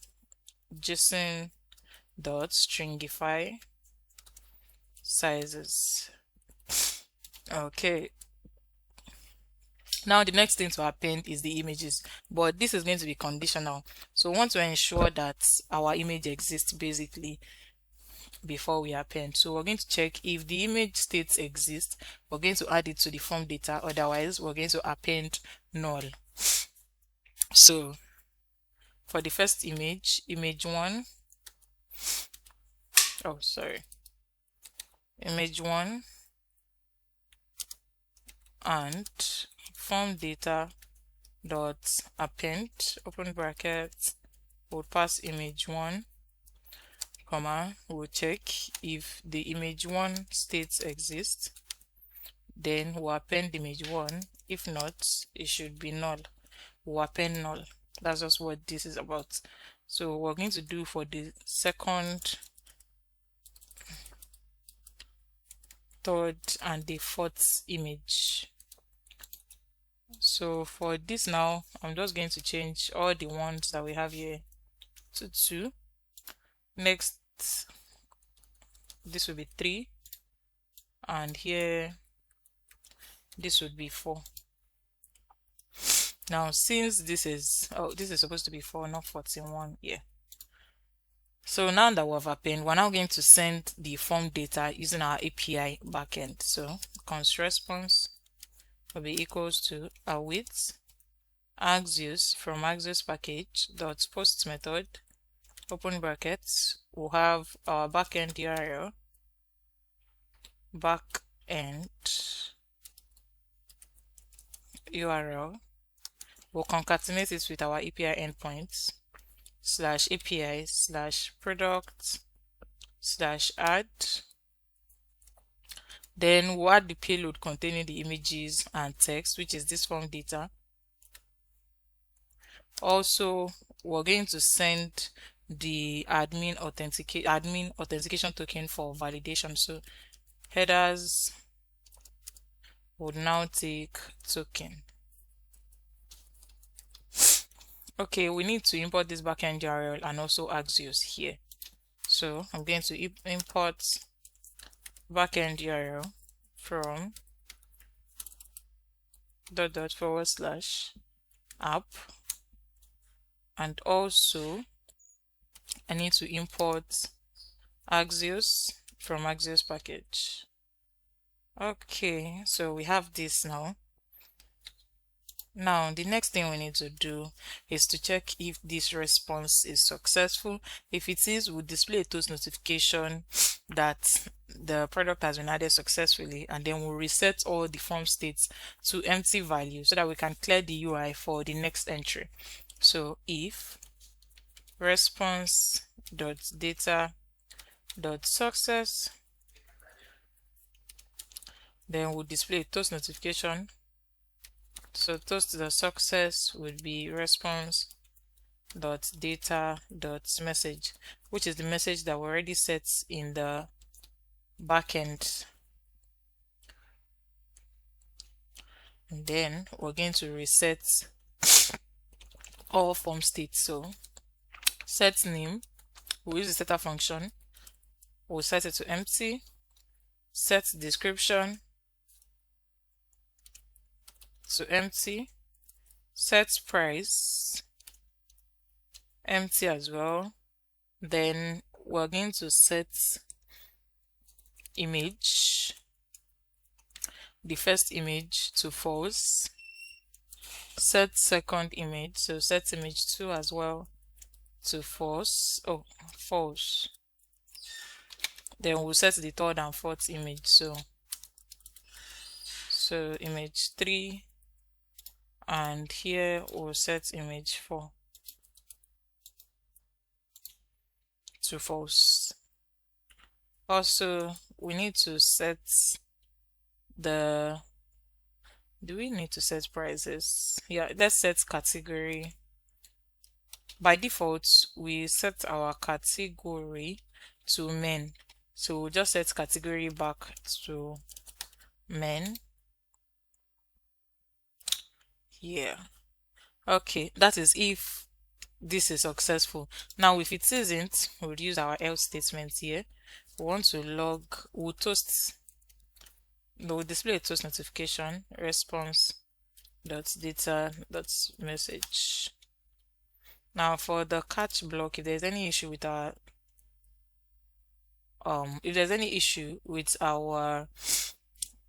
JSON dot stringify sizes. Okay, now the next thing to append is the images, but this is going to be conditional. So we want to ensure that our image exists basically before we append. So we're going to check if the image states exist, we're going to add it to the form data, otherwise we're going to append null. So for the first image, image 1, image 1 and form data dot append, open bracket, we'll pass image 1, comma, we'll check if the image 1 states exist, then we'll append image 1. If not, it should be null. We'll append null. That's just what this is about. So we're going to do for the second, third, and the fourth image. So for this now, I'm just going to change all the ones that we have here to 2. Next, this will be 3, and here this would be 4. Now, since this is supposed to be 4, not 41, yeah. So now that we've appended, we're now going to send the form data using our API backend. So const response will be equals to await Axios from Axios package dot post method, open brackets, we'll have our backend URL, backend URL. We'll concatenate it with our API endpoints / API / product / add. Then we'll add the payload containing the images and text, which is this form data. Also, we're going to send the admin authentication token for validation. So headers would now take token. Okay, we need to import this backend URL and also Axios here. So I'm going to import backend URL from / app, and also I need to import Axios from Axios package. Okay, so we have this now. Now, the next thing we need to do is to check if this response is successful. If it is, we'll display a toast notification that the product has been added successfully, and then we'll reset all the form states to empty value so that we can clear the UI for the next entry. So if response.data.success, then we'll display a toast notification. So toast the success would be response.data.message, which is the message that we already set in the backend. And then we're going to reset all form states. So set name, we'll use the setter function. We'll set it to empty. Set description to empty. Set price empty as well. Then we're going to set image, the first image, to false. Set second image, so set image 2 as well to false. False. Then we'll set the third and fourth image, so image 3, and here we'll set image 4 to false. Also, we need to set do we need to set prices? Yeah, let's set category. By default, we set our category to men, so we'll just set category back to men. Yeah. Okay, that is if this is successful. Now, if it isn't, we'll use our else statement here. We want to log, we'll display a toast notification, response.data.message. Now, for the catch block, if there's any issue with our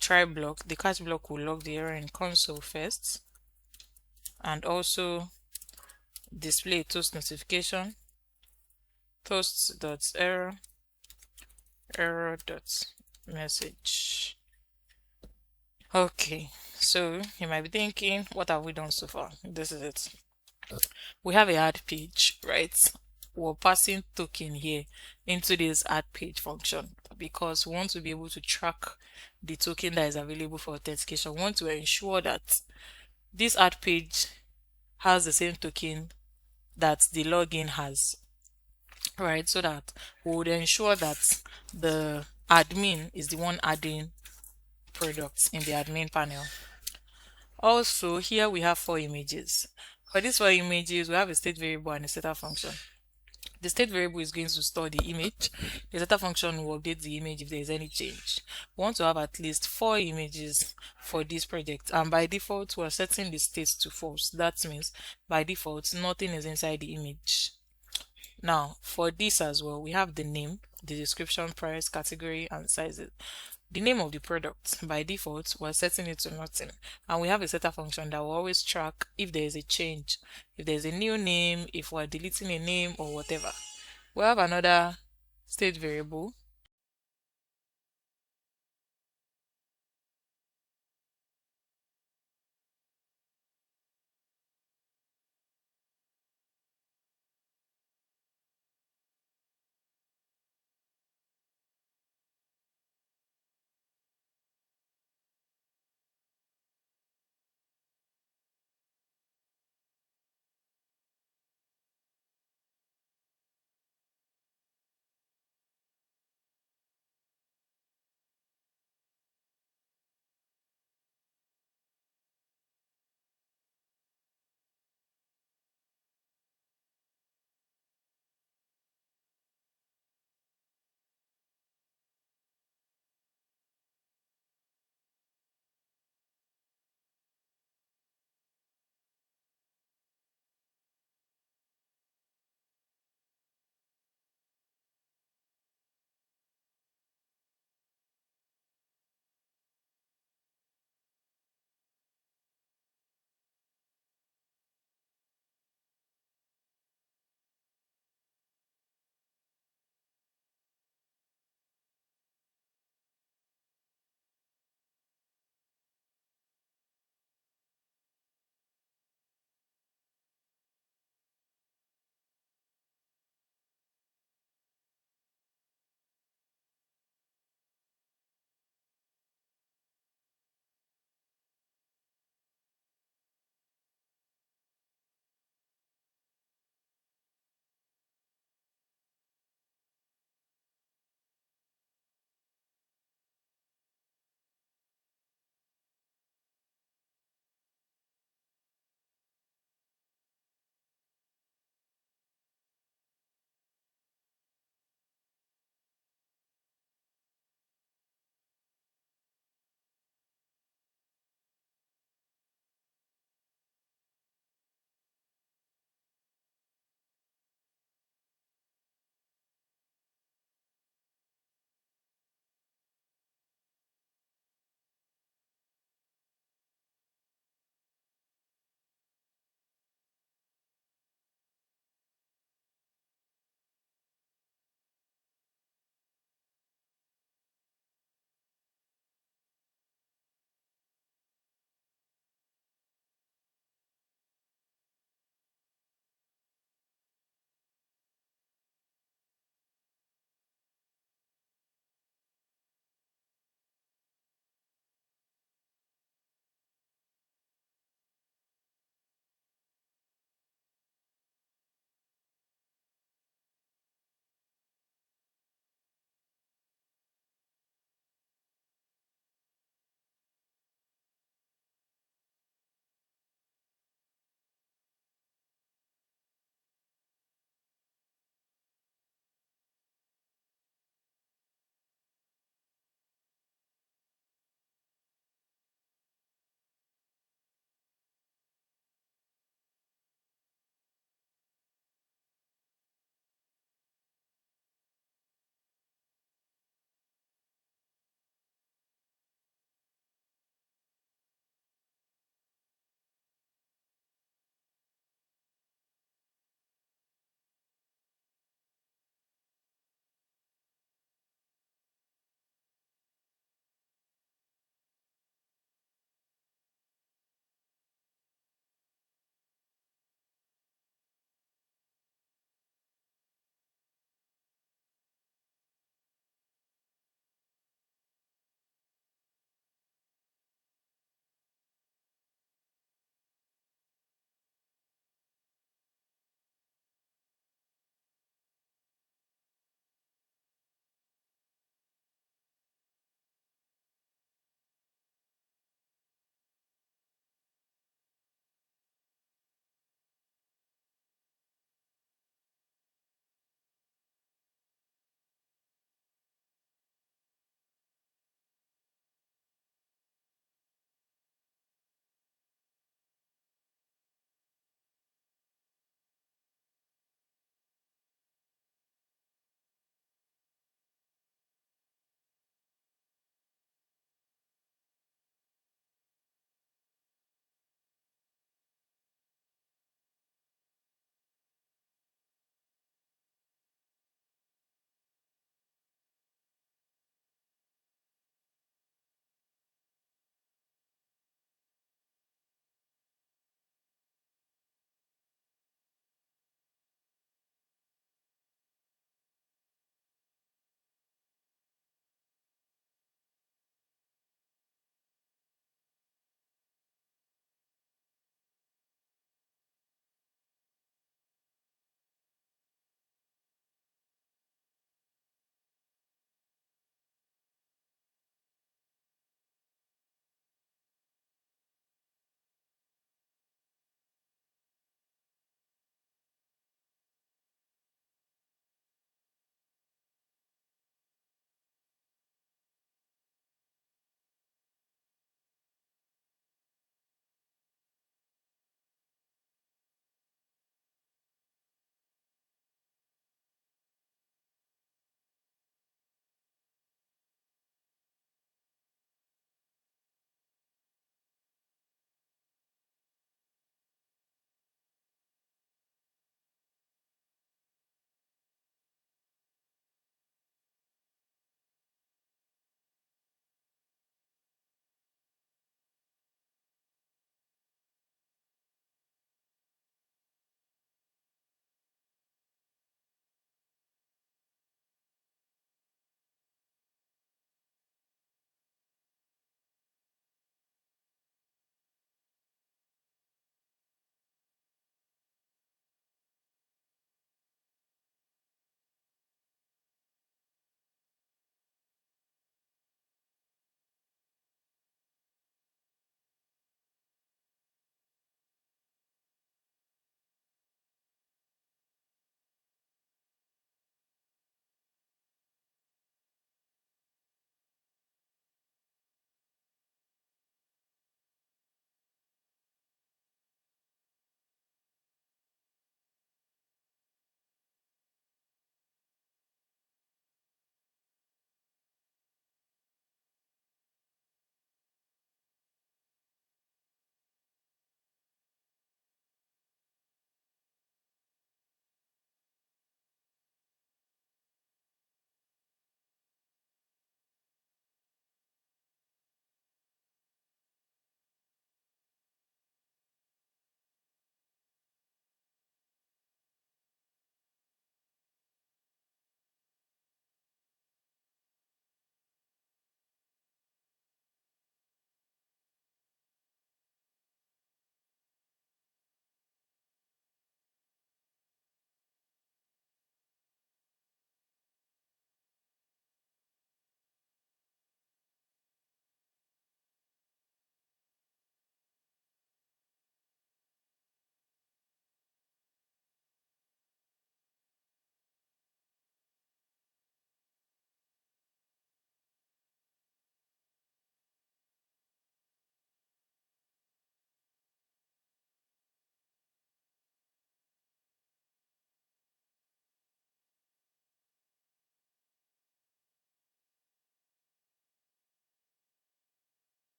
try block, the catch block will log the error in console first, and also display toast notification, error.message. Okay, so you might be thinking, what have we done so far? This is it. We have a add page, right? We're passing token here into this add page function because we want to be able to track the token that is available for authentication. We want to ensure that this add page has the same token that the login has, right? So that we would ensure that the admin is the one adding products in the admin panel. Also, here we have 4 images. For these 4 images, we have a state variable and a setter function. The state variable is going to store the image. The setter function will update the image if there is any change. We want to have at least 4 images for this project, and by default we are setting the state to false. That means by default nothing is inside the image. Now for this as well, we have the name, the description, price, category, and sizes. The name of the product, by default we're setting it to nothing, and we have a setter function that will always track if there is a change, if there's a new name, if we're deleting a name or whatever. We have another state variable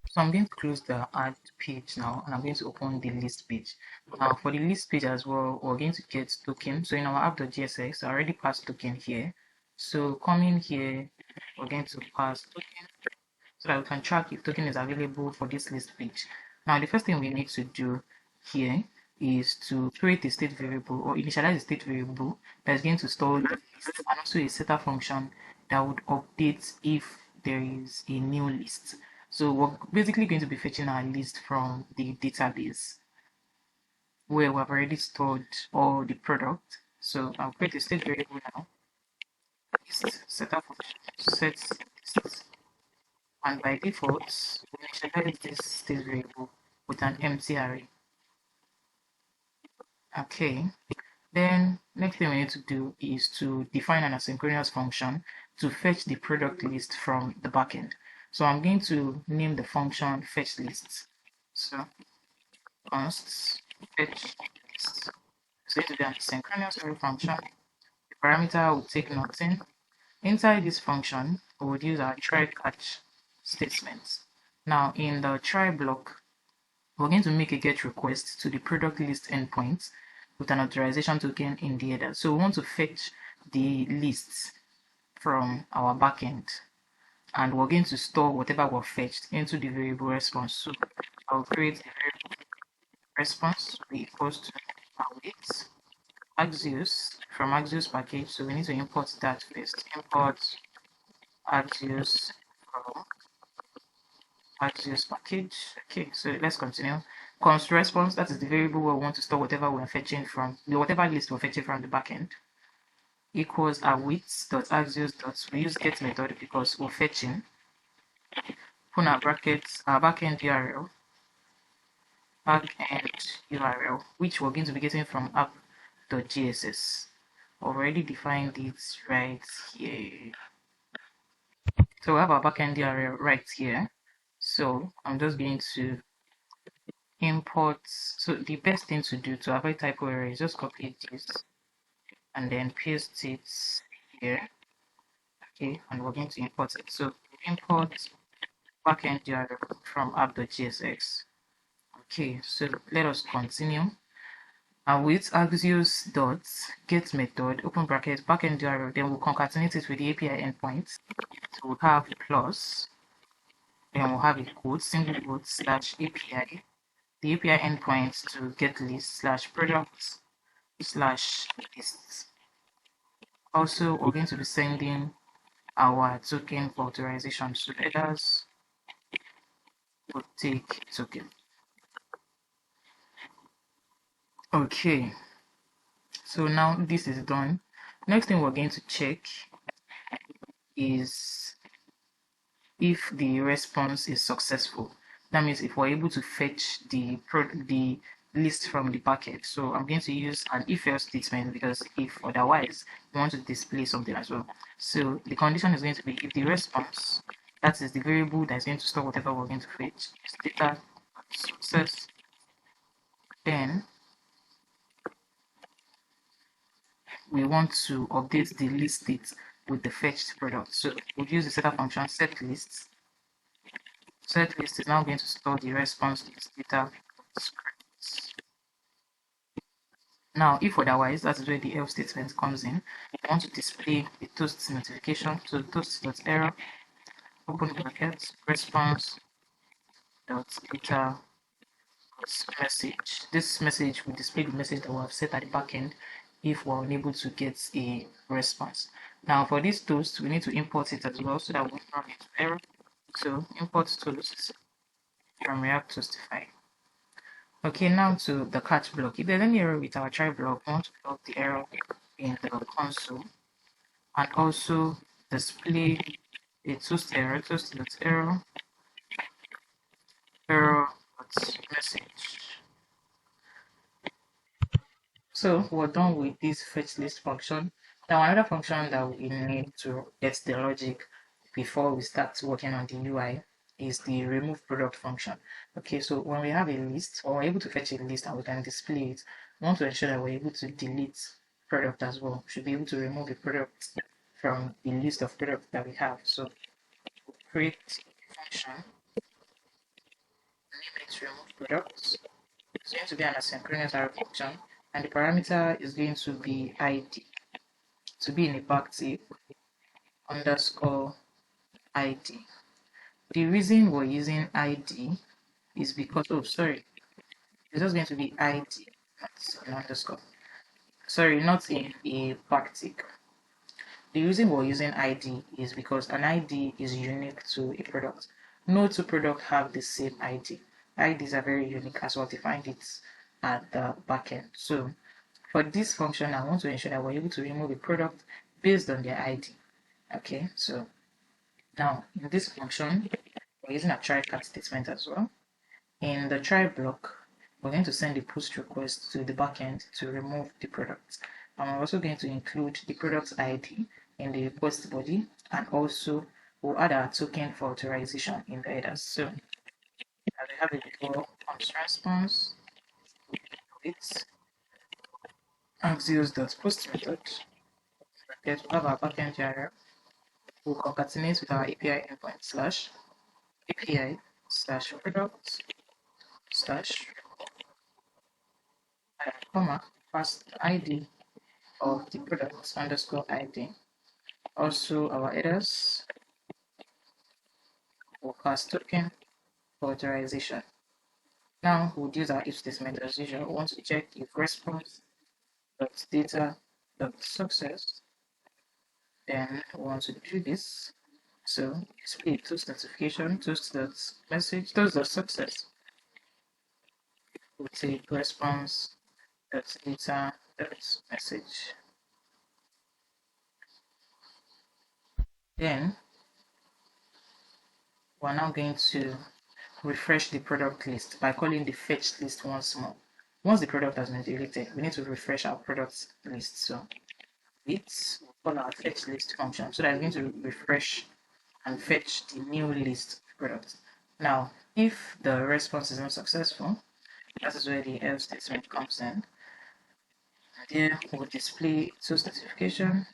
So I'm going to close the add page now, and I'm going to open the list page. Now for the list page as well, we're going to get token. So in our app.jsx, I already passed token here. So coming here, we're going to pass token so that we can track if token is available for this list page. Now the first thing we need to do here is to create a state variable or initialize a state variable that's going to store the list, and also a setter function that would update if there is a new list. So we're basically going to be fetching our list from the database where we've already stored all the product. So I'll create a state variable now. List setter function sets list, and by default we initialize this state variable with an empty array. Okay. Then next thing we need to do is to define an asynchronous function to fetch the product list from the backend. So I'm going to name the function fetch lists. So const fetch list. So it will be an asynchronous array function. The parameter will take nothing. Inside this function, we would use our try catch statements. Now in the try block, we're going to make a get request to the product list endpoint with an authorization token in the header. So we want to fetch the lists from our backend, and we're going to store whatever we've fetched into the variable response. So I'll create the variable response equals to await Axios from Axios package. So we need to import that first. Import Axios from Axios package. Okay, so let's continue. Const response, that is the variable where we want to store whatever we're fetching from, whatever list we're fetching from the backend, equals await.axios. We use get method because we're fetching. Open our brackets, our backend URL, which we're going to be getting from app.jss. Already defined it right here. So we have our backend URL right here. So I'm just going to import. So the best thing to do to avoid typo error is just copy this and then paste it here. Okay, and we're going to import it. So import backend URL from app.jsx. Okay, so let us continue. And with Axios dot get method, open bracket, backend URL, then we'll concatenate it with the API endpoint. So we'll have plus, then we'll have a quote, single quote, slash API, the API endpoint to get list slash product slash lists. Also, we're going to be sending our token for authorization. So headers will take token. Okay, so now this is done. Next thing we're going to check is if the response is successful. That means if we're able to fetch the list from the packet. So I'm going to use an if else statement because if otherwise we want to display something as well. So the condition is going to be if the response, that is the variable that's going to store whatever we're going to fetch, is data success, then we want to update the list state with the fetched product. So we'll use the setter function set lists. Set list is now going to store the response list data scripts. Now, if otherwise, that is where the else statement comes in. We want to display the toast notification. So toast.error, open bracket, response dot data message. This message will display the message that we have set at the backend if we're unable to get a response. Now, for this toast, we need to import it as well so that we won't run into error. So import toast from React Toastify. Okay, now to the catch block. If there's any error with our try block, we want to block the error in the console and also display a toast error, toast.error, error message. So we're done with this fetch list function. Now another function that we need to get the logic before we start working on the UI is the remove product function. Okay, so when we have a list or we're able to fetch a list and we can display it, we want to ensure that we're able to delete product as well. We should be able to remove a product from the list of products that we have. So we'll create a function remove products. It's going to be an asynchronous array function, and the parameter is going to be ID, to be in a backtick underscore ID. The reason we're using ID is because, it's just going to be ID, not an underscore. Sorry, not in a backtick. The reason we're using ID is because an ID is unique to a product. No two products have the same ID. IDs are very unique as well defined it at the backend. So for this function, I want to ensure that we're able to remove a product based on their ID. Okay, so now in this function, we're using a try catch statement as well. In the try block, we're going to send a post request to the backend to remove the product. And we're also going to include the product ID in the request body, and also we'll add our token for authorization in the headers. So as we have it before, post response with axios.post method. Get we have our backend URL. We'll concatenate with our API endpoint slash API slash product slash comma pass ID of the product underscore ID. Also our headers will pass token for authorization. Now we'll use our if statement as usual. We want to check if response.data.success. Then we want to do this. So display toast notification, toast.message, toast.success. We'll take response.data.message. Then we're now going to refresh the product list by calling the fetch list once more. Once the product has been deleted, we need to refresh our product list. So we'll call our fetch list function so that it's going to refresh and fetch the new list of products. Now, if the response is not successful, that is where the else statement comes in. There we'll display toast notification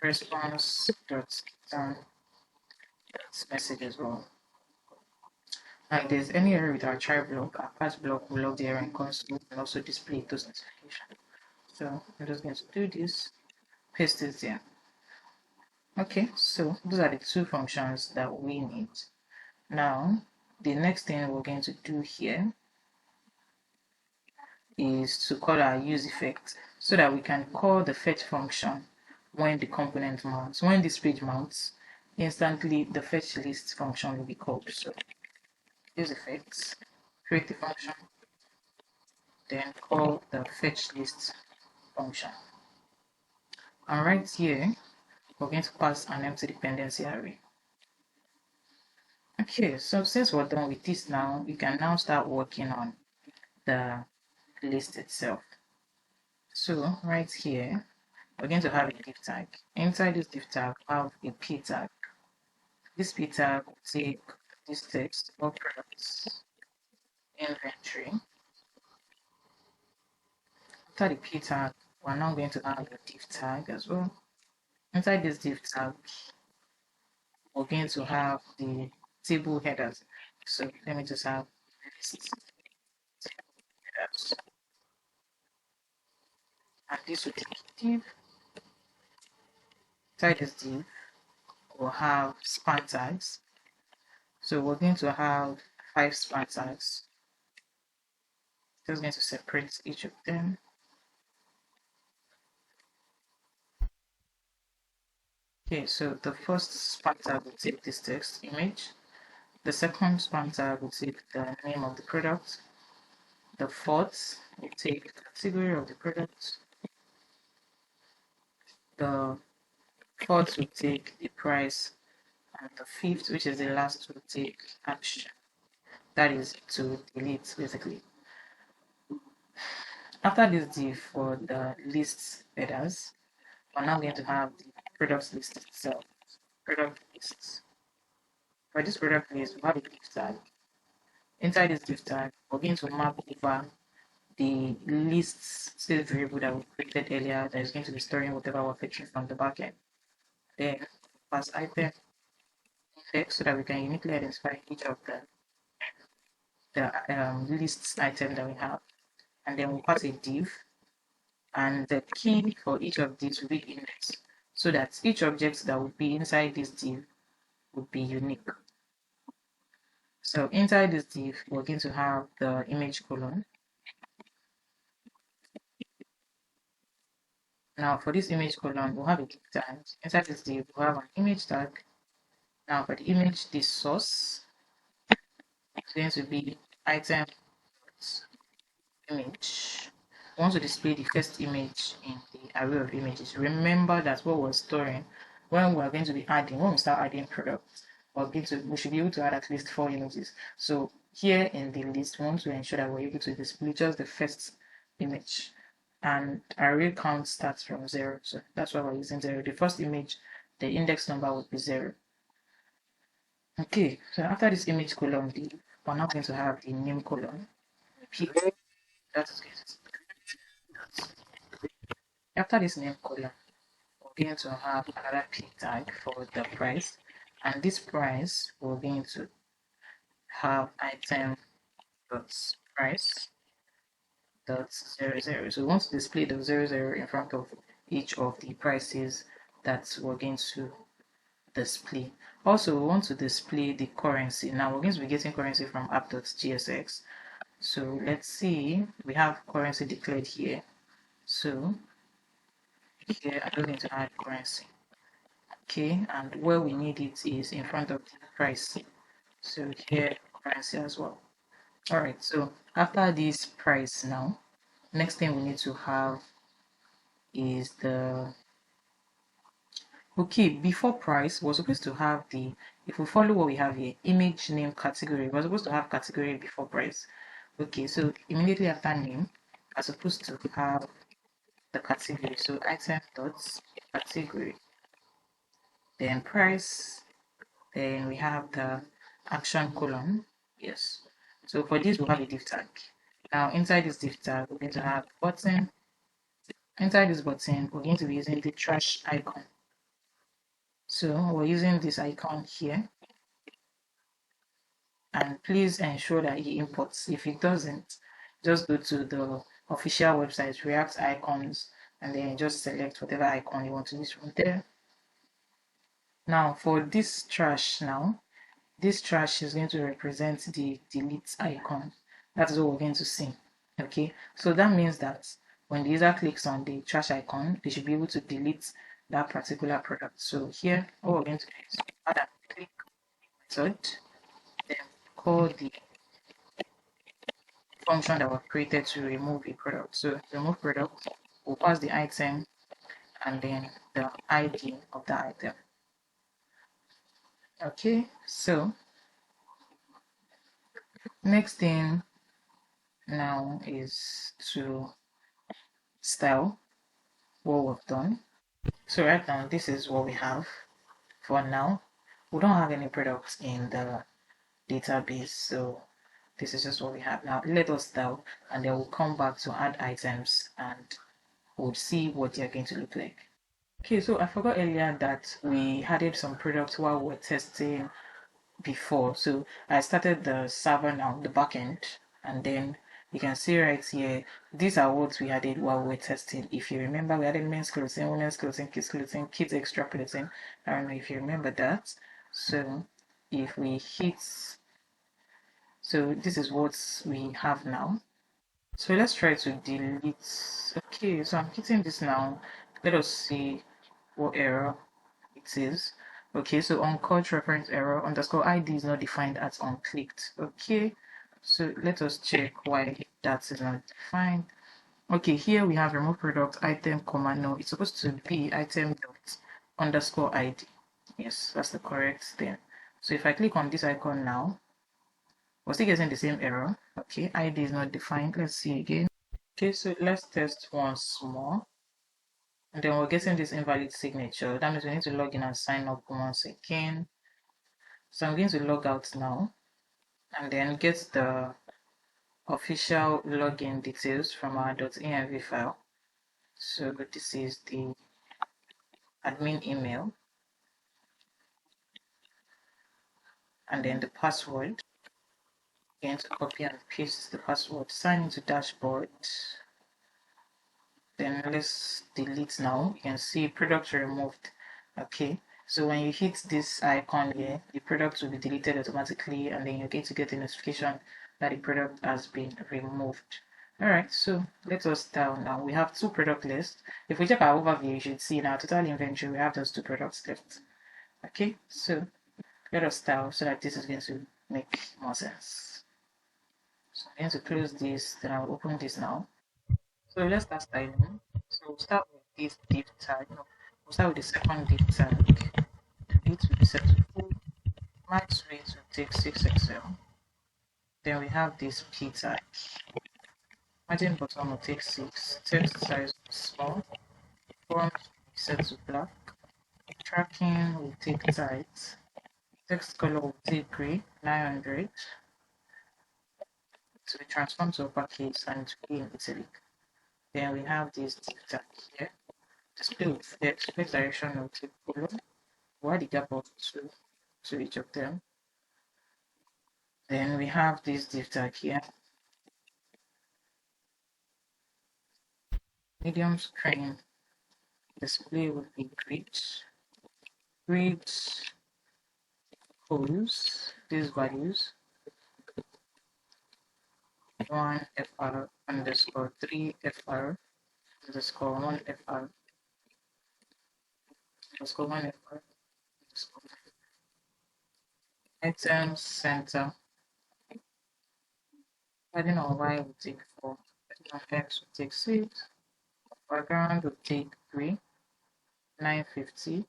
response.message as well. Now, if there's any error with our try block, our pass block will log the error in console and also display toast notification. So I'm just going to do this, paste it there. Okay, so those are the two functions that we need. Now, the next thing we're going to do here is to call our use effect so that we can call the fetch function when the component mounts. When this page mounts, instantly the fetch list function will be called. So use effects, create the function, then call the fetch list function. And right here, we're going to pass an empty dependency array. Okay, so since we're done with this now, we can now start working on the list itself. So right here, we're going to have a div tag. Inside this div tag, we have a p tag. This p tag will take this text, all products, inventory. After the p tag, we're now going to have a div tag as well. Inside this div tag, we're going to have the table headers. So let me just have list headers. And this will take div. Inside this div, we'll have span tags. So we're going to have 5 span tags. Just going to separate each of them. Okay, so the first span tag will take this text image. The second span tag will take the name of the product. The fourth will take the category of the product. The fourth will take the price. And the fifth, which is the last, will take action. That is to delete, basically. After this div for the list headers, we're now going to have the product list itself. Product lists. For this product list, we have a div tag. Inside this div tag, we're going to map over the list state variable that we created earlier that is going to be storing whatever we're fetching from the backend. Then pass item index so that we can uniquely identify each of them. the list item that we have, and then we'll pass a div, and the key for each of these will be index, so that each object that will be inside this div would be unique. So inside this div, we're going to have the image column. Now for this image column, we'll have a div tag. Inside this div, we'll have an image tag. Now for the image, the source is going to be item image. We want to display the first image in the array of images. Remember that what we're storing when we are going to be adding, when we start adding products, we should be able to add at least 4 images. So here in the list, we want to ensure that we're able to display just the first image. And array count starts from 0. So that's why we're using 0. The first image, the index number would be 0. Okay, so after this image column, we're now going to have the name column. Repeat. That is good. After this name column, we're going to have another p tag for the price, and this price we're going to have item dot price dot 00. So we want to display the 00 in front of each of the prices that we're going to display. Also, we want to display the currency. Now we're going to be getting currency from app.gsx. So let's see, we have currency declared here. So here I'm going to add currency. Okay, and where we need it is in front of the price. So here currency as well. Alright, so after this price now, next thing we need to have is the before price, we're supposed to have if we follow what we have here, image name category, we're supposed to have category before price. Okay, so immediately after name, we're supposed to have the category. So item dot category, then price, then we have the action column. Yes. So for this, we'll have a div tag. Now inside this div tag, we're going to have button. Inside this button, we're going to be using the trash icon. So we're using this icon here. And please ensure that it imports. If it doesn't, just go to the official website, React icons, and then just select whatever icon you want to use from there. Now for this trash this trash is going to represent the delete icon. That is what we're going to see. Okay, so that means that when the user clicks on the trash icon, they should be able to delete that particular product. So here, all we're going to do is add a click method, then call the function that was created to remove a product. So remove product, we'll pass the item and then the ID of the item. Okay, so next thing now is to style what we've done. So right now, this is what we have for now. We don't have any products in the database, so this is just what we have now. Let us style, and then we'll come back to add items and we'll see what they're going to look like. Okay, so I forgot earlier that we added some products while we were testing before. So I started the server now, the backend, and then you can see right here, these are what we added while we were testing. If you remember, we added men's clothing, women's clothing, kids extra clothing. I don't know if you remember that. So if we hit, so this is what we have now. So let's try to delete. Okay, so I'm hitting this now. Let us see what error it is. Okay, so uncaught reference error underscore ID is not defined as unclicked. Okay, so let us check why that is not defined. Okay, here we have remove product item comma no. It's supposed to be item dot underscore ID. Yes, that's the correct thing. So if I click on this icon now, we're still getting the same error. Okay, ID is not defined. Let's see again. Okay, so let's test once more. And then we're getting this invalid signature. That means we need to log in and sign up once again. So I'm going to log out now and then get the official login details from our .env file. So this is the admin email and then the password. Going to copy and paste the password, sign into dashboard. Then let's delete now. You can see product removed. Okay, so when you hit this icon here, the product will be deleted automatically, and then you're going to get a notification that the product has been removed. Alright, so let us style now. We have two product lists. If we check our overview, you should see in our total inventory we have those two products left. Okay, so let us style so that this is going to make more sense. So I'm going to close this, then I'll open this now. So let's start styling. So we'll start with this div tag. No, we'll start with the second div tag. It will be set to full. Max rate will take 6XL. Then we have this p tag. Margin bottom will take 6. Text size will be small. Font will be set to black. Tracking will take tight. Text color will take gray, 900. So we transform to uppercase and to be in italic. Then we have this div tag here. Display with text direction will take color. Wide the gap of two to each of them. Then we have this div tag here. Medium screen display will be grid holds these values 1 fr underscore 3 fr underscore 1 fr underscore 1 fr underscore item center. Padding on y will take 4, padding on x will take 6, background will take 3, 950,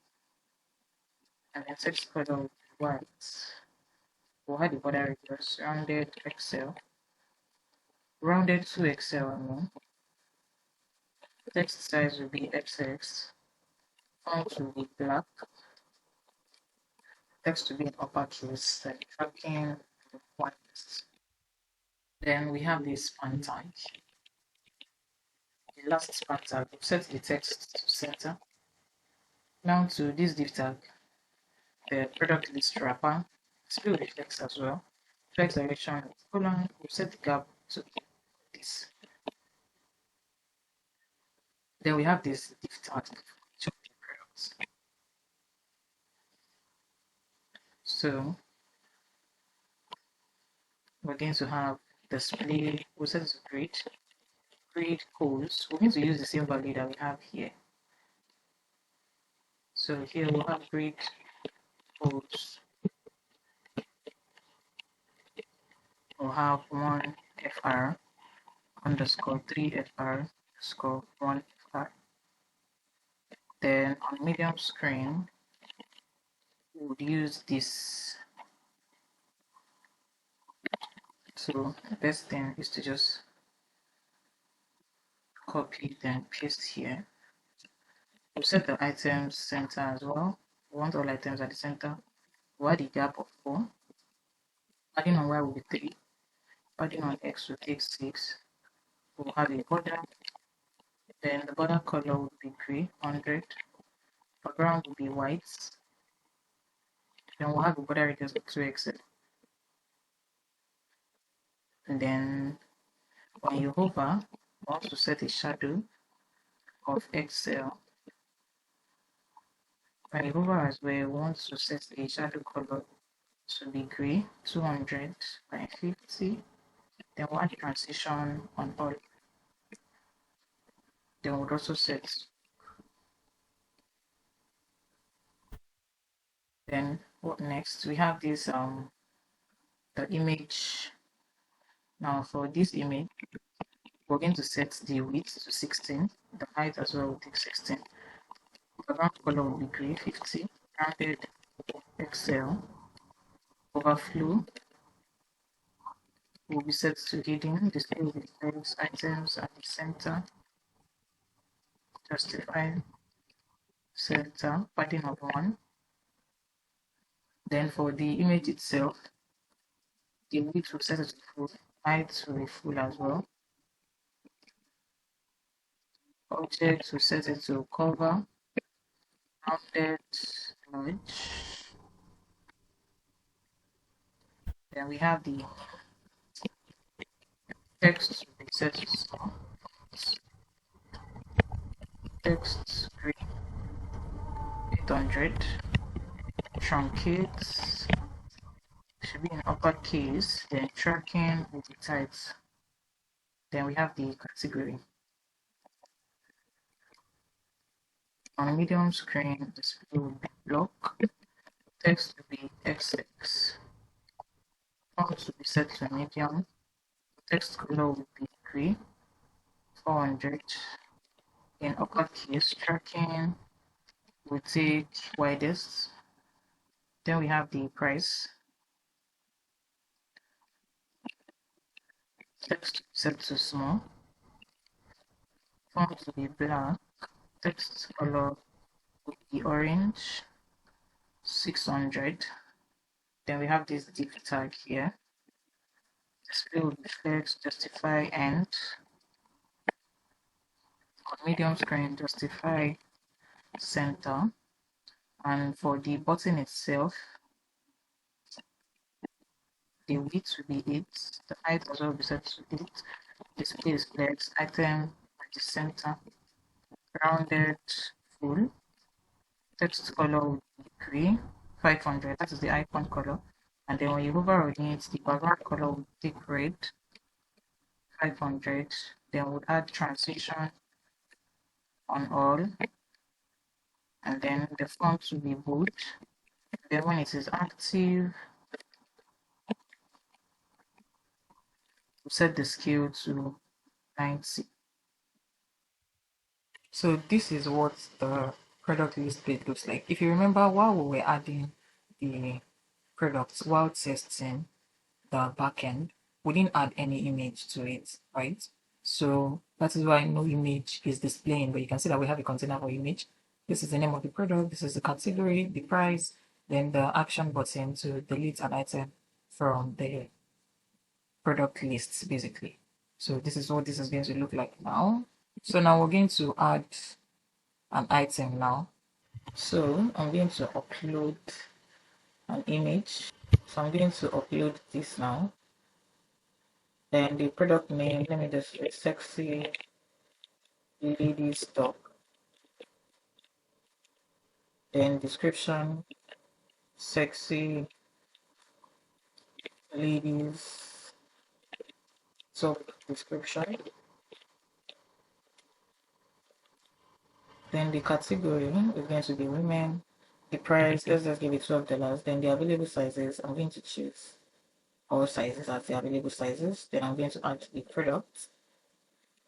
and then text color will be white. We'll have the border radius rounded XL, rounded to XL, I mean. Text size will be XX, font will be black, text will be in uppercase, like tracking white. Then we have this span tag. The last span tag, we'll set the text to center. Now to this div tag, the product list wrapper, display with flex as well. Flex direction with colon, we'll set the gap to this. Then we have this div tag for each of the products. So we're going to have display, we'll set it to grid codes. We're going to use the same value that we have here. So here we'll have grid codes. We'll have 1 fr underscore 3 fr underscore 1 fr. Then on medium screen, we'll use this. So the best thing is to just copy then paste here. We'll set the items center as well. We want all items at the center. We'll add the gap of 4. Padding on y will be 3. Padding on x will take 6. We'll have a border. Then the border color will be gray, 100. Background will be white. Then we'll have a border radius of 2xl. And then when you hover, we want to set a shadow of XL. When you hover as well, we want to set a shadow color to be gray, 200 by 50. Then we'll add transition on all. Then we'll also set. Then what next? We have this the image. Now for this image, we're going to set the width to 16. The height as well will take 16. Background color will be gray, 50. Rounded XL. Overflow will be set to hidden. Display with text items at the center. Justify center. Padding of 1. Then for the image itself, the width will set it to full. Height will be full as well. Object will set it to cover. Rounded large. Then we have the Text will be set to small. Text green 800. Truncates should be in uppercase. Then tracking will be tight. Then we have the category. On medium screen, display will be block. Text will be XX. Font will be set to medium. Text color will be gray. 400. In uppercase, tracking will take widest. Then we have the price. Text set to small. Font will be black. Text color will be orange. 600. Then we have this div tag here. Display will be flex, justify, and on medium screen, justify center. And for the button itself, the width will be 8. The height as well will be set to 8. Display is flex, item at the center, rounded full. Text color will be gray, 500. That is the icon color. And then when you hover on it, the background color will take red, 500. Then we'll add transition on all. And then the font will be bold. Then when it is active, we'll set the scale to 90. So this is what the product list page looks like. If you remember, while we were adding the products, while testing the backend, we didn't add any image to it, right? So that is why no image is displaying, but you can see that we have a container for image. This is the name of the product, this is the category, the price, then the action button to delete an item from the product lists, basically. So this is what this is going to look like now. So now we're going to add an item now. So I'm going to upload an image. So I'm going to upload this now. Then the product name, let me just say sexy ladies top. Then description, sexy ladies top description. Then the category is going to be women. The price, let's just give it $12. Then the available sizes, I'm going to choose all sizes as the available sizes. Then I'm going to add the product.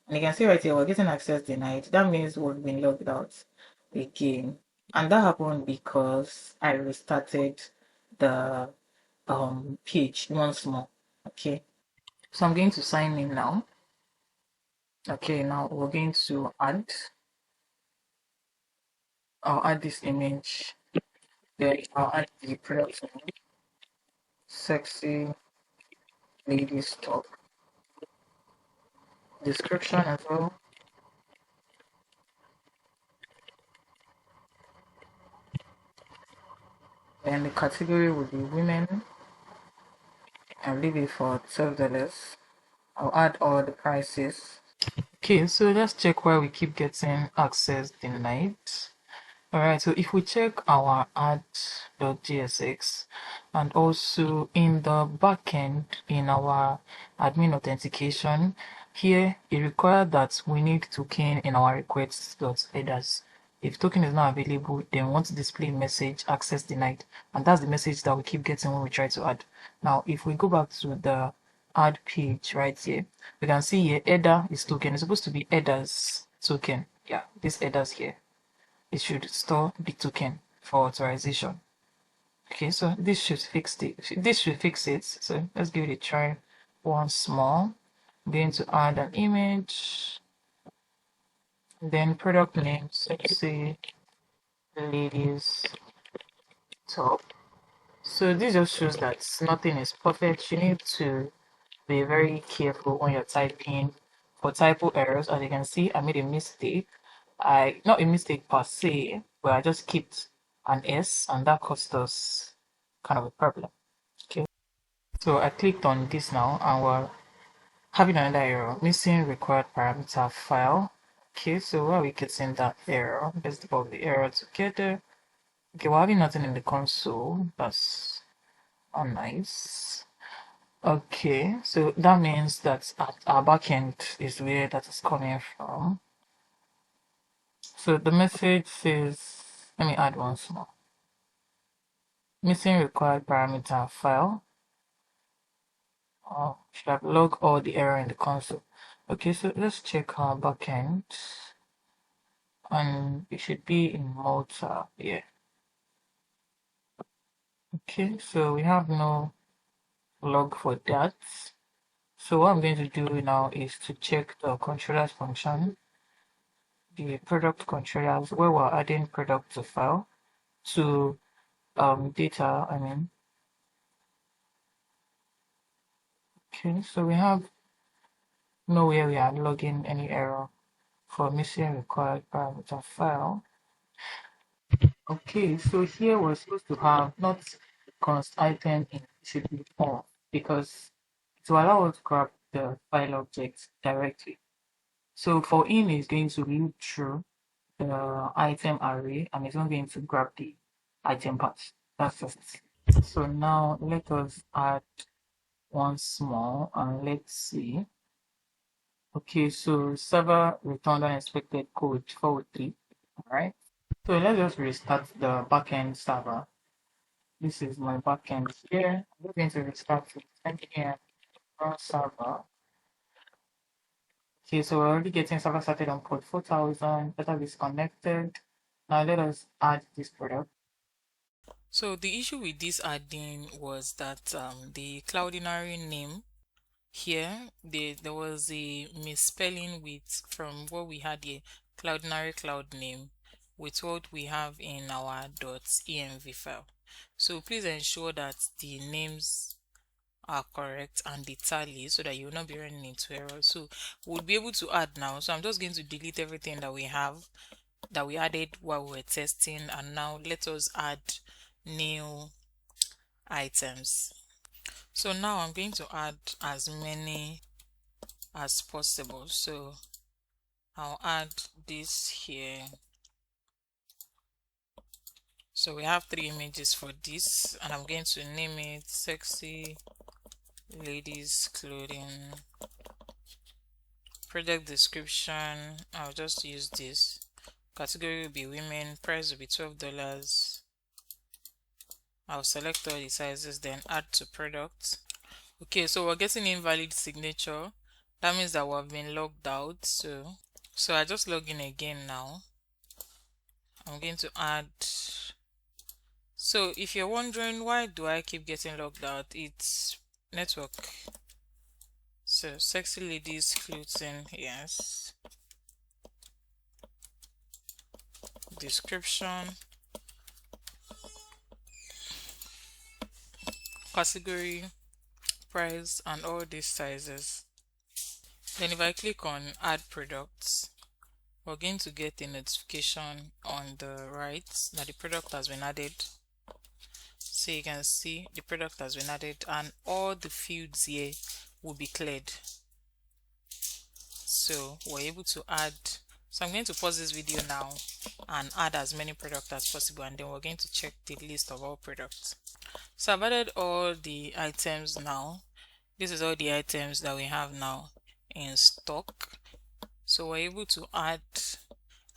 And you can see right here, we're getting access denied. That means we've been logged out again. And that happened because I restarted the page once more. Okay. So I'm going to sign in now. Okay, now we're going to I'll add this image. Then I'll add the product name. Sexy ladies top. Description as well. And the category will be women. I'll leave it for $12. I'll add all the prices. Okay, so let's check why we keep getting access denied. Alright, so if we check our add.jsx and also in the backend in our admin authentication, here it requires that we need token in our requests.headers. If token is not available, then we want to display message access denied, and that's the message that we keep getting when we try to add. Now, if we go back to the add page right here, we can see here header is token. It's supposed to be headers token. Yeah, this headers here. It should store the token for authorization. Okay, so this should fix it. This should fix it. So let's give it a try once more. I'm going to add an image. Then product name, sexy ladies top. So this just shows that nothing is perfect. You need to be very careful when you're typing for typo errors. As you can see, I made a mistake. Not a mistake per se, but I just kept an S, and that caused us kind of a problem. Okay, so I clicked on this now, and we're having another error, missing required parameter file. Okay, so where are we getting that error? Let's debug the error together. Okay, we're having nothing in the console. That's nice. Okay, so that means that our backend is where that is coming from. So the message says, let me add once more. Missing required parameter file. Should have logged all the error in the console. Okay, so let's check our backend. And it should be in Malta. Yeah. Okay, so we have no log for that. So what I'm going to do now is to check the controllers function, the product controllers, where we're adding product to file to data, I mean. Okay, so we have nowhere we are logging any error for missing required parameter file. Okay, so here we're supposed to have not const item in should be off because to allow us to grab the file object directly. So for in is going to loop through the item array and it's not going to grab the item path. That's just it. So now let us add once more and let's see. Okay, so server returned unexpected code 403. Alright. So let's just restart the backend server. This is my backend here. I'm going to restart it. Npm run server. Okay, so we're already getting server started on port 4000. Database connected. Now let us add this product. So the issue with this adding was that the Cloudinary name here, there was a misspelling with from what we had here, Cloudinary cloud name, with what we have in our .env file. So please ensure that the names are correct and the tally so that you will not be running into error. So we'll be able to add now. So I'm just going to delete everything that we have that we added while we were testing, and now let us add new items. So now I'm going to add as many as possible. So I'll add this here. So we have 3 images for this, and I'm going to name it sexy ladies clothing. Product description, I'll just use this. Category will be women, price will be $12. I'll select all the sizes, then add to product. Okay, so we're getting invalid signature. That means that we've been logged out. So I just log in again now. I'm going to add. So if you're wondering why do I keep getting logged out, it's network. So sexy ladies clothing, yes. Description, category, price, and all these sizes. Then if I click on add products, we're going to get a notification on the right that the product has been added. So you can see the product has been added and all the fields here will be cleared. So we're able to add. So I'm going to pause this video now and add as many products as possible, and then we're going to check the list of all products. So I've added all the items now. This is all the items that we have now in stock. So we're able to add,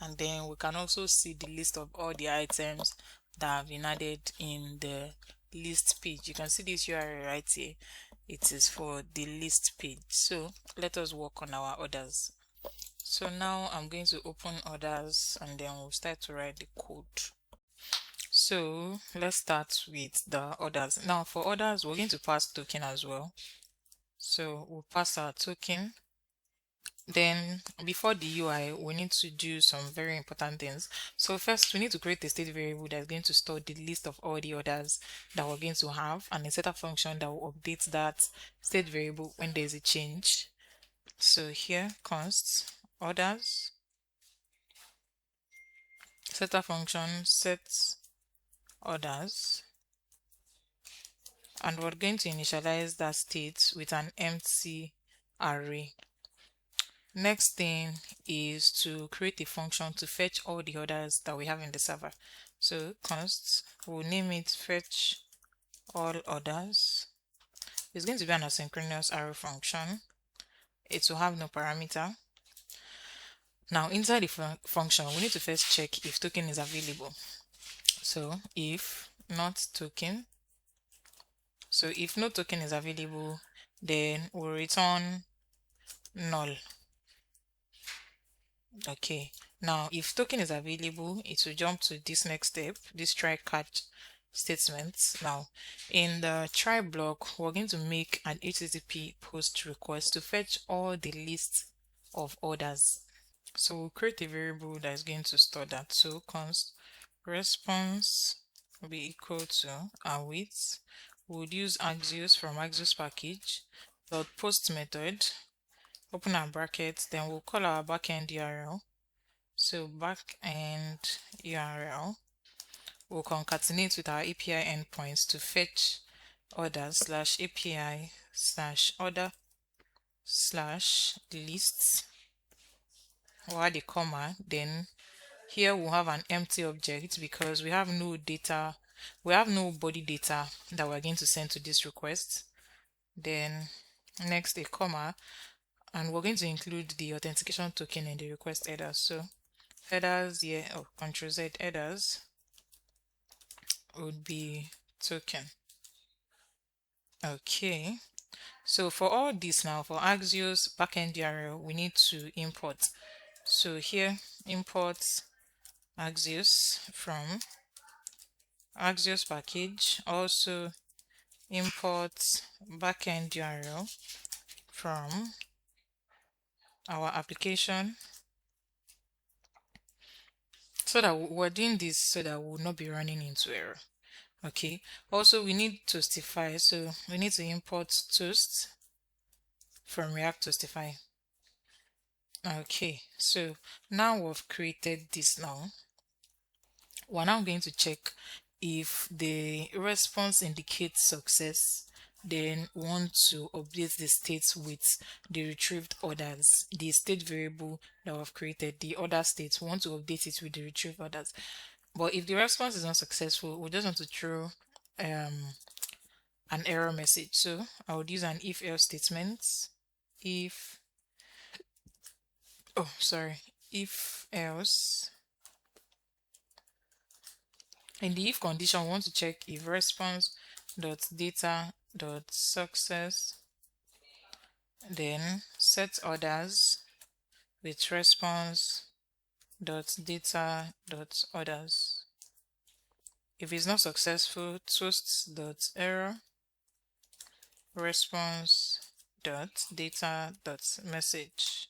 and then we can also see the list of all the items that have been added in the list page. You can see this URL right here. It is for the list page. So let us work on our orders. So now I'm going to open orders and then we'll start to write the code. So let's start with the orders. Now for orders, we're going to pass token as well. So we'll pass our token. Then before the UI, we need to do some very important things. So first, we need to create a state variable that's going to store the list of all the orders that we're going to have, and a setup function that will update that state variable when there's a change. So here, const orders, setup function sets orders, and we're going to initialize that state with an empty array. Next thing is to create a function to fetch all the orders that we have in the server. So const, we'll name it fetch all orders. It's going to be an asynchronous array function. It will have no parameter. Now inside the function, we need to first check if token is available. So if not token, so if no token is available, then we'll return null. Okay, now if token is available, it will jump to this next step, this try catch statement. Now in the try block, we're going to make an HTTP post request to fetch all the lists of orders. So we'll create a variable that is going to store that. So const response will be equal to await. We'll use Axios from Axios package dot post method, open our brackets, then we'll call our backend URL. So backend URL will concatenate with our API endpoints to fetch orders slash API slash order slash lists. We'll add a comma, then here we'll have an empty object because we have no data, we have no body data that we're going to send to this request. Then next a comma, and we're going to include the authentication token in the request header. So headers here, Control Z headers would be token. Okay, so for all this now, for Axios backend URL, we need to import. So here, import Axios from Axios package, also import backend URL from our application, so that we're doing this so that we'll not be running into error. Okay, also we need Toastify, so we need to import toast from React Toastify. Okay, so now we've created this. Now we're now going to check if the response indicates success, then we want to update the state with the retrieved orders, the state variable that we've created, the order state, we want to update it with the retrieved orders. But if the response is not successful, we just want to throw an error message. So I would use an if else statement. If else. In the if condition, we want to check if response dot data dot success, then set orders with response dot data dot orders. If it's not successful, toast dot error response dot data dot message.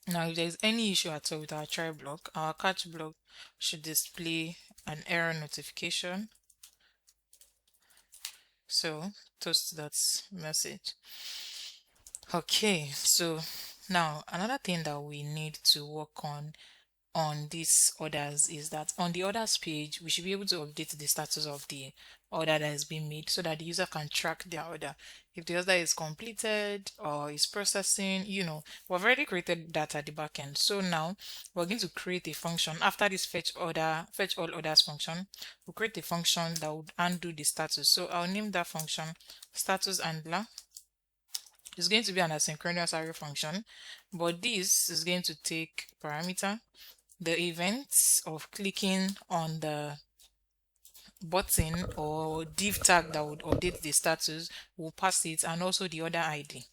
Now if there's any issue at all with our try block, our catch block should display an error notification. So toast that message. Okay, so now another thing that we need to work on these orders is that on the orders page, we should be able to update the status of the order that has been made so that the user can track their order. If the order is completed or is processing, we've already created that at the backend. So now we're going to create a function after this fetch all orders function. We'll create a function that would undo the status. So I'll name that function status handler. It's going to be an asynchronous array function, but this is going to take parameter, the events of clicking on the button or div tag that would update the status, will pass it, and also the order ID.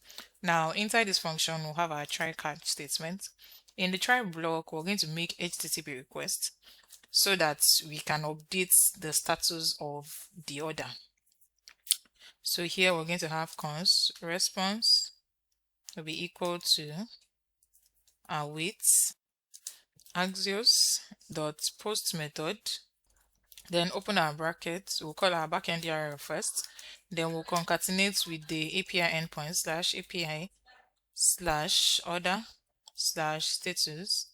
Now inside this function, we'll have our try catch statement. In the try block, we're going to make HTTP request so that we can update the status of the order. So here we're going to have const response will be equal to await Axios dot post method, then open our brackets, we'll call our backend URL first, then we'll concatenate with the API endpoint slash API slash order slash status,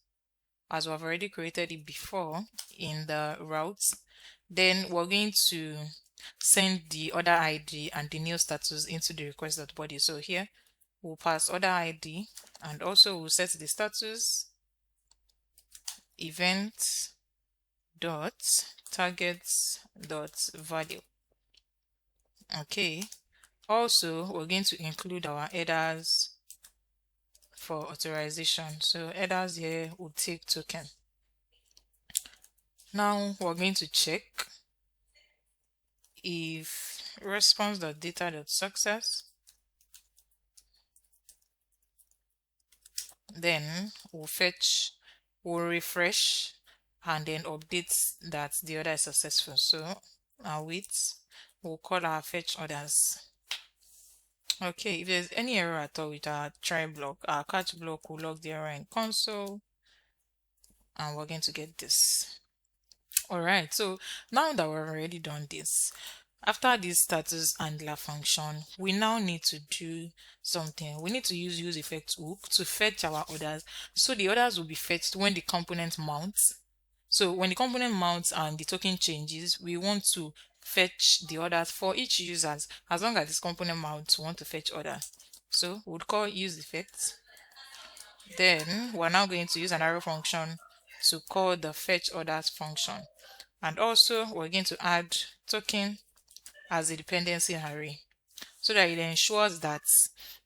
as we've already created it before in the routes. Then we're going to send the order ID and the new status into the request.body. So here we'll pass order ID, and also we'll set the status event dot targets dot value. Okay, also we're going to include our headers for authorization. So headers here will take token. Now we're going to check if response.data.success, then we'll refresh and then update that the order is successful. So I'll wait, we'll call our fetch orders. Okay, if there's any error at all with our try block, our catch block will log the error in console, and we're going to get this. All right, so now that we've already done this, after this status handler function, we now need to do something. We need to use effect hook to fetch our orders. So the orders will be fetched when the component mounts. So when the component mounts and the token changes, we want to fetch the orders for each user. As long as this component mounts, we want to fetch order. So we'll call use effect. Then we're now going to use an arrow function to call the fetch orders function. And also we're going to add token as a dependency array so that it ensures that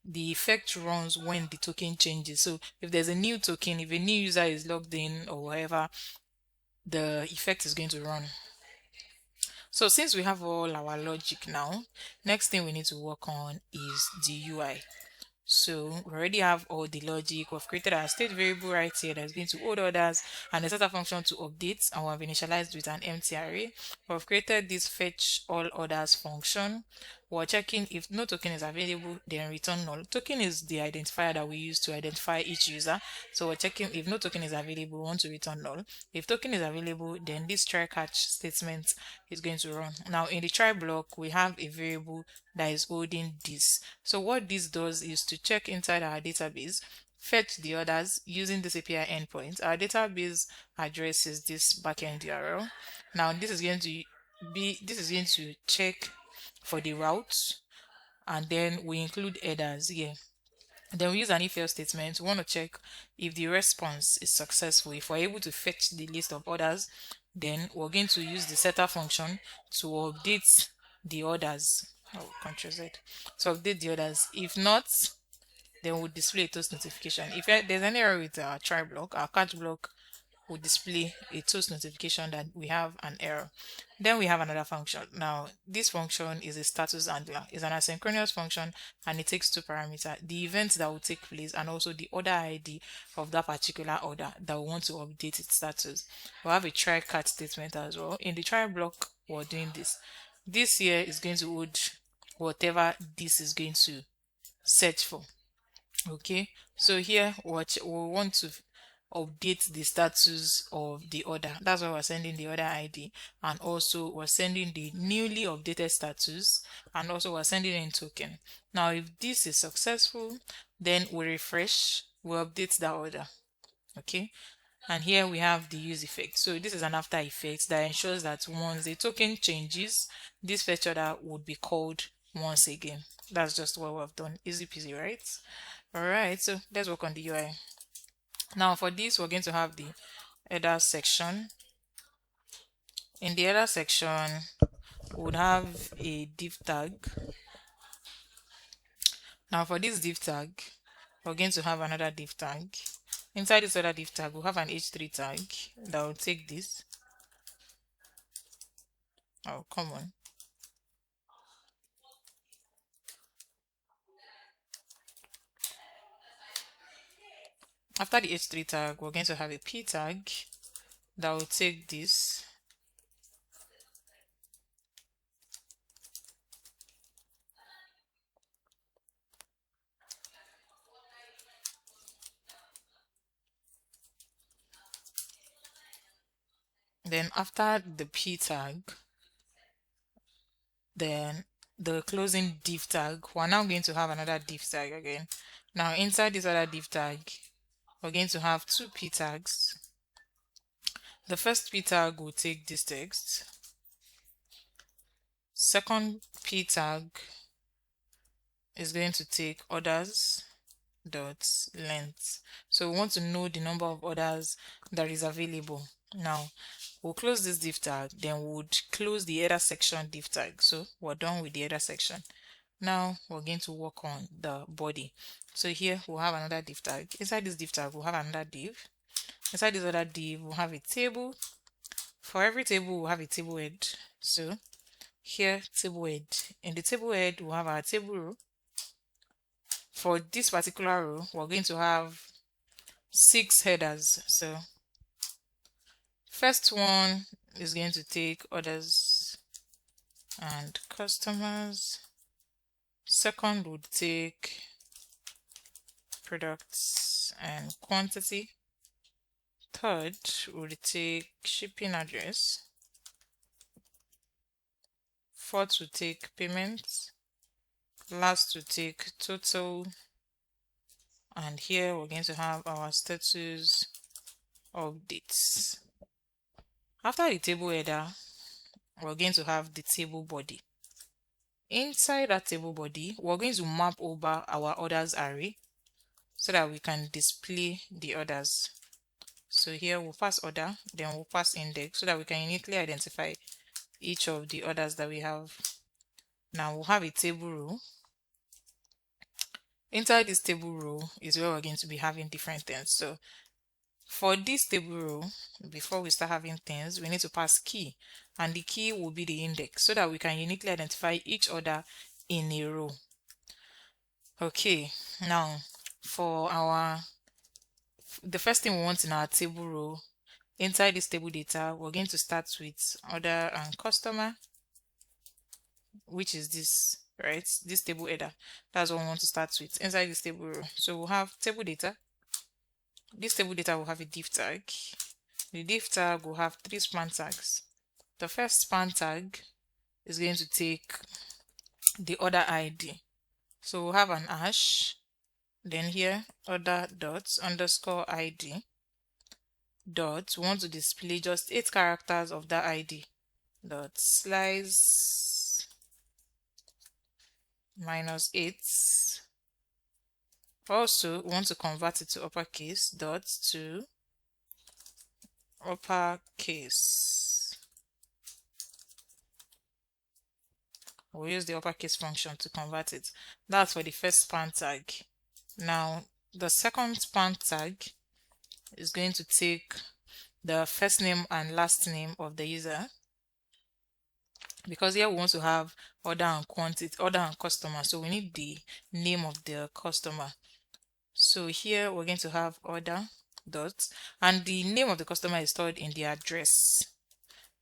the effect runs when the token changes. So if there's a new token, if a new user is logged in or whatever, the effect is going to run. So since we have all our logic now, next thing we need to work on is the UI. So we already have all the logic. We've created our state variable right here that's going to hold orders, and the setter function to update, and we've initialized with an empty array. We've created this fetch all orders function. We're checking if no token is available, then return null. Token is the identifier that we use to identify each user. So we're checking if no token is available, we want to return null. If token is available, then this try catch statement is going to run. Now in the try block, we have a variable that is holding this. So what this does is to check inside our database, fetch the orders using this API endpoint. Our database address is this backend URL. Now this is going to check for the routes, and then we include headers here. Then we use an if else statement. We want to check if the response is successful. If we're able to fetch the list of orders, then we're going to use the setter function to update the orders. Oh, Ctrl Z. So update the orders. If not, then we'll display a toast notification. If there's any error with our try block, our catch block will display a toast notification that we have an error. Then we have another function. Now this function is a status handler. It's an asynchronous function, and it takes two parameters: the event that will take place and also the order ID of that particular order that we want to update its status. We'll have a try catch statement as well. In the try block, we're doing this. This here is going to hold whatever this is going to search for. Okay, so here we want to update the status of the order. That's why we're sending the order ID, and also we're sending the newly updated status, and also we're sending in token. Now if this is successful, then we refresh, we update the order. Okay, and here we have the use effect. So this is an after effect that ensures that once the token changes, this fetch order would be called once again. That's just what we've done. Easy peasy, right? All right, so let's work on the UI. Now for this, we're going to have the header section. In the header section, we would have a div tag. Now for this div tag, we're going to have another div tag. Inside this other div tag, we'll have an h3 tag that will take this. Oh, come on. After the h3 tag, we're going to have a p tag that will take this. Then after the p tag, then the closing div tag, we're now going to have another div tag again. Now inside this other div tag, we're going to have two p tags. The first p tag will take this text. Second p tag is going to take orders dot length. So we want to know the number of orders that is available. Now we'll close this div tag, then we would close the header section div tag. So we're done with the header section. Now we're going to work on the body. So here we'll have another div tag. Inside this div tag we'll have another div. Inside this other div we'll have a table. For every table we'll have a table head. So here table head. In the table head we'll have our table row. For this particular row we're going to have 6 headers. So first one is going to take orders and customers. Second would take products and quantity. Third would take shipping address. Fourth would take payments. Last would take total. And here we're going to have our status updates. After the table header, we're going to have the table body. Inside that table body, we're going to map over our orders array so that we can display the orders. So here we'll pass order, then we'll pass index so that we can uniquely identify each of the orders that we have. Now we'll have a table row. Inside this table row is where we're going to be having different things. So for this table row, before we start having things, we need to pass key, and the key will be the index so that we can uniquely identify each order in a row. Okay, now for the first thing we want in our table row, inside this table data, we're going to start with order and customer, which is this, right? This table header. That's what we want to start with inside this table row. So we'll have table data. This table data will have a div tag. The div tag will have 3 span tags. The first span tag is going to take the order ID. So we'll have an hash, then here order dot underscore ID dot, we want to display just 8 characters of that ID dot slice -8. Also we want to convert it to uppercase dot to uppercase. We'll use the uppercase function to convert it. That's for the first span tag. Now the second span tag is going to take the first name and last name of the user, because here we want to have order and quantity, order and customer, so we need the name of the customer. So here we're going to have order dot, and the name of the customer is stored in the address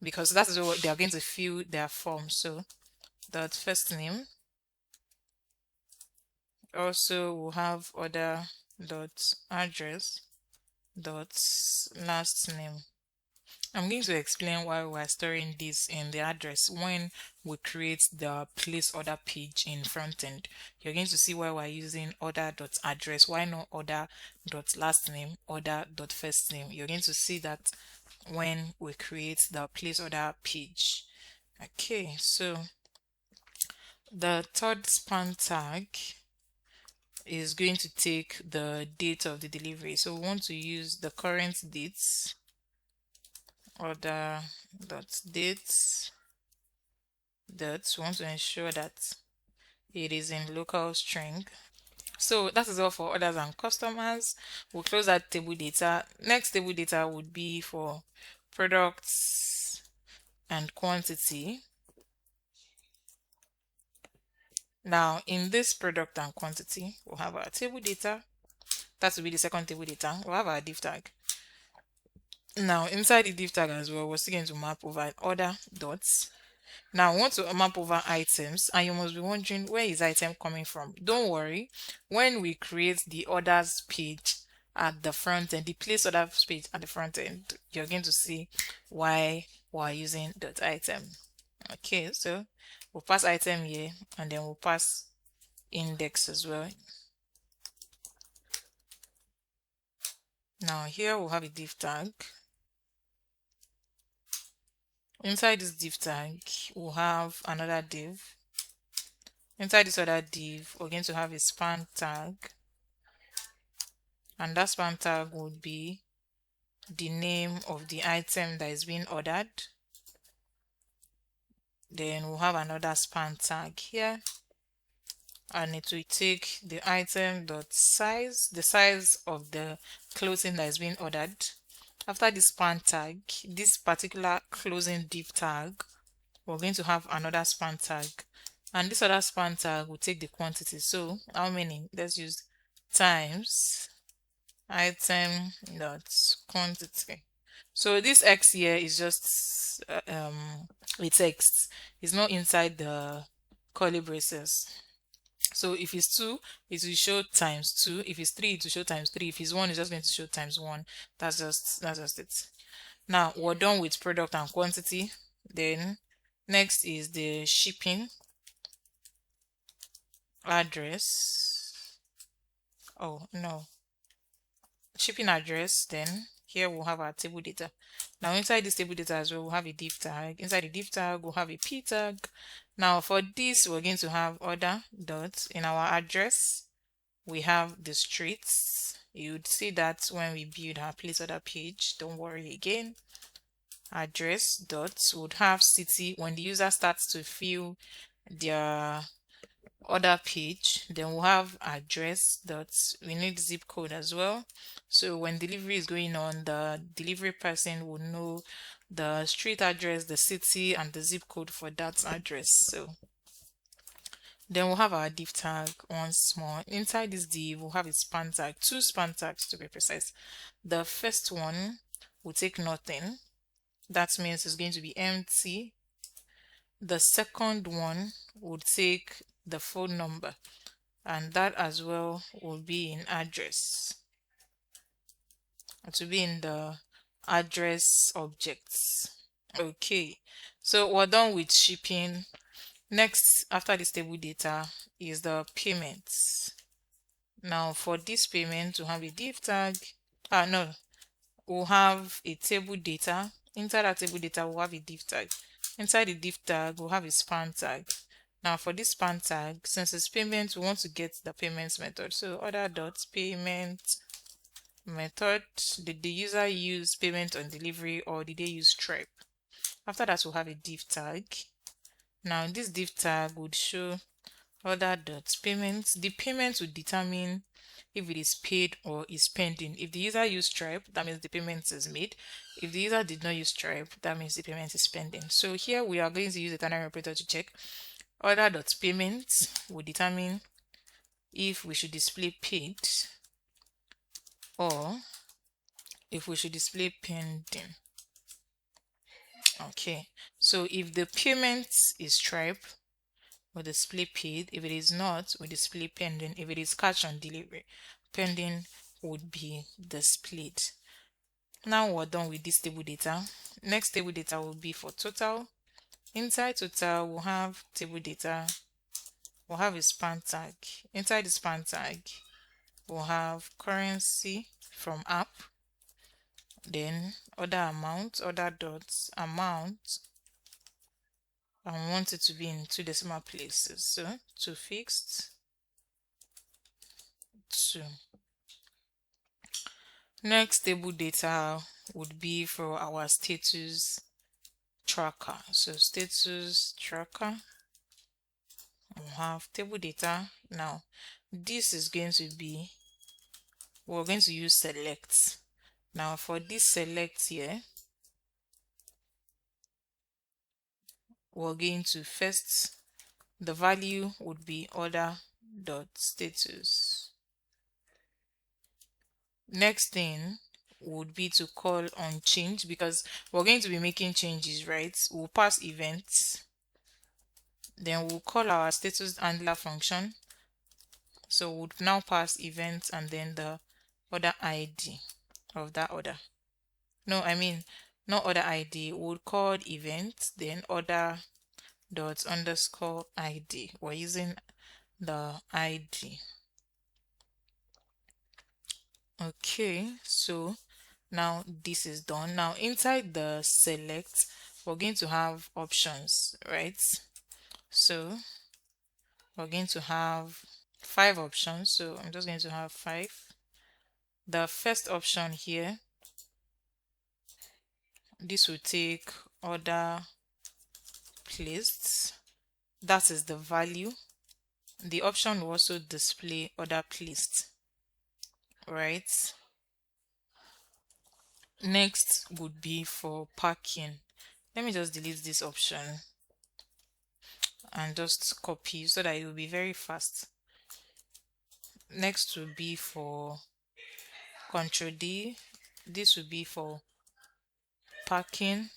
because that is what they are going to fill their form. So dot first name. Also we'll have order dot address dot last name. I'm going to explain why we're storing this in the address when we create the place order page in frontend. You're going to see why we're using order.address. Why not order.last name, order.first name? You're going to see that when we create the place order page. Okay, so the third span tag is going to take the date of the delivery. So we want to use the current dates, order dot dates that we want to ensure that it is in local string. So that is all for orders and customers. We'll close that table data. Next table data would be for products and quantity. Now in this product and quantity, we'll have our table data. That will be the second table data. We'll have our div tag. Now inside the div tag as well, we're still going to map over order dots. Now we want to map over items, and you must be wondering, where is item coming from? Don't worry, when we create the orders page at the front end, the place orders page at the front end, you're going to see why we're using dot item. Okay, so we'll pass item here, and then we'll pass index as well. Now here we'll have a div tag. Inside this div tag, we'll have another div. Inside this other div, we're going to have a span tag, and that span tag would be the name of the item that is being ordered. Then we'll have another span tag here, and it will take the item dot size, the size of the clothing that is being ordered. After the span tag, this particular closing div tag, we're going to have another span tag, and this other span tag will take the quantity. So how many? Let's use times item dot quantity. So this x here is just a text. It's not inside the curly braces. So if it's 2, it will show times 2. If it's 3, it will show times 3. If it's 1, it's just going to show times 1. That's just it. Now we're done with product and quantity. Then next is the shipping address. Oh no, shipping address. Then here we'll have our table data. Now inside this table data as well, we'll have a div tag. Inside the div tag, we'll have a p tag. Now for this, we're going to have order dot. In our address, we have the streets. You'd see that when we build our place order page. Don't worry again. Address dot would have city. When the user starts to fill their order page, then we'll have address dot. We need zip code as well. So when delivery is going on, the delivery person will know the street address, the city, and the zip code for that address. So then we'll have our div tag once more. Inside this div, we'll have a span tag, 2 span tags to be precise. The first one will take nothing. That means it's going to be empty. The second one would take the phone number, and that as well will be in address. It will be in the address objects. Okay, so we're done with shipping. Next, after this table data, is the payments. Now for this payment, we'll have a div tag. We'll have a table data. Inside that table data, we'll have a div tag. Inside the div tag, we'll have a span tag. Now for this span tag, since it's payment, we want to get the payments method. So order dot payment method. Did the user use payment on delivery, or did they use Stripe? After that, we'll have a div tag. Now this div tag would show order dot payment. The payment would determine if it is paid or is pending. If the user used Stripe, that means the payment is made. If the user did not use Stripe, that means the payment is pending. So here we are going to use the ternary operator to check. Order dot payment will determine if we should display paid or if we should display pending. Okay, so if the payment is Stripe, we'll display paid. If it is not, we'll display pending. If it is cash on delivery, pending would be displayed. Now we're done with this table data. Next table data will be for total. Inside total, we'll have table data. We'll have a span tag. Inside the span tag, we'll have currency from app. Then order amount, order dot amount. I want it to be in 2 decimal places. So 2 fixed, 2. Next table data would be for our status tracker. So status tracker, we'll have table data. Now this is going to be, we're going to use select. Now for this select here, we're going to first, the value would be order dot status. Next thing would be to call on change, because we're going to be making changes, right? We'll pass events, then we'll call our status handler function. So we'll now pass events and then the order ID of that order. No, I mean not order ID. We'll call event, then order dot underscore ID. We're using the ID. Okay, so now this is done. Now inside the select, we're going to have options, right? So we're going to have 5 options. So I'm just going to have 5. The first option here, this will take order placed. That is the value. The option will also display order placed, right? Next would be for packing. Let me just delete this option and just copy so that it will be very fast. Next will be for Control D. This will be for packing.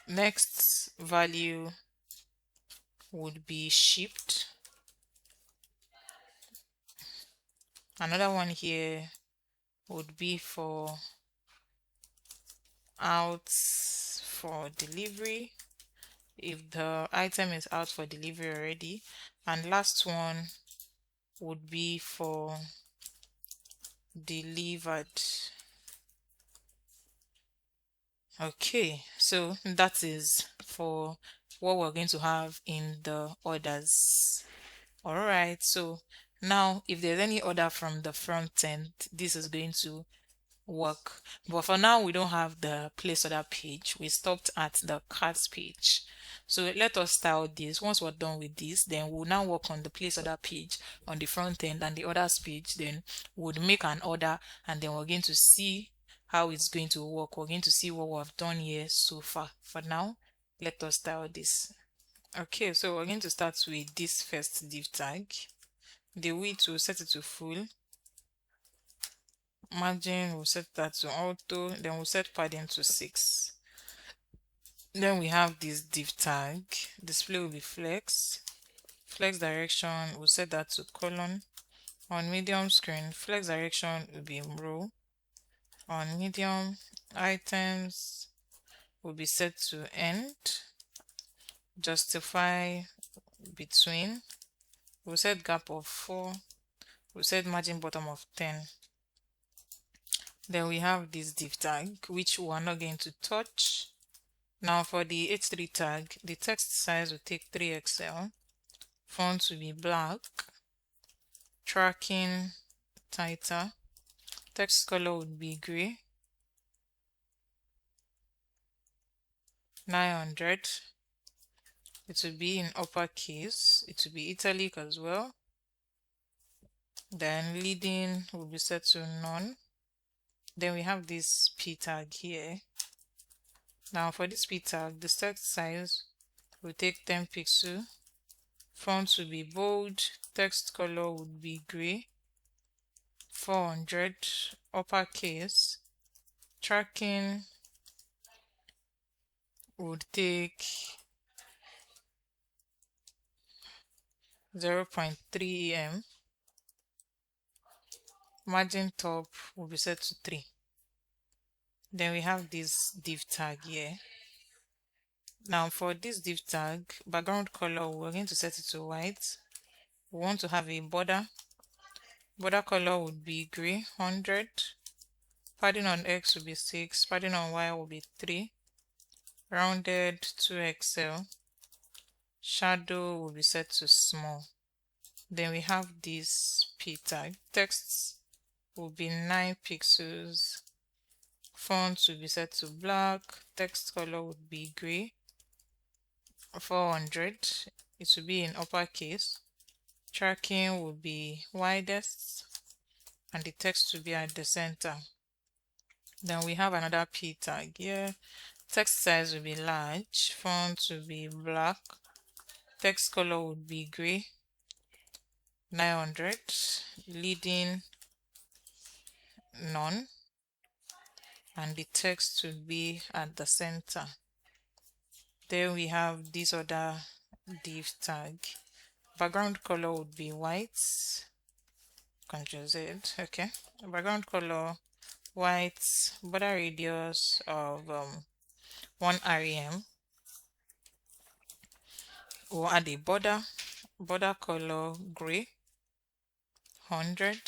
Next value would be shipped. Another one here would be for out for delivery, if the item is out for delivery already. And last one would be for delivered. Okay, so that is for what we're going to have in the orders. All right, so now if there's any order from the front end, this is going to work. But for now, we don't have the place order page. We stopped at the cards page. So let us style this. Once we're done with this, then we'll now work on the place order page on the front end and the orders page. Then we'll make an order, and then we're going to see how it's going to work. We're going to see what we've done here so far. For now, let us style this. Okay, so we're going to start with this first div tag. The width, will set it to full. Margin, we'll set that to auto. Then we'll set padding to 6. Then we have this div tag. Display will be flex. Flex direction, we'll set that to colon. On medium screen, flex direction will be row. On medium, items will be set to end. Justify between, we'll set gap of 4. We'll set margin bottom of 10. Then we have this div tag, which we are not going to touch. Now for the h3 tag, the text size will take 3XL. Font will be black. Tracking tighter. Text color would be gray. 900. It will be in uppercase. It will be italic as well. Then leading will be set to none. Then we have this p tag here. Now for this p tag, the text size will take 10 pixels. Font will be bold. Text color would be gray. 400. Uppercase. Tracking would take 0.3 em. Margin top will be set to 3. Then we have this div tag here. Now for this div tag, background color, we're going to set it to white. We want to have a border. Border color would be gray, 100. Padding on X will be 6. Padding on Y will be 3. Rounded 2XL. Shadow will be set to small. Then we have this p tag. Text will be 9 pixels. Font will be set to black. Text color would be gray. 400. It will be in uppercase. Tracking will be widest. And the text will be at the center. Then we have another p tag here. Text size will be large. Font will be black. Text color would be gray. 900. Leading none. And the text will be at the center. Then we have this other div tag. Background color would be white. Ctrl Z. Okay. Background color white. Border radius of 1 rem. We'll add a border. Border color gray. 100.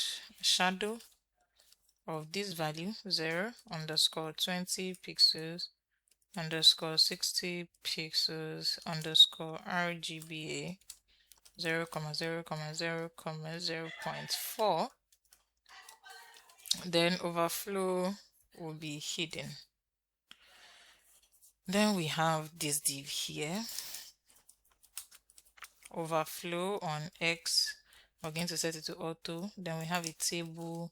Shadow of this value 0 underscore 20 pixels. underscore 60 pixels underscore RGBA 0,0,0,0.4. Then overflow will be hidden. Then we have this div here, overflow on X. We're going to set it to auto. Then we have a table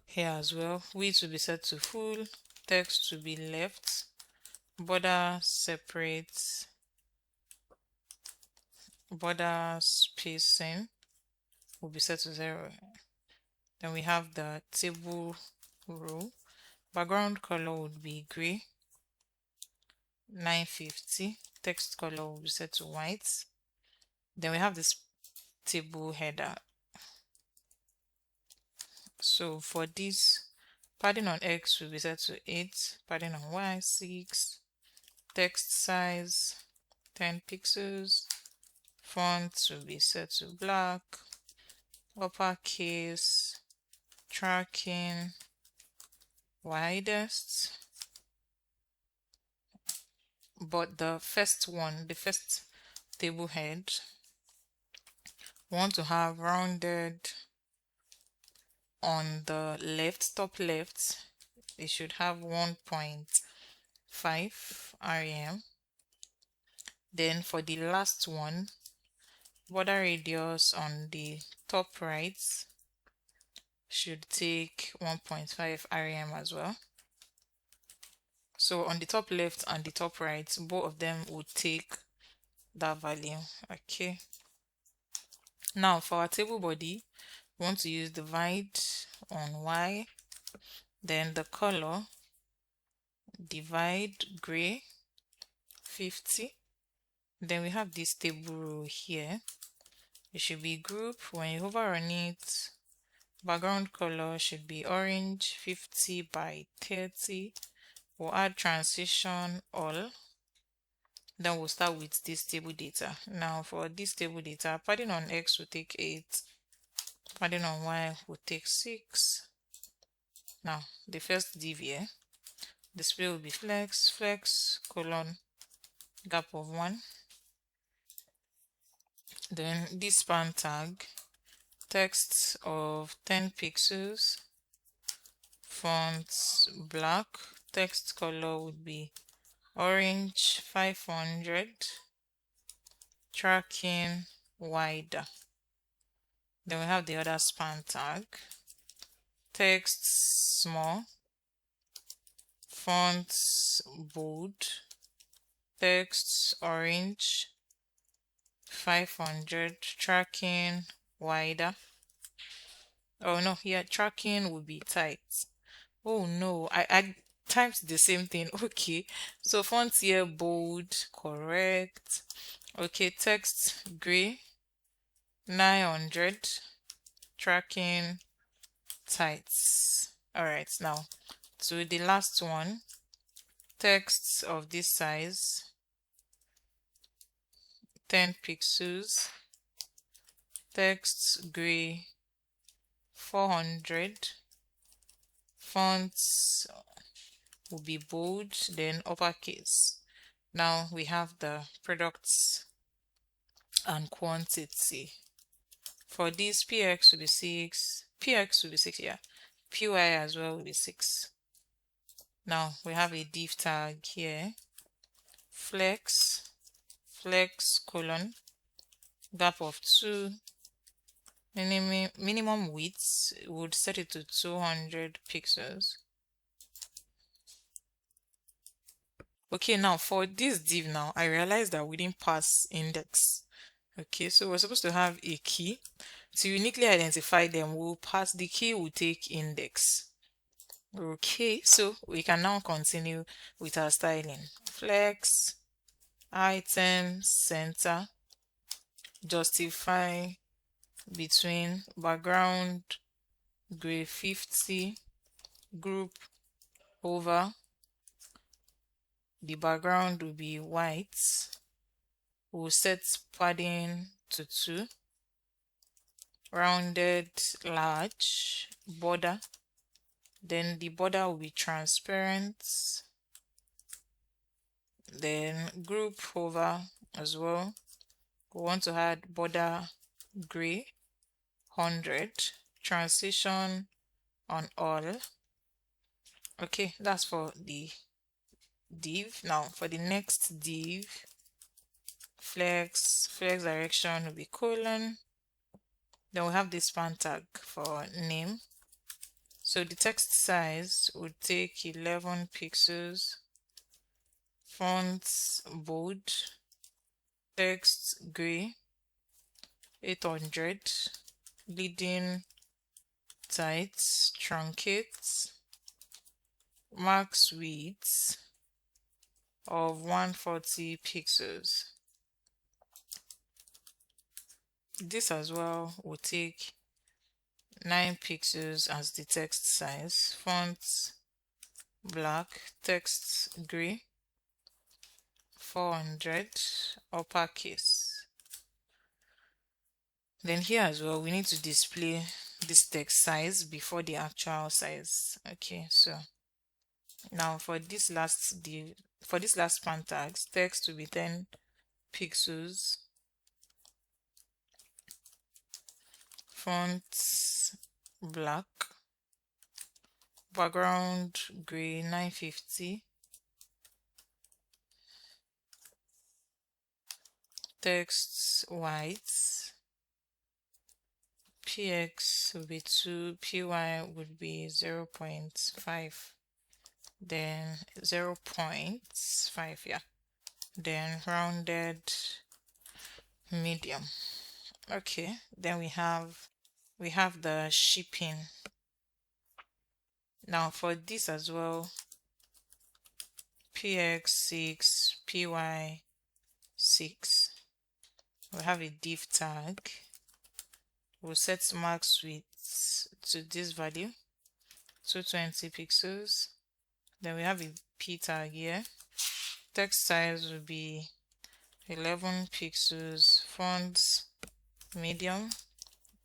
here as well. Width will be set to full, text to be left, border separate, border spacing will be set to 0. Then we have the table row. Background color would be gray, 950. Text color will be set to white. Then we have this table header. So for this, padding on X will be set to 8, padding on Y 6, text size 10 pixels, font will be set to black, uppercase, tracking widest. But the first table head, want to have rounded on the left, top left. It should have 1.5 rem. Then for the last one, border radius on the top right should take 1.5 rem as well. So on the top left and the top right, both of them would take that value. Okay. Now for our table body, we want to use divide on Y, then the color, divide gray 50. Then we have this table row here. It should be group. When you hover on it, background color should be orange 50 by 30. We'll add transition all. Then we'll start with this table data. Now for this table data, padding on X will take 8, padding on Y will take 6. Now the first div here, display will be flex colon gap of 1. Then this span tag, text of 10 pixels, font black, text color would be orange 500, tracking wider. Then we have the other span tag, text small, font bold, text orange 500, tracking wider. Oh no, here tracking will be tight. Oh no, I typed the same thing. Okay, so font here bold, correct. Okay, text gray 900, tracking tight. All right, now to the last one, text of this size 10 pixels, text gray 400, fonts will be bold, then uppercase. Now we have the products and quantity. For this, px will be 6, px will be 6, yeah, py as well will be 6. Now we have a div tag here, flex colon gap of 2, minimum width would set it to 200 pixels. Okay, now for this div now, I realized that we didn't pass index. Okay, so we're supposed to have a key. To uniquely identify them, we'll pass the key, will take index. Okay, so we can now continue with our styling. Flex, item, center, justify between, background, gray 50, group, over. The background will be white. We'll set padding to 2, rounded large, border. Then the border will be transparent. Then group hover as well. We want to add border gray 100, transition on all. Okay, that's for the div. Now for the next div, flex direction will be colon. Then we have this span tag for name. So the text size would take 11 pixels, font bold, text gray, 800, leading tight, truncate, max width of 140 pixels. This as well will take 9 pixels as the text size, font black, text gray, 400, uppercase. Then here as well, we need to display this text size before the actual size. Okay, so now for this last span tags, text will be 10 pixels, font black, background gray 950, text white, px will be 2, py would be 0.5, then 0.5, yeah, then rounded medium. Okay, then we have the shipping. Now for this as well, px6, py6, we have a div tag. We'll set max width to this value, 220 pixels. Then we have a p tag here. Text size will be 11 pixels, font medium,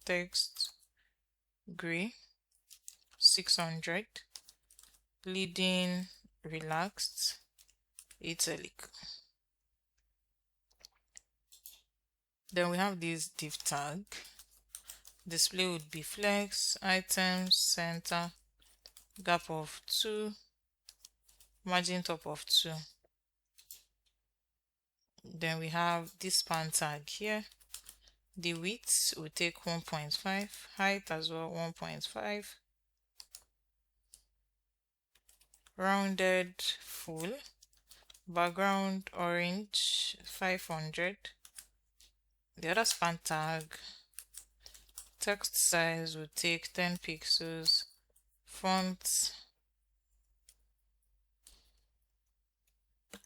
text gray 600, leading relaxed, italic. Then we have this div tag. Display would be flex, items, center, gap of 2, margin top of 2. Then we have this span tag here. The width will take 1.5, height as well 1.5, rounded full, background orange 500. The other span tag, text size will take 10 pixels, font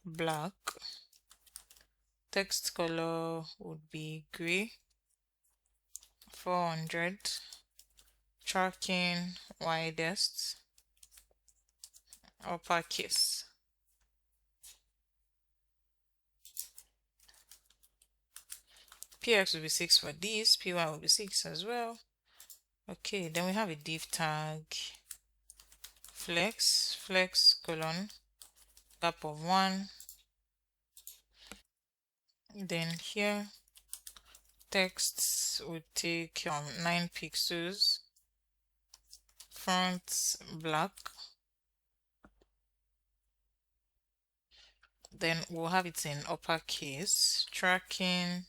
black, text color would be gray 400, tracking widest, uppercase. px will be 6 for this, py will be 6 as well. Okay, then we have a div tag, flex colon, gap of 1. Then here text would take 9 pixels, font black. Then we'll have it in uppercase. Tracking,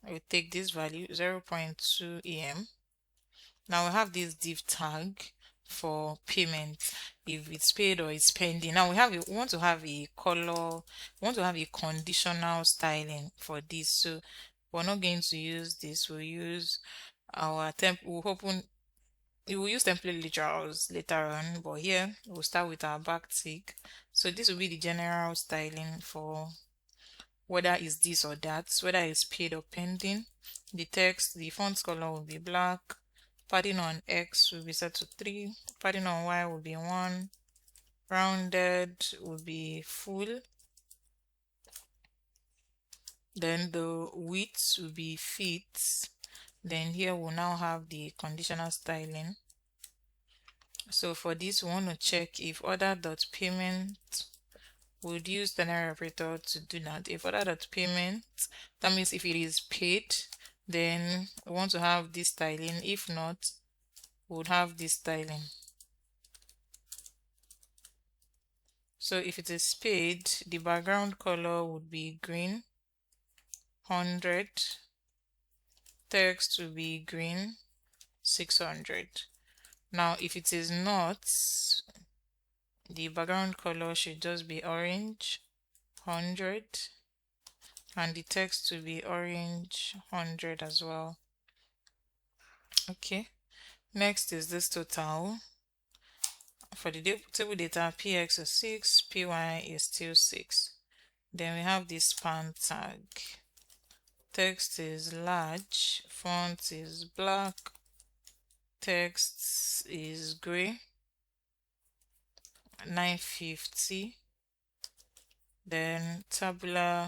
we'll take this value 0.2 em. Now we have this div tag for payment, if it's paid or it's pending. Now we want to have a color, we want to have a conditional styling for this. So we're not going to use this. We'll use our we'll use template literals later on, but here we'll start with our backtick. So this will be the general styling for whether it's this or that, whether it's paid or pending. The text, the font color will be black. Padding on X will be set to 3. Padding on Y will be 1. Rounded will be full. Then the width will be fit. Then here we'll now have the conditional styling. So for this, we want to check if order.payment We'd use ternary operator to do that. If order.payment, that means if it is paid, then we want to have this styling. If not, we would have this styling. So if it is paid, the background color would be green, 100, text will be green, 600. Now if it is not, the background color should just be orange, 100, and the text will be orange, 100 as well. Okay, next is this total. For the table data, px is 6, py is still 6. Then we have this span tag. Text is large, font is black, text is gray, 950. Then tabular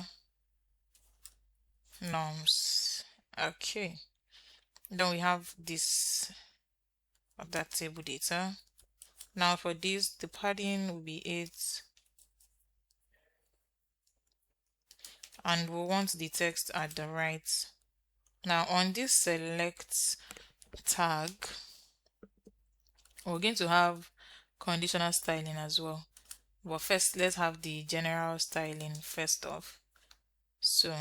norms. Okay, then we have this of that table data. Now for this, the padding will be 8, and we want the text at the right. Now on this select tag, we're going to have conditional styling as well. But first, let's have the general styling first off. So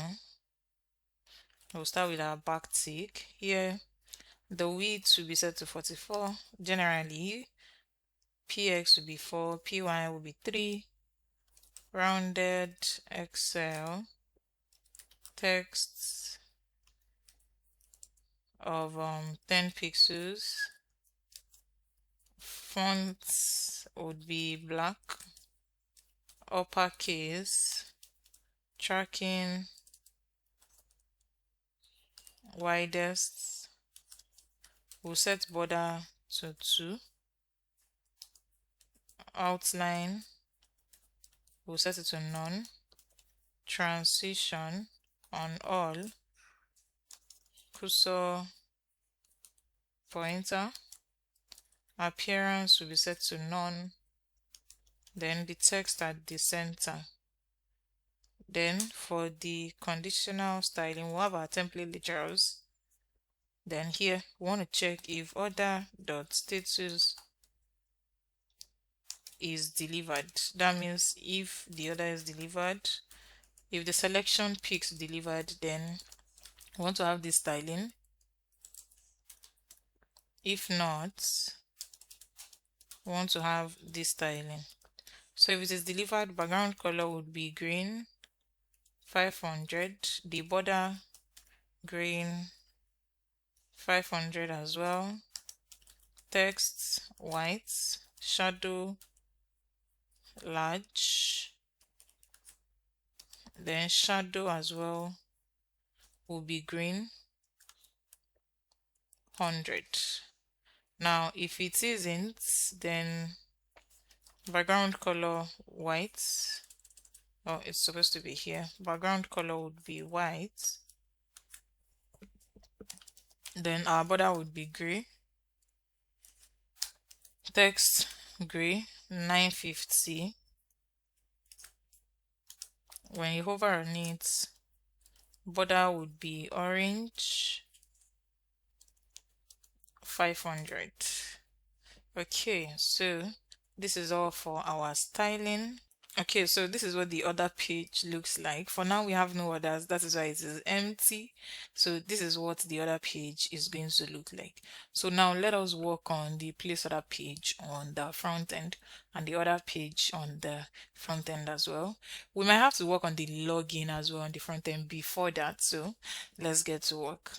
we'll start with our backtick. Here, the width will be set to 44. Generally, px will be 4, py will be 3, rounded Excel, text of 10 pixels, fonts would be black, uppercase, tracking, widest, we'll set border to 2, outline, we'll set it to none, transition on all, cursor pointer, appearance will be set to none, then the text at the center. Then for the conditional styling, we'll have our template literals. Then here we want to check if order.status is delivered. That means if the order is delivered, if the selection picks delivered, then we want to have this styling. If not, we want to have this styling. So if it is delivered, background color would be green, 500, the border green, 500 as well, text white, shadow large, then shadow as well will be green, 100. Now if it isn't, then background color white, oh, it's supposed to be here, background color would be white, then our border would be gray, text gray, 950. When you hover on it, border would be orange, 500. Okay, so this is all for our styling. Okay, so this is what the other page looks like. For now, we have no orders. That is why it is empty. So this is what the other page is going to look like. So now let us work on the place order page on the front end and the other page on the front end as well. We might have to work on the login as well on the front end before that. So let's get to work.